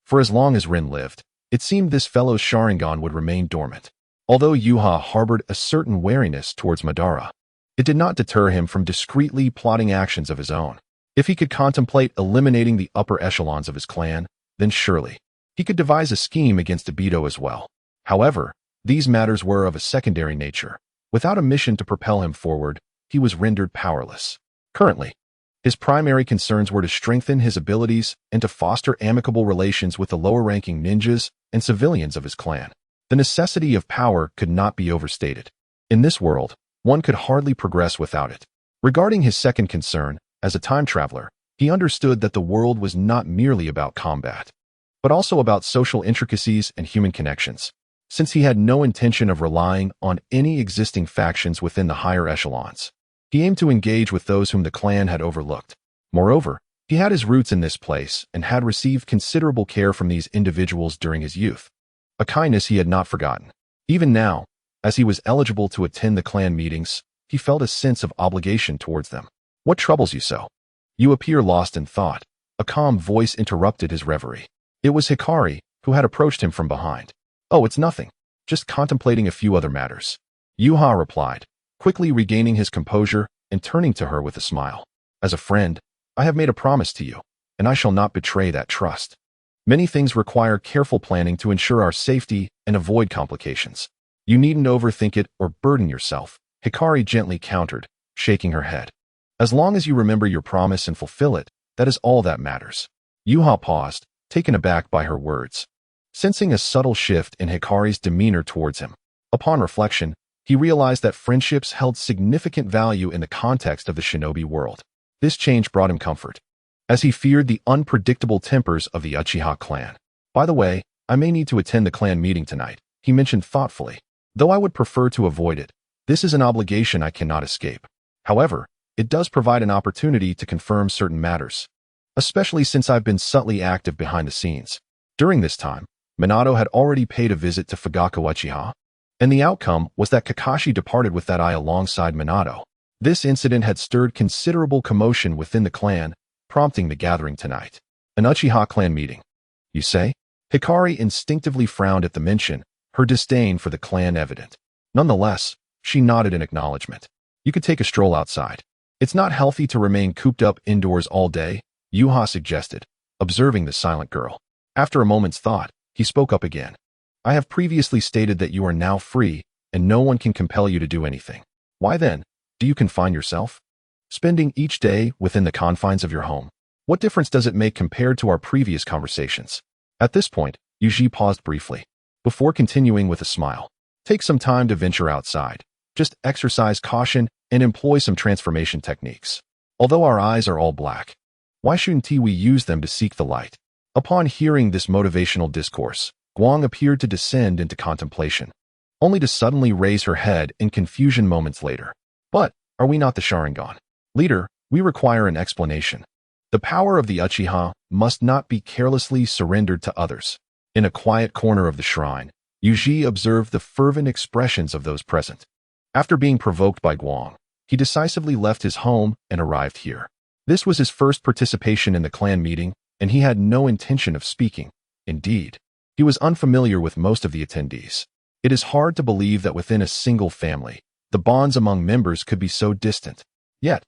For as long as Rin lived, it seemed this fellow's Sharingan would remain dormant. Although Uchiha harbored a certain wariness towards Madara, it did not deter him from discreetly plotting actions of his own. If he could contemplate eliminating the upper echelons of his clan, then surely he could devise a scheme against Obito as well. However, these matters were of a secondary nature. Without a mission to propel him forward, he was rendered powerless. Currently, his primary concerns were to strengthen his abilities and to foster amicable relations with the lower-ranking ninjas and civilians of his clan. The necessity of power could not be overstated. In this world, one could hardly progress without it. Regarding his second concern, as a time traveler, he understood that the world was not merely about combat, but also about social intricacies and human connections. Since he had no intention of relying on any existing factions within the higher echelons, he aimed to engage with those whom the clan had overlooked. Moreover, he had his roots in this place and had received considerable care from these individuals during his youth, a kindness he had not forgotten. Even now, as he was eligible to attend the clan meetings, he felt a sense of obligation towards them. What troubles you so? You appear lost in thought. A calm voice interrupted his reverie. It was Hikari, who had approached him from behind. Oh, it's nothing. Just contemplating a few other matters. Uchiha replied, quickly regaining his composure and turning to her with a smile. As a friend, I have made a promise to you, and I shall not betray that trust. Many things require careful planning to ensure our safety and avoid complications. You needn't overthink it or burden yourself, Hikari gently countered, shaking her head. As long as you remember your promise and fulfill it, that is all that matters. Yuha paused, taken aback by her words, sensing a subtle shift in Hikari's demeanor towards him. Upon reflection, he realized that friendships held significant value in the context of the shinobi world. This change brought him comfort, as he feared the unpredictable tempers of the Uchiha clan. By the way, I may need to attend the clan meeting tonight, he mentioned thoughtfully. Though I would prefer to avoid it, this is an obligation I cannot escape. However, it does provide an opportunity to confirm certain matters, especially since I've been subtly active behind the scenes. During this time, Minato had already paid a visit to Fugaku Uchiha, and the outcome was that Kakashi departed with that eye alongside Minato. This incident had stirred considerable commotion within the clan, prompting the gathering tonight. An Uchiha clan meeting, you say? Hikari instinctively frowned at the mention, her disdain for the clan evident. Nonetheless, she nodded in acknowledgement. You could take a stroll outside. It's not healthy to remain cooped up indoors all day, Yuha suggested, observing the silent girl. After a moment's thought, he spoke up again. I have previously stated that you are now free, and no one can compel you to do anything. Why then, do you confine yourself? Spending each day within the confines of your home. What difference does it make compared to our previous conversations? At this point, Yuji paused briefly, before continuing with a smile. Take some time to venture outside. Just exercise caution and employ some transformation techniques. Although our eyes are all black, why shouldn't we use them to seek the light? Upon hearing this motivational discourse, Guang appeared to descend into contemplation, only to suddenly raise her head in confusion moments later. But, are we not the Sharingan? Leader, we require an explanation. The power of the Uchiha must not be carelessly surrendered to others. In a quiet corner of the shrine, Yuji observed the fervent expressions of those present. After being provoked by Guang, he decisively left his home and arrived here. This was his first participation in the clan meeting, and he had no intention of speaking. Indeed, he was unfamiliar with most of the attendees. It is hard to believe that within a single family, the bonds among members could be so distant. Yet,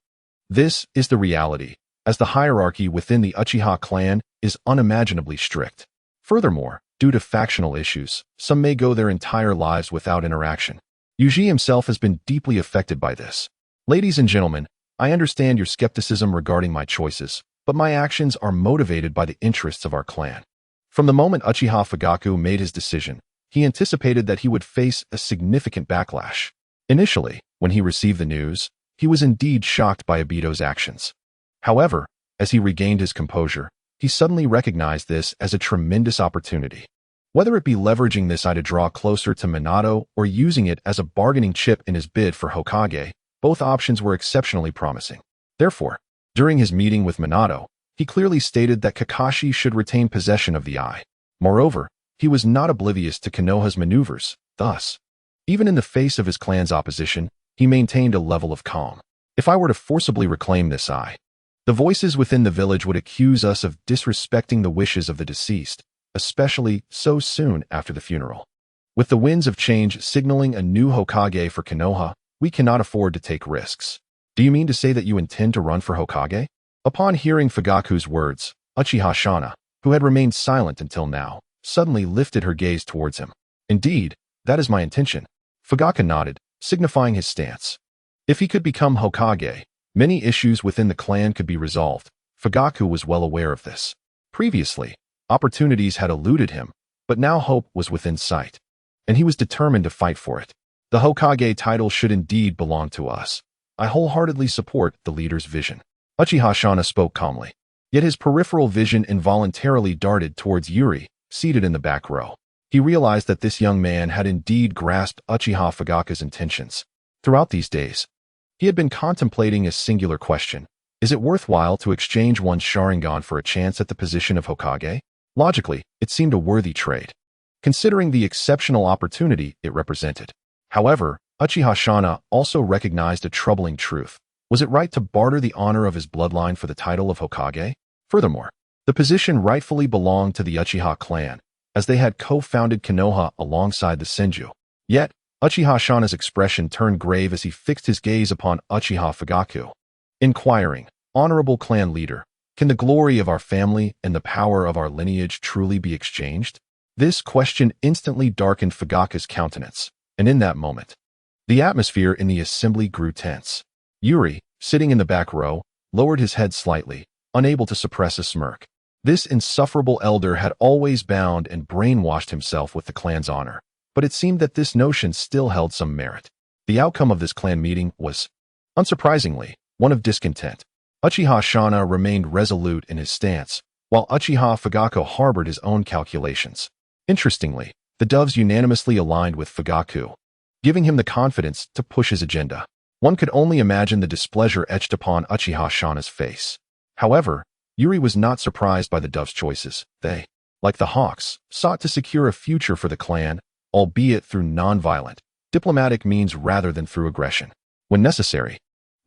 this is the reality, as the hierarchy within the Uchiha clan is unimaginably strict. Furthermore, due to factional issues, some may go their entire lives without interaction. Yuji himself has been deeply affected by this. Ladies and gentlemen, I understand your skepticism regarding my choices, but my actions are motivated by the interests of our clan. From the moment Uchiha Fugaku made his decision, he anticipated that he would face a significant backlash. Initially, when he received the news, he was indeed shocked by Obito's actions. However, as he regained his composure, he suddenly recognized this as a tremendous opportunity. Whether it be leveraging this eye to draw closer to Minato or using it as a bargaining chip in his bid for Hokage, both options were exceptionally promising. Therefore, during his meeting with Minato, he clearly stated that Kakashi should retain possession of the eye. Moreover, he was not oblivious to Konoha's maneuvers. Thus, even in the face of his clan's opposition, he maintained a level of calm. If I were to forcibly reclaim this eye, the voices within the village would accuse us of disrespecting the wishes of the deceased, especially so soon after the funeral. With the winds of change signaling a new Hokage for Konoha, we cannot afford to take risks. Do you mean to say that you intend to run for Hokage? Upon hearing Fugaku's words, Uchiha Shana, who had remained silent until now, suddenly lifted her gaze towards him. Indeed, that is my intention. Fugaku nodded, signifying his stance. If he could become Hokage, many issues within the clan could be resolved. Fugaku was well aware of this. Previously, opportunities had eluded him, but now hope was within sight, and he was determined to fight for it. The Hokage title should indeed belong to us. I wholeheartedly support the leader's vision. Uchiha Shana spoke calmly, yet his peripheral vision involuntarily darted towards Yuri, seated in the back row. He realized that this young man had indeed grasped Uchiha Fugaku's intentions. Throughout these days, he had been contemplating a singular question. Is it worthwhile to exchange one's Sharingan for a chance at the position of Hokage? Logically, it seemed a worthy trade, considering the exceptional opportunity it represented. However, Uchiha Shana also recognized a troubling truth. Was it right to barter the honor of his bloodline for the title of Hokage? Furthermore, the position rightfully belonged to the Uchiha clan, as they had co-founded Konoha alongside the Senju. Yet, Uchiha Shana's expression turned grave as he fixed his gaze upon Uchiha Fugaku, inquiring, "Honorable clan leader, can the glory of our family and the power of our lineage truly be exchanged?" This question instantly darkened Fugaku's countenance, and in that moment, the atmosphere in the assembly grew tense. Yuri, sitting in the back row, lowered his head slightly, unable to suppress a smirk. This insufferable elder had always bound and brainwashed himself with the clan's honor, but it seemed that this notion still held some merit. The outcome of this clan meeting was, unsurprisingly, one of discontent. Uchiha Shana remained resolute in his stance, while Uchiha Fugaku harbored his own calculations. Interestingly, the doves unanimously aligned with Fugaku, giving him the confidence to push his agenda. One could only imagine the displeasure etched upon Uchiha Shana's face. However, Yuri was not surprised by the doves' choices. They, like the hawks, sought to secure a future for the clan, albeit through non-violent, diplomatic means rather than through aggression. When necessary,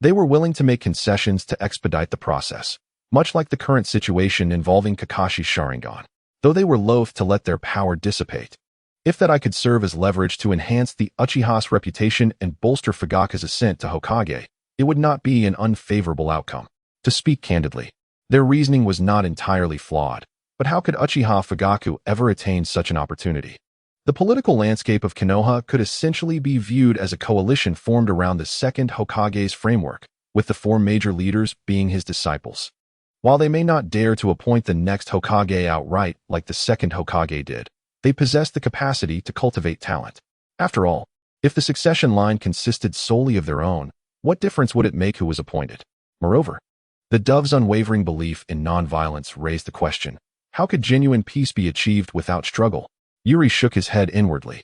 they were willing to make concessions to expedite the process, much like the current situation involving Kakashi's Sharingan, though they were loath to let their power dissipate. If that I could serve as leverage to enhance the Uchiha's reputation and bolster Fugaku's ascent to Hokage, it would not be an unfavorable outcome. To speak candidly, their reasoning was not entirely flawed, but how could Uchiha Fugaku ever attain such an opportunity? The political landscape of Konoha could essentially be viewed as a coalition formed around the second Hokage's framework, with the 4 major leaders being his disciples. While they may not dare to appoint the next Hokage outright like the second Hokage did, they possess the capacity to cultivate talent. After all, if the succession line consisted solely of their own, what difference would it make who was appointed? Moreover, the dove's unwavering belief in non-violence raised the question, how could genuine peace be achieved without struggle? Yuri shook his head inwardly,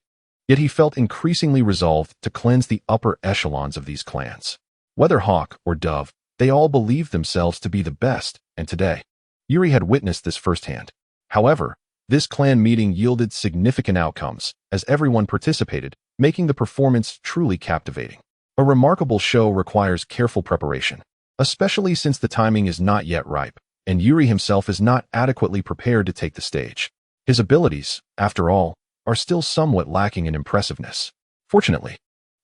yet he felt increasingly resolved to cleanse the upper echelons of these clans. Whether hawk or dove, they all believed themselves to be the best, and today, Yuri had witnessed this firsthand. However, this clan meeting yielded significant outcomes, as everyone participated, making the performance truly captivating. A remarkable show requires careful preparation, especially since the timing is not yet ripe, and Yuri himself is not adequately prepared to take the stage. His abilities, after all, are still somewhat lacking in impressiveness. Fortunately,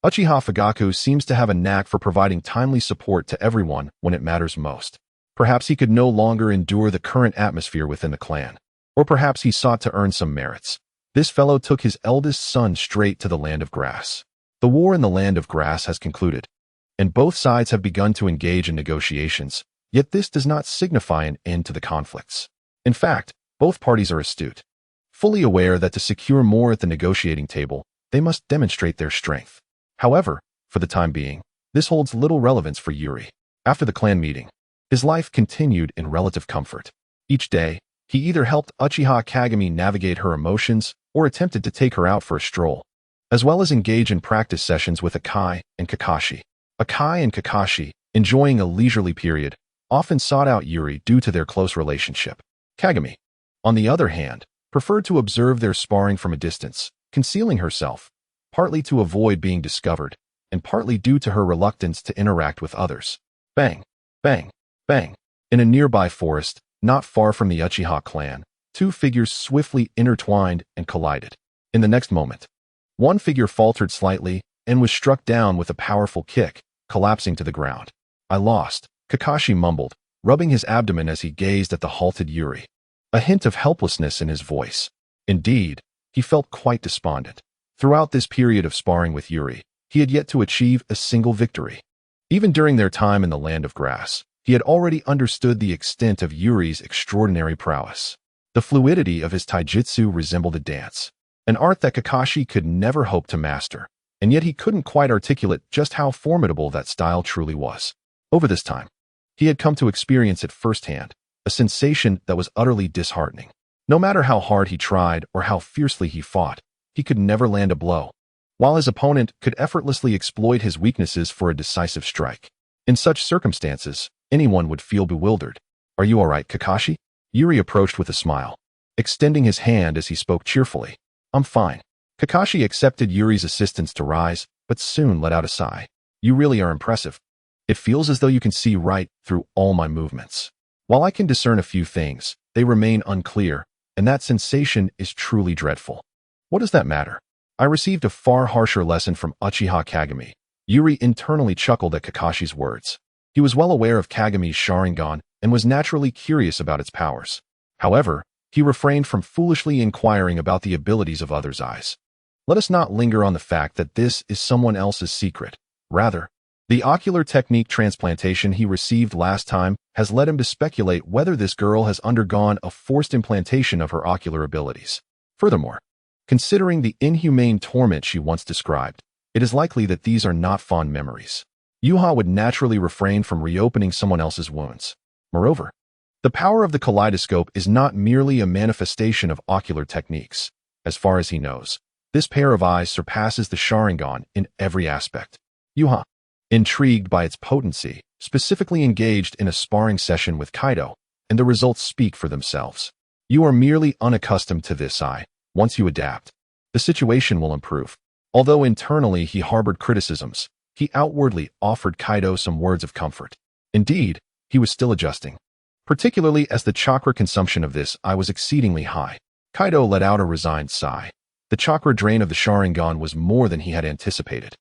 Uchiha Fugaku seems to have a knack for providing timely support to everyone when it matters most. Perhaps he could no longer endure the current atmosphere within the clan. Or perhaps he sought to earn some merits. This fellow took his eldest son straight to the Land of Grass. The war in the Land of Grass has concluded, and both sides have begun to engage in negotiations, yet this does not signify an end to the conflicts. In fact, both parties are astute, fully aware that to secure more at the negotiating table, they must demonstrate their strength. However, for the time being, this holds little relevance for Yuri. After the clan meeting, his life continued in relative comfort. Each day, he either helped Uchiha Kagami navigate her emotions or attempted to take her out for a stroll, as well as engage in practice sessions with Akai and Kakashi. Akai and Kakashi, enjoying a leisurely period, often sought out Yuri due to their close relationship. Kagami, on the other hand, preferred to observe their sparring from a distance, concealing herself, partly to avoid being discovered, and partly due to her reluctance to interact with others. Bang, bang, bang. In a nearby forest, not far from the Uchiha clan, 2 figures swiftly intertwined and collided. In the next moment, one figure faltered slightly and was struck down with a powerful kick, collapsing to the ground. "I lost," Kakashi mumbled, rubbing his abdomen as he gazed at the halted Yuri, a hint of helplessness in his voice. Indeed, he felt quite despondent. Throughout this period of sparring with Yuri, he had yet to achieve a single victory. Even during their time in the Land of Grass, he had already understood the extent of Yuri's extraordinary prowess. The fluidity of his taijutsu resembled a dance, an art that Kakashi could never hope to master, and yet he couldn't quite articulate just how formidable that style truly was. Over this time, he had come to experience it firsthand, a sensation that was utterly disheartening. No matter how hard he tried or how fiercely he fought, he could never land a blow, while his opponent could effortlessly exploit his weaknesses for a decisive strike. In such circumstances, anyone would feel bewildered. "Are you all right, Kakashi?" Yuri approached with a smile, extending his hand as he spoke cheerfully. "I'm fine." Kakashi accepted Yuri's assistance to rise, but soon let out a sigh. "You really are impressive. It feels as though you can see right through all my movements. While I can discern a few things, they remain unclear, and that sensation is truly dreadful." "What does that matter?" I received a far harsher lesson from Uchiha Kagami. Yuri internally chuckled at Kakashi's words. He was well aware of Kagami's Sharingan and was naturally curious about its powers. However, he refrained from foolishly inquiring about the abilities of others' eyes. Let us not linger on the fact that this is someone else's secret. Rather, the ocular technique transplantation he received last time has led him to speculate whether this girl has undergone a forced implantation of her ocular abilities. Furthermore, considering the inhumane torment she once described, it is likely that these are not fond memories. Yuha would naturally refrain from reopening someone else's wounds. Moreover, the power of the kaleidoscope is not merely a manifestation of ocular techniques. As far as he knows, this pair of eyes surpasses the Sharingan in every aspect. Yuha, intrigued by its potency, specifically engaged in a sparring session with Kaido, and the results speak for themselves. You are merely unaccustomed to this eye. Once you adapt, the situation will improve. Although internally he harbored criticisms, he outwardly offered Kaido some words of comfort. Indeed, he was still adjusting, particularly as the chakra consumption of this eye was exceedingly high. Kaido let out a resigned sigh. The chakra drain of the Sharingan was more than he had anticipated.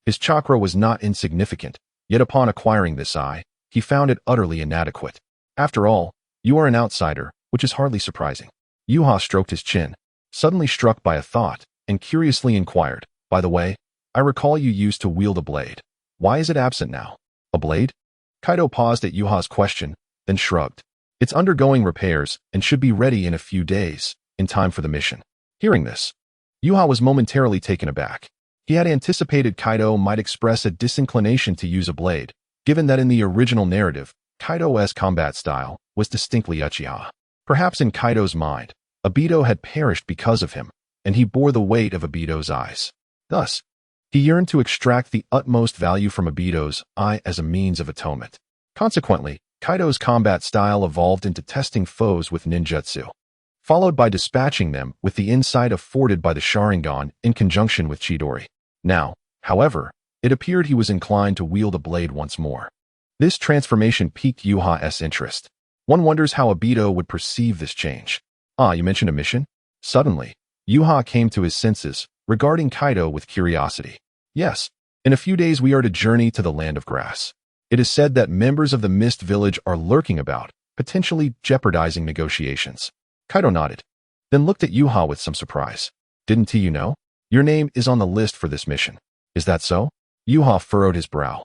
His chakra was not insignificant, yet upon acquiring this eye, he found it utterly inadequate. After all, you are an outsider, which is hardly surprising. Yuha stroked his chin, suddenly struck by a thought, and curiously inquired, "By the way, I recall you used to wield a blade. Why is it absent now?" "A blade?" Kaido paused at Yuha's question, then shrugged. "It's undergoing repairs and should be ready in a few days, in time for the mission." Hearing this, Yuha was momentarily taken aback. He had anticipated Kaido might express a disinclination to use a blade, given that in the original narrative, Kaido's combat style was distinctly Uchiha. Perhaps in Kaido's mind, Obito had perished because of him, and he bore the weight of Obito's eyes. Thus, he yearned to extract the utmost value from Obito's eye as a means of atonement. Consequently, Kaido's combat style evolved into testing foes with ninjutsu, followed by dispatching them with the insight afforded by the Sharingan in conjunction with Chidori. Now, however, it appeared he was inclined to wield a blade once more. This transformation piqued Yuha's interest. One wonders how Obito would perceive this change. "Ah, you mentioned a mission?" Suddenly, Yuha came to his senses, regarding Kaido with curiosity. "Yes, in a few days we are to journey to the Land of Grass. It is said that members of the Mist Village are lurking about, potentially jeopardizing negotiations." Kaido nodded, then looked at Yuha with some surprise. "Didn't you know? Your name is on the list for this mission. Is that so?" Yuha furrowed his brow.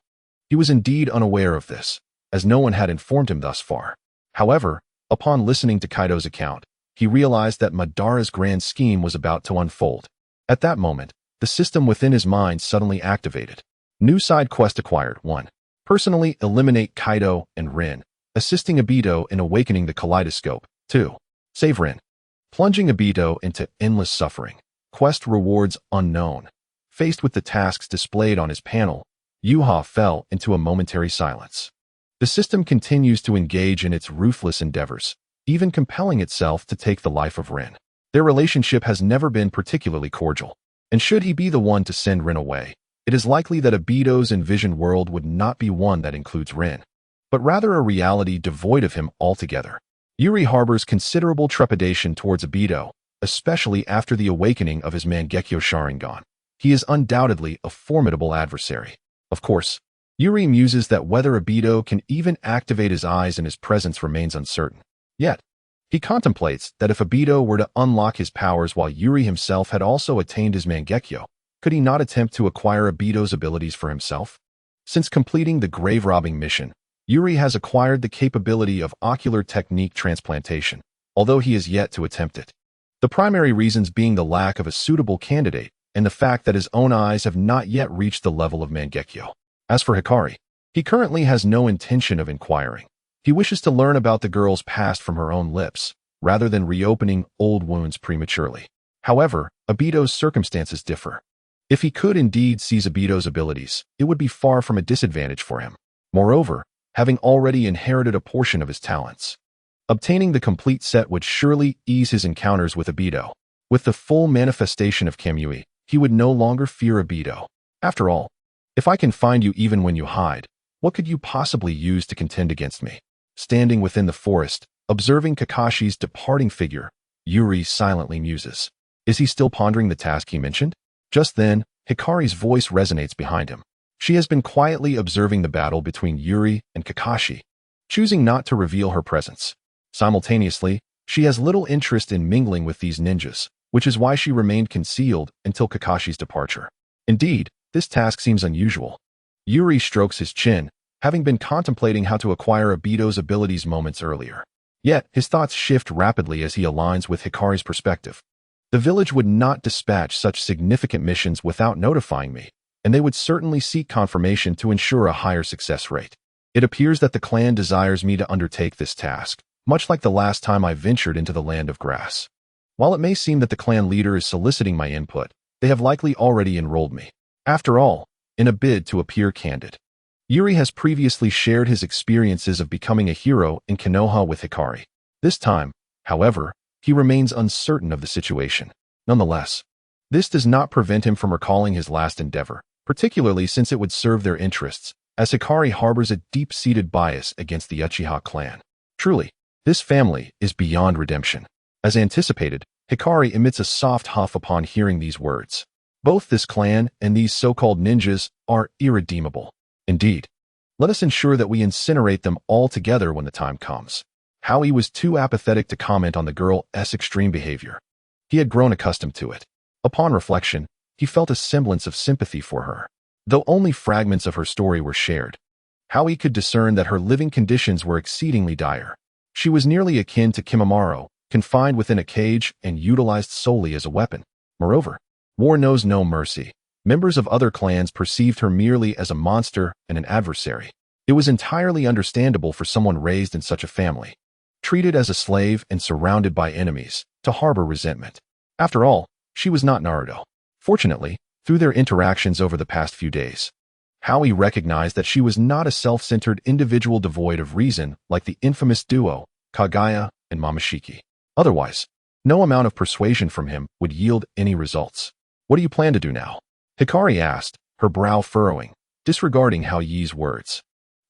He was indeed unaware of this, as no one had informed him thus far. However, upon listening to Kaido's account, he realized that Madara's grand scheme was about to unfold. At that moment, the system within his mind suddenly activated. New side quest acquired. 1. Personally eliminate Kaido and Rin, assisting Obito in awakening the kaleidoscope. 2. Save Rin, plunging Obito into endless suffering. Quest rewards unknown. Faced with the tasks displayed on his panel, Yuha fell into a momentary silence. The system continues to engage in its ruthless endeavors, even compelling itself to take the life of Rin. Their relationship has never been particularly cordial, and should he be the one to send Rin away, it is likely that Obito's envisioned world would not be one that includes Rin, but rather a reality devoid of him altogether. Yuri harbors considerable trepidation towards Obito, especially after the awakening of his Mangekyo Sharingan. He is undoubtedly a formidable adversary. Of course, Yuri muses that whether Obito can even activate his eyes in his presence remains uncertain. Yet, he contemplates that if Obito were to unlock his powers while Yuri himself had also attained his Mangekyo, could he not attempt to acquire Obito's abilities for himself? Since completing the grave-robbing mission, Yuri has acquired the capability of ocular technique transplantation, although he has yet to attempt it. The primary reasons being the lack of a suitable candidate and the fact that his own eyes have not yet reached the level of Mangekyo. As for Hikari, he currently has no intention of inquiring. He wishes to learn about the girl's past from her own lips, rather than reopening old wounds prematurely. However, Obito's circumstances differ. If he could indeed seize Obito's abilities, it would be far from a disadvantage for him. Moreover, having already inherited a portion of his talents, obtaining the complete set would surely ease his encounters with Obito. With the full manifestation of Kamui, he would no longer fear Obito. After all, if I can find you even when you hide, what could you possibly use to contend against me? Standing within the forest, observing Kakashi's departing figure, Yuri silently muses. Is he still pondering the task he mentioned? Just then, Hikari's voice resonates behind him. She has been quietly observing the battle between Yuri and Kakashi, choosing not to reveal her presence. Simultaneously, she has little interest in mingling with these ninjas, which is why she remained concealed until Kakashi's departure. Indeed, this task seems unusual. Yuri strokes his chin, having been contemplating how to acquire Obito's abilities moments earlier. Yet, his thoughts shift rapidly as he aligns with Hikari's perspective. The village would not dispatch such significant missions without notifying me, and they would certainly seek confirmation to ensure a higher success rate. It appears that the clan desires me to undertake this task, much like the last time I ventured into the Land of Grass. While it may seem that the clan leader is soliciting my input, they have likely already enrolled me. After all, in a bid to appear candid. Yuri has previously shared his experiences of becoming a hero in Konoha with Hikari. This time, however, he remains uncertain of the situation. Nonetheless, this does not prevent him from recalling his last endeavor, particularly since it would serve their interests, as Hikari harbors a deep-seated bias against the Uchiha clan. Truly, this family is beyond redemption. As anticipated, Hikari emits a soft huff upon hearing these words. Both this clan and these so-called ninjas are irredeemable. Indeed, let us ensure that we incinerate them all together when the time comes. Howie was too apathetic to comment on the girl's extreme behavior. He had grown accustomed to it. Upon reflection, he felt a semblance of sympathy for her. Though only fragments of her story were shared, Howie could discern that her living conditions were exceedingly dire. She was nearly akin to Kimimaro, confined within a cage and utilized solely as a weapon. Moreover, war knows no mercy. Members of other clans perceived her merely as a monster and an adversary. It was entirely understandable for someone raised in such a family, treated as a slave and surrounded by enemies, to harbor resentment. After all, she was not Naruto. Fortunately, through their interactions over the past few days, Howie recognized that she was not a self-centered individual devoid of reason like the infamous duo, Kagaya and Momoshiki. Otherwise, no amount of persuasion from him would yield any results. What do you plan to do now? Hikari asked, her brow furrowing, disregarding Hao Yi's words.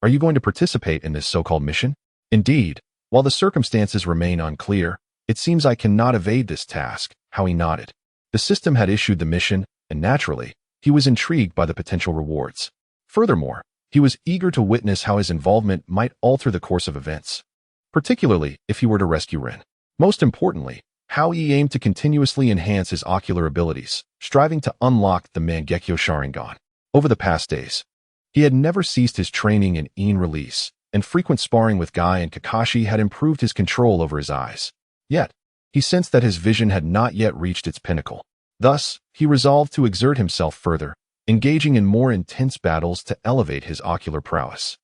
Are you going to participate in this so-called mission? Indeed, while the circumstances remain unclear, it seems I cannot evade this task, Howie nodded. The system had issued the mission, and naturally, he was intrigued by the potential rewards. Furthermore, he was eager to witness how his involvement might alter the course of events, particularly if he were to rescue Rin. Most importantly, Howie aimed to continuously enhance his ocular abilities, striving to unlock the Mangekyo Sharingan. Over the past days, he had never ceased his training in in release, and frequent sparring with Guy and Kakashi had improved his control over his eyes. Yet, he sensed that his vision had not yet reached its pinnacle. Thus, he resolved to exert himself further, engaging in more intense battles to elevate his ocular prowess.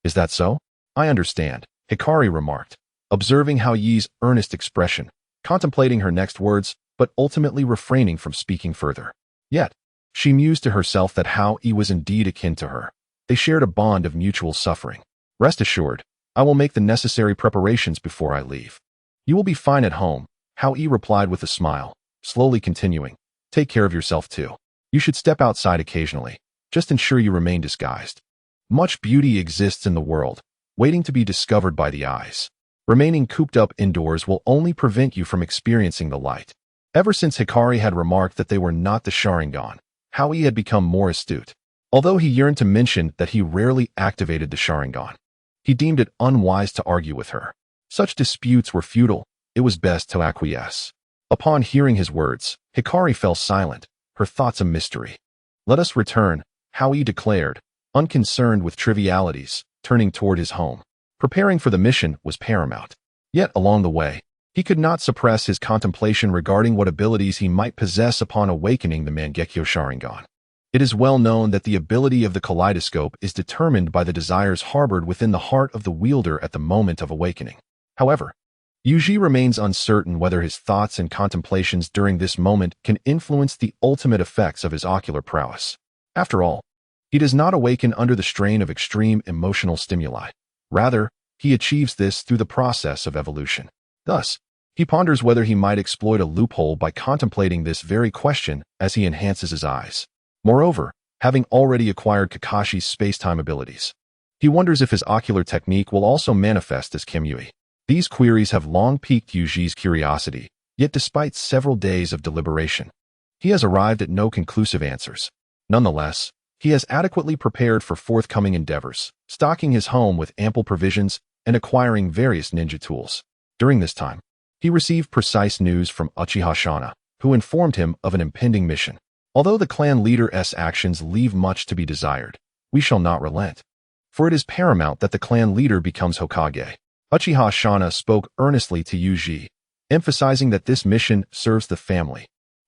Is that so? I understand, Hikari remarked, observing Hao Yi's earnest expression, contemplating her next words, but ultimately refraining from speaking further. Yet, she mused to herself that Hao Yi was indeed akin to her. They shared a bond of mutual suffering. Rest assured, I will make the necessary preparations before I leave. You will be fine at home, Hao Yi replied with a smile, slowly continuing. Take care of yourself too. You should step outside occasionally. Just ensure you remain disguised. Much beauty exists in the world, waiting to be discovered by the eyes. Remaining cooped up indoors will only prevent you from experiencing the light. Ever since Hikari had remarked that they were not the Sharingan, Howie had become more astute. Although he yearned to mention that he rarely activated the Sharingan, he deemed it unwise to argue with her. Such disputes were futile. It was best to acquiesce. Upon hearing his words, Hikari fell silent, her thoughts a mystery. Let us return, Howie declared, unconcerned with trivialities, turning toward his home. Preparing for the mission was paramount. Yet along the way, he could not suppress his contemplation regarding what abilities he might possess upon awakening the Mangekyo Sharingan. It is well known that the ability of the kaleidoscope is determined by the desires harbored within the heart of the wielder at the moment of awakening. However, Yuji remains uncertain whether his thoughts and contemplations during this moment can influence the ultimate effects of his ocular prowess. After all, he does not awaken under the strain of extreme emotional stimuli. Rather, he achieves this through the process of evolution. Thus, he ponders whether he might exploit a loophole by contemplating this very question as he enhances his eyes. Moreover, having already acquired Kakashi's space-time abilities, he wonders if his ocular technique will also manifest as Kimui. These queries have long piqued Yuji's curiosity, yet despite several days of deliberation, He has arrived at no conclusive answers. Nonetheless, he has adequately prepared for forthcoming endeavors, stocking his home with ample provisions and acquiring various ninja tools. During this time, he received precise news from Uchiha Shana, who informed him of an impending mission. Although the clan leader's actions leave much to be desired, we shall not relent. For it is paramount that the clan leader becomes Hokage. Uchiha Shana spoke earnestly to Yuji, emphasizing that this mission serves the family.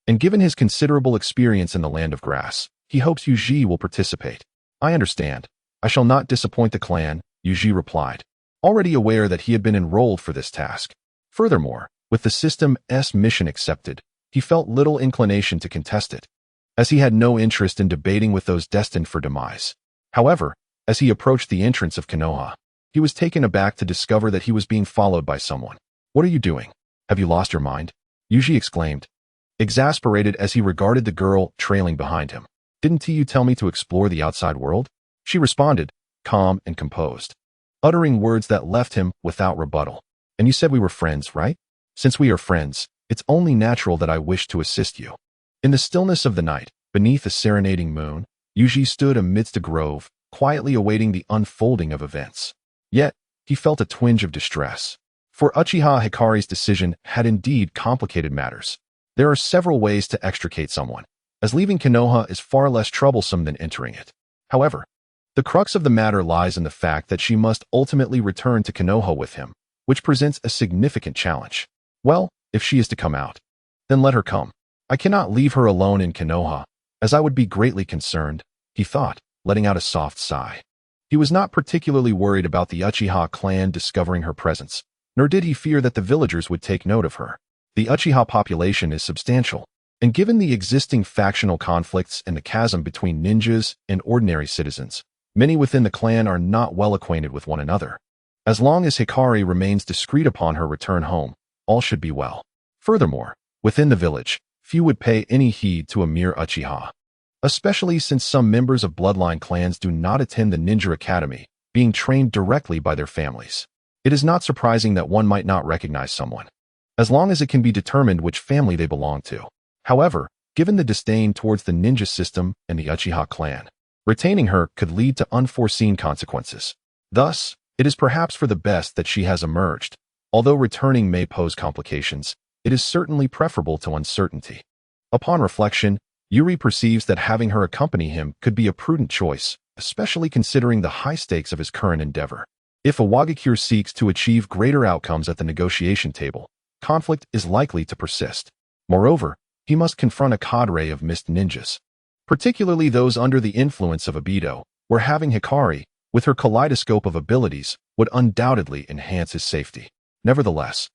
And given his considerable experience in the Land of Grass, he hopes Yuji will participate. I understand. I shall not disappoint the clan, Yuji replied, already aware that he had been enrolled for this task. Furthermore, with the system's mission accepted, he felt little inclination to contest it, as he had no interest in debating with those destined for demise. However, as he approached the entrance of Konoha, he was taken aback to discover that he was being followed by someone. What are you doing? Have you lost your mind? Yuji exclaimed, exasperated as he regarded the girl trailing behind him. Didn't you tell me to explore the outside world? She responded, calm and composed, uttering words that left him without rebuttal. And you said we were friends, right? Since we are friends, it's only natural that I wish to assist you. In the stillness of the night, beneath a serenading moon, Yuji stood amidst a grove, quietly awaiting the unfolding of events. Yet, he felt a twinge of distress. For Uchiha Hikari's decision had indeed complicated matters. There are several ways to extricate someone, as leaving Konoha is far less troublesome than entering it. However, the crux of the matter lies in the fact that she must ultimately return to Konoha with him, which presents a significant challenge. Well, if she is to come out, then let her come. I cannot leave her alone in Konoha, as I would be greatly concerned, he thought, letting out a soft sigh. He was not particularly worried about the Uchiha clan discovering her presence, nor did he fear that the villagers would take note of her. The Uchiha population is substantial, and given the existing factional conflicts and the chasm between ninjas and ordinary citizens, many within the clan are not well acquainted with one another. As long as Hikari remains discreet upon her return home, all should be well. Furthermore, within the village, few would pay any heed to a mere Uchiha, especially since some members of bloodline clans do not attend the ninja academy, being trained directly by their families. It is not surprising that one might not recognize someone, as long as it can be determined which family they belong to. However, given the disdain towards the ninja system and the Uchiha clan, retaining her could lead to unforeseen consequences. Thus, it is perhaps for the best that she has emerged. Although returning may pose complications, it is certainly preferable to uncertainty. Upon reflection, Yuri perceives that having her accompany him could be a prudent choice, especially considering the high stakes of his current endeavor. If a Wagakure seeks to achieve greater outcomes at the negotiation table, conflict is likely to persist. Moreover, he must confront a cadre of mist ninjas, particularly those under the influence of Obito, where having Hikari, with her kaleidoscope of abilities, would undoubtedly enhance his safety. Nevertheless,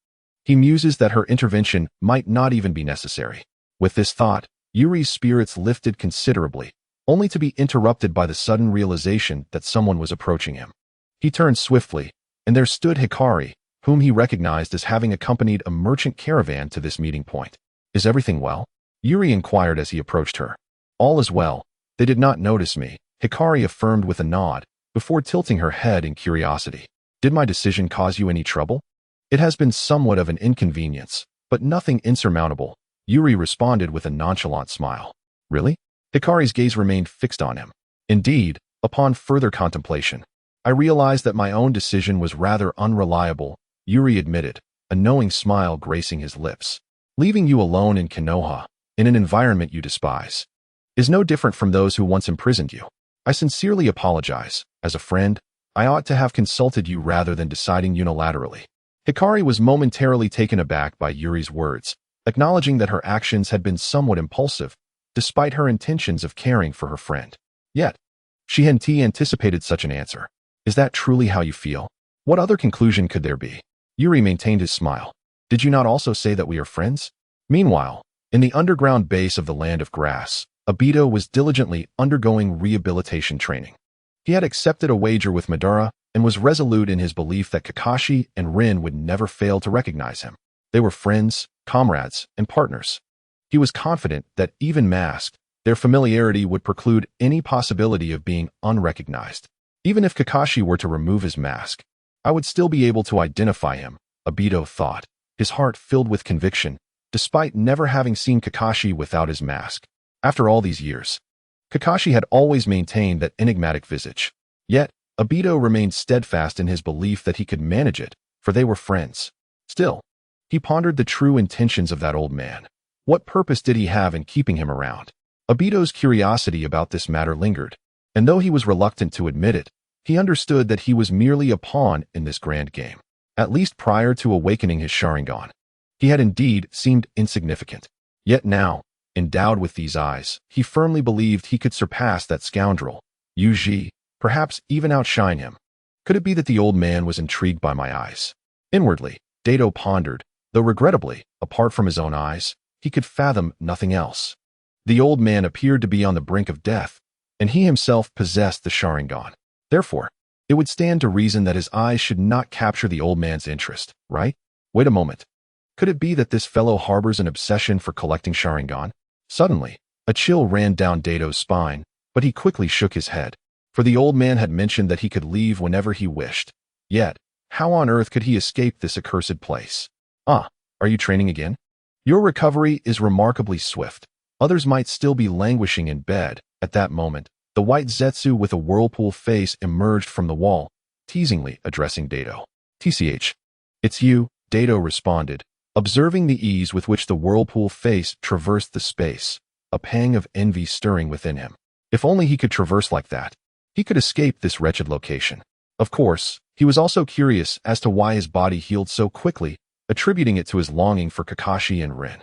he muses that her intervention might not even be necessary. With this thought, Yuri's spirits lifted considerably, only to be interrupted by the sudden realization that someone was approaching him. He turned swiftly, and there stood Hikari, whom he recognized as having accompanied a merchant caravan to this meeting point. Is everything well? Yuri inquired as he approached her. All is well. They did not notice me, Hikari affirmed with a nod, before tilting her head in curiosity. Did my decision cause you any trouble? It has been somewhat of an inconvenience, but nothing insurmountable, Yuri responded with a nonchalant smile. Really? Hikari's gaze remained fixed on him. Indeed, upon further contemplation, I realized that my own decision was rather unreliable, Yuri admitted, a knowing smile gracing his lips. Leaving you alone in Konoha, in an environment you despise, is no different from those who once imprisoned you. I sincerely apologize. As a friend, I ought to have consulted you rather than deciding unilaterally. Hikari was momentarily taken aback by Yuri's words, acknowledging that her actions had been somewhat impulsive, despite her intentions of caring for her friend. Yet, she hadn't anticipated such an answer. Is that truly how you feel? What other conclusion could there be? Yuri maintained his smile. Did you not also say that we are friends? Meanwhile, in the underground base of the Land of Grass, Obito was diligently undergoing rehabilitation training. He had accepted a wager with Madara and was resolute in his belief that Kakashi and Rin would never fail to recognize him. They were friends, comrades, and partners. He was confident that even masked, their familiarity would preclude any possibility of being unrecognized. Even if Kakashi were to remove his mask, I would still be able to identify him, Obito thought, his heart filled with conviction, despite never having seen Kakashi without his mask. After all these years, Kakashi had always maintained that enigmatic visage. Yet, Obito remained steadfast in his belief that he could manage it, for they were friends. Still, he pondered the true intentions of that old man. What purpose did he have in keeping him around? Obito's curiosity about this matter lingered, and though he was reluctant to admit it, he understood that he was merely a pawn in this grand game. At least prior to awakening his Sharingan, he had indeed seemed insignificant. Yet now, endowed with these eyes, he firmly believed he could surpass that scoundrel, Uji, perhaps even outshine him. Could it be that the old man was intrigued by my eyes? Inwardly, Dato pondered, though regrettably, apart from his own eyes, he could fathom nothing else. The old man appeared to be on the brink of death, and he himself possessed the Sharingan. Therefore, it would stand to reason that his eyes should not capture the old man's interest, right? Wait a moment. Could it be that this fellow harbors an obsession for collecting Sharingan? Suddenly, a chill ran down Dato's spine, but he quickly shook his head, for the old man had mentioned that he could leave whenever he wished. Yet, how on earth could he escape this accursed place? Ah, are you training again? Your recovery is remarkably swift. Others might still be languishing in bed. At that moment, the white Zetsu with a whirlpool face emerged from the wall, teasingly addressing Dato. "TCH. It's you," Dato responded, observing the ease with which the whirlpool face traversed the space, a pang of envy stirring within him. If only he could traverse like that, he could escape this wretched location. Of course, he was also curious as to why his body healed so quickly, attributing it to his longing for Kakashi and Rin.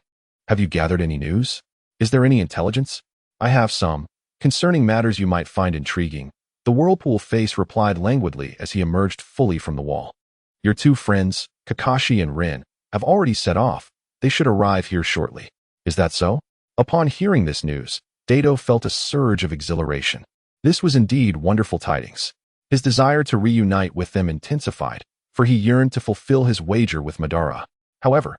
"Have you gathered any news? Is there any intelligence?" "I have some, concerning matters you might find intriguing," the whirlpool face replied languidly as he emerged fully from the wall. "Your two friends, Kakashi and Rin, have already set off. They should arrive here shortly." "Is that so?" Upon hearing this news, Dato felt a surge of exhilaration. This was indeed wonderful tidings. His desire to reunite with them intensified, for he yearned to fulfill his wager with Madara. However,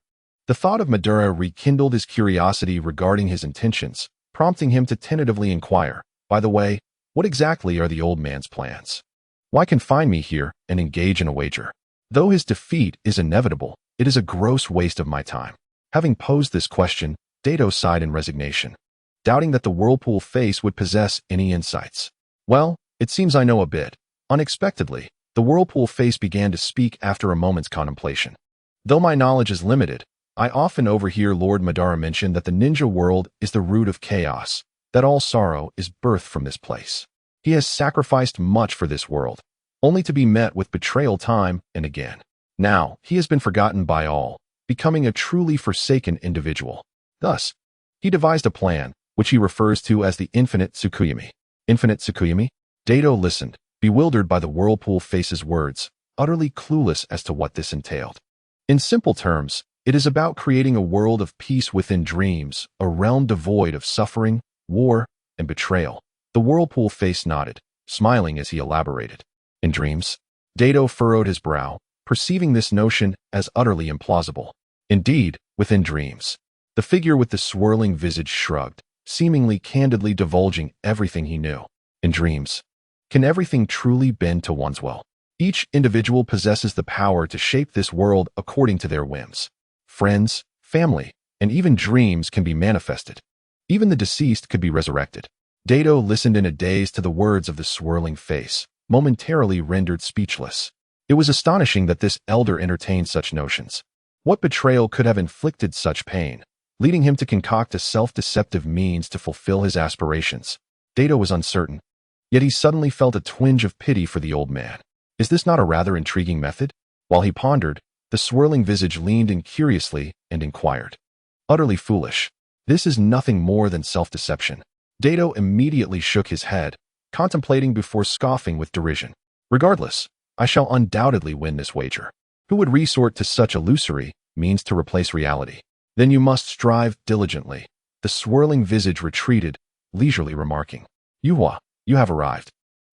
the thought of Madara rekindled his curiosity regarding his intentions, prompting him to tentatively inquire, "By the way, what exactly are the old man's plans? Why confine me here and engage in a wager? Though his defeat is inevitable, it is a gross waste of my time." Having posed this question, Dato sighed in resignation, doubting that the whirlpool face would possess any insights. "Well, it seems I know a bit." Unexpectedly, the whirlpool face began to speak after a moment's contemplation. "Though my knowledge is limited, I often overhear Lord Madara mention that the ninja world is the root of chaos, that all sorrow is birthed from this place. He has sacrificed much for this world, only to be met with betrayal time and again. Now, he has been forgotten by all, becoming a truly forsaken individual. Thus, he devised a plan, which he refers to as the Infinite Tsukuyami." "Infinite Tsukuyami?" Dato listened, bewildered by the whirlpool face's words, utterly clueless as to what this entailed. "In simple terms, it is about creating a world of peace within dreams, a realm devoid of suffering, war, and betrayal." The whirlpool face nodded, smiling as he elaborated. "In dreams?" Dato furrowed his brow, perceiving this notion as utterly implausible. "Indeed, within dreams." The figure with the swirling visage shrugged, seemingly candidly divulging everything he knew. "In dreams, can everything truly bend to one's will? Each individual possesses the power to shape this world according to their whims. Friends, family, and even dreams can be manifested. Even the deceased could be resurrected." Dato listened in a daze to the words of the swirling face, momentarily rendered speechless. It was astonishing that this elder entertained such notions. What betrayal could have inflicted such pain, leading him to concoct a self-deceptive means to fulfill his aspirations? Dato was uncertain, yet he suddenly felt a twinge of pity for the old man. Is this not a rather intriguing method? While he pondered, the swirling visage leaned in curiously and inquired. "Utterly foolish. This is nothing more than self-deception." Dato immediately shook his head, contemplating before scoffing with derision. "Regardless, I shall undoubtedly win this wager. Who would resort to such illusory means to replace reality? Then you must strive diligently." The swirling visage retreated, leisurely remarking, "Yuhua, you have arrived."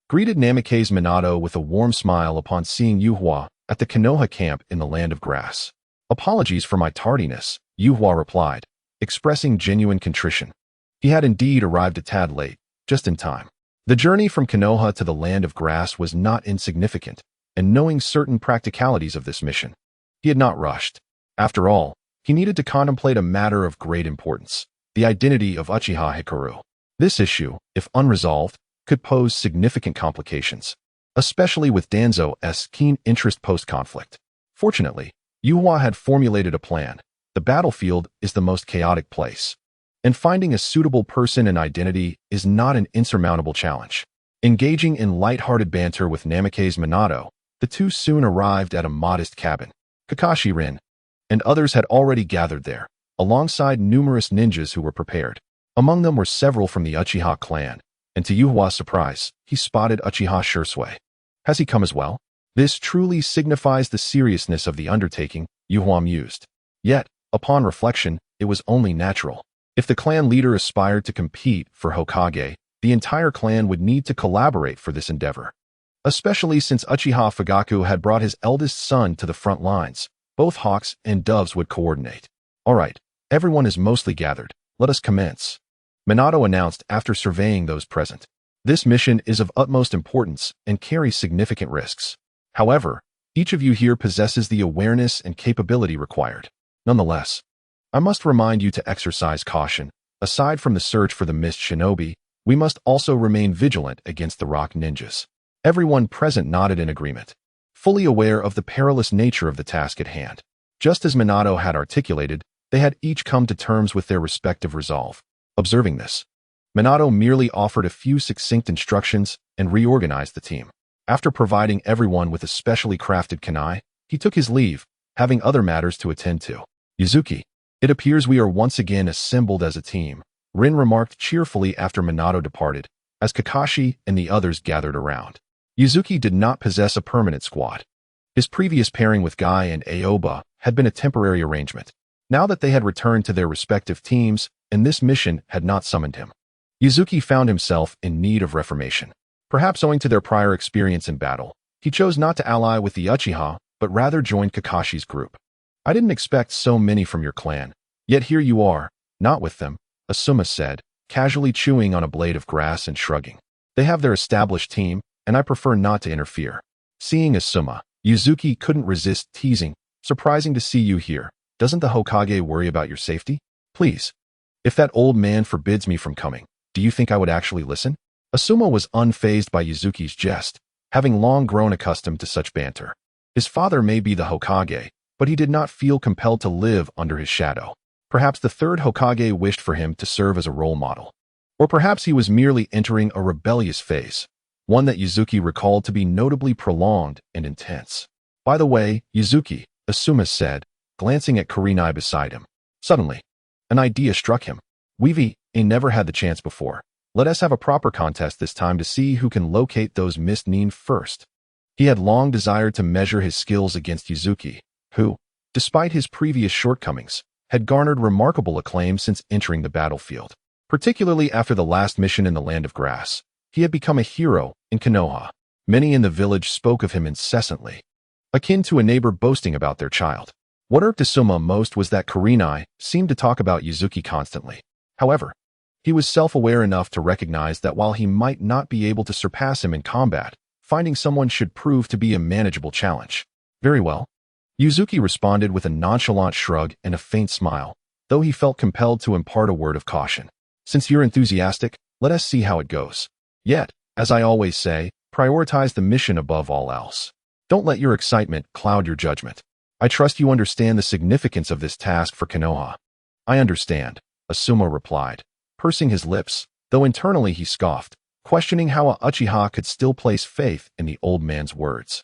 Greeted Namikaze Minato with a warm smile upon seeing Yuhua at the Konoha camp in the Land of Grass. "Apologies for my tardiness," Yuhua replied, expressing genuine contrition. He had indeed arrived a tad late, just in time. The journey from Konoha to the Land of Grass was not insignificant, and knowing certain practicalities of this mission, he had not rushed. After all, he needed to contemplate a matter of great importance, the identity of Uchiha Hikaru. This issue, if unresolved, could pose significant complications, especially with Danzo's keen interest post-conflict. Fortunately, Yuhua had formulated a plan. The battlefield is the most chaotic place, and finding a suitable person and identity is not an insurmountable challenge. Engaging in light-hearted banter with Namikaze Minato, the two soon arrived at a modest cabin. Kakashi Rin and others had already gathered there, alongside numerous ninjas who were prepared. Among them were several from the Uchiha clan, and to Yuhua's surprise, he spotted Uchiha Shursui. Has he come as well? This truly signifies the seriousness of the undertaking, Yuhua mused. Yet, upon reflection, it was only natural. If the clan leader aspired to compete for Hokage, the entire clan would need to collaborate for this endeavor. Especially since Uchiha Fugaku had brought his eldest son to the front lines, both hawks and doves would coordinate. All right, everyone is mostly gathered. Let us commence, Minato announced after surveying those present. This mission is of utmost importance and carries significant risks. However, each of you here possesses the awareness and capability required. Nonetheless, I must remind you to exercise caution. Aside from the search for the missed shinobi, we must also remain vigilant against the rock ninjas. Everyone present nodded in agreement, fully aware of the perilous nature of the task at hand. Just as Minato had articulated, they had each come to terms with their respective resolve. Observing this, Minato merely offered a few succinct instructions and reorganized the team. After providing everyone with a specially crafted kunai, he took his leave, having other matters to attend to. Yuzuki, it appears we are once again assembled as a team, Rin remarked cheerfully after Minato departed, as Kakashi and the others gathered around. Yuzuki did not possess a permanent squad. His previous pairing with Guy and Aoba had been a temporary arrangement. Now that they had returned to their respective teams, and this mission had not summoned him, Yuzuki found himself in need of reformation. Perhaps owing to their prior experience in battle, he chose not to ally with the Uchiha, but rather joined Kakashi's group. I didn't expect so many from your clan, yet here you are, not with them, Asuma said, casually chewing on a blade of grass and shrugging. They have their established team, and I prefer not to interfere. Seeing Asuma, Yuzuki couldn't resist teasing, surprising to see you here. Doesn't the Hokage worry about your safety? Please. If that old man forbids me from coming, do you think I would actually listen? Asuma was unfazed by Yuzuki's jest, having long grown accustomed to such banter. His father may be the Hokage, but he did not feel compelled to live under his shadow. Perhaps the third Hokage wished for him to serve as a role model. Or perhaps he was merely entering a rebellious phase, one that Yuzuki recalled to be notably prolonged and intense. By the way, Yuzuki, Asuma said, glancing at Kurenai beside him. Suddenly, an idea struck him. We've never had the chance before. Let us have a proper contest this time to see who can locate those missed nin first. He had long desired to measure his skills against Yuzuki, who, despite his previous shortcomings, had garnered remarkable acclaim since entering the battlefield. Particularly after the last mission in the Land of Grass, he had become a hero in Konoha. Many in the village spoke of him incessantly, akin to a neighbor boasting about their child. What irked Asuma most was that Kurenai seemed to talk about Yuzuki constantly. However, he was self-aware enough to recognize that while he might not be able to surpass him in combat, finding someone should prove to be a manageable challenge. Very well. Yuzuki responded with a nonchalant shrug and a faint smile, though he felt compelled to impart a word of caution. Since you're enthusiastic, let us see how it goes. Yet, as I always say, prioritize the mission above all else. Don't let your excitement cloud your judgment. I trust you understand the significance of this task for Konoha. I understand, Asuma replied, pursing his lips, though internally he scoffed, questioning how a Uchiha could still place faith in the old man's words.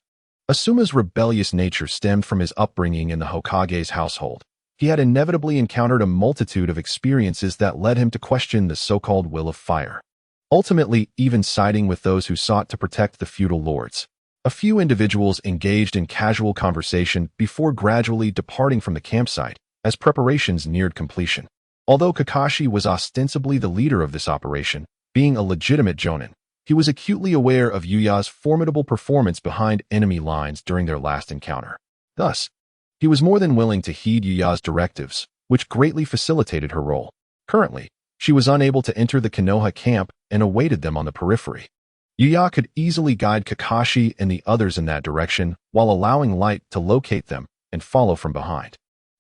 Asuma's rebellious nature stemmed from his upbringing in the Hokage's household. He had inevitably encountered a multitude of experiences that led him to question the so-called will of fire, ultimately even siding with those who sought to protect the feudal lords. A few individuals engaged in casual conversation before gradually departing from the campsite as preparations neared completion. Although Kakashi was ostensibly the leader of this operation, being a legitimate jonin, he was acutely aware of Yuya's formidable performance behind enemy lines during their last encounter. Thus, he was more than willing to heed Yuya's directives, which greatly facilitated her role. Currently, she was unable to enter the Konoha camp and awaited them on the periphery. Yuya could easily guide Kakashi and the others in that direction while allowing Light to locate them and follow from behind.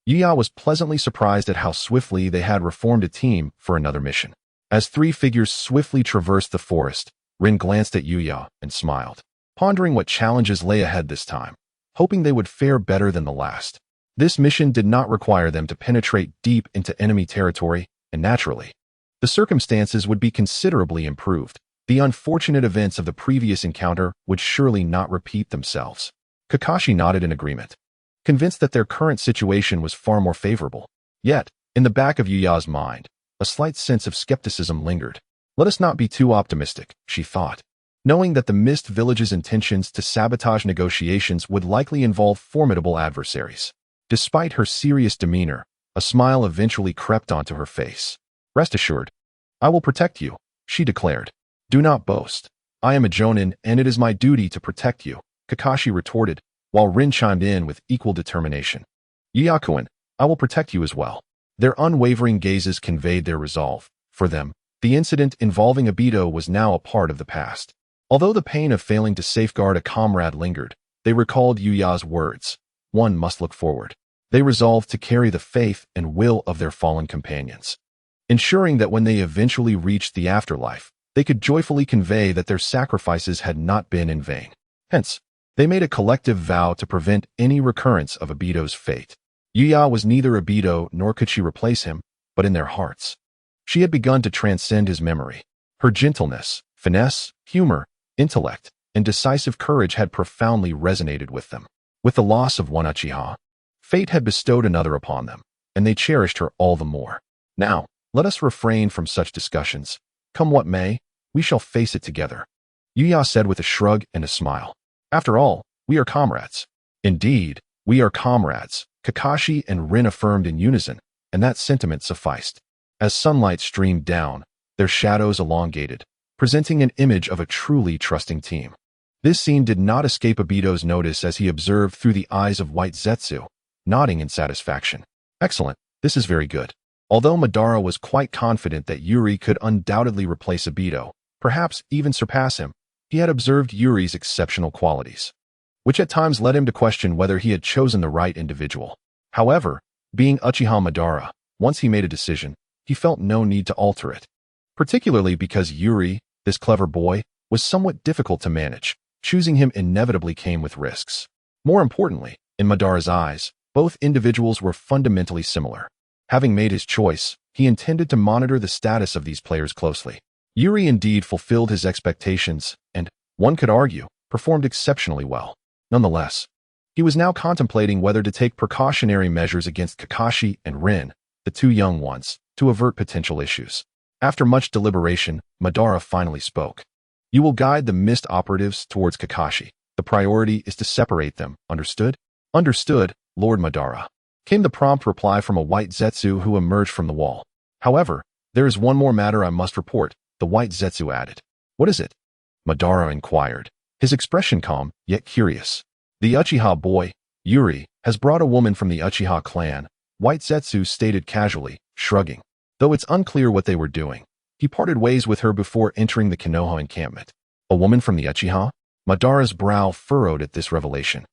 Yuya was pleasantly surprised at how swiftly they had reformed a team for another mission. As three figures swiftly traversed the forest, Rin glanced at Yuya and smiled, pondering what challenges lay ahead this time, hoping they would fare better than the last. This mission did not require them to penetrate deep into enemy territory, and naturally, the circumstances would be considerably improved. The unfortunate events of the previous encounter would surely not repeat themselves. Kakashi nodded in agreement, convinced that their current situation was far more favorable. Yet, in the back of Yuya's mind, a slight sense of skepticism lingered. Let us not be too optimistic, she thought, knowing that the Mist Village's intentions to sabotage negotiations would likely involve formidable adversaries. Despite her serious demeanor, a smile eventually crept onto her face. Rest assured, I will protect you, she declared. Do not boast. I am a Jonin, and it is my duty to protect you, Kakashi retorted, while Rin chimed in with equal determination. Yuya-kun, I will protect you as well. Their unwavering gazes conveyed their resolve. For them, the incident involving Obito was now a part of the past. Although the pain of failing to safeguard a comrade lingered, they recalled Yuya's words. One must look forward. They resolved to carry the faith and will of their fallen companions, ensuring that when they eventually reached the afterlife, they could joyfully convey that their sacrifices had not been in vain. Hence, they made a collective vow to prevent any recurrence of Obito's fate. Yuya was neither Obito nor could she replace him, but in their hearts, she had begun to transcend his memory. Her gentleness, finesse, humor, intellect, and decisive courage had profoundly resonated with them. With the loss of one Uchiha, fate had bestowed another upon them, and they cherished her all the more. Now, let us refrain from such discussions. Come what may, we shall face it together, Yuya said with a shrug and a smile. After all, we are comrades. Indeed, we are comrades, Kakashi and Rin affirmed in unison, and that sentiment sufficed. As sunlight streamed down, their shadows elongated, presenting an image of a truly trusting team. This scene did not escape Obito's notice as he observed through the eyes of White Zetsu, nodding in satisfaction. Excellent, this is very good. Although Madara was quite confident that Yuri could undoubtedly replace Obito, perhaps even surpass him, he had observed Yuri's exceptional qualities, which at times led him to question whether he had chosen the right individual. However, being Uchiha Madara, once he made a decision, he felt no need to alter it, particularly because Yuri, this clever boy, was somewhat difficult to manage. Choosing him inevitably came with risks. More importantly, in Madara's eyes, both individuals were fundamentally similar. Having made his choice, he intended to monitor the status of these players closely. Yuri indeed fulfilled his expectations and, one could argue, performed exceptionally well. Nonetheless, he was now contemplating whether to take precautionary measures against Kakashi and Rin, the two young ones, to avert potential issues. After much deliberation, Madara finally spoke. You will guide the Mist operatives towards Kakashi. The priority is to separate them, understood? Understood, Lord Madara, came the prompt reply from a White Zetsu who emerged from the wall. However, there is one more matter I must report, the White Zetsu added. What is it? Madara inquired, his expression calm, yet curious. The Uchiha boy, Yuri, has brought a woman from the Uchiha clan, White Zetsu stated casually, shrugging. Though it's unclear what they were doing, he parted ways with her before entering the Konoha encampment. A woman from the Uchiha? Madara's brow furrowed at this revelation,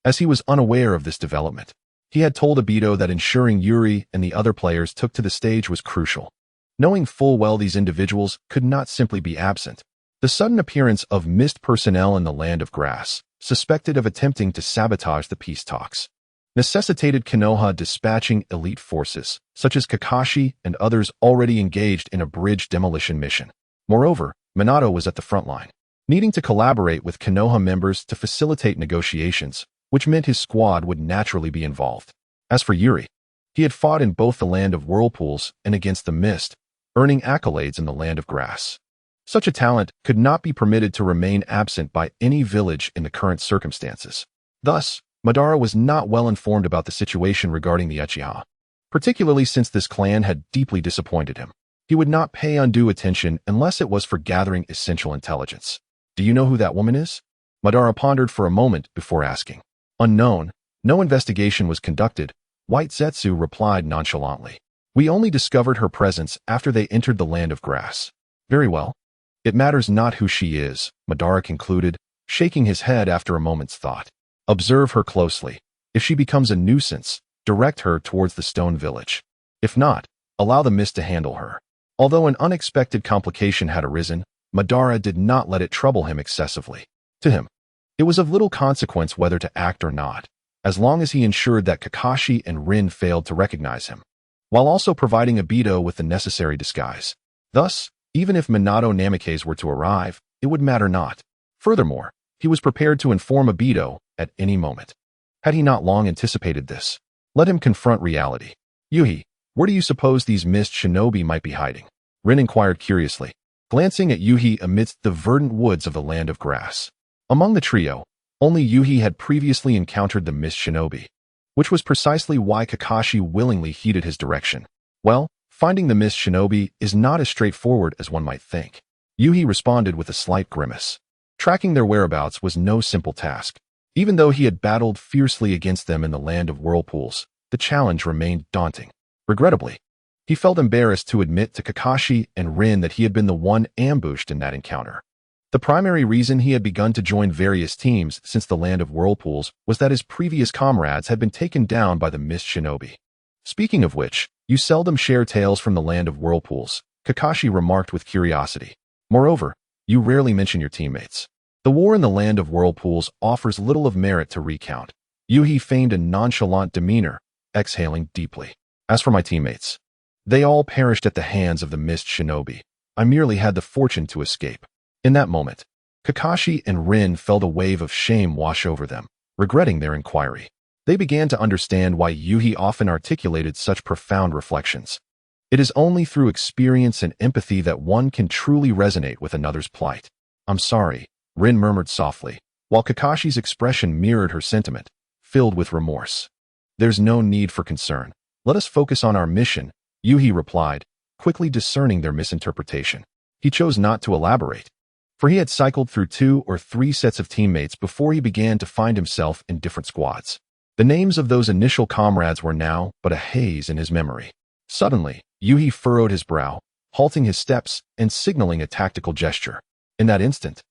as he was unaware of this development. He had told Obito that ensuring Yuri and the other players took to the stage was crucial, knowing full well these individuals could not simply be absent. The sudden appearance of Mist personnel in the Land of Grass, suspected of attempting to sabotage the peace talks, necessitated Konoha dispatching elite forces, such as Kakashi and others already engaged in a bridge demolition mission. Moreover, Minato was at the front line, needing to collaborate with Konoha members to facilitate negotiations, which meant his squad would naturally be involved. As for Yuri, he had fought in both the Land of Whirlpools and against the Mist, earning accolades in the Land of Grass. Such a talent could not be permitted to remain absent by any village in the current circumstances. Thus, Madara was not well informed about the situation regarding the Uchiha, particularly since this clan had deeply disappointed him. He would not pay undue attention unless it was for gathering essential intelligence. Do you know who that woman is? Madara pondered for a moment before asking. Unknown, no investigation was conducted, White Zetsu replied nonchalantly. We only discovered her presence after they entered the Land of Grass. Very well. It matters not who she is, Madara concluded, shaking his head after a moment's thought. Observe her closely. If she becomes a nuisance, direct her towards the stone village. If not, allow the mist to handle her. Although an unexpected complication had arisen, Madara did not let it trouble him excessively. To him, it was of little consequence whether to act or not, as long as he ensured that Kakashi and Rin failed to recognize him, while also providing Obito with the necessary disguise. Thus, even if Minato Namikaze were to arrive, it would matter not. Furthermore, he was prepared to inform Obito at any moment. Had he not long anticipated this? Let him confront reality. Yuhi, where do you suppose these mist shinobi might be hiding? Rin inquired curiously, glancing at Yuhi amidst the verdant woods of the land of grass. Among the trio, only Yuhi had previously encountered the mist shinobi, which was precisely why Kakashi willingly heeded his direction. Well, finding the mist shinobi is not as straightforward as one might think. Yuhi responded with a slight grimace. Tracking their whereabouts was no simple task. Even though he had battled fiercely against them in the Land of Whirlpools, the challenge remained daunting. Regrettably, he felt embarrassed to admit to Kakashi and Rin that he had been the one ambushed in that encounter. The primary reason he had begun to join various teams since the Land of Whirlpools was that his previous comrades had been taken down by the mist shinobi. Speaking of which, you seldom share tales from the Land of Whirlpools, Kakashi remarked with curiosity. Moreover, you rarely mention your teammates. The war in the Land of Whirlpools offers little of merit to recount. Yuhi feigned a nonchalant demeanor, exhaling deeply. As for my teammates, they all perished at the hands of the mist shinobi. I merely had the fortune to escape. In that moment, Kakashi and Rin felt a wave of shame wash over them, regretting their inquiry. They began to understand why Yuhi often articulated such profound reflections. It is only through experience and empathy that one can truly resonate with another's plight. I'm sorry, Rin murmured softly, while Kakashi's expression mirrored her sentiment, filled with remorse. There's no need for concern. Let us focus on our mission, Yuhi replied, quickly discerning their misinterpretation. He chose not to elaborate, for he had cycled through 2 or 3 sets of teammates before he began to find himself in different squads. The names of those initial comrades were now but a haze in his memory. Suddenly, Yuhi furrowed his brow, halting his steps and signaling a tactical gesture. In that instant,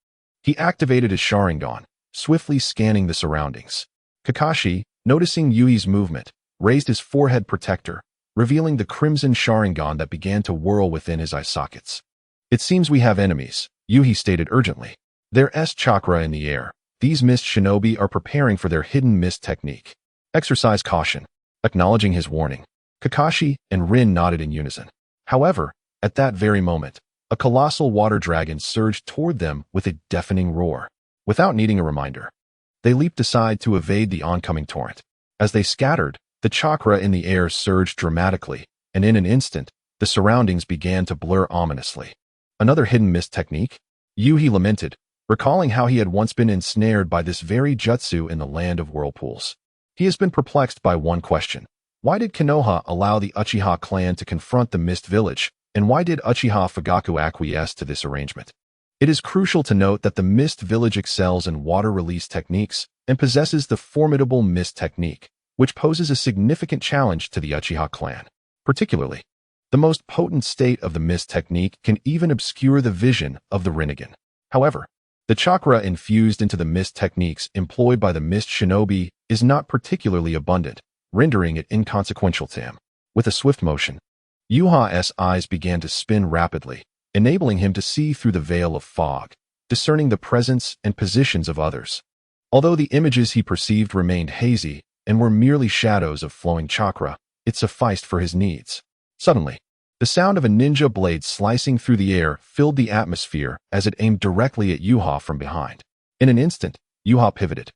he activated his Sharingan, swiftly scanning the surroundings. Kakashi, noticing Yui's movement, raised his forehead protector, revealing the crimson Sharingan that began to whirl within his eye sockets. It seems we have enemies, Yuhi stated urgently. There's chakra in the air. These mist shinobi are preparing for their hidden mist technique. Exercise caution. Acknowledging his warning, Kakashi and Rin nodded in unison. However, at that very moment, a colossal water dragon surged toward them with a deafening roar. Without needing a reminder, they leaped aside to evade the oncoming torrent. As they scattered, the chakra in the air surged dramatically, and in an instant, the surroundings began to blur ominously. Another hidden mist technique? Yuhi lamented, recalling how he had once been ensnared by this very jutsu in the Land of Whirlpools. He has been perplexed by one question. Why did Konoha allow the Uchiha clan to confront the Mist Village, and why did Uchiha Fugaku acquiesce to this arrangement? It is crucial to note that the Mist Village excels in water release techniques and possesses the formidable Mist technique, which poses a significant challenge to the Uchiha clan. Particularly, the most potent state of the Mist technique can even obscure the vision of the Rinnegan. However, the chakra infused into the Mist techniques employed by the Mist Shinobi is not particularly abundant, rendering it inconsequential to him. With a swift motion, Yuha's eyes began to spin rapidly, enabling him to see through the veil of fog, discerning the presence and positions of others. Although the images he perceived remained hazy and were merely shadows of flowing chakra, it sufficed for his needs. Suddenly, the sound of a ninja blade slicing through the air filled the atmosphere as it aimed directly at Yuha from behind. In an instant, Yuha pivoted,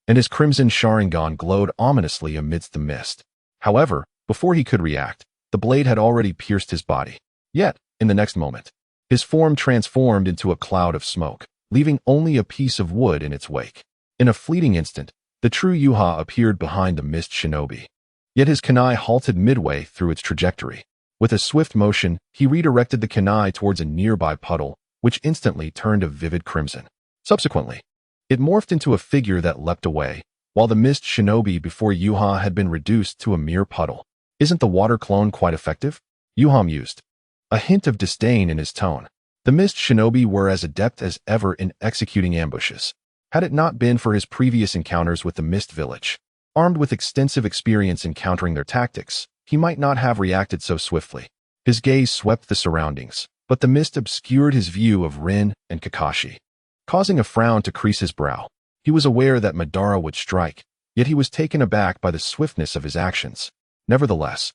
and his crimson Sharingan glowed ominously amidst the mist. However, before he could react, the blade had already pierced his body. Yet, in the next moment, his form transformed into a cloud of smoke, leaving only a piece of wood in its wake. In a fleeting instant, the true Yuha appeared behind the mist shinobi. Yet his kunai halted midway through its trajectory. With a swift motion, he redirected the kunai towards a nearby puddle, which instantly turned a vivid crimson. Subsequently, it morphed into a figure that leapt away, while the mist shinobi before Yuha had been reduced to a mere puddle. Isn't the water clone quite effective? Yuha mused, a hint of disdain in his tone. The mist shinobi were as adept as ever in executing ambushes. Had it not been for his previous encounters with the mist village, Armed with extensive experience in countering their tactics, he might not have reacted so swiftly. His gaze swept the surroundings, but the mist obscured his view of Rin and Kakashi, causing a frown to crease his brow. He was aware that Madara would strike, yet he was taken aback by the swiftness of his actions. Nevertheless,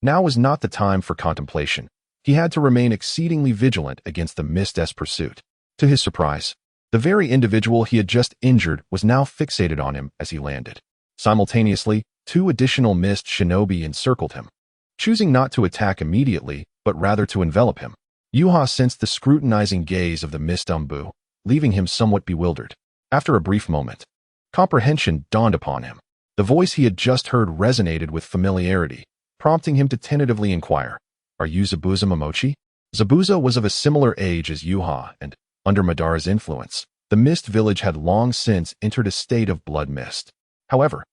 now was not the time for contemplation. He had to remain exceedingly vigilant against the mist's pursuit. To his surprise, the very individual he had just injured was now fixated on him as he landed. Simultaneously, 2 additional mist shinobi encircled him, choosing not to attack immediately, but rather to envelop him. Uchiha sensed the scrutinizing gaze of the mist Umbu, leaving him somewhat bewildered. After a brief moment, comprehension dawned upon him. The voice he had just heard resonated with familiarity, prompting him to tentatively inquire, "Are you Zabuza Momochi?" Zabuza was of a similar age as Uchiha, and, under Madara's influence, the mist village had long since entered a state of blood mist. However,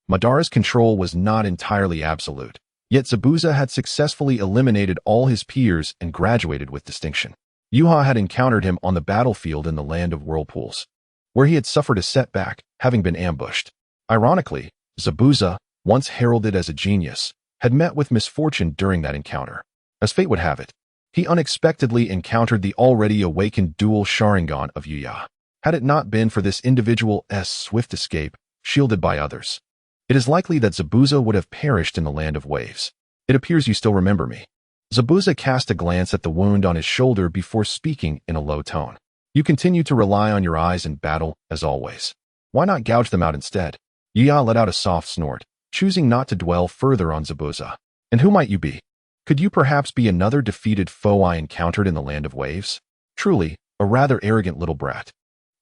Madara's control was not entirely absolute, yet Zabuza had successfully eliminated all his peers and graduated with distinction. Uchiha had encountered him on the battlefield in the Land of Whirlpools, where he had suffered a setback, having been ambushed. Ironically, Zabuza, once heralded as a genius, had met with misfortune during that encounter. As fate would have it, he unexpectedly encountered the already awakened dual Sharingan of Uchiha. Had it not been for this individual's swift escape, shielded by others, it is likely that Zabuza would have perished in the Land of Waves. "It appears you still remember me." Zabuza cast a glance at the wound on his shoulder before speaking in a low tone. "You continue to rely on your eyes in battle, as always. Why not gouge them out instead?" Uchiha let out a soft snort, choosing not to dwell further on Zabuza. "And who might you be? Could you perhaps be another defeated foe I encountered in the Land of Waves?" Truly, a rather arrogant little brat.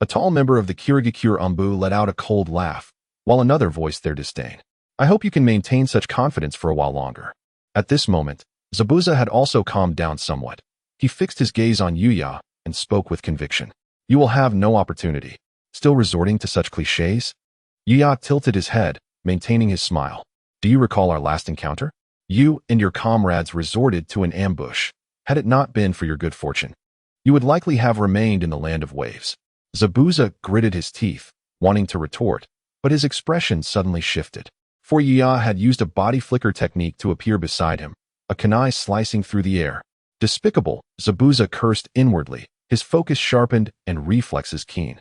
A tall member of the Kirigakure Umbu let out a cold laugh, while another voiced their disdain. "I hope you can maintain such confidence for a while longer." At this moment, Zabuza had also calmed down somewhat. He fixed his gaze on Uchiha and spoke with conviction. "You will have no opportunity." Still resorting to such cliches? Uchiha tilted his head, maintaining his smile. "Do you recall our last encounter? You and your comrades resorted to an ambush. Had it not been for your good fortune, you would likely have remained in the Land of Waves." Zabuza gritted his teeth, wanting to retort, but his expression suddenly shifted. For Uchiha had used a body flicker technique to appear beside him, a kunai slicing through the air. Despicable, Zabuza cursed inwardly, his focus sharpened and reflexes keen.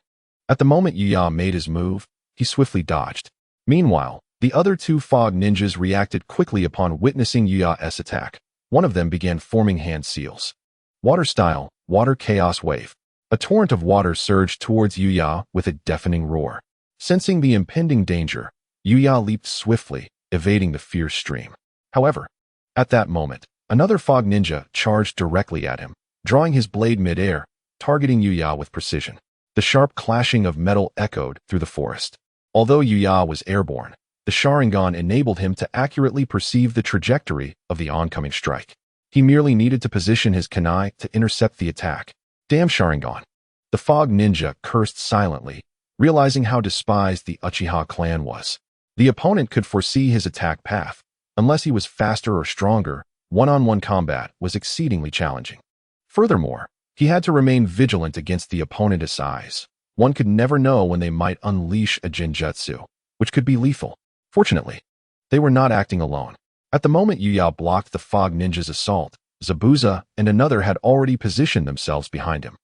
At the moment Uchiha made his move, he swiftly dodged. Meanwhile, the other 2 fog ninjas reacted quickly upon witnessing Uchiha's attack. One of them began forming hand seals. Water style, water chaos wave. A torrent of water surged towards Uchiha with a deafening roar. Sensing the impending danger, Uchiha leaped swiftly, evading the fierce stream. However, at that moment, another fog ninja charged directly at him, drawing his blade mid-air, targeting Uchiha with precision. The sharp clashing of metal echoed through the forest. Although Uchiha was airborne, the Sharingan enabled him to accurately perceive the trajectory of the oncoming strike. He merely needed to position his kunai to intercept the attack. "Damn Sharingan!" The fog ninja cursed silently, realizing how despised the Uchiha clan was. The opponent could foresee his attack path. Unless he was faster or stronger, one-on-one combat was exceedingly challenging. Furthermore, he had to remain vigilant against the opponent's eyes. One could never know when they might unleash a genjutsu, which could be lethal. Fortunately, they were not acting alone. At the moment Uchiha blocked the fog ninja's assault, Zabuza and another had already positioned themselves behind him.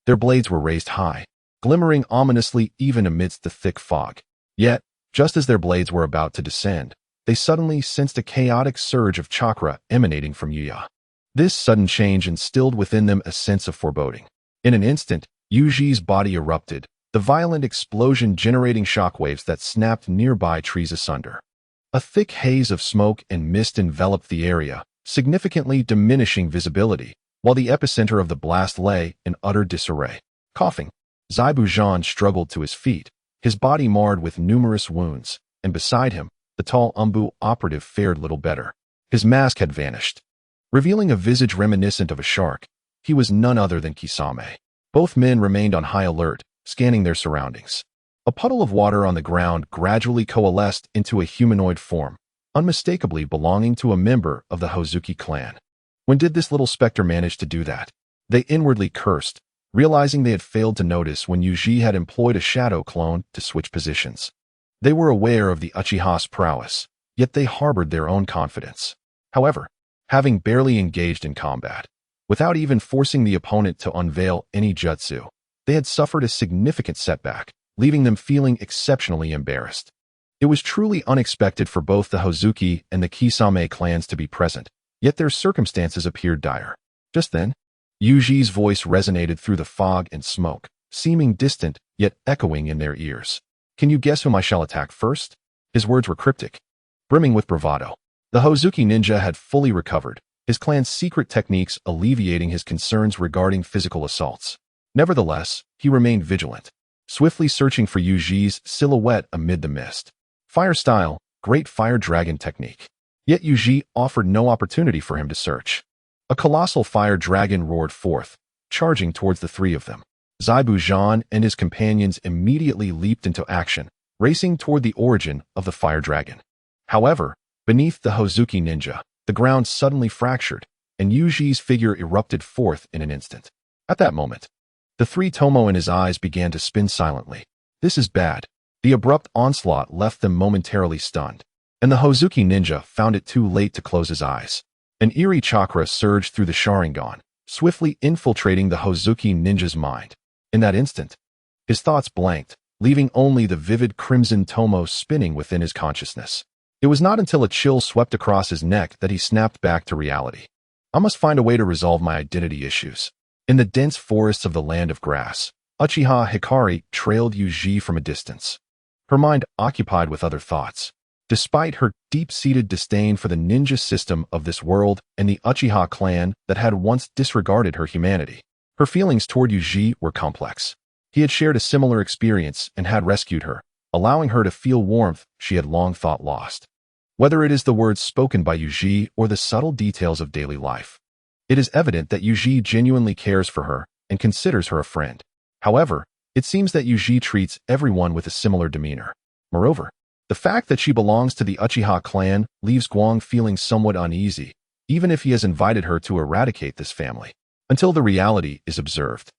Their blades were raised high, glimmering ominously even amidst the thick fog. Yet, just as their blades were about to descend, they suddenly sensed a chaotic surge of chakra emanating from Uchiha. This sudden change instilled within them a sense of foreboding. In an instant, Uji's body erupted, the violent explosion generating shockwaves that snapped nearby trees asunder. A thick haze of smoke and mist enveloped the area, significantly diminishing visibility, while the epicenter of the blast lay in utter disarray. Coughing, Zaibujan struggled to his feet, his body marred with numerous wounds, and beside him, the tall Umbu operative fared little better. His mask had vanished, revealing a visage reminiscent of a shark. He was none other than Kisame. Both men remained on high alert, scanning their surroundings. A puddle of water on the ground gradually coalesced into a humanoid form, unmistakably belonging to a member of the Hozuki clan. When did this little specter manage to do that? They inwardly cursed, realizing they had failed to notice when Uji had employed a shadow clone to switch positions. They were aware of the Uchiha's prowess, yet they harbored their own confidence. However, having barely engaged in combat, without even forcing the opponent to unveil any jutsu, they had suffered a significant setback, leaving them feeling exceptionally embarrassed. It was truly unexpected for both the Hozuki and the Kisame clans to be present, yet their circumstances appeared dire. Just then, Yuji's voice resonated through the fog and smoke, seeming distant yet echoing in their ears. "Can you guess whom I shall attack first?" His words were cryptic, brimming with bravado. The Hozuki ninja had fully recovered, his clan's secret techniques alleviating his concerns regarding physical assaults. Nevertheless, he remained vigilant, swiftly searching for Yuji's silhouette amid the mist. Fire style, great fire dragon technique. Yet Yuji offered no opportunity for him to search. A colossal fire dragon roared forth, charging towards the three of them. Zaibu Zhan and his companions immediately leaped into action, racing toward the origin of the fire dragon. However, beneath the Hozuki ninja, the ground suddenly fractured, and Yuji's figure erupted forth in an instant. At that moment, the three Tomo and his eyes began to spin silently. This is bad. The abrupt onslaught left them momentarily stunned, and the Hozuki ninja found it too late to close his eyes. An eerie chakra surged through the Sharingan, swiftly infiltrating the Hozuki ninja's mind. In that instant, his thoughts blanked, leaving only the vivid crimson Tomo spinning within his consciousness. It was not until a chill swept across his neck that he snapped back to reality. I must find a way to resolve my identity issues. In the dense forests of the Land of Grass, Uchiha Hikari trailed Yuji from a distance, her mind occupied with other thoughts. Despite her deep-seated disdain for the ninja system of this world and the Uchiha clan that had once disregarded her humanity, her feelings toward Yuji were complex. He had shared a similar experience and had rescued her, allowing her to feel warmth she had long thought lost. Whether it is the words spoken by Yuji or the subtle details of daily life, it is evident that Yuji genuinely cares for her and considers her a friend. However, it seems that Yuji treats everyone with a similar demeanor. Moreover, the fact that she belongs to the Uchiha clan leaves Guang feeling somewhat uneasy, even if he has invited her to eradicate this family. Until the reality is observed,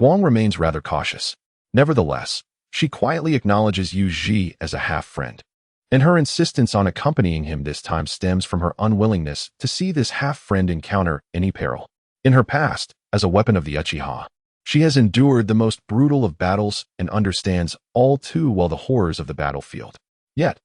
Guang remains rather cautious. Nevertheless, she quietly acknowledges Yuji as a half-friend, and her insistence on accompanying him this time stems from her unwillingness to see this half-friend encounter any peril. In her past, as a weapon of the Uchiha, she has endured the most brutal of battles and understands all too well the horrors of the battlefield. Yet,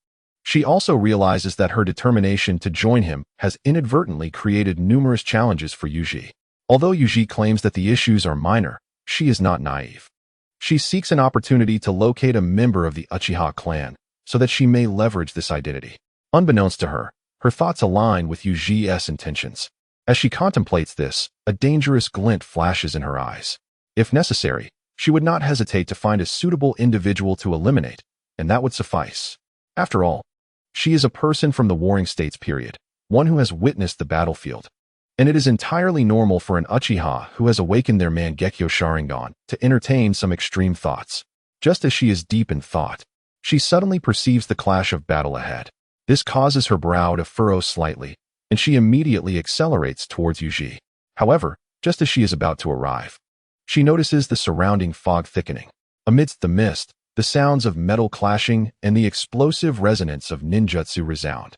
she also realizes that her determination to join him has inadvertently created numerous challenges for Yuji. Although Yuji claims that the issues are minor, she is not naive. She seeks an opportunity to locate a member of the Uchiha clan so that she may leverage this identity. Unbeknownst to her, her thoughts align with Yuji's intentions. As she contemplates this, a dangerous glint flashes in her eyes. If necessary, she would not hesitate to find a suitable individual to eliminate, and that would suffice. After all, she is a person from the Warring States period, one who has witnessed the battlefield. And it is entirely normal for an Uchiha who has awakened their Mangekyo Sharingan to entertain some extreme thoughts. Just as she is deep in thought, she suddenly perceives the clash of battle ahead. This causes her brow to furrow slightly, and she immediately accelerates towards Yuji. However, just as she is about to arrive, she notices the surrounding fog thickening. Amidst the mist, the sounds of metal clashing and the explosive resonance of ninjutsu resound,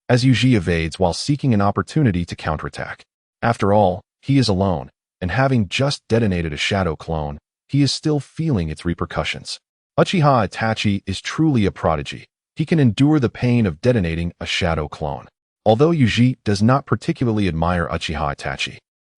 as Yuji evades while seeking an opportunity to counterattack. After all, he is alone, and having just detonated a shadow clone, he is still feeling its repercussions. Uchiha Itachi is truly a prodigy. He can endure the pain of detonating a shadow clone. Although Yuji does not particularly admire Uchiha Itachi,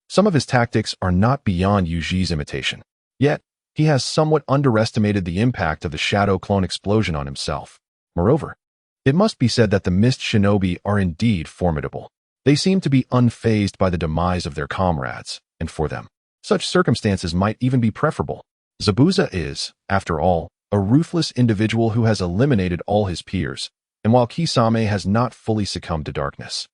some of his tactics are not beyond Yuji's imitation. Yet, he has somewhat underestimated the impact of the shadow clone explosion on himself. Moreover, it must be said that the mist shinobi are indeed formidable. They seem to be unfazed by the demise of their comrades, and for them, such circumstances might even be preferable. Zabuza is, after all, a ruthless individual who has eliminated all his peers, and while Kisame has not fully succumbed to darkness,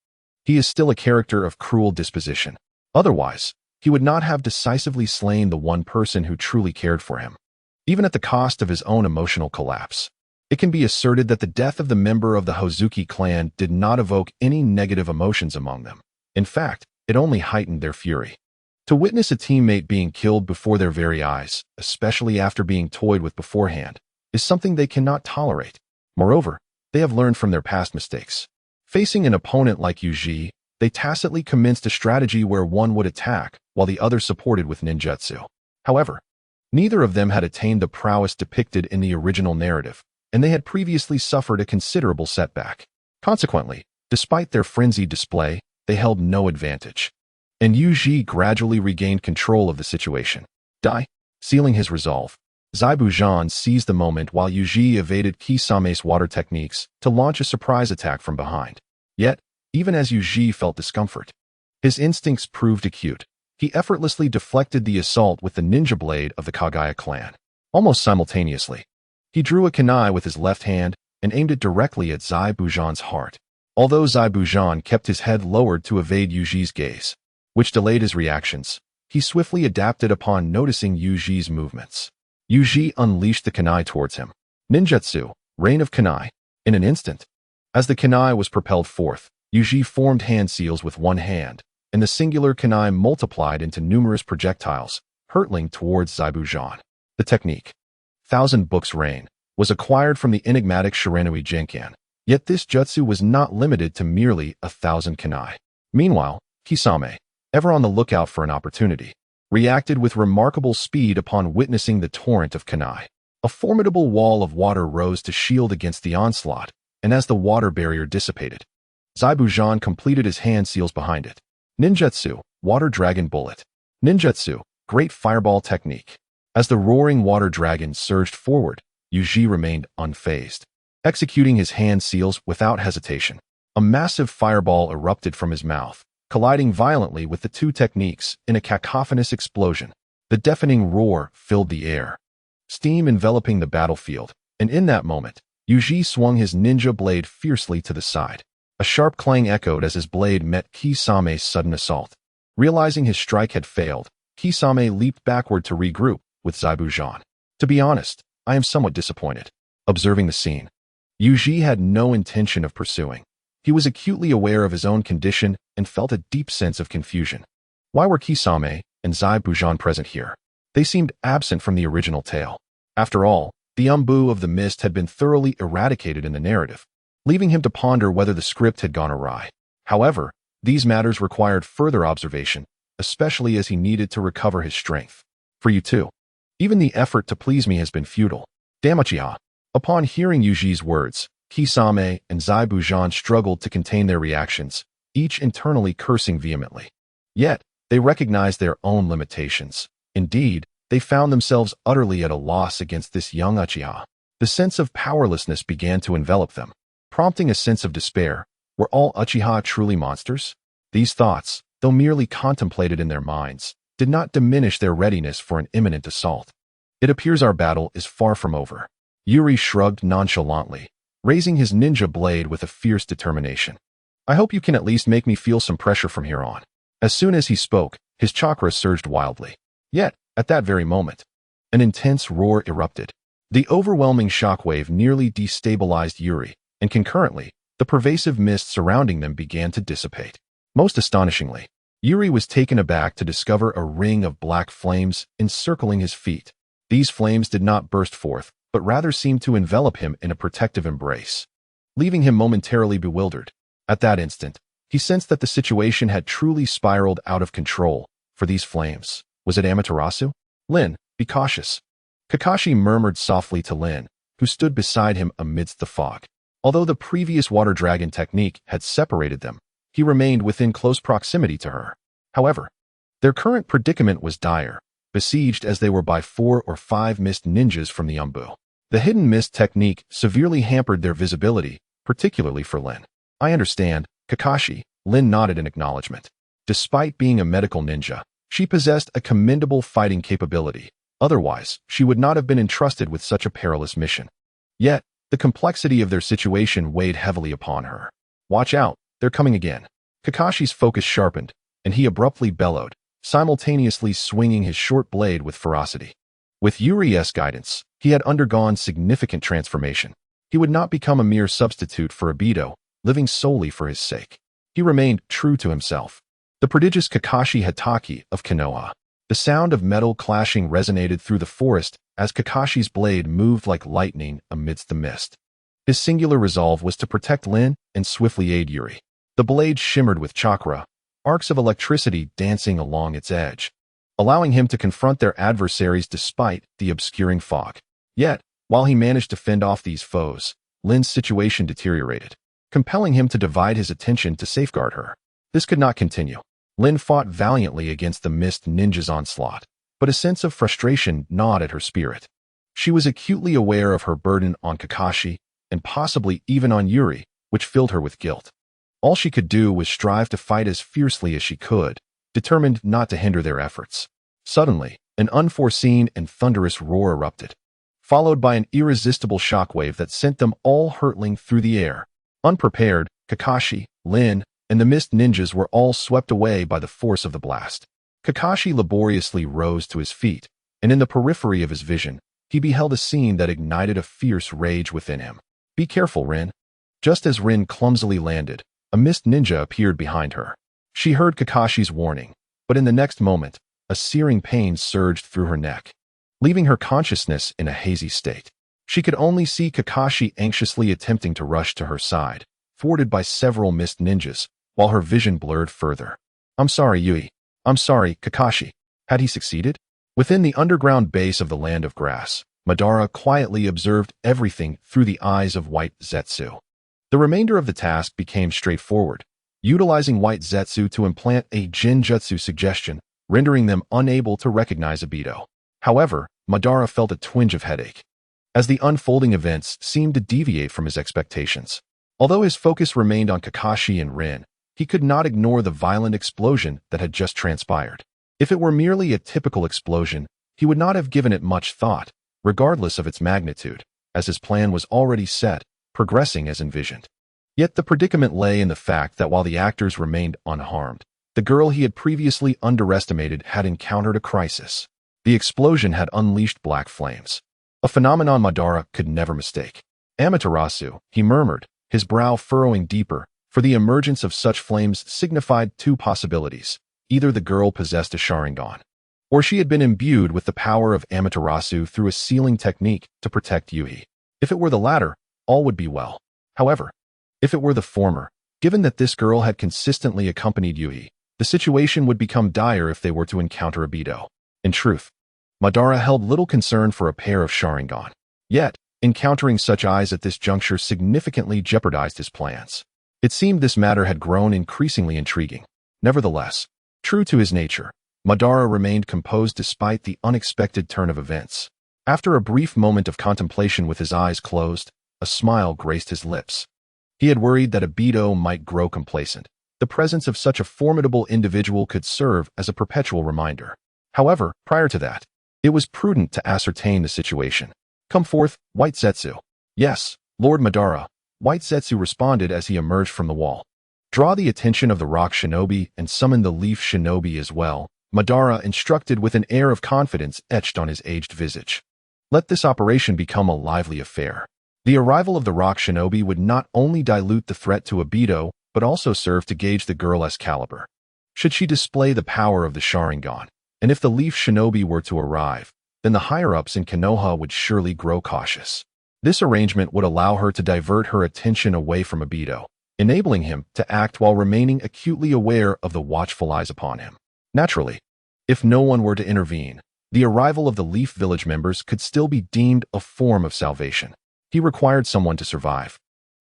he is still a character of cruel disposition. Otherwise, he would not have decisively slain the one person who truly cared for him, even at the cost of his own emotional collapse. It can be asserted that the death of the member of the Hozuki clan did not evoke any negative emotions among them. In fact, it only heightened their fury. To witness a teammate being killed before their very eyes, especially after being toyed with beforehand, is something they cannot tolerate. Moreover, they have learned from their past mistakes. Facing an opponent like Uchiha, they tacitly commenced a strategy where one would attack while the other supported with ninjutsu. However, neither of them had attained the prowess depicted in the original narrative, and they had previously suffered a considerable setback. Consequently, despite their frenzied display, they held no advantage. And Uchiha gradually regained control of the situation. Sealing his resolve, Zaibujan seized the moment while Uchiha evaded Kisame's water techniques to launch a surprise attack from behind. Yet, even as Uchiha felt discomfort, his instincts proved acute. He effortlessly deflected the assault with the ninja blade of the Kagaya clan. Almost simultaneously, he drew a kunai with his left hand and aimed it directly at Zaibujan's heart. Although Zaibujan kept his head lowered to evade Uchiha's gaze, which delayed his reactions, he swiftly adapted upon noticing Uchiha's movements. Uchiha unleashed the kunai towards him. Ninjutsu, Rain of Kunai. In an instant, as the kunai was propelled forth, Uchiha formed hand seals with one hand, and the singular kunai multiplied into numerous projectiles, hurtling towards Zaibujan. The technique, Thousand Books Rain, was acquired from the enigmatic Shiranui Jinkan, yet this jutsu was not limited to merely 1,000 kunai. Meanwhile, Kisame, ever on the lookout for an opportunity, reacted with remarkable speed upon witnessing the torrent of kunai. A formidable wall of water rose to shield against the onslaught, and as the water barrier dissipated, Zaibujan completed his hand seals behind it. Ninjutsu, Water Dragon Bullet. Ninjutsu, Great Fireball Technique. As the roaring water dragon surged forward, Uchiha remained unfazed. Executing his hand seals without hesitation, a massive fireball erupted from his mouth, colliding violently with the two techniques in a cacophonous explosion. The deafening roar filled the air, steam enveloping the battlefield, and in that moment, Uchiha swung his ninja blade fiercely to the side. A sharp clang echoed as his blade met Kisame's sudden assault. Realizing his strike had failed, Kisame leaped backward to regroup with Zaibujan. To be honest, I am somewhat disappointed. Observing the scene, Uchiha had no intention of pursuing. He was acutely aware of his own condition and felt a deep sense of confusion. Why were Kisame and Zaibujan present here? They seemed absent from the original tale. After all, the umbu of the mist had been thoroughly eradicated in the narrative, leaving him to ponder whether the script had gone awry. However, these matters required further observation, especially as he needed to recover his strength. For you too. Even the effort to please me has been futile. Damn Uchiha. Upon hearing Uchiha's words, Kisame and Zaibujan struggled to contain their reactions, each internally cursing vehemently. Yet, they recognized their own limitations. Indeed, they found themselves utterly at a loss against this young Uchiha. The sense of powerlessness began to envelop them, prompting a sense of despair. Were all Uchiha truly monsters? These thoughts, though merely contemplated in their minds, did not diminish their readiness for an imminent assault. It appears our battle is far from over. Yuri shrugged nonchalantly, raising his ninja blade with a fierce determination. I hope you can at least make me feel some pressure from here on. As soon as he spoke, his chakra surged wildly. Yet, at that very moment, an intense roar erupted. The overwhelming shockwave nearly destabilized Yuri, and concurrently, the pervasive mist surrounding them began to dissipate. Most astonishingly, Yuri was taken aback to discover a ring of black flames encircling his feet. These flames did not burst forth, but rather seemed to envelop him in a protective embrace, leaving him momentarily bewildered. At that instant, he sensed that the situation had truly spiraled out of control. For these flames, was it Amaterasu? Lin, be cautious. Kakashi murmured softly to Lin, who stood beside him amidst the fog. Although the previous water dragon technique had separated them, he remained within close proximity to her. However, their current predicament was dire, besieged as they were by 4 or 5 mist ninjas from the umbu. The hidden mist technique severely hampered their visibility, particularly for Lin. I understand, Kakashi. Lin nodded in acknowledgement. Despite being a medical ninja, she possessed a commendable fighting capability. Otherwise, she would not have been entrusted with such a perilous mission. Yet, the complexity of their situation weighed heavily upon her. Watch out, they're coming again. Kakashi's focus sharpened, and he abruptly bellowed, simultaneously swinging his short blade with ferocity. With Yuri's guidance, he had undergone significant transformation. He would not become a mere substitute for Obito, living solely for his sake. He remained true to himself. The prodigious Kakashi Hatake of Konoha. The sound of metal clashing resonated through the forest as Kakashi's blade moved like lightning amidst the mist. His singular resolve was to protect Lin and swiftly aid Yuri. The blade shimmered with chakra, arcs of electricity dancing along its edge, allowing him to confront their adversaries despite the obscuring fog. Yet, while he managed to fend off these foes, Lin's situation deteriorated, compelling him to divide his attention to safeguard her. This could not continue. Lin fought valiantly against the mist ninja's onslaught, but a sense of frustration gnawed at her spirit. She was acutely aware of her burden on Kakashi, and possibly even on Yuri, which filled her with guilt. All she could do was strive to fight as fiercely as she could, determined not to hinder their efforts. Suddenly, an unforeseen and thunderous roar erupted, followed by an irresistible shockwave that sent them all hurtling through the air. Unprepared, Kakashi, Lin, and the mist ninjas were all swept away by the force of the blast. Kakashi laboriously rose to his feet, and in the periphery of his vision, he beheld a scene that ignited a fierce rage within him. "Be careful, Rin." Just as Rin clumsily landed, a mist ninja appeared behind her. She heard Kakashi's warning, but in the next moment, a searing pain surged through her neck, leaving her consciousness in a hazy state. She could only see Kakashi anxiously attempting to rush to her side, thwarted by several mist ninjas, while her vision blurred further. "I'm sorry, Yui. I'm sorry, Kakashi." Had he succeeded? Within the underground base of the Land of Grass, Madara quietly observed everything through the eyes of White Zetsu. The remainder of the task became straightforward, utilizing White Zetsu to implant a Jinjutsu suggestion, rendering them unable to recognize Obito. However, Madara felt a twinge of headache, as the unfolding events seemed to deviate from his expectations. Although his focus remained on Kakashi and Rin, he could not ignore the violent explosion that had just transpired. If it were merely a typical explosion, he would not have given it much thought, regardless of its magnitude, as his plan was already set, progressing as envisioned. Yet the predicament lay in the fact that while the actors remained unharmed, the girl he had previously underestimated had encountered a crisis. The explosion had unleashed black flames, a phenomenon Madara could never mistake. "Amaterasu," he murmured, his brow furrowing deeper, for the emergence of such flames signified two possibilities. Either the girl possessed a Sharingan, or she had been imbued with the power of Amaterasu through a sealing technique to protect Yui. If it were the latter, all would be well. However, if it were the former, given that this girl had consistently accompanied Yui, the situation would become dire if they were to encounter Obito. In truth, Madara held little concern for a pair of Sharingan. Yet, encountering such eyes at this juncture significantly jeopardized his plans. It seemed this matter had grown increasingly intriguing. Nevertheless, true to his nature, Madara remained composed despite the unexpected turn of events. After a brief moment of contemplation with his eyes closed, a smile graced his lips. He had worried that Obito might grow complacent. The presence of such a formidable individual could serve as a perpetual reminder. However, prior to that, it was prudent to ascertain the situation. "Come forth, White Zetsu." "Yes, Lord Madara," White Zetsu responded as he emerged from the wall. "Draw the attention of the Rock Shinobi and summon the Leaf Shinobi as well," Madara instructed with an air of confidence etched on his aged visage. "Let this operation become a lively affair." The arrival of the Rock Shinobi would not only dilute the threat to Obito, but also serve to gauge the girl's caliber. Should she display the power of the Sharingan, and if the Leaf Shinobi were to arrive, then the higher-ups in Konoha would surely grow cautious. This arrangement would allow her to divert her attention away from Obito, enabling him to act while remaining acutely aware of the watchful eyes upon him. Naturally, if no one were to intervene, the arrival of the Leaf Village members could still be deemed a form of salvation. He required someone to survive,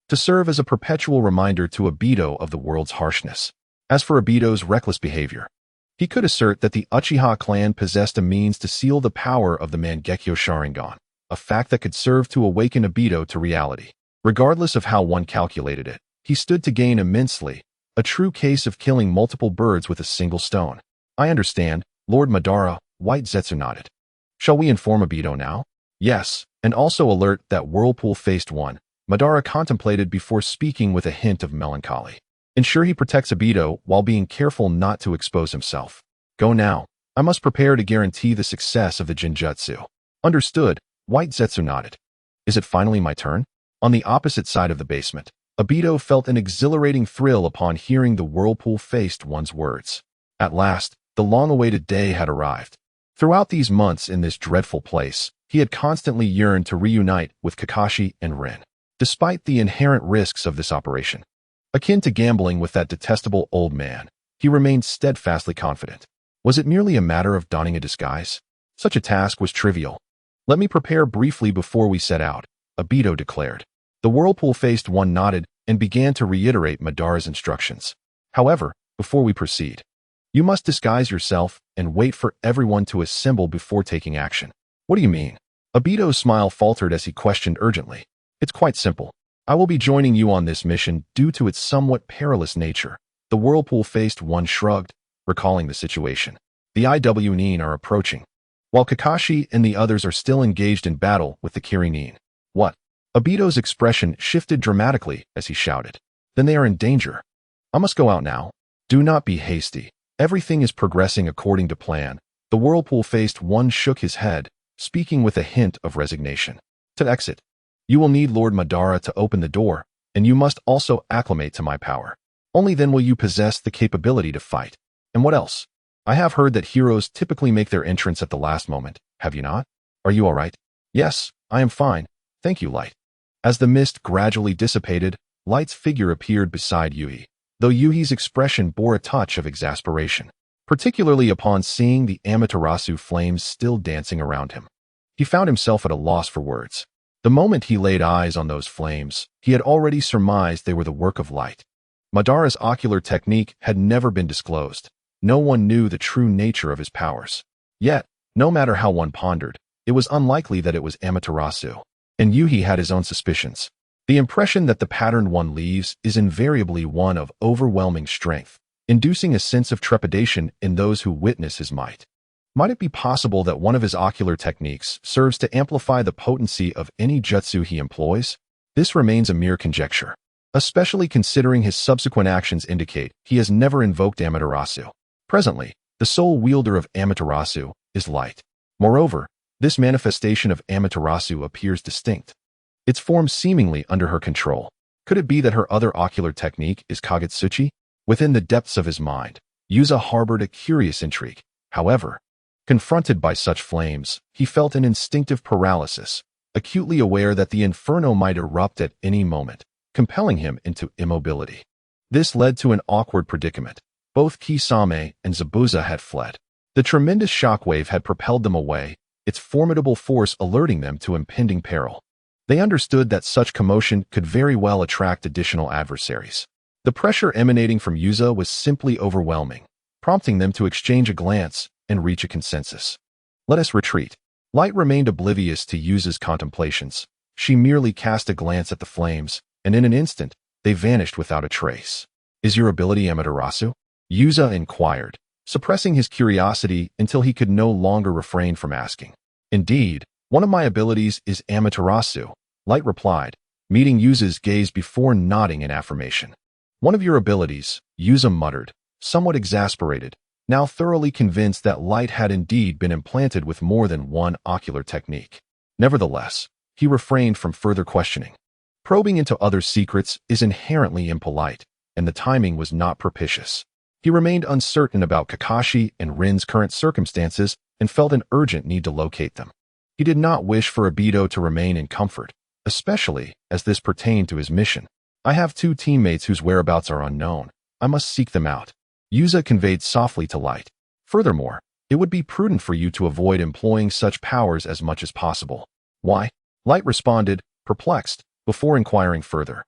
to serve as a perpetual reminder to Obito of the world's harshness. As for Obito's reckless behavior, he could assert that the Uchiha clan possessed a means to seal the power of the Mangekyo Sharingan, a fact that could serve to awaken Obito to reality. Regardless of how one calculated it, he stood to gain immensely, a true case of killing multiple birds with a single stone. "I understand, Lord Madara," White Zetsu nodded. "Shall we inform Obito now?" "Yes, and also alert that Whirlpool-faced one," Madara contemplated before speaking with a hint of melancholy. "Ensure he protects Obito while being careful not to expose himself." "Go now. I must prepare to guarantee the success of the Jinjutsu." "Understood," White Zetsu nodded. "Is it finally my turn?" On the opposite side of the basement, Obito felt an exhilarating thrill upon hearing the Whirlpool-faced one's words. At last, the long-awaited day had arrived. Throughout these months in this dreadful place, he had constantly yearned to reunite with Kakashi and Rin. despite the inherent risks of this operation. Akin to gambling with that detestable old man, he remained steadfastly confident. Was it merely a matter of donning a disguise? Such a task was trivial. Let me prepare briefly before we set out, Obito declared. The whirlpool-faced one nodded and began to reiterate Madara's instructions. However, before we proceed, you must disguise yourself and wait for everyone to assemble before taking action. What do you mean? Obito's smile faltered as he questioned urgently. It's quite simple. I will be joining you on this mission due to its somewhat perilous nature. The whirlpool-faced one shrugged, recalling the situation. The IWNine are approaching, while Kakashi and the others are still engaged in battle with the Kirinine. What? Obito's expression shifted dramatically as he shouted. Then they are in danger. I must go out now. Do not be hasty. Everything is progressing according to plan. The whirlpool-faced one shook his head, speaking with a hint of resignation. To exit, you will need Lord Madara to open the door, and you must also acclimate to my power. Only then will you possess the capability to fight. And what else? I have heard that heroes typically make their entrance at the last moment, have you not? Are you all right? Yes, I am fine. Thank you, Light. As the mist gradually dissipated, Light's figure appeared beside Yuhi, though Yuhi's expression bore a touch of exasperation, particularly upon seeing the Amaterasu flames still dancing around him. He found himself at a loss for words. The moment he laid eyes on those flames, he had already surmised they were the work of Light. Madara's ocular technique had never been disclosed. No one knew the true nature of his powers. Yet, no matter how one pondered, it was unlikely that it was Amaterasu. And Yuhi had his own suspicions. The impression that the patterned one leaves is invariably one of overwhelming strength, inducing a sense of trepidation in those who witness his might. Might it be possible that one of his ocular techniques serves to amplify the potency of any jutsu he employs? This remains a mere conjecture, especially considering his subsequent actions indicate he has never invoked Amaterasu. Presently, the sole wielder of Amaterasu is Light. Moreover, this manifestation of Amaterasu appears distinct. Its form seemingly under her control. Could it be that her other ocular technique is Kagutsuchi? Within the depths of his mind, Yuza harbored a curious intrigue. However, confronted by such flames, he felt an instinctive paralysis, acutely aware that the inferno might erupt at any moment, compelling him into immobility. This led to an awkward predicament. Both Kisame and Zabuza had fled. The tremendous shockwave had propelled them away, its formidable force alerting them to impending peril. They understood that such commotion could very well attract additional adversaries. The pressure emanating from Yuza was simply overwhelming, prompting them to exchange a glance and reach a consensus. Let us retreat. Light remained oblivious to Yuza's contemplations. She merely cast a glance at the flames, and in an instant, they vanished without a trace. Is your ability Amaterasu? Yuza inquired, suppressing his curiosity until he could no longer refrain from asking. Indeed, one of my abilities is Amaterasu, Light replied, meeting Yuza's gaze before nodding in affirmation. One of your abilities, Yuza muttered, somewhat exasperated, now thoroughly convinced that Light had indeed been implanted with more than one ocular technique. Nevertheless, he refrained from further questioning. Probing into others' secrets is inherently impolite, and the timing was not propitious. He remained uncertain about Kakashi and Rin's current circumstances and felt an urgent need to locate them. He did not wish for Obito to remain in comfort, especially as this pertained to his mission. I have 2 teammates whose whereabouts are unknown. I must seek them out, Yuza conveyed softly to Light. Furthermore, it would be prudent for you to avoid employing such powers as much as possible. Why? Light responded, perplexed, before inquiring further.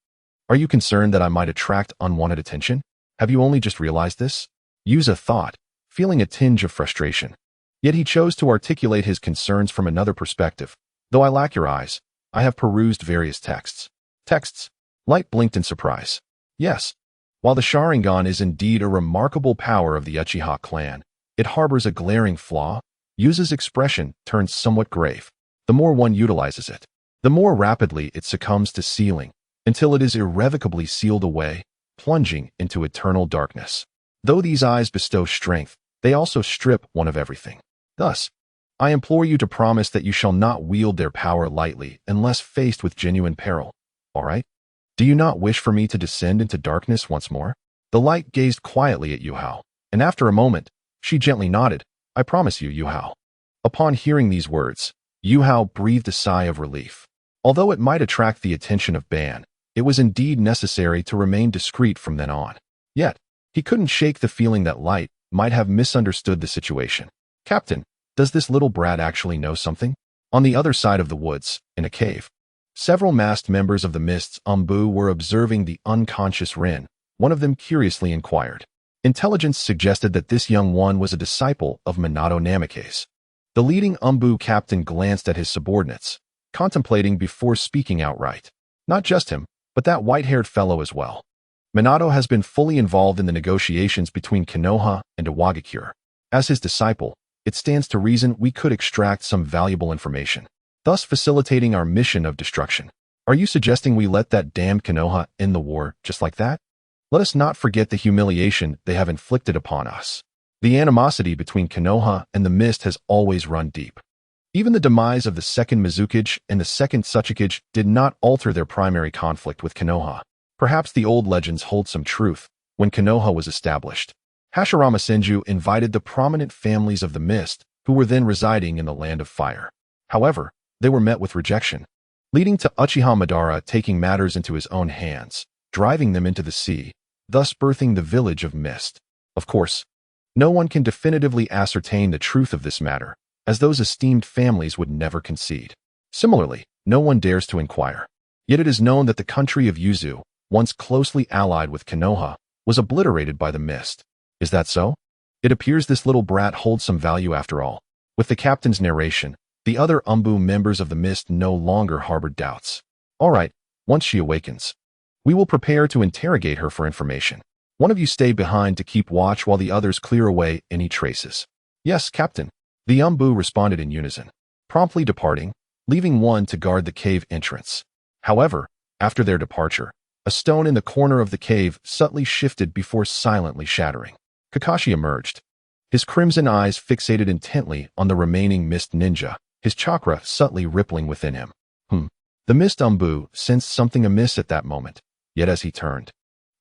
Are you concerned that I might attract unwanted attention? Have you only just realized this? Yuza thought, feeling a tinge of frustration. Yet he chose to articulate his concerns from another perspective. Though I lack your eyes, I have perused various texts. Texts? Light blinked in surprise. Yes. While the Sharingan is indeed a remarkable power of the Uchiha clan, it harbors a glaring flaw. Yuza's expression turns somewhat grave. The more one utilizes it, the more rapidly it succumbs to sealing, until it is irrevocably sealed away, plunging into eternal darkness. Though these eyes bestow strength, they also strip one of everything. Thus, I implore you to promise that you shall not wield their power lightly unless faced with genuine peril. All right? Do you not wish for me to descend into darkness once more? The Light gazed quietly at Yuhao, and after a moment, she gently nodded. I promise you, Yuhao. Upon hearing these words, Yuhao breathed a sigh of relief. Although it might attract the attention of Ban, it was indeed necessary to remain discreet from then on. Yet, he couldn't shake the feeling that Light might have misunderstood the situation. Captain, does this little brat actually know something? On the other side of the woods, in a cave, several masked members of the Mist's Umbu were observing the unconscious Rin. One of them curiously inquired. Intelligence suggested that this young one was a disciple of Minato Namikaze. The leading Umbu captain glanced at his subordinates, contemplating before speaking outright. Not just him, but that white-haired fellow as well. Minato has been fully involved in the negotiations between Konoha and Iwagakure. As his disciple, it stands to reason we could extract some valuable information, thus facilitating our mission of destruction. Are you suggesting we let that damned Konoha end the war just like that? Let us not forget the humiliation they have inflicted upon us. The animosity between Konoha and the Mist has always run deep. Even the demise of the second Mizukage and the second Tsuchikage did not alter their primary conflict with Konoha. Perhaps the old legends hold some truth. When Konoha was established, Hashirama Senju invited the prominent families of the Mist, who were then residing in the Land of Fire. However, they were met with rejection, leading to Uchiha Madara taking matters into his own hands, driving them into the sea, thus birthing the village of Mist. Of course, no one can definitively ascertain the truth of this matter, as those esteemed families would never concede. Similarly, no one dares to inquire. Yet it is known that the country of Yuzu, once closely allied with Konoha, was obliterated by the Mist. Is that so? It appears this little brat holds some value after all. With the captain's narration, the other Umbu members of the Mist no longer harbored doubts. All right, once she awakens, we will prepare to interrogate her for information. One of you stay behind to keep watch while the others clear away any traces. Yes, Captain. The Umbu responded in unison, promptly departing, leaving one to guard the cave entrance. However, after their departure, a stone in the corner of the cave subtly shifted before silently shattering. Kakashi emerged, his crimson eyes fixated intently on the remaining Mist ninja, his chakra subtly rippling within him. The Mist Umbu sensed something amiss at that moment, yet as he turned,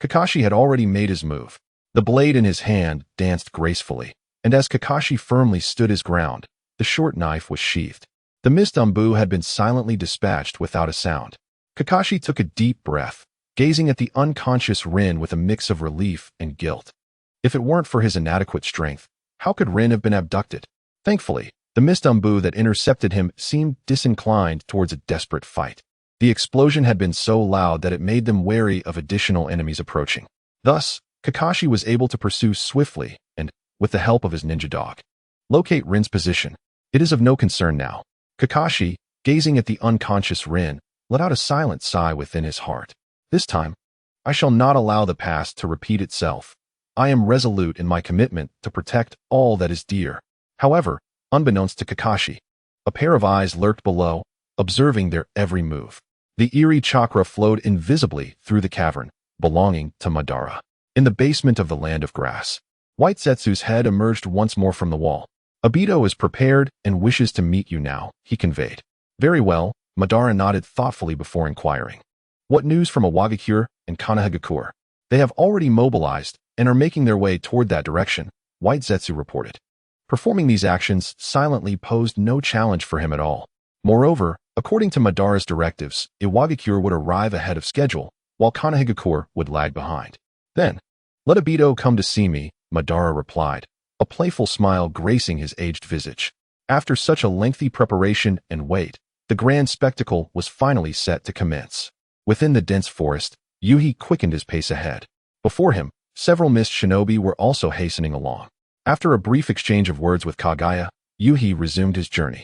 Kakashi had already made his move. The blade in his hand danced gracefully, and as Kakashi firmly stood his ground, the short knife was sheathed. The Mist Umbu had been silently dispatched without a sound. Kakashi took a deep breath, gazing at the unconscious Rin with a mix of relief and guilt. If it weren't for his inadequate strength, how could Rin have been abducted? Thankfully, the Mist Umbu that intercepted him seemed disinclined towards a desperate fight. The explosion had been so loud that it made them wary of additional enemies approaching. Thus, Kakashi was able to pursue swiftly and, with the help of his ninja dog, locate Rin's position. It is of no concern now. Kakashi, gazing at the unconscious Rin, let out a silent sigh within his heart. This time, I shall not allow the past to repeat itself. I am resolute in my commitment to protect all that is dear. However, unbeknownst to Kakashi, a pair of eyes lurked below, observing their every move. The eerie chakra flowed invisibly through the cavern, belonging to Madara. In the basement of the Land of Grass, White Zetsu's head emerged once more from the wall. Obito is prepared and wishes to meet you now, he conveyed. Very well, Madara nodded thoughtfully before inquiring. What news from Iwagakure and Konohagakure? They have already mobilized and are making their way toward that direction, White Zetsu reported. Performing these actions silently posed no challenge for him at all. Moreover, according to Madara's directives, Iwagakure would arrive ahead of schedule, while Konohagakure would lag behind. Then, let Obito come to see me, Madara replied, a playful smile gracing his aged visage. After such a lengthy preparation and wait, the grand spectacle was finally set to commence. Within the dense forest, Yuhi quickened his pace ahead. Before him, several Mist Shinobi were also hastening along. After a brief exchange of words with Kagaya, Yuhi resumed his journey.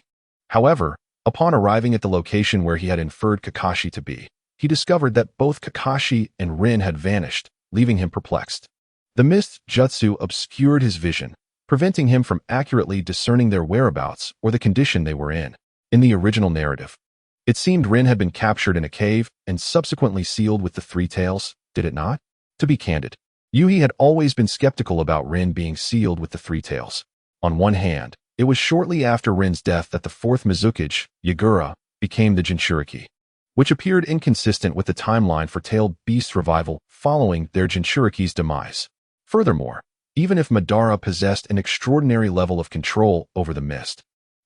However, upon arriving at the location where he had inferred Kakashi to be, he discovered that both Kakashi and Rin had vanished, leaving him perplexed. The Mist Jutsu obscured his vision, preventing him from accurately discerning their whereabouts or the condition they were in. In the original narrative, it seemed Rin had been captured in a cave and subsequently sealed with the three tails, did it not? To be candid, Yuhi had always been skeptical about Rin being sealed with the three tails. On one hand, it was shortly after Rin's death that the fourth Mizukage, Yagura, became the Jinchuriki, which appeared inconsistent with the timeline for tailed beast revival following their Jinchuriki's demise. Furthermore, even if Madara possessed an extraordinary level of control over the Mist,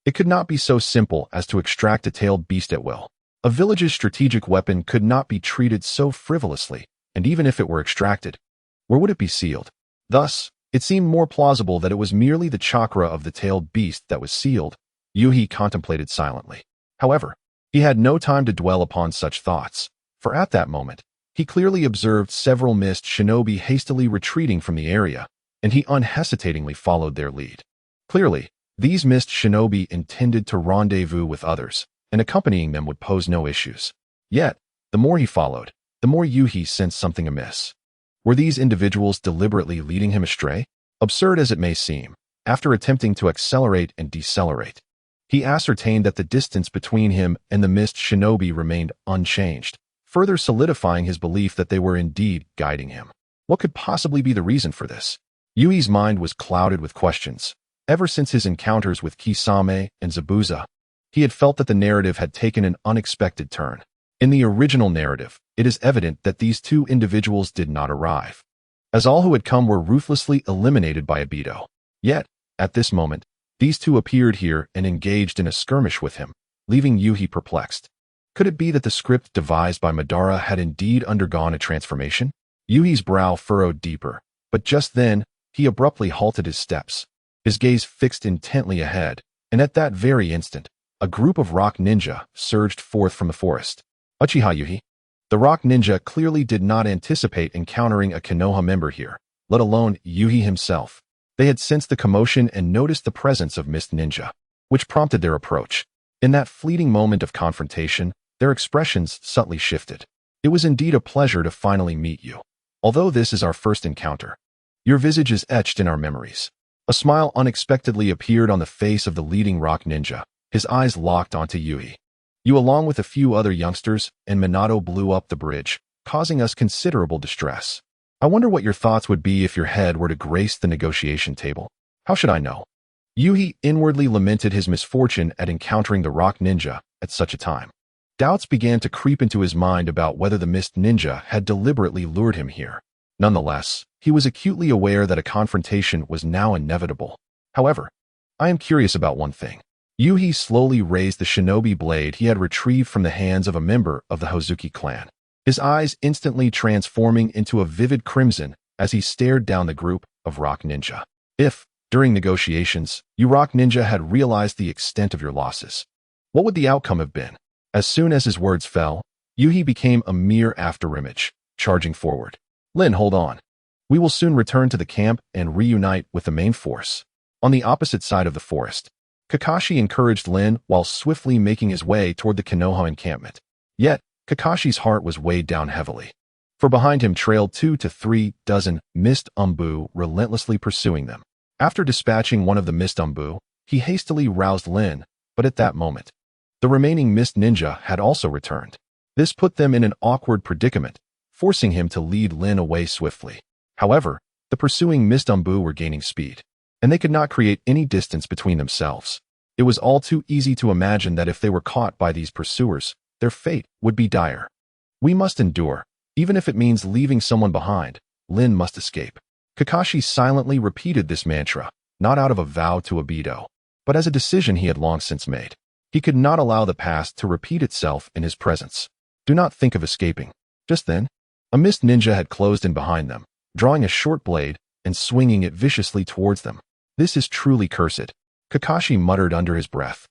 it could not be so simple as to extract a tailed beast at will. A village's strategic weapon could not be treated so frivolously, and even if it were extracted, where would it be sealed? Thus, it seemed more plausible that it was merely the chakra of the tailed beast that was sealed. Yuhi contemplated silently. However, he had no time to dwell upon such thoughts, for at that moment, he clearly observed several mist shinobi hastily retreating from the area, and he unhesitatingly followed their lead. Clearly, these mist shinobi intended to rendezvous with others, and accompanying them would pose no issues. Yet, the more he followed, the more Yuhi sensed something amiss. Were these individuals deliberately leading him astray? Absurd as it may seem, after attempting to accelerate and decelerate, he ascertained that the distance between him and the mist shinobi remained unchanged, further solidifying his belief that they were indeed guiding him. What could possibly be the reason for this? Yui's mind was clouded with questions. Ever since his encounters with Kisame and Zabuza, he had felt that the narrative had taken an unexpected turn. In the original narrative, it is evident that these two individuals did not arrive, as all who had come were ruthlessly eliminated by Obito. Yet, at this moment, these two appeared here and engaged in a skirmish with him, leaving Yuhi perplexed. Could it be that the script devised by Madara had indeed undergone a transformation? Yuhi's brow furrowed deeper, but just then, he abruptly halted his steps, his gaze fixed intently ahead, and at that very instant, a group of rock ninja surged forth from the forest. Uchiha Yuhi. The rock ninja clearly did not anticipate encountering a Konoha member here, let alone Yuhi himself. They had sensed the commotion and noticed the presence of Mist Ninja, which prompted their approach. In that fleeting moment of confrontation, their expressions subtly shifted. It was indeed a pleasure to finally meet you. Although this is our first encounter, your visage is etched in our memories. A smile unexpectedly appeared on the face of the leading rock ninja, his eyes locked onto Yuhi. You along with a few other youngsters and Minato blew up the bridge, causing us considerable distress. I wonder what your thoughts would be if your head were to grace the negotiation table. How should I know? Yuhi inwardly lamented his misfortune at encountering the rock ninja at such a time. Doubts began to creep into his mind about whether the mist ninja had deliberately lured him here. Nonetheless, he was acutely aware that a confrontation was now inevitable. However, I am curious about one thing. Yuhi slowly raised the shinobi blade he had retrieved from the hands of a member of the Hozuki clan, his eyes instantly transforming into a vivid crimson as he stared down the group of rock ninja. If, during negotiations, you rock ninja had realized the extent of your losses, what would the outcome have been? As soon as his words fell, Yuhi became a mere afterimage, charging forward. Lin, hold on. We will soon return to the camp and reunite with the main force. On the opposite side of the forest, Kakashi encouraged Lin while swiftly making his way toward the Konoha encampment. Yet, Kakashi's heart was weighed down heavily, for behind him trailed 2 to 3 dozen Mist Umbu relentlessly pursuing them. After dispatching one of the Mist Umbu, he hastily roused Lin, but at that moment, the remaining Mist Ninja had also returned. This put them in an awkward predicament, forcing him to lead Lin away swiftly. However, the pursuing Mist Umbu were gaining speed, and they could not create any distance between themselves. It was all too easy to imagine that if they were caught by these pursuers, their fate would be dire. We must endure, even if it means leaving someone behind. Lin must escape. Kakashi silently repeated this mantra, not out of a vow to Obito, but as a decision he had long since made. He could not allow the past to repeat itself in his presence. Do not think of escaping. Just then, a Mist Ninja had closed in behind them, drawing a short blade and swinging it viciously towards them. This is truly cursed, Kakashi muttered under his breath.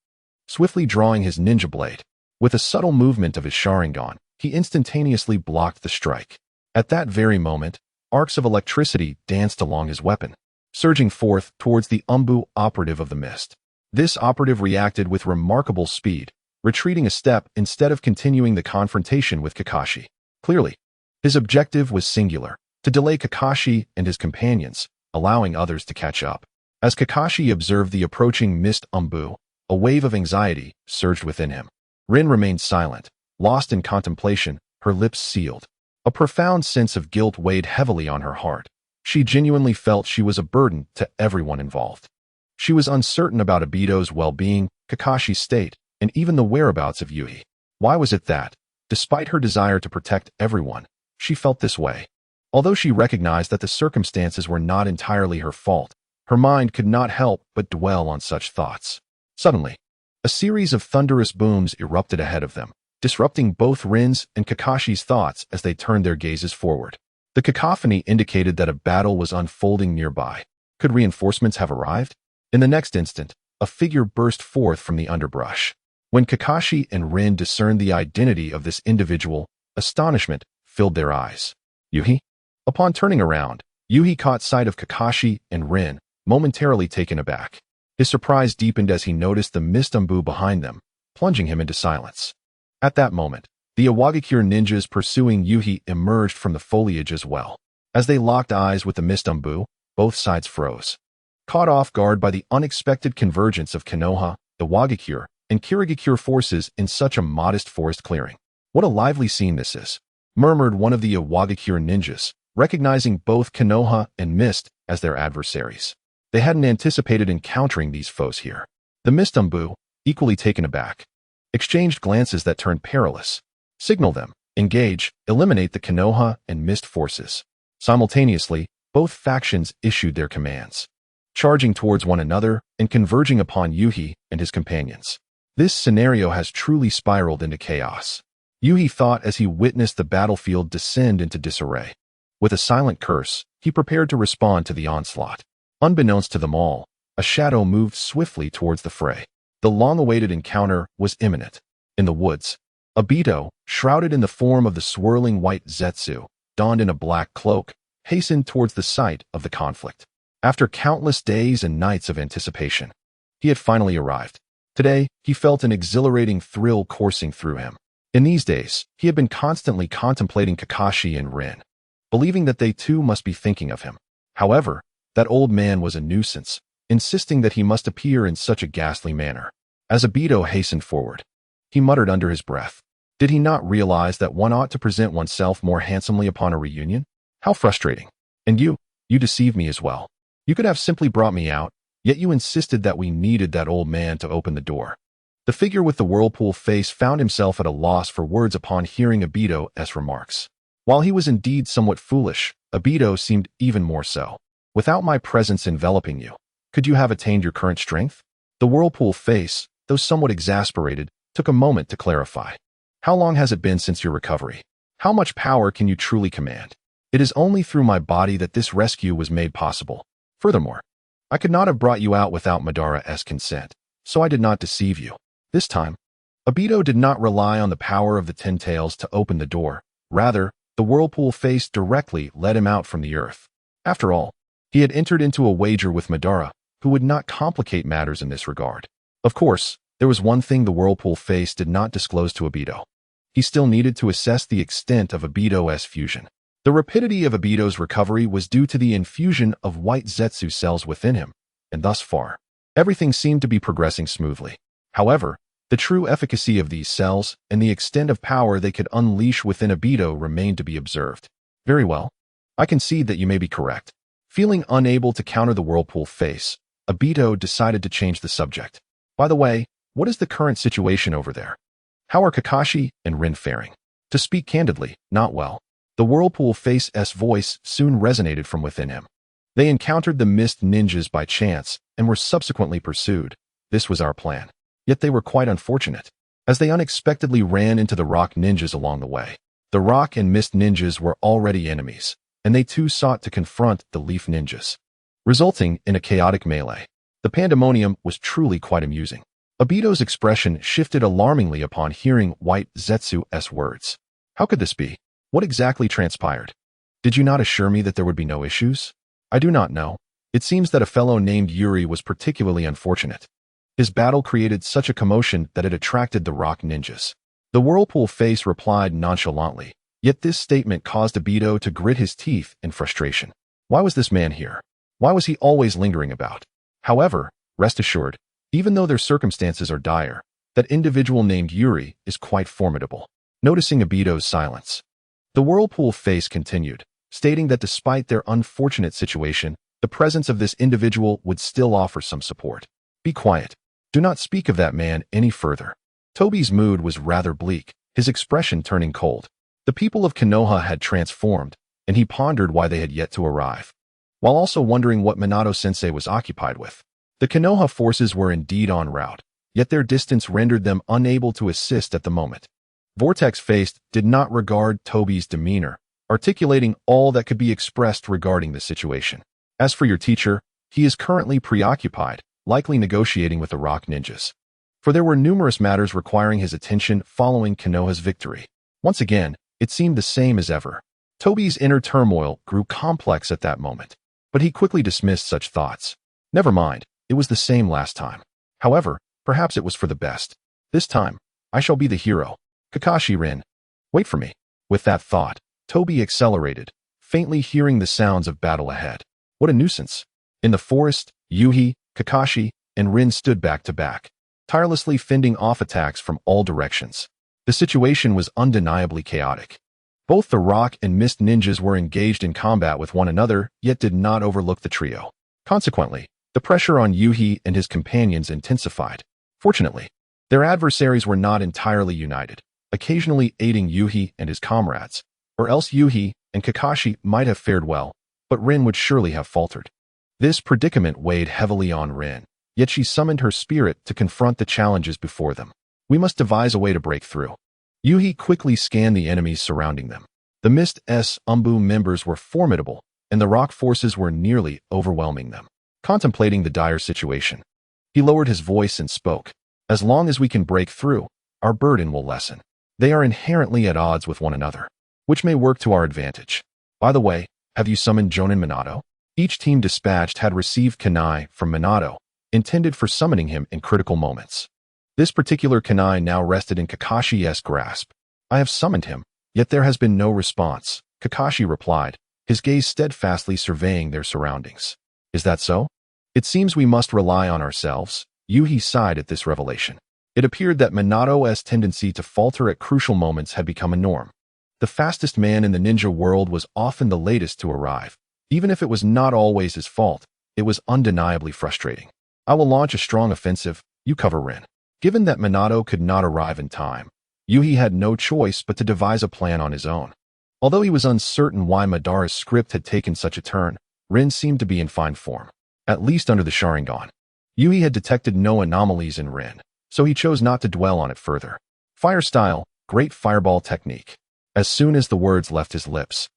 Swiftly drawing his ninja blade, with a subtle movement of his Sharingan, he instantaneously blocked the strike. At that very moment, arcs of electricity danced along his weapon, surging forth towards the Umbu operative of the mist. This operative reacted with remarkable speed, retreating a step instead of continuing the confrontation with Kakashi. Clearly, his objective was singular, to delay Kakashi and his companions, allowing others to catch up. As Kakashi observed the approaching Mist Umbu, a wave of anxiety surged within him. Rin remained silent, lost in contemplation, her lips sealed. A profound sense of guilt weighed heavily on her heart. She genuinely felt she was a burden to everyone involved. She was uncertain about Obito's well-being, Kakashi's state, and even the whereabouts of Yuhi. Why was it that, despite her desire to protect everyone, she felt this way? Although she recognized that the circumstances were not entirely her fault, her mind could not help but dwell on such thoughts. Suddenly, a series of thunderous booms erupted ahead of them, disrupting both Rin's and Kakashi's thoughts as they turned their gazes forward. The cacophony indicated that a battle was unfolding nearby. Could reinforcements have arrived? In the next instant, a figure burst forth from the underbrush. When Kakashi and Rin discerned the identity of this individual, astonishment filled their eyes. Yuhi? Upon turning around, Yuhi caught sight of Kakashi and Rin, momentarily taken aback. His surprise deepened as he noticed the mist umbu behind them, plunging him into silence. At that moment, the Iwagakure ninjas pursuing Yuhi emerged from the foliage as well. As they locked eyes with the mist umbu, both sides froze. Caught off guard by the unexpected convergence of Konoha, Iwagakure, and Kirigakure forces in such a modest forest clearing. What a lively scene this is, murmured one of the Iwagakure ninjas, recognizing both Konoha and Mist as their adversaries. They hadn't anticipated encountering these foes here. The Mist umbu, equally taken aback, exchanged glances that turned perilous. Signal them, engage, eliminate the Konoha and Mist forces. Simultaneously, both factions issued their commands, charging towards one another and converging upon Yuhi and his companions. This scenario has truly spiraled into chaos. Yuhi thought as he witnessed the battlefield descend into disarray. With a silent curse, he prepared to respond to the onslaught. Unbeknownst to them all, a shadow moved swiftly towards the fray. The long-awaited encounter was imminent. In the woods, Obito, shrouded in the form of the swirling white Zetsu, donned in a black cloak, hastened towards the site of the conflict. After countless days and nights of anticipation, he had finally arrived. Today, he felt an exhilarating thrill coursing through him. In these days, he had been constantly contemplating Kakashi and Rin, believing that they too must be thinking of him. However, that old man was a nuisance, insisting that he must appear in such a ghastly manner. As Obito hastened forward, he muttered under his breath. Did he not realize that one ought to present oneself more handsomely upon a reunion? How frustrating. And you deceived me as well. You could have simply brought me out, yet you insisted that we needed that old man to open the door. The figure with the whirlpool face found himself at a loss for words upon hearing Obito's remarks. While he was indeed somewhat foolish, Obito seemed even more so. Without my presence enveloping you, could you have attained your current strength? The whirlpool face, though somewhat exasperated, took a moment to clarify. How long has it been since your recovery? How much power can you truly command? It is only through my body that this rescue was made possible. Furthermore, I could not have brought you out without Madara's consent, so I did not deceive you. This time, Obito did not rely on the power of the Ten Tails to open the door. Rather, the whirlpool face directly led him out from the earth. After all, he had entered into a wager with Madara, who would not complicate matters in this regard. Of course, there was one thing the whirlpool face did not disclose to Obito. He still needed to assess the extent of Obito's fusion. The rapidity of Obito's recovery was due to the infusion of white Zetsu cells within him, and thus far, everything seemed to be progressing smoothly. However, the true efficacy of these cells and the extent of power they could unleash within Obito remained to be observed. Very well. I concede that you may be correct. Feeling unable to counter the whirlpool face, Obito decided to change the subject. By the way, what is the current situation over there? How are Kakashi and Rin faring? To speak candidly, not well. The whirlpool face's voice soon resonated from within him. They encountered the mist ninjas by chance and were subsequently pursued. This was our plan. Yet they were quite unfortunate, as they unexpectedly ran into the rock ninjas along the way. The rock and mist ninjas were already enemies, and they too sought to confront the leaf ninjas, resulting in a chaotic melee. The pandemonium was truly quite amusing. Obito's expression shifted alarmingly upon hearing White Zetsu's words. How could this be? What exactly transpired? Did you not assure me that there would be no issues? I do not know. It seems that a fellow named Yuri was particularly unfortunate. His battle created such a commotion that it attracted the rock ninjas. The whirlpool face replied nonchalantly, yet this statement caused Obito to grit his teeth in frustration. Why was this man here? Why was he always lingering about? However, rest assured, even though their circumstances are dire, that individual named Yuri is quite formidable. Noticing Obito's silence, the whirlpool face continued, stating that despite their unfortunate situation, the presence of this individual would still offer some support. Be quiet. Do not speak of that man any further. Tobi's mood was rather bleak, his expression turning cold. The people of Konoha had transformed, and he pondered why they had yet to arrive, while also wondering what Minato-sensei was occupied with. The Konoha forces were indeed en route, yet their distance rendered them unable to assist at the moment. Vortex-faced did not regard Toby's demeanor, articulating all that could be expressed regarding the situation. As for your teacher, he is currently preoccupied, likely negotiating with the rock ninjas. For there were numerous matters requiring his attention following Konoha's victory. Once again, it seemed the same as ever. Toby's inner turmoil grew complex at that moment, but he quickly dismissed such thoughts. Never mind, it was the same last time. However, perhaps it was for the best. This time, I shall be the hero. Kakashi Rin. Wait for me. With that thought, Toby accelerated, faintly hearing the sounds of battle ahead. What a nuisance. In the forest, Yuhi, Kakashi, and Rin stood back to back, tirelessly fending off attacks from all directions. The situation was undeniably chaotic. Both the rock and mist ninjas were engaged in combat with one another, yet did not overlook the trio. Consequently, the pressure on Yuhi and his companions intensified. Fortunately, their adversaries were not entirely united, occasionally aiding Yuhi and his comrades, or else Yuhi and Kakashi might have fared well, but Rin would surely have faltered. This predicament weighed heavily on Rin, yet she summoned her spirit to confront the challenges before them. We must devise a way to break through. Yuhi quickly scanned the enemies surrounding them. The Mist's Umbu members were formidable, and the rock forces were nearly overwhelming them. Contemplating the dire situation, he lowered his voice and spoke. As long as we can break through, our burden will lessen. They are inherently at odds with one another, which may work to our advantage. By the way, have you summoned Jonin Minato? Each team dispatched had received kunai from Minato, intended for summoning him in critical moments. This particular kunai now rested in Kakashi's grasp. I have summoned him, yet there has been no response, Kakashi replied, his gaze steadfastly surveying their surroundings. Is that so? It seems we must rely on ourselves. Yuhi sighed at this revelation. It appeared that Minato's tendency to falter at crucial moments had become a norm. The fastest man in the ninja world was often the latest to arrive. Even if it was not always his fault, it was undeniably frustrating. I will launch a strong offensive, you cover Rin. Given that Minato could not arrive in time, Yuhi had no choice but to devise a plan on his own. Although he was uncertain why Madara's script had taken such a turn, Rin seemed to be in fine form, at least under the Sharingan. Yuhi had detected no anomalies in Rin, so he chose not to dwell on it further. Fire style, great fireball technique. As soon as the words left his lips,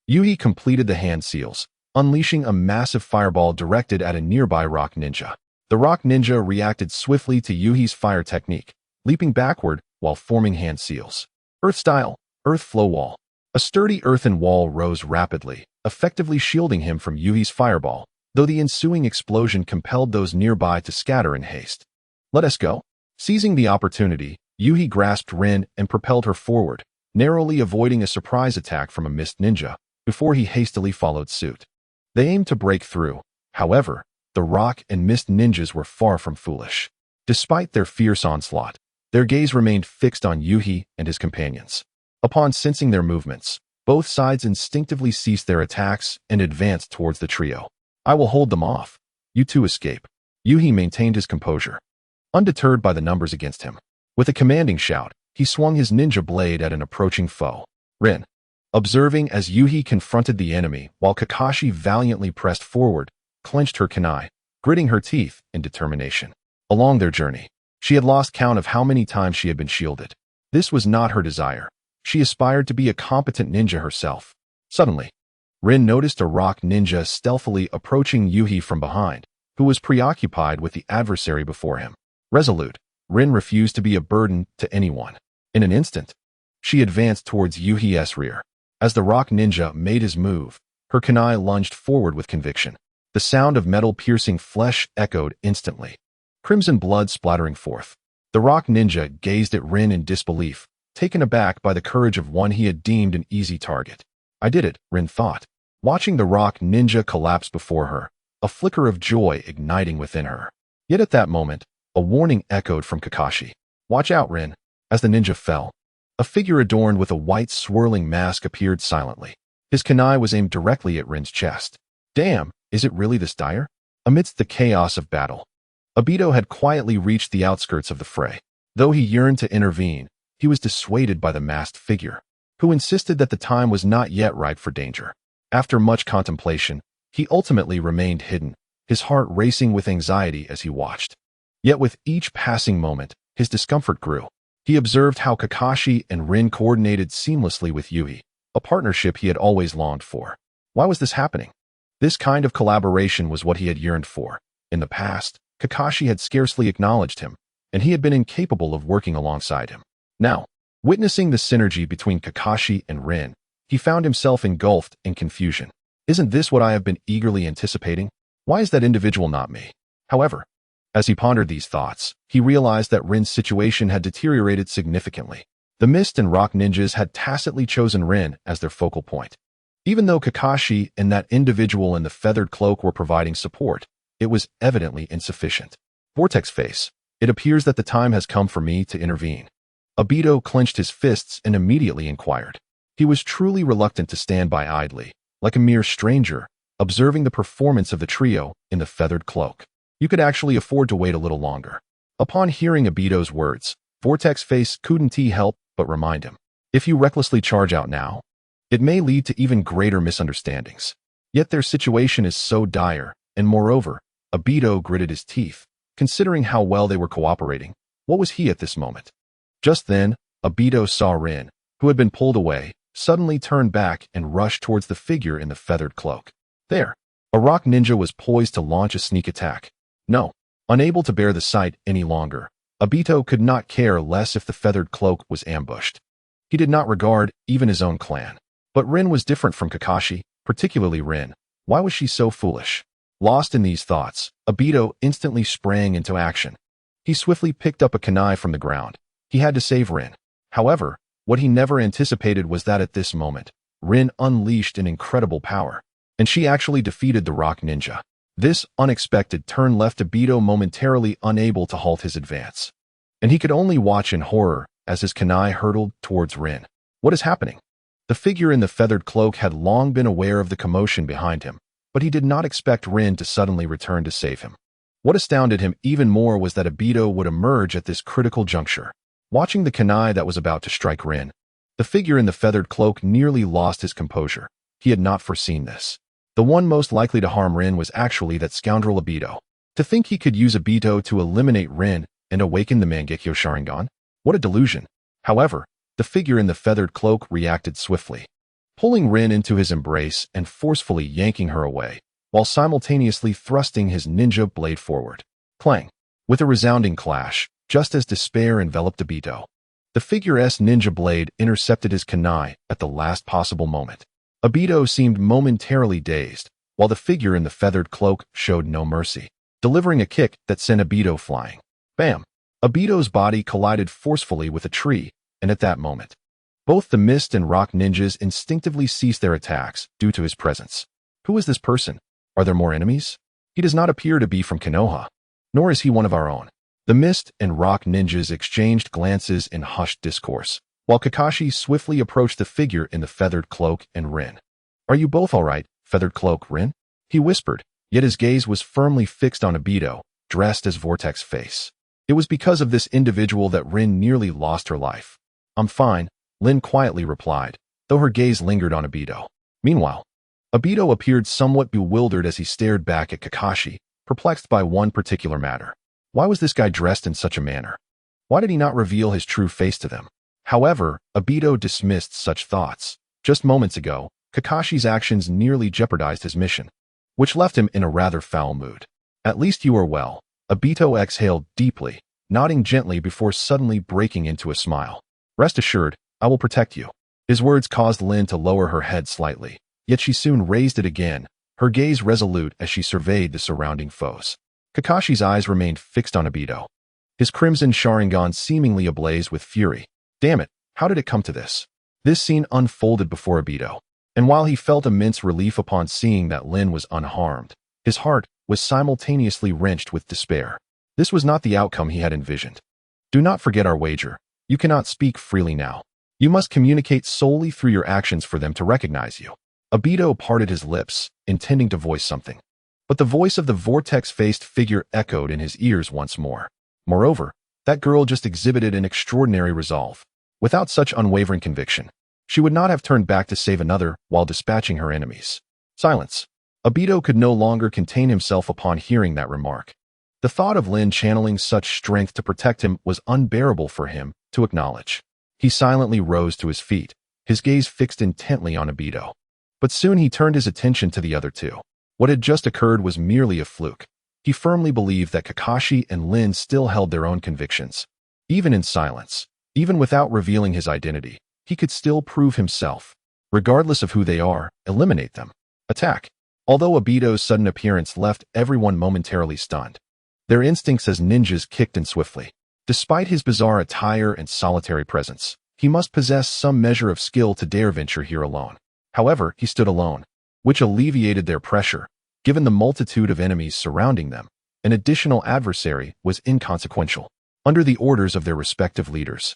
Yuhi completed the hand seals, unleashing a massive fireball directed at a nearby rock ninja. The rock ninja reacted swiftly to Yuhi's fire technique, leaping backward while forming hand seals. Earth style, earth flow wall. A sturdy earthen wall rose rapidly, effectively shielding him from Yuhi's fireball, though the ensuing explosion compelled those nearby to scatter in haste. Let us go. Seizing the opportunity, Yuhi grasped Rin and propelled her forward, narrowly avoiding a surprise attack from a mist ninja, before he hastily followed suit. They aimed to break through. However, the rock and mist ninjas were far from foolish. Despite their fierce onslaught, their gaze remained fixed on Yuhi and his companions. Upon sensing their movements, both sides instinctively ceased their attacks and advanced towards the trio. I will hold them off. You two escape. Yuhi maintained his composure, undeterred by the numbers against him. With a commanding shout, he swung his ninja blade at an approaching foe. Rin, observing as Yuhi confronted the enemy while Kakashi valiantly pressed forward, clenched her kunai, gritting her teeth in determination. Along their journey, she had lost count of how many times she had been shielded. This was not her desire. She aspired to be a competent ninja herself. Suddenly, Rin noticed a rock ninja stealthily approaching Yuhi from behind, who was preoccupied with the adversary before him. Resolute, Rin refused to be a burden to anyone. In an instant, she advanced towards Yuhi's rear. As the rock ninja made his move, her kunai lunged forward with conviction. The sound of metal piercing flesh echoed instantly, crimson blood splattering forth. The rock ninja gazed at Rin in disbelief, taken aback by the courage of one he had deemed an easy target. I did it, Rin thought, watching the rock ninja collapse before her, a flicker of joy igniting within her. Yet at that moment, a warning echoed from Kakashi. Watch out, Rin. As the ninja fell, a figure adorned with a white swirling mask appeared silently. His kunai was aimed directly at Rin's chest. Damn, is it really this dire? Amidst the chaos of battle, Obito had quietly reached the outskirts of the fray. Though he yearned to intervene, he was dissuaded by the masked figure, who insisted that the time was not yet ripe for danger. After much contemplation, he ultimately remained hidden, his heart racing with anxiety as he watched. Yet with each passing moment, his discomfort grew. He observed how Kakashi and Rin coordinated seamlessly with Yui, a partnership he had always longed for. Why was this happening? This kind of collaboration was what he had yearned for. In the past, Kakashi had scarcely acknowledged him, and he had been incapable of working alongside him. Now, witnessing the synergy between Kakashi and Rin, he found himself engulfed in confusion. Isn't this what I have been eagerly anticipating? Why is that individual not me? However, as he pondered these thoughts, he realized that Rin's situation had deteriorated significantly. The Mist and Rock ninjas had tacitly chosen Rin as their focal point. Even though Kakashi and that individual in the feathered cloak were providing support, it was evidently insufficient. Vortex face, it appears that the time has come for me to intervene. Obito clenched his fists and immediately inquired. He was truly reluctant to stand by idly, like a mere stranger, observing the performance of the trio in the feathered cloak. You could actually afford to wait a little longer. Upon hearing Obito's words, Vortex face couldn't help but remind him. If you recklessly charge out now, it may lead to even greater misunderstandings. Yet their situation is so dire, and moreover, Obito gritted his teeth, considering how well they were cooperating. What was he at this moment? Just then, Obito saw Rin, who had been pulled away, suddenly turned back and rushed towards the figure in the feathered cloak. There, a rock ninja was poised to launch a sneak attack. No, unable to bear the sight any longer, Obito could not care less if the feathered cloak was ambushed. He did not regard even his own clan. But Rin was different from Kakashi, particularly Rin. Why was she so foolish? Lost in these thoughts, Obito instantly sprang into action. He swiftly picked up a kunai from the ground. He had to save Rin. However, what he never anticipated was that at this moment, Rin unleashed an incredible power, and she actually defeated the rock ninja. This unexpected turn left Obito momentarily unable to halt his advance, and he could only watch in horror as his kunai hurtled towards Rin. What is happening? The figure in the feathered cloak had long been aware of the commotion behind him, but he did not expect Rin to suddenly return to save him. What astounded him even more was that Obito would emerge at this critical juncture. Watching the kunai that was about to strike Rin, the figure in the feathered cloak nearly lost his composure. He had not foreseen this. The one most likely to harm Rin was actually that scoundrel Obito. To think he could use Obito to eliminate Rin and awaken the Mangekyo Sharingan? What a delusion. However, the figure in the feathered cloak reacted swiftly, pulling Rin into his embrace and forcefully yanking her away, while simultaneously thrusting his ninja blade forward. Clang! With a resounding clash, just as despair enveloped Obito, the figure's ninja blade intercepted his kunai at the last possible moment. Obito seemed momentarily dazed, while the figure in the feathered cloak showed no mercy, delivering a kick that sent Obito flying. Bam! Obito's body collided forcefully with a tree, and at that moment, both the Mist and Rock ninjas instinctively ceased their attacks due to his presence. Who is this person? Are there more enemies? He does not appear to be from Konoha, nor is he one of our own. The Mist and Rock ninjas exchanged glances in hushed discourse, while Kakashi swiftly approached the figure in the feathered cloak and Rin. Are you both all right, feathered cloak Rin? He whispered, yet his gaze was firmly fixed on Obito, dressed as Vortex face. It was because of this individual that Rin nearly lost her life. I'm fine, Lin quietly replied, though her gaze lingered on Obito. Meanwhile, Obito appeared somewhat bewildered as he stared back at Kakashi, perplexed by one particular matter. Why was this guy dressed in such a manner? Why did he not reveal his true face to them? However, Obito dismissed such thoughts. Just moments ago, Kakashi's actions nearly jeopardized his mission, which left him in a rather foul mood. At least you are well. Obito exhaled deeply, nodding gently before suddenly breaking into a smile. Rest assured, I will protect you. His words caused Lin to lower her head slightly, yet she soon raised it again, her gaze resolute as she surveyed the surrounding foes. Kakashi's eyes remained fixed on Obito, his crimson Sharingan seemingly ablaze with fury. Damn it, how did it come to this? This scene unfolded before Obito, and while he felt immense relief upon seeing that Lin was unharmed, his heart was simultaneously wrenched with despair. This was not the outcome he had envisioned. Do not forget our wager. You cannot speak freely now. You must communicate solely through your actions for them to recognize you. Obito parted his lips, intending to voice something, but the voice of the vortex-faced figure echoed in his ears once more. Moreover, that girl just exhibited an extraordinary resolve. Without such unwavering conviction, she would not have turned back to save another while dispatching her enemies. Silence. Obito could no longer contain himself upon hearing that remark. The thought of Lin channeling such strength to protect him was unbearable for him to acknowledge. He silently rose to his feet, his gaze fixed intently on Obito. But soon he turned his attention to the other two. What had just occurred was merely a fluke. He firmly believed that Kakashi and Lin still held their own convictions. Even in silence, even without revealing his identity, he could still prove himself. Regardless of who they are, eliminate them. Attack. Although Obito's sudden appearance left everyone momentarily stunned, their instincts as ninjas kicked in swiftly. Despite his bizarre attire and solitary presence, he must possess some measure of skill to dare venture here alone. However, he stood alone, which alleviated their pressure. Given the multitude of enemies surrounding them, an additional adversary was inconsequential. Under the orders of their respective leaders,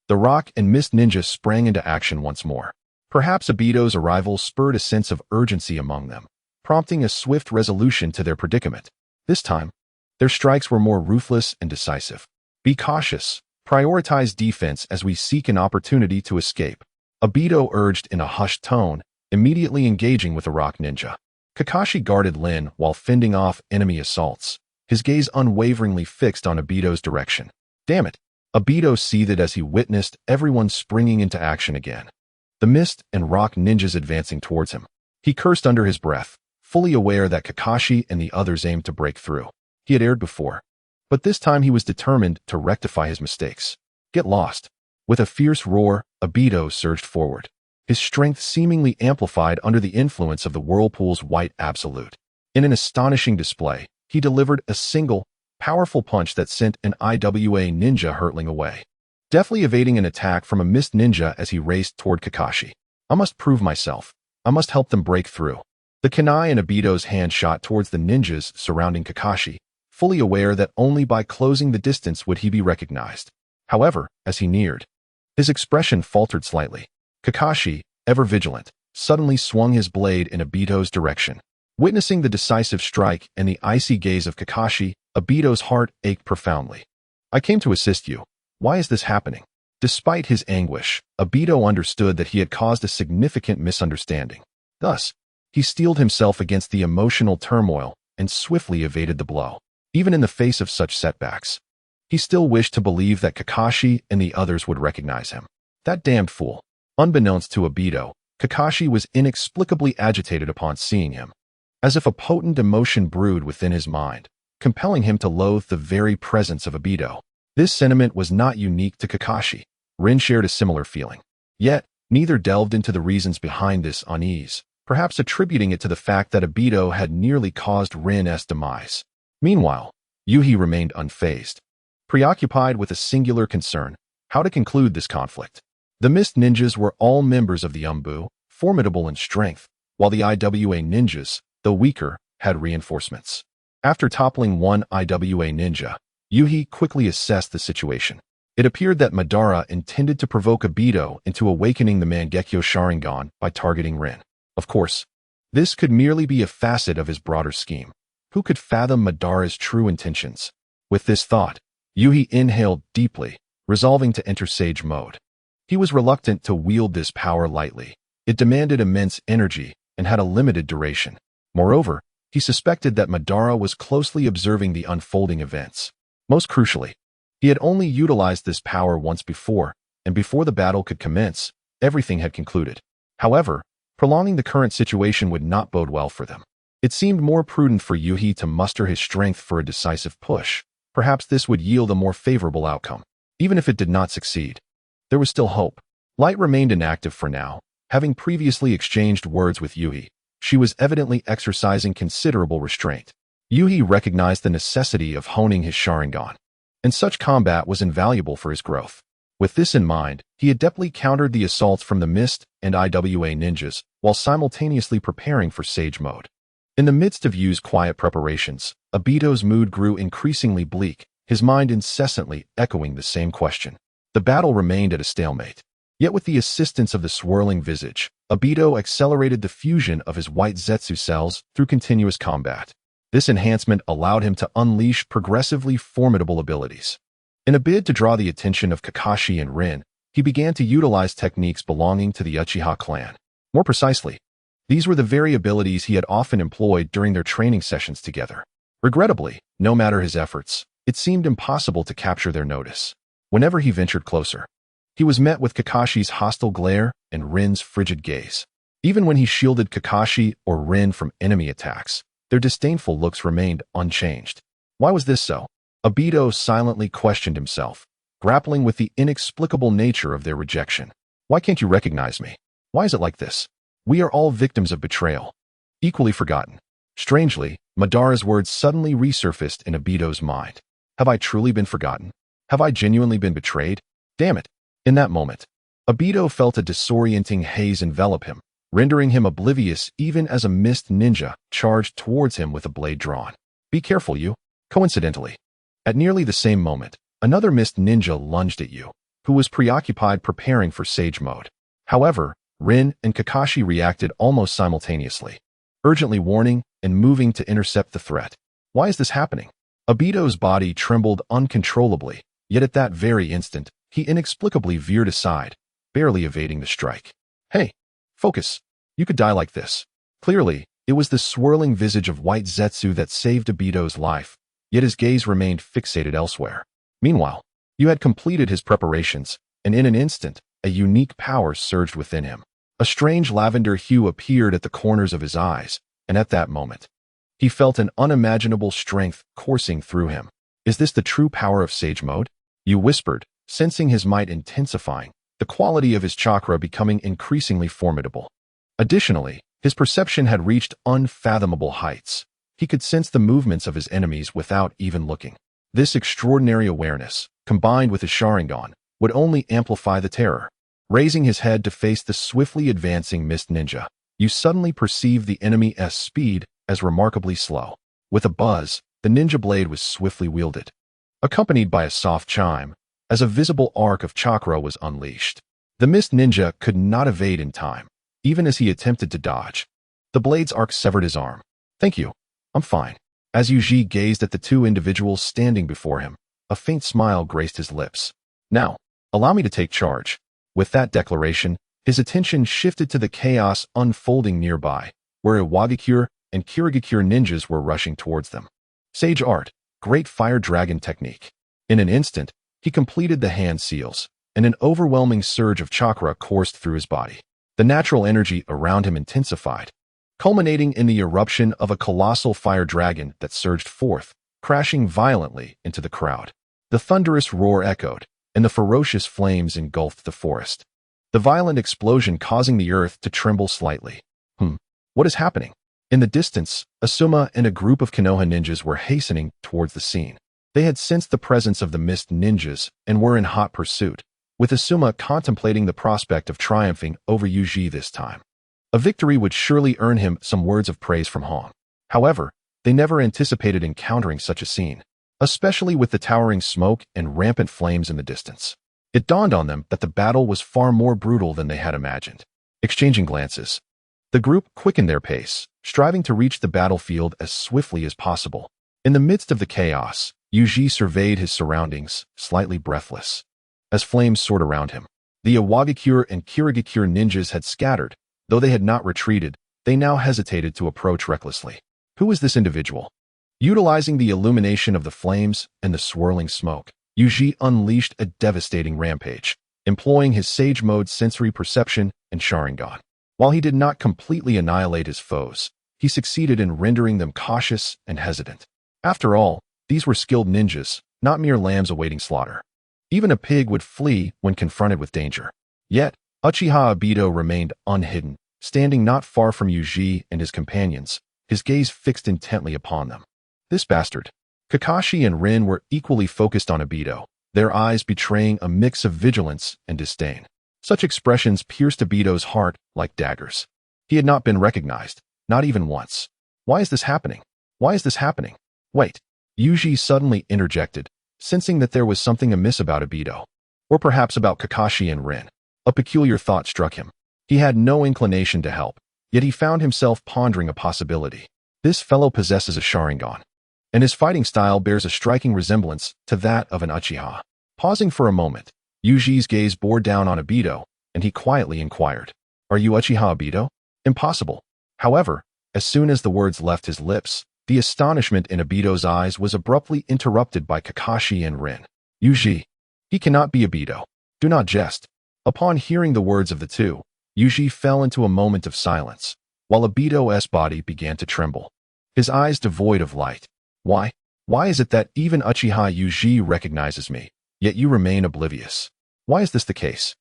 the Rock and Mist ninja sprang into action once more. Perhaps Obito's arrival spurred a sense of urgency among them, prompting a swift resolution to their predicament. This time, their strikes were more ruthless and decisive. Be cautious. Prioritize defense as we seek an opportunity to escape, Obito urged in a hushed tone, immediately engaging with the Rock ninja. Kakashi guarded Lin while fending off enemy assaults, his gaze unwaveringly fixed on Obito's direction. Damn it! Obito seethed as he witnessed everyone springing into action again. The Mist and Rock ninjas advancing towards him. He cursed under his breath, fully aware that Kakashi and the others aimed to break through. He had erred before, but this time he was determined to rectify his mistakes. Get lost. With a fierce roar, Obito surged forward, his strength seemingly amplified under the influence of the Whirlpool's white absolute. In an astonishing display, he delivered a single, powerful punch that sent an IWA ninja hurtling away, deftly evading an attack from a Mist ninja as he raced toward Kakashi. I must prove myself. I must help them break through. The kunai in Obito's hand shot towards the ninjas surrounding Kakashi, fully aware that only by closing the distance would he be recognized. However, as he neared, his expression faltered slightly. Kakashi, ever vigilant, suddenly swung his blade in Obito's direction. Witnessing the decisive strike and the icy gaze of Kakashi, Obito's heart ached profoundly. I came to assist you. Why is this happening? Despite his anguish, Obito understood that he had caused a significant misunderstanding. Thus, he steeled himself against the emotional turmoil and swiftly evaded the blow. Even in the face of such setbacks, he still wished to believe that Kakashi and the others would recognize him. That damned fool. Unbeknownst to Obito, Kakashi was inexplicably agitated upon seeing him, as if a potent emotion brewed within his mind, compelling him to loathe the very presence of Obito. This sentiment was not unique to Kakashi. Rin shared a similar feeling. Yet, neither delved into the reasons behind this unease, perhaps attributing it to the fact that Obito had nearly caused Rin's demise. Meanwhile, Yuhi remained unfazed, preoccupied with a singular concern: how to conclude this conflict. The Mist ninjas were all members of the Umbu, formidable in strength, while the IWA ninjas, though weaker, had reinforcements. After toppling one IWA ninja, Yuhi quickly assessed the situation. It appeared that Madara intended to provoke Obito into awakening the Mangekyo Sharingan by targeting Rin. Of course, this could merely be a facet of his broader scheme. Who could fathom Madara's true intentions? With this thought, Yuhi inhaled deeply, resolving to enter Sage mode. He was reluctant to wield this power lightly. It demanded immense energy and had a limited duration. Moreover, he suspected that Madara was closely observing the unfolding events. Most crucially, he had only utilized this power once before, and before the battle could commence, everything had concluded. However, prolonging the current situation would not bode well for them. It seemed more prudent for Yuhi to muster his strength for a decisive push. Perhaps this would yield a more favorable outcome. Even if it did not succeed, there was still hope. Light remained inactive for now. Having previously exchanged words with Yuhi, she was evidently exercising considerable restraint. Yuhi recognized the necessity of honing his Sharingan, and such combat was invaluable for his growth. With this in mind, he adeptly countered the assaults from the Mist and IWA ninjas, while simultaneously preparing for Sage mode. In the midst of Yu's quiet preparations, Obito's mood grew increasingly bleak, his mind incessantly echoing the same question. The battle remained at a stalemate. Yet with the assistance of the swirling visage, Obito accelerated the fusion of his white Zetsu cells through continuous combat. This enhancement allowed him to unleash progressively formidable abilities. In a bid to draw the attention of Kakashi and Rin, he began to utilize techniques belonging to the Uchiha clan. More precisely, these were the very abilities he had often employed during their training sessions together. Regrettably, No matter his efforts, it seemed impossible to capture their notice. Whenever he ventured closer, he was met with Kakashi's hostile glare and Rin's frigid gaze. Even when he shielded Kakashi or Rin from enemy attacks, their disdainful looks remained unchanged. Why was this so? Obito silently questioned himself, grappling with the inexplicable nature of their rejection. Why can't you recognize me? Why is it like this? We are all victims of betrayal. Equally forgotten. Strangely, Madara's words suddenly resurfaced in Obito's mind. Have I truly been forgotten? Have I genuinely been betrayed? Damn it. In that moment, Obito felt a disorienting haze envelop him, rendering him oblivious even as a mist ninja charged towards him with a blade drawn. Be careful, you. Coincidentally, at nearly the same moment, another mist ninja lunged at you, who was preoccupied preparing for Sage Mode. However, Rin and Kakashi reacted almost simultaneously, urgently warning and moving to intercept the threat. Why is this happening? Obito's body trembled uncontrollably, yet at that very instant, he inexplicably veered aside, barely evading the strike. Hey, focus. You could die like this. Clearly, it was the swirling visage of White Zetsu that saved Obito's life, yet his gaze remained fixated elsewhere. Meanwhile, you had completed his preparations, and in an instant, a unique power surged within him. A strange lavender hue appeared at the corners of his eyes, and at that moment, he felt an unimaginable strength coursing through him. Is this the true power of Sage Mode? You whispered, sensing his might intensifying, the quality of his chakra becoming increasingly formidable. Additionally, his perception had reached unfathomable heights. He could sense the movements of his enemies without even looking. This extraordinary awareness, combined with his Sharingan, would only amplify the terror. Raising his head to face the swiftly advancing mist ninja, you suddenly perceived the enemy's speed as remarkably slow. With a buzz, the ninja blade was swiftly wielded, accompanied by a soft chime, as a visible arc of chakra was unleashed. The mist ninja could not evade in time, even as he attempted to dodge. The blade's arc severed his arm. Thank you. I'm fine. As Yuji gazed at the two individuals standing before him, a faint smile graced his lips. Now, allow me to take charge. With that declaration, his attention shifted to the chaos unfolding nearby, where Iwagakure and Kirigakure ninjas were rushing towards them. Sage Art, Great Fire Dragon Technique. In an instant, he completed the hand seals, and an overwhelming surge of chakra coursed through his body. The natural energy around him intensified, culminating in the eruption of a colossal fire dragon that surged forth, crashing violently into the crowd. The thunderous roar echoed, and the ferocious flames engulfed the forest, the violent explosion causing the earth to tremble slightly. What is happening? In the distance, Asuma and a group of Konoha ninjas were hastening towards the scene. They had sensed the presence of the mist ninjas and were in hot pursuit, with Asuma contemplating the prospect of triumphing over Yuji this time. A victory would surely earn him some words of praise from Hong. However, they never anticipated encountering such a scene, especially with the towering smoke and rampant flames in the distance. It dawned on them that the battle was far more brutal than they had imagined. Exchanging glances, the group quickened their pace, striving to reach the battlefield as swiftly as possible. In the midst of the chaos, Yuji surveyed his surroundings, slightly breathless. As flames soared around him, the Iwagakure and Kirigakure ninjas had scattered. Though they had not retreated, they now hesitated to approach recklessly. Who is this individual? Utilizing the illumination of the flames and the swirling smoke, Yuji unleashed a devastating rampage, employing his Sage Mode sensory perception and Sharingan. While he did not completely annihilate his foes, he succeeded in rendering them cautious and hesitant. After all, these were skilled ninjas, not mere lambs awaiting slaughter. Even a pig would flee when confronted with danger. Yet, Uchiha Obito remained unhidden, standing not far from Yuji and his companions, his gaze fixed intently upon them. This bastard. Kakashi and Rin were equally focused on Obito, their eyes betraying a mix of vigilance and disdain. Such expressions pierced Obito's heart like daggers. He had not been recognized, not even once. Why is this happening? Why is this happening? Wait. Yuji suddenly interjected, sensing that there was something amiss about Obito, or perhaps about Kakashi and Rin. A peculiar thought struck him. He had no inclination to help, yet he found himself pondering a possibility. This fellow possesses a Sharingan, and his fighting style bears a striking resemblance to that of an Uchiha. Pausing for a moment, Yuji's gaze bore down on Obito, and he quietly inquired, "Are you Uchiha Obito?" Impossible. However, as soon as the words left his lips, The astonishment in Obito's eyes was abruptly interrupted by Kakashi and Rin. Yuji, he cannot be Obito. Do not jest. Upon hearing the words of the two, Yuji fell into a moment of silence, while Obito's body began to tremble, his eyes devoid of light. Why? Why is it that even Uchiha Yuji recognizes me, yet you remain oblivious? Why is this the case?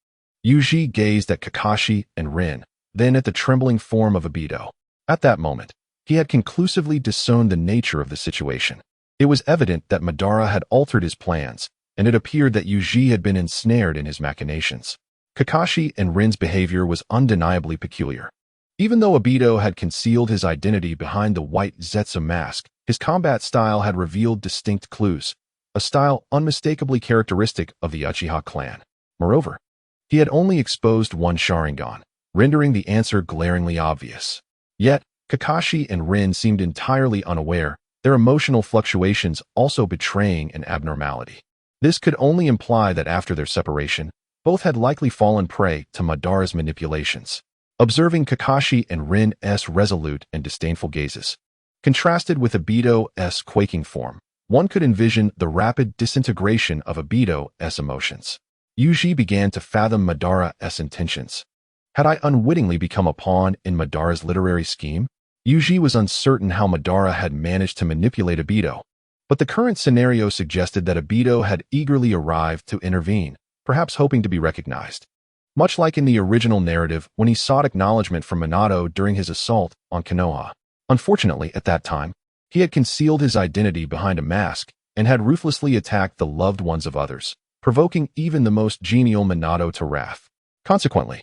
Yuji gazed at Kakashi and Rin, then at the trembling form of Obito. At that moment, he had conclusively discerned the nature of the situation. It was evident that Madara had altered his plans, and it appeared that Yuji had been ensnared in his machinations. Kakashi and Rin's behavior was undeniably peculiar. Even though Obito had concealed his identity behind the white Zetsu mask, his combat style had revealed distinct clues, a style unmistakably characteristic of the Uchiha clan. Moreover, he had only exposed one Sharingan, rendering the answer glaringly obvious. Yet, Kakashi and Rin seemed entirely unaware, their emotional fluctuations also betraying an abnormality. This could only imply that after their separation, both had likely fallen prey to Madara's manipulations. Observing Kakashi and Rin's resolute and disdainful gazes, contrasted with Obito's quaking form, one could envision the rapid disintegration of Obito's emotions. Yuji began to fathom Madara's intentions. Had I unwittingly become a pawn in Madara's literary scheme? Yuji was uncertain how Madara had managed to manipulate Obito, but the current scenario suggested that Obito had eagerly arrived to intervene, perhaps hoping to be recognized. Much like in the original narrative when he sought acknowledgement from Minato during his assault on Konoha. Unfortunately, at that time, he had concealed his identity behind a mask and had ruthlessly attacked the loved ones of others, provoking even the most genial Minato to wrath. Consequently,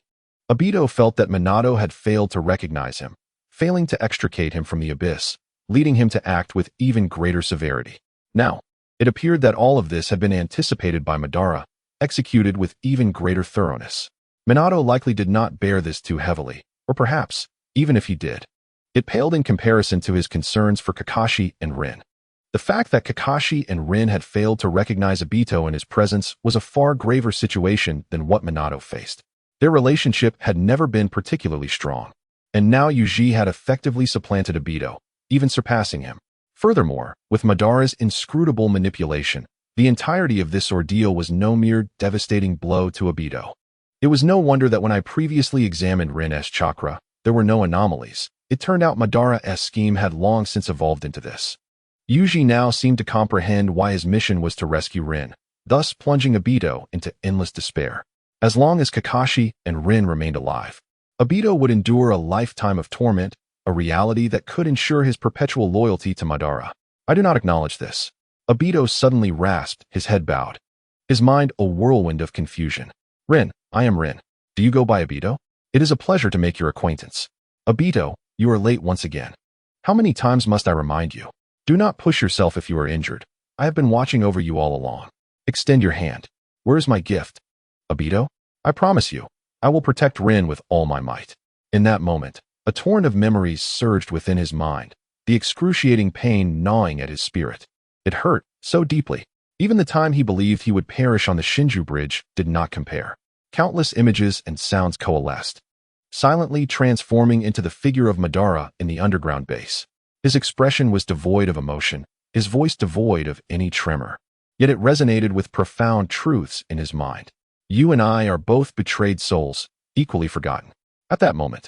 Obito felt that Minato had failed to recognize him, failing to extricate him from the abyss, leading him to act with even greater severity. Now, it appeared that all of this had been anticipated by Madara, executed with even greater thoroughness. Minato likely did not bear this too heavily, or perhaps, even if he did, it paled in comparison to his concerns for Kakashi and Rin. The fact that Kakashi and Rin had failed to recognize Obito in his presence was a far graver situation than what Minato faced. Their relationship had never been particularly strong, and now Yuji had effectively supplanted Obito, even surpassing him. Furthermore, with Madara's inscrutable manipulation, the entirety of this ordeal was no mere devastating blow to Obito. It was no wonder that when I previously examined Rin's chakra, there were no anomalies. It turned out Madara's scheme had long since evolved into this. Yuji now seemed to comprehend why his mission was to rescue Rin, thus plunging Obito into endless despair. As long as Kakashi and Rin remained alive, Obito would endure a lifetime of torment, a reality that could ensure his perpetual loyalty to Madara. I do not acknowledge this. Obito suddenly rasped, his head bowed, his mind a whirlwind of confusion. Rin, I am Rin. Do you go by Obito? It is a pleasure to make your acquaintance. Obito, you are late once again. How many times must I remind you? Do not push yourself if you are injured. I have been watching over you all along. Extend your hand. Where is my gift? Obito, I promise you, I will protect Rin with all my might. In that moment, a torrent of memories surged within his mind, the excruciating pain gnawing at his spirit. It hurt so deeply. Even the time he believed he would perish on the Shinju Bridge did not compare. Countless images and sounds coalesced, silently transforming into the figure of Madara in the underground base. His expression was devoid of emotion, his voice devoid of any tremor. Yet it resonated with profound truths in his mind. You and I are both betrayed souls, equally forgotten. At that moment,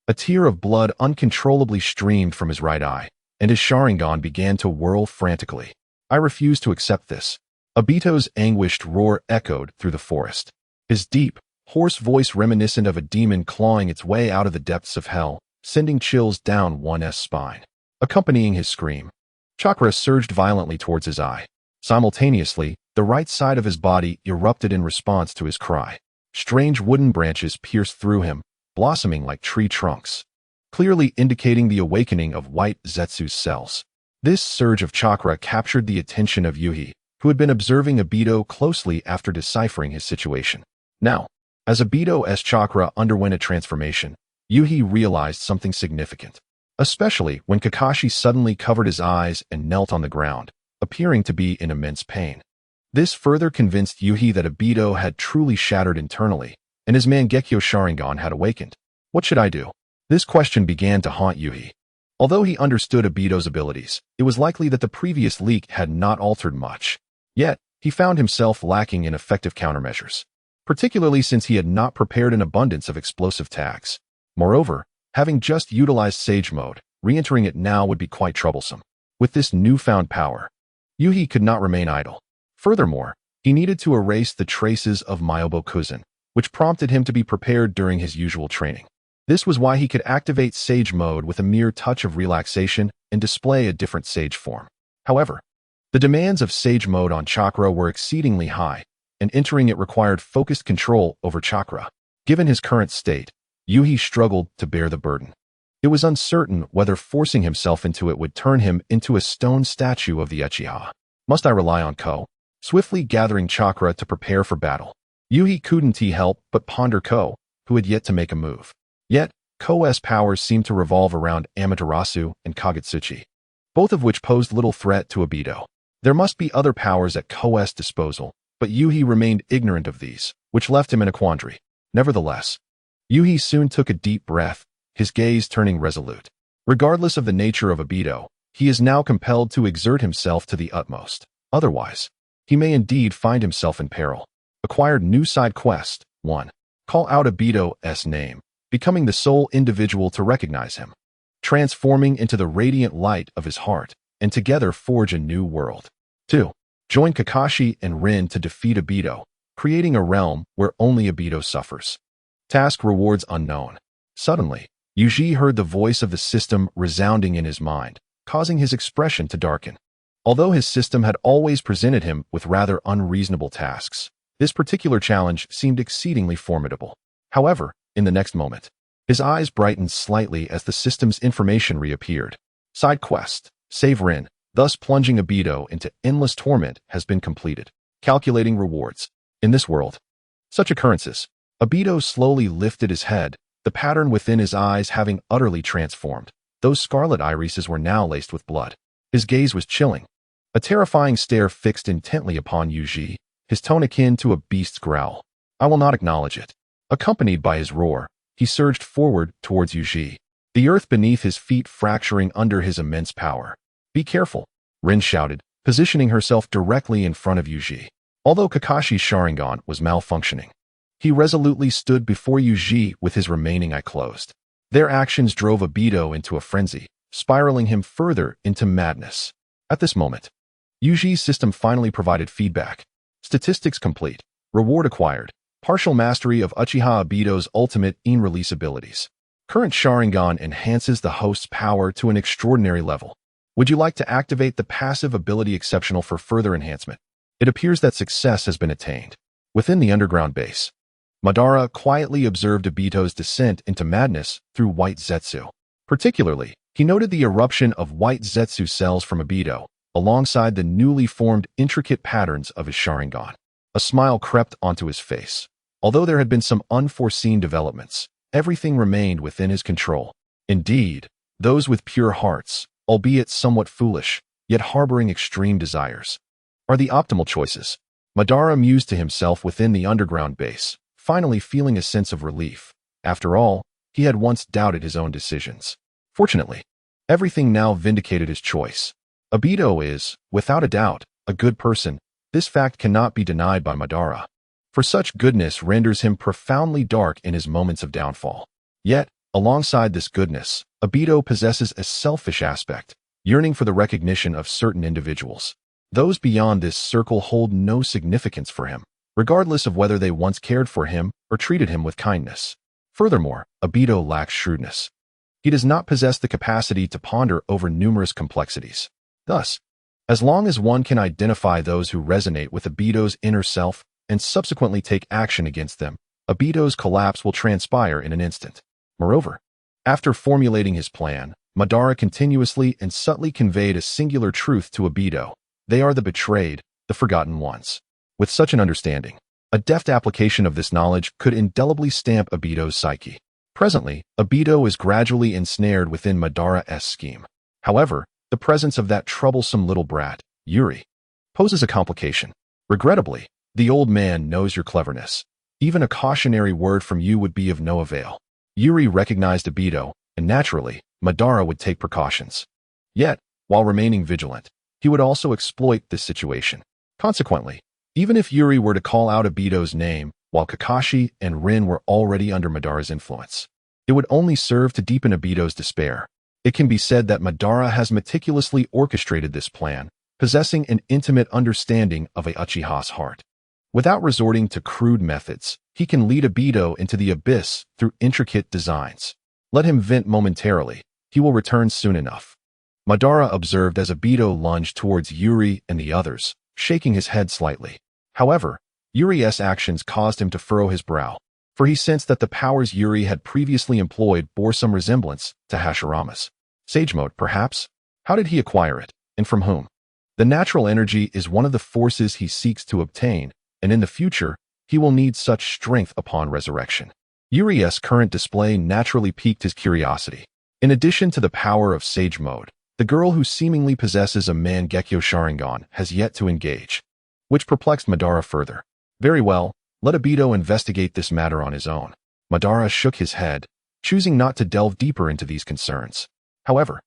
a tear of blood uncontrollably streamed from his right eye, and his Sharingan began to whirl frantically. I refuse to accept this. Obito's anguished roar echoed through the forest. His deep, hoarse voice reminiscent of a demon clawing its way out of the depths of hell, sending chills down one's spine. Accompanying his scream, chakra surged violently towards his eye. Simultaneously, the right side of his body erupted in response to his cry. Strange wooden branches pierced through him, blossoming like tree trunks, clearly indicating the awakening of white Zetsu's cells. This surge of chakra captured the attention of Yuhi, who had been observing Obito closely after deciphering his situation. Now, as Obito's chakra underwent a transformation, Yuhi realized something significant, especially when Kakashi suddenly covered his eyes and knelt on the ground, appearing to be in immense pain. This further convinced Yuhi that Obito had truly shattered internally, and his Mangekyo Sharingan had awakened. What should I do? This question began to haunt Yuhi. Although he understood Obito's abilities, it was likely that the previous leak had not altered much. Yet, he found himself lacking in effective countermeasures, particularly since he had not prepared an abundance of explosive tags. Moreover, having just utilized Sage Mode, re-entering it now would be quite troublesome. With this newfound power, Yuhi could not remain idle. Furthermore, he needed to erase the traces of Myobo-Kuzan, which prompted him to be prepared during his usual training. This was why he could activate Sage Mode with a mere touch of relaxation and display a different Sage form. However, the demands of Sage Mode on Chakra were exceedingly high, and entering it required focused control over Chakra. Given his current state, Yuhi struggled to bear the burden. It was uncertain whether forcing himself into it would turn him into a stone statue of the Uchiha. Must I rely on Ko? Swiftly gathering Chakra to prepare for battle, Yuhi couldn't help but ponder Ko, who had yet to make a move. Yet, Ko's powers seemed to revolve around Amaterasu and Kagutsuchi, both of which posed little threat to Obito. There must be other powers at Ko's disposal, but Yuhi remained ignorant of these, which left him in a quandary. Nevertheless, Yuhi soon took a deep breath, his gaze turning resolute. Regardless of the nature of Obito, he is now compelled to exert himself to the utmost. Otherwise, he may indeed find himself in peril. Acquired new side quest. 1. Call out Obito's name, becoming the sole individual to recognize him, transforming into the radiant light of his heart, and together forge a new world. 2. Join Kakashi and Rin to defeat Obito, creating a realm where only Obito suffers. Task rewards unknown. Suddenly, Yuji heard the voice of the system resounding in his mind, causing his expression to darken. Although his system had always presented him with rather unreasonable tasks, this particular challenge seemed exceedingly formidable. However, in the next moment, his eyes brightened slightly as the system's information reappeared. Side quest, save Rin, thus plunging Obito into endless torment, has been completed. Calculating rewards. In this world, such occurrences, Obito slowly lifted his head, the pattern within his eyes having utterly transformed. Those scarlet irises were now laced with blood. His gaze was chilling. A terrifying stare fixed intently upon Yuji, his tone akin to a beast's growl. I will not acknowledge it. Accompanied by his roar, he surged forward towards Yuji, the earth beneath his feet fracturing under his immense power. Be careful, Rin shouted, positioning herself directly in front of Yuji. Although Kakashi's Sharingan was malfunctioning, he resolutely stood before Yuji with his remaining eye closed. Their actions drove Obito into a frenzy, spiraling him further into madness. At this moment, Yuji's system finally provided feedback. Statistics complete. Reward acquired. Partial mastery of Uchiha Obito's ultimate in-release abilities. Current Sharingan enhances the host's power to an extraordinary level. Would you like to activate the passive ability exceptional for further enhancement? It appears that success has been attained. Within the underground base, Madara quietly observed Obito's descent into madness through white Zetsu. Particularly, he noted the eruption of white Zetsu cells from Obito, alongside the newly formed intricate patterns of his Sharingan. A smile crept onto his face. Although there had been some unforeseen developments, everything remained within his control. Indeed, those with pure hearts, albeit somewhat foolish, yet harboring extreme desires, are the optimal choices. Madara mused to himself within the underground base, finally feeling a sense of relief. After all, he had once doubted his own decisions. Fortunately, everything now vindicated his choice. Obito is, without a doubt, a good person. This fact cannot be denied by Madara. For such goodness renders him profoundly dark in his moments of downfall. Yet, alongside this goodness, Obito possesses a selfish aspect, yearning for the recognition of certain individuals. Those beyond this circle hold no significance for him, regardless of whether they once cared for him or treated him with kindness. Furthermore, Obito lacks shrewdness. He does not possess the capacity to ponder over numerous complexities. Thus, as long as one can identify those who resonate with Obito's inner self and subsequently take action against them, Obito's collapse will transpire in an instant. Moreover, after formulating his plan, Madara continuously and subtly conveyed a singular truth to Obito. They are the betrayed, the forgotten ones. With such an understanding, a deft application of this knowledge could indelibly stamp Obito's psyche. Presently, Obito is gradually ensnared within Madara's scheme. However, the presence of that troublesome little brat, Yuri, poses a complication. Regrettably, the old man knows your cleverness. Even a cautionary word from you would be of no avail. Yuri recognized Obito, and naturally, Madara would take precautions. Yet, while remaining vigilant, he would also exploit this situation. Consequently, even if Yuri were to call out Obito's name while Kakashi and Rin were already under Madara's influence, it would only serve to deepen Obito's despair. It can be said that Madara has meticulously orchestrated this plan, possessing an intimate understanding of a Uchiha's heart. Without resorting to crude methods, he can lead Obito into the abyss through intricate designs. Let him vent momentarily. He will return soon enough. Madara observed as Obito lunged towards Yuri and the others, shaking his head slightly. However, Yuri's actions caused him to furrow his brow, for he sensed that the powers Yuri had previously employed bore some resemblance to Hashirama's. Sage mode, perhaps? How did he acquire it, and from whom? The natural energy is one of the forces he seeks to obtain, and in the future, he will need such strength upon resurrection. Yuri's current display naturally piqued his curiosity. In addition to the power of Sage Mode, the girl who seemingly possesses a Mangekyo Sharingan has yet to engage, which perplexed Madara further. Very well, let Obito investigate this matter on his own. Madara shook his head, choosing not to delve deeper into these concerns. However,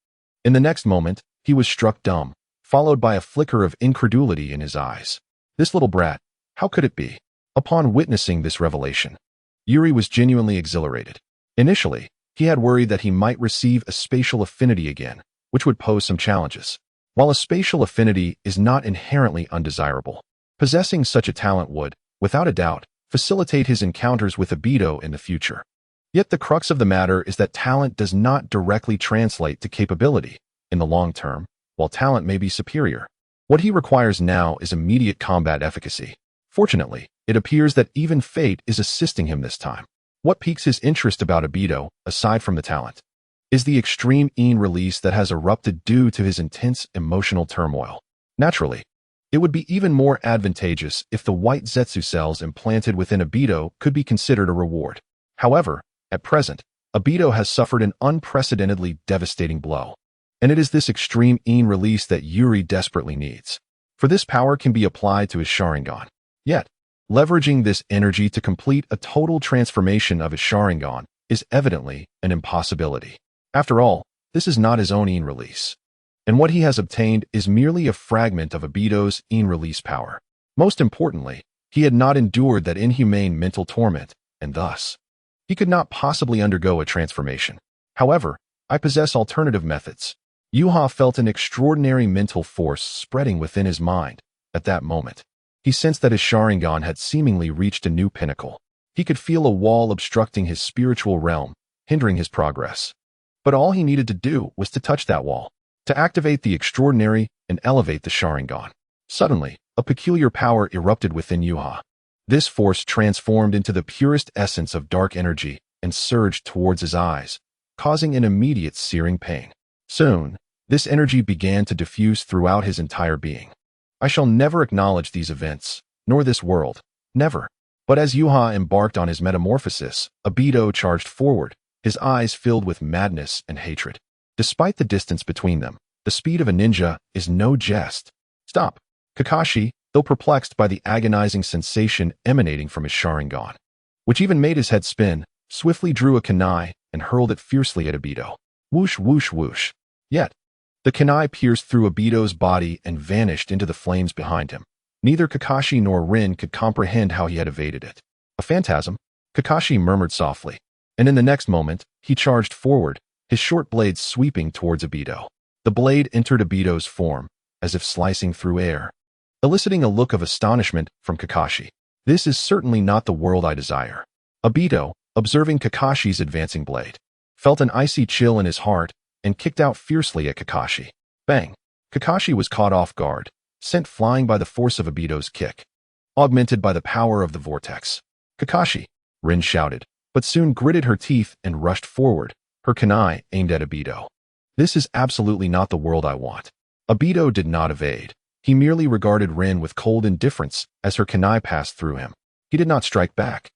in the next moment, he was struck dumb, followed by a flicker of incredulity in his eyes. This little brat, how could it be? Upon witnessing this revelation, Yuri was genuinely exhilarated. Initially, he had worried that he might receive a spatial affinity again, which would pose some challenges. While a spatial affinity is not inherently undesirable, possessing such a talent would, without a doubt, facilitate his encounters with Obito in the future. Yet the crux of the matter is that talent does not directly translate to capability. In the long term, while talent may be superior, what he requires now is immediate combat efficacy. Fortunately, it appears that even fate is assisting him this time. What piques his interest about Obito, aside from the talent, is the extreme EN release that has erupted due to his intense emotional turmoil. Naturally, it would be even more advantageous if the white Zetsu cells implanted within Obito could be considered a reward. However, at present, Obito has suffered an unprecedentedly devastating blow, and it is this extreme EN release that Yuri desperately needs. For this power can be applied to his Sharingan. Yet, leveraging this energy to complete a total transformation of his Sharingan is evidently an impossibility. After all, this is not his own EN release, and what he has obtained is merely a fragment of Obito's EN release power. Most importantly, he had not endured that inhumane mental torment, and thus, he could not possibly undergo a transformation. However, I possess alternative methods. Uchiha felt an extraordinary mental force spreading within his mind. At that moment, he sensed that his Sharingan had seemingly reached a new pinnacle. He could feel a wall obstructing his spiritual realm, hindering his progress. But all he needed to do was to touch that wall, to activate the extraordinary and elevate the Sharingan. Suddenly, a peculiar power erupted within Uchiha. This force transformed into the purest essence of dark energy and surged towards his eyes, causing an immediate searing pain. Soon, this energy began to diffuse throughout his entire being. I shall never acknowledge these events, nor this world, never. But as Uchiha embarked on his metamorphosis, Obito charged forward, his eyes filled with madness and hatred. Despite the distance between them, the speed of a ninja is no jest. Stop! Kakashi, though perplexed by the agonizing sensation emanating from his Sharingan, which even made his head spin, swiftly drew a kunai and hurled it fiercely at Obito. Whoosh, whoosh, whoosh. Yet, the kunai pierced through Obito's body and vanished into the flames behind him. Neither Kakashi nor Rin could comprehend how he had evaded it. A phantasm? Kakashi murmured softly, and in the next moment, he charged forward, his short blade sweeping towards Obito. The blade entered Obito's form, as if slicing through air, eliciting a look of astonishment from Kakashi. This is certainly not the world I desire. Obito, observing Kakashi's advancing blade, felt an icy chill in his heart and kicked out fiercely at Kakashi. Bang! Kakashi was caught off guard, sent flying by the force of Obito's kick, augmented by the power of the vortex. Kakashi, Rin shouted, but soon gritted her teeth and rushed forward, her kunai aimed at Obito. This is absolutely not the world I want. Obito did not evade. He merely regarded Rin with cold indifference as her kunai passed through him. He did not strike back,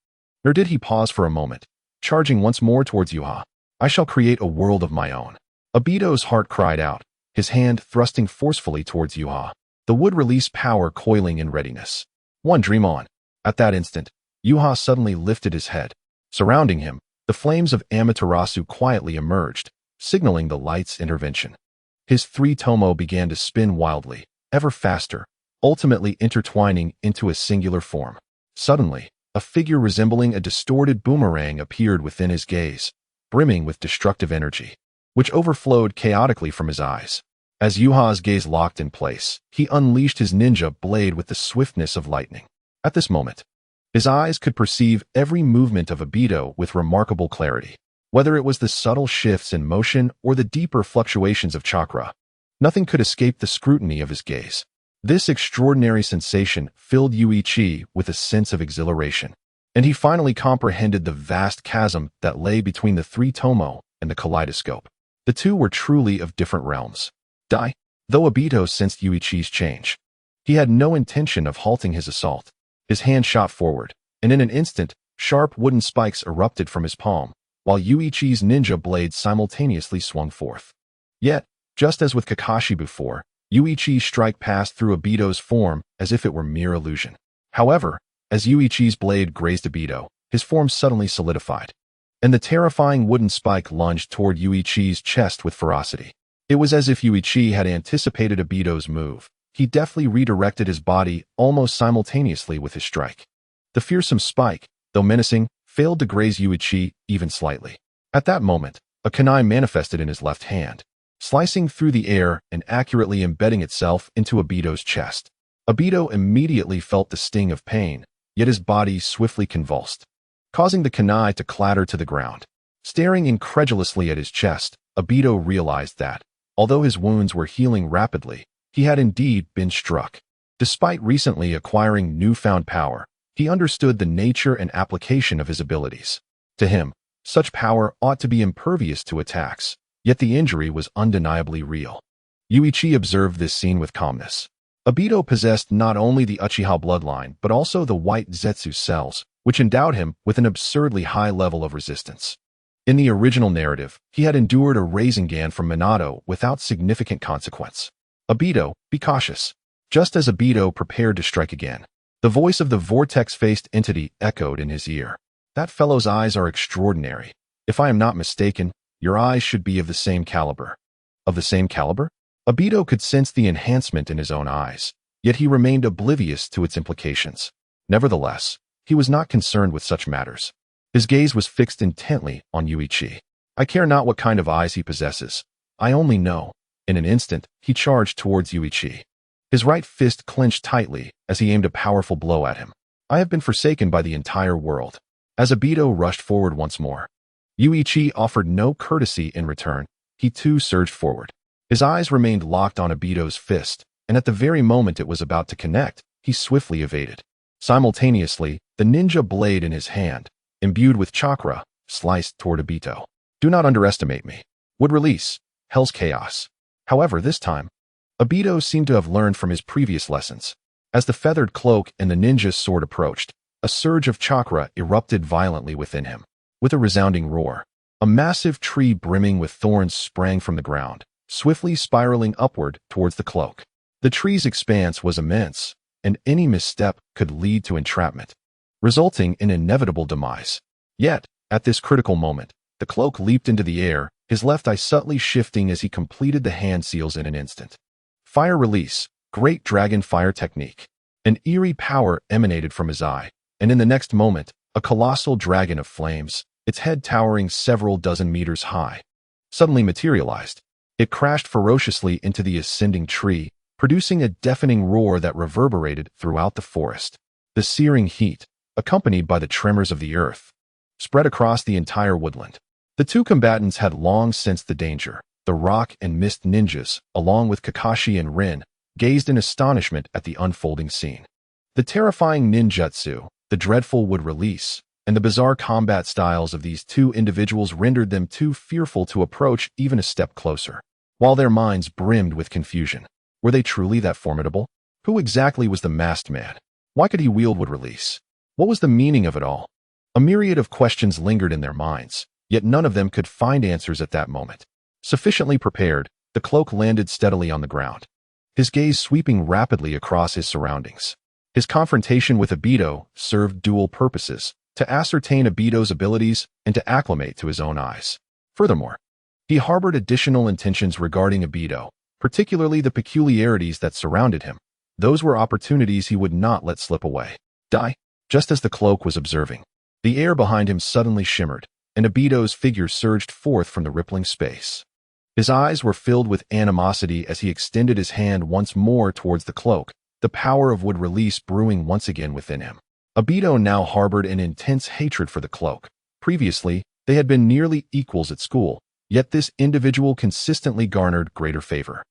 nor did he pause for a moment, charging once more towards Uchiha. I shall create a world of my own. Obito's heart cried out, his hand thrusting forcefully towards Uchiha, the wood release power coiling in readiness. One dream on. At that instant, Uchiha suddenly lifted his head. Surrounding him, the flames of Amaterasu quietly emerged, signaling the light's intervention. His three tomo began to spin wildly, ever faster, ultimately intertwining into a singular form. Suddenly, a figure resembling a distorted boomerang appeared within his gaze, brimming with destructive energy, which overflowed chaotically from his eyes. As Yuha's gaze locked in place, he unleashed his ninja blade with the swiftness of lightning. At this moment, his eyes could perceive every movement of Obito with remarkable clarity. Whether it was the subtle shifts in motion or the deeper fluctuations of chakra, nothing could escape the scrutiny of his gaze. This extraordinary sensation filled Yuichi with a sense of exhilaration, and he finally comprehended the vast chasm that lay between the three tomo and the kaleidoscope. The two were truly of different realms. Though Obito sensed Yuichi's change, he had no intention of halting his assault. His hand shot forward, and in an instant, sharp wooden spikes erupted from his palm, while Yuichi's ninja blade simultaneously swung forth. Yet, just as with Kakashi before, Yuichi's strike passed through Obito's form as if it were mere illusion. However, as Yuichi's blade grazed Obito, his form suddenly solidified, and the terrifying wooden spike lunged toward Yuichi's chest with ferocity. It was as if Yuichi had anticipated Obito's move. He deftly redirected his body almost simultaneously with his strike. The fearsome spike, though menacing, failed to graze Yuichi even slightly. At that moment, a kunai manifested in his left hand, slicing through the air and accurately embedding itself into Obito's chest. Obito immediately felt the sting of pain, yet his body swiftly convulsed, causing the kunai to clatter to the ground. Staring incredulously at his chest, Obito realized that, although his wounds were healing rapidly, he had indeed been struck. Despite recently acquiring newfound power, he understood the nature and application of his abilities. To him, such power ought to be impervious to attacks, yet the injury was undeniably real. Yuichi observed this scene with calmness. Obito possessed not only the Uchiha bloodline but also the white Zetsu cells, which endowed him with an absurdly high level of resistance. In the original narrative, he had endured a Rasengan from Minato without significant consequence. Obito, be cautious. Just as Obito prepared to strike again, the voice of the vortex-faced entity echoed in his ear. That fellow's eyes are extraordinary. If I am not mistaken, your eyes should be of the same caliber. Of the same caliber? Obito could sense the enhancement in his own eyes, yet he remained oblivious to its implications. Nevertheless, he was not concerned with such matters. His gaze was fixed intently on Yuichi. I care not what kind of eyes he possesses. I only know. In an instant, he charged towards Yuichi. His right fist clenched tightly as he aimed a powerful blow at him. I have been forsaken by the entire world. As Obito rushed forward once more, Yuichi offered no courtesy in return. He too surged forward. His eyes remained locked on Obito's fist, and at the very moment it was about to connect, he swiftly evaded. Simultaneously, the ninja blade in his hand, imbued with chakra, sliced toward Obito. Do not underestimate me. Would release. Hell's chaos. However, this time, Obito seemed to have learned from his previous lessons. As the feathered cloak and the ninja's sword approached, a surge of chakra erupted violently within him. With a resounding roar, a massive tree brimming with thorns sprang from the ground, swiftly spiraling upward towards the cloak. The tree's expanse was immense, and any misstep could lead to entrapment, resulting in inevitable demise. Yet, at this critical moment, the cloak leaped into the air, his left eye subtly shifting as he completed the hand seals in an instant. Fire release, great dragon fire technique. An eerie power emanated from his eye, and in the next moment, a colossal dragon of flames, its head towering several dozen meters high, suddenly materialized. It crashed ferociously into the ascending tree, producing a deafening roar that reverberated throughout the forest. The searing heat, accompanied by the tremors of the earth, spread across the entire woodland. The two combatants had long sensed the danger. The rock and mist ninjas, along with Kakashi and Rin, gazed in astonishment at the unfolding scene. The terrifying ninjutsu, the dreadful wood release, and the bizarre combat styles of these two individuals rendered them too fearful to approach even a step closer. While their minds brimmed with confusion, were they truly that formidable? Who exactly was the masked man? Why could he wield wood release? What was the meaning of it all? A myriad of questions lingered in their minds, yet none of them could find answers at that moment. Sufficiently prepared, the cloak landed steadily on the ground, his gaze sweeping rapidly across his surroundings. His confrontation with Obito served dual purposes: to ascertain Obito's abilities and to acclimate to his own eyes. Furthermore, He harbored additional intentions regarding Obito, particularly the peculiarities that surrounded him. Those were opportunities he would not let slip away. Die. Just as the cloak was observing, the air behind him suddenly shimmered, and Obito's figure surged forth from the rippling space. His eyes were filled with animosity as he extended his hand once more towards the cloak, the power of wood release brewing once again within him. Obito now harbored an intense hatred for the cloak. Previously, they had been nearly equals at school, yet this individual consistently garnered greater favor.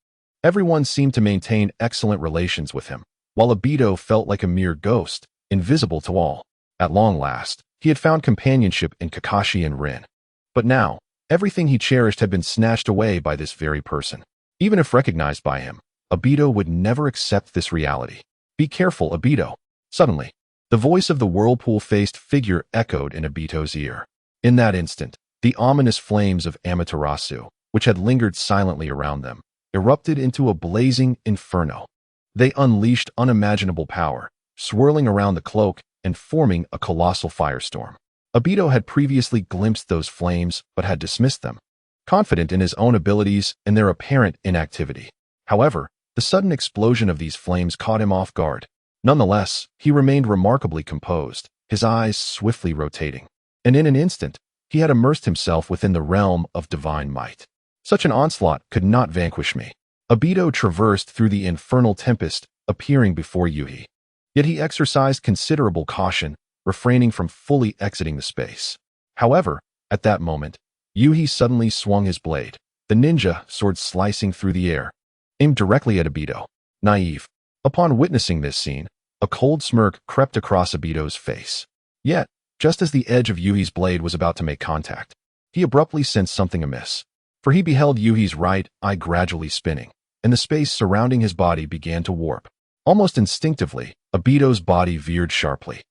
Everyone seemed to maintain excellent relations with him, while Obito felt like a mere ghost, invisible to all. At long last, he had found companionship in Kakashi and Rin. But now, everything he cherished had been snatched away by this very person. Even if recognized by him, Obito would never accept this reality. Be careful, Obito. Suddenly, the voice of the whirlpool-faced figure echoed in Obito's ear. In that instant, the ominous flames of Amaterasu, which had lingered silently around them, erupted into a blazing inferno. They unleashed unimaginable power, swirling around the cloak and forming a colossal firestorm. Obito had previously glimpsed those flames but had dismissed them, confident in his own abilities and their apparent inactivity. However, the sudden explosion of these flames caught him off guard. Nonetheless, he remained remarkably composed, his eyes swiftly rotating. And in an instant, he had immersed himself within the realm of divine might. Such an onslaught could not vanquish me. Obito traversed through the infernal tempest, appearing before Yuhi. Yet he exercised considerable caution, refraining from fully exiting the space. However, at that moment, Yuhi suddenly swung his blade, the ninja sword slicing through the air, aimed directly at Obito. Naive. Upon witnessing this scene, a cold smirk crept across Obito's face. Yet, just as the edge of Yuhi's blade was about to make contact, he abruptly sensed something amiss. For he beheld Yuhi's right eye gradually spinning, and the space surrounding his body began to warp. Almost instinctively, Obito's body veered sharply.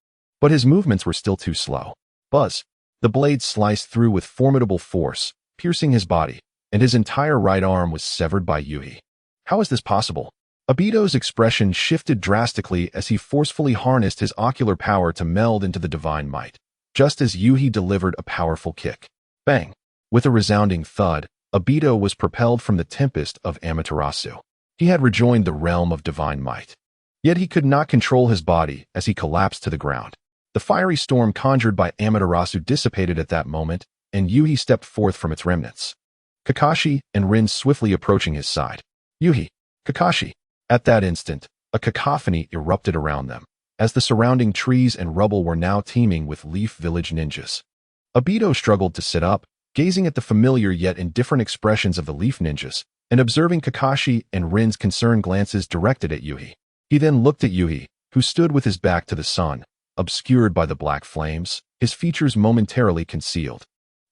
But his movements were still too slow. Buzz! The blade sliced through with formidable force, piercing his body, and his entire right arm was severed by Yuhi. How is this possible? Obito's expression shifted drastically as he forcefully harnessed his ocular power to meld into the divine might, just as Yuhi delivered a powerful kick. Bang! With a resounding thud, Obito was propelled from the tempest of Amaterasu. He had rejoined the realm of divine might. Yet he could not control his body as he collapsed to the ground. The fiery storm conjured by Amaterasu dissipated at that moment, and Yuhi stepped forth from its remnants. Kakashi and Rin swiftly approaching his side. Yuhi, Kakashi. At that instant, a cacophony erupted around them, as the surrounding trees and rubble were now teeming with Leaf Village ninjas. Obito struggled to sit up, gazing at the familiar yet indifferent expressions of the Leaf ninjas, and observing Kakashi and Rin's concerned glances directed at Yuhi. He then looked at Yuhi, who stood with his back to the sun, obscured by the black flames, his features momentarily concealed.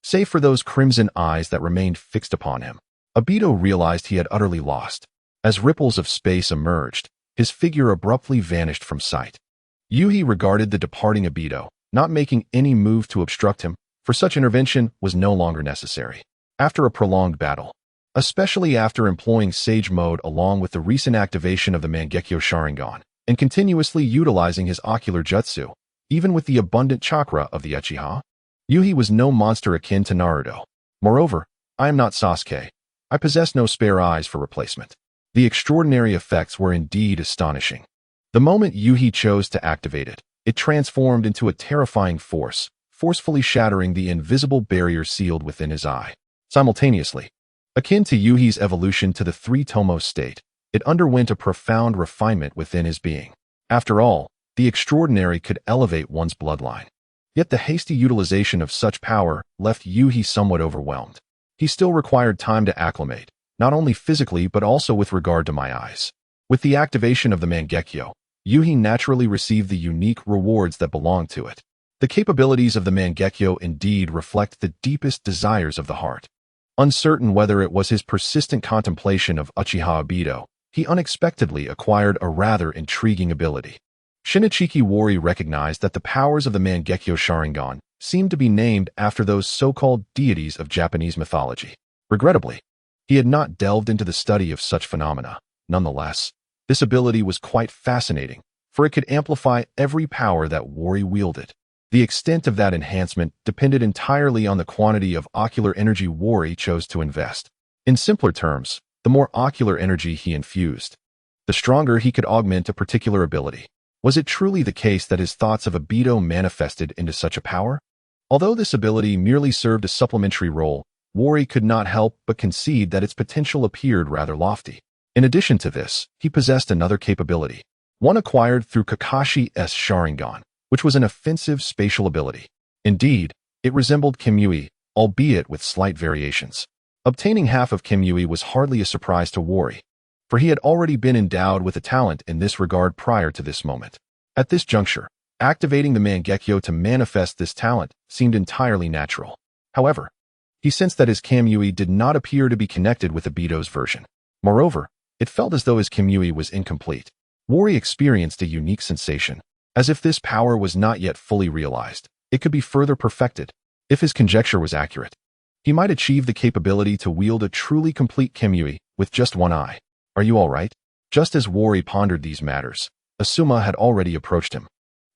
Save for those crimson eyes that remained fixed upon him, Obito realized he had utterly lost. As ripples of space emerged, his figure abruptly vanished from sight. Yuhi regarded the departing Obito, not making any move to obstruct him, for such intervention was no longer necessary. After a prolonged battle, especially after employing Sage Mode along with the recent activation of the Mangekyo Sharingan, and continuously utilizing his ocular jutsu, even with the abundant chakra of the Uchiha, Yuhi was no monster akin to Naruto. Moreover, I am not Sasuke. I possess no spare eyes for replacement. The extraordinary effects were indeed astonishing. The moment Yuhi chose to activate it, it transformed into a terrifying force, forcefully shattering the invisible barrier sealed within his eye. Simultaneously, akin to Yuhi's evolution to the three-tomos state, it underwent a profound refinement within his being. After all, the extraordinary could elevate one's bloodline. Yet the hasty utilization of such power left Yuhi somewhat overwhelmed. He still required time to acclimate, not only physically but also with regard to my eyes. With the activation of the Mangekyo, Yuhi naturally received the unique rewards that belonged to it. The capabilities of the Mangekyo indeed reflect the deepest desires of the heart. Uncertain whether it was his persistent contemplation of Uchiha Obito, he unexpectedly acquired a rather intriguing ability. Shinichiki Wari recognized that the powers of the Mangekyo Sharingan seemed to be named after those so-called deities of Japanese mythology. Regrettably, he had not delved into the study of such phenomena. Nonetheless, this ability was quite fascinating, for it could amplify every power that Wari wielded. The extent of that enhancement depended entirely on the quantity of ocular energy Wari chose to invest. In simpler terms, the more ocular energy he infused, the stronger he could augment a particular ability. Was it truly the case that his thoughts of Obito manifested into such a power? Although this ability merely served a supplementary role, Wari could not help but concede that its potential appeared rather lofty. In addition to this, he possessed another capability, one acquired through Kakashi's Sharingan, which was an offensive spatial ability. Indeed, it resembled Kimui, albeit with slight variations. Obtaining half of Kimui was hardly a surprise to Wari, for he had already been endowed with a talent in this regard prior to this moment. At this juncture, activating the Mangekyo to manifest this talent seemed entirely natural. However, he sensed that his Kamui did not appear to be connected with Obito's version. Moreover, it felt as though his Kimui was incomplete. Wari experienced a unique sensation, as if this power was not yet fully realized. It could be further perfected. If his conjecture was accurate, he might achieve the capability to wield a truly complete Kimui with just one eye. Are you all right? Just as Wari pondered these matters, Asuma had already approached him,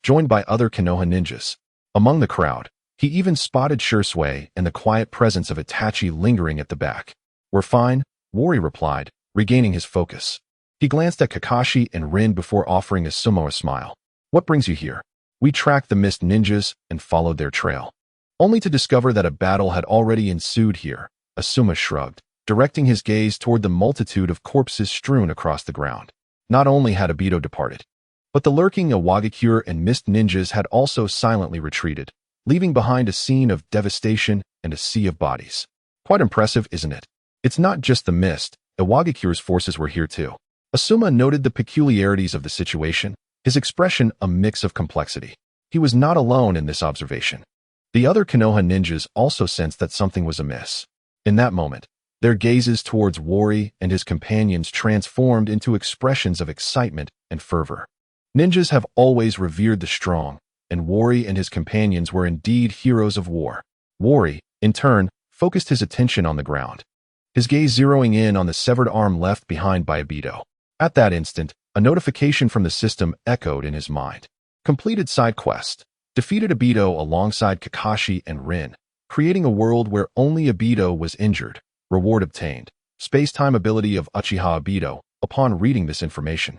joined by other Konoha ninjas. Among the crowd, he even spotted Shursui and the quiet presence of Itachi lingering at the back. "We're fine," Wari replied, regaining his focus. He glanced at Kakashi and Rin before offering Asuma a smile. "What brings you here?" "We tracked the mist ninjas and followed their trail, only to discover that a battle had already ensued here," Asuma shrugged, directing his gaze toward the multitude of corpses strewn across the ground. Not only had Obito departed, but the lurking Awagakure and mist ninjas had also silently retreated, leaving behind a scene of devastation and a sea of bodies. Quite impressive, isn't it? It's not just the mist, Awagakure's forces were here too. Asuma noted the peculiarities of the situation, his expression a mix of complexity. He was not alone in this observation. The other Konoha ninjas also sensed that something was amiss. In that moment, their gazes towards Wari and his companions transformed into expressions of excitement and fervor. Ninjas have always revered the strong, and Wari and his companions were indeed heroes of war. Wari, in turn, focused his attention on the ground, his gaze zeroing in on the severed arm left behind by Obito. At that instant, a notification from the system echoed in his mind. Completed side quest. Defeated Obito alongside Kakashi and Rin, creating a world where only Obito was injured. Reward obtained. Space-time ability of Uchiha Obito. Upon reading this information,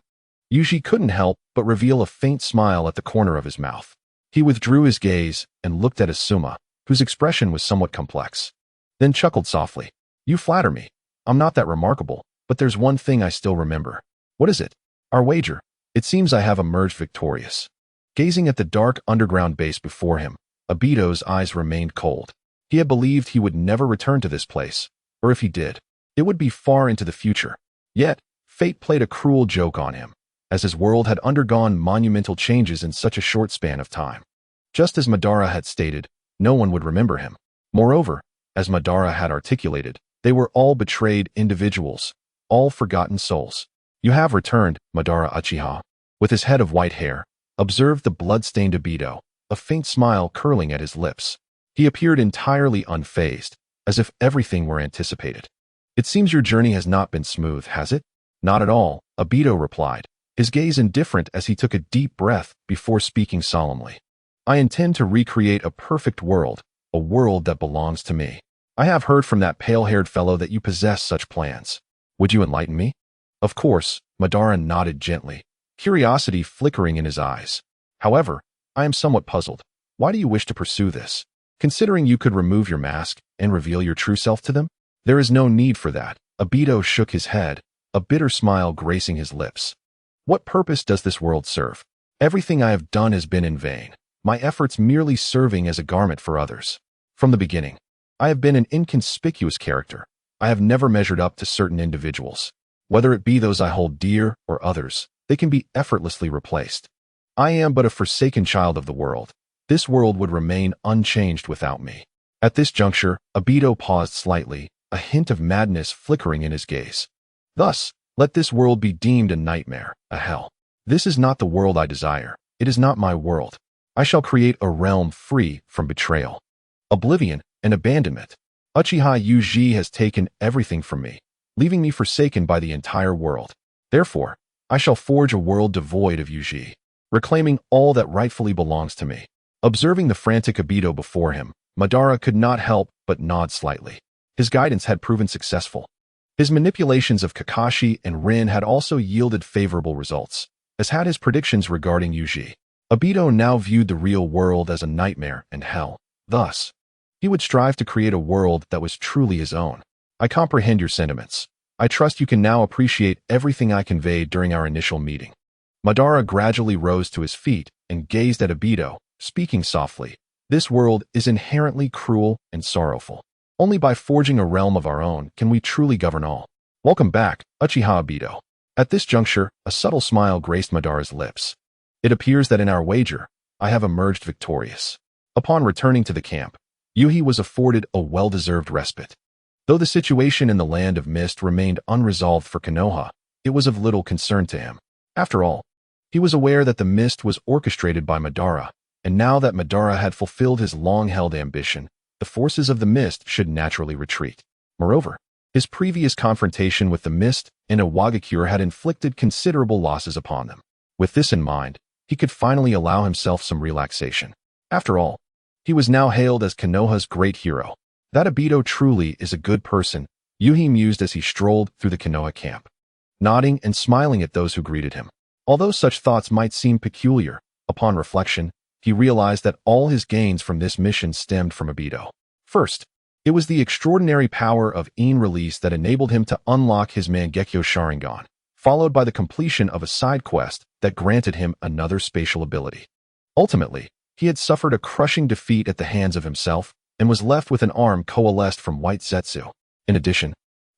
Yuji couldn't help but reveal a faint smile at the corner of his mouth. He withdrew his gaze and looked at Asuma, whose expression was somewhat complex, then chuckled softly. "You flatter me. I'm not that remarkable, but there's one thing I still remember." "What is it?" "Our wager. It seems I have emerged victorious." Gazing at the dark underground base before him, Obito's eyes remained cold. He had believed he would never return to this place, or if he did, it would be far into the future. Yet, fate played a cruel joke on him, as his world had undergone monumental changes in such a short span of time. Just as Madara had stated, no one would remember him. Moreover, as Madara had articulated, they were all betrayed individuals, all forgotten souls. "You have returned," Madara Uchiha, with his head of white hair, observed the blood-stained Obito, a faint smile curling at his lips. He appeared entirely unfazed, as if everything were anticipated. "It seems your journey has not been smooth, has it?" "Not at all," Obito replied, his gaze indifferent as he took a deep breath before speaking solemnly. "I intend to recreate a perfect world, a world that belongs to me. I have heard from that pale-haired fellow that you possess such plans. Would you enlighten me?" "Of course," Madara nodded gently, curiosity flickering in his eyes. "However, I am somewhat puzzled. Why do you wish to pursue this? Considering you could remove your mask and reveal your true self to them?" "There is no need for that." Obito shook his head, a bitter smile gracing his lips. "What purpose does this world serve? Everything I have done has been in vain, my efforts merely serving as a garment for others. From the beginning, I have been an inconspicuous character. I have never measured up to certain individuals. Whether it be those I hold dear or others, they can be effortlessly replaced. I am but a forsaken child of the world. This world would remain unchanged without me." At this juncture, Obito paused slightly, a hint of madness flickering in his gaze. "Thus, let this world be deemed a nightmare, a hell. This is not the world I desire. It is not my world. I shall create a realm free from betrayal, oblivion, and abandonment. Uchiha Yuji has taken everything from me, leaving me forsaken by the entire world. Therefore, I shall forge a world devoid of Yuji, reclaiming all that rightfully belongs to me." Observing the frantic Obito before him, Madara could not help but nod slightly. His guidance had proven successful. His manipulations of Kakashi and Rin had also yielded favorable results, as had his predictions regarding Yuji. Obito now viewed the real world as a nightmare and hell. Thus, he would strive to create a world that was truly his own. I comprehend your sentiments. I trust you can now appreciate everything I conveyed during our initial meeting. Madara gradually rose to his feet and gazed at Obito, speaking softly. This world is inherently cruel and sorrowful. Only by forging a realm of our own can we truly govern all. Welcome back, Uchiha Obito. At this juncture, a subtle smile graced Madara's lips. It appears that in our wager, I have emerged victorious. Upon returning to the camp, Yuhi was afforded a well-deserved respite. Though the situation in the Land of Mist remained unresolved for Konoha, it was of little concern to him. After all, he was aware that the mist was orchestrated by Madara, and now that Madara had fulfilled his long-held ambition, the forces of the mist should naturally retreat. Moreover, his previous confrontation with the mist and Iwagakure had inflicted considerable losses upon them. With this in mind, he could finally allow himself some relaxation. After all, he was now hailed as Konoha's great hero. That Obito truly is a good person, Yuhi mused as he strolled through the Konoha camp, nodding and smiling at those who greeted him. Although such thoughts might seem peculiar, upon reflection, he realized that all his gains from this mission stemmed from Obito. First, it was the extraordinary power of In release that enabled him to unlock his Mangekyo Sharingan, followed by the completion of a side quest that granted him another spatial ability. Ultimately, he had suffered a crushing defeat at the hands of himself and was left with an arm coalesced from white Zetsu. In addition,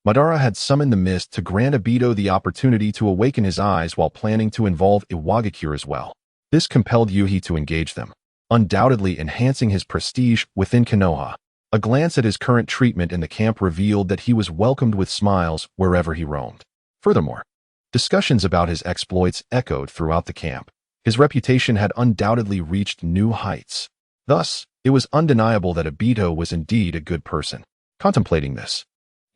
Madara had summoned the mist to grant Obito the opportunity to awaken his eyes while planning to involve Iwagakure as well. This compelled Yuhi to engage them, undoubtedly enhancing his prestige within Konoha. A glance at his current treatment in the camp revealed that he was welcomed with smiles wherever he roamed. Furthermore, discussions about his exploits echoed throughout the camp. His reputation had undoubtedly reached new heights. Thus, it was undeniable that Obito was indeed a good person. Contemplating this,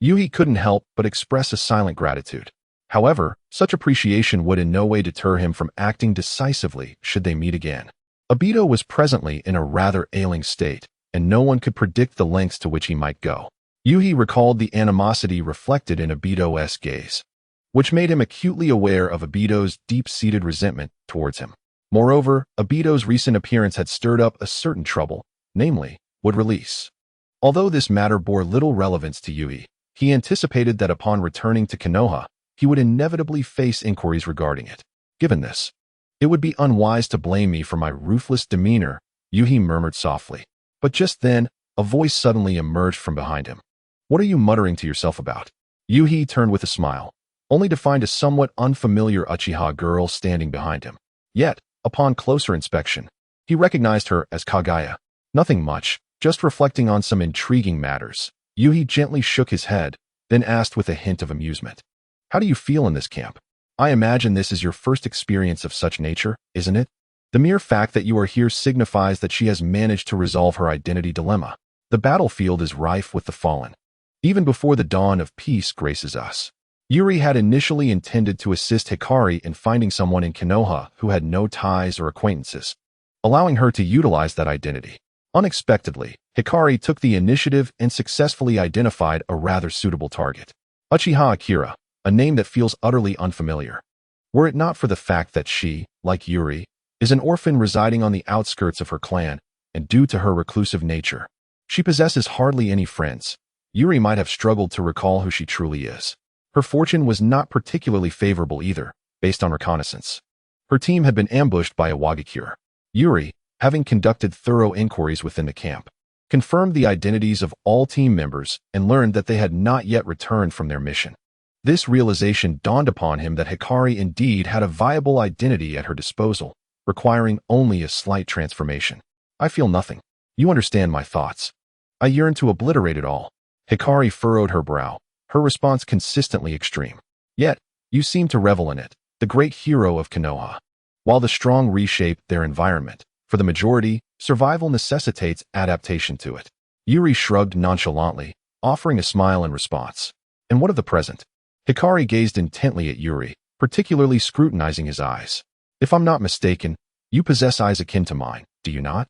Yuhi couldn't help but express a silent gratitude. However, such appreciation would in no way deter him from acting decisively should they meet again. Obito was presently in a rather ailing state, and no one could predict the lengths to which he might go. Yuhi recalled the animosity reflected in Obito's gaze, which made him acutely aware of Obito's deep-seated resentment towards him. Moreover, Obito's recent appearance had stirred up a certain trouble, namely, would release. Although this matter bore little relevance to Yuhi, he anticipated that upon returning to Konoha, he would inevitably face inquiries regarding it. Given this, it would be unwise to blame me for my ruthless demeanor, Yuhi murmured softly. But just then, a voice suddenly emerged from behind him. What are you muttering to yourself about? Yuhi turned with a smile, only to find a somewhat unfamiliar Uchiha girl standing behind him. Yet, upon closer inspection, he recognized her as Kaguya. Nothing much, just reflecting on some intriguing matters. Yuhi gently shook his head, then asked with a hint of amusement. How do you feel in this camp? I imagine this is your first experience of such nature, isn't it? The mere fact that you are here signifies that she has managed to resolve her identity dilemma. The battlefield is rife with the fallen. Even before the dawn of peace graces us. Yuri had initially intended to assist Hikari in finding someone in Konoha who had no ties or acquaintances, allowing her to utilize that identity. Unexpectedly, Hikari took the initiative and successfully identified a rather suitable target. Uchiha Akira, a name that feels utterly unfamiliar. Were it not for the fact that she, like Yuri, is an orphan residing on the outskirts of her clan, and due to her reclusive nature, she possesses hardly any friends. Yuri might have struggled to recall who she truly is. Her fortune was not particularly favorable either, based on reconnaissance. Her team had been ambushed by Iwagakure. Yuri, having conducted thorough inquiries within the camp, confirmed the identities of all team members and learned that they had not yet returned from their mission. This realization dawned upon him that Hikari indeed had a viable identity at her disposal, requiring only a slight transformation. I feel nothing. You understand my thoughts. I yearn to obliterate it all. Hikari furrowed her brow, her response consistently extreme. Yet, you seem to revel in it, the great hero of Konoha. While the strong reshape their environment, for the majority, survival necessitates adaptation to it. Yuri shrugged nonchalantly, offering a smile in response. And what of the present? Hikari gazed intently at Yuri, particularly scrutinizing his eyes. If I'm not mistaken, you possess eyes akin to mine, do you not?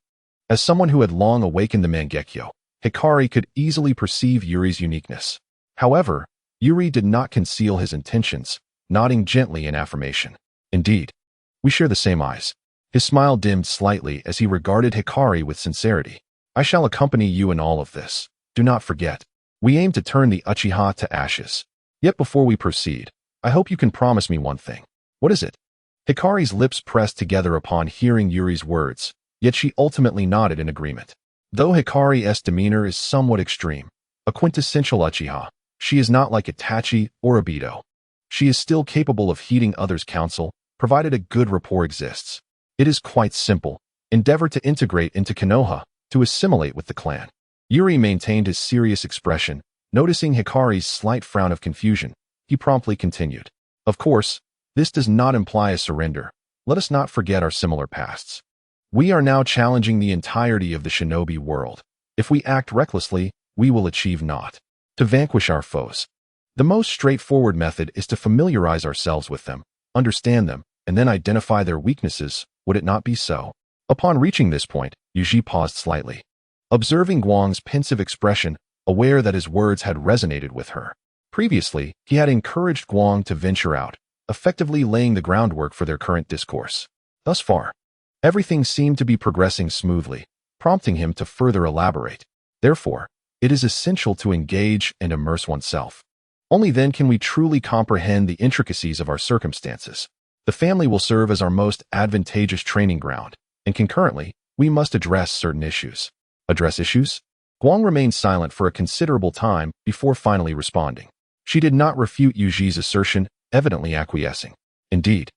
As someone who had long awakened the Mangekyo, Hikari could easily perceive Yuri's uniqueness. However, Yuri did not conceal his intentions, nodding gently in affirmation. Indeed, we share the same eyes. His smile dimmed slightly as he regarded Hikari with sincerity. I shall accompany you in all of this. Do not forget, we aim to turn the Uchiha to ashes. Yet before we proceed, I hope you can promise me one thing. What is it? Hikari's lips pressed together upon hearing Yuri's words, yet she ultimately nodded in agreement. Though Hikari's demeanor is somewhat extreme, a quintessential Uchiha, she is not like Itachi or Obito. She is still capable of heeding others' counsel, provided a good rapport exists. It is quite simple. Endeavor to integrate into Konoha, to assimilate with the clan. Yuri maintained his serious expression. Noticing Hikari's slight frown of confusion, he promptly continued. Of course, this does not imply a surrender. Let us not forget our similar pasts. We are now challenging the entirety of the Shinobi world. If we act recklessly, we will achieve naught. To vanquish our foes, the most straightforward method is to familiarize ourselves with them, understand them, and then identify their weaknesses. Would it not be so? Upon reaching this point, Yuji paused slightly. Observing Guang's pensive expression, aware that his words had resonated with her. Previously, he had encouraged Guang to venture out, effectively laying the groundwork for their current discourse. Thus far, everything seemed to be progressing smoothly, prompting him to further elaborate. Therefore, it is essential to engage and immerse oneself. Only then can we truly comprehend the intricacies of our circumstances. The family will serve as our most advantageous training ground, and concurrently, we must address certain issues. Address issues? Guang remained silent for a considerable time before finally responding. She did not refute Yuji's assertion, evidently acquiescing. Indeed,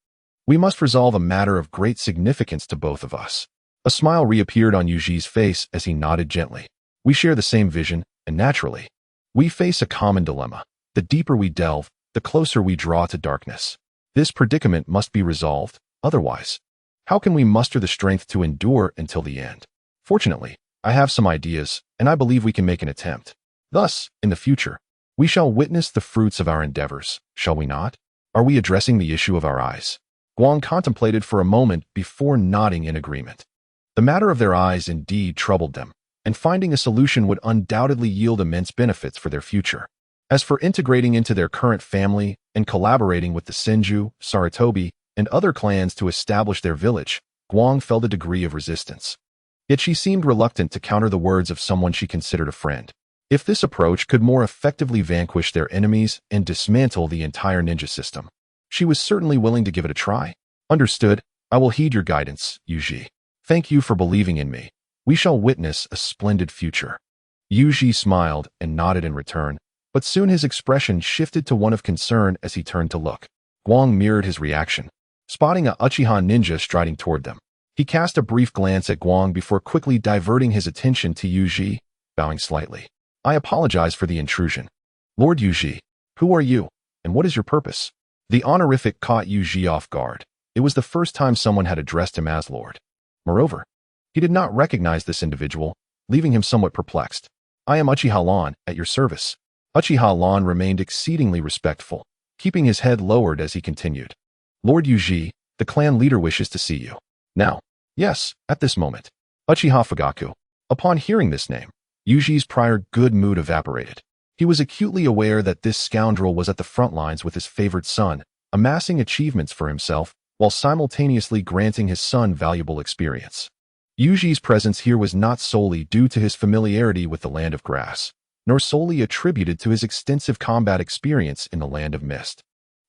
we must resolve a matter of great significance to both of us. A smile reappeared on Yuji's face as he nodded gently. We share the same vision, and naturally, we face a common dilemma. The deeper we delve, the closer we draw to darkness. This predicament must be resolved, otherwise, how can we muster the strength to endure until the end? Fortunately, I have some ideas, and I believe we can make an attempt. Thus, in the future, we shall witness the fruits of our endeavors, shall we not? Are we addressing the issue of our eyes? Guang contemplated for a moment before nodding in agreement. The matter of their eyes indeed troubled them, and finding a solution would undoubtedly yield immense benefits for their future. As for integrating into their current family and collaborating with the Senju, Sarutobi, and other clans to establish their village, Guang felt a degree of resistance. Yet she seemed reluctant to counter the words of someone she considered a friend. If this approach could more effectively vanquish their enemies and dismantle the entire ninja system, she was certainly willing to give it a try. Understood. I will heed your guidance, Yuji. Thank you for believing in me. We shall witness a splendid future. Yuji smiled and nodded in return, but soon his expression shifted to one of concern as he turned to look. Guang mirrored his reaction, spotting a Uchiha ninja striding toward them. He cast a brief glance at Guang before quickly diverting his attention to Yuji, bowing slightly. I apologize for the intrusion. Lord Yuji, who are you, and what is your purpose? The honorific caught Yuji off guard. It was the first time someone had addressed him as Lord. Moreover, he did not recognize this individual, leaving him somewhat perplexed. I am Uchiha Lan, at your service. Uchiha Lan remained exceedingly respectful, keeping his head lowered as he continued. Lord Yuji, the clan leader wishes to see you. Now. Yes, at this moment. Uchiha Fugaku. Upon hearing this name, Yuji's prior good mood evaporated. He was acutely aware that this scoundrel was at the front lines with his favored son, amassing achievements for himself, while simultaneously granting his son valuable experience. Yuji's presence here was not solely due to his familiarity with the Land of Grass, nor solely attributed to his extensive combat experience in the Land of Mist.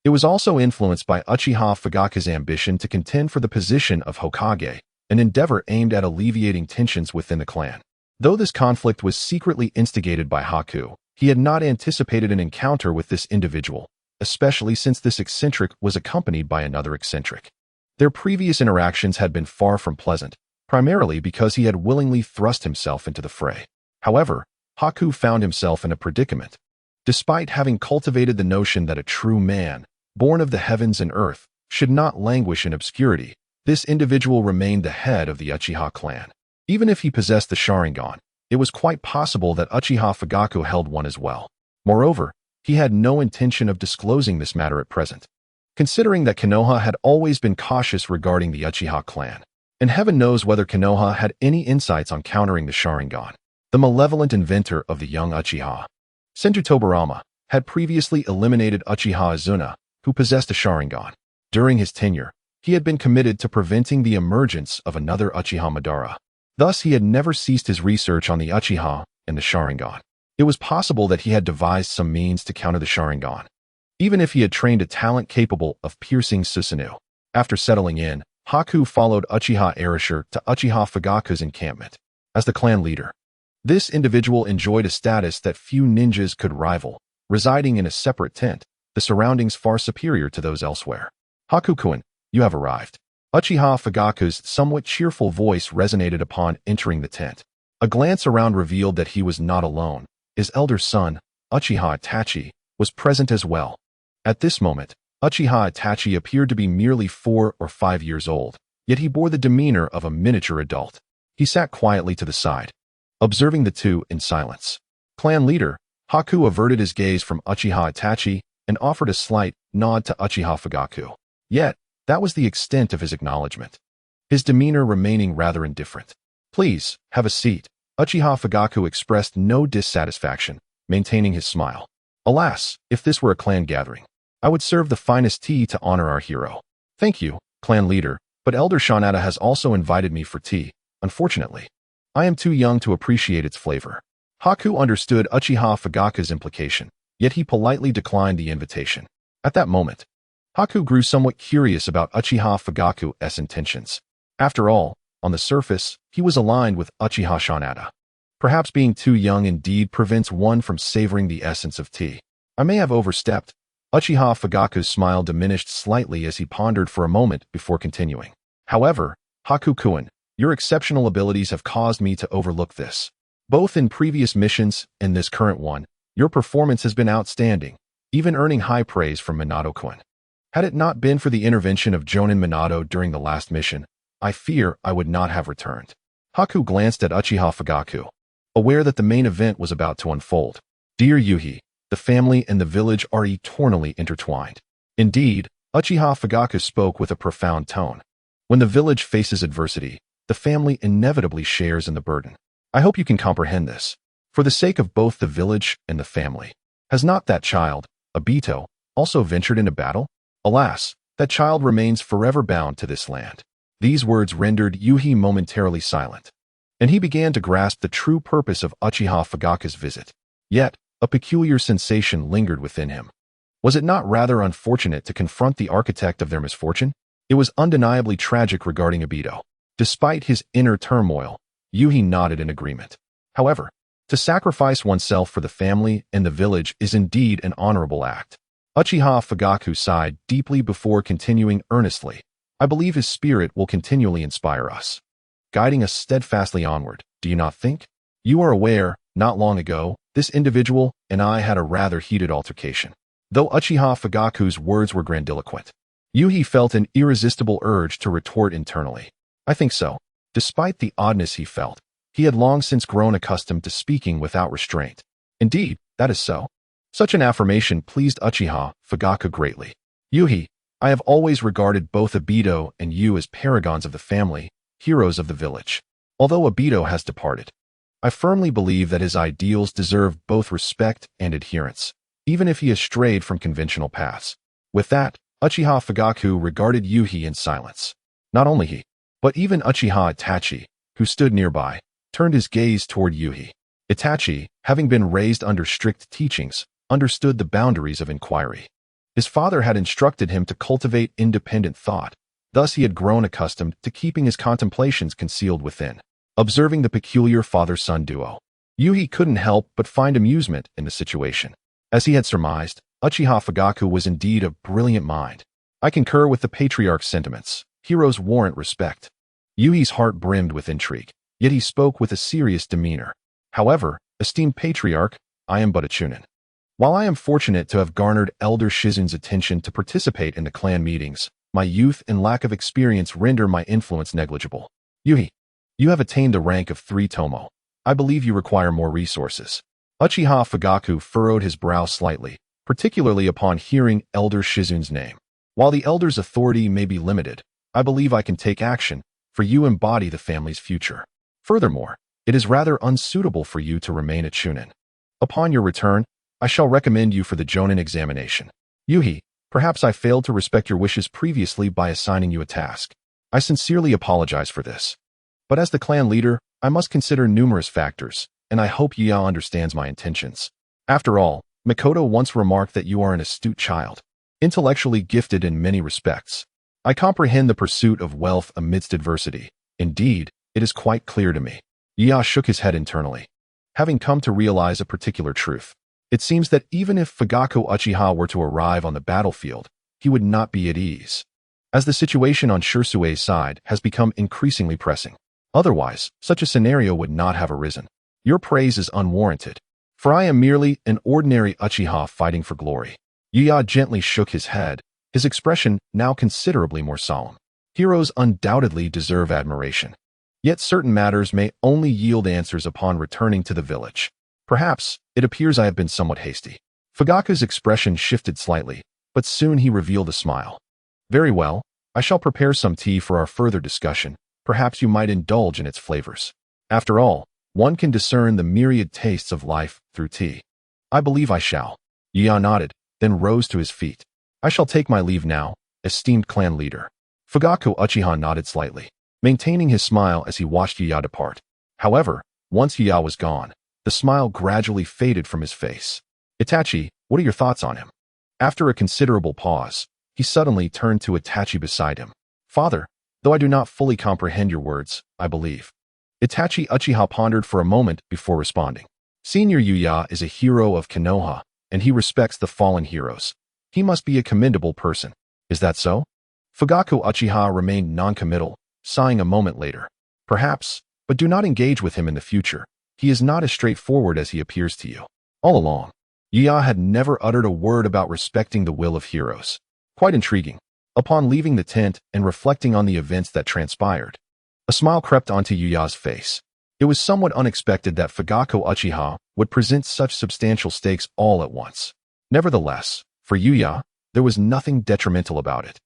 It was also influenced by Uchiha Fugaku's ambition to contend for the position of Hokage, an endeavor aimed at alleviating tensions within the clan. Though this conflict was secretly instigated by Haku, he had not anticipated an encounter with this individual, especially since this eccentric was accompanied by another eccentric. Their previous interactions had been far from pleasant, primarily because he had willingly thrust himself into the fray. However, Haku found himself in a predicament. Despite having cultivated the notion that a true man, born of the heavens and earth, should not languish in obscurity, this individual remained the head of the Uchiha clan. Even if he possessed the Sharingan, it was quite possible that Uchiha Fugaku held one as well. Moreover, he had no intention of disclosing this matter at present. Considering that Konoha had always been cautious regarding the Uchiha clan, And heaven knows whether Konoha had any insights on countering the Sharingan. The malevolent inventor of the young Uchiha, Senju Tobirama, had previously eliminated Uchiha Azuna, who possessed a Sharingan. During his tenure, he had been committed to preventing the emergence of another Uchiha Madara. Thus, he had never ceased his research on the Uchiha and the Sharingan. It was possible that he had devised some means to counter the Sharingan, even if he had trained a talent capable of piercing Susanoo. After settling in, Haku followed Uchiha Erasure to Uchiha Fugaku's encampment. As the clan leader, this individual enjoyed a status that few ninjas could rival, residing in a separate tent, the surroundings far superior to those elsewhere. Haku-kun, you have arrived. Uchiha Fugaku's somewhat cheerful voice resonated upon entering the tent. A glance around revealed that he was not alone. His elder son, Uchiha Itachi, was present as well. At this moment, Uchiha Itachi appeared to be merely 4 or 5 years old, yet he bore the demeanor of a miniature adult. He sat quietly to the side, observing the two in silence. Clan leader, Haku averted his gaze from Uchiha Itachi and offered a slight nod to Uchiha Fugaku. Yet, that was the extent of his acknowledgement, his demeanor remaining rather indifferent. Please, have a seat. Uchiha Fugaku expressed no dissatisfaction, maintaining his smile. Alas, if this were a clan gathering, I would serve the finest tea to honor our hero. Thank you, clan leader, but Elder Shanada has also invited me for tea. Unfortunately, I am too young to appreciate its flavor. Haku understood Uchiha Fugaku's implication, yet he politely declined the invitation. At that moment, Haku grew somewhat curious about Uchiha Fugaku's intentions. After all, on the surface, he was aligned with Uchiha Shanada. Perhaps being too young indeed prevents one from savoring the essence of tea. I may have overstepped. Uchiha Fugaku's smile diminished slightly as he pondered for a moment before continuing. However, Haku-kun, your exceptional abilities have caused me to overlook this. Both in previous missions and this current one, your performance has been outstanding, even earning high praise from Minato-kun. Had it not been for the intervention of Jonin Minato during the last mission, I fear I would not have returned. Haku glanced at Uchiha Fugaku, aware that the main event was about to unfold. Dear Yuhi, the family and the village are eternally intertwined. Indeed, Uchiha Fugaku spoke with a profound tone. When the village faces adversity, the family inevitably shares in the burden. I hope you can comprehend this. For the sake of both the village and the family. Has not that child, Obito, also ventured into battle? Alas, that child remains forever bound to this land. These words rendered Yuhi momentarily silent, and he began to grasp the true purpose of Uchiha Fugaku's visit. Yet, a peculiar sensation lingered within him. Was it not rather unfortunate to confront the architect of their misfortune? It was undeniably tragic regarding Obito. Despite his inner turmoil, Yuhi nodded in agreement. However, to sacrifice oneself for the family and the village is indeed an honorable act. Uchiha Fugaku sighed deeply before continuing earnestly. I believe his spirit will continually inspire us, guiding us steadfastly onward, do you not think? You are aware, not long ago, this individual and I had a rather heated altercation. Though Uchiha Fugaku's words were grandiloquent, Yuhi felt an irresistible urge to retort internally. I think so. Despite the oddness he felt, he had long since grown accustomed to speaking without restraint. Indeed, that is so. Such an affirmation pleased Uchiha Fugaku greatly. Yuhi, I have always regarded both Obito and you as paragons of the family, heroes of the village. Although Obito has departed, I firmly believe that his ideals deserve both respect and adherence, even if he has strayed from conventional paths. With that, Uchiha Fugaku regarded Yuhi in silence. Not only he, but even Uchiha Itachi, who stood nearby, turned his gaze toward Yuhi. Itachi, having been raised under strict teachings, understood the boundaries of inquiry. His father had instructed him to cultivate independent thought. Thus he had grown accustomed to keeping his contemplations concealed within. Observing the peculiar father-son duo, Yuhi couldn't help but find amusement in the situation. As he had surmised, Uchiha Fugaku was indeed a brilliant mind. I concur with the patriarch's sentiments. Heroes warrant respect. Yuhi's heart brimmed with intrigue, yet he spoke with a serious demeanor. However, esteemed patriarch, I am but a chunin. While I am fortunate to have garnered Elder Shizun's attention to participate in the clan meetings, my youth and lack of experience render my influence negligible. Yuhi, you have attained the rank of 3 tomo. I believe you require more resources. Uchiha Fugaku furrowed his brow slightly, particularly upon hearing Elder Shizun's name. While the elder's authority may be limited, I believe I can take action, for you embody the family's future. Furthermore, it is rather unsuitable for you to remain a chunin. Upon your return, I shall recommend you for the jonin examination. Yuhi, perhaps I failed to respect your wishes previously by assigning you a task. I sincerely apologize for this. But as the clan leader, I must consider numerous factors, and I hope Yiya understands my intentions. After all, Mikoto once remarked that you are an astute child, intellectually gifted in many respects. I comprehend the pursuit of wealth amidst adversity. Indeed, it is quite clear to me. Yiya shook his head internally, having come to realize a particular truth. It seems that even if Fugaku Uchiha were to arrive on the battlefield, he would not be at ease, as the situation on Shirsue's side has become increasingly pressing. Otherwise, such a scenario would not have arisen. Your praise is unwarranted, for I am merely an ordinary Uchiha fighting for glory. Yiya gently shook his head, his expression now considerably more solemn. Heroes undoubtedly deserve admiration. Yet certain matters may only yield answers upon returning to the village. Perhaps, it appears I have been somewhat hasty. Fugaku's expression shifted slightly, but soon he revealed a smile. Very well, I shall prepare some tea for our further discussion. Perhaps you might indulge in its flavors. After all, one can discern the myriad tastes of life through tea. I believe I shall. Yiya nodded, then rose to his feet. I shall take my leave now, esteemed clan leader. Fugaku Uchiha nodded slightly, maintaining his smile as he watched Yiya depart. However, once Yiya was gone, the smile gradually faded from his face. Itachi, what are your thoughts on him? After a considerable pause, he suddenly turned to Itachi beside him. Father, though I do not fully comprehend your words, I believe. Itachi Uchiha pondered for a moment before responding. Senior Yuya is a hero of Konoha, and he respects the fallen heroes. He must be a commendable person. Is that so? Fugaku Uchiha remained non-committal, sighing a moment later. Perhaps, but do not engage with him in the future. He is not as straightforward as he appears to you. All along, Yiya had never uttered a word about respecting the will of heroes. Quite intriguing. Upon leaving the tent and reflecting on the events that transpired, a smile crept onto Yuya's face. It was somewhat unexpected that Fugaku Uchiha would present such substantial stakes all at once. Nevertheless, for Yuya, there was nothing detrimental about it.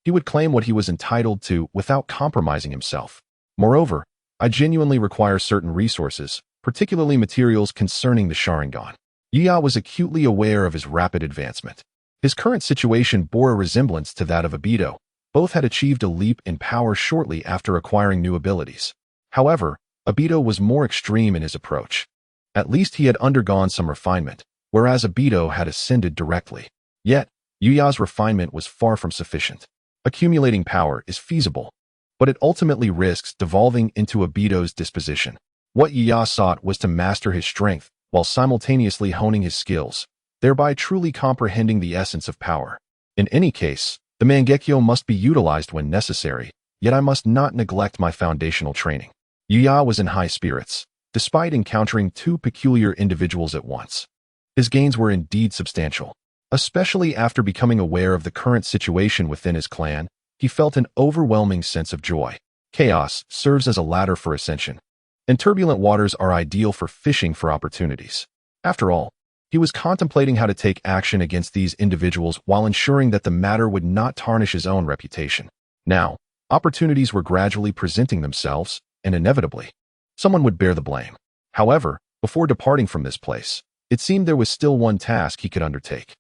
He would claim what he was entitled to without compromising himself. Moreover, I genuinely require certain resources, particularly materials concerning the Sharingan. Yuya was acutely aware of his rapid advancement. His current situation bore a resemblance to that of Obito. Both had achieved a leap in power shortly after acquiring new abilities. However, Obito was more extreme in his approach. At least he had undergone some refinement, whereas Obito had ascended directly. Yet, Yuya's refinement was far from sufficient. Accumulating power is feasible, but it ultimately risks devolving into Obito's disposition. What Yuya sought was to master his strength while simultaneously honing his skills, thereby truly comprehending the essence of power. In any case, the Mangekyo must be utilized when necessary, yet I must not neglect my foundational training. Yuya was in high spirits, despite encountering two peculiar individuals at once. His gains were indeed substantial. Especially after becoming aware of the current situation within his clan, he felt an overwhelming sense of joy. Chaos serves as a ladder for ascension, and turbulent waters are ideal for fishing for opportunities. After all, he was contemplating how to take action against these individuals while ensuring that the matter would not tarnish his own reputation. Now, opportunities were gradually presenting themselves, and inevitably, someone would bear the blame. However, before departing from this place, it seemed there was still one task he could undertake.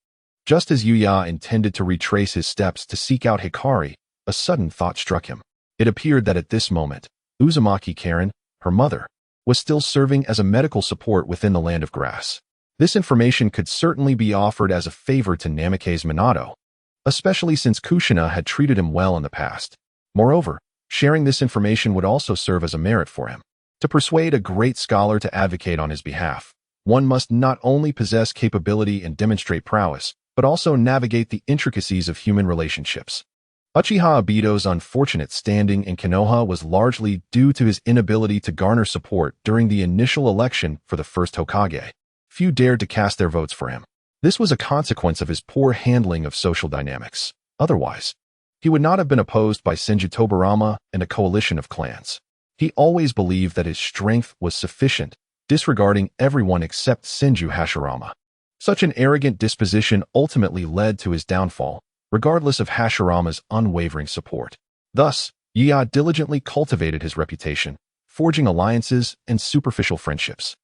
Just as Yuya intended to retrace his steps to seek out Hikari, a sudden thought struck him. It appeared that at this moment, Uzumaki Karen, her mother, was still serving as a medical support within the Land of Grass. This information could certainly be offered as a favor to Namikaze Minato, especially since Kushina had treated him well in the past. Moreover, sharing this information would also serve as a merit for him. To persuade a great scholar to advocate on his behalf, one must not only possess capability and demonstrate prowess, but also navigate the intricacies of human relationships. Uchiha Obito's unfortunate standing in Konoha was largely due to his inability to garner support during the initial election for the first Hokage. Few dared to cast their votes for him. This was a consequence of his poor handling of social dynamics. Otherwise, he would not have been opposed by Senju Tobarama and a coalition of clans. He always believed that his strength was sufficient, disregarding everyone except Senju Hashirama. Such an arrogant disposition ultimately led to his downfall, regardless of Hashirama's unwavering support. Thus, Uchiha diligently cultivated his reputation, forging alliances and superficial friendships.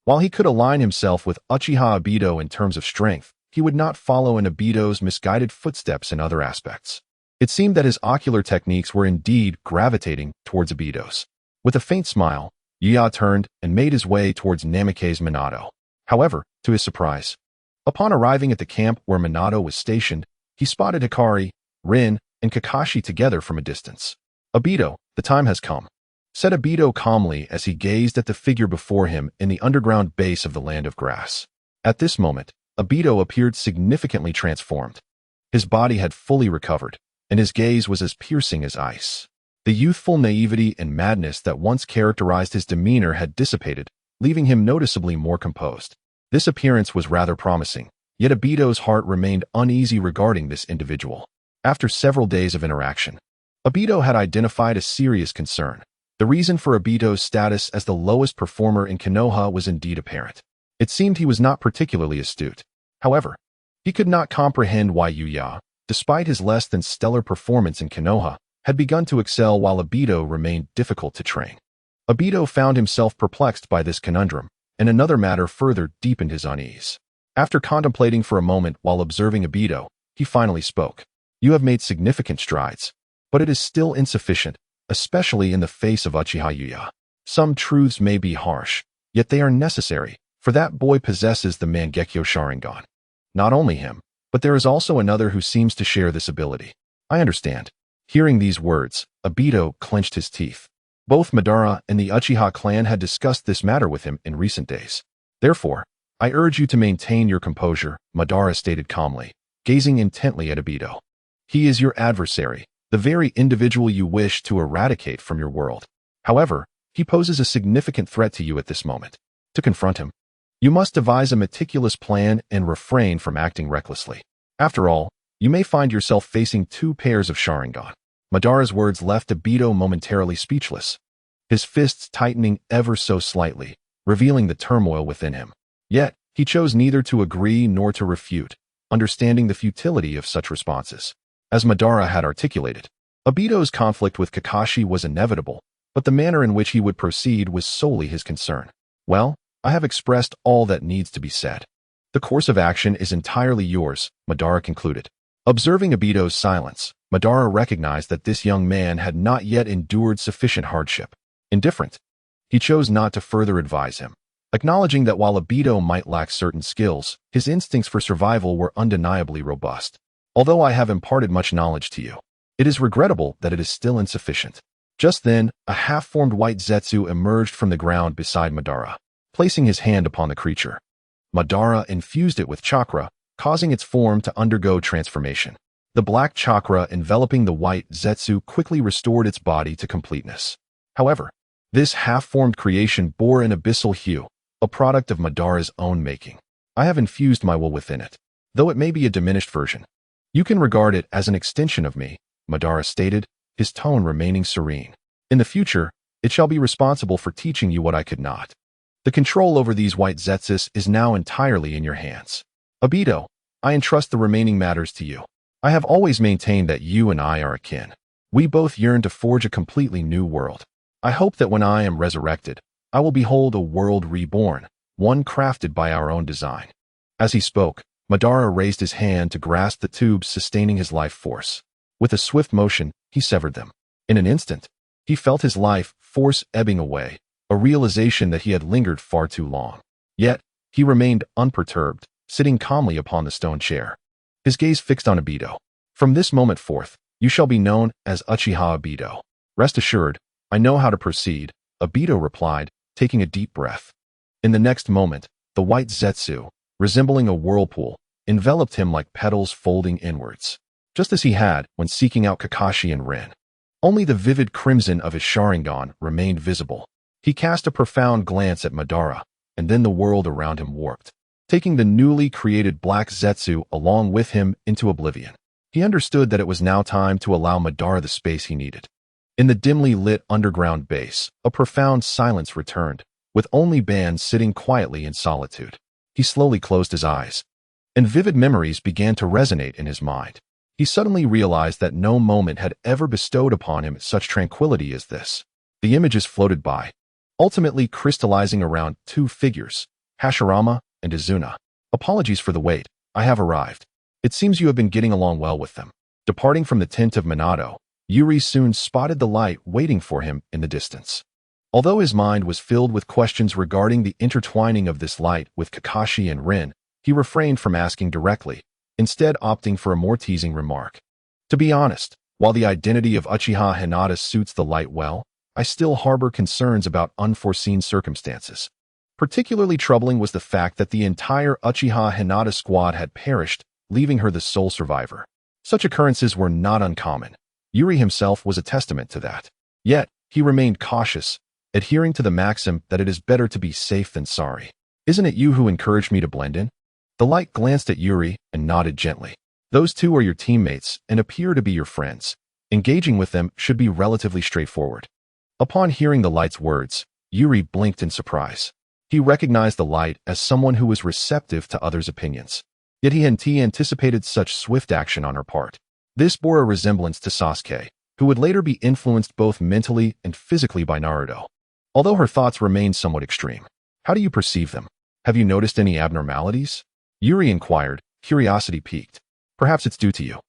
While he could align himself with Uchiha Obito in terms of strength, he would not follow in Obito's misguided footsteps in other aspects. It seemed that his ocular techniques were indeed gravitating towards Obito's. With a faint smile, Uchiha turned and made his way towards Namake's Minato. However, to his surprise, upon arriving at the camp where Minato was stationed, he spotted Hikari, Rin, and Kakashi together from a distance. "Obito, the time has come," said Obito calmly as he gazed at the figure before him in the underground base of the Land of Grass. At this moment, Obito appeared significantly transformed. His body had fully recovered, and his gaze was as piercing as ice. The youthful naivety and madness that once characterized his demeanor had dissipated, leaving him noticeably more composed. This appearance was rather promising, yet Obito's heart remained uneasy regarding this individual. After several days of interaction, Obito had identified a serious concern. The reason for Obito's status as the lowest performer in Konoha was indeed apparent. It seemed he was not particularly astute. However, he could not comprehend why Uchiha, despite his less than stellar performance in Konoha, had begun to excel while Obito remained difficult to train. Obito found himself perplexed by this conundrum, and another matter further deepened his unease. After contemplating for a moment while observing Obito, he finally spoke. "You have made significant strides, but it is still insufficient, especially in the face of Uchiha Uchiha. Some truths may be harsh, yet they are necessary, for that boy possesses the Mangekyo Sharingan. Not only him, but there is also another who seems to share this ability." "I understand." Hearing these words, Obito clenched his teeth. Both Madara and the Uchiha clan had discussed this matter with him in recent days. "Therefore, I urge you to maintain your composure," Madara stated calmly, gazing intently at Obito. "He is your adversary, the very individual you wish to eradicate from your world. However, he poses a significant threat to you at this moment. To confront him, you must devise a meticulous plan and refrain from acting recklessly. After all, you may find yourself facing two pairs of Sharingan." Madara's words left Obito momentarily speechless, his fists tightening ever so slightly, revealing the turmoil within him. Yet, he chose neither to agree nor to refute, understanding the futility of such responses. As Madara had articulated, Obito's conflict with Kakashi was inevitable, but the manner in which he would proceed was solely his concern. "Well, I have expressed all that needs to be said. The course of action is entirely yours," Madara concluded. Observing Obito's silence, Madara recognized that this young man had not yet endured sufficient hardship. Indifferent, he chose not to further advise him, acknowledging that while Obito might lack certain skills, his instincts for survival were undeniably robust. "Although I have imparted much knowledge to you, it is regrettable that it is still insufficient." Just then, a half-formed white Zetsu emerged from the ground beside Madara, placing his hand upon the creature. Madara infused it with chakra, causing its form to undergo transformation. The black chakra enveloping the white Zetsu quickly restored its body to completeness. However, this half-formed creation bore an abyssal hue, a product of Madara's own making. "I have infused my will within it, though it may be a diminished version. You can regard it as an extension of me," Madara stated, his tone remaining serene. "In the future, it shall be responsible for teaching you what I could not. The control over these white Zetsus is now entirely in your hands. Obito, I entrust the remaining matters to you. I have always maintained that you and I are akin. We both yearn to forge a completely new world. I hope that when I am resurrected, I will behold a world reborn, one crafted by our own design." As he spoke, Madara raised his hand to grasp the tubes sustaining his life force. With a swift motion, he severed them. In an instant, he felt his life force ebbing away, a realization that he had lingered far too long. Yet, he remained unperturbed, sitting calmly upon the stone chair, his gaze fixed on Obito. "From this moment forth, you shall be known as Uchiha Obito. Rest assured, I know how to proceed," Obito replied, taking a deep breath. In the next moment, the white Zetsu, resembling a whirlpool, enveloped him like petals folding inwards, just as he had when seeking out Kakashi and Rin. Only the vivid crimson of his Sharingan remained visible. He cast a profound glance at Madara, and then the world around him warped, taking the newly created black Zetsu along with him into oblivion. He understood that it was now time to allow Madara the space he needed. In the dimly lit underground base, a profound silence returned, with only Ban sitting quietly in solitude. He slowly closed his eyes, and vivid memories began to resonate in his mind. He suddenly realized that no moment had ever bestowed upon him such tranquility as this. The images floated by, ultimately crystallizing around two figures, Hashirama and Izuna. Apologies for the wait. I have arrived. It seems you have been getting along well with them. Departing from the tent of Minato, Yuri soon spotted the light waiting for him in the distance. Although his mind was filled with questions regarding the intertwining of this light with Kakashi and Rin, he refrained from asking directly, instead opting for a more teasing remark. To be honest, while the identity of Uchiha Hinata suits the light well, I still harbor concerns about unforeseen circumstances. Particularly troubling was the fact that the entire Uchiha Hinata squad had perished, leaving her the sole survivor. Such occurrences were not uncommon. Yuri himself was a testament to that. Yet, he remained cautious, adhering to the maxim that it is better to be safe than sorry. Isn't it you who encouraged me to blend in? The light glanced at Yuri and nodded gently. Those two are your teammates and appear to be your friends. Engaging with them should be relatively straightforward. Upon hearing the light's words, Yuri blinked in surprise. He recognized the light as someone who was receptive to others' opinions. Yet he hadn't anticipated such swift action on her part. This bore a resemblance to Sasuke, who would later be influenced both mentally and physically by Naruto. Although her thoughts remained somewhat extreme. How do you perceive them? Have you noticed any abnormalities? Yuri inquired, curiosity piqued. Perhaps it's due to you.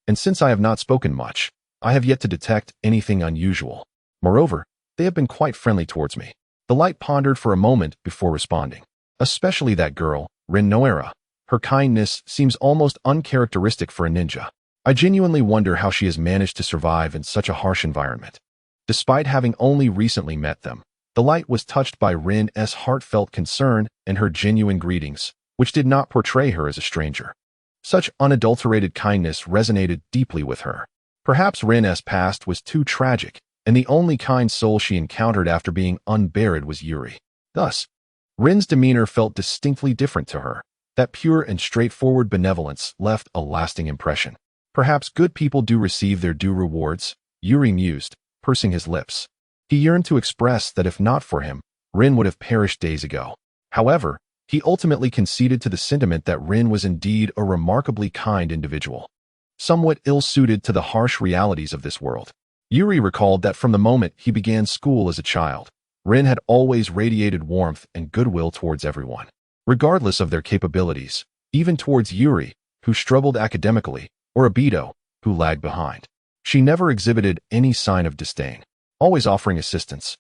And since I have not spoken much, I have yet to detect anything unusual. Moreover, they have been quite friendly towards me. The light pondered for a moment before responding. Especially that girl, Rin Noera. Her kindness seems almost uncharacteristic for a ninja. I genuinely wonder how she has managed to survive in such a harsh environment. Despite having only recently met them, the light was touched by Rin's heartfelt concern and her genuine greetings, which did not portray her as a stranger. Such unadulterated kindness resonated deeply with her. Perhaps Rin's past was too tragic, and the only kind soul she encountered after being unburied was Yuri. Thus, Rin's demeanor felt distinctly different to her. That pure and straightforward benevolence left a lasting impression. Perhaps good people do receive their due rewards, Yuri mused, pursing his lips. He yearned to express that if not for him, Rin would have perished days ago. However, he ultimately conceded to the sentiment that Rin was indeed a remarkably kind individual, somewhat ill-suited to the harsh realities of this world. Yuri recalled that from the moment he began school as a child, Rin had always radiated warmth and goodwill towards everyone, regardless of their capabilities, even towards Yuri, who struggled academically, or Obito, who lagged behind. She never exhibited any sign of disdain, always offering assistance,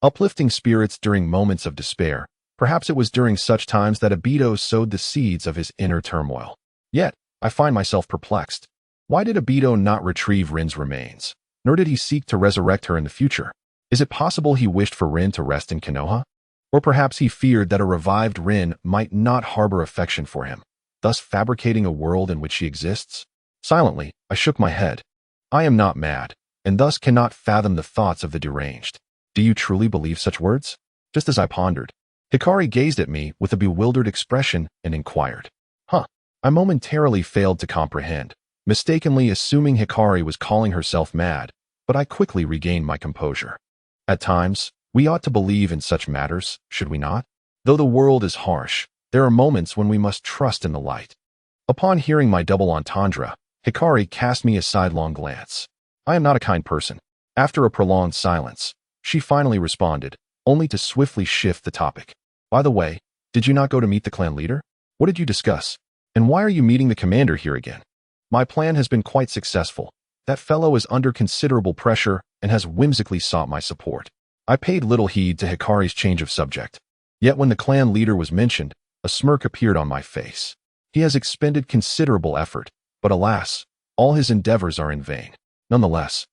uplifting spirits during moments of despair. Perhaps it was during such times that Obito sowed the seeds of his inner turmoil. Yet, I find myself perplexed. Why did Obito not retrieve Rin's remains? Nor did he seek to resurrect her in the future. Is it possible he wished for Rin to rest in Konoha? Or perhaps he feared that a revived Rin might not harbor affection for him, thus fabricating a world in which she exists? Silently, I shook my head. I am not mad, and thus cannot fathom the thoughts of the deranged. Do you truly believe such words? Just as I pondered, Hikari gazed at me with a bewildered expression and inquired. I momentarily failed to comprehend, mistakenly assuming Hikari was calling herself mad, but I quickly regained my composure. At times, we ought to believe in such matters, should we not? Though the world is harsh, there are moments when we must trust in the light. Upon hearing my double entendre, Hikari cast me a sidelong glance. I am not a kind person. After a prolonged silence, she finally responded, only to swiftly shift the topic. By the way, did you not go to meet the clan leader? What did you discuss? And why are you meeting the commander here again? My plan has been quite successful. That fellow is under considerable pressure and has whimsically sought my support. I paid little heed to Hikari's change of subject. Yet when the clan leader was mentioned, a smirk appeared on my face. He has expended considerable effort, but alas, all his endeavors are in vain. Nonetheless,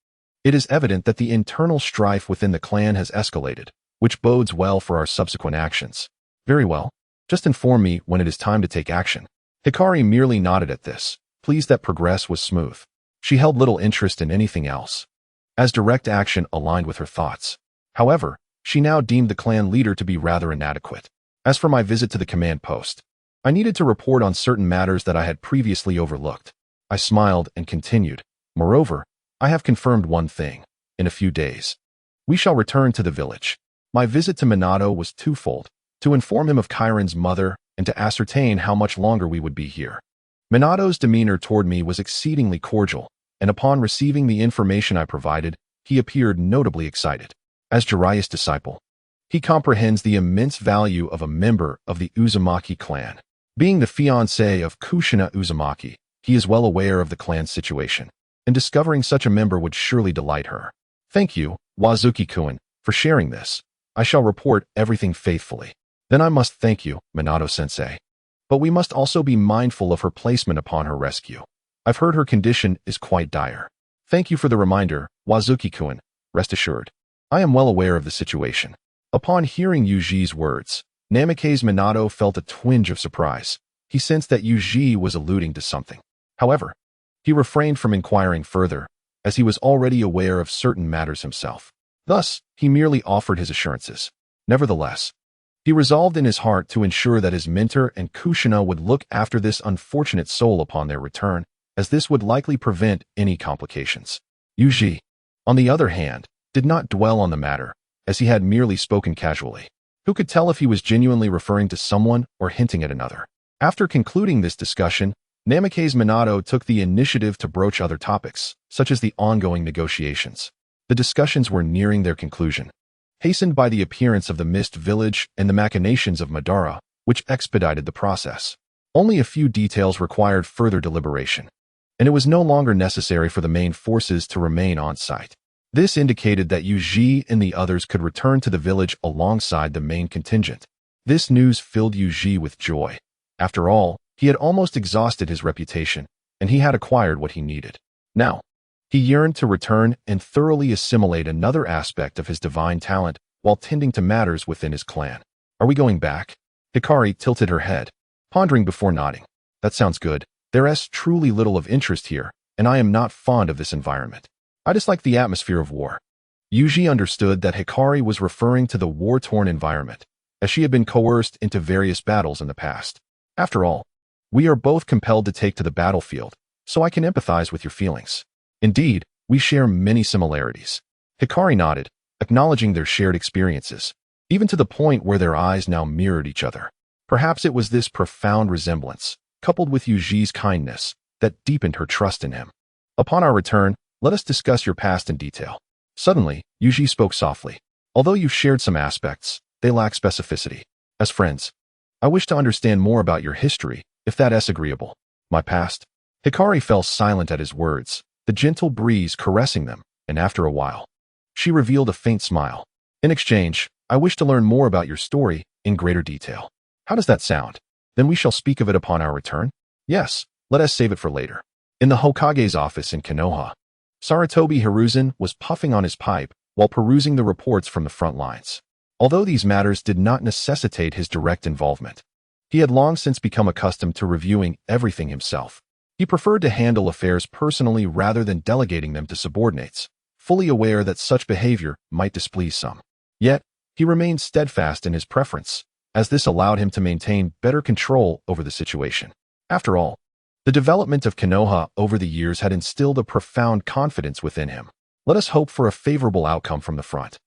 it is evident that the internal strife within the clan has escalated, which bodes well for our subsequent actions. Very well. Just inform me when it is time to take action. Hikari merely nodded at this, pleased that progress was smooth. She held little interest in anything else, as direct action aligned with her thoughts. However, she now deemed the clan leader to be rather inadequate. As for my visit to the command post, I needed to report on certain matters that I had previously overlooked. I smiled and continued. Moreover, I have confirmed one thing. In a few days, we shall return to the village. My visit to Minato was twofold, to inform him of Chiron's mother and to ascertain how much longer we would be here. Minato's demeanor toward me was exceedingly cordial, and upon receiving the information I provided, he appeared notably excited. As Jiraiya's disciple, he comprehends the immense value of a member of the Uzumaki clan. Being the fiancé of Kushina Uzumaki, he is well aware of the clan's situation, and discovering such a member would surely delight her. Thank you, Wazuki-kun, for sharing this. I shall report everything faithfully. Then I must thank you, Minato-sensei. But we must also be mindful of her placement upon her rescue. I've heard her condition is quite dire. Thank you for the reminder, Wazuki-kun. Rest assured, I am well aware of the situation. Upon hearing Yuji's words, Namikaze Minato felt a twinge of surprise. He sensed that Yuji was alluding to something. However, he refrained from inquiring further, as he was already aware of certain matters himself. Thus, he merely offered his assurances. Nevertheless, he resolved in his heart to ensure that his mentor and Kushina would look after this unfortunate soul upon their return, as this would likely prevent any complications. Yuji, on the other hand, did not dwell on the matter, as he had merely spoken casually. Who could tell if he was genuinely referring to someone or hinting at another? After concluding this discussion, Namikaze Minato took the initiative to broach other topics, such as the ongoing negotiations. The discussions were nearing their conclusion, hastened by the appearance of the Mist Village and the machinations of Madara, which expedited the process. Only a few details required further deliberation, and it was no longer necessary for the main forces to remain on site. This indicated that Yuji and the others could return to the village alongside the main contingent. This news filled Yuji with joy. After all, he had almost exhausted his reputation, and he had acquired what he needed. Now, he yearned to return and thoroughly assimilate another aspect of his divine talent while tending to matters within his clan. Are we going back? Hikari tilted her head, pondering before nodding. That sounds good. There is truly little of interest here, and I am not fond of this environment. I dislike the atmosphere of war. Yuji understood that Hikari was referring to the war-torn environment, as she had been coerced into various battles in the past. After all, we are both compelled to take to the battlefield, so I can empathize with your feelings. Indeed, we share many similarities. Hikari nodded, acknowledging their shared experiences, even to the point where their eyes now mirrored each other. Perhaps it was this profound resemblance, coupled with Yuji's kindness, that deepened her trust in him. Upon our return, let us discuss your past in detail. Suddenly, Yuji spoke softly. Although you've shared some aspects, they lack specificity. As friends, I wish to understand more about your history, if that is agreeable. My past? Hikari fell silent at his words, the gentle breeze caressing them, and after a while, she revealed a faint smile. In exchange, I wish to learn more about your story in greater detail. How does that sound? Then we shall speak of it upon our return? Yes, let us save it for later. In the Hokage's office in Konoha, Sarutobi Hiruzen was puffing on his pipe while perusing the reports from the front lines. Although these matters did not necessitate his direct involvement, he had long since become accustomed to reviewing everything himself. He preferred to handle affairs personally rather than delegating them to subordinates, fully aware that such behavior might displease some. Yet, he remained steadfast in his preference, as this allowed him to maintain better control over the situation. After all, the development of Konoha over the years had instilled a profound confidence within him. Let us hope for a favorable outcome from the front.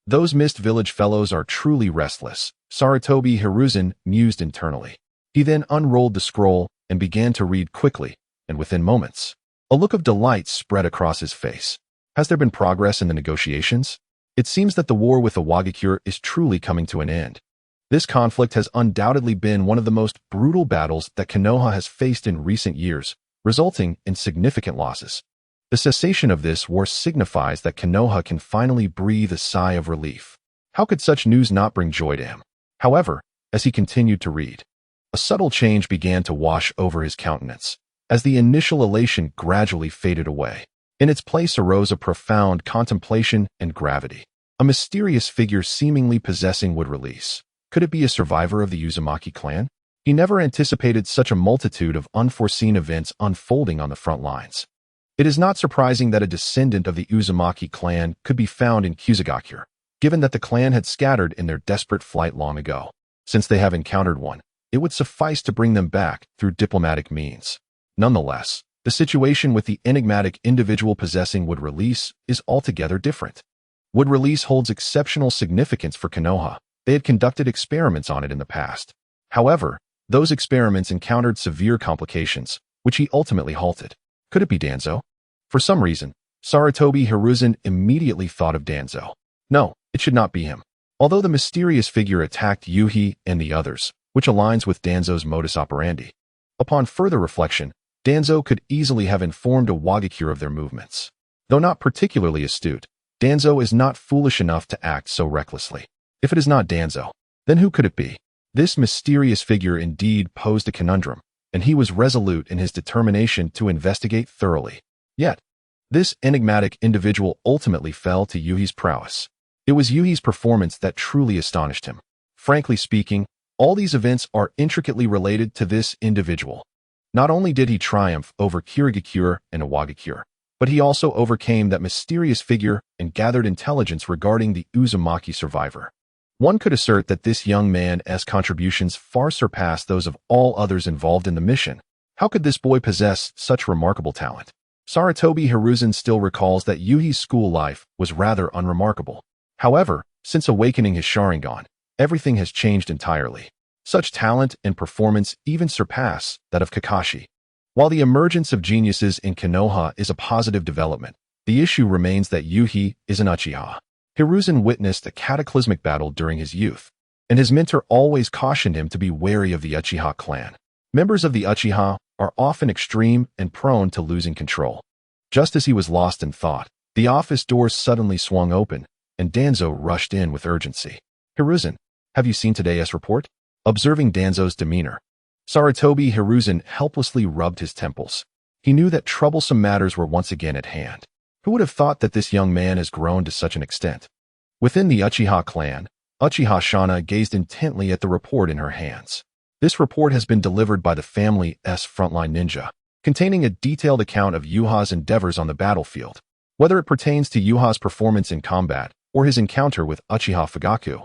Those Mist Village fellows are truly restless, Sarutobi Hiruzen mused internally. He then unrolled the scroll and began to read quickly, and within moments, a look of delight spread across his face. Has there been progress in the negotiations? It seems that the war with the Wagakure is truly coming to an end. This conflict has undoubtedly been one of the most brutal battles that Konoha has faced in recent years, resulting in significant losses. The cessation of this war signifies that Konoha can finally breathe a sigh of relief. How could such news not bring joy to him? However, as he continued to read, a subtle change began to wash over his countenance, as the initial elation gradually faded away. In its place arose a profound contemplation and gravity. A mysterious figure seemingly possessing would release. Could it be a survivor of the Uzumaki clan? He never anticipated such a multitude of unforeseen events unfolding on the front lines. It is not surprising that a descendant of the Uzumaki clan could be found in Kusagakure, given that the clan had scattered in their desperate flight long ago. Since they have encountered one, it would suffice to bring them back through diplomatic means. Nonetheless, the situation with the enigmatic individual possessing Wood Release is altogether different. Wood Release holds exceptional significance for Konoha. They had conducted experiments on it in the past. However, those experiments encountered severe complications, which he ultimately halted. Could it be Danzo? For some reason, Sarutobi Hiruzen immediately thought of Danzo. No, it should not be him. Although the mysterious figure attacked Yuhi and the others, which aligns with Danzo's modus operandi. Upon further reflection, Danzo could easily have informed a Wagakure of their movements. Though not particularly astute, Danzo is not foolish enough to act so recklessly. If it is not Danzo, then who could it be? This mysterious figure indeed posed a conundrum, and he was resolute in his determination to investigate thoroughly. Yet, this enigmatic individual ultimately fell to Yuhi's prowess. It was Yuhi's performance that truly astonished him. Frankly speaking, all these events are intricately related to this individual. Not only did he triumph over Kirigakure and Iwagakure, but he also overcame that mysterious figure and gathered intelligence regarding the Uzumaki survivor. One could assert that this young man's contributions far surpass those of all others involved in the mission. How could this boy possess such remarkable talent? Sarutobi Hiruzen still recalls that Yuhi's school life was rather unremarkable. However, since awakening his Sharingan, everything has changed entirely. Such talent and performance even surpass that of Kakashi. While the emergence of geniuses in Konoha is a positive development, the issue remains that Yuhi is an Uchiha. Hiruzen witnessed a cataclysmic battle during his youth, and his mentor always cautioned him to be wary of the Uchiha clan. Members of the Uchiha are often extreme and prone to losing control. Just as he was lost in thought, the office doors suddenly swung open, and Danzo rushed in with urgency. Hiruzen, have you seen today's report? Observing Danzo's demeanor, Sarutobi Hiruzen helplessly rubbed his temples. He knew that troublesome matters were once again at hand. Who would have thought that this young man has grown to such an extent? Within the Uchiha clan, Uchiha Shana gazed intently at the report in her hands. This report has been delivered by the family's frontline ninja, containing a detailed account of Yuha's endeavors on the battlefield. Whether it pertains to Yuha's performance in combat or his encounter with Uchiha Fugaku,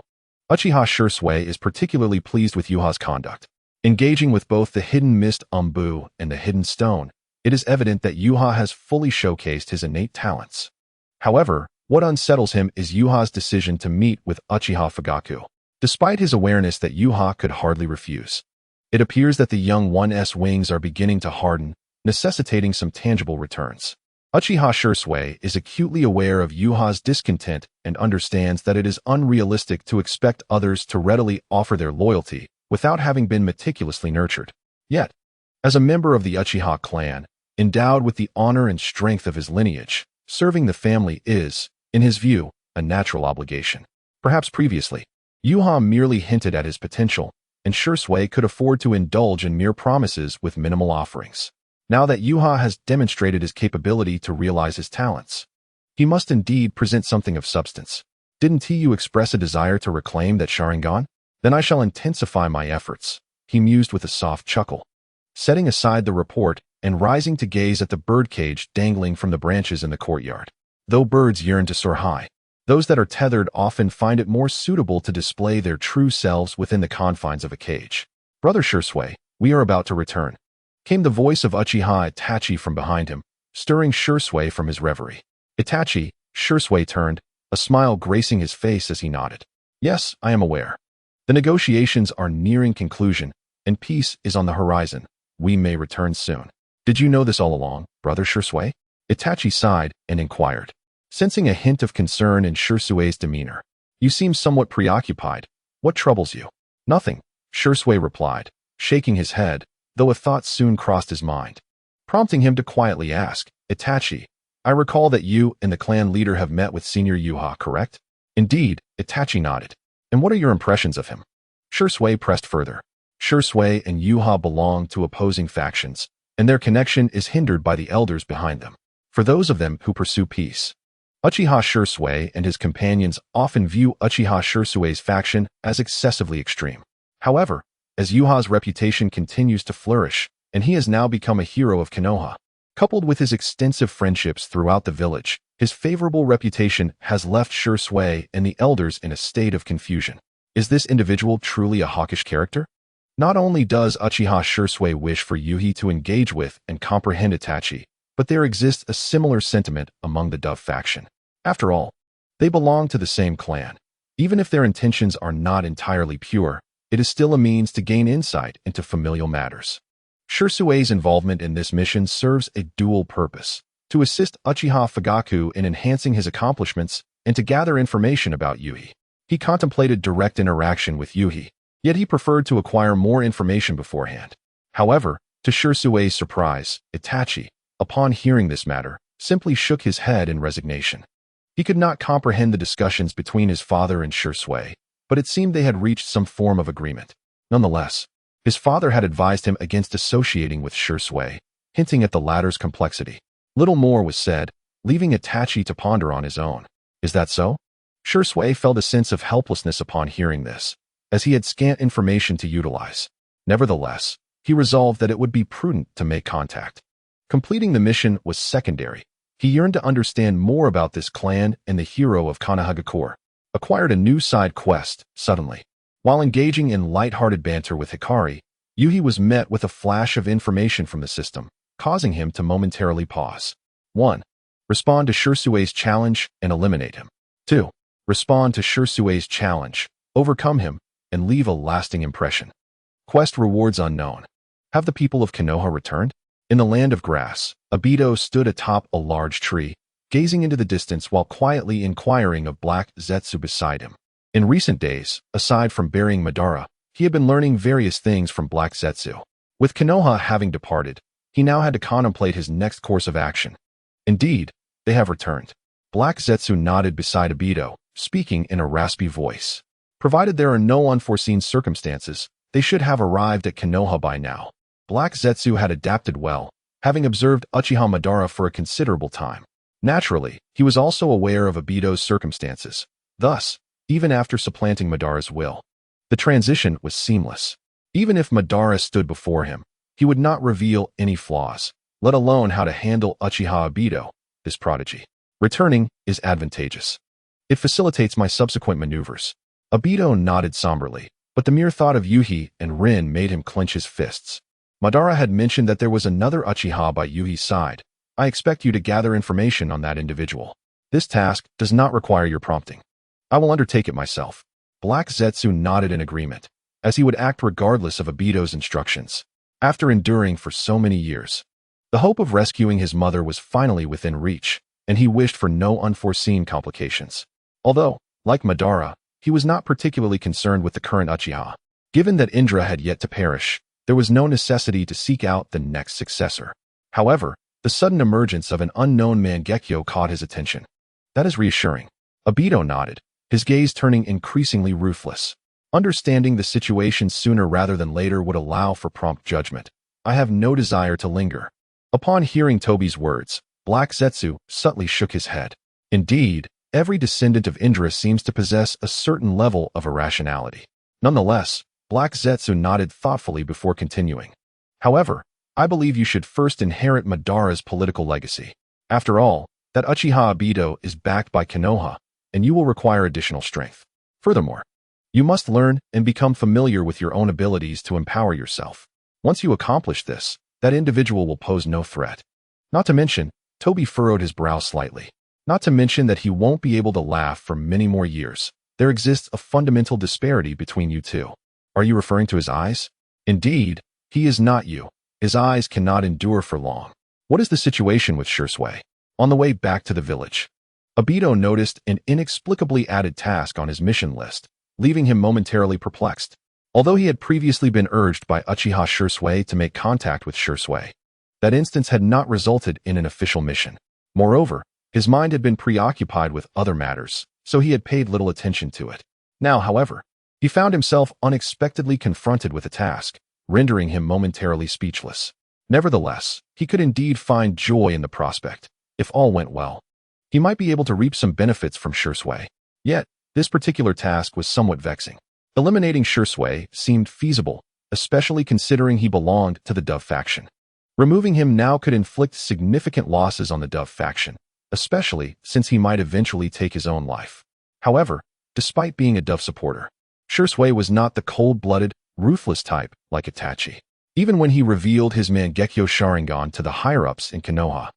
Uchiha Shursui is particularly pleased with Yuha's conduct. Engaging with both the hidden mist Ombu and the hidden stone, it is evident that Yuha has fully showcased his innate talents. However, what unsettles him is Yuha's decision to meet with Uchiha Fugaku, despite his awareness that Yuha could hardly refuse. It appears that the young one's wings are beginning to harden, necessitating some tangible returns. Uchiha Shursui is acutely aware of Yuha's discontent and understands that it is unrealistic to expect others to readily offer their loyalty without having been meticulously nurtured. Yet, as a member of the Uchiha clan, endowed with the honor and strength of his lineage, serving the family is, in his view, a natural obligation. Perhaps previously, Yuha merely hinted at his potential, and Shursui could afford to indulge in mere promises with minimal offerings. Now that Yuha has demonstrated his capability to realize his talents, he must indeed present something of substance. Didn't you express a desire to reclaim that Sharingan? Then I shall intensify my efforts, he mused with a soft chuckle. Setting aside the report and rising to gaze at the birdcage dangling from the branches in the courtyard. Though birds yearn to soar high, those that are tethered often find it more suitable to display their true selves within the confines of a cage. Brother Shursui, we are about to return, came the voice of Uchiha Itachi from behind him, stirring Shursui from his reverie. Itachi, Shursui turned, a smile gracing his face as he nodded. Yes, I am aware. The negotiations are nearing conclusion, and peace is on the horizon. We may return soon. Did you know this all along, Brother Shursui? Itachi sighed and inquired, sensing a hint of concern in Shursui's demeanor. You seem somewhat preoccupied. What troubles you? Nothing, Shursui replied, shaking his head, though a thought soon crossed his mind, prompting him to quietly ask, Itachi, I recall that you and the clan leader have met with Senior Yuha, correct? Indeed, Itachi nodded. And what are your impressions of him? Shursui pressed further. Shursui and Yuha belong to opposing factions, and their connection is hindered by the elders behind them. For those of them who pursue peace, Uchiha Shursui and his companions often view Uchiha Shursui's faction as excessively extreme. However, as Yuha's reputation continues to flourish, and he has now become a hero of Konoha, coupled with his extensive friendships throughout the village, his favorable reputation has left Shursui and the elders in a state of confusion. Is this individual truly a hawkish character? Not only does Uchiha Shursui wish for Yuhi to engage with and comprehend Itachi, but there exists a similar sentiment among the Dove faction. After all, they belong to the same clan. Even if their intentions are not entirely pure, it is still a means to gain insight into familial matters. Shirsue's involvement in this mission serves a dual purpose: to assist Uchiha Fugaku in enhancing his accomplishments and to gather information about Yuhi. He contemplated direct interaction with Yuhi, yet he preferred to acquire more information beforehand. However, to Shirsue's surprise, Itachi, upon hearing this matter, simply shook his head in resignation. He could not comprehend the discussions between his father and Shirsue, but it seemed they had reached some form of agreement. Nonetheless, his father had advised him against associating with Shirsue, hinting at the latter's complexity. Little more was said, leaving Itachi to ponder on his own. Is that so? Shirsue felt a sense of helplessness upon hearing this, as he had scant information to utilize. Nevertheless, he resolved that it would be prudent to make contact. Completing the mission was secondary. He yearned to understand more about this clan and the hero of Konoha acquired a new side quest, suddenly. While engaging in light-hearted banter with Hikari, Yuhi was met with a flash of information from the system, causing him to momentarily pause. 1. Respond to Shirsue's challenge and eliminate him. 2. Respond to Shirsue's challenge, overcome him, and leave a lasting impression. Quest rewards unknown. Have the people of Konoha returned? In the land of grass, Obito stood atop a large tree, gazing into the distance while quietly inquiring of Black Zetsu beside him. In recent days, aside from burying Madara, he had been learning various things from Black Zetsu. With Konoha having departed, he now had to contemplate his next course of action. Indeed, they have returned. Black Zetsu nodded beside Obito, speaking in a raspy voice. Provided there are no unforeseen circumstances, they should have arrived at Konoha by now. Black Zetsu had adapted well, having observed Uchiha Madara for a considerable time. Naturally, he was also aware of Obito's circumstances. Thus, even after supplanting Madara's will, the transition was seamless. Even if Madara stood before him, he would not reveal any flaws, let alone how to handle Uchiha Obito, his prodigy. Returning is advantageous. It facilitates my subsequent maneuvers. Obito nodded somberly, but the mere thought of Yuhi and Rin made him clench his fists. Madara had mentioned that there was another Uchiha by Yuhi's side. I expect you to gather information on that individual. This task does not require your prompting. I will undertake it myself. Black Zetsu nodded in agreement, as he would act regardless of Obito's instructions. After enduring for so many years, the hope of rescuing his mother was finally within reach, and he wished for no unforeseen complications. Although, like Madara, he was not particularly concerned with the current Uchiha. Given that Indra had yet to perish, there was no necessity to seek out the next successor. However, the sudden emergence of an unknown Mangekyo caught his attention. That is reassuring. Obito nodded, his gaze turning increasingly ruthless. Understanding the situation sooner rather than later would allow for prompt judgment. I have no desire to linger. Upon hearing Tobi's words, Black Zetsu subtly shook his head. Indeed, every descendant of Indra seems to possess a certain level of irrationality. Nonetheless, Black Zetsu nodded thoughtfully before continuing. However, I believe you should first inherit Madara's political legacy. After all, that Uchiha Obito is backed by Konoha, and you will require additional strength. Furthermore, you must learn and become familiar with your own abilities to empower yourself. Once you accomplish this, that individual will pose no threat. Not to mention, Tobi furrowed his brow slightly. Not to mention that he won't be able to laugh for many more years. There exists a fundamental disparity between you two. Are you referring to his eyes? Indeed, he is not you. His eyes cannot endure for long. What is the situation with Shirsue? On the way back to the village, Obito noticed an inexplicably added task on his mission list, leaving him momentarily perplexed. Although he had previously been urged by Uchiha Shirsue to make contact with Shirsue, that instance had not resulted in an official mission. Moreover, his mind had been preoccupied with other matters, so he had paid little attention to it. Now, however, he found himself unexpectedly confronted with a task, rendering him momentarily speechless. Nevertheless, he could indeed find joy in the prospect. If all went well, he might be able to reap some benefits from Shirsue. Yet, this particular task was somewhat vexing. Eliminating Shirsue seemed feasible, especially considering he belonged to the Dove faction. Removing him now could inflict significant losses on the Dove faction, especially since he might eventually take his own life. However, despite being a Dove supporter, Shirsue was not the cold-blooded, ruthless type like Itachi. Even when he revealed his Mangekyo Sharingan to the higher-ups in Konoha,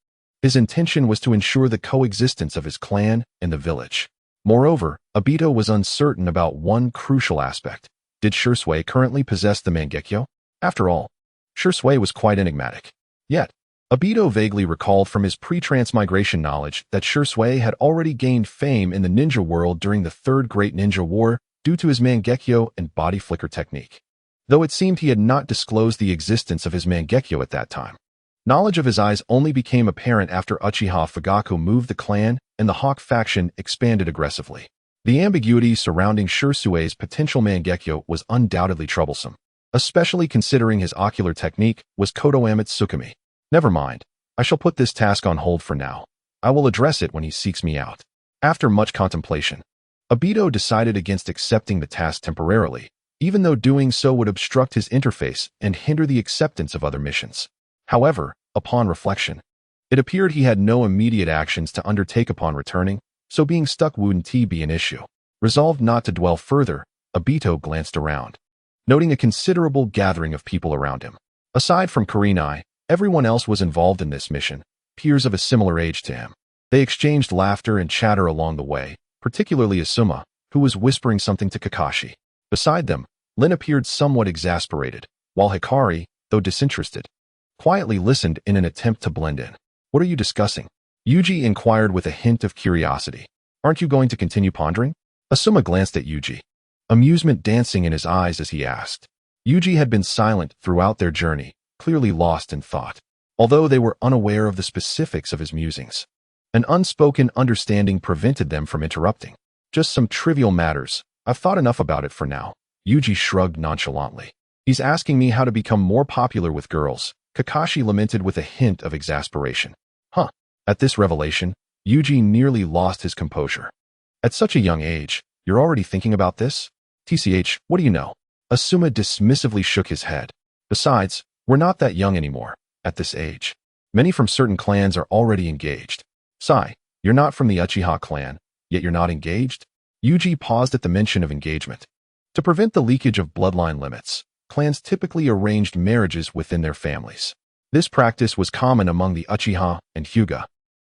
his intention was to ensure the coexistence of his clan and the village. Moreover, Obito was uncertain about one crucial aspect. Did Shirsue currently possess the Mangekyo? After all, Shui was quite enigmatic. Yet, Obito vaguely recalled from his pre-transmigration knowledge that Shui had already gained fame in the ninja world during the Third Great Ninja War due to his Mangekyo and body flicker technique. Though it seemed he had not disclosed the existence of his Mangekyo at that time. Knowledge of his eyes only became apparent after Uchiha Fugaku moved the clan and the Hawk faction expanded aggressively. The ambiguity surrounding Shusui's potential Mangekyo was undoubtedly troublesome, especially considering his ocular technique was Kodoamitsu Tsukumi. Never mind, I shall put this task on hold for now. I will address it when he seeks me out. After much contemplation, Obito decided against accepting the task temporarily, even though doing so would obstruct his interface and hinder the acceptance of other missions. However, upon reflection, it appeared he had no immediate actions to undertake upon returning, so being stuck wouldn't be an issue. Resolved not to dwell further, Obito glanced around, noting a considerable gathering of people around him. Aside from Kurenai, everyone else was involved in this mission, peers of a similar age to him. They exchanged laughter and chatter along the way, particularly Asuma, who was whispering something to Kakashi. Beside them, Lin appeared somewhat exasperated, while Hikari, though disinterested, quietly listened in an attempt to blend in. What are you discussing? Yuji inquired with a hint of curiosity. Aren't you going to continue pondering? Asuma glanced at Yuji, amusement dancing in his eyes as he asked. Yuji had been silent throughout their journey, clearly lost in thought, although they were unaware of the specifics of his musings. An unspoken understanding prevented them from interrupting. Just some trivial matters. I've thought enough about it for now. Yuji shrugged nonchalantly. He's asking me how to become more popular with girls, Kakashi lamented with a hint of exasperation. Huh. At this revelation, Yuji nearly lost his composure. At such a young age, you're already thinking about this? TCH, what do you know? Asuma dismissively shook his head. Besides, we're not that young anymore, at this age. Many from certain clans are already engaged. Sai, you're not from the Uchiha clan, yet you're not engaged? Yuji paused at the mention of engagement. To prevent the leakage of bloodline limits, clans typically arranged marriages within their families. This practice was common among the Uchiha and Hyuga.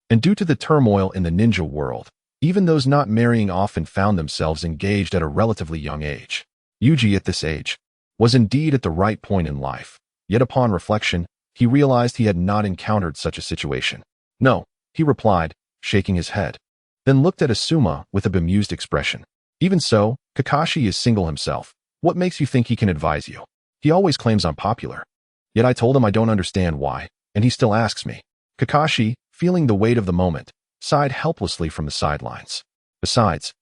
And due to the turmoil in the ninja world, even those not marrying often found themselves engaged at a relatively young age. Yuji at this age was indeed at the right point in life, yet upon reflection, he realized he had not encountered such a situation. No, he replied, shaking his head, then looked at Asuma with a bemused expression. Even so, Kakashi is single himself. What makes you think he can advise you? He always claims I'm popular. Yet I told him I don't understand why, and he still asks me. Kakashi, feeling the weight of the moment, sighed helplessly from the sidelines. Besides,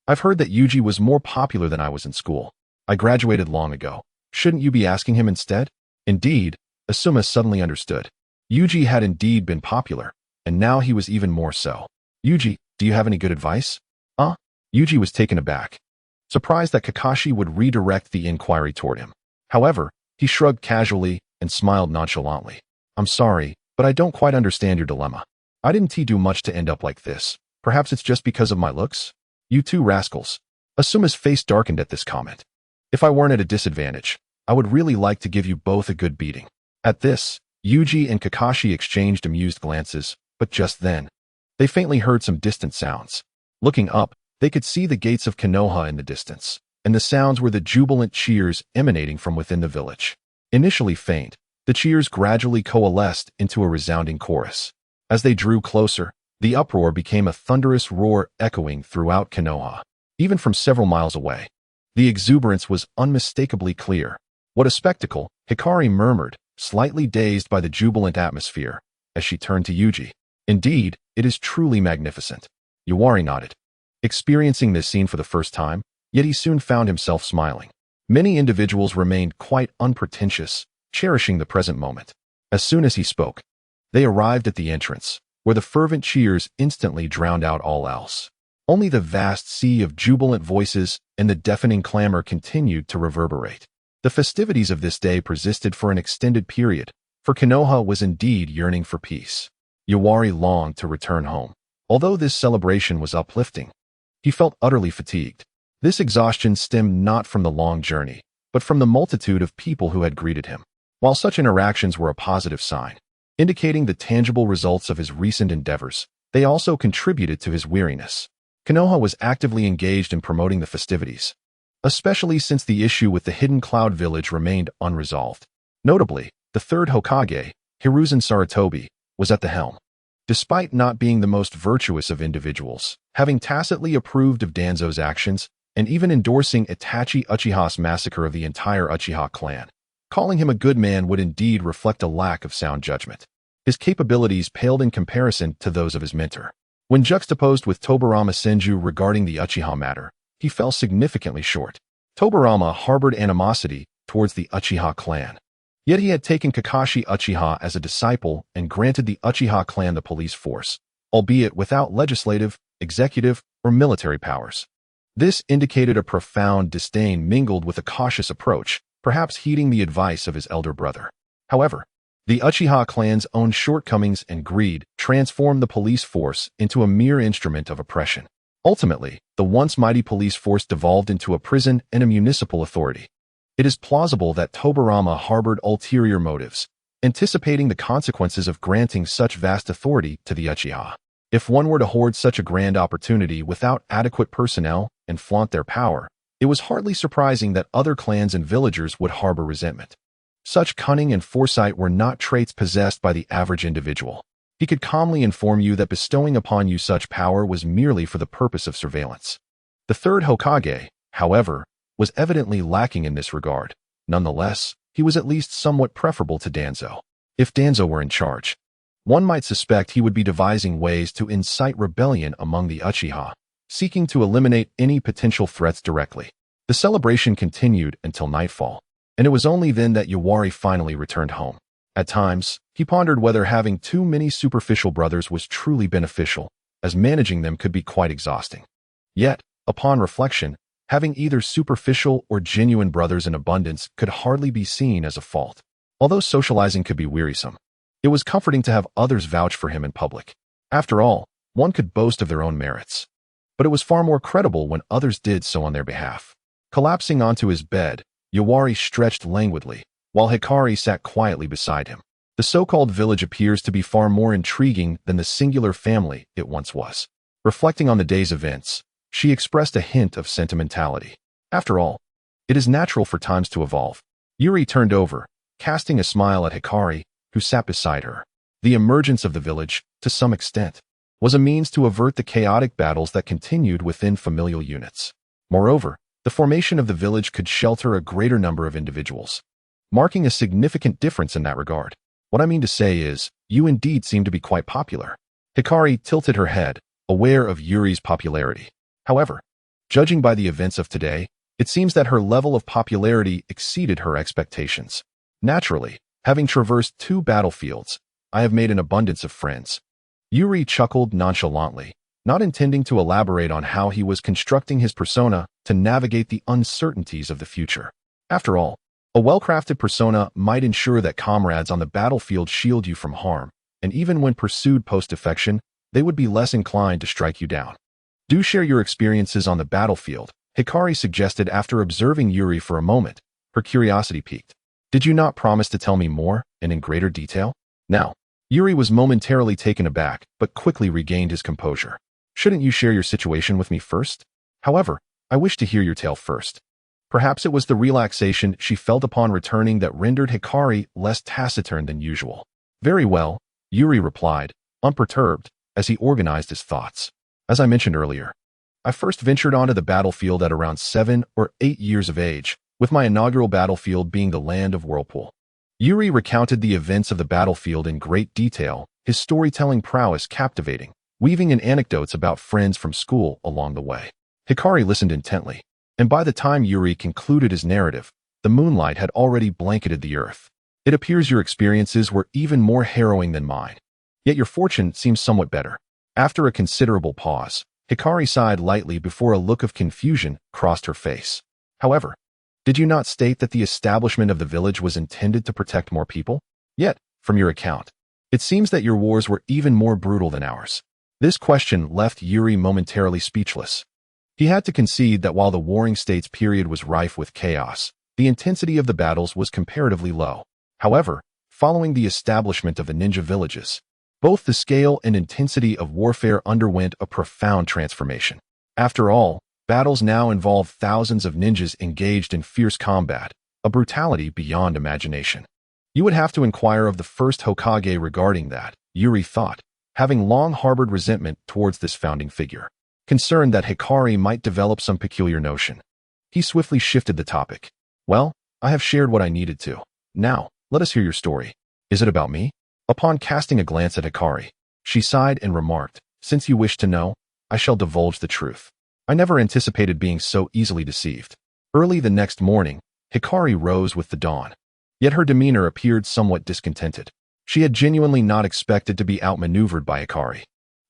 I've heard that Yuji was more popular than I was in school. I graduated long ago. Shouldn't you be asking him instead? Indeed, Asuma suddenly understood. Yuji had indeed been popular, and now he was even more so. Yuji, do you have any good advice? Yuji was taken aback, surprised that Kakashi would redirect the inquiry toward him. However, he shrugged casually and smiled nonchalantly. I'm sorry, but I don't quite understand your dilemma. I didn't do much to end up like this. Perhaps it's just because of my looks? You two rascals. Asuma's face darkened at this comment. If I weren't at a disadvantage, I would really like to give you both a good beating. At this, Yuji and Kakashi exchanged amused glances, but just then, they faintly heard some distant sounds. Looking up, they could see the gates of Konoha in the distance, and the sounds were the jubilant cheers emanating from within the village. Initially faint, the cheers gradually coalesced into a resounding chorus. As they drew closer, the uproar became a thunderous roar echoing throughout Konoha, even from several miles away. The exuberance was unmistakably clear. What a spectacle, Hikari murmured, slightly dazed by the jubilant atmosphere, as she turned to Yuji. Indeed, it is truly magnificent. Yuwari nodded, experiencing this scene for the first time, yet he soon found himself smiling. Many individuals remained quite unpretentious, cherishing the present moment. As soon as he spoke, they arrived at the entrance, where the fervent cheers instantly drowned out all else. Only the vast sea of jubilant voices and the deafening clamor continued to reverberate. The festivities of this day persisted for an extended period, for Konoha was indeed yearning for peace. Yuwari longed to return home. Although this celebration was uplifting, he felt utterly fatigued. This exhaustion stemmed not from the long journey, but from the multitude of people who had greeted him. While such interactions were a positive sign, indicating the tangible results of his recent endeavors, they also contributed to his weariness. Konoha was actively engaged in promoting the festivities, especially since the issue with the Hidden Cloud Village remained unresolved. Notably, The third Hokage, Hiruzen Sarutobi, was at the helm. Despite not being the most virtuous of individuals, having tacitly approved of Danzo's actions, and even endorsing Itachi Uchiha's massacre of the entire Uchiha clan, calling him a good man would indeed reflect a lack of sound judgment. His capabilities paled in comparison to those of his mentor. When juxtaposed with Tobirama Senju regarding the Uchiha matter, he fell significantly short. Tobirama harbored animosity towards the Uchiha clan. Yet he had taken Kakashi Uchiha as a disciple and granted the Uchiha clan the police force, albeit without legislative, executive, or military powers. This indicated a profound disdain mingled with a cautious approach, perhaps heeding the advice of his elder brother. However, the Uchiha clan's own shortcomings and greed transformed the police force into a mere instrument of oppression. Ultimately, the once mighty police force devolved into a prison and a municipal authority. It is plausible that Tobirama harbored ulterior motives, anticipating the consequences of granting such vast authority to the Uchiha. If one were to hoard such a grand opportunity without adequate personnel and flaunt their power, it was hardly surprising that other clans and villagers would harbor resentment. Such cunning and foresight were not traits possessed by the average individual. He could calmly inform you that bestowing upon you such power was merely for the purpose of surveillance. The third Hokage, however, was evidently lacking in this regard. Nonetheless, he was at least somewhat preferable to Danzo. If Danzo were in charge, one might suspect he would be devising ways to incite rebellion among the Uchiha, seeking to eliminate any potential threats directly. The celebration continued until nightfall, and it was only then that Yawari finally returned home. At times, he pondered whether having too many superficial brothers was truly beneficial, as managing them could be quite exhausting. Yet, upon reflection, having either superficial or genuine brothers in abundance could hardly be seen as a fault. Although socializing could be wearisome, it was comforting to have others vouch for him in public. After all, one could boast of their own merits. But it was far more credible when others did so on their behalf. Collapsing onto his bed, Yawari stretched languidly, while Hikari sat quietly beside him. The so-called village appears to be far more intriguing than the singular family it once was. Reflecting on the day's events, she expressed a hint of sentimentality. After all, it is natural for times to evolve. Yuri turned over, casting a smile at Hikari, who sat beside her. The emergence of the village, to some extent, was a means to avert the chaotic battles that continued within familial units. Moreover, the formation of the village could shelter a greater number of individuals, marking a significant difference in that regard. What I mean to say is, you indeed seem to be quite popular. Hikari tilted her head, aware of Yuri's popularity. However, judging by the events of today, it seems that her level of popularity exceeded her expectations. Naturally, having traversed 2 battlefields, I have made an abundance of friends. Yuri chuckled nonchalantly, not intending to elaborate on how he was constructing his persona to navigate the uncertainties of the future. After all, a well-crafted persona might ensure that comrades on the battlefield shield you from harm, and even when pursued post-defection, they would be less inclined to strike you down. Do share your experiences on the battlefield, Hikari suggested after observing Yuri for a moment. Her curiosity piqued. Did you not promise to tell me more, and in greater detail? Now, Yuri was momentarily taken aback, but quickly regained his composure. Shouldn't you share your situation with me first? However, I wish to hear your tale first. Perhaps it was the relaxation she felt upon returning that rendered Hikari less taciturn than usual. Very well, Yuri replied, unperturbed, as he organized his thoughts. As I mentioned earlier, I first ventured onto the battlefield at around 7 or 8 years of age, with my inaugural battlefield being the Land of Whirlpool. Yuri recounted the events of the battlefield in great detail, his storytelling prowess captivating, weaving in anecdotes about friends from school along the way. Hikari listened intently, and by the time Yuri concluded his narrative, the moonlight had already blanketed the earth. It appears your experiences were even more harrowing than mine. Yet your fortune seems somewhat better. After a considerable pause, Hikari sighed lightly before a look of confusion crossed her face. However, did you not state that the establishment of the village was intended to protect more people? Yet, from your account, it seems that your wars were even more brutal than ours. This question left Yuri momentarily speechless. He had to concede that while the Warring States period was rife with chaos, the intensity of the battles was comparatively low. However, following the establishment of the ninja villages, both the scale and intensity of warfare underwent a profound transformation. After all, battles now involve thousands of ninjas engaged in fierce combat, a brutality beyond imagination. You would have to inquire of the first Hokage regarding that, Yuri thought, having long harbored resentment towards this founding figure, concerned that Hikari might develop some peculiar notion. He swiftly shifted the topic. Well, I have shared what I needed to. Now, let us hear your story. Is it about me? Upon casting a glance at Hikari, she sighed and remarked, since you wish to know, I shall divulge the truth. I never anticipated being so easily deceived. Early the next morning, Hikari rose with the dawn. Yet her demeanor appeared somewhat discontented. She had genuinely not expected to be outmaneuvered by Hikari.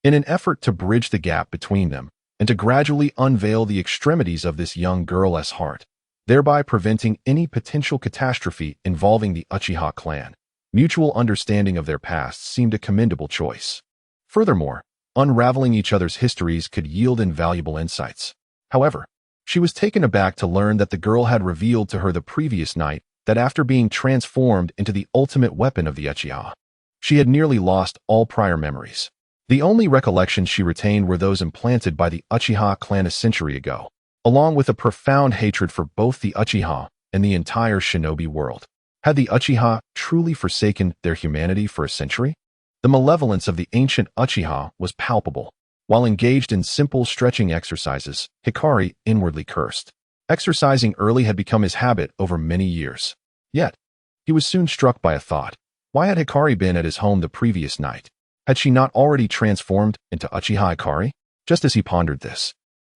In an effort to bridge the gap between them, and to gradually unveil the extremities of this young girl's heart, thereby preventing any potential catastrophe involving the Uchiha clan, mutual understanding of their pasts seemed a commendable choice. Furthermore, unraveling each other's histories could yield invaluable insights. However, she was taken aback to learn that the girl had revealed to her the previous night that after being transformed into the ultimate weapon of the Uchiha, she had nearly lost all prior memories. The only recollections she retained were those implanted by the Uchiha clan a century ago, along with a profound hatred for both the Uchiha and the entire Shinobi world. Had the Uchiha truly forsaken their humanity for a century? The malevolence of the ancient Uchiha was palpable. While engaged in simple stretching exercises, Hikari inwardly cursed. Exercising early had become his habit over many years. Yet, he was soon struck by a thought. Why had Hikari been at his home the previous night? Had she not already transformed into Uchiha Hikari? Just as he pondered this,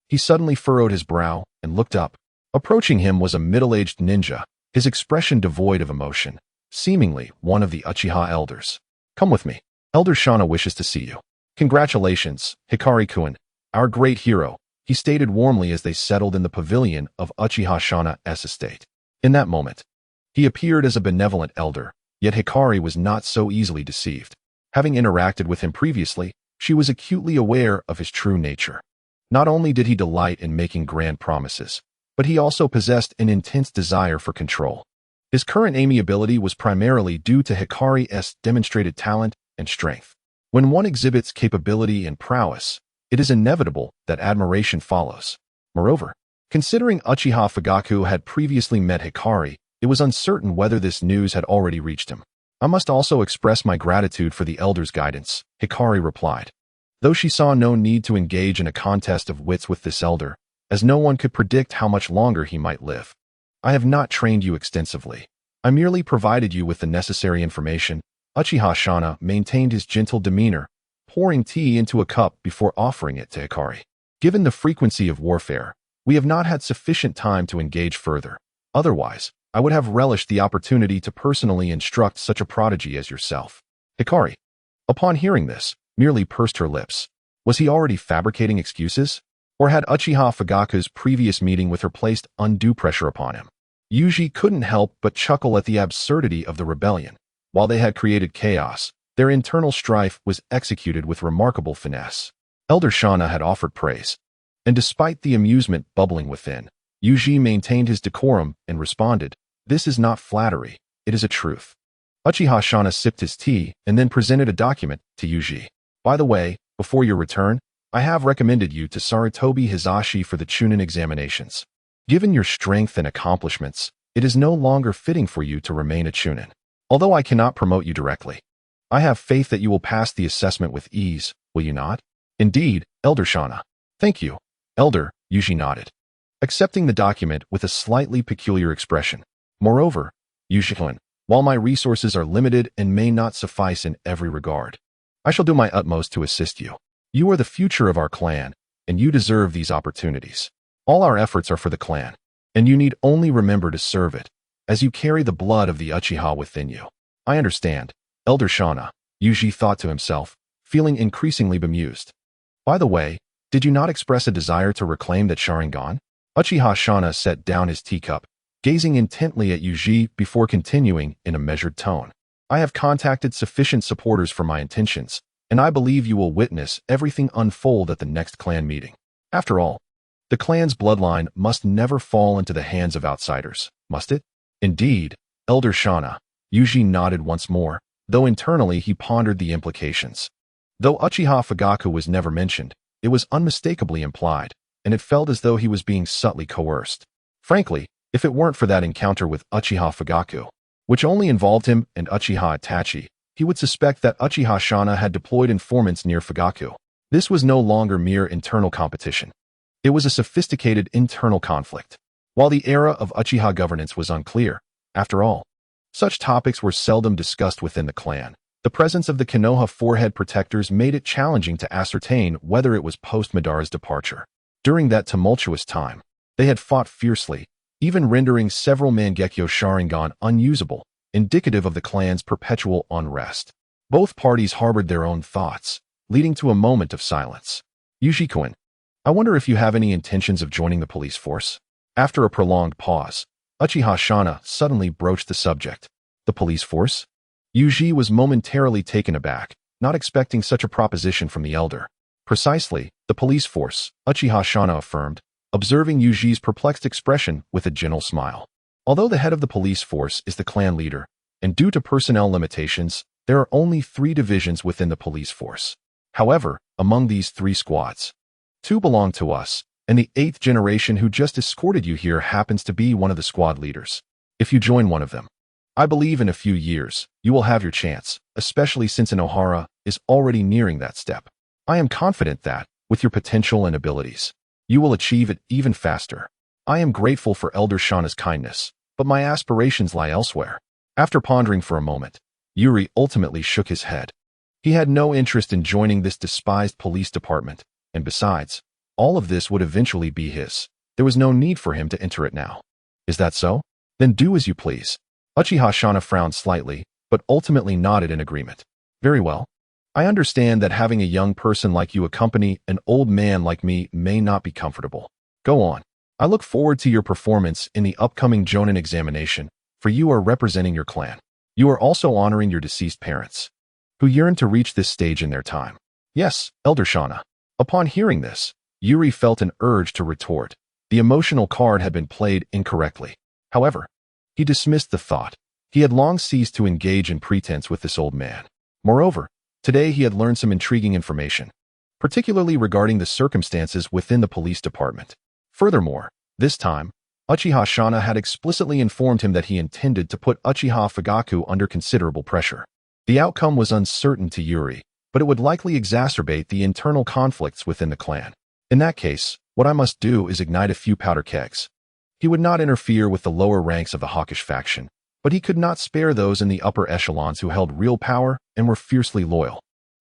he suddenly furrowed his brow and looked up. Approaching him was a middle-aged ninja, his expression devoid of emotion, seemingly one of the Uchiha elders. Come with me. Elder Shana wishes to see you. Congratulations, Hikari-kun, our great hero, he stated warmly as they settled in the pavilion of Uchiha Shana's estate. In that moment, he appeared as a benevolent elder, yet Hikari was not so easily deceived. Having interacted with him previously, she was acutely aware of his true nature. Not only did he delight in making grand promises, but he also possessed an intense desire for control. His current amiability was primarily due to Hikari's demonstrated talent and strength. When one exhibits capability and prowess, it is inevitable that admiration follows. Moreover, considering Uchiha Fugaku had previously met Hikari, it was uncertain whether this news had already reached him. I must also express my gratitude for the elder's guidance, Hikari replied. Though she saw no need to engage in a contest of wits with this elder, as no one could predict how much longer he might live. I have not trained you extensively. I merely provided you with the necessary information. Uchiha Shana maintained his gentle demeanor, pouring tea into a cup before offering it to Hikari. Given the frequency of warfare, we have not had sufficient time to engage further. Otherwise, I would have relished the opportunity to personally instruct such a prodigy as yourself. Hikari, upon hearing this, merely pursed her lips. Was he already fabricating excuses? Or had Uchiha Fugaku's previous meeting with her placed undue pressure upon him? Yuji couldn't help but chuckle at the absurdity of the rebellion. While they had created chaos, their internal strife was executed with remarkable finesse. Elder Shana had offered praise. And despite the amusement bubbling within, Yuji maintained his decorum and responded, "This is not flattery, it is a truth." Uchiha Shana sipped his tea and then presented a document to Yuji. By the way, before your return, I have recommended you to Sarutobi Hizashi for the Chunin examinations. Given your strength and accomplishments, it is no longer fitting for you to remain a Chunin. Although I cannot promote you directly, I have faith that you will pass the assessment with ease, will you not? Indeed, Elder Shana. Thank you, Elder, Yuji nodded, accepting the document with a slightly peculiar expression. Moreover, Yuji-kun, while my resources are limited and may not suffice in every regard, I shall do my utmost to assist you. You are the future of our clan, and you deserve these opportunities. All our efforts are for the clan, and you need only remember to serve it, as you carry the blood of the Uchiha within you. I understand, Elder Shana, Yuji thought to himself, feeling increasingly bemused. By the way, did you not express a desire to reclaim that Sharingan? Uchiha Shana set down his teacup, gazing intently at Yuji before continuing in a measured tone. I have contacted sufficient supporters for my intentions, and I believe you will witness everything unfold at the next clan meeting. After all, the clan's bloodline must never fall into the hands of outsiders, must it? Indeed, Elder Shana, Yuji nodded once more, though internally he pondered the implications. Though Uchiha Fugaku was never mentioned, it was unmistakably implied, and it felt as though he was being subtly coerced. Frankly, if it weren't for that encounter with Uchiha Fugaku, which only involved him and Uchiha Itachi, he would suspect that Uchiha Shana had deployed informants near Fugaku. This was no longer mere internal competition. It was a sophisticated internal conflict. While the era of Uchiha governance was unclear, after all, such topics were seldom discussed within the clan. The presence of the Konoha forehead protectors made it challenging to ascertain whether it was post-Madara's departure. During that tumultuous time, they had fought fiercely, even rendering several Mangekyo Sharingan unusable, indicative of the clan's perpetual unrest. Both parties harbored their own thoughts, leading to a moment of silence. Yuji-kun, I wonder if you have any intentions of joining the police force? After a prolonged pause, Uchiha Shana suddenly broached the subject. The police force? Yuji was momentarily taken aback, not expecting such a proposition from the elder. Precisely, the police force, Uchiha Shana affirmed, observing Yuji's perplexed expression with a gentle smile. Although the head of the police force is the clan leader, and due to personnel limitations, there are only 3 divisions within the police force. However, among these 3 squads, 2 belong to us, and the 8th generation who just escorted you here happens to be one of the squad leaders. If you join one of them, I believe in a few years, you will have your chance, especially since Inohara is already nearing that step. I am confident that, with your potential and abilities, you will achieve it even faster. I am grateful for Elder Shana's kindness, but my aspirations lie elsewhere. After pondering for a moment, Yuri ultimately shook his head. He had no interest in joining this despised police department, and besides, all of this would eventually be his. There was no need for him to enter it now. Is that so? Then do as you please. Uchiha Shana frowned slightly, but ultimately nodded in agreement. Very well. I understand that having a young person like you accompany an old man like me may not be comfortable. Go on. I look forward to your performance in the upcoming Jonin examination, for you are representing your clan. You are also honoring your deceased parents, who yearned to reach this stage in their time. Yes, Elder Shana. Upon hearing this, Yuri felt an urge to retort. The emotional card had been played incorrectly. However, he dismissed the thought. He had long ceased to engage in pretense with this old man. Moreover, today he had learned some intriguing information, particularly regarding the circumstances within the police department. Furthermore, this time, Uchiha Shana had explicitly informed him that he intended to put Uchiha Fugaku under considerable pressure. The outcome was uncertain to Yuri, but it would likely exacerbate the internal conflicts within the clan. In that case, what I must do is ignite a few powder kegs. He would not interfere with the lower ranks of the hawkish faction, but he could not spare those in the upper echelons who held real power and were fiercely loyal.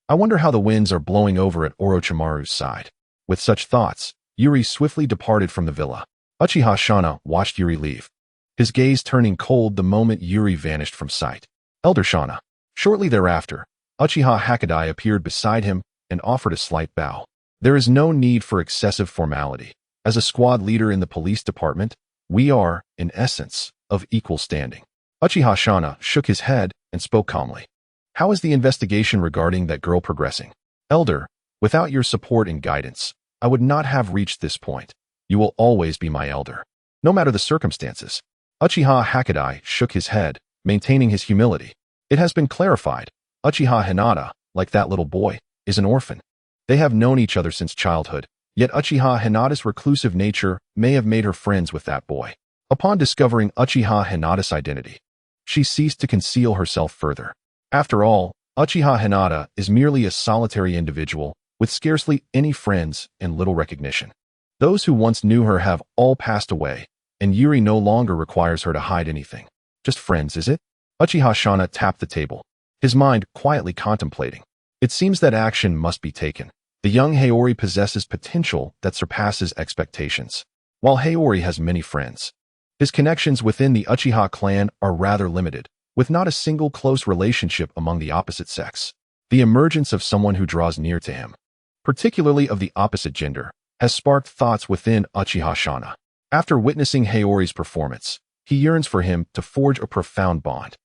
I wonder how the winds are blowing over at Orochimaru's side. With such thoughts, Yuri swiftly departed from the villa. Uchiha Shana watched Yuri leave, his gaze turning cold the moment Yuri vanished from sight. Elder Shana. Shortly thereafter, Uchiha Hakadai appeared beside him and offered a slight bow. There is no need for excessive formality. As a squad leader in the police department, we are, in essence, of equal standing. Uchiha Shana shook his head and spoke calmly. How is the investigation regarding that girl progressing? Elder, without your support and guidance, I would not have reached this point. You will always be my elder, no matter the circumstances. Uchiha Hakadai shook his head, maintaining his humility. It has been clarified, Uchiha Hinata, like that little boy, is an orphan. They have known each other since childhood, yet Uchiha Hinata's reclusive nature may have made her friends with that boy. Upon discovering Uchiha Hinata's identity, she ceased to conceal herself further. After all, Uchiha Hinata is merely a solitary individual with scarcely any friends and little recognition. Those who once knew her have all passed away, and Yuri no longer requires her to hide anything. Just friends, is it? Uchiha Shana tapped the table, his mind quietly contemplating. It seems that action must be taken. The young Haori possesses potential that surpasses expectations. While Haori has many friends, his connections within the Uchiha clan are rather limited, with not a single close relationship among the opposite sex. The emergence of someone who draws near to him, particularly of the opposite gender, has sparked thoughts within Uchiha Shana. After witnessing Haori's performance, he yearns for him to forge a profound bond.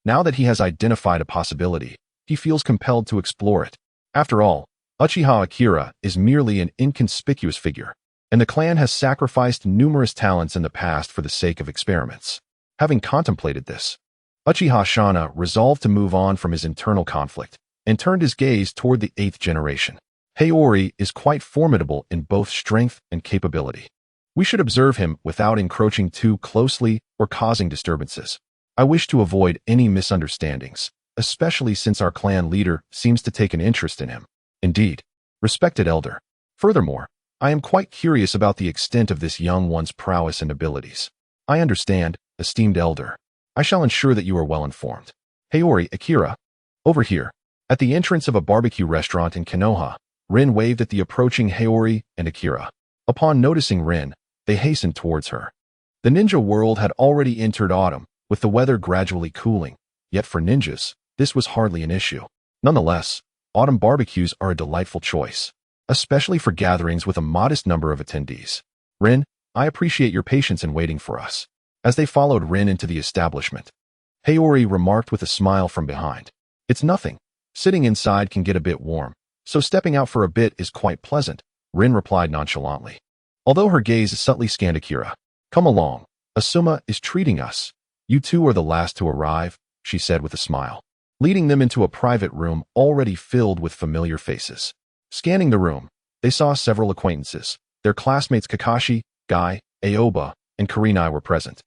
Now that he has identified a possibility, he feels compelled to explore it. After all, Uchiha Akira is merely an inconspicuous figure, and the clan has sacrificed numerous talents in the past for the sake of experiments. Having contemplated this, Uchiha Shana resolved to move on from his internal conflict and turned his gaze toward the 8th generation. Haori is quite formidable in both strength and capability. We should observe him without encroaching too closely or causing disturbances. I wish to avoid any misunderstandings, especially since our clan leader seems to take an interest in him. Indeed, respected elder. Furthermore, I am quite curious about the extent of this young one's prowess and abilities. I understand, esteemed elder. I shall ensure that you are well informed. Haori, Akira. Over here. At the entrance of a barbecue restaurant in Konoha, Rin waved at the approaching Haori and Akira. Upon noticing Rin, they hastened towards her. The ninja world had already entered autumn, with the weather gradually cooling, yet for ninjas, this was hardly an issue. Nonetheless, autumn barbecues are a delightful choice, especially for gatherings with a modest number of attendees. Rin, I appreciate your patience in waiting for us. As they followed Rin into the establishment, Haori remarked with a smile from behind. It's nothing. Sitting inside can get a bit warm, so stepping out for a bit is quite pleasant, Rin replied nonchalantly. Although her gaze subtly scanned Akira. Come along. Asuma is treating us. You two are the last to arrive, she said with a smile, leading them into a private room already filled with familiar faces. Scanning the room, they saw several acquaintances. Their classmates Kakashi, Guy, Aoba, and Kurenai were present,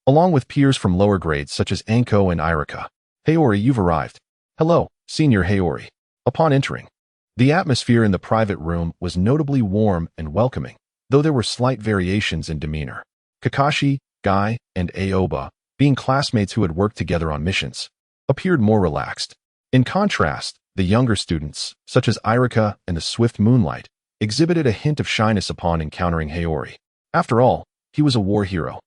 along with peers from lower grades such as Anko and Irika. Haori, you've arrived. Hello, Senior Haori. Upon entering, the atmosphere in the private room was notably warm and welcoming, though there were slight variations in demeanor. Kakashi, Guy, and Aoba, being classmates who had worked together on missions, appeared more relaxed. In contrast, the younger students, such as Irika and the Swift Moonlight, exhibited a hint of shyness upon encountering Haori. After all, he was a war hero,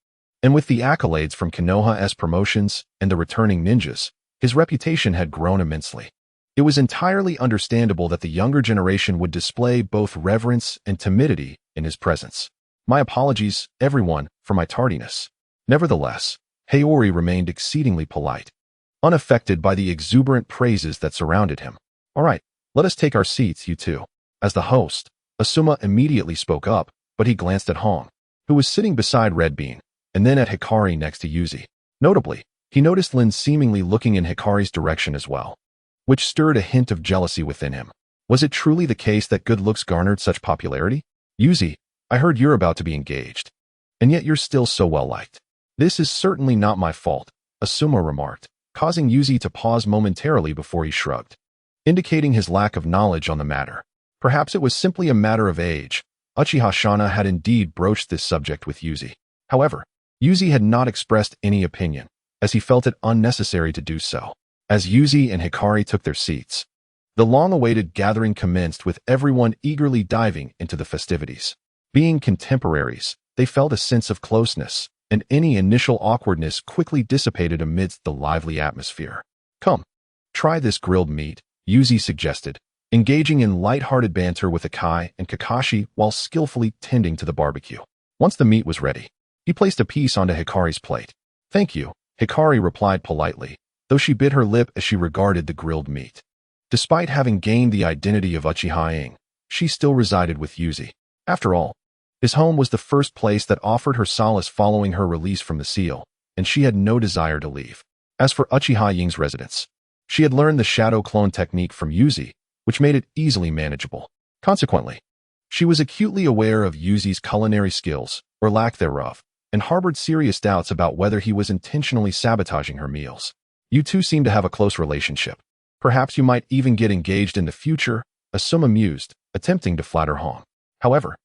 and with the accolades from Konoha's promotions and the returning ninjas, his reputation had grown immensely. It was entirely understandable that the younger generation would display both reverence and timidity in his presence. My apologies, everyone, for my tardiness. Nevertheless, Haori remained exceedingly polite, unaffected by the exuberant praises that surrounded him. All right, let us take our seats, you two. As the host, Asuma immediately spoke up, but he glanced at Hong, who was sitting beside Red Bean, and then at Hikari next to Yuzi. Notably, he noticed Lin seemingly looking in Hikari's direction as well, which stirred a hint of jealousy within him. Was it truly the case that good looks garnered such popularity? Yuzi, I heard you're about to be engaged, and yet you're still so well liked. This is certainly not my fault, Asuma remarked, causing Yuzi to pause momentarily before he shrugged, indicating his lack of knowledge on the matter. Perhaps it was simply a matter of age. Uchiha Shana had indeed broached this subject with Yuzi. However, Yuzi had not expressed any opinion, as he felt it unnecessary to do so. As Yuzi and Hikari took their seats, the long-awaited gathering commenced with everyone eagerly diving into the festivities. Being contemporaries, they felt a sense of closeness, and any initial awkwardness quickly dissipated amidst the lively atmosphere. Come, try this grilled meat, Yuzi suggested, engaging in light-hearted banter with Akai and Kakashi while skillfully tending to the barbecue. Once the meat was ready, he placed a piece onto Hikari's plate. Thank you, Hikari replied politely, though she bit her lip as she regarded the grilled meat. Despite having gained the identity of Uchiha Ing, she still resided with Yuzi. After all, his home was the first place that offered her solace following her release from the seal, and she had no desire to leave. As for Uchiha Ying's residence, she had learned the shadow clone technique from Yuzi, which made it easily manageable. Consequently, she was acutely aware of Yuzi's culinary skills, or lack thereof, and harbored serious doubts about whether he was intentionally sabotaging her meals. You two seem to have a close relationship. Perhaps you might even get engaged in the future, Asuma mused, attempting to flatter Hong. However,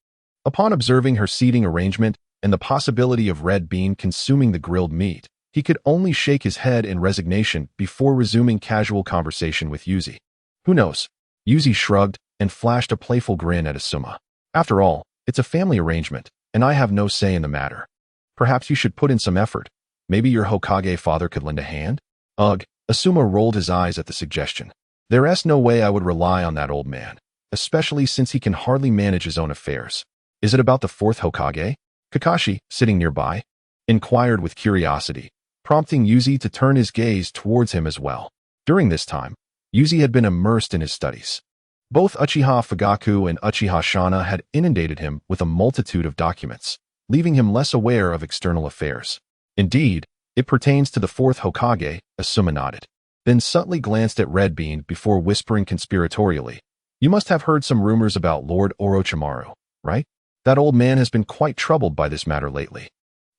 upon observing her seating arrangement and the possibility of Red Bean consuming the grilled meat, he could only shake his head in resignation before resuming casual conversation with Yuzi. Who knows? Yuzi shrugged and flashed a playful grin at Asuma. After all, it's a family arrangement, and I have no say in the matter. Perhaps you should put in some effort. Maybe your Hokage father could lend a hand? Ugh, Asuma rolled his eyes at the suggestion. There's no way I would rely on that old man, especially since he can hardly manage his own affairs. Is it about the fourth Hokage? Kakashi, sitting nearby, inquired with curiosity, prompting Yuzi to turn his gaze towards him as well. During this time, Yuzi had been immersed in his studies. Both Uchiha Fugaku and Uchiha Shana had inundated him with a multitude of documents, leaving him less aware of external affairs. Indeed, it pertains to the fourth Hokage, Asuma nodded, then subtly glanced at Red Bean before whispering conspiratorially, You must have heard some rumors about Lord Orochimaru, right? That old man has been quite troubled by this matter lately.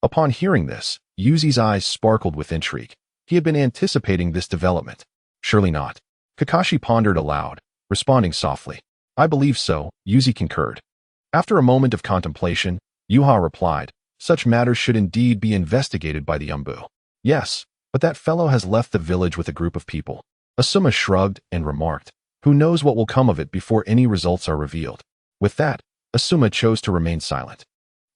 Upon hearing this, Yuzi's eyes sparkled with intrigue. He had been anticipating this development. Surely not. Kakashi pondered aloud, responding softly. I believe so, Yuzi concurred. After a moment of contemplation, Yuha replied, such matters should indeed be investigated by the Umbu. Yes, but that fellow has left the village with a group of people. Asuma shrugged and remarked, who knows what will come of it before any results are revealed. With that, Asuma chose to remain silent.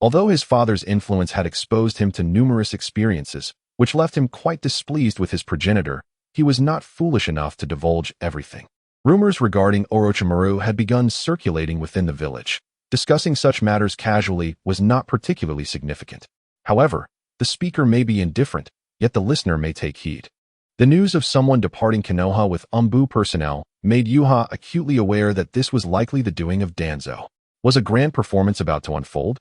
Although his father's influence had exposed him to numerous experiences, which left him quite displeased with his progenitor, he was not foolish enough to divulge everything. Rumors regarding Orochimaru had begun circulating within the village. Discussing such matters casually was not particularly significant. However, the speaker may be indifferent, yet the listener may take heed. The news of someone departing Konoha with Umbu personnel made Yuha acutely aware that this was likely the doing of Danzo. Was a grand performance about to unfold?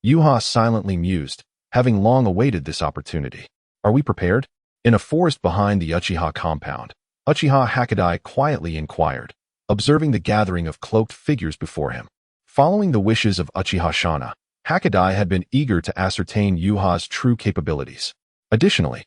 Yuha silently mused, having long awaited this opportunity. Are we prepared? In a forest behind the Uchiha compound, Uchiha Hagoromo quietly inquired, observing the gathering of cloaked figures before him. Following the wishes of Uchiha Shana, Hagoromo had been eager to ascertain Yuha's true capabilities. Additionally,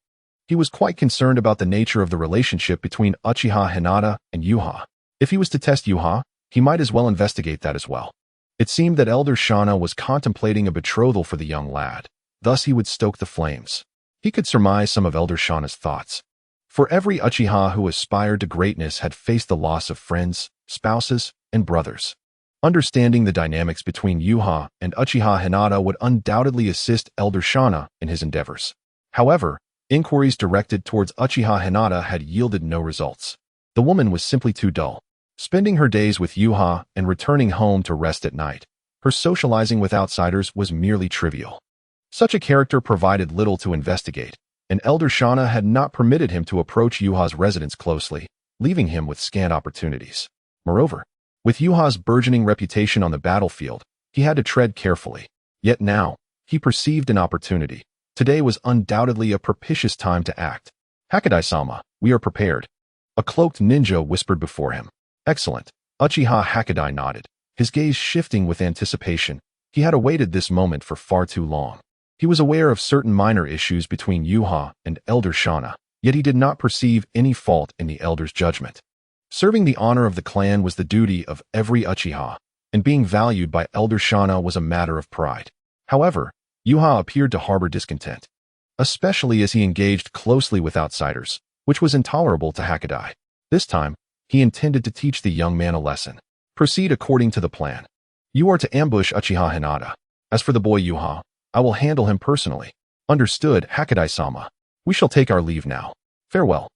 he was quite concerned about the nature of the relationship between Uchiha Hinata and Yuha. If he was to test Yuha, he might as well investigate that as well. It seemed that Elder Shana was contemplating a betrothal for the young lad, thus he would stoke the flames. He could surmise some of Elder Shana's thoughts. For every Uchiha who aspired to greatness had faced the loss of friends, spouses, and brothers. Understanding the dynamics between Yuha and Uchiha Hinata would undoubtedly assist Elder Shana in his endeavors. However, inquiries directed towards Uchiha Hinata had yielded no results. The woman was simply too dull. Spending her days with Yuha and returning home to rest at night, her socializing with outsiders was merely trivial. Such a character provided little to investigate, and Elder Shana had not permitted him to approach Yuha's residence closely, leaving him with scant opportunities. Moreover, with Yuha's burgeoning reputation on the battlefield, he had to tread carefully. Yet now, he perceived an opportunity. Today was undoubtedly a propitious time to act. Hagoromo-sama, we are prepared. A cloaked ninja whispered before him. Excellent. Uchiha Hagoromo nodded, his gaze shifting with anticipation. He had awaited this moment for far too long. He was aware of certain minor issues between Yuha and Elder Shana, yet he did not perceive any fault in the elder's judgment. Serving the honor of the clan was the duty of every Uchiha, and being valued by Elder Shana was a matter of pride. However, Yuha appeared to harbor discontent, especially as he engaged closely with outsiders, which was intolerable to Hagoromo. This time, he intended to teach the young man a lesson. Proceed according to the plan. You are to ambush Uchiha Hinata. As for the boy Yuha, I will handle him personally. Understood, Hagoromo-sama. We shall take our leave now. Farewell.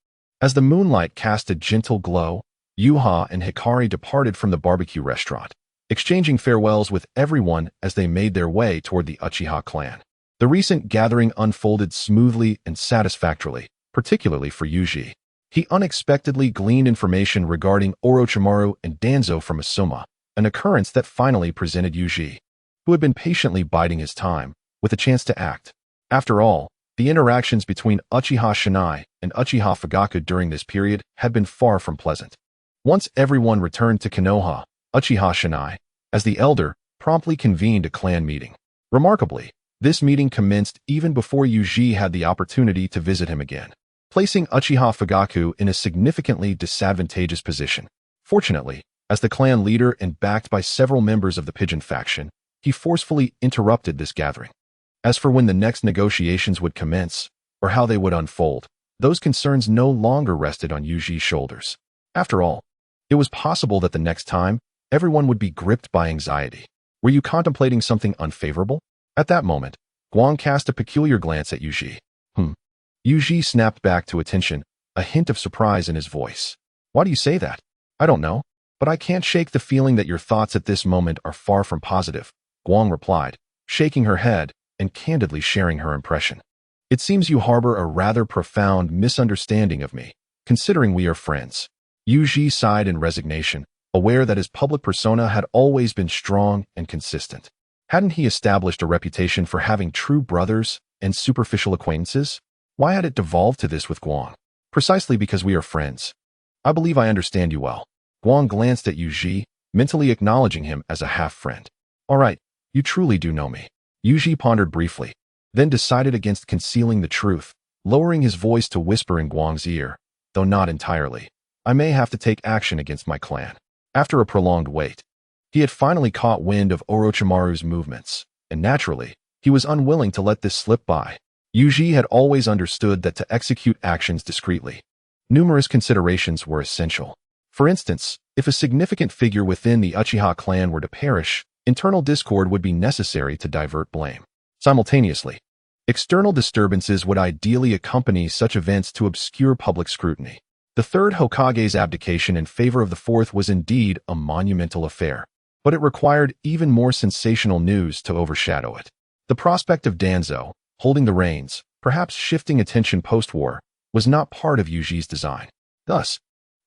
As the moonlight cast a gentle glow, Yuha and Hikari departed from the barbecue restaurant, exchanging farewells with everyone as they made their way toward the Uchiha clan. The recent gathering unfolded smoothly and satisfactorily, particularly for Yuji. He unexpectedly gleaned information regarding Orochimaru and Danzo from Asuma, an occurrence that finally presented Yuji, who had been patiently biding his time, with a chance to act. After all, the interactions between Uchiha Shinai and Uchiha Fugaku during this period had been far from pleasant. Once everyone returned to Konoha, Uchiha Shinai, as the elder, promptly convened a clan meeting. Remarkably, this meeting commenced even before Yuji had the opportunity to visit him again, placing Uchiha Fugaku in a significantly disadvantageous position. Fortunately, as the clan leader and backed by several members of the Pigeon faction, he forcefully interrupted this gathering. As for when the next negotiations would commence, or how they would unfold, those concerns no longer rested on Yuji's shoulders. After all, it was possible that the next time, everyone would be gripped by anxiety. Were you contemplating something unfavorable? At that moment, Guang cast a peculiar glance at Yuji. Yuji snapped back to attention, a hint of surprise in his voice. Why do you say that? I don't know, but I can't shake the feeling that your thoughts at this moment are far from positive, Guang replied, shaking her head and candidly sharing her impression. It seems you harbor a rather profound misunderstanding of me, considering we are friends. Yuji sighed in resignation, aware that his public persona had always been strong and consistent. Hadn't he established a reputation for having true brothers and superficial acquaintances? Why had it devolved to this with Guang? Precisely because we are friends. I believe I understand you well. Guang glanced at Yuji, mentally acknowledging him as a half-friend. All right, you truly do know me. Yuji pondered briefly, then decided against concealing the truth, lowering his voice to whisper in Guang's ear, though not entirely. I may have to take action against my clan. After a prolonged wait, he had finally caught wind of Orochimaru's movements, and naturally, he was unwilling to let this slip by. Yuji had always understood that to execute actions discreetly, numerous considerations were essential. For instance, if a significant figure within the Uchiha clan were to perish, internal discord would be necessary to divert blame. Simultaneously, external disturbances would ideally accompany such events to obscure public scrutiny. The third Hokage's abdication in favor of the fourth was indeed a monumental affair, but it required even more sensational news to overshadow it. The prospect of Danzo, holding the reins, perhaps shifting attention post-war, was not part of Yuji's design. Thus,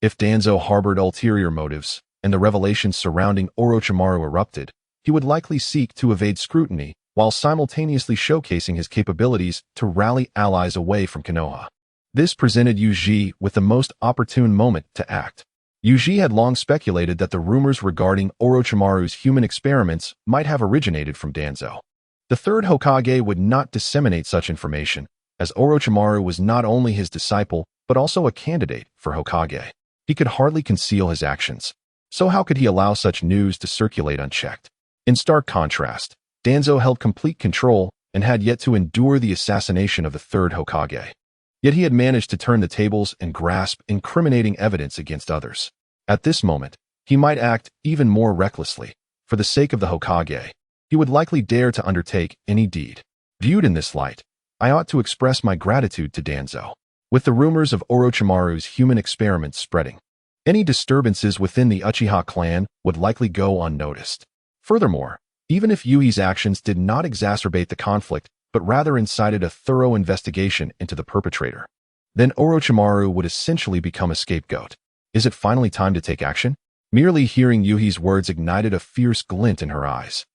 if Danzo harbored ulterior motives, and the revelations surrounding Orochimaru erupted, he would likely seek to evade scrutiny while simultaneously showcasing his capabilities to rally allies away from Konoha. This presented Yuji with the most opportune moment to act. Yuji had long speculated that the rumors regarding Orochimaru's human experiments might have originated from Danzo. The third Hokage would not disseminate such information, as Orochimaru was not only his disciple but also a candidate for Hokage. He could hardly conceal his actions, so how could he allow such news to circulate unchecked? In stark contrast, Danzo held complete control and had yet to endure the assassination of the third Hokage. Yet he had managed to turn the tables and grasp incriminating evidence against others. At this moment, he might act even more recklessly. For the sake of the Hokage, he would likely dare to undertake any deed. Viewed in this light, I ought to express my gratitude to Danzo. With the rumors of Orochimaru's human experiments spreading, any disturbances within the Uchiha clan would likely go unnoticed. Furthermore, even if Yui's actions did not exacerbate the conflict, but rather incited a thorough investigation into the perpetrator, then Orochimaru would essentially become a scapegoat. Is it finally time to take action? Merely hearing Yui's words ignited a fierce glint in her eyes.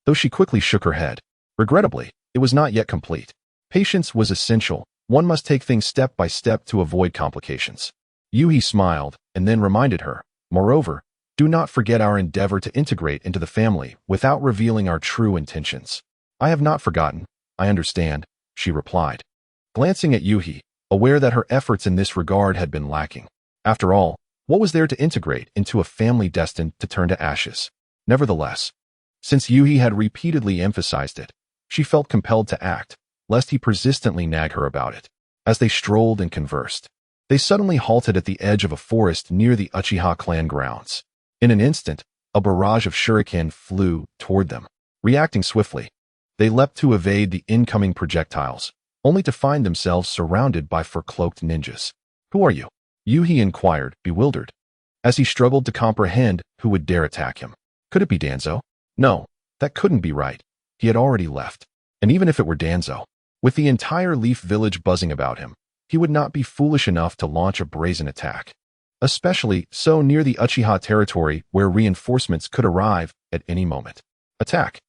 Though she quickly shook her head, regrettably, it was not yet complete. Patience was essential. One must take things step by step to avoid complications. Yui smiled and then reminded her, moreover, do not forget our endeavor to integrate into the family without revealing our true intentions. I have not forgotten. I understand, she replied, glancing at Yui, aware that her efforts in this regard had been lacking. After all, what was there to integrate into a family destined to turn to ashes? Nevertheless, since Yui had repeatedly emphasized it, she felt compelled to act, lest he persistently nag her about it. As they strolled and conversed, they suddenly halted at the edge of a forest near the Uchiha clan grounds. In an instant, a barrage of shuriken flew toward them. Reacting swiftly, they leapt to evade the incoming projectiles, only to find themselves surrounded by fur-cloaked ninjas. Who are you? Yui inquired, bewildered, as he struggled to comprehend who would dare attack him. Could it be Danzo? No, that couldn't be right. He had already left. And even if it were Danzo, with the entire Leaf Village buzzing about him, he would not be foolish enough to launch a brazen attack, especially so near the Uchiha territory where reinforcements could arrive at any moment. Attack.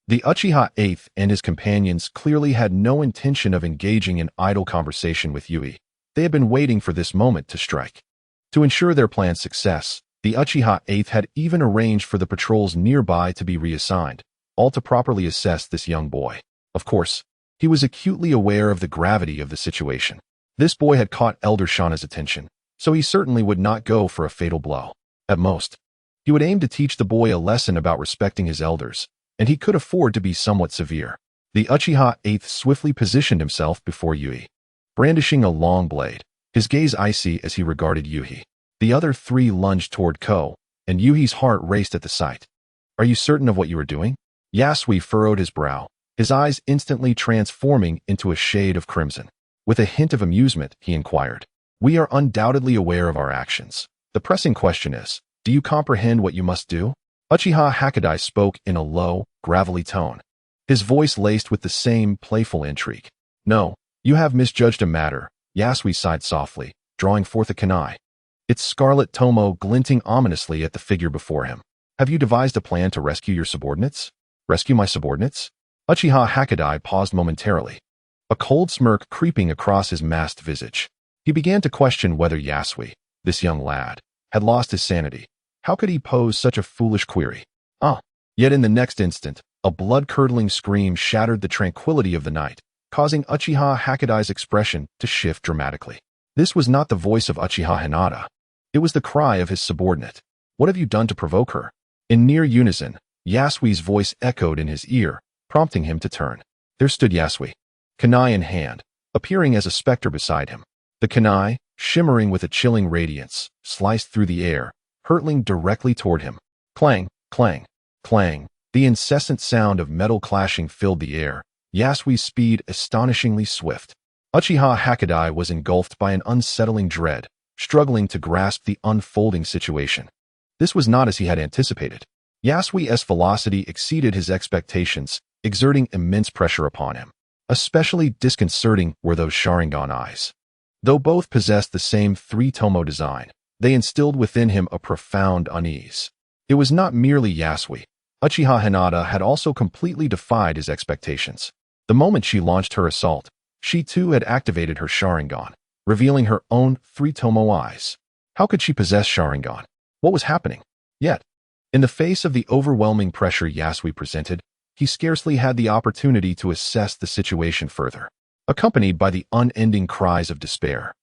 The Uchiha 8th and his companions clearly had no intention of engaging in idle conversation with Yui. They had been waiting for this moment to strike. To ensure their plan's success, the Uchiha 8th had even arranged for the patrols nearby to be reassigned, all to properly assess this young boy. Of course, he was acutely aware of the gravity of the situation. This boy had caught Elder Shauna's attention, so he certainly would not go for a fatal blow. At most, he would aim to teach the boy a lesson about respecting his elders, and he could afford to be somewhat severe. The Uchiha 8th swiftly positioned himself before Yui, brandishing a long blade, his gaze icy as he regarded Yui. The other three lunged toward Ko, and Yui's heart raced at the sight. Are you certain of what you are doing? Yasui furrowed his brow, his eyes instantly transforming into a shade of crimson. With a hint of amusement, he inquired, we are undoubtedly aware of our actions. The pressing question is, do you comprehend what you must do? Uchiha Hagoromo spoke in a low, gravelly tone, his voice laced with the same playful intrigue. No, you have misjudged a matter, Yasui sighed softly, drawing forth a kunai, its scarlet tomo glinting ominously at the figure before him. Have you devised a plan to rescue your subordinates? Rescue my subordinates? Uchiha Hagoromo paused momentarily, a cold smirk creeping across his masked visage. He began to question whether Yasui, this young lad, had lost his sanity. How could he pose such a foolish query? Yet in the next instant, a blood-curdling scream shattered the tranquility of the night, causing Uchiha Hakadai's expression to shift dramatically. This was not the voice of Uchiha Hinata. It was the cry of his subordinate. "What have you done to provoke her?" In near unison, Yasui's voice echoed in his ear, prompting him to turn. There stood Yasui, kunai in hand, appearing as a specter beside him. The kunai, shimmering with a chilling radiance, sliced through the air, hurtling directly toward him. Clang, clang, clang. The incessant sound of metal clashing filled the air, Yasui's speed astonishingly swift. Uchiha Hakadai was engulfed by an unsettling dread, struggling to grasp the unfolding situation. This was not as he had anticipated. Yasui's velocity exceeded his expectations, exerting immense pressure upon him. Especially disconcerting were those Sharingan eyes. Though both possessed the same three-tomo design, they instilled within him a profound unease. It was not merely Yasui. Uchiha Hinata had also completely defied his expectations. The moment she launched her assault, she too had activated her Sharingan, revealing her own three-tomo eyes. How could she possess Sharingan? What was happening? Yet, in the face of the overwhelming pressure Yasui presented, he scarcely had the opportunity to assess the situation further. Accompanied by the unending cries of despair,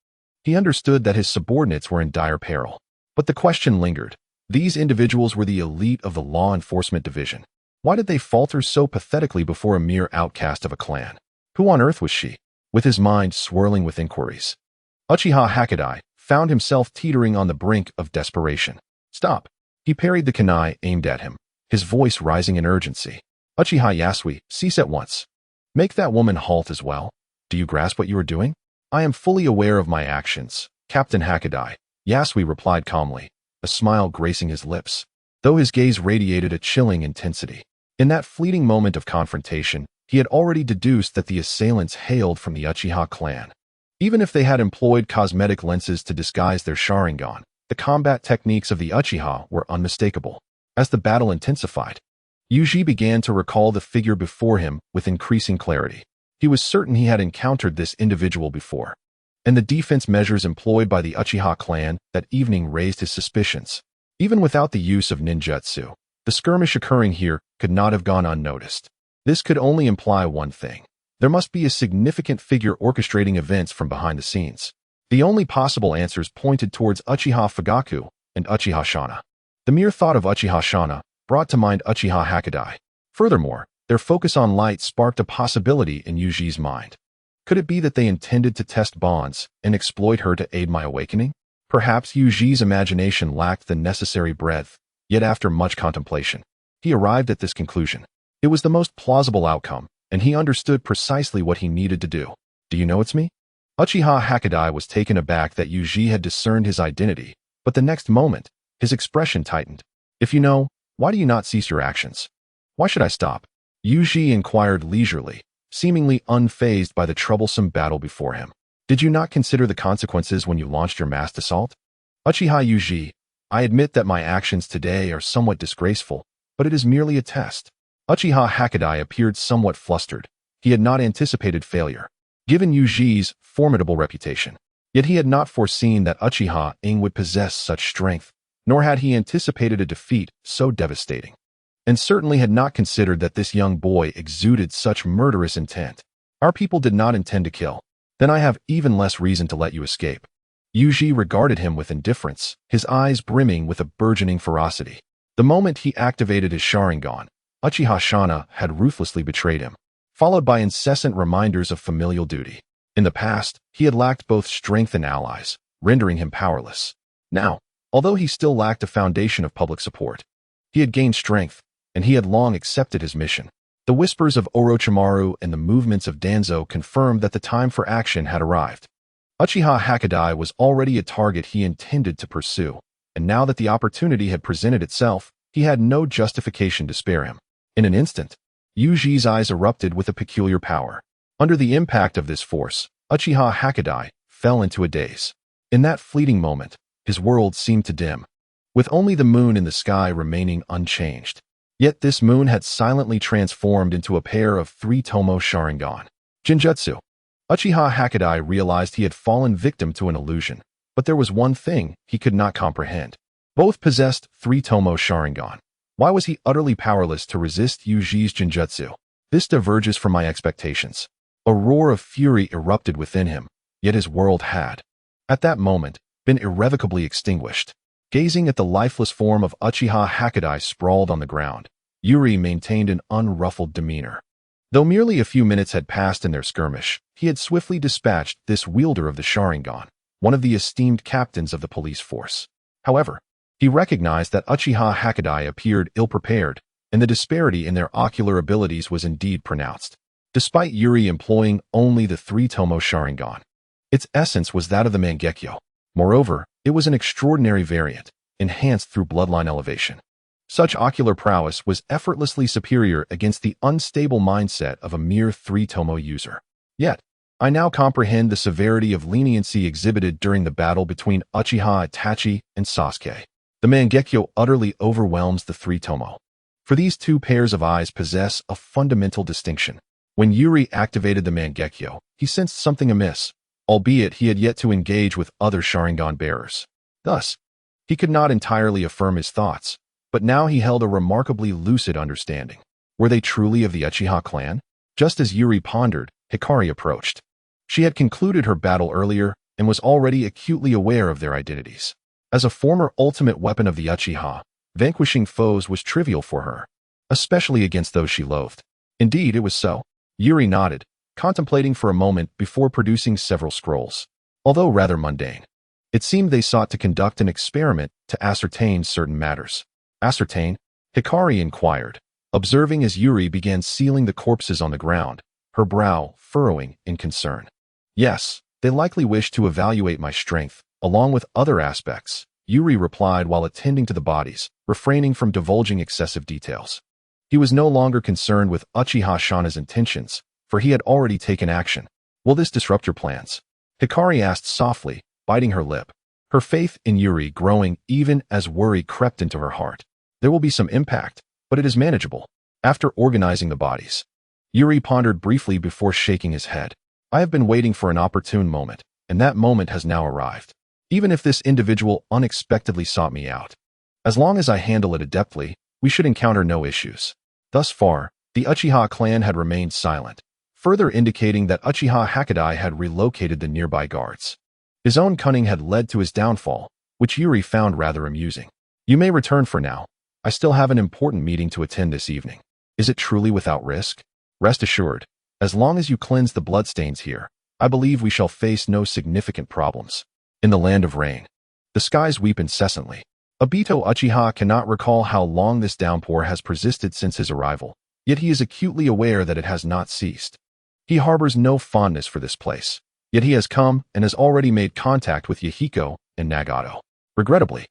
he understood that his subordinates were in dire peril. But the question lingered. These individuals were the elite of the law enforcement division. Why did they falter so pathetically before a mere outcast of a clan? Who on earth was she? With his mind swirling with inquiries, Uchiha Hakadai found himself teetering on the brink of desperation. Stop! He parried the kunai aimed at him, his voice rising in urgency. Uchiha Yasui, cease at once. Make that woman halt as well. Do you grasp what you are doing? I am fully aware of my actions, Captain Hakadai, Yasui replied calmly, a smile gracing his lips, though his gaze radiated a chilling intensity. In that fleeting moment of confrontation, he had already deduced that the assailants hailed from the Uchiha clan. Even if they had employed cosmetic lenses to disguise their Sharingan, the combat techniques of the Uchiha were unmistakable. As the battle intensified, Yuji began to recall the figure before him with increasing clarity. He was certain he had encountered this individual before, and the defense measures employed by the Uchiha clan that evening raised his suspicions. Even without the use of ninjutsu, the skirmish occurring here could not have gone unnoticed. This could only imply one thing. There must be a significant figure orchestrating events from behind the scenes. The only possible answers pointed towards Uchiha Fugaku and Uchiha Shana. The mere thought of Uchiha Shana brought to mind Uchiha Hakadai. Furthermore, their focus on light sparked a possibility in Yuji's mind. Could it be that they intended to test bonds and exploit her to aid my awakening? Perhaps Yuji's imagination lacked the necessary breadth, yet after much contemplation, he arrived at this conclusion. It was the most plausible outcome, and he understood precisely what he needed to do. Do you know it's me? Uchiha Hakadai was taken aback that Yuji had discerned his identity, but the next moment, his expression tightened. If you know, why do you not cease your actions? Why should I stop? Yuji inquired leisurely, seemingly unfazed by the troublesome battle before him. Did you not consider the consequences when you launched your massed assault? Uchiha Yuji, I admit that my actions today are somewhat disgraceful, but it is merely a test. Uchiha Hakadai appeared somewhat flustered. He had not anticipated failure, given Yuji's formidable reputation. Yet he had not foreseen that Uchiha Ing would possess such strength, nor had he anticipated a defeat so devastating, and certainly had not considered that this young boy exuded such murderous intent. Our people did not intend to kill. Then I have even less reason to let you escape. Yuji regarded him with indifference, his eyes brimming with a burgeoning ferocity. The moment he activated his Sharingan, Uchiha Shana had ruthlessly betrayed him, followed by incessant reminders of familial duty. In the past, he had lacked both strength and allies, rendering him powerless. Now, although he still lacked a foundation of public support, he had gained strength, and he had long accepted his mission. The whispers of Orochimaru and the movements of Danzo confirmed that the time for action had arrived. Uchiha Hakadai was already a target he intended to pursue, and now that the opportunity had presented itself, he had no justification to spare him. In an instant, Yuji's eyes erupted with a peculiar power. Under the impact of this force, Uchiha Hakadai fell into a daze. In that fleeting moment, his world seemed to dim, with only the moon in the sky remaining unchanged. Yet this moon had silently transformed into a pair of three-tomo Sharingan. Jinjutsu. Uchiha Hakadai realized he had fallen victim to an illusion, but there was one thing he could not comprehend. Both possessed three-tomo Sharingan. Why was he utterly powerless to resist Yuji's Jinjutsu? This diverges from my expectations. A roar of fury erupted within him, yet his world had, at that moment, been irrevocably extinguished. Gazing at the lifeless form of Uchiha Hagoromo sprawled on the ground, Yuri maintained an unruffled demeanor. Though merely a few minutes had passed in their skirmish, he had swiftly dispatched this wielder of the Sharingan, one of the esteemed captains of the police force. However, he recognized that Uchiha Hagoromo appeared ill-prepared, and the disparity in their ocular abilities was indeed pronounced. Despite Yuri employing only the three-tomo Sharingan, its essence was that of the Mangekyo. Moreover, it was an extraordinary variant, enhanced through bloodline elevation. Such ocular prowess was effortlessly superior against the unstable mindset of a mere three-tomo user. Yet, I now comprehend the severity of leniency exhibited during the battle between Uchiha Itachi and Sasuke. The Mangekyo utterly overwhelms the three-tomo. For these two pairs of eyes possess a fundamental distinction. When Yuri activated the Mangekyo, he sensed something amiss, albeit he had yet to engage with other Sharingan bearers. Thus, he could not entirely affirm his thoughts, but now he held a remarkably lucid understanding. Were they truly of the Uchiha clan? Just as Yuri pondered, Hikari approached. She had concluded her battle earlier and was already acutely aware of their identities. As a former ultimate weapon of the Uchiha, vanquishing foes was trivial for her, especially against those she loathed. Indeed, it was so. Yuri nodded, contemplating for a moment before producing several scrolls. Although rather mundane, it seemed they sought to conduct an experiment to ascertain certain matters. Ascertain? Hikari inquired, observing as Yuri began sealing the corpses on the ground, her brow furrowing in concern. Yes, they likely wish to evaluate my strength, along with other aspects, Yuri replied while attending to the bodies, refraining from divulging excessive details. He was no longer concerned with Uchiha Shana's intentions, for he had already taken action. Will this disrupt your plans? Hikari asked softly, biting her lip, her faith in Yuri growing even as worry crept into her heart. There will be some impact, but it is manageable. After organizing the bodies, Yuri pondered briefly before shaking his head. I have been waiting for an opportune moment, and that moment has now arrived. Even if this individual unexpectedly sought me out, as long as I handle it adeptly, we should encounter no issues. Thus far, the Uchiha clan had remained silent, further indicating that Uchiha Hagoromo had relocated the nearby guards. His own cunning had led to his downfall, which Yuri found rather amusing. You may return for now. I still have an important meeting to attend this evening. Is it truly without risk? Rest assured, as long as you cleanse the bloodstains here, I believe we shall face no significant problems. In the land of rain, the skies weep incessantly. Obito Uchiha cannot recall how long this downpour has persisted since his arrival, yet he is acutely aware that it has not ceased. He harbors no fondness for this place, yet he has come and has already made contact with Yahiko and Nagato. Regrettably,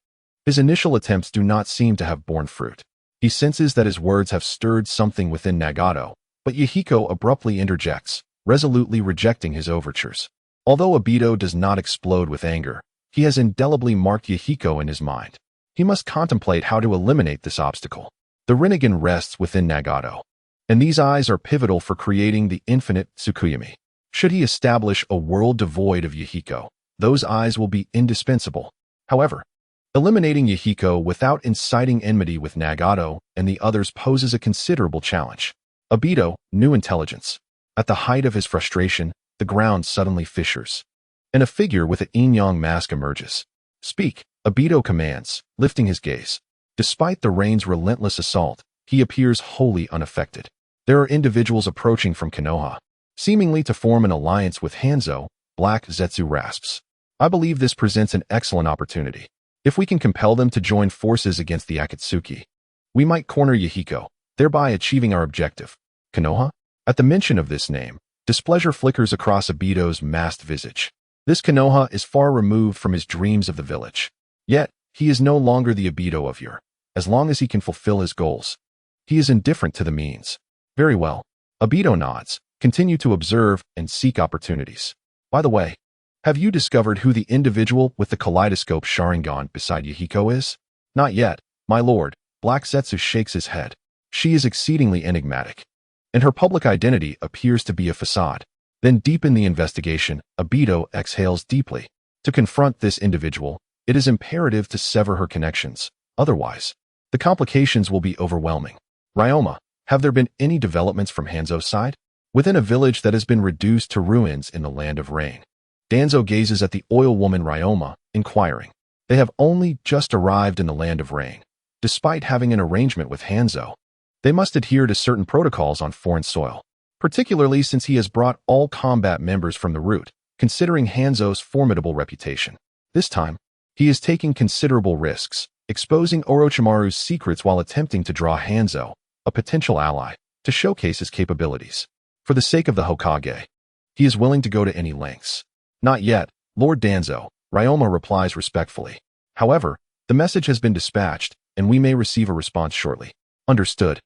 his initial attempts do not seem to have borne fruit. He senses that his words have stirred something within Nagato, but Yahiko abruptly interjects, resolutely rejecting his overtures. Although Obito does not explode with anger, he has indelibly marked Yahiko in his mind. He must contemplate how to eliminate this obstacle. The Rinnegan rests within Nagato, and these eyes are pivotal for creating the infinite Tsukuyomi. Should he establish a world devoid of Yahiko, those eyes will be indispensable. However, eliminating Yahiko without inciting enmity with Nagato and the others poses a considerable challenge. Obito, new intelligence. At the height of his frustration, the ground suddenly fissures, and a figure with an yin-yang mask emerges. Speak, Obito commands, lifting his gaze. Despite the rain's relentless assault, he appears wholly unaffected. There are individuals approaching from Konoha, seemingly to form an alliance with Hanzo. Black Zetsu rasps. I believe this presents an excellent opportunity. If we can compel them to join forces against the Akatsuki, we might corner Yahiko, thereby achieving our objective. Konoha? At the mention of this name, displeasure flickers across Obito's masked visage. This Konoha is far removed from his dreams of the village. Yet, he is no longer the Obito of yore. As long as he can fulfill his goals, he is indifferent to the means. Very well. Obito nods, continue to observe and seek opportunities. By the way, have you discovered who the individual with the kaleidoscope Sharingan beside Yahiko is? Not yet, my lord. Black Zetsu shakes his head. She is exceedingly enigmatic, and her public identity appears to be a facade. Then deep in the investigation, Obito exhales deeply. To confront this individual, it is imperative to sever her connections. Otherwise, the complications will be overwhelming. Ryoma, have there been any developments from Hanzo's side? within a village that has been reduced to ruins in the Land of Rain. Danzo gazes at the oil woman Ryoma, inquiring. They have only just arrived in the Land of Rain. Despite having an arrangement with Hanzo, they must adhere to certain protocols on foreign soil, particularly since he has brought all combat members from the route, considering Hanzo's formidable reputation. This time, he is taking considerable risks, exposing Orochimaru's secrets while attempting to draw Hanzo, a potential ally, to showcase his capabilities. For the sake of the Hokage, he is willing to go to any lengths. Not yet, Lord Danzo, Ryoma replies respectfully. However, the message has been dispatched, and we may receive a response shortly. Understood.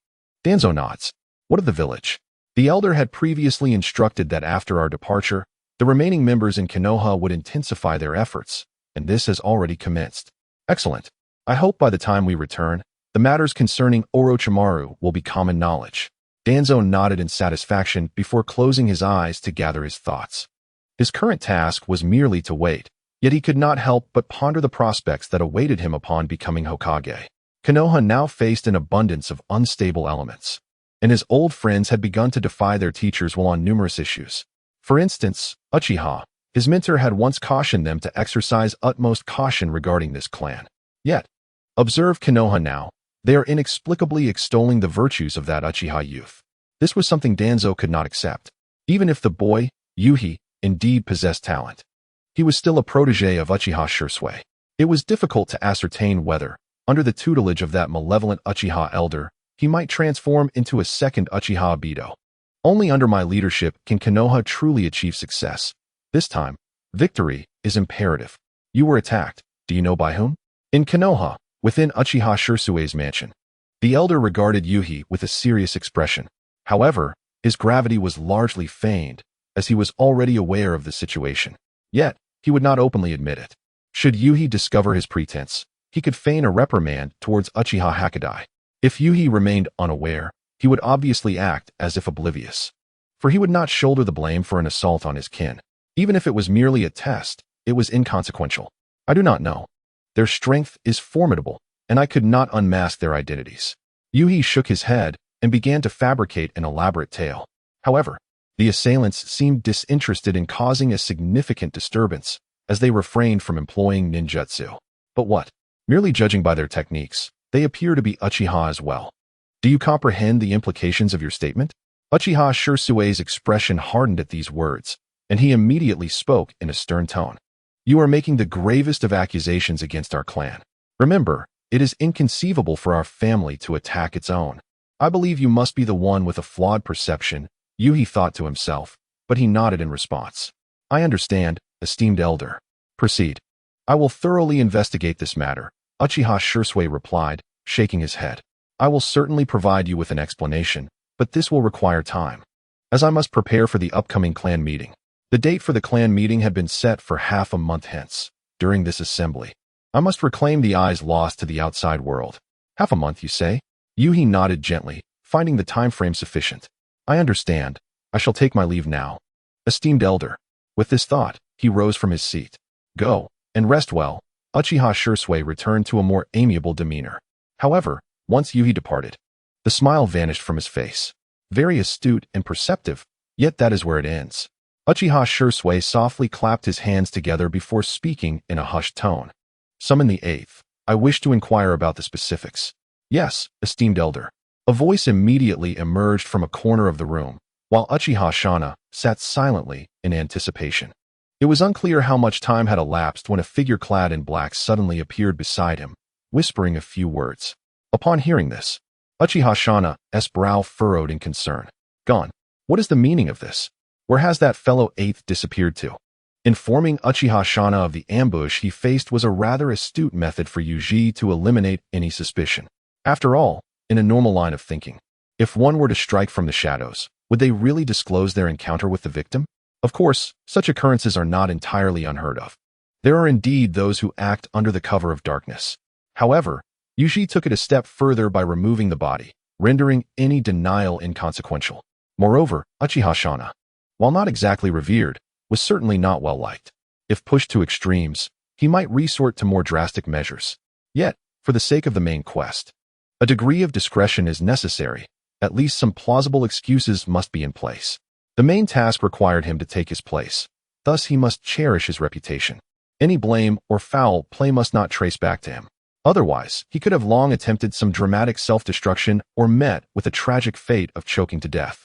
Danzo nods. What of the village? The elder had previously instructed that after our departure, the remaining members in Konoha would intensify their efforts, and this has already commenced. Excellent. I hope by the time we return, the matters concerning Orochimaru will be common knowledge. Danzo nodded in satisfaction before closing his eyes to gather his thoughts. His current task was merely to wait, yet he could not help but ponder the prospects that awaited him upon becoming Hokage. Konoha now faced an abundance of unstable elements, and his old friends had begun to defy their teachers while on numerous issues. For instance, Uchiha, his mentor, had once cautioned them to exercise utmost caution regarding this clan. Yet, observe Konoha now. They are inexplicably extolling the virtues of that Uchiha youth. This was something Danzo could not accept. Even if the boy, Yuhi, indeed possessed talent, he was still a protege of Uchiha Shursui. It was difficult to ascertain whether, under the tutelage of that malevolent Uchiha elder, he might transform into a second Uchiha Obito. Only under my leadership can Konoha truly achieve success. This time, victory is imperative. You were attacked. Do you know by whom? In Konoha, within Uchiha Shursui's mansion. The elder regarded Yuhi with a serious expression. However, his gravity was largely feigned, as he was already aware of the situation. Yet, he would not openly admit it. Should Yuhi discover his pretense, he could feign a reprimand towards Uchiha Hakadai. If Yuhi remained unaware, he would obviously act as if oblivious. For he would not shoulder the blame for an assault on his kin. Even if it was merely a test, it was inconsequential. I do not know. Their strength is formidable, and I could not unmask their identities. Yuhi shook his head and began to fabricate an elaborate tale. However, the assailants seemed disinterested in causing a significant disturbance, as they refrained from employing ninjutsu. But what? Merely judging by their techniques, they appear to be Uchiha as well. Do you comprehend the implications of your statement? Uchiha Shursui's expression hardened at these words, and he immediately spoke in a stern tone. You are making the gravest of accusations against our clan. Remember, it is inconceivable for our family to attack its own. I believe you must be the one with a flawed perception, Yuhi thought to himself, but he nodded in response. I understand, esteemed elder. Proceed. I will thoroughly investigate this matter, Uchiha Shursui replied, shaking his head. I will certainly provide you with an explanation, but this will require time, as I must prepare for the upcoming clan meeting. The date for the clan meeting had been set for half a month hence. During this assembly, I must reclaim the eyes lost to the outside world. Half a month, you say? Yuhi nodded gently, finding the time frame sufficient. I understand. I shall take my leave now. Esteemed elder. With this thought, he rose from his seat. Go, and rest well. Uchiha Shursui returned to a more amiable demeanor. However, once Yuhi departed, the smile vanished from his face. Very astute and perceptive, yet that is where it ends. Uchiha Shursui softly clapped his hands together before speaking in a hushed tone. Summon the eighth. I wish to inquire about the specifics. Yes, esteemed elder. A voice immediately emerged from a corner of the room, while Uchiha Shana sat silently in anticipation. It was unclear how much time had elapsed when a figure clad in black suddenly appeared beside him, whispering a few words. Upon hearing this, Uchiha Shana's brow furrowed in concern. Gone. What is the meaning of this? Where has that fellow eighth disappeared to? Informing Uchiha Shana of the ambush he faced was a rather astute method for Yuji to eliminate any suspicion. After all, in a normal line of thinking, if one were to strike from the shadows, would they really disclose their encounter with the victim? Of course, such occurrences are not entirely unheard of. There are indeed those who act under the cover of darkness. However, Yuji took it a step further by removing the body, rendering any denial inconsequential. Moreover, Uchiha Shana, while not exactly revered, was certainly not well liked. If pushed to extremes, he might resort to more drastic measures. Yet, for the sake of the main quest, a degree of discretion is necessary. At least some plausible excuses must be in place. The main task required him to take his place. Thus, he must cherish his reputation. Any blame or foul play must not trace back to him. Otherwise, he could have long attempted some dramatic self-destruction or met with the tragic fate of choking to death.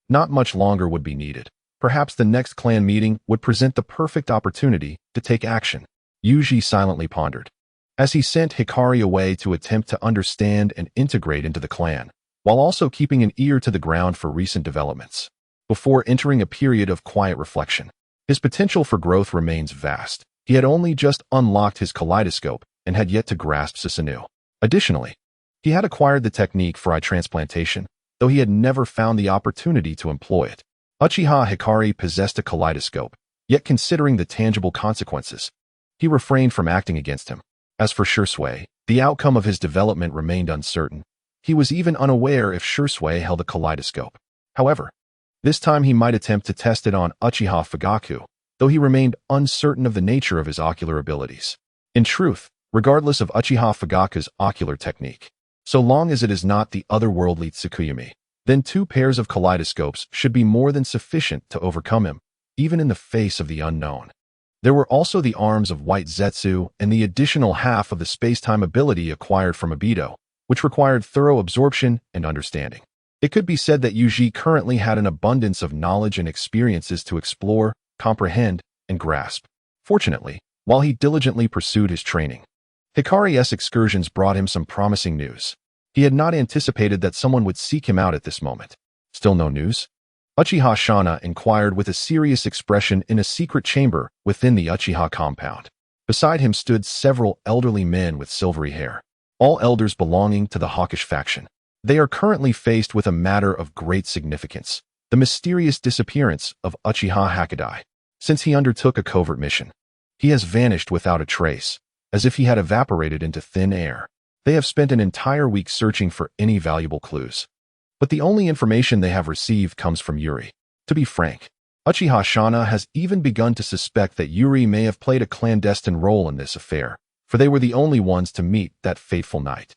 Not much longer would be needed. Perhaps the next clan meeting would present the perfect opportunity to take action. Yuji silently pondered, as he sent Hikari away to attempt to understand and integrate into the clan, while also keeping an ear to the ground for recent developments. Before entering a period of quiet reflection, his potential for growth remains vast. He had only just unlocked his kaleidoscope and had yet to grasp Susanoo. Additionally, he had acquired the technique for eye transplantation, though he had never found the opportunity to employ it. Uchiha Hikari possessed a kaleidoscope, yet considering the tangible consequences, he refrained from acting against him. As for Shursui, the outcome of his development remained uncertain. He was even unaware if Shursui held a kaleidoscope. However, this time he might attempt to test it on Uchiha Fugaku, though he remained uncertain of the nature of his ocular abilities. In truth, regardless of Uchiha Fugaku's ocular technique, so long as it is not the otherworldly Tsukuyami, then 2 pairs of kaleidoscopes should be more than sufficient to overcome him, even in the face of the unknown. There were also the arms of White Zetsu and the additional half of the space-time ability acquired from Obito, which required thorough absorption and understanding. It could be said that Yuji currently had an abundance of knowledge and experiences to explore, comprehend, and grasp. Fortunately, while he diligently pursued his training, Hikari's excursions brought him some promising news. He had not anticipated that someone would seek him out at this moment. Still no news? Uchiha Shana inquired with a serious expression in a secret chamber within the Uchiha compound. Beside him stood several elderly men with silvery hair, all elders belonging to the hawkish faction. They are currently faced with a matter of great significance, the mysterious disappearance of Uchiha Hagoromo. Since he undertook a covert mission, he has vanished without a trace, as if he had evaporated into thin air. They have spent an entire week searching for any valuable clues, but the only information they have received comes from Yuri. To be frank, Uchiha Shana has even begun to suspect that Yuri may have played a clandestine role in this affair, for they were the only ones to meet that fateful night.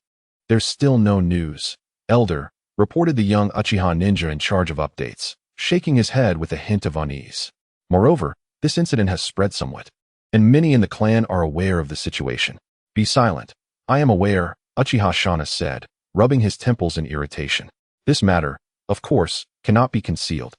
There's still no news, Elder, reported the young Uchiha ninja in charge of updates, shaking his head with a hint of unease. Moreover, this incident has spread somewhat, and many in the clan are aware of the situation. Be silent. I am aware, Uchiha Shana said, rubbing his temples in irritation. This matter, of course, cannot be concealed.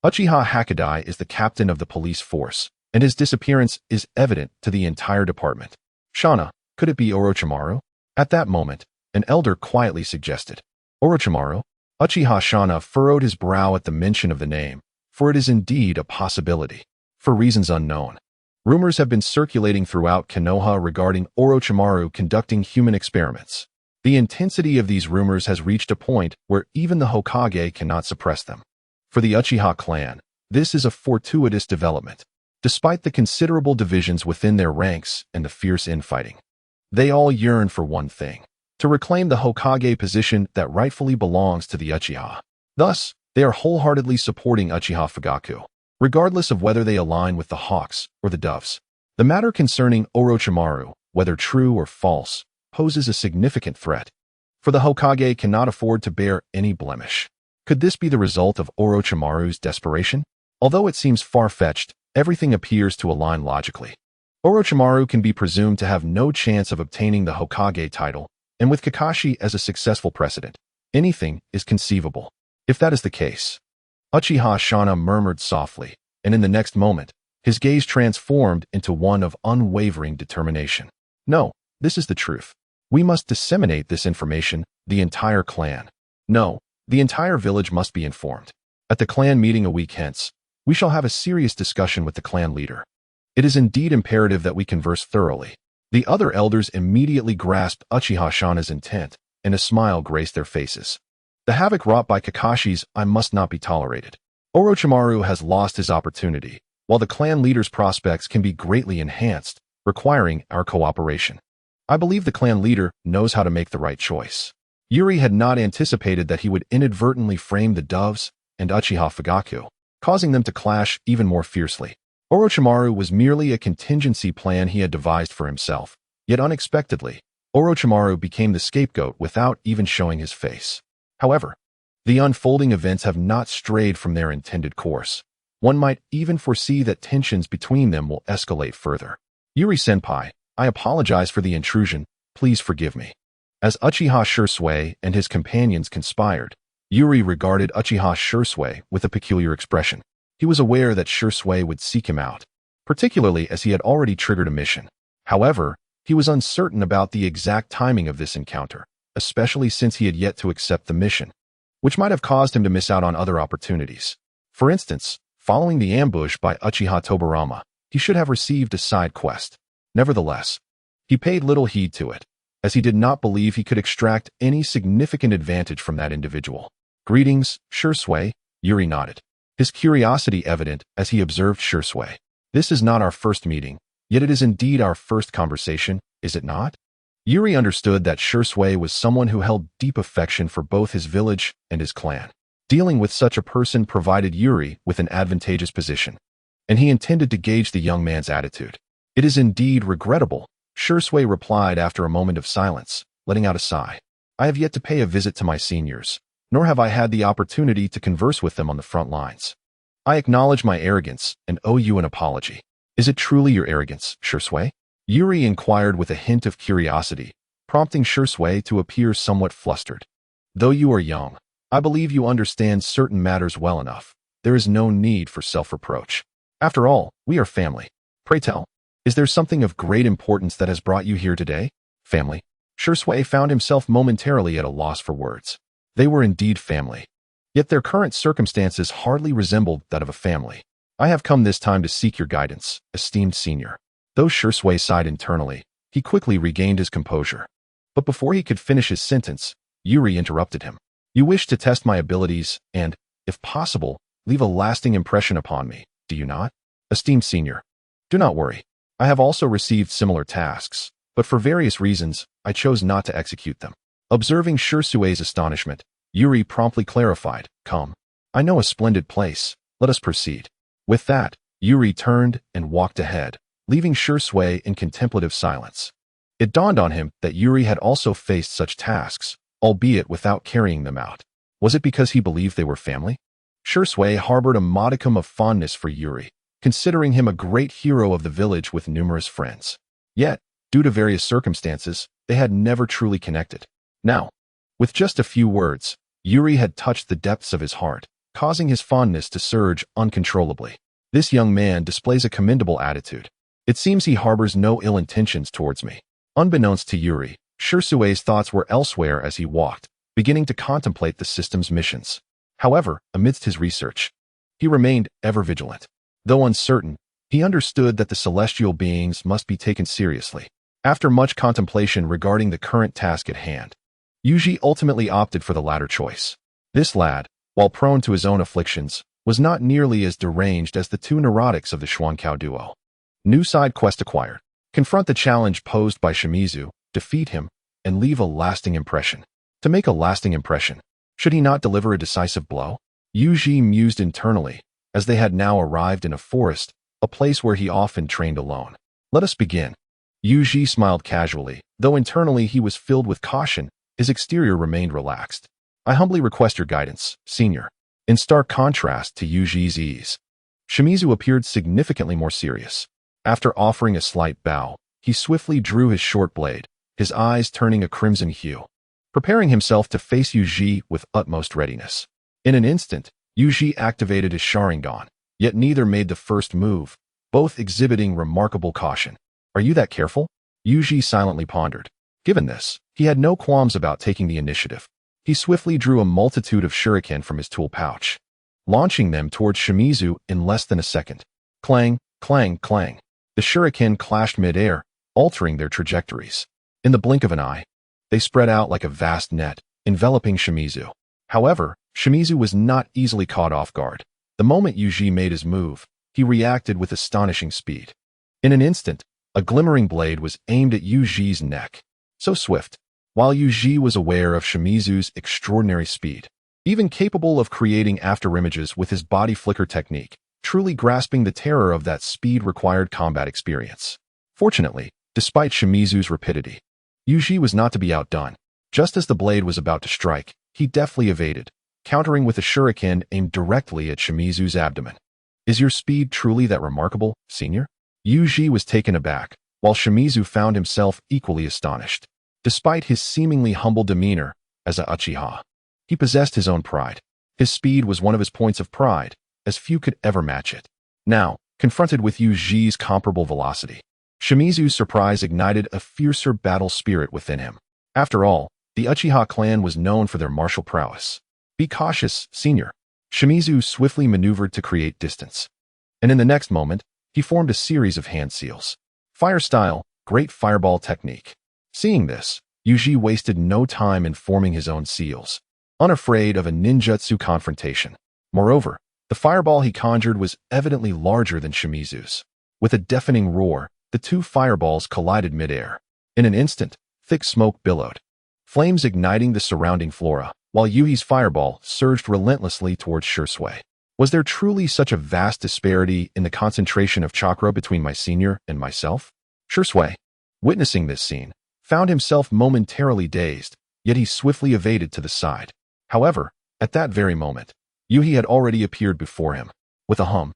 Uchiha Hagoromo is the captain of the police force, and his disappearance is evident to the entire department. Shana, could it be Orochimaru? At that moment, an elder quietly suggested. Orochimaru? Uchiha Shana furrowed his brow at the mention of the name, for it is indeed a possibility. For reasons unknown, rumors have been circulating throughout Konoha regarding Orochimaru conducting human experiments. The intensity of these rumors has reached a point where even the Hokage cannot suppress them. For the Uchiha clan, this is a fortuitous development. Despite the considerable divisions within their ranks and the fierce infighting, they all yearn for one thing: to reclaim the Hokage position that rightfully belongs to the Uchiha. Thus, they are wholeheartedly supporting Uchiha Fugaku, regardless of whether they align with the Hawks or the Doves. The matter concerning Orochimaru, whether true or false, poses a significant threat, for the Hokage cannot afford to bear any blemish. Could this be the result of Orochimaru's desperation? Although it seems far-fetched, everything appears to align logically. Orochimaru can be presumed to have no chance of obtaining the Hokage title, and with Kakashi as a successful precedent, anything is conceivable. If that is the case, Uchiha Shana murmured softly, and in the next moment, his gaze transformed into one of unwavering determination. No, this is the truth. We must disseminate this information, the entire clan. No, the entire village must be informed. At the clan meeting a week hence, we shall have a serious discussion with the clan leader. It is indeed imperative that we converse thoroughly. The other elders immediately grasped Uchiha Shana's intent, and a smile graced their faces. The havoc wrought by Kakashi's eye must not be tolerated. Orochimaru has lost his opportunity, while the clan leader's prospects can be greatly enhanced, requiring our cooperation. I believe the clan leader knows how to make the right choice. Yuri had not anticipated that he would inadvertently frame the Doves and Uchiha Fugaku, causing them to clash even more fiercely. Orochimaru was merely a contingency plan he had devised for himself, yet unexpectedly, Orochimaru became the scapegoat without even showing his face. However, The unfolding events have not strayed from their intended course. One might even foresee that tensions between them will escalate further. Yuri-senpai, I apologize for the intrusion. Please forgive me. As Uchiha Shursui and his companions conspired, Yuri regarded Uchiha Shursui with a peculiar expression. He was aware that Shursui would seek him out, particularly as he had already triggered a mission. However, he was uncertain about the exact timing of this encounter, especially since he had yet to accept the mission, which might have caused him to miss out on other opportunities. For instance, following the ambush by Uchiha Tobirama, he should have received a side quest. Nevertheless, he paid little heed to it, as he did not believe he could extract any significant advantage from that individual. Greetings, Shursui, Yuri nodded, his curiosity evident as he observed Shursui. This is not our first meeting, yet it is indeed our first conversation, is it not? Yuri understood that Shursui was someone who held deep affection for both his village and his clan. Dealing with such a person provided Yuri with an advantageous position, and he intended to gauge the young man's attitude. It is indeed regrettable, Shursui replied after a moment of silence, letting out a sigh. I have yet to pay a visit to my seniors, nor have I had the opportunity to converse with them on the front lines. I acknowledge my arrogance and owe you an apology. Is it truly your arrogance, Shursui? Yuri inquired with a hint of curiosity, prompting Shursui to appear somewhat flustered. Though you are young, I believe you understand certain matters well enough. There is no need for self-reproach. After all, we are family. Pray tell, is there something of great importance that has brought you here today? Family. Shursui found himself momentarily at a loss for words. They were indeed family. Yet their current circumstances hardly resembled that of a family. I have come this time to seek your guidance, esteemed senior. Though Shursui sighed internally, he quickly regained his composure. But before he could finish his sentence, Yuri interrupted him. You wish to test my abilities and, if possible, leave a lasting impression upon me, do you not? Esteemed senior. Do not worry. I have also received similar tasks, but for various reasons, I chose not to execute them. Observing Shursui's astonishment, Yuri promptly clarified, Come. I know a splendid place. Let us proceed. With that, Yuri turned and walked ahead, leaving Shursui in contemplative silence. It dawned on him that Yuri had also faced such tasks, albeit without carrying them out. Was it because he believed they were family? Shursui harbored a modicum of fondness for Yuri, considering him a great hero of the village with numerous friends. Yet, due to various circumstances, they had never truly connected. Now, with just a few words, Yuri had touched the depths of his heart, causing his fondness to surge uncontrollably. This young man displays a commendable attitude. It seems he harbors no ill intentions towards me. Unbeknownst to Yuri, Shursui's thoughts were elsewhere as he walked, beginning to contemplate the system's missions. However, amidst his research, he remained ever vigilant. Though uncertain, he understood that the celestial beings must be taken seriously. After much contemplation regarding the current task at hand, Yuji ultimately opted for the latter choice. This lad, while prone to his own afflictions, was not nearly as deranged as the two neurotics of the Xuankao duo. New side quest acquired. Confront the challenge posed by Shimizu, defeat him, and leave a lasting impression. To make a lasting impression, should he not deliver a decisive blow? Yuji mused internally, as they had now arrived in a forest, a place where he often trained alone. Let us begin. Yuji smiled casually, though internally he was filled with caution, his exterior remained relaxed. I humbly request your guidance, senior. In stark contrast to Yuji's ease, Shimizu appeared significantly more serious. After offering a slight bow, he swiftly drew his short blade, his eyes turning a crimson hue, preparing himself to face Yuji with utmost readiness. In an instant, Yuji activated his Sharingan, yet neither made the first move, both exhibiting remarkable caution. Are you that careful? Yuji silently pondered. Given this, he had no qualms about taking the initiative. He swiftly drew a multitude of shuriken from his tool pouch, launching them towards Shimizu in less than a second. Clang, clang, clang. The shuriken clashed mid-air, altering their trajectories. In the blink of an eye, they spread out like a vast net, enveloping Shimizu. However, Shimizu was not easily caught off guard. The moment Yuji made his move, he reacted with astonishing speed. In an instant, a glimmering blade was aimed at Yuji's neck. So swift, while Yuji was aware of Shimizu's extraordinary speed, even capable of creating afterimages with his body flicker technique, truly grasping the terror of that speed required combat experience. Fortunately, despite Shimizu's rapidity, Yuji was not to be outdone. Just as the blade was about to strike, he deftly evaded, countering with a shuriken aimed directly at Shimizu's abdomen. Is your speed truly that remarkable, senior? Yuji was taken aback, while Shimizu found himself equally astonished. Despite his seemingly humble demeanor as a Uchiha, he possessed his own pride. His speed was one of his points of pride, as few could ever match it. Now, confronted with Yuji's comparable velocity, Shimizu's surprise ignited a fiercer battle spirit within him. After all, the Uchiha clan was known for their martial prowess. Be cautious, senior. Shimizu swiftly maneuvered to create distance. And in the next moment, he formed a series of hand seals. Fire style, great fireball technique. Seeing this, Yuji wasted no time in forming his own seals, unafraid of a ninjutsu confrontation. Moreover, the fireball he conjured was evidently larger than Shimizu's. With a deafening roar, the two fireballs collided midair. In an instant, thick smoke billowed, flames igniting the surrounding flora, while Yuhi's fireball surged relentlessly towards Shursui. Was there truly such a vast disparity in the concentration of chakra between my senior and myself? Shursui, witnessing this scene, found himself momentarily dazed, yet he swiftly evaded to the side. However, at that very moment, Yuhi had already appeared before him. With a hum,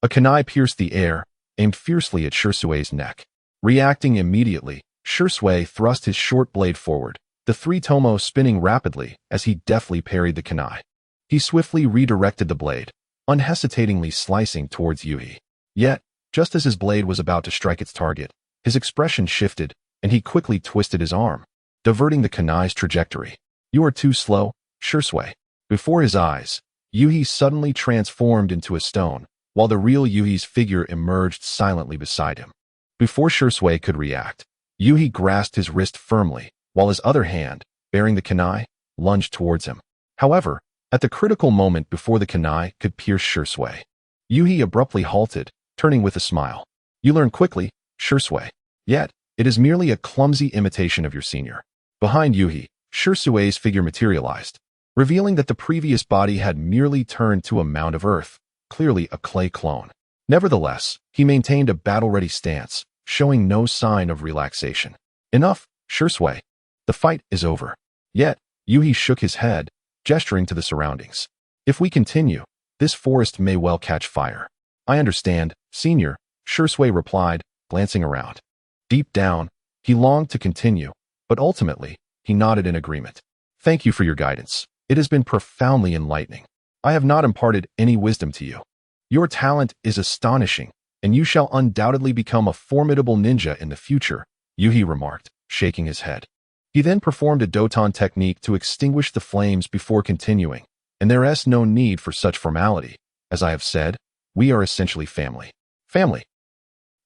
a kunai pierced the air, aimed fiercely at Shursui's neck. Reacting immediately, Shursui thrust his short blade forward, the three tomo spinning rapidly as he deftly parried the kunai. He swiftly redirected the blade, unhesitatingly slicing towards Yuhi. Yet, just as his blade was about to strike its target, his expression shifted, and he quickly twisted his arm, diverting the kunai's trajectory. You are too slow, Shursui. Before his eyes, Yuhi suddenly transformed into a stone, while the real Yuhi's figure emerged silently beside him. Before Shursui could react, Yuhi grasped his wrist firmly, while his other hand, bearing the kunai, lunged towards him. However, at the critical moment before the kunai could pierce Shursui, Yuhi abruptly halted, turning with a smile. You learn quickly, Shursui. Yet, it is merely a clumsy imitation of your senior. Behind Yuhi, Shursui's figure materialized, revealing that the previous body had merely turned to a mound of earth, clearly a clay clone. Nevertheless, he maintained a battle-ready stance, showing no sign of relaxation. Enough, Shursui. The fight is over. Yet, Yuhi shook his head, gesturing to the surroundings. If we continue, this forest may well catch fire. I understand, senior, Shursui replied, glancing around. Deep down, he longed to continue, but ultimately, he nodded in agreement. Thank you for your guidance. It has been profoundly enlightening. I have not imparted any wisdom to you. Your talent is astonishing, and you shall undoubtedly become a formidable ninja in the future, Yuhi remarked, shaking his head. He then performed a Doton technique to extinguish the flames before continuing, and there is no need for such formality. As I have said, we are essentially family. Family.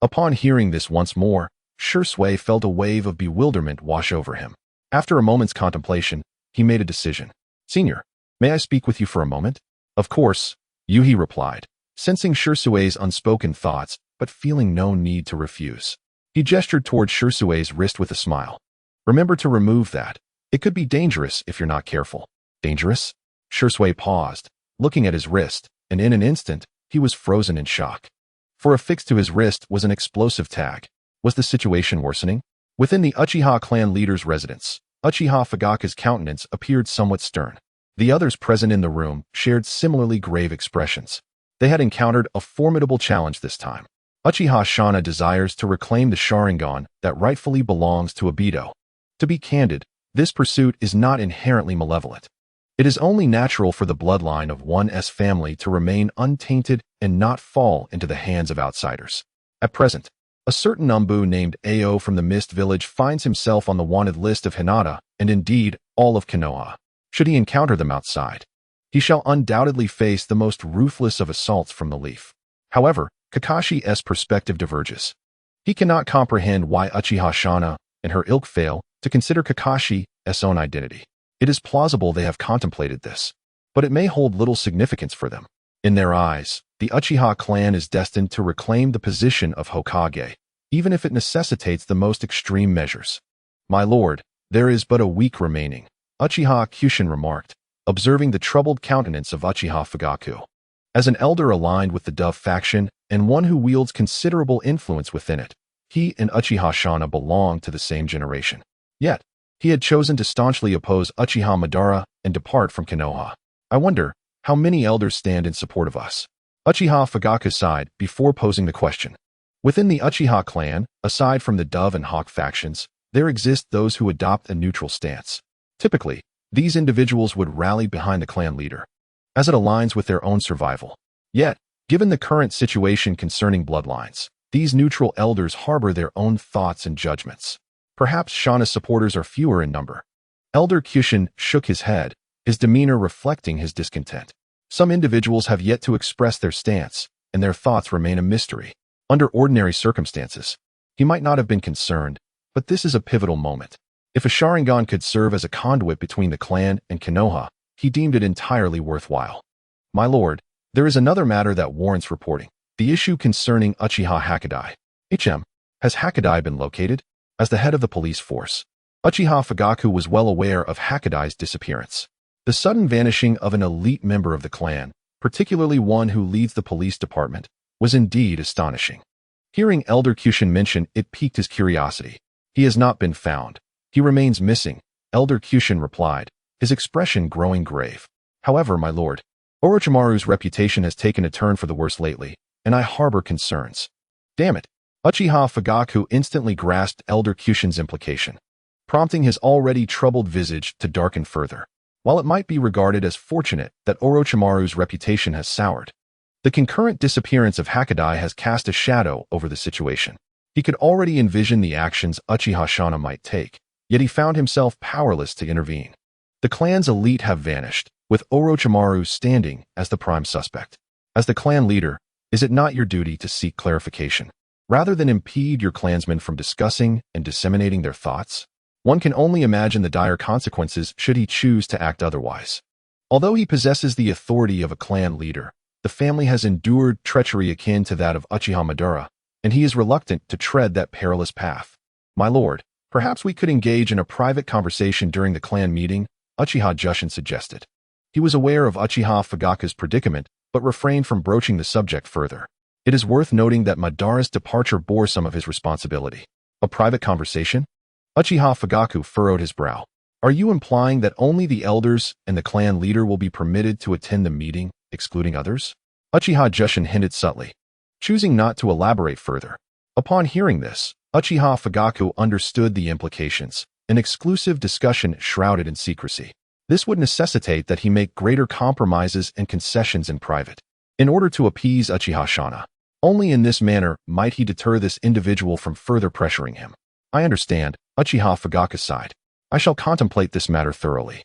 Upon hearing this once more, Shursui felt a wave of bewilderment wash over him. After a moment's contemplation, he made a decision. Senior, may I speak with you for a moment? Of course, Yuhi replied, sensing Shursui's unspoken thoughts, but feeling no need to refuse. He gestured toward Shursui's wrist with a smile. Remember to remove that. It could be dangerous if you're not careful. Dangerous? Shursui paused, looking at his wrist, and in an instant, he was frozen in shock. For affixed to his wrist was an explosive tag. Was the situation worsening? Within the Uchiha clan leader's residence, Uchiha Fugaku's countenance appeared somewhat stern. The others present in the room shared similarly grave expressions. They had encountered a formidable challenge this time. Uchiha Shana desires to reclaim the Sharingan that rightfully belongs to Obito. To be candid, this pursuit is not inherently malevolent. It is only natural for the bloodline of one's family to remain untainted and not fall into the hands of outsiders. At present, a certain Umbu named Ao from the Mist Village finds himself on the wanted list of Hinata and indeed all of Konoha. Should he encounter them outside, he shall undoubtedly face the most ruthless of assaults from the Leaf. However, Kakashi's perspective diverges. He cannot comprehend why Uchiha Shana and her ilk fail to consider Kakashi's own identity. It is plausible they have contemplated this, but it may hold little significance for them. In their eyes, the Uchiha clan is destined to reclaim the position of Hokage, even if it necessitates the most extreme measures. My lord, there is but a week remaining, Uchiha Kyushin remarked, observing the troubled countenance of Uchiha Fugaku. As an elder aligned with the Dove faction and one who wields considerable influence within it, he and Uchiha Shana belonged to the same generation. Yet, he had chosen to staunchly oppose Uchiha Madara and depart from Konoha. I wonder, how many elders stand in support of us? Uchiha Fugaku sighed before posing the question. Within the Uchiha clan, aside from the Dove and Hawk factions, there exist those who adopt a neutral stance. Typically, these individuals would rally behind the clan leader, as it aligns with their own survival. Yet, given the current situation concerning bloodlines, these neutral elders harbor their own thoughts and judgments. Perhaps Shana's supporters are fewer in number. Elder Kyushin shook his head, his demeanor reflecting his discontent. Some individuals have yet to express their stance, and their thoughts remain a mystery. Under ordinary circumstances, he might not have been concerned, but this is a pivotal moment. If a Sharingan could serve as a conduit between the clan and Konoha, he deemed it entirely worthwhile. My lord, there is another matter that warrants reporting. The issue concerning Uchiha Hakadai. Has Hakadai been located? As the head of the police force, Uchiha Fugaku was well aware of Hakadai's disappearance. The sudden vanishing of an elite member of the clan, particularly one who leads the police department, was indeed astonishing. Hearing Elder Kyushin mention it piqued his curiosity. He has not been found. He remains missing, Elder Kyushin replied, his expression growing grave. However, my lord, Orochimaru's reputation has taken a turn for the worse lately, and I harbor concerns. Damn it. Uchiha Fugaku instantly grasped Elder Kyushin's implication, prompting his already troubled visage to darken further. While it might be regarded as fortunate that Orochimaru's reputation has soured, the concurrent disappearance of Hakadai has cast a shadow over the situation. He could already envision the actions Uchiha Shana might take, yet he found himself powerless to intervene. The clan's elite have vanished, with Orochimaru standing as the prime suspect. As the clan leader, is it not your duty to seek clarification, rather than impede your clansmen from discussing and disseminating their thoughts? One can only imagine the dire consequences should he choose to act otherwise. Although he possesses the authority of a clan leader, the family has endured treachery akin to that of Uchiha Madara, and he is reluctant to tread that perilous path. My lord, perhaps we could engage in a private conversation during the clan meeting, Uchiha Jushin suggested. He was aware of Uchiha Fugaku's predicament, but refrained from broaching the subject further. It is worth noting that Madara's departure bore some of his responsibility. A private conversation? Uchiha Fugaku furrowed his brow. Are you implying that only the elders and the clan leader will be permitted to attend the meeting, excluding others? Uchiha Jushin hinted subtly, choosing not to elaborate further. Upon hearing this, Uchiha Fugaku understood the implications, an exclusive discussion shrouded in secrecy. This would necessitate that he make greater compromises and concessions in private, in order to appease Uchiha Shana. Only in this manner might he deter this individual from further pressuring him. I understand, Uchiha Fugaku sighed. I shall contemplate this matter thoroughly.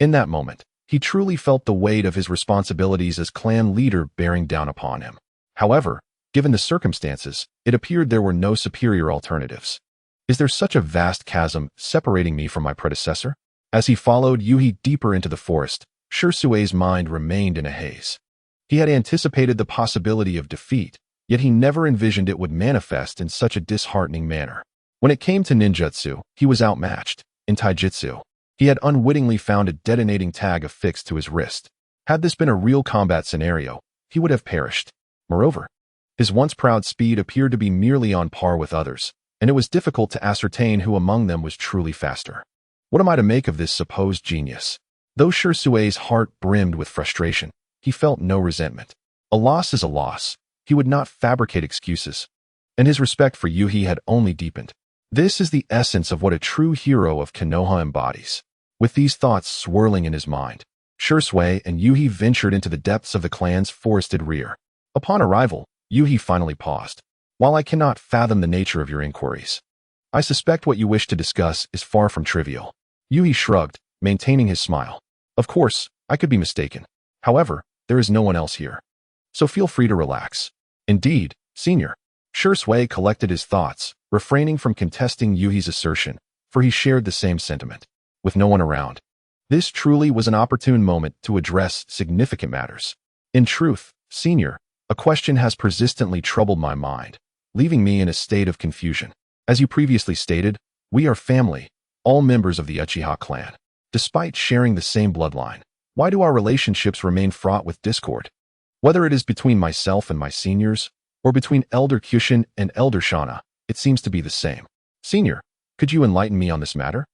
In that moment, he truly felt the weight of his responsibilities as clan leader bearing down upon him. However, given the circumstances, it appeared there were no superior alternatives. Is there such a vast chasm separating me from my predecessor? As he followed Yuhi deeper into the forest, Shirsue's mind remained in a haze. He had anticipated the possibility of defeat, yet he never envisioned it would manifest in such a disheartening manner. When it came to ninjutsu, he was outmatched. In taijutsu, he had unwittingly found a detonating tag affixed to his wrist. Had this been a real combat scenario, he would have perished. Moreover, his once proud speed appeared to be merely on par with others, and it was difficult to ascertain who among them was truly faster. What am I to make of this supposed genius? Though Shirsue's heart brimmed with frustration, he felt no resentment. A loss is a loss. He would not fabricate excuses, and his respect for Yuhi had only deepened. This is the essence of what a true hero of Konoha embodies. With these thoughts swirling in his mind, Shirsue and Yuhi ventured into the depths of the clan's forested rear. Upon arrival, Yuhi finally paused. While I cannot fathom the nature of your inquiries, I suspect what you wish to discuss is far from trivial. Yuhi shrugged, maintaining his smile. Of course, I could be mistaken. However, there is no one else here, so feel free to relax. Indeed, senior. Shirsue collected his thoughts, refraining from contesting Yuhi's assertion, for he shared the same sentiment. With no one around, this truly was an opportune moment to address significant matters. In truth, senior, a question has persistently troubled my mind, leaving me in a state of confusion. As you previously stated, we are family, all members of the Uchiha clan. Despite sharing the same bloodline, why do our relationships remain fraught with discord? Whether it is between myself and my seniors, or between Elder Kyushin and Elder Shana, it seems to be the same. Senior, could you enlighten me on this matter?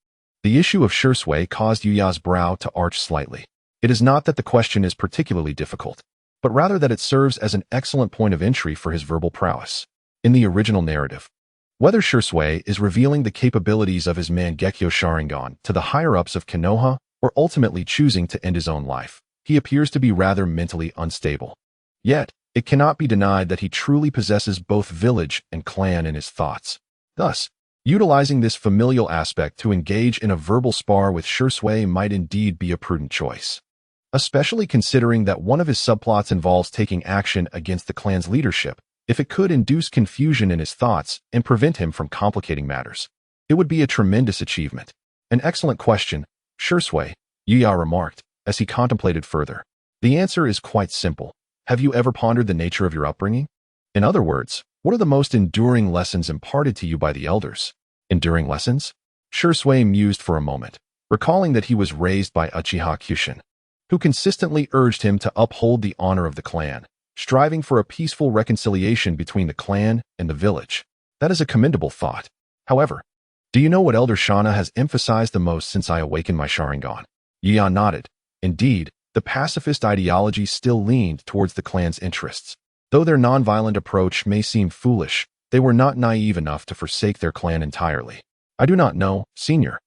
The issue of Shirsue caused Yuya's brow to arch slightly. It is not that the question is particularly difficult, but rather that it serves as an excellent point of entry for his verbal prowess. In the original narrative, whether Shisui is revealing the capabilities of his Mangekyo Sharingan to the higher-ups of Konoha or ultimately choosing to end his own life, he appears to be rather mentally unstable. Yet, it cannot be denied that he truly possesses both village and clan in his thoughts. Thus, utilizing this familial aspect to engage in a verbal spar with Shisui might indeed be a prudent choice, especially considering that one of his subplots involves taking action against the clan's leadership. If it could induce confusion in his thoughts and prevent him from complicating matters, it would be a tremendous achievement. An excellent question, Shisui, Yuya remarked, as he contemplated further. The answer is quite simple. Have you ever pondered the nature of your upbringing? In other words, what are the most enduring lessons imparted to you by the elders? Enduring lessons? Shisui mused for a moment, recalling that he was raised by Uchiha Kyushin, who consistently urged him to uphold the honor of the clan, striving for a peaceful reconciliation between the clan and the village. That is a commendable thought. However, do you know what Elder Shana has emphasized the most since I awakened my Sharingan? Yuya nodded. Indeed, the pacifist ideology still leaned towards the clan's interests. Though their nonviolent approach may seem foolish, they were not naive enough to forsake their clan entirely. I do not know, Senior.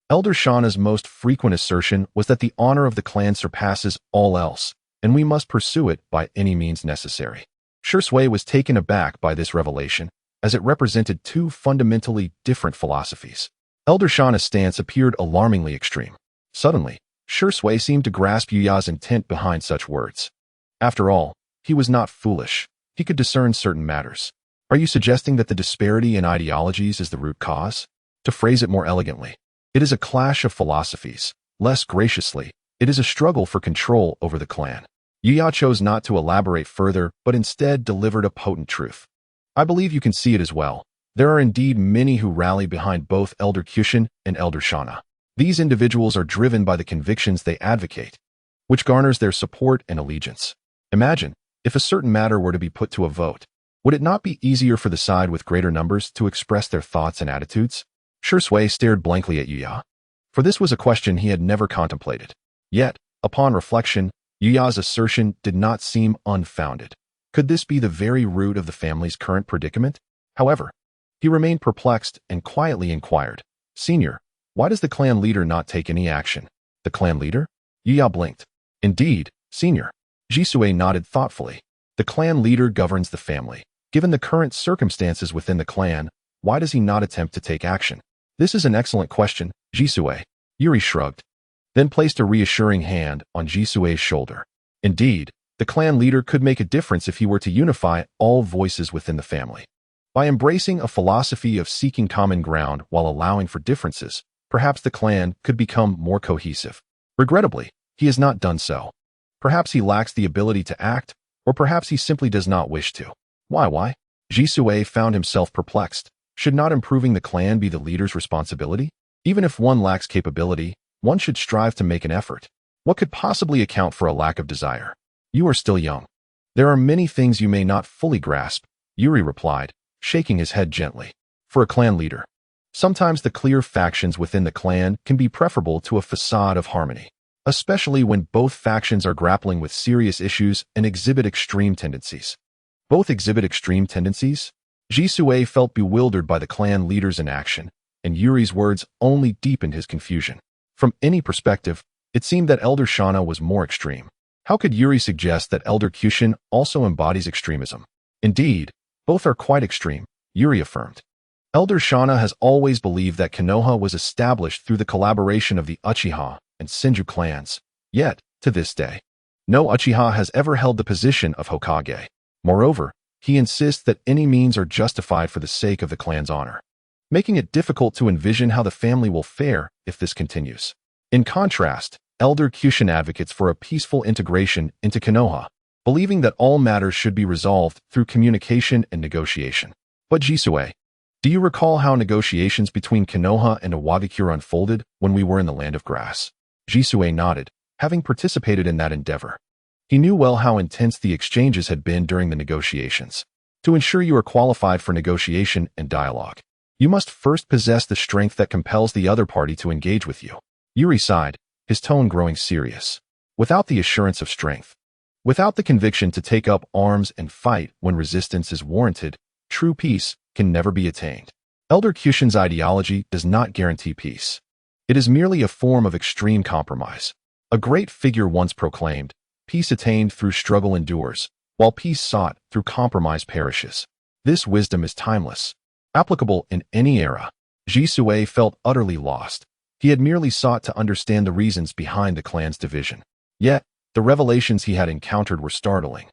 Elder Shana's most frequent assertion was that the honor of the clan surpasses all else, and we must pursue it by any means necessary. Shisui was taken aback by this revelation, as it represented two fundamentally different philosophies. Elder Shana's stance appeared alarmingly extreme. Suddenly, Shisui seemed to grasp Yuya's intent behind such words. After all, he was not foolish. He could discern certain matters. Are you suggesting that the disparity in ideologies is the root cause? To phrase it more elegantly, it is a clash of philosophies. Less graciously, it is a struggle for control over the clan. Yuya chose not to elaborate further, but instead delivered a potent truth. I believe you can see it as well. There are indeed many who rally behind both Elder Kyushin and Elder Shana. These individuals are driven by the convictions they advocate, which garners their support and allegiance. Imagine, if a certain matter were to be put to a vote, would it not be easier for the side with greater numbers to express their thoughts and attitudes? Shisui stared blankly at Yuya, for this was a question he had never contemplated. Yet, upon reflection, Yuya's assertion did not seem unfounded. Could this be the very root of the family's current predicament? However, he remained perplexed and quietly inquired, Senior, why does the clan leader not take any action? The clan leader? Yuya blinked. Indeed, Senior. Shisui nodded thoughtfully. The clan leader governs the family. Given the current circumstances within the clan, why does he not attempt to take action? This is an excellent question, Shisui. Yuri shrugged, then placed a reassuring hand on Jisui's shoulder. Indeed, the clan leader could make a difference if he were to unify all voices within the family. By embracing a philosophy of seeking common ground while allowing for differences, perhaps the clan could become more cohesive. Regrettably, he has not done so. Perhaps he lacks the ability to act, or perhaps he simply does not wish to. Why? Jisui found himself perplexed. Should not improving the clan be the leader's responsibility? Even if one lacks capability, one should strive to make an effort. What could possibly account for a lack of desire? You are still young. There are many things you may not fully grasp, Yuri replied, shaking his head gently. For a clan leader, sometimes the clear factions within the clan can be preferable to a facade of harmony, especially when both factions are grappling with serious issues and exhibit extreme tendencies. Both exhibit extreme tendencies? Jisui felt bewildered by the clan leader's inaction, and Yuri's words only deepened his confusion. From any perspective, it seemed that Elder Shana was more extreme. How could Yuri suggest that Elder Kyushin also embodies extremism? Indeed, both are quite extreme, Yuri affirmed. Elder Shana has always believed that Konoha was established through the collaboration of the Uchiha and Senju clans. Yet, to this day, no Uchiha has ever held the position of Hokage. Moreover, he insists that any means are justified for the sake of the clan's honor, making it difficult to envision how the family will fare if this continues. In contrast, Elder Kyushin advocates for a peaceful integration into Konoha, believing that all matters should be resolved through communication and negotiation. But Jisui, do you recall how negotiations between Konoha and Iwagakure unfolded when we were in the Land of Grass? Jisui nodded, having participated in that endeavor. He knew well how intense the exchanges had been during the negotiations. To ensure you are qualified for negotiation and dialogue, you must first possess the strength that compels the other party to engage with you. Yuri sighed, his tone growing serious. without the assurance of strength. Without the conviction to take up arms and fight when resistance is warranted, true peace can never be attained. Elder Kyushin's ideology does not guarantee peace. It is merely a form of extreme compromise. A great figure once proclaimed, "Peace attained through struggle endures, while peace sought through compromise perishes." This wisdom is timeless, applicable in any era. Jisue felt utterly lost. He had merely sought to understand the reasons behind the clan's division. Yet, the revelations he had encountered were startling,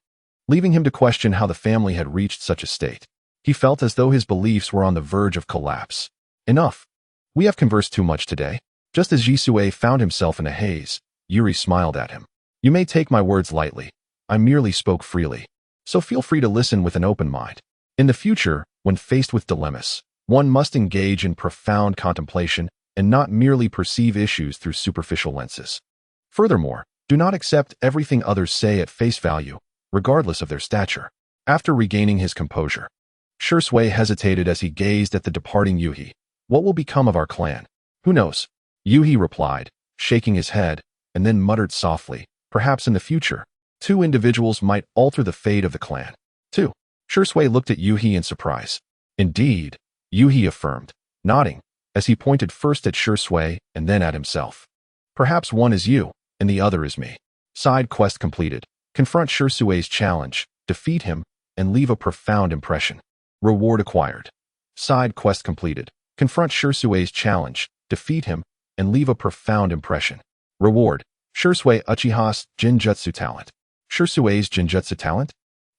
leaving him to question how the family had reached such a state. He felt as though his beliefs were on the verge of collapse. Enough. We have conversed too much today. Just as Jisue found himself in a haze, Yuri smiled at him. You may take my words lightly. I merely spoke freely. So feel free to listen with an open mind. In the future, when faced with dilemmas, one must engage in profound contemplation and not merely perceive issues through superficial lenses. Furthermore, do not accept everything others say at face value, regardless of their stature. After regaining his composure, Shursui hesitated as he gazed at the departing Yuhi. What will become of our clan? Who knows? Yuhi replied, shaking his head, and then muttered softly, perhaps in the future, 2 individuals might alter the fate of the clan. 2. Shursui looked at Yuhi in surprise. Indeed, Yuhi affirmed, nodding, as he pointed first at Shursui and then at himself. Perhaps one is you, and the other is me. Side quest completed. Confront Shursui's challenge, defeat him, and leave a profound impression. Reward acquired. Side quest completed. Confront Shursui's challenge, defeat him, and leave a profound impression. Reward. Shursui Uchiha's Jinjutsu talent. Shursui's Jinjutsu talent?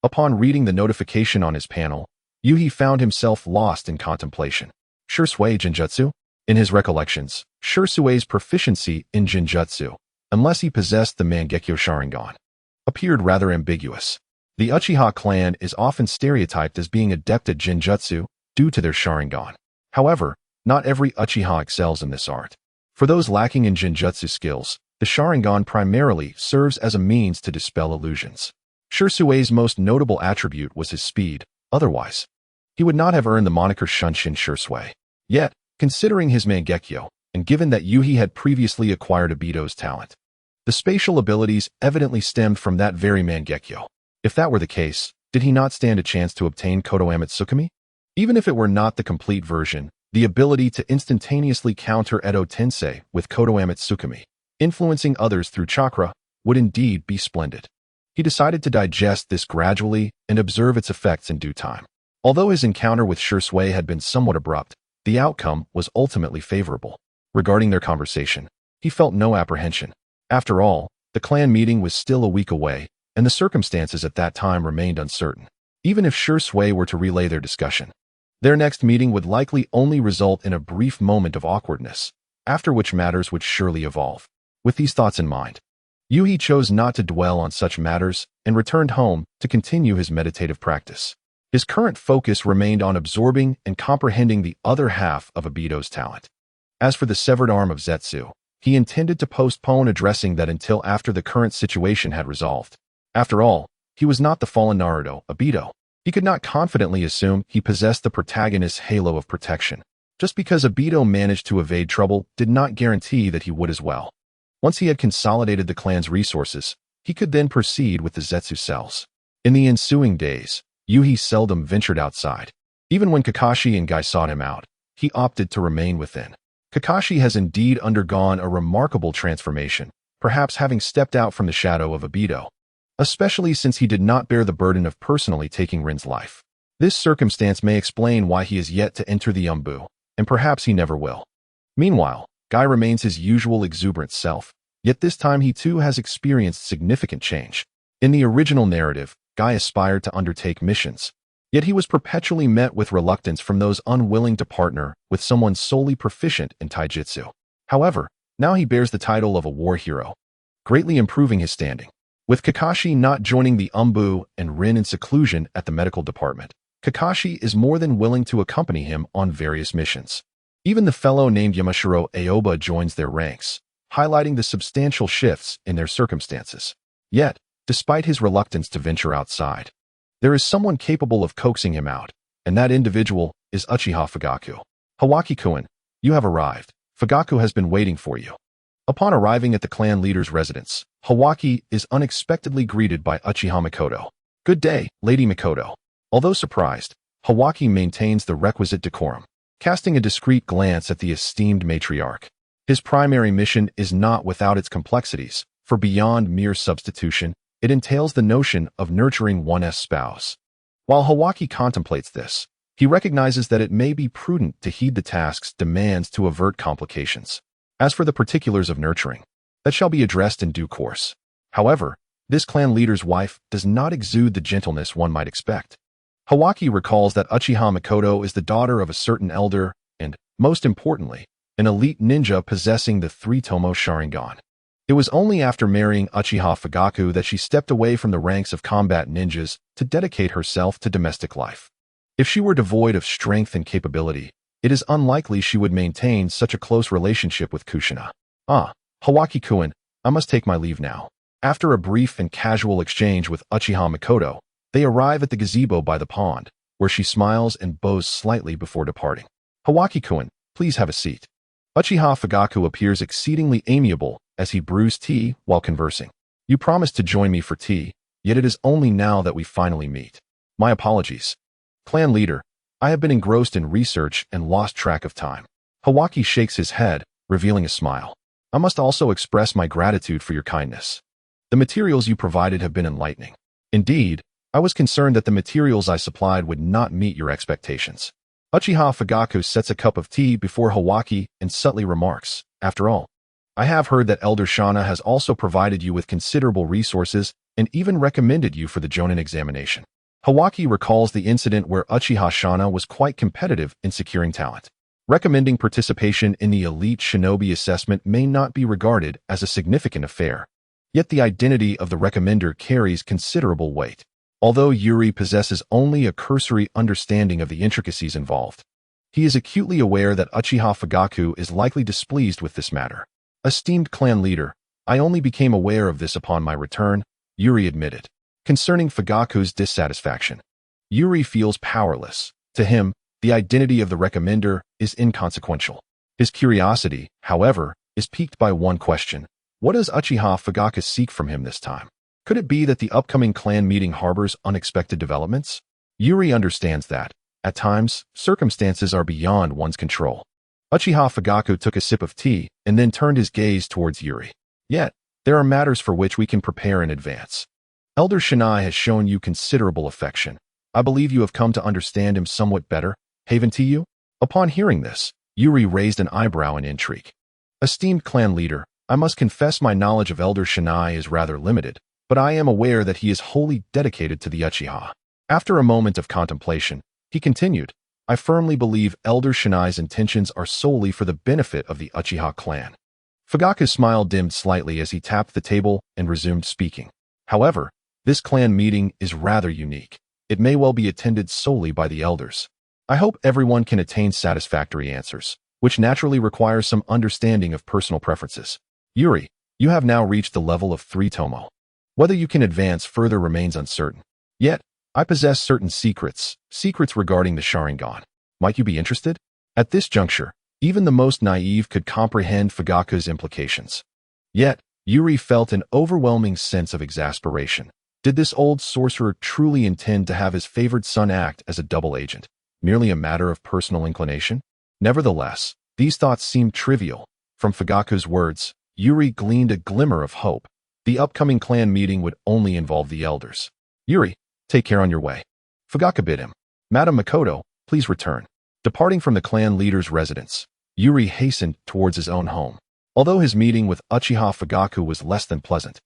Upon reading the notification on his panel, Yuhi found himself lost in contemplation. Shursui Jinjutsu? In his recollections, Shursui's proficiency in Jinjutsu, unless he possessed the Mangekyo Sharingan, appeared rather ambiguous. The Uchiha clan is often stereotyped as being adept at Jinjutsu due to their Sharingan. However, not every Uchiha excels in this art. For those lacking in Jinjutsu skills, the Sharingan primarily serves as a means to dispel illusions. Shursui's most notable attribute was his speed. Otherwise, he would not have earned the moniker Shunshin Shursui. Yet, considering his Mangekyo, and given that Yuhi had previously acquired Obito's talent, the spatial abilities evidently stemmed from that very Mangekyo. If that were the case, did he not stand a chance to obtain Kodoame Tsukumi? Even if it were not the complete version, the ability to instantaneously counter Edo Tensei with Kodoame Tsukumi, influencing others through chakra, would indeed be splendid. He decided to digest this gradually and observe its effects in due time. Although his encounter with Shursui had been somewhat abrupt, the outcome was ultimately favorable. Regarding their conversation, he felt no apprehension. After all, the clan meeting was still a week away, and the circumstances at that time remained uncertain. Even if Shursui were to relay their discussion, their next meeting would likely only result in a brief moment of awkwardness, after which matters would surely evolve. With these thoughts in mind, Yuhi chose not to dwell on such matters and returned home to continue his meditative practice. His current focus remained on absorbing and comprehending the other half of Obito's talent. As for the severed arm of Zetsu, he intended to postpone addressing that until after the current situation had resolved. After all, he was not the fallen Naruto, Obito. He could not confidently assume he possessed the protagonist's halo of protection. Just because Obito managed to evade trouble did not guarantee that he would as well. Once he had consolidated the clan's resources, he could then proceed with the Zetsu cells. In the ensuing days, Yuhi seldom ventured outside. Even when Kakashi and Guy sought him out, he opted to remain within. Kakashi has indeed undergone a remarkable transformation, perhaps having stepped out from the shadow of Obito, especially since he did not bear the burden of personally taking Rin's life. This circumstance may explain why he is yet to enter the Umbu, and perhaps he never will. Meanwhile, Guy remains his usual exuberant self, yet this time he too has experienced significant change. In the original narrative, Guy aspired to undertake missions, yet he was perpetually met with reluctance from those unwilling to partner with someone solely proficient in taijutsu. However, now he bears the title of a war hero, greatly improving his standing. With Kakashi not joining the Umbu and Rin in seclusion at the medical department, Kakashi is more than willing to accompany him on various missions. Even the fellow named Yamashiro Aoba joins their ranks, highlighting the substantial shifts in their circumstances. Yet, despite his reluctance to venture outside, there is someone capable of coaxing him out, and that individual is Uchiha Fugaku. Hawaki-kun, you have arrived. Fugaku has been waiting for you. Upon arriving at the clan leader's residence, Hawaki is unexpectedly greeted by Uchiha Makoto. "Good day, Lady Makoto." Although surprised, Hawaki maintains the requisite decorum, casting a discreet glance at the esteemed matriarch. His primary mission is not without its complexities, for beyond mere substitution, it entails the notion of nurturing one's spouse. While Hawaki contemplates this, he recognizes that it may be prudent to heed the task's demands to avert complications. As for the particulars of nurturing, that shall be addressed in due course. However, this clan leader's wife does not exude the gentleness one might expect. Hawaki recalls that Uchiha Makoto is the daughter of a certain elder and, most importantly, an elite ninja possessing the three-tomo Sharingan. It was only after marrying Uchiha Fugaku that she stepped away from the ranks of combat ninjas to dedicate herself to domestic life. If she were devoid of strength and capability, it is unlikely she would maintain such a close relationship with Kushina. Hawaki-kun, I must take my leave now. After a brief and casual exchange with Uchiha Makoto, they arrive at the gazebo by the pond, where she smiles and bows slightly before departing. "Hawaki-kun, please have a seat." Uchiha Fugaku appears exceedingly amiable as he brews tea while conversing. "You promised to join me for tea, yet it is only now that we finally meet. My apologies. Clan leader, I have been engrossed in research and lost track of time." Hawaki shakes his head, revealing a smile. "I must also express my gratitude for your kindness. The materials you provided have been enlightening. Indeed, I was concerned that the materials I supplied would not meet your expectations." Uchiha Fugaku sets a cup of tea before Hawaki and subtly remarks, "After all, I have heard that Elder Shana has also provided you with considerable resources and even recommended you for the Jonin examination." Hawaki recalls the incident where Uchiha Shana was quite competitive in securing talent. Recommending participation in the elite shinobi assessment may not be regarded as a significant affair, yet the identity of the recommender carries considerable weight. Although Yuri possesses only a cursory understanding of the intricacies involved, he is acutely aware that Uchiha Fugaku is likely displeased with this matter. "Esteemed clan leader, I only became aware of this upon my return," Yuri admitted. Concerning Fugaku's dissatisfaction, Yuri feels powerless. To him, the identity of the recommender is inconsequential. His curiosity, however, is piqued by one question. What does Uchiha Fugaku seek from him this time? Could it be that the upcoming clan meeting harbors unexpected developments? Yuri understands that, at times, circumstances are beyond one's control. Uchiha Fugaku took a sip of tea and then turned his gaze towards Yuri. "Yet, there are matters for which we can prepare in advance. Elder Shinai has shown you considerable affection. I believe you have come to understand him somewhat better, haven't you?" Upon hearing this, Yuri raised an eyebrow in intrigue. "Esteemed clan leader, I must confess my knowledge of Elder Shinai is rather limited, but I am aware that he is wholly dedicated to the Uchiha." After a moment of contemplation, he continued, "I firmly believe Elder Shinai's intentions are solely for the benefit of the Uchiha clan." Fugaku's smile dimmed slightly as he tapped the table and resumed speaking. "However, this clan meeting is rather unique. It may well be attended solely by the elders. I hope everyone can attain satisfactory answers, which naturally requires some understanding of personal preferences. Yuri, you have now reached the level of 3 tomo. Whether you can advance further remains uncertain. Yet, I possess certain secrets regarding the Sharingan. Might you be interested?" At this juncture, even the most naive could comprehend Fugaku's implications. Yet, Yuri felt an overwhelming sense of exasperation. Did this old sorcerer truly intend to have his favored son act as a double agent, merely a matter of personal inclination? Nevertheless, these thoughts seemed trivial. From Fugaku's words, Yuri gleaned a glimmer of hope. The upcoming clan meeting would only involve the elders. "Yuri, take care on your way." Fugaku bid him. "Madam Makoto, please return." Departing from the clan leader's residence, Yuri hastened towards his own home. Although his meeting with Uchiha Fugaku was less than pleasant,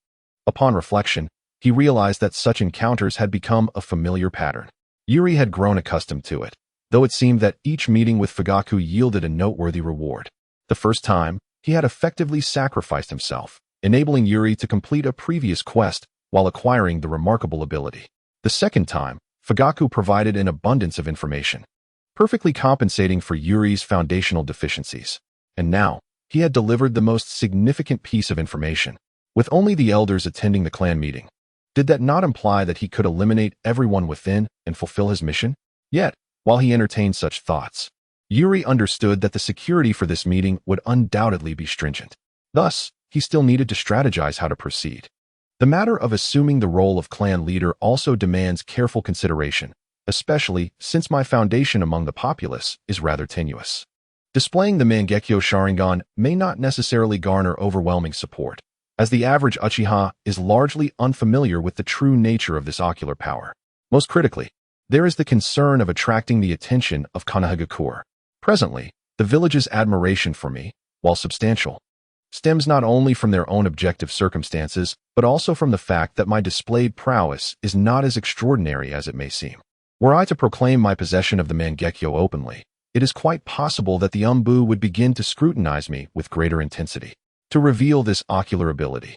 upon reflection, he realized that such encounters had become a familiar pattern. Yuri had grown accustomed to it, though it seemed that each meeting with Fugaku yielded a noteworthy reward. The first time, he had effectively sacrificed himself, enabling Yuri to complete a previous quest while acquiring the remarkable ability. The second time, Fugaku provided an abundance of information, perfectly compensating for Yuri's foundational deficiencies. And now, he had delivered the most significant piece of information, with only the elders attending the clan meeting. Did that not imply that he could eliminate everyone within and fulfill his mission? Yet, while he entertained such thoughts, Yuri understood that the security for this meeting would undoubtedly be stringent. Thus, he still needed to strategize how to proceed. The matter of assuming the role of clan leader also demands careful consideration, especially since my foundation among the populace is rather tenuous. Displaying the Mangekyo Sharingan may not necessarily garner overwhelming support, as the average Uchiha is largely unfamiliar with the true nature of this ocular power. Most critically, there is the concern of attracting the attention of Konoha. Presently, the village's admiration for me, while substantial, stems not only from their own objective circumstances, but also from the fact that my displayed prowess is not as extraordinary as it may seem. Were I to proclaim my possession of the Mangekyo openly, it is quite possible that the Umbu would begin to scrutinize me with greater intensity. To reveal this ocular ability,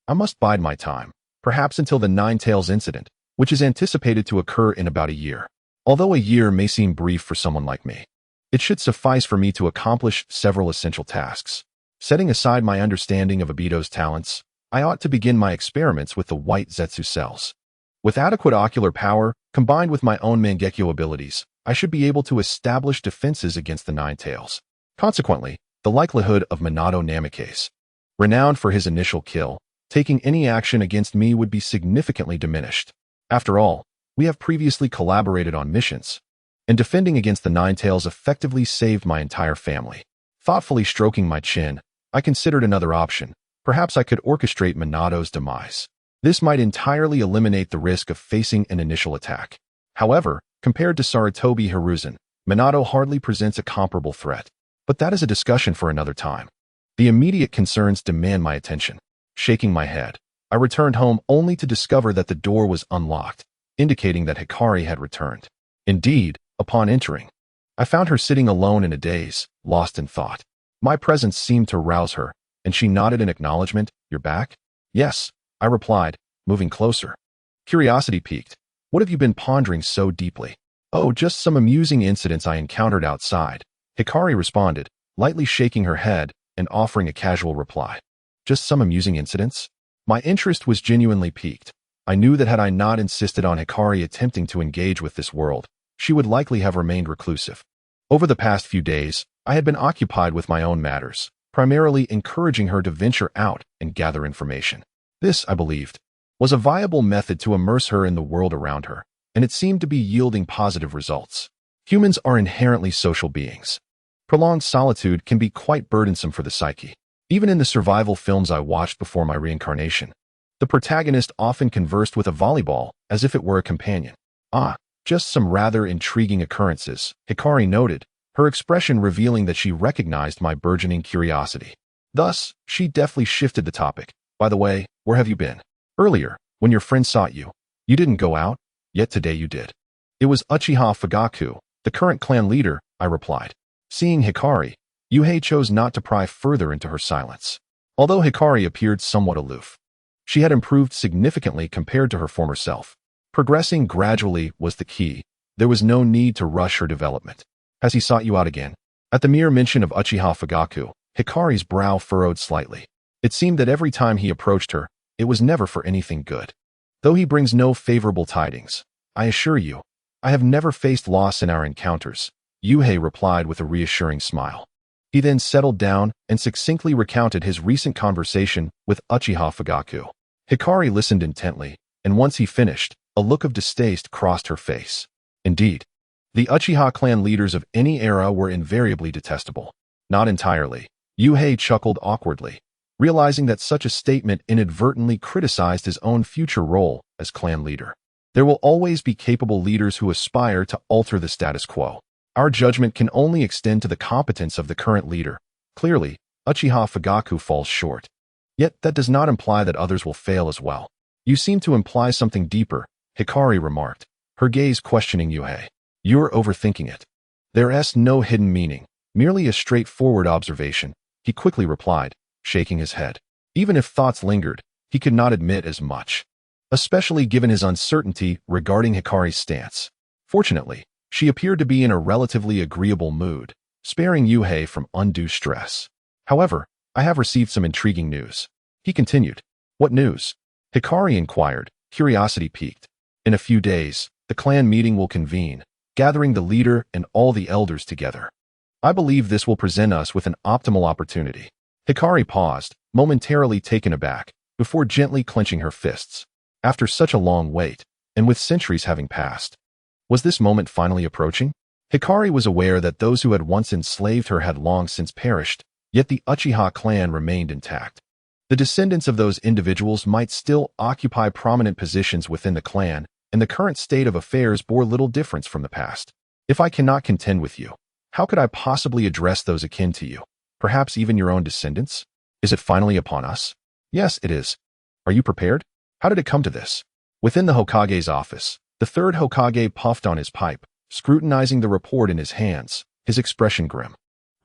I must bide my time, perhaps until the Nine Tails incident, which is anticipated to occur in about a year. Although a year may seem brief for someone like me, it should suffice for me to accomplish several essential tasks. Setting aside my understanding of Obito's talents, I ought to begin my experiments with the white Zetsu cells. With adequate ocular power, combined with my own Mangekyo abilities, I should be able to establish defenses against the Nine Tails. Consequently, the likelihood of Minato Namikaze, renowned for his initial kill, taking any action against me would be significantly diminished. After all, we have previously collaborated on missions, and defending against the Nine Tails effectively saved my entire family. Thoughtfully stroking my chin, I considered another option. Perhaps I could orchestrate Minato's demise. This might entirely eliminate the risk of facing an initial attack. However, compared to Sarutobi Hiruzen, Minato hardly presents a comparable threat. But that is a discussion for another time. The immediate concerns demand my attention. Shaking my head, I returned home only to discover that the door was unlocked, indicating that Hikari had returned. Indeed, upon entering, I found her sitting alone in a daze, lost in thought. My presence seemed to rouse her, and she nodded in acknowledgement. "You're back?" "Yes," I replied, moving closer. Curiosity piqued. "What have you been pondering so deeply?" "Oh, just some amusing incidents I encountered outside," Hikari responded, lightly shaking her head and offering a casual reply. "Just some amusing incidents?" My interest was genuinely piqued. I knew that had I not insisted on Hikari attempting to engage with this world, she would likely have remained reclusive. Over the past few days, I had been occupied with my own matters, primarily encouraging her to venture out and gather information. This, I believed, was a viable method to immerse her in the world around her, and it seemed to be yielding positive results. Humans are inherently social beings. Prolonged solitude can be quite burdensome for the psyche. Even in the survival films I watched before my reincarnation, the protagonist often conversed with a volleyball as if it were a companion. Just some rather intriguing occurrences, Hikari noted, her expression revealing that she recognized my burgeoning curiosity. Thus, she deftly shifted the topic. "By the way, where have you been? Earlier, when your friend sought you, you didn't go out, yet today you did." "It was Uchiha Hagoromo, the current clan leader," I replied. Seeing Hikari, Yuhei chose not to pry further into her silence. Although Hikari appeared somewhat aloof, she had improved significantly compared to her former self. Progressing gradually was the key. There was no need to rush her development. "Has he sought you out again?" At the mere mention of Uchiha Hagoromo, Hikari's brow furrowed slightly. It seemed that every time he approached her, it was never for anything good. "Though he brings no favorable tidings, I assure you, I have never faced loss in our encounters," Yuhei replied with a reassuring smile. He then settled down and succinctly recounted his recent conversation with Uchiha Hagoromo. Hikari listened intently, and once he finished, a look of distaste crossed her face. Indeed, the Uchiha clan leaders of any era were invariably detestable. Not entirely. Yuhei chuckled awkwardly, realizing that such a statement inadvertently criticized his own future role as clan leader. There will always be capable leaders who aspire to alter the status quo. Our judgment can only extend to the competence of the current leader. Clearly, Uchiha Hagoromo falls short. Yet that does not imply that others will fail as well. "You seem to imply something deeper," Hikari remarked, her gaze questioning Yuhei. "You're overthinking it." "There's no hidden meaning, merely a straightforward observation," he quickly replied, shaking his head. Even if thoughts lingered, he could not admit as much, especially given his uncertainty regarding Hikari's stance. Fortunately, she appeared to be in a relatively agreeable mood, sparing Yuhei from undue stress. "However, I have received some intriguing news," he continued. "What news?" Hikari inquired, curiosity piqued. "In a few days, the clan meeting will convene, gathering the leader and all the elders together. I believe this will present us with an optimal opportunity." Hikari paused, momentarily taken aback, before gently clenching her fists. After such a long wait, and with centuries having passed, was this moment finally approaching? Hikari was aware that those who had once enslaved her had long since perished, yet the Uchiha clan remained intact. The descendants of those individuals might still occupy prominent positions within the clan, and the current state of affairs bore little difference from the past. If I cannot contend with you, how could I possibly address those akin to you? Perhaps even your own descendants? Is it finally upon us? Yes, it is. Are you prepared? How did it come to this? Within the Hokage's office, the third Hokage puffed on his pipe, scrutinizing the report in his hands, his expression grim.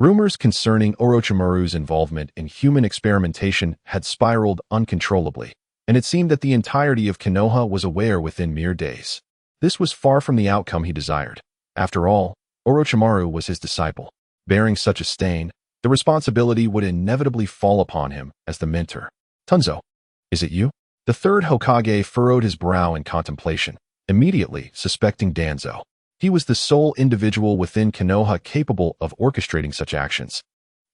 Rumors concerning Orochimaru's involvement in human experimentation had spiraled uncontrollably, and it seemed that the entirety of Konoha was aware within mere days. This was far from the outcome he desired. After all, Orochimaru was his disciple. Bearing such a stain, the responsibility would inevitably fall upon him as the mentor. Tunzo, is it you? The third Hokage furrowed his brow in contemplation, immediately suspecting Danzo. He was the sole individual within Konoha capable of orchestrating such actions,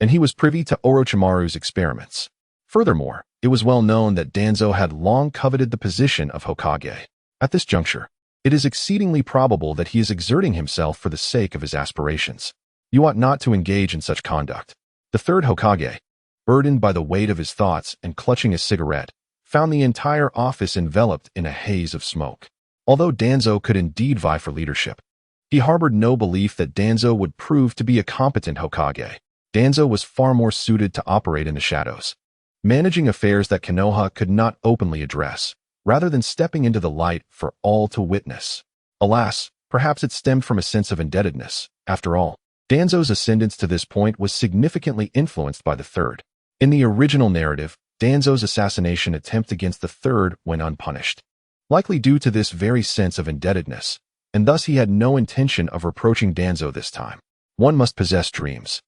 and he was privy to Orochimaru's experiments. Furthermore, it was well known that Danzo had long coveted the position of Hokage. At this juncture, it is exceedingly probable that he is exerting himself for the sake of his aspirations. You ought not to engage in such conduct. The third Hokage, burdened by the weight of his thoughts and clutching a cigarette, found the entire office enveloped in a haze of smoke. Although Danzo could indeed vie for leadership, he harbored no belief that Danzo would prove to be a competent Hokage. Danzo was far more suited to operate in the shadows, managing affairs that Konoha could not openly address, rather than stepping into the light for all to witness. Alas, perhaps it stemmed from a sense of indebtedness. After all, Danzo's ascendance to this point was significantly influenced by the third. In the original narrative, Danzo's assassination attempt against the third went unpunished, likely due to this very sense of indebtedness, and thus he had no intention of reproaching Danzo this time. One must possess dreams,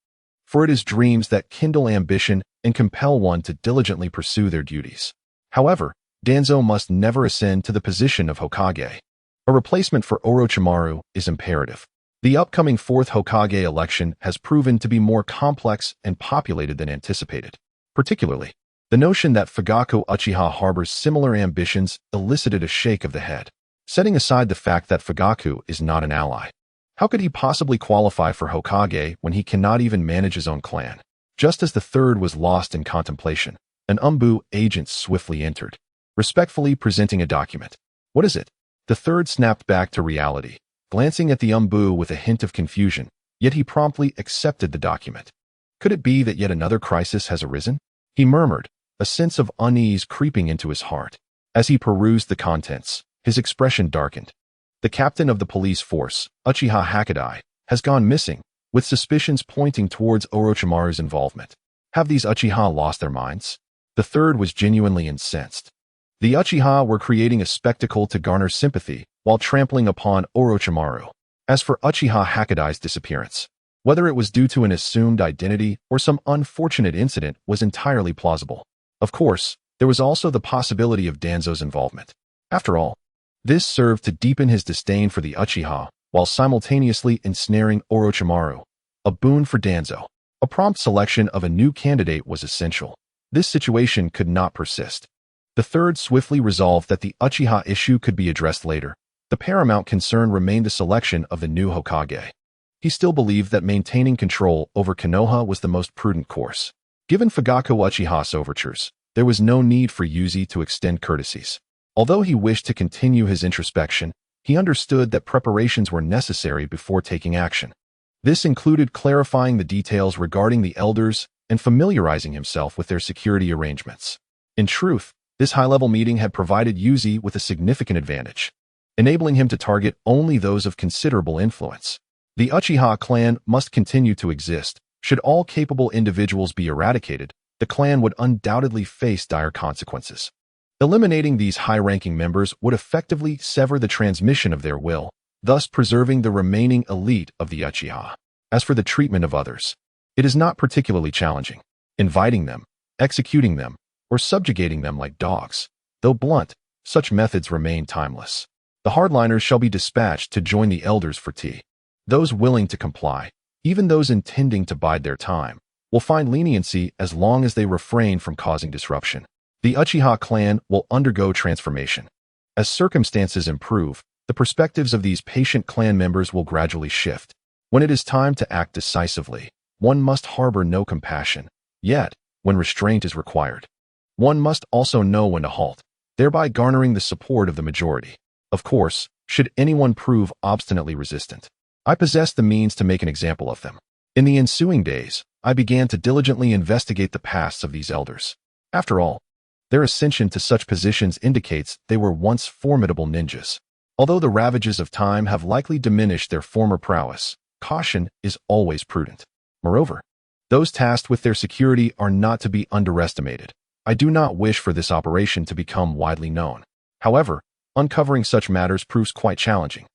for it is dreams that kindle ambition and compel one to diligently pursue their duties. However, Danzo must never ascend to the position of Hokage. A replacement for Orochimaru is imperative. The upcoming fourth Hokage election has proven to be more complex and populated than anticipated. Particularly, the notion that Fugaku Uchiha harbors similar ambitions elicited a shake of the head. Setting aside the fact that Fugaku is not an ally, how could he possibly qualify for Hokage when he cannot even manage his own clan? Just as the third was lost in contemplation, an Umbu agent swiftly entered, respectfully presenting a document. What is it? The third snapped back to reality, glancing at the Umbu with a hint of confusion, yet he promptly accepted the document. Could it be that yet another crisis has arisen? He murmured, a sense of unease creeping into his heart. As he perused the contents, his expression darkened. The captain of the police force, Uchiha Hagoromo, has gone missing, with suspicions pointing towards Orochimaru's involvement. Have these Uchiha lost their minds? The third was genuinely incensed. The Uchiha were creating a spectacle to garner sympathy while trampling upon Orochimaru. As for Uchiha Hagoromo's disappearance, whether it was due to an assumed identity or some unfortunate incident was entirely plausible. Of course, there was also the possibility of Danzo's involvement. After all, this served to deepen his disdain for the Uchiha while simultaneously ensnaring Orochimaru, a boon for Danzo. A prompt selection of a new candidate was essential. This situation could not persist. The third swiftly resolved that the Uchiha issue could be addressed later. The paramount concern remained the selection of the new Hokage. He still believed that maintaining control over Konoha was the most prudent course. Given Fugaku Uchiha's overtures, there was no need for Yuzi to extend courtesies. Although he wished to continue his introspection, he understood that preparations were necessary before taking action. This included clarifying the details regarding the elders and familiarizing himself with their security arrangements. In truth, this high-level meeting had provided Yuzi with a significant advantage, enabling him to target only those of considerable influence. The Uchiha clan must continue to exist. Should all capable individuals be eradicated, the clan would undoubtedly face dire consequences. Eliminating these high-ranking members would effectively sever the transmission of their will, thus preserving the remaining elite of the Uchiha. As for the treatment of others, it is not particularly challenging. Inviting them, executing them, or subjugating them like dogs. Though blunt, such methods remain timeless. The hardliners shall be dispatched to join the elders for tea. Those willing to comply, even those intending to bide their time, will find leniency as long as they refrain from causing disruption. The Uchiha clan will undergo transformation. As circumstances improve, the perspectives of these patient clan members will gradually shift. When it is time to act decisively, one must harbor no compassion. Yet, when restraint is required, one must also know when to halt, thereby garnering the support of the majority. Of course, should anyone prove obstinately resistant, I possess the means to make an example of them. In the ensuing days, I began to diligently investigate the pasts of these elders. After all, their ascension to such positions indicates they were once formidable ninjas. Although the ravages of time have likely diminished their former prowess, caution is always prudent. Moreover, those tasked with their security are not to be underestimated. I do not wish for this operation to become widely known. However, uncovering such matters proves quite challenging.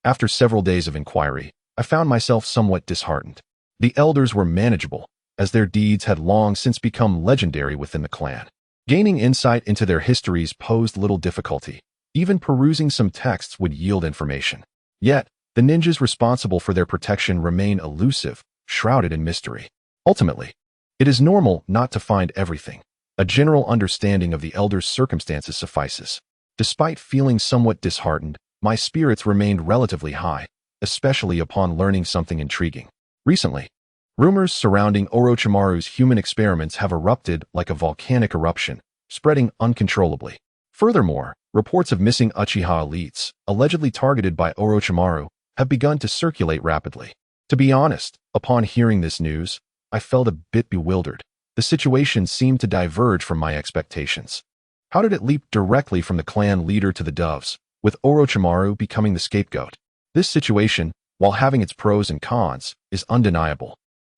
After several days of inquiry, I found myself somewhat disheartened. The elders were manageable, as their deeds had long since become legendary within the clan. Gaining insight into their histories posed little difficulty. Even perusing some texts would yield information. Yet, the ninjas responsible for their protection remain elusive, shrouded in mystery. Ultimately, it is normal not to find everything. A general understanding of the elders' circumstances suffices. Despite feeling somewhat disheartened, my spirits remained relatively high, especially upon learning something intriguing. Recently, rumors surrounding Orochimaru's human experiments have erupted like a volcanic eruption, spreading uncontrollably. Furthermore, reports of missing Uchiha elites, allegedly targeted by Orochimaru, have begun to circulate rapidly. To be honest, upon hearing this news, I felt a bit bewildered. The situation seemed to diverge from my expectations. How did it leap directly from the clan leader to the doves, with Orochimaru becoming the scapegoat? This situation, while having its pros and cons, is undeniable.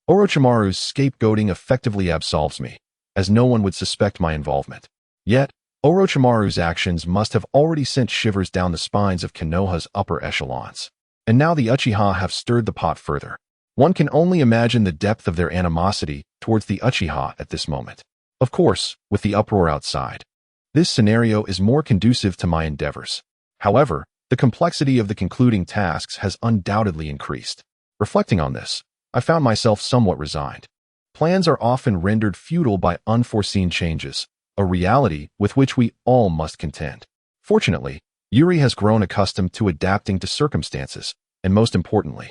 Orochimaru's scapegoating effectively absolves me, as no one would suspect my involvement. Yet, Orochimaru's actions must have already sent shivers down the spines of Konoha's upper echelons. And now the Uchiha have stirred the pot further. One can only imagine the depth of their animosity towards the Uchiha at this moment. Of course, with the uproar outside, this scenario is more conducive to my endeavors. However, the complexity of the concluding tasks has undoubtedly increased. Reflecting on this, I found myself somewhat resigned. Plans are often rendered futile by unforeseen changes, a reality with which we all must contend. Fortunately, Yuri has grown accustomed to adapting to circumstances, and most importantly,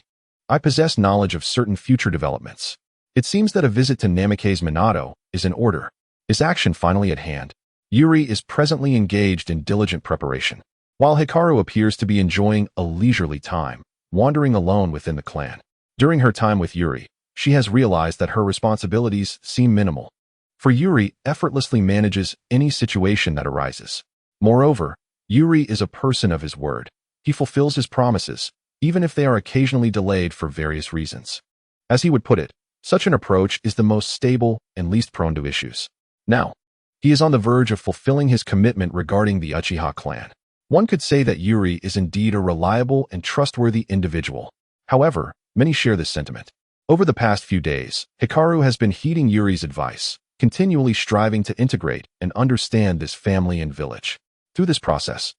I possess knowledge of certain future developments. It seems that a visit to Namikaze Minato is in order. Is action finally at hand? Yuri is presently engaged in diligent preparation, while Hikaru appears to be enjoying a leisurely time, wandering alone within the clan. During her time with Yuri, she has realized that her responsibilities seem minimal. For Yuri effortlessly manages any situation that arises. Moreover, Yuri is a person of his word. He fulfills his promises, even if they are occasionally delayed for various reasons. As he would put it, such an approach is the most stable and least prone to issues. Now, he is on the verge of fulfilling his commitment regarding the Uchiha clan. One could say that Yuri is indeed a reliable and trustworthy individual. However, many share this sentiment. Over the past few days, Hikaru has been heeding Yuri's advice, continually striving to integrate and understand this family and village. Through this process,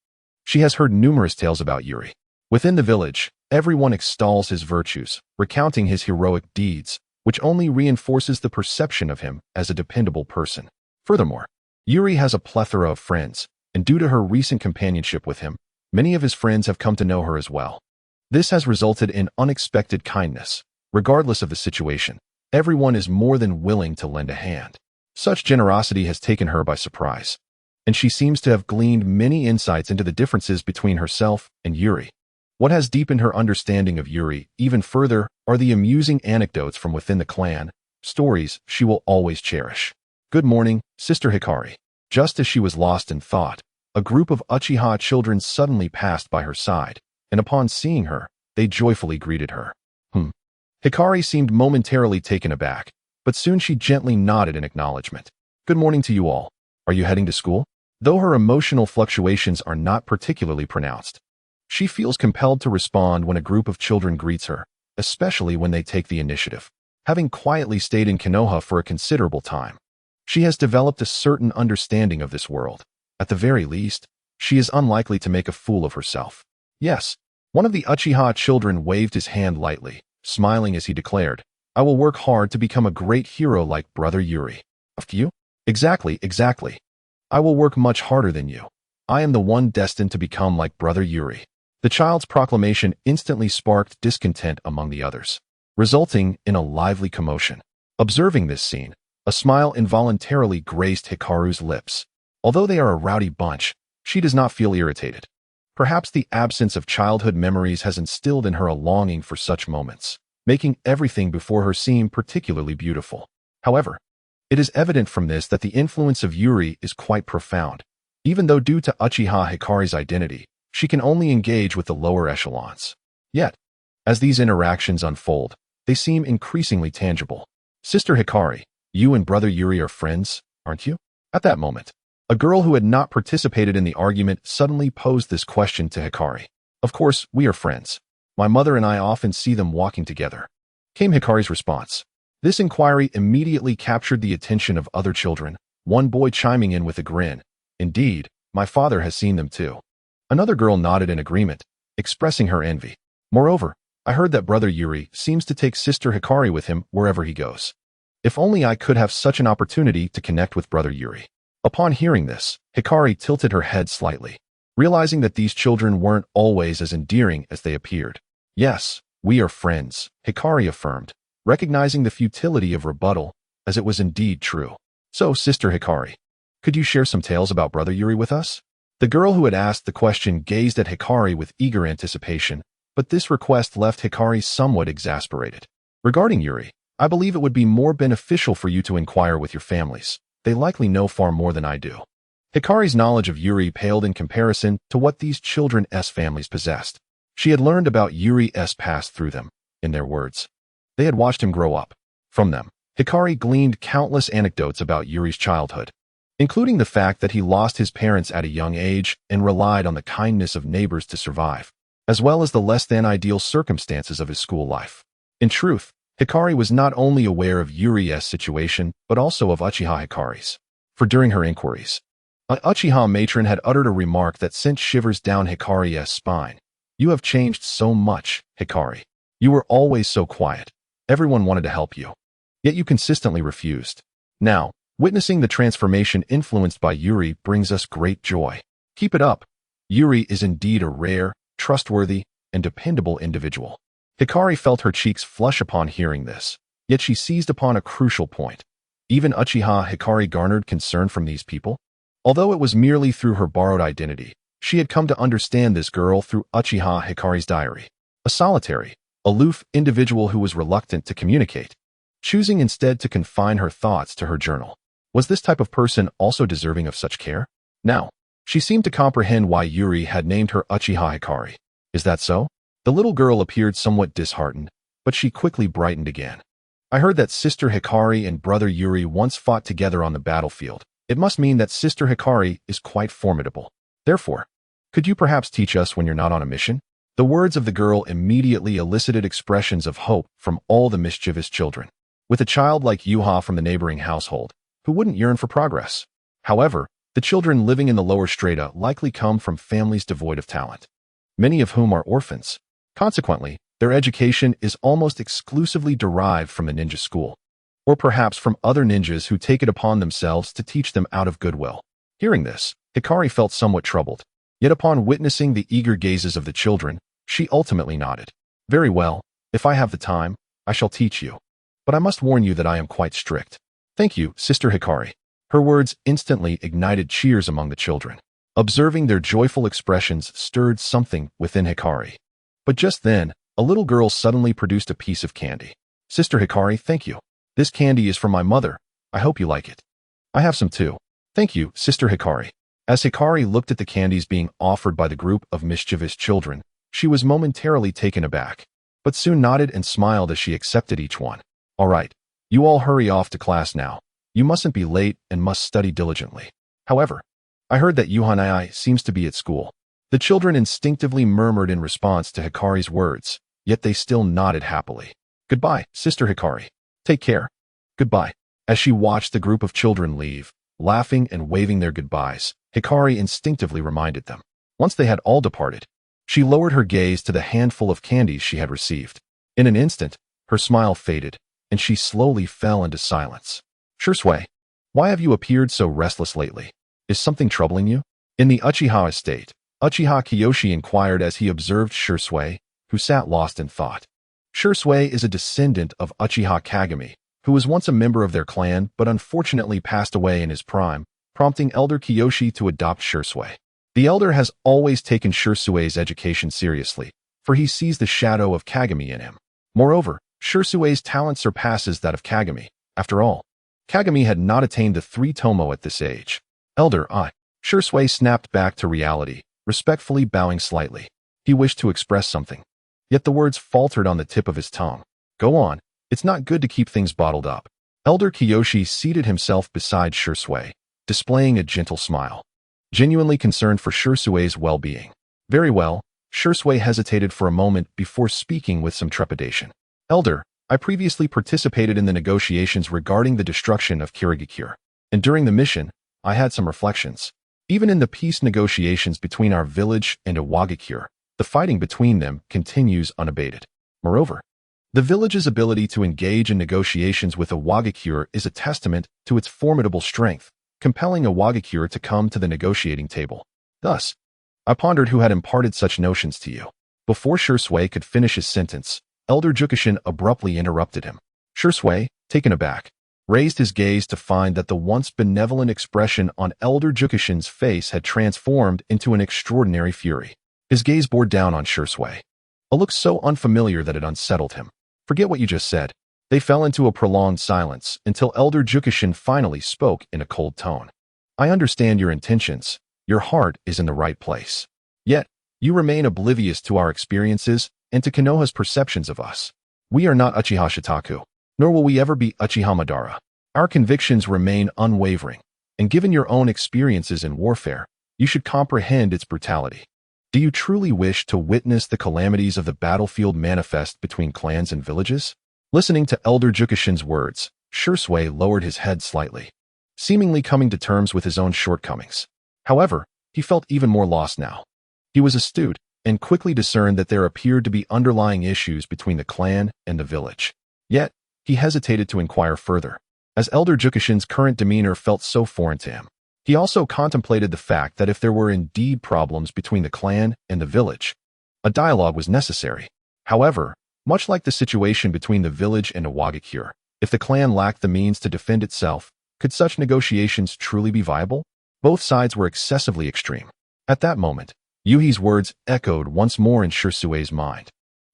she has heard numerous tales about Yuri. Within the village, everyone extols his virtues, recounting his heroic deeds, which only reinforces the perception of him as a dependable person. Furthermore, Yuri has a plethora of friends, and due to her recent companionship with him, many of his friends have come to know her as well. This has resulted in unexpected kindness. Regardless of the situation, everyone is more than willing to lend a hand. Such generosity has taken her by surprise, and she seems to have gleaned many insights into the differences between herself and Yuri. What has deepened her understanding of Yuri even further are the amusing anecdotes from within the clan, stories she will always cherish. Good morning, Sister Hikari. Just as she was lost in thought, a group of Uchiha children suddenly passed by her side, and upon seeing her, they joyfully greeted her. Hikari seemed momentarily taken aback, but soon she gently nodded in acknowledgement. Good morning to you all. Are you heading to school? Though her emotional fluctuations are not particularly pronounced, she feels compelled to respond when a group of children greets her, especially when they take the initiative. Having quietly stayed in Konoha for a considerable time, she has developed a certain understanding of this world. At the very least, she is unlikely to make a fool of herself. Yes, one of the Uchiha children waved his hand lightly, smiling as he declared, I will work hard to become a great hero like Brother Yuri. After you? Exactly, exactly. I will work much harder than you. I am the one destined to become like Brother Yuri. The child's proclamation instantly sparked discontent among the others, resulting in a lively commotion. Observing this scene, a smile involuntarily graced Hikaru's lips. Although they are a rowdy bunch, she does not feel irritated. Perhaps the absence of childhood memories has instilled in her a longing for such moments, making everything before her seem particularly beautiful. However, it is evident from this that the influence of Yuri is quite profound. Even though due to Uchiha Hikari's identity, she can only engage with the lower echelons. Yet, as these interactions unfold, they seem increasingly tangible. Sister Hikari, you and Brother Yuri are friends, aren't you? At that moment, a girl who had not participated in the argument suddenly posed this question to Hikari. Of course, we are friends. My mother and I often see them walking together, came Hikari's response. This inquiry immediately captured the attention of other children, one boy chiming in with a grin. Indeed, my father has seen them too. Another girl nodded in agreement, expressing her envy. Moreover, I heard that Brother Yuri seems to take Sister Hikari with him wherever he goes. If only I could have such an opportunity to connect with Brother Yuri. Upon hearing this, Hikari tilted her head slightly, realizing that these children weren't always as endearing as they appeared. Yes, we are friends, Hikari affirmed, recognizing the futility of rebuttal, as it was indeed true. So, Sister Hikari, could you share some tales about Brother Yuri with us? The girl who had asked the question gazed at Hikari with eager anticipation, but this request left Hikari somewhat exasperated. Regarding Yuri, I believe it would be more beneficial for you to inquire with your families. They likely know far more than I do. Hikari's knowledge of Yuri paled in comparison to what these children's families possessed. She had learned about Yuri's past through them, in their words. They had watched him grow up. From them, Hikari gleaned countless anecdotes about Yuri's childhood, including the fact that he lost his parents at a young age and relied on the kindness of neighbors to survive, as well as the less-than-ideal circumstances of his school life. In truth, Hikari was not only aware of Yuri's situation, but also of Uchiha Hikari's. For during her inquiries, an Uchiha matron had uttered a remark that sent shivers down Hikari's spine. You have changed so much, Hikari. You were always so quiet. Everyone wanted to help you. Yet you consistently refused. Now, witnessing the transformation influenced by Yuri brings us great joy. Keep it up. Yuri is indeed a rare, trustworthy, and dependable individual. Hikari felt her cheeks flush upon hearing this, yet she seized upon a crucial point. Even Uchiha Hikari garnered concern from these people. Although it was merely through her borrowed identity, she had come to understand this girl through Uchiha Hikari's diary. A solitary, aloof individual who was reluctant to communicate, choosing instead to confine her thoughts to her journal. Was this type of person also deserving of such care? Now, she seemed to comprehend why Yuri had named her Uchiha Hikari. Is that so? The little girl appeared somewhat disheartened, but she quickly brightened again. I heard that Sister Hikari and Brother Yuri once fought together on the battlefield. It must mean that Sister Hikari is quite formidable. Therefore, could you perhaps teach us when you're not on a mission? The words of the girl immediately elicited expressions of hope from all the mischievous children. With a child like Yuha from the neighboring household, who wouldn't yearn for progress? However, the children living in the lower strata likely come from families devoid of talent, many of whom are orphans. Consequently, their education is almost exclusively derived from the ninja school, or perhaps from other ninjas who take it upon themselves to teach them out of goodwill. Hearing this, Hikari felt somewhat troubled, yet upon witnessing the eager gazes of the children, she ultimately nodded. Very well, if I have the time, I shall teach you. But I must warn you that I am quite strict. Thank you, Sister Hikari. Her words instantly ignited cheers among the children. Observing their joyful expressions stirred something within Hikari. But just then, a little girl suddenly produced a piece of candy. Sister Hikari, thank you. This candy is from my mother. I hope you like it. I have some too. Thank you, Sister Hikari. As Hikari looked at the candies being offered by the group of mischievous children, she was momentarily taken aback, but soon nodded and smiled as she accepted each one. All right, you all hurry off to class now. You mustn't be late and must study diligently. However, I heard that Yuhanai seems to be at school. The children instinctively murmured in response to Hikari's words, yet they still nodded happily. Goodbye, Sister Hikari. Take care. Goodbye. As she watched the group of children leave, laughing and waving their goodbyes, Hikari instinctively reminded them. Once they had all departed, she lowered her gaze to the handful of candies she had received. In an instant, her smile faded, and she slowly fell into silence. Shursui, why have you appeared so restless lately? Is something troubling you? In the Uchiha estate, Uchiha Kiyoshi inquired as he observed Shursui, who sat lost in thought. Shursui is a descendant of Uchiha Kagami, who was once a member of their clan but unfortunately passed away in his prime, prompting Elder Kiyoshi to adopt Shursui. The elder has always taken Shursui's education seriously, for he sees the shadow of Kagami in him. Moreover, Shursui's talent surpasses that of Kagami. After all, Kagami had not attained the 3 tomo at this age. Elder, Shursui snapped back to reality, respectfully bowing slightly. He wished to express something, yet the words faltered on the tip of his tongue. Go on, it's not good to keep things bottled up. Elder Kiyoshi seated himself beside Shursui, displaying a gentle smile, genuinely concerned for Shursui's well-being. Very well, Shursui hesitated for a moment before speaking with some trepidation. Elder, I previously participated in the negotiations regarding the destruction of Kirigakure, and during the mission, I had some reflections. Even in the peace negotiations between our village and Iwagakure, the fighting between them continues unabated. Moreover, the village's ability to engage in negotiations with Iwagakure is a testament to its formidable strength, compelling Iwagakure to come to the negotiating table. Thus, I pondered who had imparted such notions to you. Before Shursui could finish his sentence, Elder Jukishin abruptly interrupted him. Shursui, taken aback, raised his gaze to find that the once benevolent expression on Elder Jukishin's face had transformed into an extraordinary fury. His gaze bore down on Shursui, a look so unfamiliar that it unsettled him. Forget what you just said. They fell into a prolonged silence until Elder Jukishin finally spoke in a cold tone. I understand your intentions. Your heart is in the right place. Yet, you remain oblivious to our experiences and to Konoha's perceptions of us. We are not Uchiha Shitaku, nor will we ever be Uchiha Madara. Our convictions remain unwavering, and given your own experiences in warfare, you should comprehend its brutality. Do you truly wish to witness the calamities of the battlefield manifest between clans and villages? Listening to Elder Jukishin's words, Shursui lowered his head slightly, seemingly coming to terms with his own shortcomings. However, he felt even more lost now. He was astute and quickly discerned that there appeared to be underlying issues between the clan and the village. Yet, he hesitated to inquire further, as Elder Jukishin's current demeanor felt so foreign to him. He also contemplated the fact that if there were indeed problems between the clan and the village, a dialogue was necessary. However, much like the situation between the village and Iwagakure, if the clan lacked the means to defend itself, could such negotiations truly be viable? Both sides were excessively extreme. At that moment, Yuhi's words echoed once more in Shursui's mind,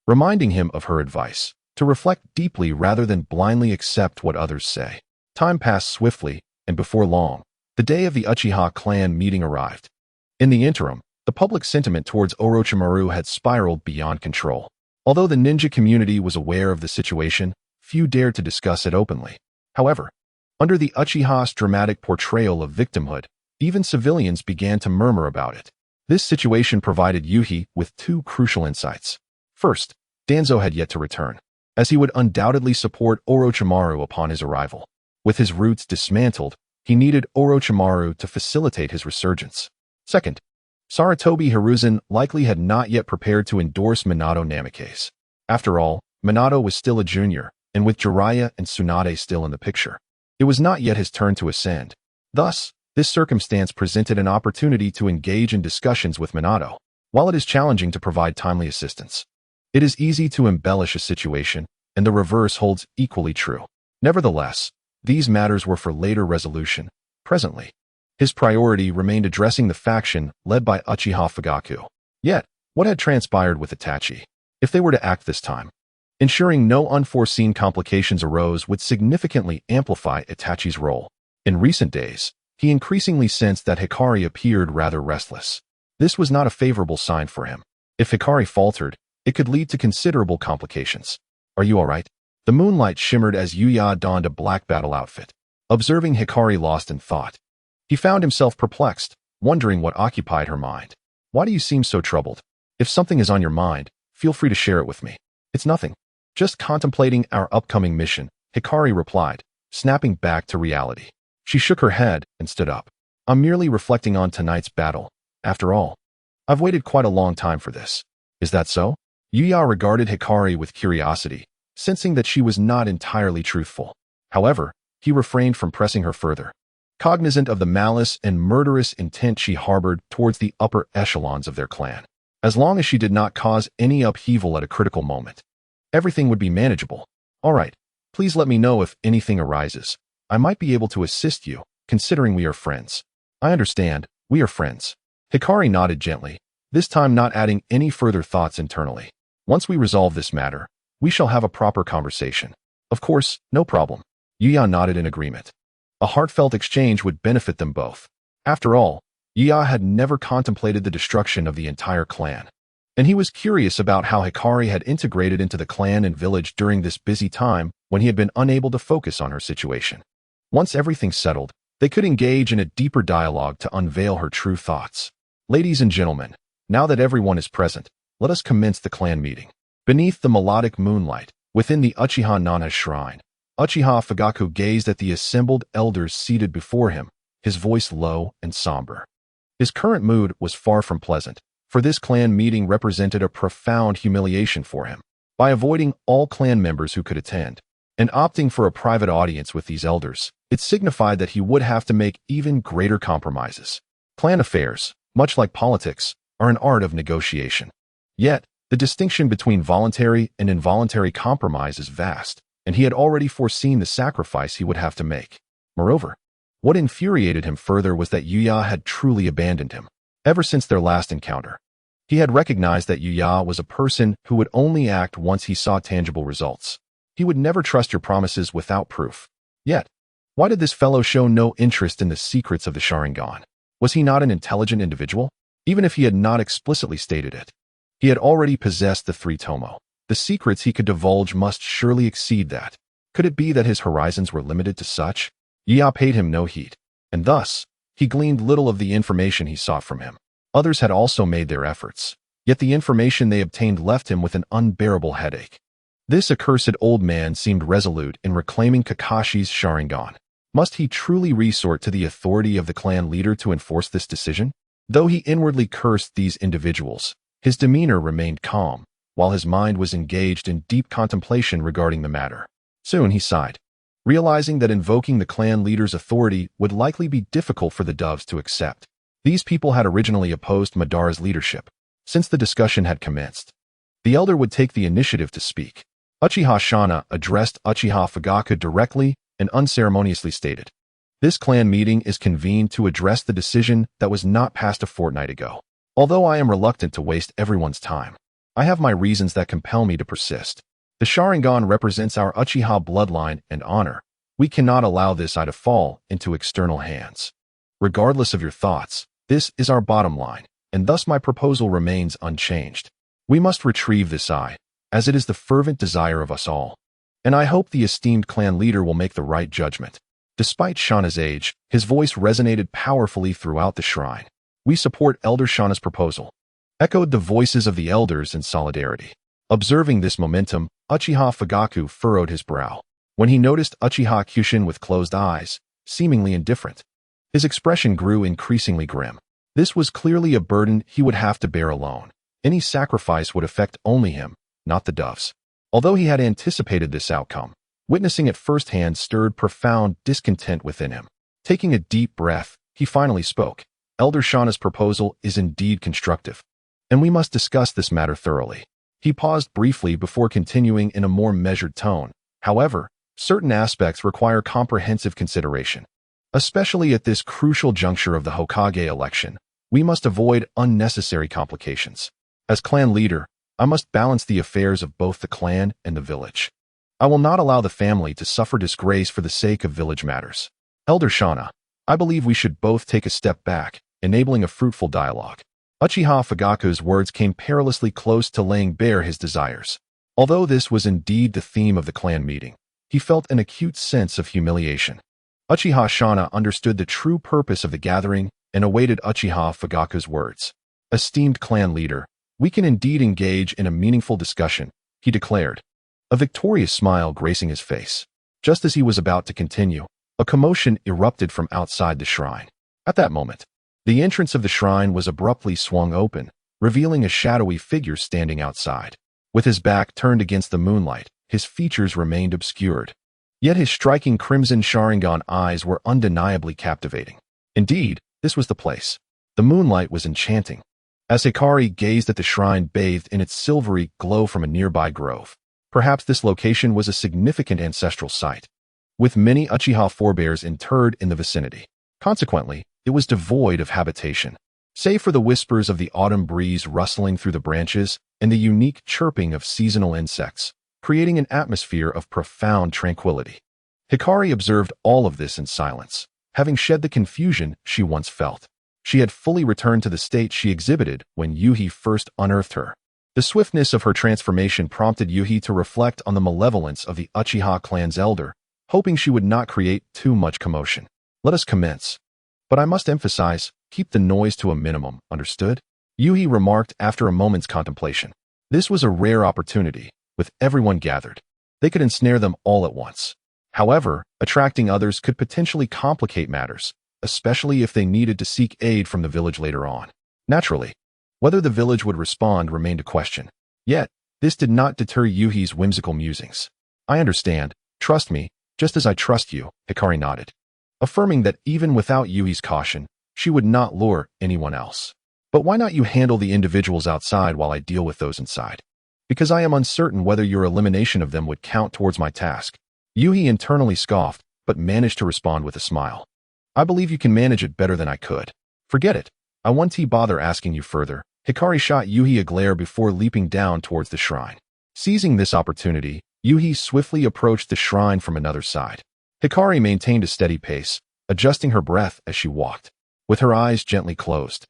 reminding him of her advice, to reflect deeply rather than blindly accept what others say. Time passed swiftly, and before long, the day of the Uchiha clan meeting arrived. In the interim, the public sentiment towards Orochimaru had spiraled beyond control. Although the ninja community was aware of the situation, few dared to discuss it openly. However, under the Uchiha's dramatic portrayal of victimhood, even civilians began to murmur about it. This situation provided Yuhi with 2 crucial insights. First, Danzo had yet to return, as he would undoubtedly support Orochimaru upon his arrival. With his roots dismantled, he needed Orochimaru to facilitate his resurgence. Second, Sarutobi Hiruzen likely had not yet prepared to endorse Minato Namikaze. After all, Minato was still a junior, and with Jiraiya and Tsunade still in the picture, it was not yet his turn to ascend. Thus, this circumstance presented an opportunity to engage in discussions with Minato. While it is challenging to provide timely assistance, it is easy to embellish a situation, and the reverse holds equally true. Nevertheless, these matters were for later resolution. Presently, his priority remained addressing the faction led by Uchiha Fugaku. Yet, what had transpired with Itachi? If they were to act this time, ensuring no unforeseen complications arose would significantly amplify Itachi's role. In recent days, he increasingly sensed that Hikari appeared rather restless. This was not a favorable sign for him. If Hikari faltered, it could lead to considerable complications. Are you all right? The moonlight shimmered as Yuya donned a black battle outfit. Observing Hikari lost in thought, he found himself perplexed, wondering what occupied her mind. Why do you seem so troubled? If something is on your mind, feel free to share it with me. It's nothing. Just contemplating our upcoming mission, Hikari replied, snapping back to reality. She shook her head and stood up. I'm merely reflecting on tonight's battle. After all, I've waited quite a long time for this. Is that so? Yuya regarded Hikari with curiosity, sensing that she was not entirely truthful. However, he refrained from pressing her further, cognizant of the malice and murderous intent she harbored towards the upper echelons of their clan. As long as she did not cause any upheaval at a critical moment, everything would be manageable. All right, please let me know if anything arises. I might be able to assist you, considering we are friends. I understand, we are friends. Hikari nodded gently, this time not adding any further thoughts internally. Once we resolve this matter, we shall have a proper conversation. Of course, no problem. Yuya nodded in agreement. A heartfelt exchange would benefit them both. After all, Yuya had never contemplated the destruction of the entire clan, and he was curious about how Hikari had integrated into the clan and village during this busy time when he had been unable to focus on her situation. Once everything settled, they could engage in a deeper dialogue to unveil her true thoughts. Ladies and gentlemen, now that everyone is present, let us commence the clan meeting. Beneath the melodic moonlight, within the Uchiha Nana's shrine, Uchiha Fugaku gazed at the assembled elders seated before him, his voice low and somber. His current mood was far from pleasant, for this clan meeting represented a profound humiliation for him. By avoiding all clan members who could attend, and opting for a private audience with these elders, it signified that he would have to make even greater compromises. Clan affairs, much like politics, are an art of negotiation. Yet, the distinction between voluntary and involuntary compromise is vast, and he had already foreseen the sacrifice he would have to make. Moreover, what infuriated him further was that Yuya had truly abandoned him. Ever since their last encounter, he had recognized that Yuya was a person who would only act once he saw tangible results. He would never trust your promises without proof. Yet, why did this fellow show no interest in the secrets of the Sharingan? Was he not an intelligent individual? Even if he had not explicitly stated it, he had already possessed the three tomo. The secrets he could divulge must surely exceed that. Could it be that his horizons were limited to such? Yuya paid him no heed, and thus, he gleaned little of the information he sought from him. Others had also made their efforts, yet the information they obtained left him with an unbearable headache. This accursed old man seemed resolute in reclaiming Kakashi's Sharingan. Must he truly resort to the authority of the clan leader to enforce this decision? Though he inwardly cursed these individuals, his demeanor remained calm, while his mind was engaged in deep contemplation regarding the matter. Soon he sighed, realizing that invoking the clan leader's authority would likely be difficult for the doves to accept. These people had originally opposed Madara's leadership. Since the discussion had commenced, the elder would take the initiative to speak. Uchiha Shana addressed Uchiha Fugaku directly and unceremoniously stated, "This clan meeting is convened to address the decision that was not passed a fortnight ago. Although I am reluctant to waste everyone's time, I have my reasons that compel me to persist. The Sharingan represents our Uchiha bloodline and honor. We cannot allow this eye to fall into external hands. Regardless of your thoughts, this is our bottom line, and thus my proposal remains unchanged. We must retrieve this eye, as it is the fervent desire of us all, and I hope the esteemed clan leader will make the right judgment." Despite Shana's age, his voice resonated powerfully throughout the shrine. "We support Elder Shana's proposal," echoed the voices of the elders in solidarity. Observing this momentum, Uchiha Fugaku furrowed his brow. When he noticed Uchiha Kyushin with closed eyes, seemingly indifferent, his expression grew increasingly grim. This was clearly a burden he would have to bear alone. Any sacrifice would affect only him, not the doves. Although he had anticipated this outcome, witnessing it firsthand stirred profound discontent within him. Taking a deep breath, he finally spoke. "Elder Shana's proposal is indeed constructive, and we must discuss this matter thoroughly." He paused briefly before continuing in a more measured tone. "However, certain aspects require comprehensive consideration. Especially at this crucial juncture of the Hokage election, we must avoid unnecessary complications. As clan leader, I must balance the affairs of both the clan and the village. I will not allow the family to suffer disgrace for the sake of village matters. Elder Shana, I believe we should both take a step back, enabling a fruitful dialogue." Uchiha Fugaku's words came perilously close to laying bare his desires. Although this was indeed the theme of the clan meeting, he felt an acute sense of humiliation. Uchiha Shana understood the true purpose of the gathering and awaited Uchiha Fugaku's words. "Esteemed clan leader, we can indeed engage in a meaningful discussion," he declared, a victorious smile gracing his face. Just as he was about to continue, a commotion erupted from outside the shrine. At that moment, the entrance of the shrine was abruptly swung open, revealing a shadowy figure standing outside. With his back turned against the moonlight, his features remained obscured. Yet his striking crimson Sharingan eyes were undeniably captivating. Indeed, this was the place. The moonlight was enchanting. As Hikari gazed at the shrine bathed in its silvery glow from a nearby grove, perhaps this location was a significant ancestral site, with many Uchiha forebears interred in the vicinity. Consequently, it was devoid of habitation, save for the whispers of the autumn breeze rustling through the branches and the unique chirping of seasonal insects, creating an atmosphere of profound tranquility. Hikari observed all of this in silence, having shed the confusion she once felt. She had fully returned to the state she exhibited when Yuhi first unearthed her. The swiftness of her transformation prompted Yuhi to reflect on the malevolence of the Uchiha clan's elder, hoping she would not create too much commotion. Let us commence. But I must emphasize, keep the noise to a minimum, understood? Yuhi remarked after a moment's contemplation. This was a rare opportunity, with everyone gathered. They could ensnare them all at once. However, attracting others could potentially complicate matters, especially if they needed to seek aid from the village later on. Naturally, whether the village would respond remained a question. Yet, this did not deter Yuhi's whimsical musings. I understand, trust me, just as I trust you, Hikari nodded, affirming that even without Yuhi's caution, she would not lure anyone else. But why not you handle the individuals outside while I deal with those inside? Because I am uncertain whether your elimination of them would count towards my task. Yuhi internally scoffed, but managed to respond with a smile. I believe you can manage it better than I could. Forget it. I won't bother asking you further. Hikari shot Yuhi a glare before leaping down towards the shrine. Seizing this opportunity, Yuhi swiftly approached the shrine from another side. Hikari maintained a steady pace, adjusting her breath as she walked. With her eyes gently closed,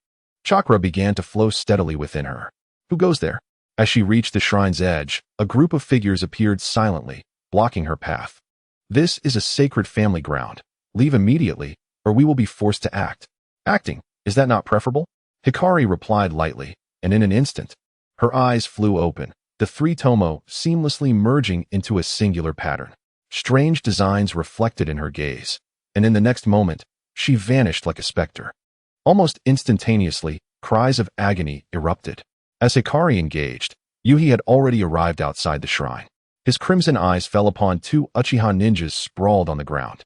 chakra began to flow steadily within her. Who goes there? As she reached the shrine's edge, a group of figures appeared silently, blocking her path. This is a sacred family ground. Leave immediately, or we will be forced to act. Acting, is that not preferable? Hikari replied lightly, and in an instant, her eyes flew open, the three tomo seamlessly merging into a singular pattern. Strange designs reflected in her gaze, and in the next moment, she vanished like a specter. Almost instantaneously, cries of agony erupted. As Hikari engaged, Yuhi had already arrived outside the shrine. His crimson eyes fell upon two Uchiha ninjas sprawled on the ground.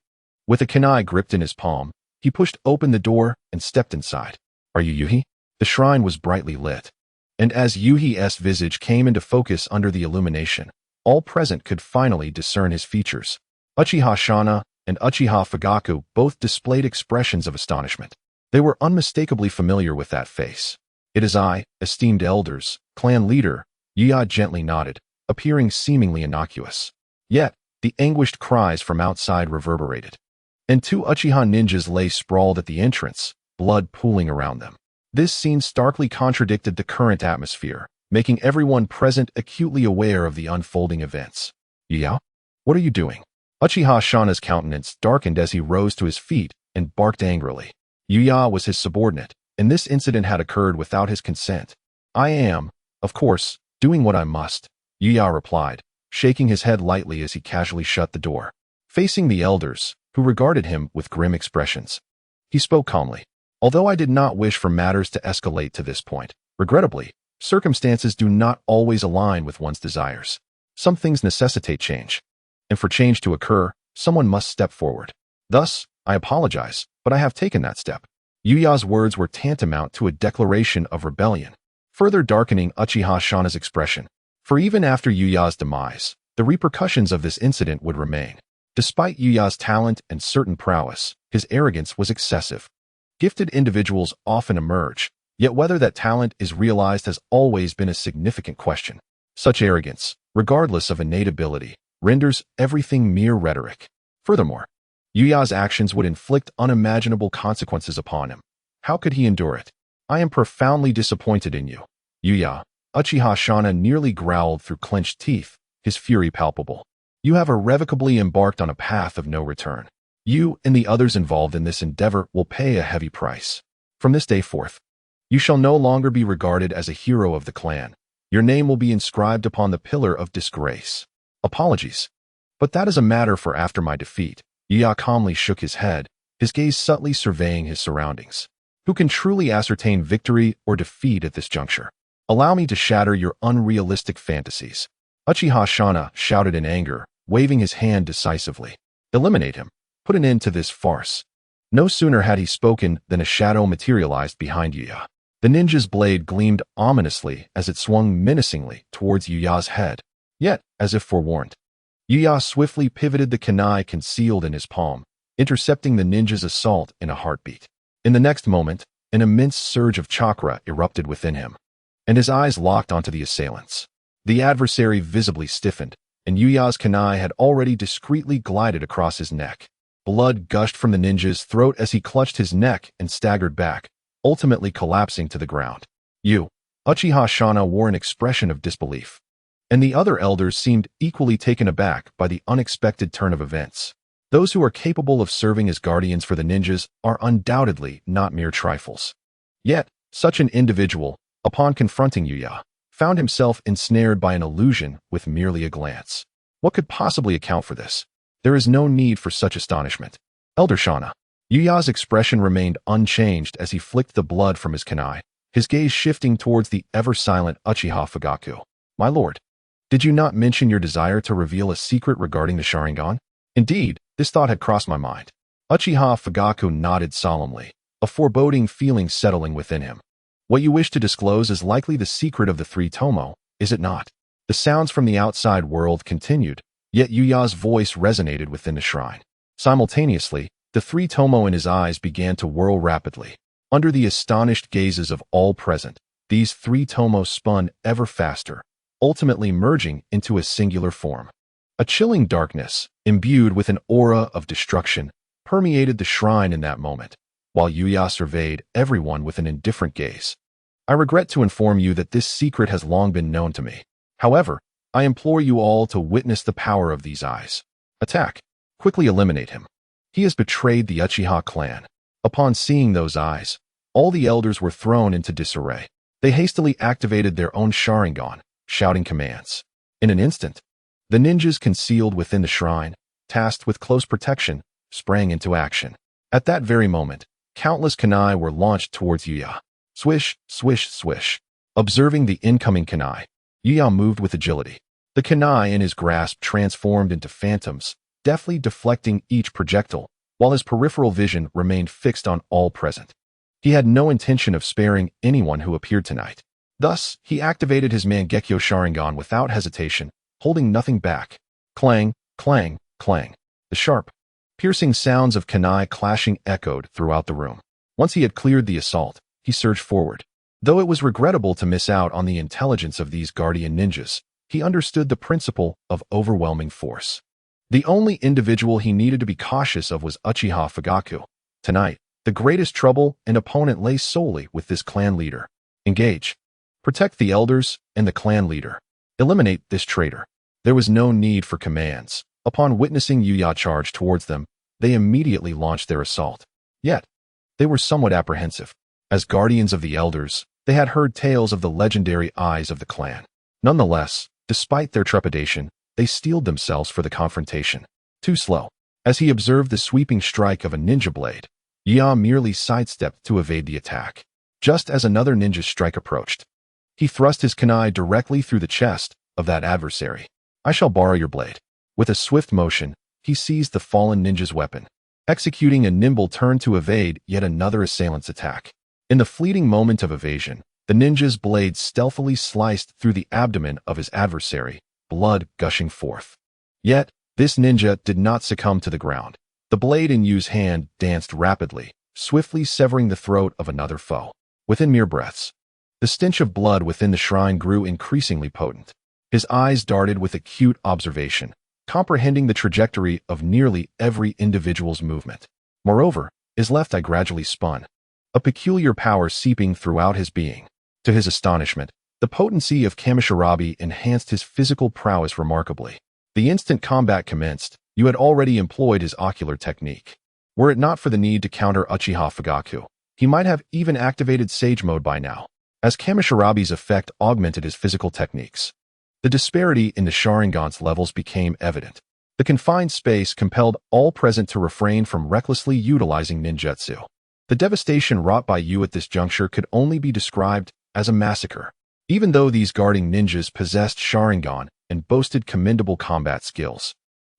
With a kunai gripped in his palm, he pushed open the door and stepped inside. Are you Yuhi? The shrine was brightly lit, and as Yuhi's visage came into focus under the illumination, all present could finally discern his features. Uchiha Shana and Uchiha Fugaku both displayed expressions of astonishment. They were unmistakably familiar with that face. It is I, esteemed elders, clan leader, Yuya gently nodded, appearing seemingly innocuous. Yet, the anguished cries from outside reverberated. And two Uchiha ninjas lay sprawled at the entrance, blood pooling around them. This scene starkly contradicted the current atmosphere, making everyone present acutely aware of the unfolding events. Yuya? What are you doing? Uchiha Shana's countenance darkened as he rose to his feet and barked angrily. Yuya was his subordinate, and this incident had occurred without his consent. I am, of course, doing what I must, Yuya replied, shaking his head lightly as he casually shut the door. Facing the elders, who regarded him with grim expressions, he spoke calmly. Although I did not wish for matters to escalate to this point, regrettably, circumstances do not always align with one's desires. Some things necessitate change, and for change to occur, someone must step forward. Thus, I apologize, but I have taken that step. Yuya's words were tantamount to a declaration of rebellion, further darkening Uchiha Shana's expression. For even after Yuya's demise, the repercussions of this incident would remain. Despite Yuya's talent and certain prowess, his arrogance was excessive. Gifted individuals often emerge, yet whether that talent is realized has always been a significant question. Such arrogance, regardless of innate ability, renders everything mere rhetoric. Furthermore, Yuya's actions would inflict unimaginable consequences upon him. How could he endure it? I am profoundly disappointed in you, Yuya. Uchiha Shana nearly growled through clenched teeth, his fury palpable. You have irrevocably embarked on a path of no return. You and the others involved in this endeavor will pay a heavy price. From this day forth, you shall no longer be regarded as a hero of the clan. Your name will be inscribed upon the pillar of disgrace. Apologies. But that is a matter for after my defeat. Yuya calmly shook his head, his gaze subtly surveying his surroundings. Who can truly ascertain victory or defeat at this juncture? Allow me to shatter your unrealistic fantasies. Uchiha Shana shouted in anger, waving his hand decisively. Eliminate him. Put an end to this farce. No sooner had he spoken than a shadow materialized behind Yuya. The ninja's blade gleamed ominously as it swung menacingly towards Yuya's head. Yet, as if forewarned, Yuya swiftly pivoted the kunai concealed in his palm, intercepting the ninja's assault in a heartbeat. In the next moment, an immense surge of chakra erupted within him, and his eyes locked onto the assailants. The adversary visibly stiffened, and Yuya's kunai had already discreetly glided across his neck. Blood gushed from the ninja's throat as he clutched his neck and staggered back, ultimately collapsing to the ground. Uchiha Shana wore an expression of disbelief, and the other elders seemed equally taken aback by the unexpected turn of events. Those who are capable of serving as guardians for the ninjas are undoubtedly not mere trifles. Yet, such an individual, upon confronting Yuya, found himself ensnared by an illusion with merely a glance. What could possibly account for this? There is no need for such astonishment. Elder Shana. Yuya's expression remained unchanged as he flicked the blood from his kunai, his gaze shifting towards the ever-silent Uchiha Fugaku. My lord, did you not mention your desire to reveal a secret regarding the Sharingan? Indeed, this thought had crossed my mind. Uchiha Fugaku nodded solemnly, a foreboding feeling settling within him. What you wish to disclose is likely the secret of the three tomo, is it not? The sounds from the outside world continued, yet Yuya's voice resonated within the shrine. Simultaneously, the three tomo in his eyes began to whirl rapidly. Under the astonished gazes of all present, these three tomo spun ever faster, ultimately merging into a singular form. A chilling darkness, imbued with an aura of destruction, permeated the shrine in that moment, while Yuya surveyed everyone with an indifferent gaze. I regret to inform you that this secret has long been known to me. However, I implore you all to witness the power of these eyes. Attack. Quickly eliminate him. He has betrayed the Uchiha clan. Upon seeing those eyes, all the elders were thrown into disarray. They hastily activated their own Sharingan, shouting commands. In an instant, the ninjas concealed within the shrine, tasked with close protection, sprang into action. At that very moment, countless kunai were launched towards Yuya. Swish, swish, swish. Observing the incoming kunai, Yuya moved with agility. The kunai in his grasp transformed into phantoms, deftly deflecting each projectile, while his peripheral vision remained fixed on all present. He had no intention of sparing anyone who appeared tonight. Thus, he activated his Mangekyo Sharingan without hesitation, holding nothing back. Clang, clang, clang. The sharp, piercing sounds of kunai clashing echoed throughout the room. Once he had cleared the assault, he surged forward. Though it was regrettable to miss out on the intelligence of these guardian ninjas, he understood the principle of overwhelming force. The only individual he needed to be cautious of was Uchiha Fugaku. Tonight, the greatest trouble and opponent lay solely with this clan leader. Engage. Protect the elders and the clan leader. Eliminate this traitor. There was no need for commands. Upon witnessing Yuya charge towards them, they immediately launched their assault. Yet, they were somewhat apprehensive. As guardians of the elders, they had heard tales of the legendary eyes of the clan. Nonetheless, despite their trepidation, they steeled themselves for the confrontation. Too slow. As he observed the sweeping strike of a ninja blade, Yuya merely sidestepped to evade the attack. Just as another ninja's strike approached, he thrust his kunai directly through the chest of that adversary. I shall borrow your blade. With a swift motion, he seized the fallen ninja's weapon, executing a nimble turn to evade yet another assailant's attack. In the fleeting moment of evasion, the ninja's blade stealthily sliced through the abdomen of his adversary, blood gushing forth. Yet, this ninja did not succumb to the ground. The blade in Yu's hand danced rapidly, swiftly severing the throat of another foe. Within mere breaths, the stench of blood within the shrine grew increasingly potent. His eyes darted with acute observation, comprehending the trajectory of nearly every individual's movement. Moreover, his left eye gradually spun, a peculiar power seeping throughout his being. To his astonishment, the potency of Kamishirabi enhanced his physical prowess remarkably. The instant combat commenced, Yu had already employed his ocular technique. Were it not for the need to counter Uchiha Fugaku, he might have even activated Sage Mode by now. As Kamishirabi's effect augmented his physical techniques, the disparity in the Sharingan's levels became evident. The confined space compelled all present to refrain from recklessly utilizing ninjutsu. The devastation wrought by Yu at this juncture could only be described as a massacre. Even though these guarding ninjas possessed Sharingan and boasted commendable combat skills.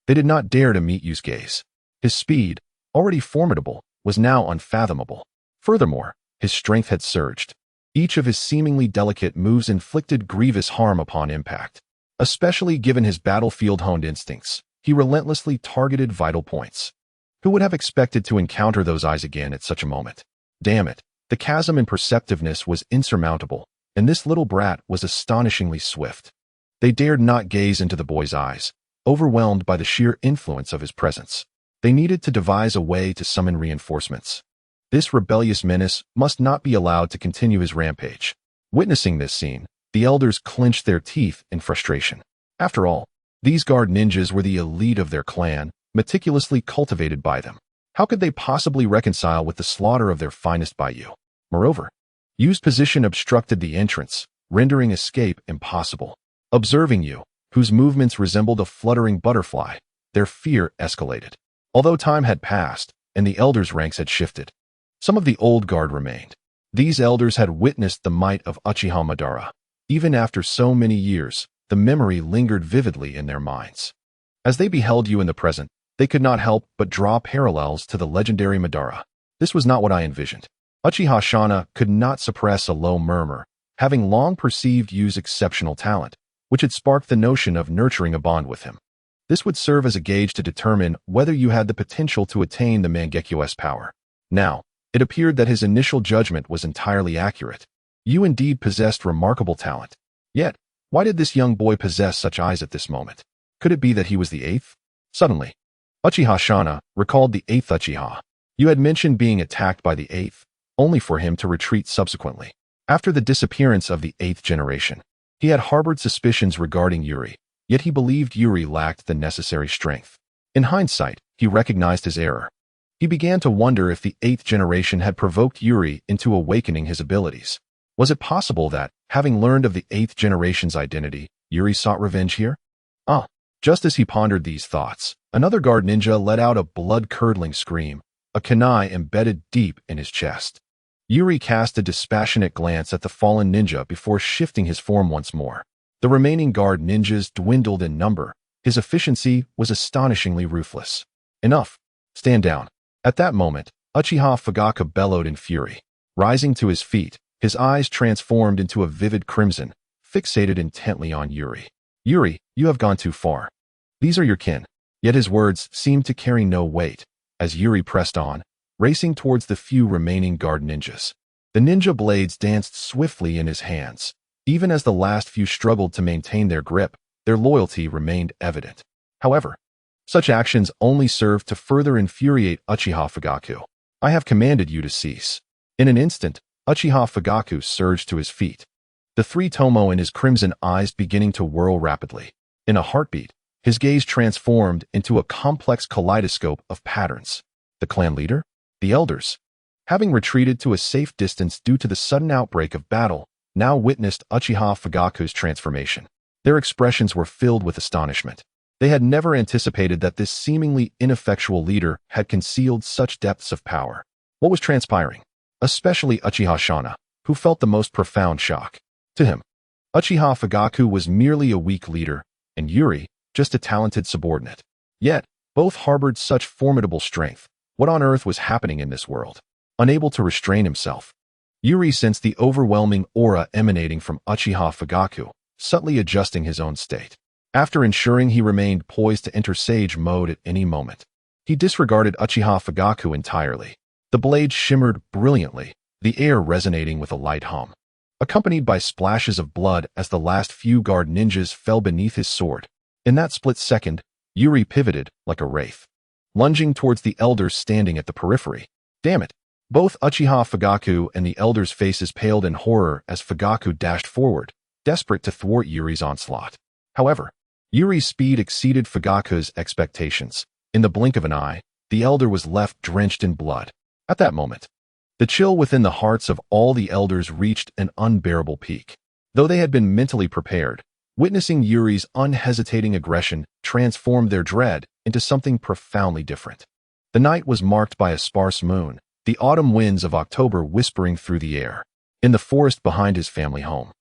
They did not dare to meet Yusuke's. His speed, already formidable, was now unfathomable. Furthermore, his strength had surged. Each of his seemingly delicate moves inflicted grievous harm upon impact. Especially given his battlefield-honed instincts, he relentlessly targeted vital points. Who would have expected to encounter those eyes again at such a moment? Damn it, the chasm in perceptiveness was insurmountable, and this little brat was astonishingly swift. They dared not gaze into the boy's eyes, overwhelmed by the sheer influence of his presence. They needed to devise a way to summon reinforcements. This rebellious menace must not be allowed to continue his rampage. Witnessing this scene, the elders clenched their teeth in frustration. After all, these guard ninjas were the elite of their clan, meticulously cultivated by them. How could they possibly reconcile with the slaughter of their finest by Yu? Moreover, Yu's position obstructed the entrance, rendering escape impossible. Observing Yu, whose movements resembled a fluttering butterfly, their fear escalated. Although time had passed, and the elders' ranks had shifted, some of the old guard remained. These elders had witnessed the might of Uchiha Madara. Even after so many years, the memory lingered vividly in their minds. As they beheld Yu in the present, they could not help but draw parallels to the legendary Madara. This was not what I envisioned. Uchiha Shana could not suppress a low murmur, having long perceived Yu's exceptional talent, which had sparked the notion of nurturing a bond with him. This would serve as a gauge to determine whether Yu had the potential to attain the Mangekyo's power. Now, it appeared that his initial judgment was entirely accurate. Yu indeed possessed remarkable talent. Yet, why did this young boy possess such eyes at this moment? Could it be that he was the eighth? Suddenly, Uchiha Shana recalled the eighth Uchiha. Yu had mentioned being attacked by the eighth, only for him to retreat subsequently. After the disappearance of the eighth generation, he had harbored suspicions regarding Yuri, yet he believed Yuri lacked the necessary strength. In hindsight, he recognized his error. He began to wonder if the eighth generation had provoked Yuri into awakening his abilities. Was it possible that, having learned of the eighth generation's identity, Yuri sought revenge here? Just as he pondered these thoughts, another guard ninja let out a blood-curdling scream, a kunai embedded deep in his chest. Yuri cast a dispassionate glance at the fallen ninja before shifting his form once more. The remaining guard ninjas dwindled in number. His efficiency was astonishingly ruthless. Enough. Stand down. At that moment, Uchiha Fugaku bellowed in fury. Rising to his feet, his eyes transformed into a vivid crimson, fixated intently on Yuri. Yuri, you have gone too far. These are your kin. Yet his words seemed to carry no weight, as Yuri pressed on, racing towards the few remaining guard ninjas. The ninja blades danced swiftly in his hands. Even as the last few struggled to maintain their grip, their loyalty remained evident. However, such actions only served to further infuriate Uchiha Fugaku. I have commanded you to cease. In an instant, Uchiha Fugaku surged to his feet. The three tomo in his crimson eyes beginning to whirl rapidly. In a heartbeat, his gaze transformed into a complex kaleidoscope of patterns. The clan leader? The elders? Having retreated to a safe distance due to the sudden outbreak of battle, now witnessed Uchiha Fugaku's transformation. Their expressions were filled with astonishment. They had never anticipated that this seemingly ineffectual leader had concealed such depths of power. What was transpiring? Especially Uchiha Shana, who felt the most profound shock. To him, Uchiha Fugaku was merely a weak leader, and Yuri, just a talented subordinate. Yet, both harbored such formidable strength. What on earth was happening in this world? Unable to restrain himself, Yuri sensed the overwhelming aura emanating from Uchiha Fugaku, subtly adjusting his own state. After ensuring he remained poised to enter Sage mode at any moment, he disregarded Uchiha Fugaku entirely. The blade shimmered brilliantly, the air resonating with a light hum, accompanied by splashes of blood as the last few guard ninjas fell beneath his sword. In that split second, Yuri pivoted like a wraith, lunging towards the elders standing at the periphery. Damn it! Both Uchiha Fugaku and the elders' faces paled in horror as Fugaku dashed forward, desperate to thwart Yuri's onslaught. However, Yuri's speed exceeded Fugaku's expectations. In the blink of an eye, the elder was left drenched in blood. At that moment, the chill within the hearts of all the elders reached an unbearable peak. Though they had been mentally prepared, witnessing Yuri's unhesitating aggression transformed their dread into something profoundly different. The night was marked by a sparse moon, the autumn winds of October whispering through the air. In the forest behind his family home,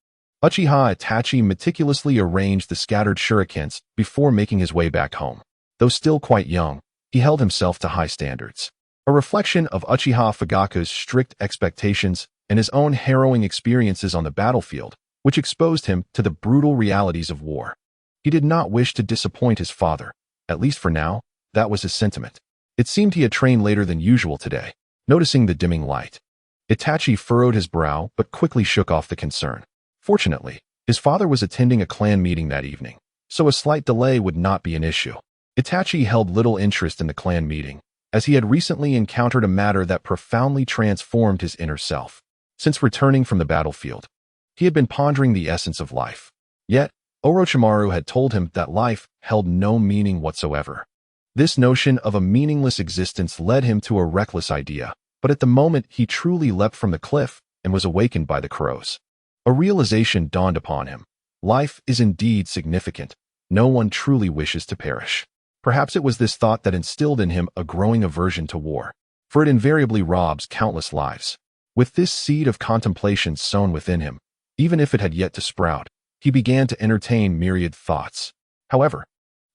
Uchiha Itachi meticulously arranged the scattered shurikens before making his way back home. Though still quite young, he held himself to high standards. A reflection of Uchiha Fugaku's strict expectations and his own harrowing experiences on the battlefield, which exposed him to the brutal realities of war. He did not wish to disappoint his father. At least for now, that was his sentiment. It seemed he had trained later than usual today. Noticing the dimming light, Itachi furrowed his brow but quickly shook off the concern. Fortunately, his father was attending a clan meeting that evening, so a slight delay would not be an issue. Itachi held little interest in the clan meeting, as he had recently encountered a matter that profoundly transformed his inner self. Since returning from the battlefield, he had been pondering the essence of life. Yet, Orochimaru had told him that life held no meaning whatsoever. This notion of a meaningless existence led him to a reckless idea, but at the moment he truly leapt from the cliff and was awakened by the crows. A realization dawned upon him. Life is indeed significant. No one truly wishes to perish. Perhaps it was this thought that instilled in him a growing aversion to war, for it invariably robs countless lives. With this seed of contemplation sown within him, even if it had yet to sprout, he began to entertain myriad thoughts. However,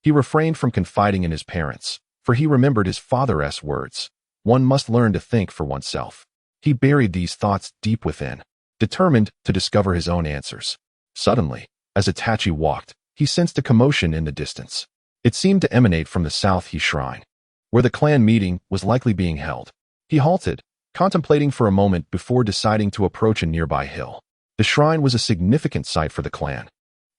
he refrained from confiding in his parents, for he remembered his father's words. One must learn to think for oneself. He buried these thoughts deep within, determined to discover his own answers. Suddenly, as Itachi walked, he sensed a commotion in the distance. It seemed to emanate from the South-He Shrine, where the clan meeting was likely being held. He halted, contemplating for a moment before deciding to approach a nearby hill. The shrine was a significant site for the clan,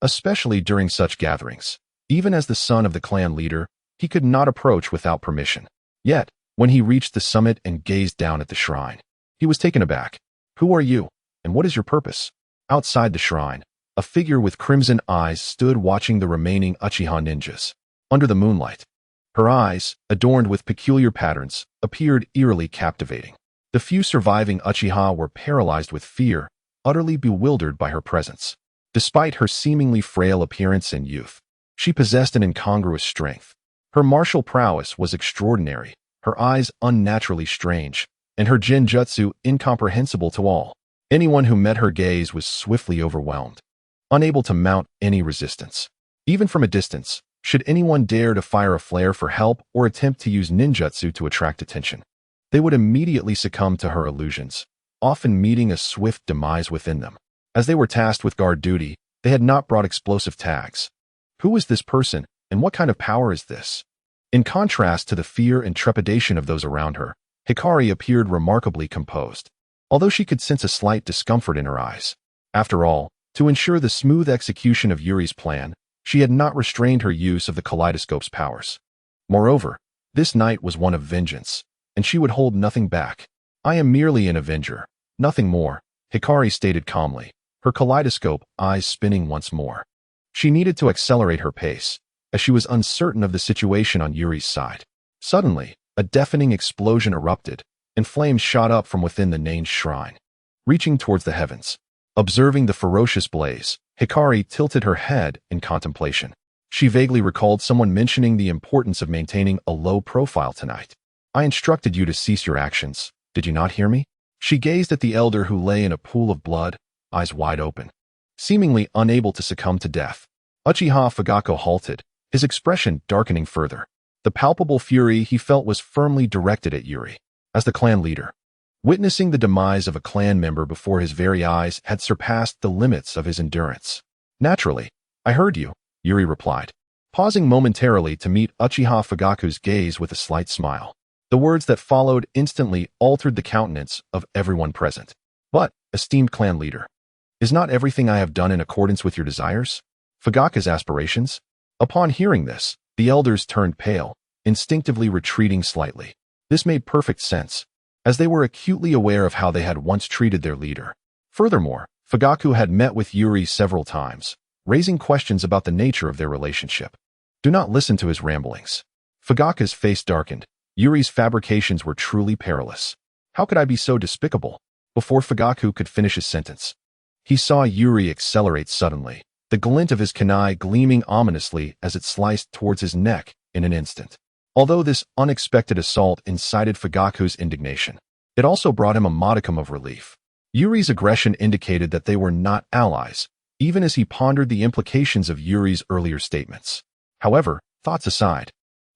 especially during such gatherings. Even as the son of the clan leader, he could not approach without permission. Yet, when he reached the summit and gazed down at the shrine, he was taken aback. Who are you, and what is your purpose? Outside the shrine, a figure with crimson eyes stood watching the remaining Uchiha ninjas. Under the moonlight, her eyes, adorned with peculiar patterns, appeared eerily captivating. The few surviving Uchiha were paralyzed with fear, utterly bewildered by her presence. Despite her seemingly frail appearance and youth, she possessed an incongruous strength. Her martial prowess was extraordinary, her eyes unnaturally strange, and her genjutsu incomprehensible to all. Anyone who met her gaze was swiftly overwhelmed, unable to mount any resistance. Even from a distance, should anyone dare to fire a flare for help or attempt to use ninjutsu to attract attention, they would immediately succumb to her illusions, often meeting a swift demise within them. As they were tasked with guard duty, they had not brought explosive tags. Who is this person, and what kind of power is this? In contrast to the fear and trepidation of those around her, Hikari appeared remarkably composed, although she could sense a slight discomfort in her eyes. After all, to ensure the smooth execution of Yuri's plan, she had not restrained her use of the kaleidoscope's powers. Moreover, this night was one of vengeance, and she would hold nothing back. I am merely an avenger, nothing more, Hikari stated calmly, her kaleidoscope eyes spinning once more. She needed to accelerate her pace, as she was uncertain of the situation on Yuri's side. Suddenly, a deafening explosion erupted, and flames shot up from within the named shrine, reaching towards the heavens. Observing the ferocious blaze, Hikari tilted her head in contemplation. She vaguely recalled someone mentioning the importance of maintaining a low profile tonight. I instructed you to cease your actions. Did you not hear me? She gazed at the elder who lay in a pool of blood, eyes wide open, seemingly unable to succumb to death. Uchiha Fugaku halted, his expression darkening further. The palpable fury he felt was firmly directed at Yuri. As the clan leader, witnessing the demise of a clan member before his very eyes had surpassed the limits of his endurance. Naturally, I heard you, Yuri replied, pausing momentarily to meet Uchiha Fugaku's gaze with a slight smile. The words that followed instantly altered the countenance of everyone present. But, esteemed clan leader, is not everything I have done in accordance with your desires? Fugaku's aspirations? Upon hearing this, the elders turned pale, instinctively retreating slightly. This made perfect sense, as they were acutely aware of how they had once treated their leader. Furthermore, Fugaku had met with Yuri several times, raising questions about the nature of their relationship. Do not listen to his ramblings. Fugaku's face darkened. Yuri's fabrications were truly perilous. How could I be so despicable? Before Fugaku could finish his sentence, he saw Yuri accelerate suddenly, the glint of his kunai gleaming ominously as it sliced towards his neck in an instant. Although this unexpected assault incited Fugaku's indignation, it also brought him a modicum of relief. Yuri's aggression indicated that they were not allies, even as he pondered the implications of Yuri's earlier statements. However, thoughts aside,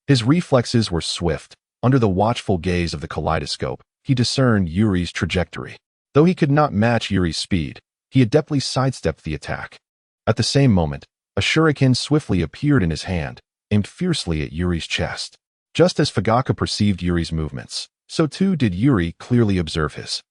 his reflexes were swift. Under the watchful gaze of the kaleidoscope, he discerned Yuri's trajectory. Though he could not match Yuri's speed, he adeptly sidestepped the attack. At the same moment, a shuriken swiftly appeared in his hand, aimed fiercely at Yuri's chest. Just as Fugaku perceived Yuri's movements, so too did Yuri clearly observe his.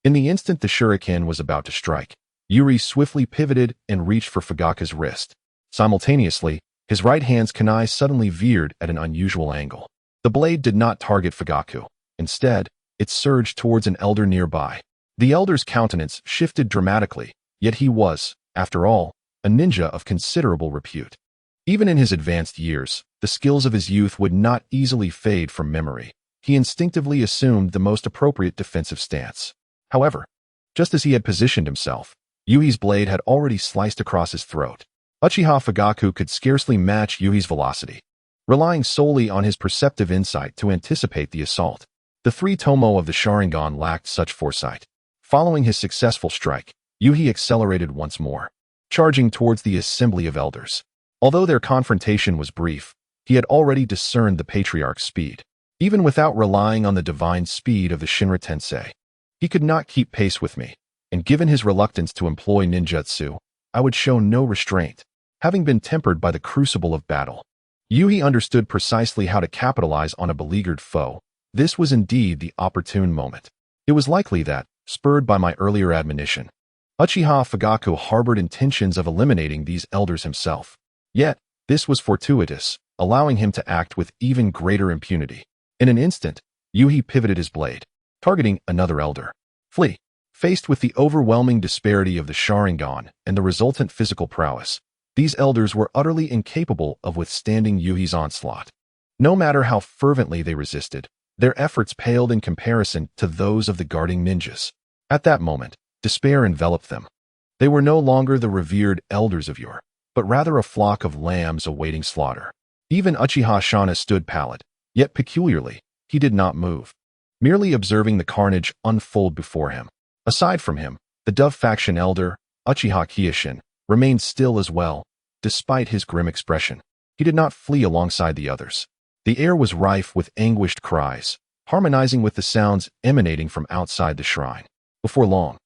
In the instant the shuriken was about to strike, Yuri swiftly pivoted and reached for Fugaku's wrist. Simultaneously, his right hand's kunai suddenly veered at an unusual angle. The blade did not target Fugaku. Instead, it surged towards an elder nearby. The elder's countenance shifted dramatically, yet he was, after all, a ninja of considerable repute. Even in his advanced years, the skills of his youth would not easily fade from memory. He instinctively assumed the most appropriate defensive stance. However, just as he had positioned himself, Yui's blade had already sliced across his throat. Uchiha Fugaku could scarcely match Yui's velocity. Relying solely on his perceptive insight to anticipate the assault, the three tomo of the Sharingan lacked such foresight. Following his successful strike, Yui accelerated once more, charging towards the assembly of elders. Although their confrontation was brief, he had already discerned the patriarch's speed. Even without relying on the divine speed of the Shinra Tensei, he could not keep pace with me, and given his reluctance to employ ninjutsu, I would show no restraint, having been tempered by the crucible of battle. Yui understood precisely how to capitalize on a beleaguered foe. This was indeed the opportune moment. It was likely that, spurred by my earlier admonition, Uchiha Fugaku harbored intentions of eliminating these elders himself. Yet, this was fortuitous, allowing him to act with even greater impunity. In an instant, Yui pivoted his blade, targeting another elder. Flee. Faced with the overwhelming disparity of the Sharingan and the resultant physical prowess, these elders were utterly incapable of withstanding Yui's onslaught. No matter how fervently they resisted, their efforts paled in comparison to those of the guarding ninjas. At that moment, despair enveloped them. They were no longer the revered elders of yore, but rather a flock of lambs awaiting slaughter. Even Uchiha Shana stood pallid, yet peculiarly, he did not move, merely observing the carnage unfold before him. Aside from him, the Dove faction elder, Uchiha Kiyoshin, remained still as well, despite his grim expression. He did not flee alongside the others. The air was rife with anguished cries, harmonizing with the sounds emanating from outside the shrine. Before long,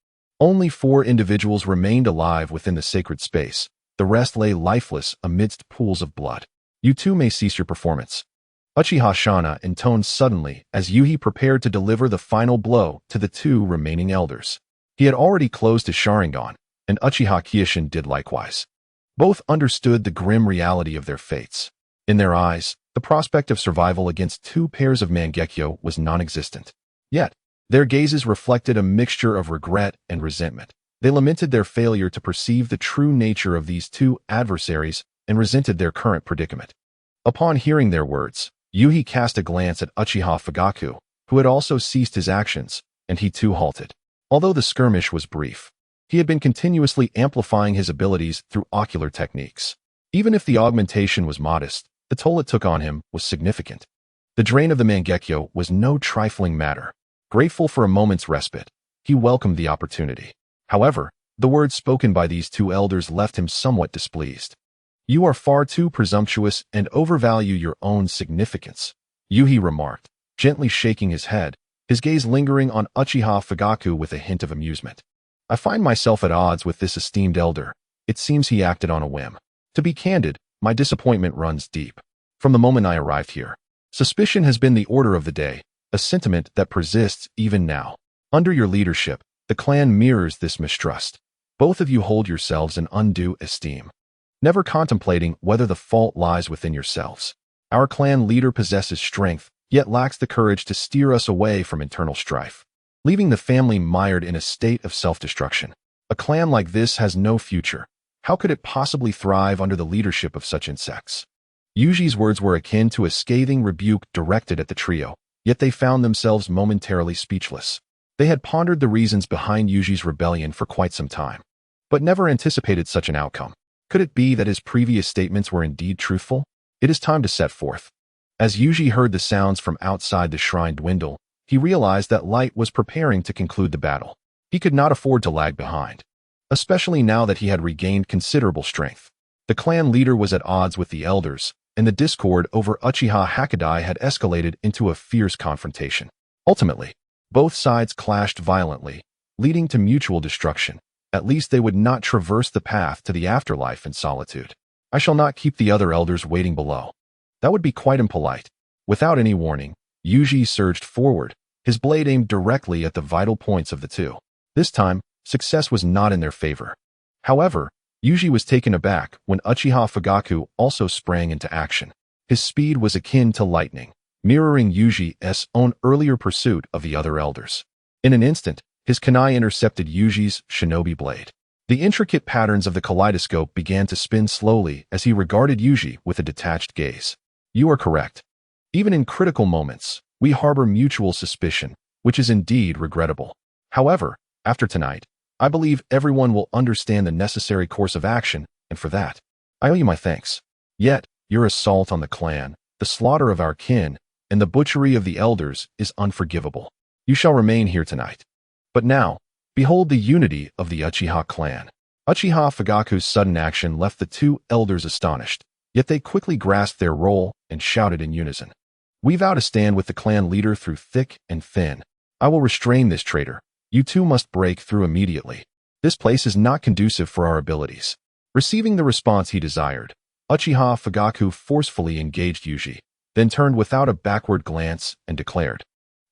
only 4 individuals remained alive within the sacred space. The rest lay lifeless amidst pools of blood. You too may cease your performance. Uchiha Shana intoned suddenly as Yui prepared to deliver the final blow to the 2 remaining elders. He had already closed his Sharingan, and Uchiha Kiyoshin did likewise. Both understood the grim reality of their fates. In their eyes, the prospect of survival against 2 pairs of Mangekyo was non-existent. Yet, their gazes reflected a mixture of regret and resentment. They lamented their failure to perceive the true nature of these 2 adversaries and resented their current predicament. Upon hearing their words, Yui cast a glance at Uchiha Fugaku, who had also ceased his actions, and he too halted. Although the skirmish was brief, he had been continuously amplifying his abilities through ocular techniques. Even if the augmentation was modest, the toll it took on him was significant. The drain of the Mangekyo was no trifling matter. Grateful for a moment's respite, he welcomed the opportunity. However, the words spoken by these 2 elders left him somewhat displeased. You are far too presumptuous and overvalue your own significance, Yui remarked, gently shaking his head, his gaze lingering on Uchiha Fugaku with a hint of amusement. I find myself at odds with this esteemed elder. It seems he acted on a whim. To be candid, my disappointment runs deep. From the moment I arrived here, suspicion has been the order of the day, a sentiment that persists even now. Under your leadership, the clan mirrors this mistrust. Both of you hold yourselves in undue esteem, never contemplating whether the fault lies within yourselves. Our clan leader possesses strength, yet lacks the courage to steer us away from internal strife, leaving the family mired in a state of self-destruction. A clan like this has no future. How could it possibly thrive under the leadership of such insects? Yuji's words were akin to a scathing rebuke directed at the trio, yet they found themselves momentarily speechless. They had pondered the reasons behind Yuji's rebellion for quite some time, but never anticipated such an outcome. Could it be that his previous statements were indeed truthful? It is time to set forth. As Yuji heard the sounds from outside the shrine dwindle, he realized that light was preparing to conclude the battle. He could not afford to lag behind. especially now that he had regained considerable strength. The clan leader was at odds with the elders, and the discord over Uchiha Hagoromo had escalated into a fierce confrontation. Ultimately, both sides clashed violently, leading to mutual destruction. At least they would not traverse the path to the afterlife in solitude. I shall not keep the other elders waiting below. That would be quite impolite. Without any warning, Yuji surged forward, his blade aimed directly at the vital points of the two. This time, success was not in their favor. However, Yuji was taken aback when Uchiha Fugaku also sprang into action. His speed was akin to lightning, mirroring Yuji's own earlier pursuit of the other elders. In an instant, his kunai intercepted Yuji's shinobi blade. The intricate patterns of the kaleidoscope began to spin slowly as he regarded Yuji with a detached gaze. You are correct. Even in critical moments, we harbor mutual suspicion, which is indeed regrettable. However, after tonight, I believe everyone will understand the necessary course of action, and for that, I owe you my thanks. Yet, your assault on the clan, the slaughter of our kin, and the butchery of the elders is unforgivable. You shall remain here tonight. But now, behold the unity of the Uchiha clan. Uchiha Fugaku's sudden action left the two elders astonished, yet they quickly grasped their role and shouted in unison. We vow to stand with the clan leader through thick and thin. I will restrain this traitor. You two must break through immediately. This place is not conducive for our abilities. Receiving the response he desired, Uchiha Fugaku forcefully engaged Yuji, then turned without a backward glance and declared,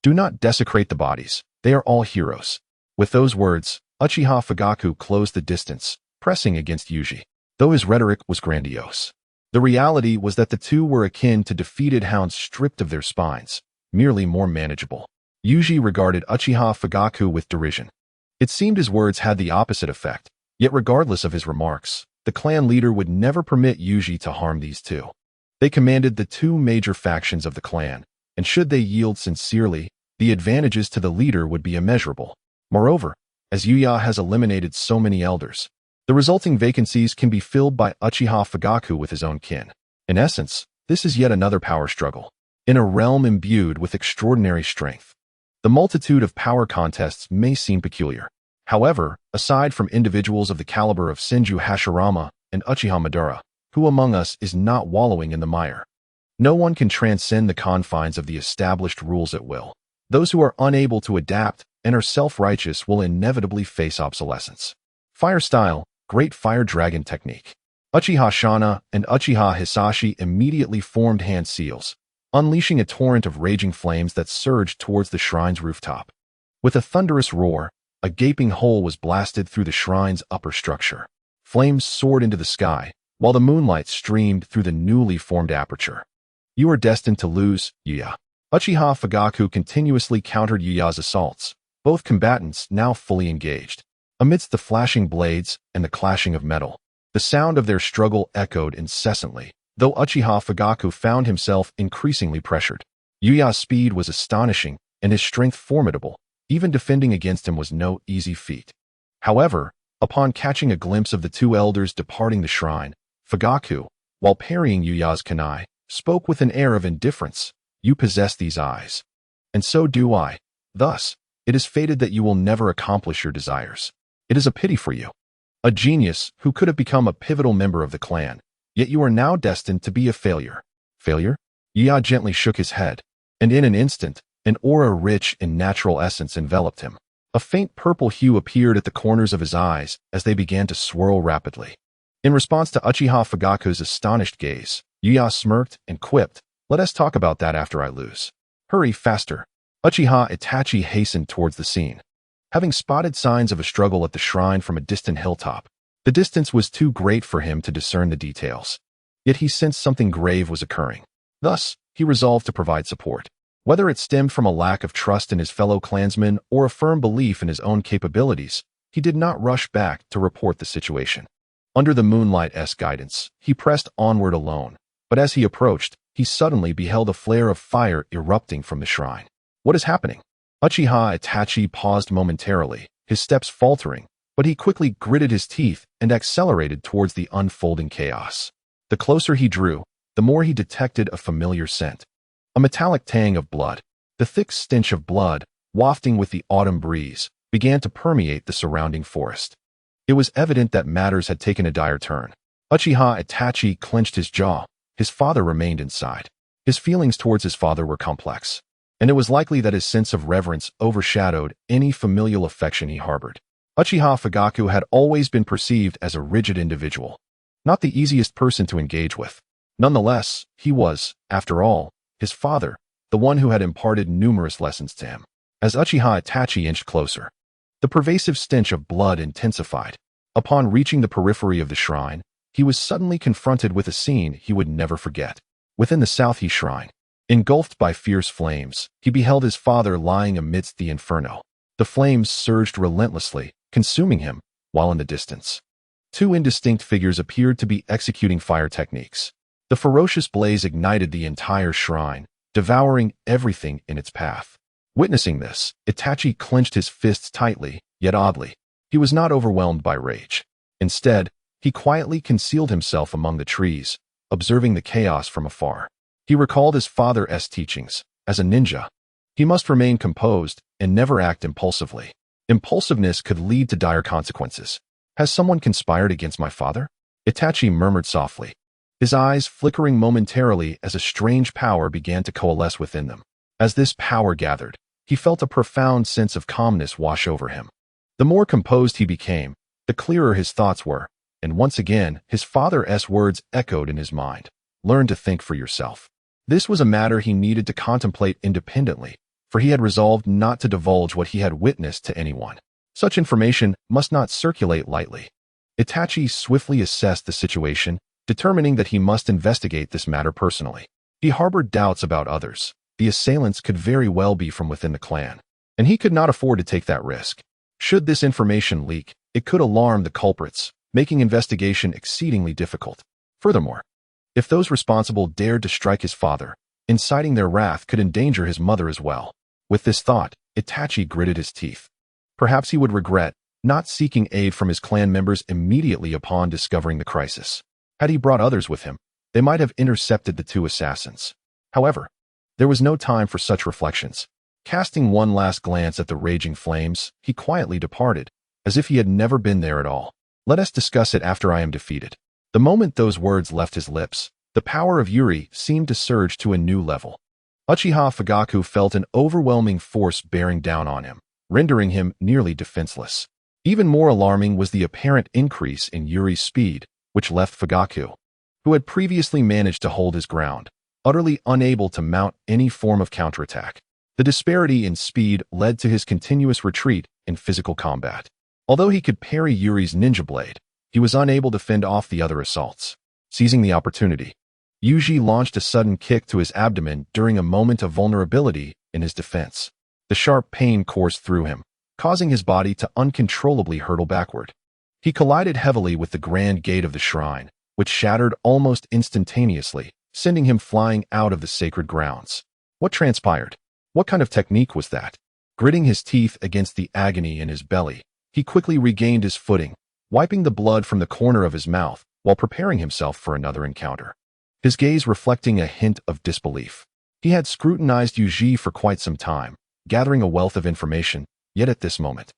"Do not desecrate the bodies. They are all heroes." With those words, Uchiha Fugaku closed the distance, pressing against Yuji. Though his rhetoric was grandiose, the reality was that the two were akin to defeated hounds stripped of their spines, merely more manageable. Yuji regarded Uchiha Fugaku with derision. It seemed his words had the opposite effect, yet regardless of his remarks, the clan leader would never permit Yuji to harm these two. They commanded the two major factions of the clan, and should they yield sincerely, the advantages to the leader would be immeasurable. Moreover, as Yuya has eliminated so many elders, the resulting vacancies can be filled by Uchiha Fugaku with his own kin. In essence, this is yet another power struggle, in a realm imbued with extraordinary strength. The multitude of power contests may seem peculiar. However, aside from individuals of the caliber of Senju Hashirama and Uchiha Madara, who among us is not wallowing in the mire? No one can transcend the confines of the established rules at will. Those who are unable to adapt and are self-righteous will inevitably face obsolescence. Fire style, Great Fire Dragon Technique. Uchiha Shana and Uchiha Hisashi immediately formed hand seals, unleashing a torrent of raging flames that surged towards the shrine's rooftop. With a thunderous roar, a gaping hole was blasted through the shrine's upper structure. Flames soared into the sky, while the moonlight streamed through the newly formed aperture. You are destined to lose, Yuya. Uchiha Fugaku continuously countered Yuya's assaults, both combatants now fully engaged. Amidst the flashing blades and the clashing of metal, the sound of their struggle echoed incessantly, though Uchiha Fugaku found himself increasingly pressured. Yuya's speed was astonishing and his strength formidable. Even defending against him was no easy feat. However, upon catching a glimpse of the two elders departing the shrine, Fugaku, while parrying Yuya's kunai, spoke with an air of indifference. You possess these eyes. And so do I. Thus, it is fated that you will never accomplish your desires. It is a pity for you. A genius who could have become a pivotal member of the clan, yet you are now destined to be a failure. Failure? Yuya gently shook his head, and in an instant, an aura rich in natural essence enveloped him. A faint purple hue appeared at the corners of his eyes as they began to swirl rapidly. In response to Uchiha Fugaku's astonished gaze, Yuya smirked and quipped, "Let us talk about that after I lose. Hurry faster." Uchiha Itachi hastened towards the scene. Having spotted signs of a struggle at the shrine from a distant hilltop, the distance was too great for him to discern the details. Yet he sensed something grave was occurring. Thus, he resolved to provide support. Whether it stemmed from a lack of trust in his fellow clansmen or a firm belief in his own capabilities, he did not rush back to report the situation. Under the moonlight's guidance, he pressed onward alone, but as he approached, he suddenly beheld a flare of fire erupting from the shrine. What is happening? Uchiha Itachi paused momentarily, his steps faltering, but he quickly gritted his teeth and accelerated towards the unfolding chaos. The closer he drew, the more he detected a familiar scent. A metallic tang of blood. The thick stench of blood, wafting with the autumn breeze, began to permeate the surrounding forest. It was evident that matters had taken a dire turn. Uchiha Itachi clenched his jaw. His father remained inside. His feelings towards his father were complex, and it was likely that his sense of reverence overshadowed any familial affection he harbored. Uchiha Fugaku had always been perceived as a rigid individual, not the easiest person to engage with. Nonetheless, he was, after all, his father, the one who had imparted numerous lessons to him. As Uchiha Itachi inched closer, the pervasive stench of blood intensified. Upon reaching the periphery of the shrine, he was suddenly confronted with a scene he would never forget. Within the South Shrine, engulfed by fierce flames, he beheld his father lying amidst the inferno. The flames surged relentlessly, consuming him, while in the distance, two indistinct figures appeared to be executing fire techniques. The ferocious blaze ignited the entire shrine, devouring everything in its path. Witnessing this, Itachi clenched his fists tightly, yet oddly, he was not overwhelmed by rage. Instead, he quietly concealed himself among the trees, observing the chaos from afar. He recalled his father's teachings. As a ninja, he must remain composed and never act impulsively. Impulsiveness could lead to dire consequences. Has someone conspired against my father? Itachi murmured softly, his eyes flickering momentarily as a strange power began to coalesce within them. As this power gathered, he felt a profound sense of calmness wash over him. The more composed he became, the clearer his thoughts were, and once again, his father's words echoed in his mind. Learn to think for yourself. This was a matter he needed to contemplate independently, for he had resolved not to divulge what he had witnessed to anyone. Such information must not circulate lightly. Itachi swiftly assessed the situation, determining that he must investigate this matter personally. He harbored doubts about others. The assailants could very well be from within the clan, and he could not afford to take that risk. Should this information leak, it could alarm the culprits, making investigation exceedingly difficult. Furthermore, if those responsible dared to strike his father, inciting their wrath could endanger his mother as well. With this thought, Itachi gritted his teeth. Perhaps he would regret not seeking aid from his clan members immediately upon discovering the crisis. Had he brought others with him, they might have intercepted the two assassins. However, there was no time for such reflections. Casting one last glance at the raging flames, he quietly departed, as if he had never been there at all. Let us discuss it after I am defeated. The moment those words left his lips, the power of Yuri seemed to surge to a new level. Uchiha Fugaku felt an overwhelming force bearing down on him, rendering him nearly defenseless. Even more alarming was the apparent increase in Yuri's speed, which left Fugaku, who had previously managed to hold his ground, utterly unable to mount any form of counterattack. The disparity in speed led to his continuous retreat in physical combat. Although he could parry Yuri's ninja blade, he was unable to fend off the other assaults. Seizing the opportunity, Yuji launched a sudden kick to his abdomen during a moment of vulnerability in his defense. The sharp pain coursed through him, causing his body to uncontrollably hurtle backward. He collided heavily with the grand gate of the shrine, which shattered almost instantaneously, sending him flying out of the sacred grounds. What transpired? What kind of technique was that? Gritting his teeth against the agony in his belly, he quickly regained his footing, wiping the blood from the corner of his mouth while preparing himself for another encounter. His gaze reflecting a hint of disbelief. He had scrutinized Yuji for quite some time, gathering a wealth of information, yet at this moment,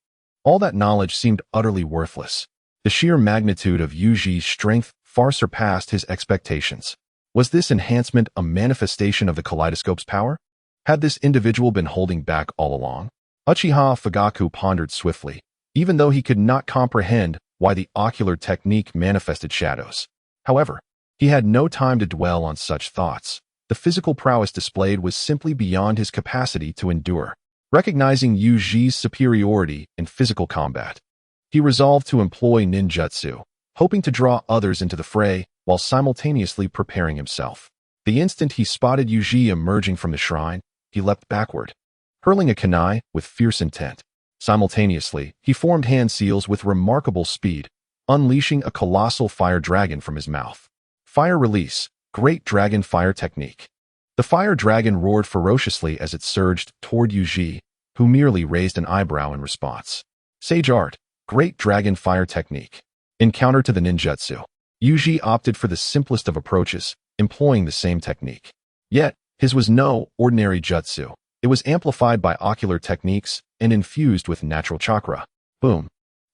all that knowledge seemed utterly worthless. The sheer magnitude of Yuji's strength far surpassed his expectations. Was this enhancement a manifestation of the kaleidoscope's power? Had this individual been holding back all along? Uchiha Fugaku pondered swiftly, even though he could not comprehend why the ocular technique manifested shadows. However, he had no time to dwell on such thoughts. The physical prowess displayed was simply beyond his capacity to endure. Recognizing Yuji's superiority in physical combat, he resolved to employ ninjutsu, hoping to draw others into the fray while simultaneously preparing himself. The instant he spotted Yuji emerging from the shrine, he leapt backward, hurling a kunai with fierce intent. Simultaneously, he formed hand seals with remarkable speed, unleashing a colossal fire dragon from his mouth. Fire release, Great Dragon Fire Technique. The fire dragon roared ferociously as it surged toward Yuji, who merely raised an eyebrow in response. Sage Art, Great Dragon Fire Technique. In counter to the ninjutsu, Yuji opted for the simplest of approaches, employing the same technique. Yet, his was no ordinary jutsu. It was amplified by ocular techniques and infused with natural chakra. Boom.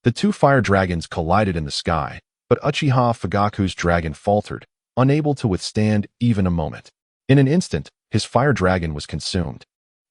The two fire dragons collided in the sky, but Uchiha Fugaku's dragon faltered, unable to withstand even a moment. In an instant, his fire dragon was consumed,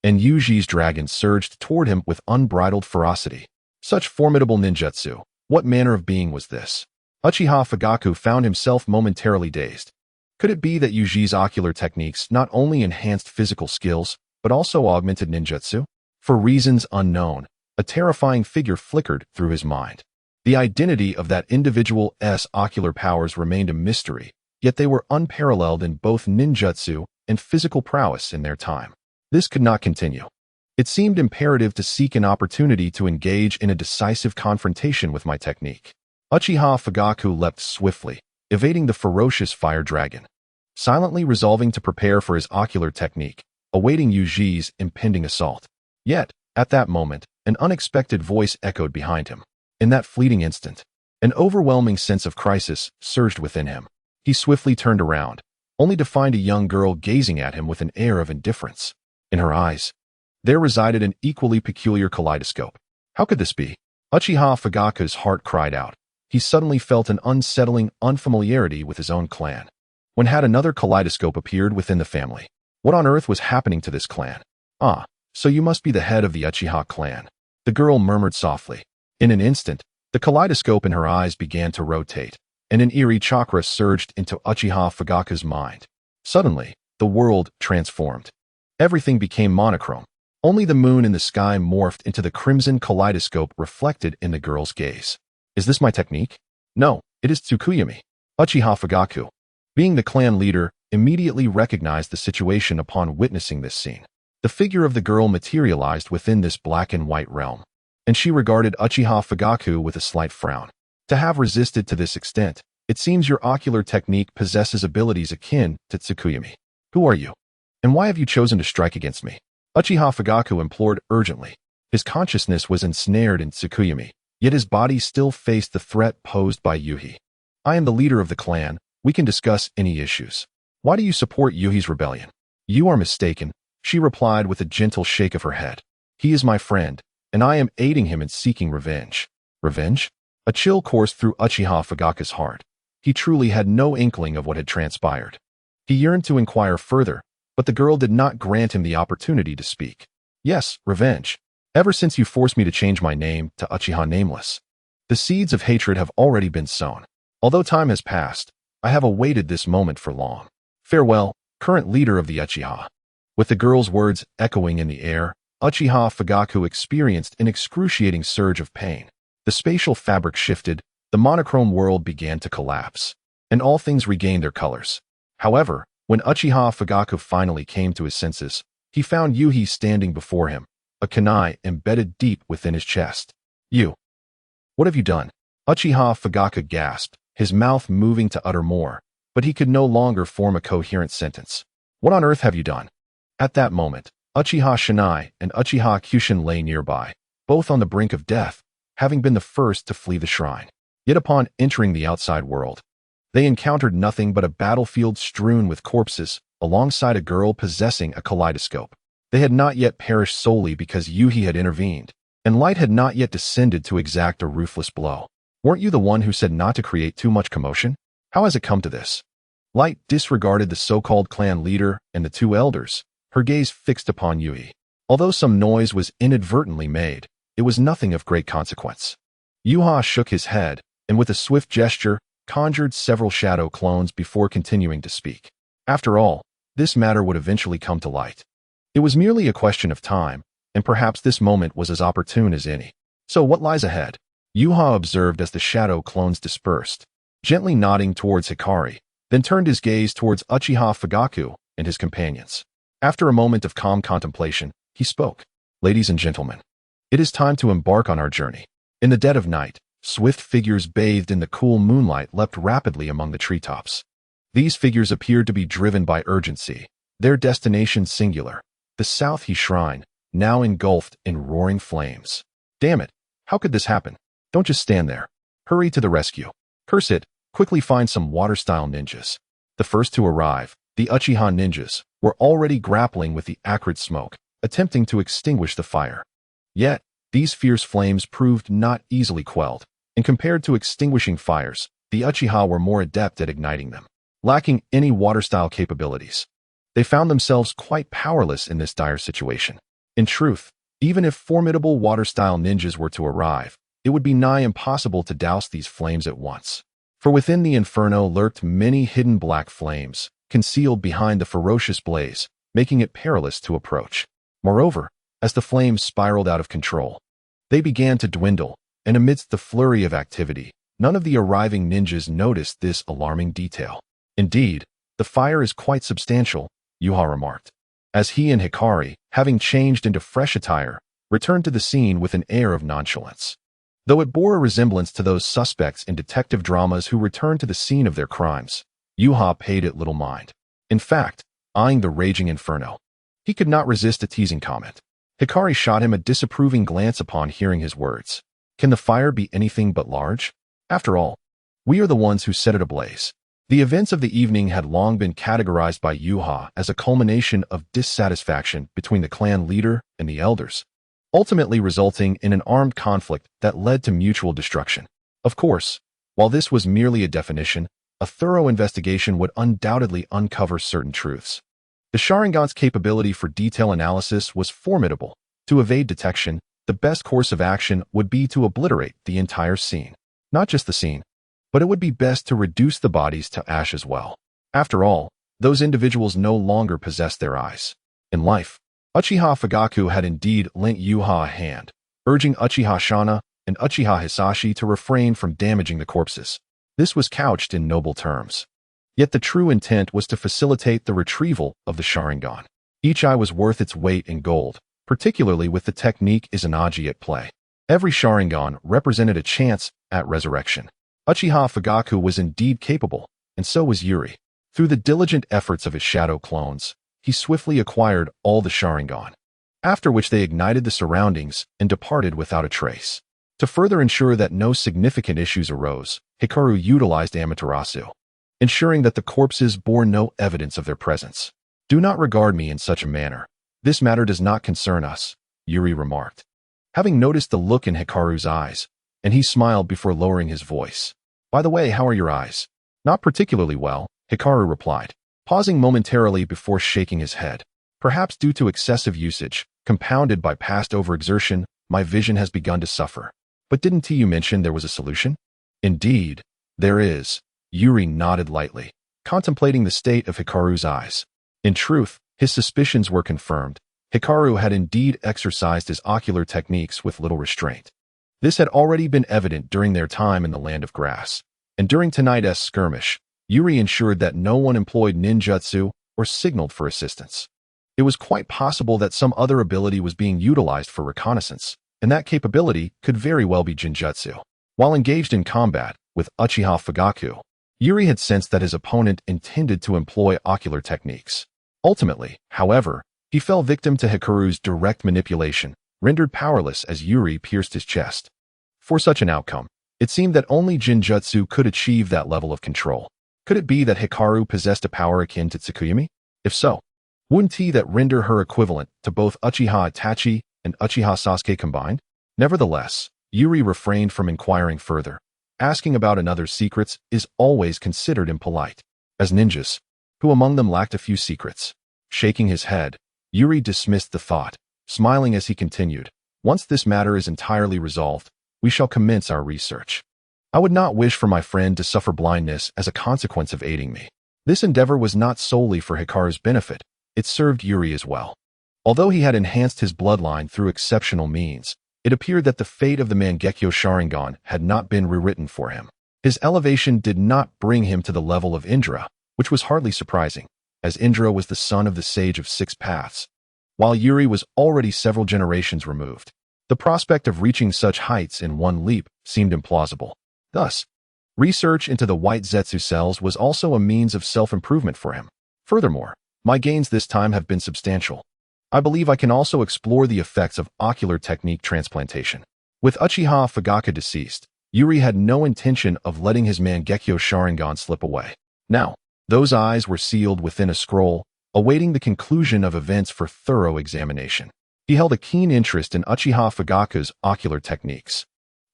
and Yuji's dragon surged toward him with unbridled ferocity. Such formidable ninjutsu! What manner of being was this? Uchiha Fugaku found himself momentarily dazed. Could it be that Yuji's ocular techniques not only enhanced physical skills, but also augmented ninjutsu? For reasons unknown, a terrifying figure flickered through his mind. The identity of that individual's ocular powers remained a mystery, yet they were unparalleled in both ninjutsu and physical prowess in their time. This could not continue. It seemed imperative to seek an opportunity to engage in a decisive confrontation with my technique. Uchiha Fugaku leapt swiftly, evading the ferocious fire dragon, silently resolving to prepare for his ocular technique, awaiting Yuji's impending assault. Yet, at that moment, an unexpected voice echoed behind him. In that fleeting instant, an overwhelming sense of crisis surged within him. He swiftly turned around, only to find a young girl gazing at him with an air of indifference. In her eyes, there resided an equally peculiar kaleidoscope. How could this be? Uchiha Fugaku's heart cried out. He suddenly felt an unsettling unfamiliarity with his own clan. When had another kaleidoscope appeared within the family? What on earth was happening to this clan? Ah, so you must be the head of the Uchiha clan. The girl murmured softly. In an instant, the kaleidoscope in her eyes began to rotate, and an eerie chakra surged into Uchiha Fugaku's mind. Suddenly, the world transformed. Everything became monochrome. Only the moon in the sky morphed into the crimson kaleidoscope reflected in the girl's gaze. Is this my technique? No, it is Tsukuyami. Uchiha Fugaku, being the clan leader, immediately recognized the situation upon witnessing this scene. The figure of the girl materialized within this black and white realm, and she regarded Uchiha Fugaku with a slight frown. To have resisted to this extent, it seems your ocular technique possesses abilities akin to Tsukuyami. Who are you? And why have you chosen to strike against me? Uchiha Fugaku implored urgently. His consciousness was ensnared in Tsukuyami, yet his body still faced the threat posed by Yuhi. I am the leader of the clan. We can discuss any issues. Why do you support Yuhi's rebellion? You are mistaken, she replied with a gentle shake of her head. He is my friend, and I am aiding him in seeking revenge. Revenge? A chill coursed through Uchiha Fugaku's heart. He truly had no inkling of what had transpired. He yearned to inquire further, but the girl did not grant him the opportunity to speak. Yes, revenge. Ever since you forced me to change my name to Uchiha Nameless, the seeds of hatred have already been sown. Although time has passed, I have awaited this moment for long. Farewell, current leader of the Uchiha. With the girl's words echoing in the air, Uchiha Fugaku experienced an excruciating surge of pain. The spatial fabric shifted, the monochrome world began to collapse, and all things regained their colors. However, when Uchiha Fugaku finally came to his senses, he found Yuhi standing before him, a kunai embedded deep within his chest. You! What have you done? Uchiha Fugaku gasped, his mouth moving to utter more, but he could no longer form a coherent sentence. What on earth have you done? At that moment, Uchiha Shinai and Uchiha Kyushin lay nearby, both on the brink of death, having been the first to flee the shrine. Yet upon entering the outside world, they encountered nothing but a battlefield strewn with corpses, alongside a girl possessing a kaleidoscope. They had not yet perished solely because Yuhi had intervened, and light had not yet descended to exact a ruthless blow. Weren't you the one who said not to create too much commotion? How has it come to this? Light disregarded the so-called clan leader and the two elders, her gaze fixed upon Yuhi. Although some noise was inadvertently made, it was nothing of great consequence. Yuha shook his head, and with a swift gesture, conjured several shadow clones before continuing to speak. After all, this matter would eventually come to light. It was merely a question of time, and perhaps this moment was as opportune as any. So what lies ahead? Yuha observed as the shadow clones dispersed, gently nodding towards Hikari, then turned his gaze towards Uchiha Fugaku and his companions. After a moment of calm contemplation, he spoke. Ladies and gentlemen, it is time to embark on our journey. In the dead of night, swift figures bathed in the cool moonlight leapt rapidly among the treetops. These figures appeared to be driven by urgency, their destination singular, the South He Shrine, now engulfed in roaring flames. Damn it, how could this happen? Don't just stand there. Hurry to the rescue. Curse it, quickly find some water-style ninjas. The first to arrive, the Uchiha ninjas, were already grappling with the acrid smoke, attempting to extinguish the fire. Yet, These fierce flames proved not easily quelled, and compared to extinguishing fires, the Uchiha were more adept at igniting them. Lacking any water-style capabilities, they found themselves quite powerless in this dire situation. In truth, even if formidable water-style ninjas were to arrive, it would be nigh impossible to douse these flames at once. For within the inferno lurked many hidden black flames, concealed behind the ferocious blaze, making it perilous to approach. Moreover, as the flames spiraled out of control, they began to dwindle, and amidst the flurry of activity, none of the arriving ninjas noticed this alarming detail. Indeed, the fire is quite substantial, Uchiha remarked, as he and Hikari, having changed into fresh attire, returned to the scene with an air of nonchalance. Though it bore a resemblance to those suspects in detective dramas who returned to the scene of their crimes, Uchiha paid it little mind. In fact, eyeing the raging inferno, he could not resist a teasing comment. Hikari shot him a disapproving glance upon hearing his words. Can the fire be anything but large? After all, we are the ones who set it ablaze. The events of the evening had long been categorized by Uchiha as a culmination of dissatisfaction between the clan leader and the elders, ultimately resulting in an armed conflict that led to mutual destruction. Of course, while this was merely a definition, a thorough investigation would undoubtedly uncover certain truths. The Sharingan's capability for detail analysis was formidable. To evade detection, the best course of action would be to obliterate the entire scene. Not just the scene, but it would be best to reduce the bodies to ash as well. After all, those individuals no longer possessed their eyes. In life, Uchiha Fugaku had indeed lent Uchiha a hand, urging Uchiha Shana and Uchiha Hisashi to refrain from damaging the corpses. This was couched in noble terms. Yet the true intent was to facilitate the retrieval of the Sharingan. Each eye was worth its weight in gold, particularly with the technique Izanagi at play. Every Sharingan represented a chance at resurrection. Uchiha Fugaku was indeed capable, and so was Yuri. Through the diligent efforts of his shadow clones, he swiftly acquired all the Sharingan, after which they ignited the surroundings and departed without a trace. To further ensure that no significant issues arose, Hikaru utilized Amaterasu, ensuring that the corpses bore no evidence of their presence. Do not regard me in such a manner. This matter does not concern us, Yuri remarked, having noticed the look in Hikaru's eyes, and he smiled before lowering his voice. By the way, how are your eyes? Not particularly well, Hikaru replied, pausing momentarily before shaking his head. Perhaps due to excessive usage, compounded by past overexertion, my vision has begun to suffer. But didn't you mention there was a solution? Indeed, there is. Yuri nodded lightly, contemplating the state of Hikaru's eyes. In truth, his suspicions were confirmed. Hikaru had indeed exercised his ocular techniques with little restraint. This had already been evident during their time in the Land of Grass, and during tonight's skirmish, Yuri ensured that no one employed ninjutsu or signaled for assistance. It was quite possible that some other ability was being utilized for reconnaissance, and that capability could very well be Jinjutsu. While engaged in combat with Uchiha Fugaku, Yuri had sensed that his opponent intended to employ ocular techniques. Ultimately, however, he fell victim to Hikaru's direct manipulation, rendered powerless as Yuri pierced his chest. For such an outcome, it seemed that only Jinjutsu could achieve that level of control. Could it be that Hikaru possessed a power akin to Tsukuyomi? If so, wouldn't that render her equivalent to both Uchiha Itachi and Uchiha Sasuke combined? Nevertheless, Yuri refrained from inquiring further. Asking about another's secrets is always considered impolite. As ninjas, who among them lacked a few secrets? Shaking his head, Yuri dismissed the thought, smiling as he continued. Once this matter is entirely resolved, we shall commence our research. I would not wish for my friend to suffer blindness as a consequence of aiding me. This endeavor was not solely for Hikaru's benefit, it served Yuri as well. Although he had enhanced his bloodline through exceptional means, it appeared that the fate of the Mangekyo Sharingan had not been rewritten for him. His elevation did not bring him to the level of Indra, which was hardly surprising, as Indra was the son of the Sage of Six Paths, while Yuri was already several generations removed. The prospect of reaching such heights in one leap seemed implausible. Thus, research into the white Zetsu cells was also a means of self-improvement for him. Furthermore, my gains this time have been substantial. I believe I can also explore the effects of ocular technique transplantation. With Uchiha Fugaku deceased, Yuri had no intention of letting his Mangekyo Sharingan slip away. Now, those eyes were sealed within a scroll, awaiting the conclusion of events for thorough examination. He held a keen interest in Uchiha Fugaku's ocular techniques.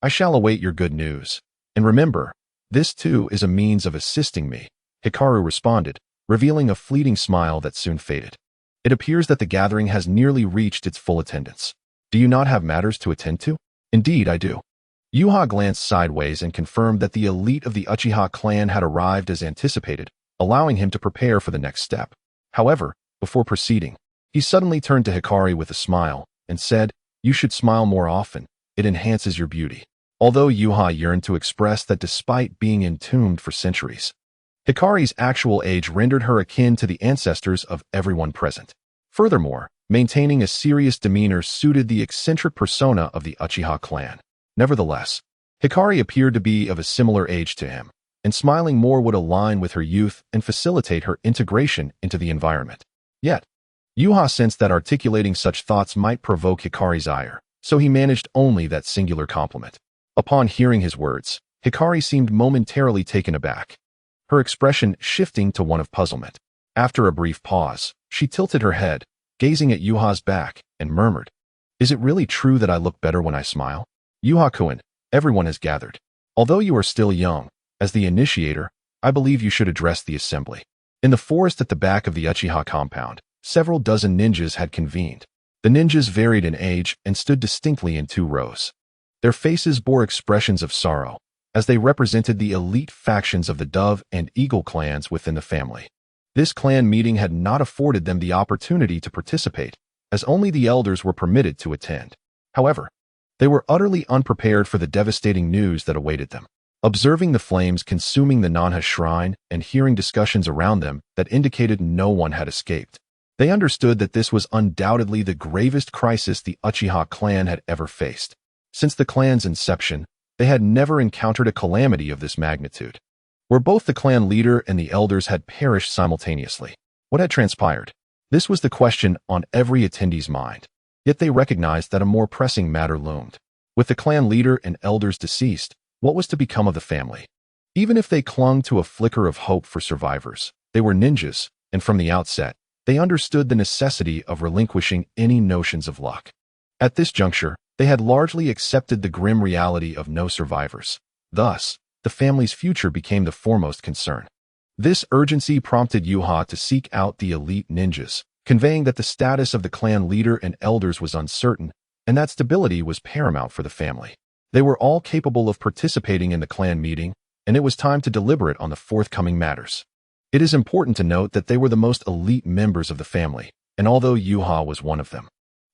"I shall await your good news. And remember, this too is a means of assisting me," Hikaru responded, revealing a fleeting smile that soon faded. "It appears that the gathering has nearly reached its full attendance. Do you not have matters to attend to?" "Indeed, I do." Yuha glanced sideways and confirmed that the elite of the Uchiha clan had arrived as anticipated, allowing him to prepare for the next step. However, before proceeding, he suddenly turned to Hikari with a smile and said, "You should smile more often. It enhances your beauty." Although Yuha yearned to express that despite being entombed for centuries, Hikari's actual age rendered her akin to the ancestors of everyone present. Furthermore, maintaining a serious demeanor suited the eccentric persona of the Uchiha clan. Nevertheless, Hikari appeared to be of a similar age to him, and smiling more would align with her youth and facilitate her integration into the environment. Yet, Yuha sensed that articulating such thoughts might provoke Hikari's ire, so he managed only that singular compliment. Upon hearing his words, Hikari seemed momentarily taken aback, her expression shifting to one of puzzlement. After a brief pause, she tilted her head, gazing at Yuha's back, and murmured, "Is it really true that I look better when I smile?" "Yuha-kun, everyone has gathered. Although you are still young, as the initiator, I believe you should address the assembly." In the forest at the back of the Uchiha compound, several dozen ninjas had convened. The ninjas varied in age and stood distinctly in two rows. Their faces bore expressions of sorrow, as they represented the elite factions of the Dove and Eagle clans within the family. This clan meeting had not afforded them the opportunity to participate, as only the elders were permitted to attend. However, they were utterly unprepared for the devastating news that awaited them. Observing the flames consuming the Nanha shrine and hearing discussions around them that indicated no one had escaped, they understood that this was undoubtedly the gravest crisis the Uchiha clan had ever faced. Since the clan's inception, they had never encountered a calamity of this magnitude, where both the clan leader and the elders had perished simultaneously. What had transpired? This was the question on every attendee's mind. Yet they recognized that a more pressing matter loomed. With the clan leader and elders deceased, what was to become of the family? Even if they clung to a flicker of hope for survivors, they were ninjas, and from the outset, they understood the necessity of relinquishing any notions of luck. At this juncture, they had largely accepted the grim reality of no survivors. Thus, the family's future became the foremost concern. This urgency prompted Yuha to seek out the elite ninjas, conveying that the status of the clan leader and elders was uncertain, and that stability was paramount for the family. They were all capable of participating in the clan meeting, and it was time to deliberate on the forthcoming matters. It is important to note that they were the most elite members of the family, and although Yuha was one of them,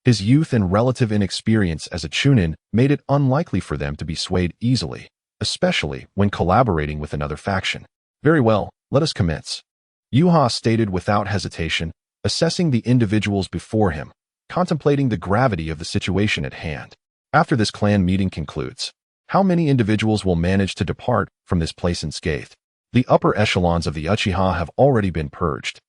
his youth and relative inexperience as a chunin made it unlikely for them to be swayed easily, especially when collaborating with another faction. "Very well, let us commence," Yuha stated without hesitation, assessing the individuals before him, contemplating the gravity of the situation at hand. "After this clan meeting concludes, how many individuals will manage to depart from this place unscathed? The upper echelons of the Uchiha have already been purged,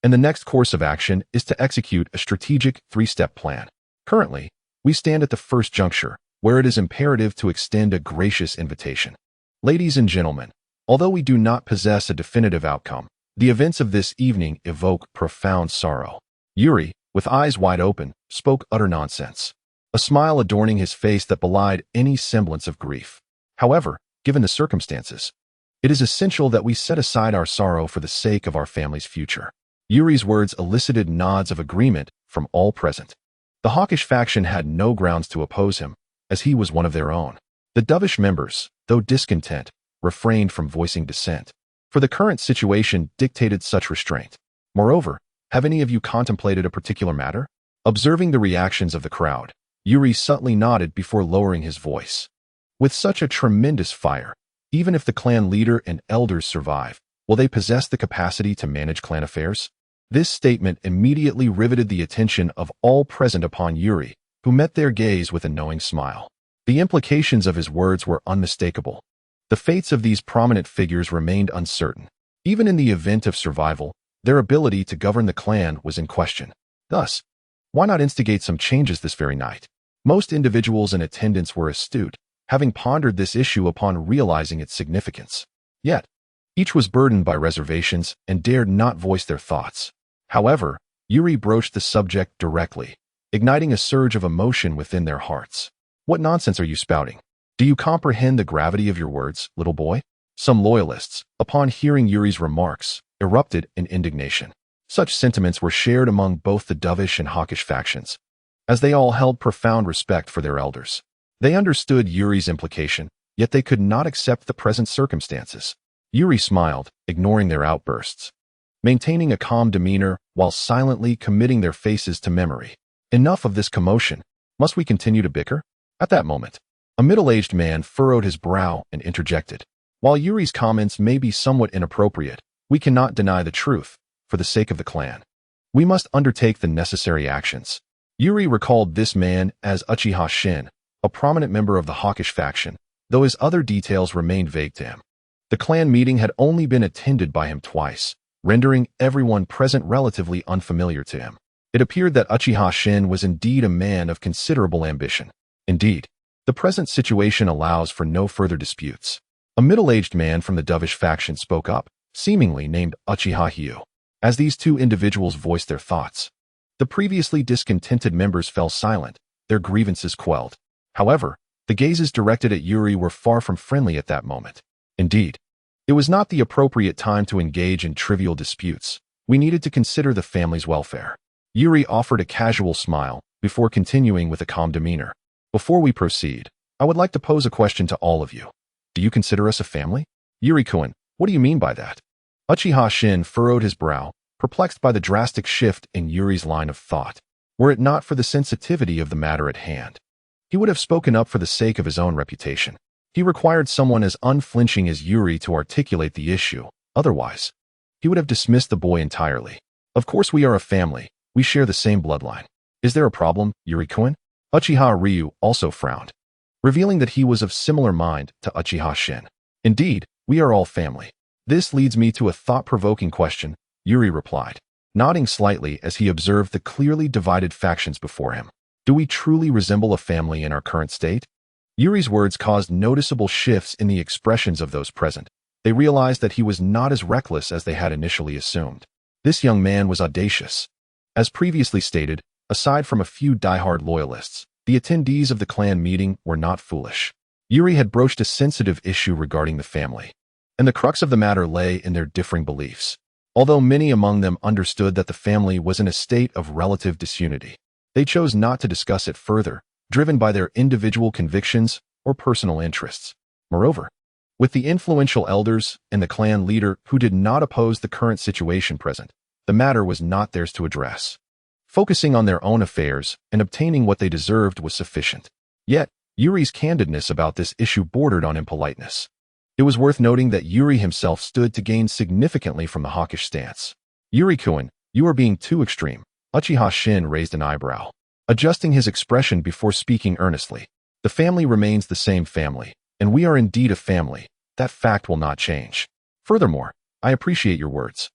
and the next course of action is to execute a strategic three-step plan. Currently, we stand at the first juncture, where it is imperative to extend a gracious invitation. Ladies and gentlemen, although we do not possess a definitive outcome, the events of this evening evoke profound sorrow." Yuri, with eyes wide open, spoke utter nonsense, a smile adorning his face that belied any semblance of grief. "However, given the circumstances, it is essential that we set aside our sorrow for the sake of our family's future." Yuri's words elicited nods of agreement from all present. The hawkish faction had no grounds to oppose him, as he was one of their own. The dovish members, though discontent, refrained from voicing dissent, for the current situation dictated such restraint. Moreover, have any of you contemplated a particular matter? Observing the reactions of the crowd, Yuri subtly nodded before lowering his voice. "With such a tremendous fire, even if the clan leader and elders survive, will they possess the capacity to manage clan affairs?" This statement immediately riveted the attention of all present upon Yuri, who met their gaze with a knowing smile. The implications of his words were unmistakable. The fates of these prominent figures remained uncertain. Even in the event of survival, their ability to govern the clan was in question. Thus, why not instigate some changes this very night? Most individuals in attendance were astute, having pondered this issue upon realizing its significance. Yet, each was burdened by reservations and dared not voice their thoughts. However, Yuri broached the subject directly, igniting a surge of emotion within their hearts. What nonsense are you spouting? Do you comprehend the gravity of your words, little boy? Some loyalists, upon hearing Yuri's remarks, erupted in indignation. Such sentiments were shared among both the dovish and hawkish factions, as they all held profound respect for their elders. They understood Yuri's implication, yet they could not accept the present circumstances. Yuri smiled, ignoring their outbursts, maintaining a calm demeanor while silently committing their faces to memory. Enough of this commotion. Must we continue to bicker? At that moment, a middle-aged man furrowed his brow and interjected. While Yuri's comments may be somewhat inappropriate, we cannot deny the truth. For the sake of the clan, we must undertake the necessary actions. Yuri recalled this man as Uchiha Shin, a prominent member of the hawkish faction, though his other details remained vague to him. The clan meeting had only been attended by him twice, rendering everyone present relatively unfamiliar to him. It appeared that Uchiha Shin was indeed a man of considerable ambition. Indeed, the present situation allows for no further disputes. A middle-aged man from the dovish faction spoke up, seemingly named Uchiha Hyu. As these two individuals voiced their thoughts, the previously discontented members fell silent, their grievances quelled. However, the gazes directed at Yuri were far from friendly at that moment. Indeed, it was not the appropriate time to engage in trivial disputes. We needed to consider the family's welfare. Yuri offered a casual smile before continuing with a calm demeanor. Before we proceed, I would like to pose a question to all of you. Do you consider us a family? Yuri-kun, what do you mean by that? Uchiha Shin furrowed his brow, perplexed by the drastic shift in Yuri's line of thought. Were it not for the sensitivity of the matter at hand, he would have spoken up for the sake of his own reputation. He required someone as unflinching as Yuri to articulate the issue. Otherwise, he would have dismissed the boy entirely. Of course we are a family. We share the same bloodline. Is there a problem, Yuri-kun? Uchiha Ryu also frowned, revealing that he was of similar mind to Uchiha Shin. Indeed, we are all family. This leads me to a thought-provoking question, Yuri replied, nodding slightly as he observed the clearly divided factions before him. Do we truly resemble a family in our current state? Yuri's words caused noticeable shifts in the expressions of those present. They realized that he was not as reckless as they had initially assumed. This young man was audacious. As previously stated, aside from a few diehard loyalists, the attendees of the clan meeting were not foolish. Yuri had broached a sensitive issue regarding the family, and the crux of the matter lay in their differing beliefs. Although many among them understood that the family was in a state of relative disunity, they chose not to discuss it further, driven by their individual convictions or personal interests. Moreover, with the influential elders and the clan leader who did not oppose the current situation present, the matter was not theirs to address. Focusing on their own affairs and obtaining what they deserved was sufficient. Yet, Yuri's candidness about this issue bordered on impoliteness. It was worth noting that Yuri himself stood to gain significantly from the hawkish stance. Yuri-kun, you are being too extreme. Uchiha Shin raised an eyebrow, adjusting his expression before speaking earnestly. The family remains the same family, and we are indeed a family. That fact will not change. Furthermore, I appreciate your words,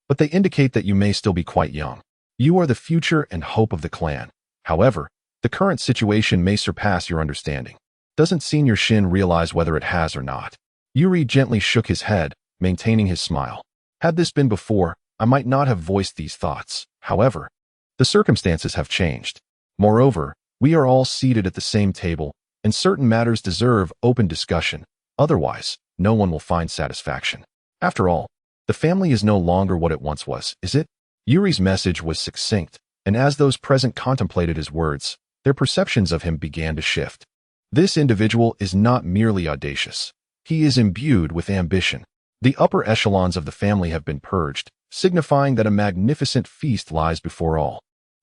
but they indicate that you may still be quite young. You are the future and hope of the clan. However, the current situation may surpass your understanding. Doesn't Senior Shin realize whether it has or not? Yuri gently shook his head, maintaining his smile. Had this been before, I might not have voiced these thoughts. However, the circumstances have changed. Moreover, we are all seated at the same table, and certain matters deserve open discussion. Otherwise, no one will find satisfaction. After all, the family is no longer what it once was, is it? Yuri's message was succinct, and as those present contemplated his words, their perceptions of him began to shift. This individual is not merely audacious. He is imbued with ambition. The upper echelons of the family have been purged, signifying that a magnificent feast lies before all.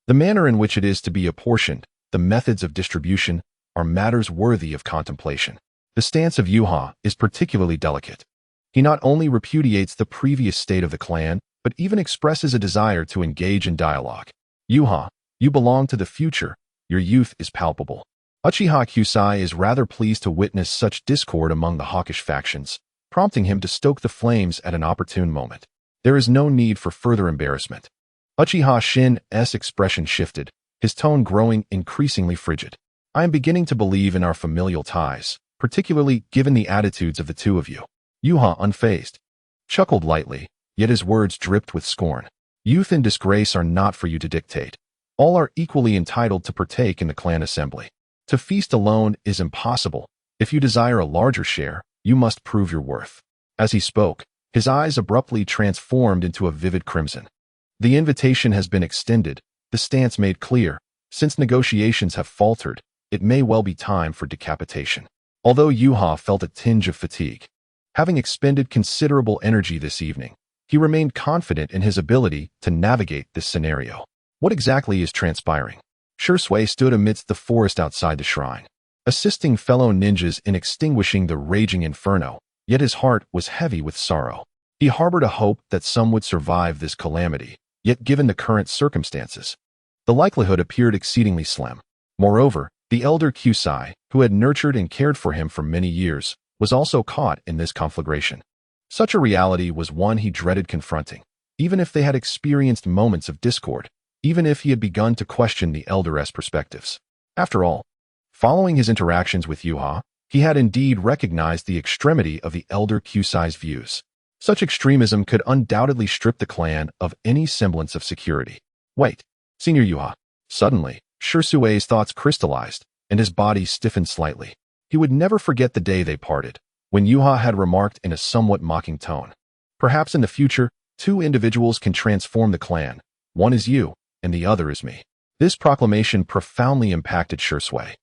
The manner in which it is to be apportioned, the methods of distribution, are matters worthy of contemplation. The stance of Yuha is particularly delicate. He not only repudiates the previous state of the clan, but even expresses a desire to engage in dialogue. Yuha, you belong to the future. Your youth is palpable. Uchiha Kyusai is rather pleased to witness such discord among the hawkish factions, prompting him to stoke the flames at an opportune moment. There is no need for further embarrassment. Uchiha Shin's expression shifted, his tone growing increasingly frigid. I am beginning to believe in our familial ties, particularly given the attitudes of the two of you. Yuha, unfazed, chuckled lightly, yet his words dripped with scorn. Youth and disgrace are not for you to dictate. All are equally entitled to partake in the clan assembly. To feast alone is impossible. If you desire a larger share, you must prove your worth. As he spoke, his eyes abruptly transformed into a vivid crimson. The invitation has been extended, the stance made clear. Since negotiations have faltered, it may well be time for decapitation. Although Yuha felt a tinge of fatigue, having expended considerable energy this evening, he remained confident in his ability to navigate this scenario. What exactly is transpiring? Shui stood amidst the forest outside the shrine, assisting fellow ninjas in extinguishing the raging inferno, yet his heart was heavy with sorrow. He harbored a hope that some would survive this calamity, yet given the current circumstances, the likelihood appeared exceedingly slim. Moreover, the elder Kusai, who had nurtured and cared for him for many years, was also caught in this conflagration. Such a reality was one he dreaded confronting, even if they had experienced moments of discord, even if he had begun to question the elder's perspectives. After all, following his interactions with Yuha, he had indeed recognized the extremity of the elder Kusai's views. Such extremism could undoubtedly strip the clan of any semblance of security. Wait, Senior Yuha. Suddenly, Shisui's thoughts crystallized, and his body stiffened slightly. He would never forget the day they parted, when Yuha had remarked in a somewhat mocking tone, "Perhaps in the future, two individuals can transform the clan. One is you, and the other is me." This proclamation profoundly impacted Shisui,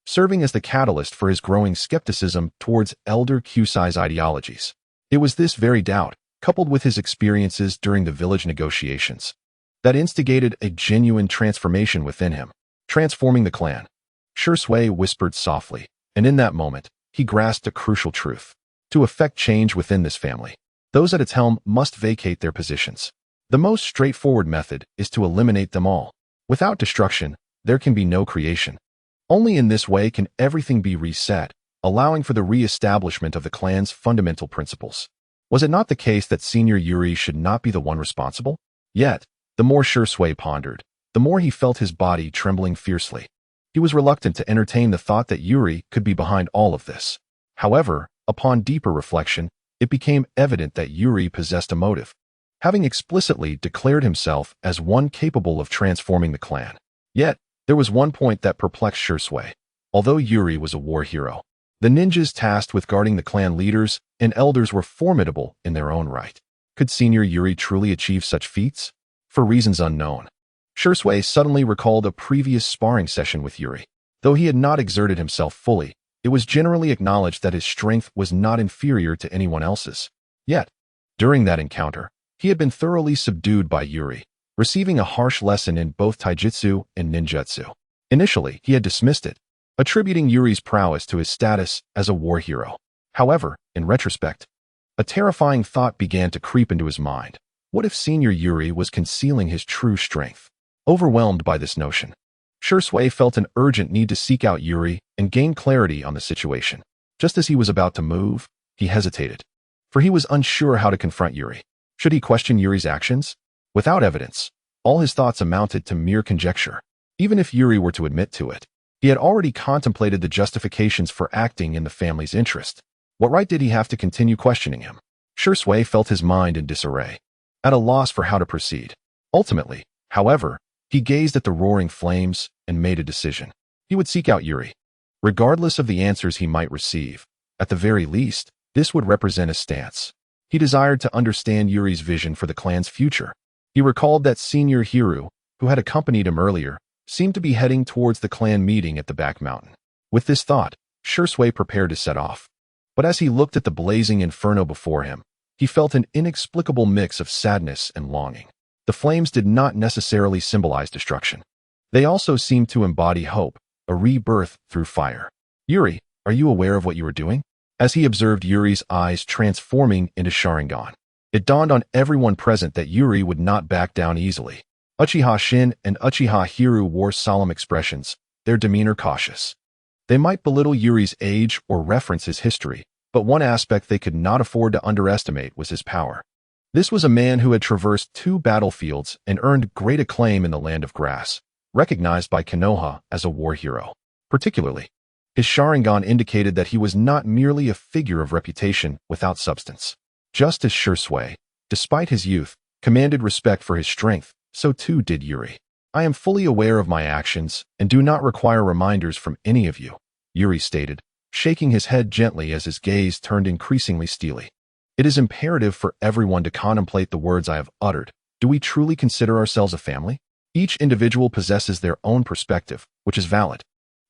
serving as the catalyst for his growing skepticism towards Elder Kusai's ideologies. It was this very doubt, coupled with his experiences during the village negotiations, that instigated a genuine transformation within him. Transforming the clan. Shisui whispered softly, and in that moment, he grasped a crucial truth. To effect change within this family, those at its helm must vacate their positions. The most straightforward method is to eliminate them all. Without destruction, there can be no creation. Only in this way can everything be reset, allowing for the re-establishment of the clan's fundamental principles. Was it not the case that Senior Yuri should not be the one responsible? Yet, the more Shisui pondered, the more he felt his body trembling fiercely. He was reluctant to entertain the thought that Yuri could be behind all of this. However, upon deeper reflection, it became evident that Yuri possessed a motive, having explicitly declared himself as one capable of transforming the clan. Yet, there was one point that perplexed Shisui. Although Yuri was a war hero, the ninjas tasked with guarding the clan leaders and elders were formidable in their own right. Could Senior Yuri truly achieve such feats? For reasons unknown, Shisui suddenly recalled a previous sparring session with Yuri. Though he had not exerted himself fully, it was generally acknowledged that his strength was not inferior to anyone else's. Yet, during that encounter, he had been thoroughly subdued by Yuri, receiving a harsh lesson in both taijutsu and ninjutsu. Initially, he had dismissed it, attributing Yuri's prowess to his status as a war hero. However, in retrospect, a terrifying thought began to creep into his mind. What if Senior Yuri was concealing his true strength? Overwhelmed by this notion, Shisui felt an urgent need to seek out Yuri and gain clarity on the situation. Just as he was about to move, he hesitated, for he was unsure how to confront Yuri. Should he question Yuri's actions? Without evidence, all his thoughts amounted to mere conjecture. Even if Yuri were to admit to it, he had already contemplated the justifications for acting in the family's interest. What right did he have to continue questioning him? Shisui felt his mind in disarray, at a loss for how to proceed. Ultimately, however, he gazed at the roaring flames and made a decision. He would seek out Yuri. Regardless of the answers he might receive, at the very least, this would represent a stance. He desired to understand Yuri's vision for the clan's future. He recalled that Senior Hiru, who had accompanied him earlier, seemed to be heading towards the clan meeting at the back mountain. With this thought, Shisui prepared to set off. But as he looked at the blazing inferno before him, he felt an inexplicable mix of sadness and longing. The flames did not necessarily symbolize destruction. They also seemed to embody hope, a rebirth through fire. "Yuri, are you aware of what you are doing?" As he observed Yuri's eyes transforming into Sharingan, it dawned on everyone present that Yuri would not back down easily. Uchiha Shin and Uchiha Hiru wore solemn expressions, their demeanor cautious. They might belittle Yuri's age or reference his history, but one aspect they could not afford to underestimate was his power. This was a man who had traversed 2 battlefields and earned great acclaim in the Land of Grass, recognized by Konoha as a war hero. Particularly, his Sharingan indicated that he was not merely a figure of reputation without substance. Just as Shisui, despite his youth, commanded respect for his strength, so too did Yuri. I am fully aware of my actions and do not require reminders from any of you, Yuri stated, shaking his head gently as his gaze turned increasingly steely. It is imperative for everyone to contemplate the words I have uttered. Do we truly consider ourselves a family? Each individual possesses their own perspective, which is valid.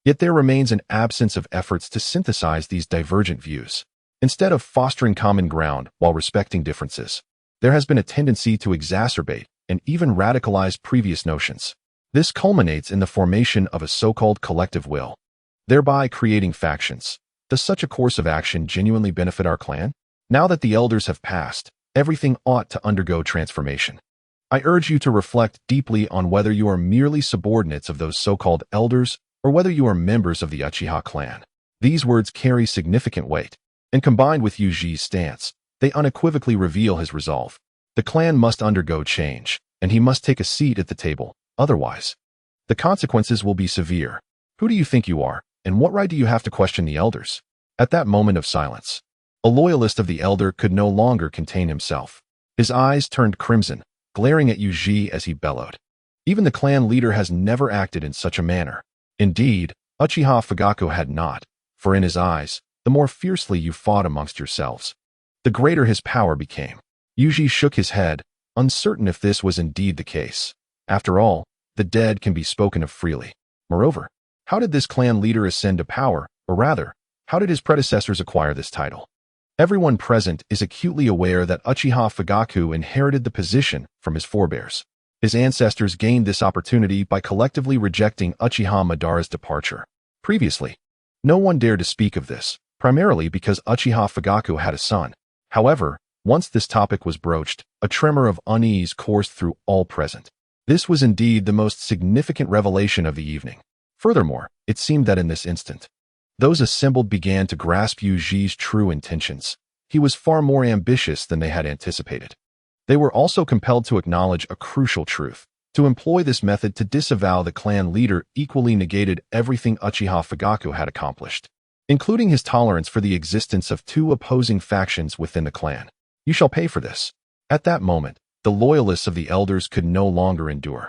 Yet there remains an absence of efforts to synthesize these divergent views. Instead of fostering common ground while respecting differences, there has been a tendency to exacerbate and even radicalize previous notions. This culminates in the formation of a so-called collective will, thereby creating factions. Does such a course of action genuinely benefit our clan? Now that the elders have passed, everything ought to undergo transformation. I urge you to reflect deeply on whether you are merely subordinates of those so-called elders or whether you are members of the Uchiha clan. These words carry significant weight, and combined with Yuji's stance, they unequivocally reveal his resolve. The clan must undergo change, and he must take a seat at the table. Otherwise, the consequences will be severe. Who do you think you are, and what right do you have to question the elders? At that moment of silence, a loyalist of the elder could no longer contain himself. His eyes turned crimson, glaring at Yuji as he bellowed. Even the clan leader has never acted in such a manner. Indeed, Uchiha Fugaku had not, for in his eyes, the more fiercely you fought amongst yourselves, the greater his power became. Yuji shook his head, uncertain if this was indeed the case. After all, the dead can be spoken of freely. Moreover, how did this clan leader ascend to power, or rather, how did his predecessors acquire this title? Everyone present is acutely aware that Uchiha Fugaku inherited the position from his forebears. His ancestors gained this opportunity by collectively rejecting Uchiha Madara's departure. Previously, no one dared to speak of this, primarily because Uchiha Fugaku had a son. However, once this topic was broached, a tremor of unease coursed through all present. This was indeed the most significant revelation of the evening. Furthermore, it seemed that in this instant, those assembled began to grasp Yuji's true intentions. He was far more ambitious than they had anticipated. They were also compelled to acknowledge a crucial truth. To employ this method to disavow the clan leader equally negated everything Uchiha Fugaku had accomplished, including his tolerance for the existence of two opposing factions within the clan. You shall pay for this. At that moment, the loyalists of the elders could no longer endure.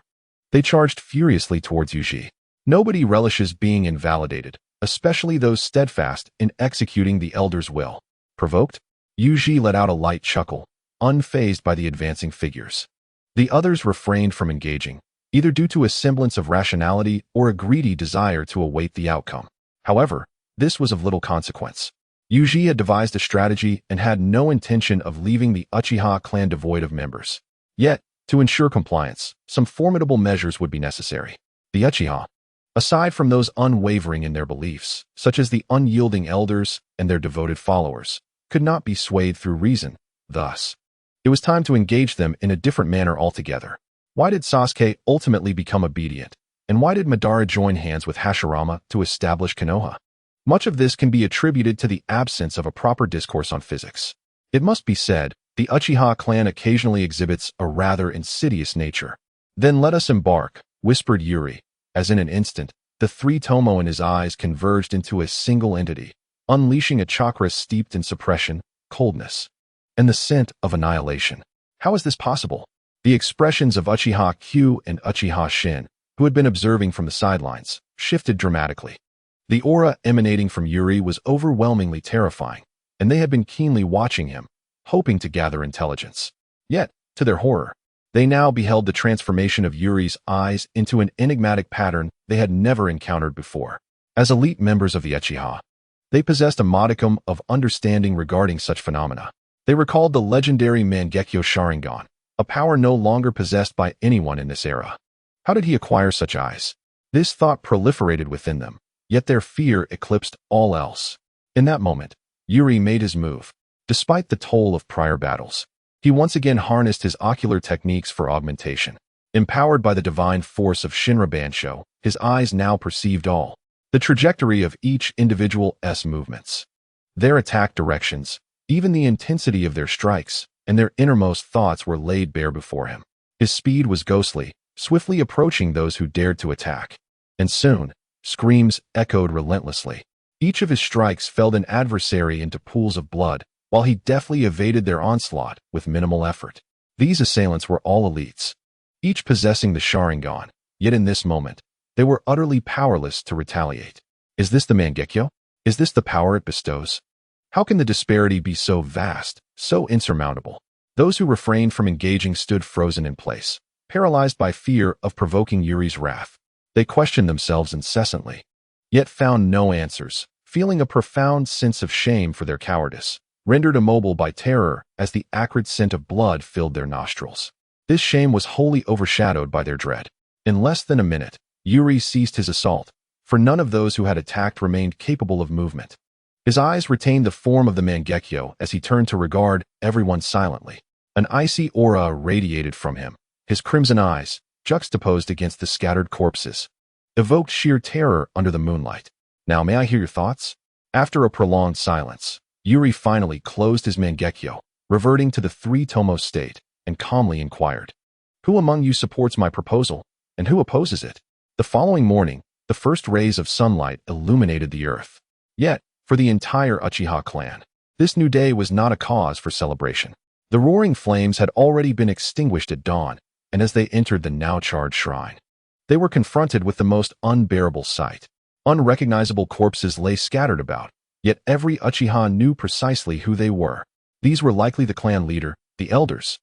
They charged furiously towards Yuji. Nobody relishes being invalidated, especially those steadfast in executing the elder's will. Provoked, Yuji let out a light chuckle, unfazed by the advancing figures. The others refrained from engaging, either due to a semblance of rationality or a greedy desire to await the outcome. However, this was of little consequence. Yuji had devised a strategy and had no intention of leaving the Uchiha clan devoid of members. Yet, to ensure compliance, some formidable measures would be necessary. The Uchiha, aside from those unwavering in their beliefs, such as the unyielding elders and their devoted followers, could not be swayed through reason. Thus, it was time to engage them in a different manner altogether. Why did Sasuke ultimately become obedient? And why did Madara join hands with Hashirama to establish Konoha? Much of this can be attributed to the absence of a proper discourse on physics. It must be said, the Uchiha clan occasionally exhibits a rather insidious nature. Then let us embark, whispered Yuri, as in an instant, the three tomo in his eyes converged into a single entity, unleashing a chakra steeped in suppression, coldness, and the scent of annihilation. How is this possible? The expressions of Uchiha Q and Uchiha Shin, who had been observing from the sidelines, shifted dramatically. The aura emanating from Yuri was overwhelmingly terrifying, and they had been keenly watching him, hoping to gather intelligence. Yet, to their horror, they now beheld the transformation of Yuri's eyes into an enigmatic pattern they had never encountered before. As elite members of the Uchiha, they possessed a modicum of understanding regarding such phenomena. They recalled the legendary Mangekyo Sharingan, a power no longer possessed by anyone in this era. How did he acquire such eyes? This thought proliferated within them, yet their fear eclipsed all else. In that moment, Yuri made his move. Despite the toll of prior battles, he once again harnessed his ocular techniques for augmentation. Empowered by the divine force of Shinra Bansho, his eyes now perceived all, the trajectory of each individual's movements, their attack directions, even the intensity of their strikes, and their innermost thoughts were laid bare before him. His speed was ghostly, swiftly approaching those who dared to attack. And soon, screams echoed relentlessly. Each of his strikes felled an adversary into pools of blood, while he deftly evaded their onslaught with minimal effort. These assailants were all elites, each possessing the Sharingan, Yet in this moment, they were utterly powerless to retaliate. Is this the Mangekyo? Is this the power it bestows? How can the disparity be so vast, so insurmountable? Those who refrained from engaging stood frozen in place, paralyzed by fear of provoking Yuri's wrath. They questioned themselves incessantly, yet found no answers, feeling a profound sense of shame for their cowardice, rendered immobile by terror as the acrid scent of blood filled their nostrils. This shame was wholly overshadowed by their dread. In less than a minute, Yuri ceased his assault, for none of those who had attacked remained capable of movement. His eyes retained the form of the Mangekyo as he turned to regard everyone silently. An icy aura radiated from him. His crimson eyes, juxtaposed against the scattered corpses, evoked sheer terror under the moonlight. Now may I hear your thoughts? After a prolonged silence, Yuri finally closed his Mangekyo, reverting to the three-tomos state, and calmly inquired, "Who among you supports my proposal, and who opposes it?" The following morning, the first rays of sunlight illuminated the earth. Yet, for the entire Uchiha clan, this new day was not a cause for celebration. The roaring flames had already been extinguished at dawn, and as they entered the now-charred shrine, they were confronted with the most unbearable sight. Unrecognizable corpses lay scattered about, yet every Uchiha knew precisely who they were. These were likely the clan leader, the elders,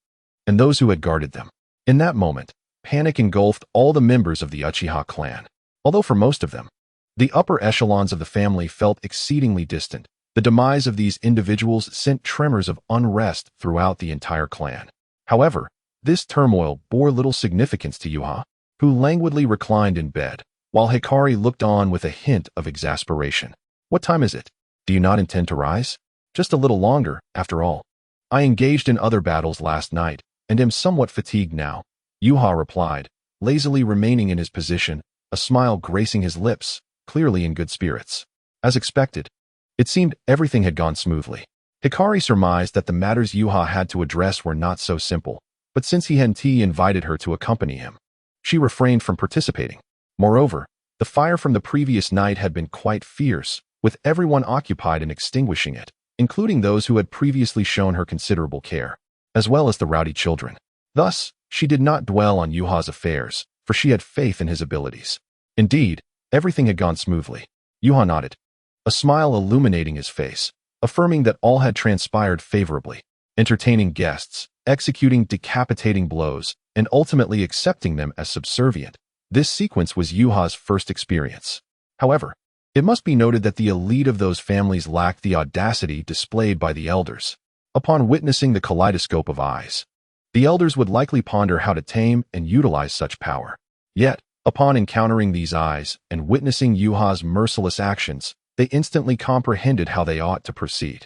and those who had guarded them. In that moment, panic engulfed all the members of the Uchiha clan. Although for most of them, the upper echelons of the family felt exceedingly distant, the demise of these individuals sent tremors of unrest throughout the entire clan. However, this turmoil bore little significance to Yuha, who languidly reclined in bed, while Hikari looked on with a hint of exasperation. "What time is it? Do you not intend to rise?" "Just a little longer, after all. I engaged in other battles last night, and am somewhat fatigued now," Yuha replied, lazily remaining in his position, a smile gracing his lips, clearly in good spirits. As expected, it seemed everything had gone smoothly. Hikari surmised that the matters Yuha had to address were not so simple, but since he invited her to accompany him, she refrained from participating. Moreover, the fire from the previous night had been quite fierce, with everyone occupied in extinguishing it, including those who had previously shown her considerable care, as well as the rowdy children. Thus, she did not dwell on Yuha's affairs, for she had faith in his abilities. Indeed, everything had gone smoothly. Yuha nodded, a smile illuminating his face, affirming that all had transpired favorably, entertaining guests, executing decapitating blows, and ultimately accepting them as subservient. This sequence was Yuha's first experience. However, it must be noted that the elite of those families lacked the audacity displayed by the elders. Upon witnessing the kaleidoscope of eyes, the elders would likely ponder how to tame and utilize such power. Yet, upon encountering these eyes and witnessing Yuha's merciless actions, they instantly comprehended how they ought to proceed.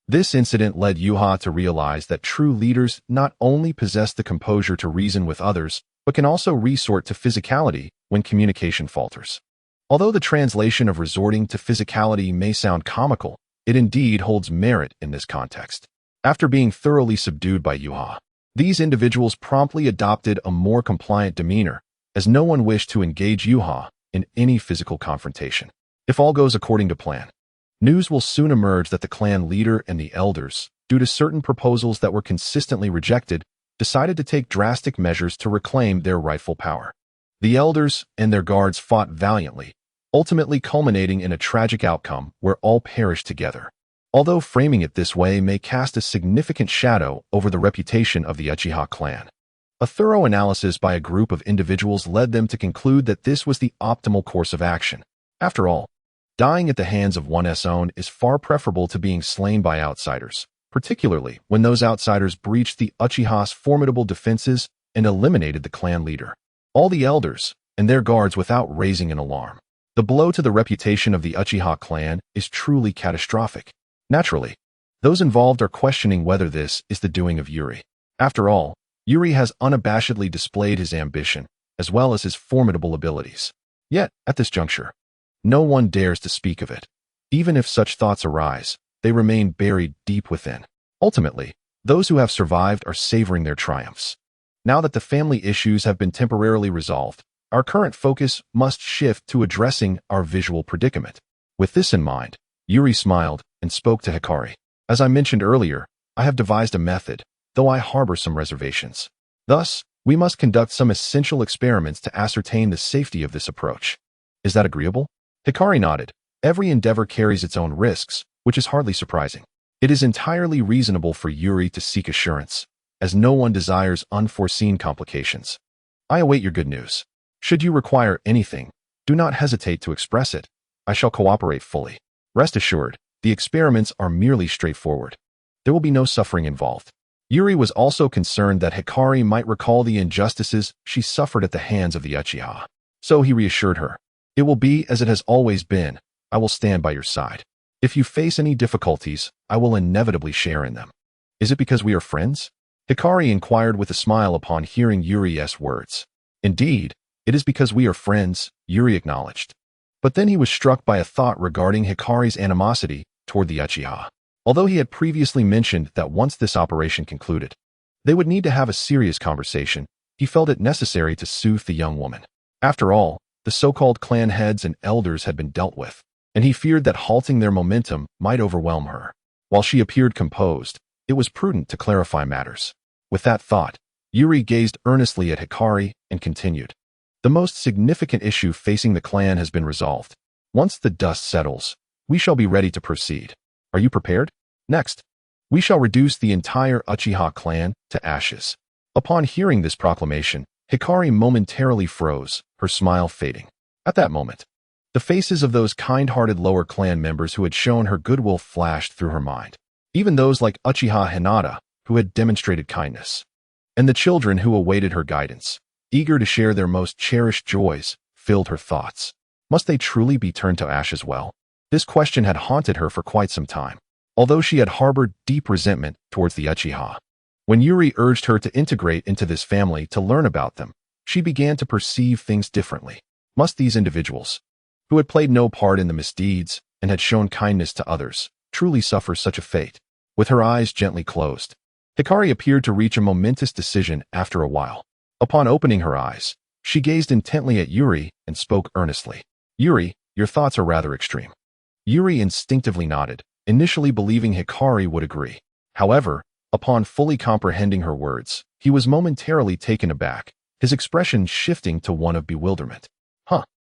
This incident led Yuha to realize that true leaders not only possess the composure to reason with others, but can also resort to physicality when communication falters. Although the translation of resorting to physicality may sound comical, it indeed holds merit in this context. After being thoroughly subdued by Yuha, these individuals promptly adopted a more compliant demeanor, as no one wished to engage Yuha in any physical confrontation. If all goes according to plan, news will soon emerge that the clan leader and the elders, due to certain proposals that were consistently rejected, decided to take drastic measures to reclaim their rightful power. The elders and their guards fought valiantly, ultimately culminating in a tragic outcome where all perished together. Although framing it this way may cast a significant shadow over the reputation of the Uchiha clan, a thorough analysis by a group of individuals led them to conclude that this was the optimal course of action. After all, dying at the hands of one's own is far preferable to being slain by outsiders, particularly when those outsiders breached the Uchiha's formidable defenses and eliminated the clan leader, all the elders, and their guards without raising an alarm. The blow to the reputation of the Uchiha clan is truly catastrophic. Naturally, those involved are questioning whether this is the doing of Yuri. After all, Yuri has unabashedly displayed his ambition, as well as his formidable abilities. Yet, at this juncture, no one dares to speak of it. Even if such thoughts arise, they remain buried deep within. Ultimately, those who have survived are savoring their triumphs. Now that the family issues have been temporarily resolved, our current focus must shift to addressing our visual predicament. With this in mind, Yuri smiled and spoke to Hikari. "As I mentioned earlier, I have devised a method, though I harbor some reservations. Thus, We must conduct some essential experiments to ascertain the safety of this approach. Is that agreeable? Hikari nodded. Every endeavor carries its own risks, which is hardly surprising. It is entirely reasonable for Yuri to seek assurance, as no one desires unforeseen complications. I await your good news. Should you require anything, do not hesitate to express it. I shall cooperate fully. Rest assured, the experiments are merely straightforward. There will be no suffering involved. Yuri was also concerned that Hikari might recall the injustices she suffered at the hands of the Uchiha. So he reassured her. It will be as it has always been. I will stand by your side. If you face any difficulties, I will inevitably share in them. Is it because we are friends? Hikari inquired with a smile upon hearing Yuri's words. Indeed, it is because we are friends, Yuri acknowledged. But then he was struck by a thought regarding Hikari's animosity toward the Uchiha. Although he had previously mentioned that once this operation concluded, they would need to have a serious conversation, he felt it necessary to soothe the young woman. After all, the so-called clan heads and elders had been dealt with, and he feared that halting their momentum might overwhelm her. While she appeared composed, it was prudent to clarify matters. With that thought, Yuri gazed earnestly at Hikari and continued. The most significant issue facing the clan has been resolved. Once the dust settles, we shall be ready to proceed. Are you prepared? Next, we shall reduce the entire Uchiha clan to ashes. Upon hearing this proclamation, Hikari momentarily froze, her smile fading. At that moment, the faces of those kind-hearted lower clan members who had shown her goodwill flashed through her mind. Even those like Uchiha Hinata, who had demonstrated kindness. And the children who awaited her guidance, eager to share their most cherished joys, filled her thoughts. Must they truly be turned to ash as well? This question had haunted her for quite some time, although she had harbored deep resentment towards the Uchiha. When Yuri urged her to integrate into this family to learn about them, she began to perceive things differently. Must these individuals, who had played no part in the misdeeds and had shown kindness to others, truly suffer such a fate? With her eyes gently closed, Hikari appeared to reach a momentous decision after a while. Upon opening her eyes, she gazed intently at Yuri and spoke earnestly. Yuri, your thoughts are rather extreme. Yuri instinctively nodded, initially believing Hikari would agree. However, upon fully comprehending her words, he was momentarily taken aback, his expression shifting to one of bewilderment.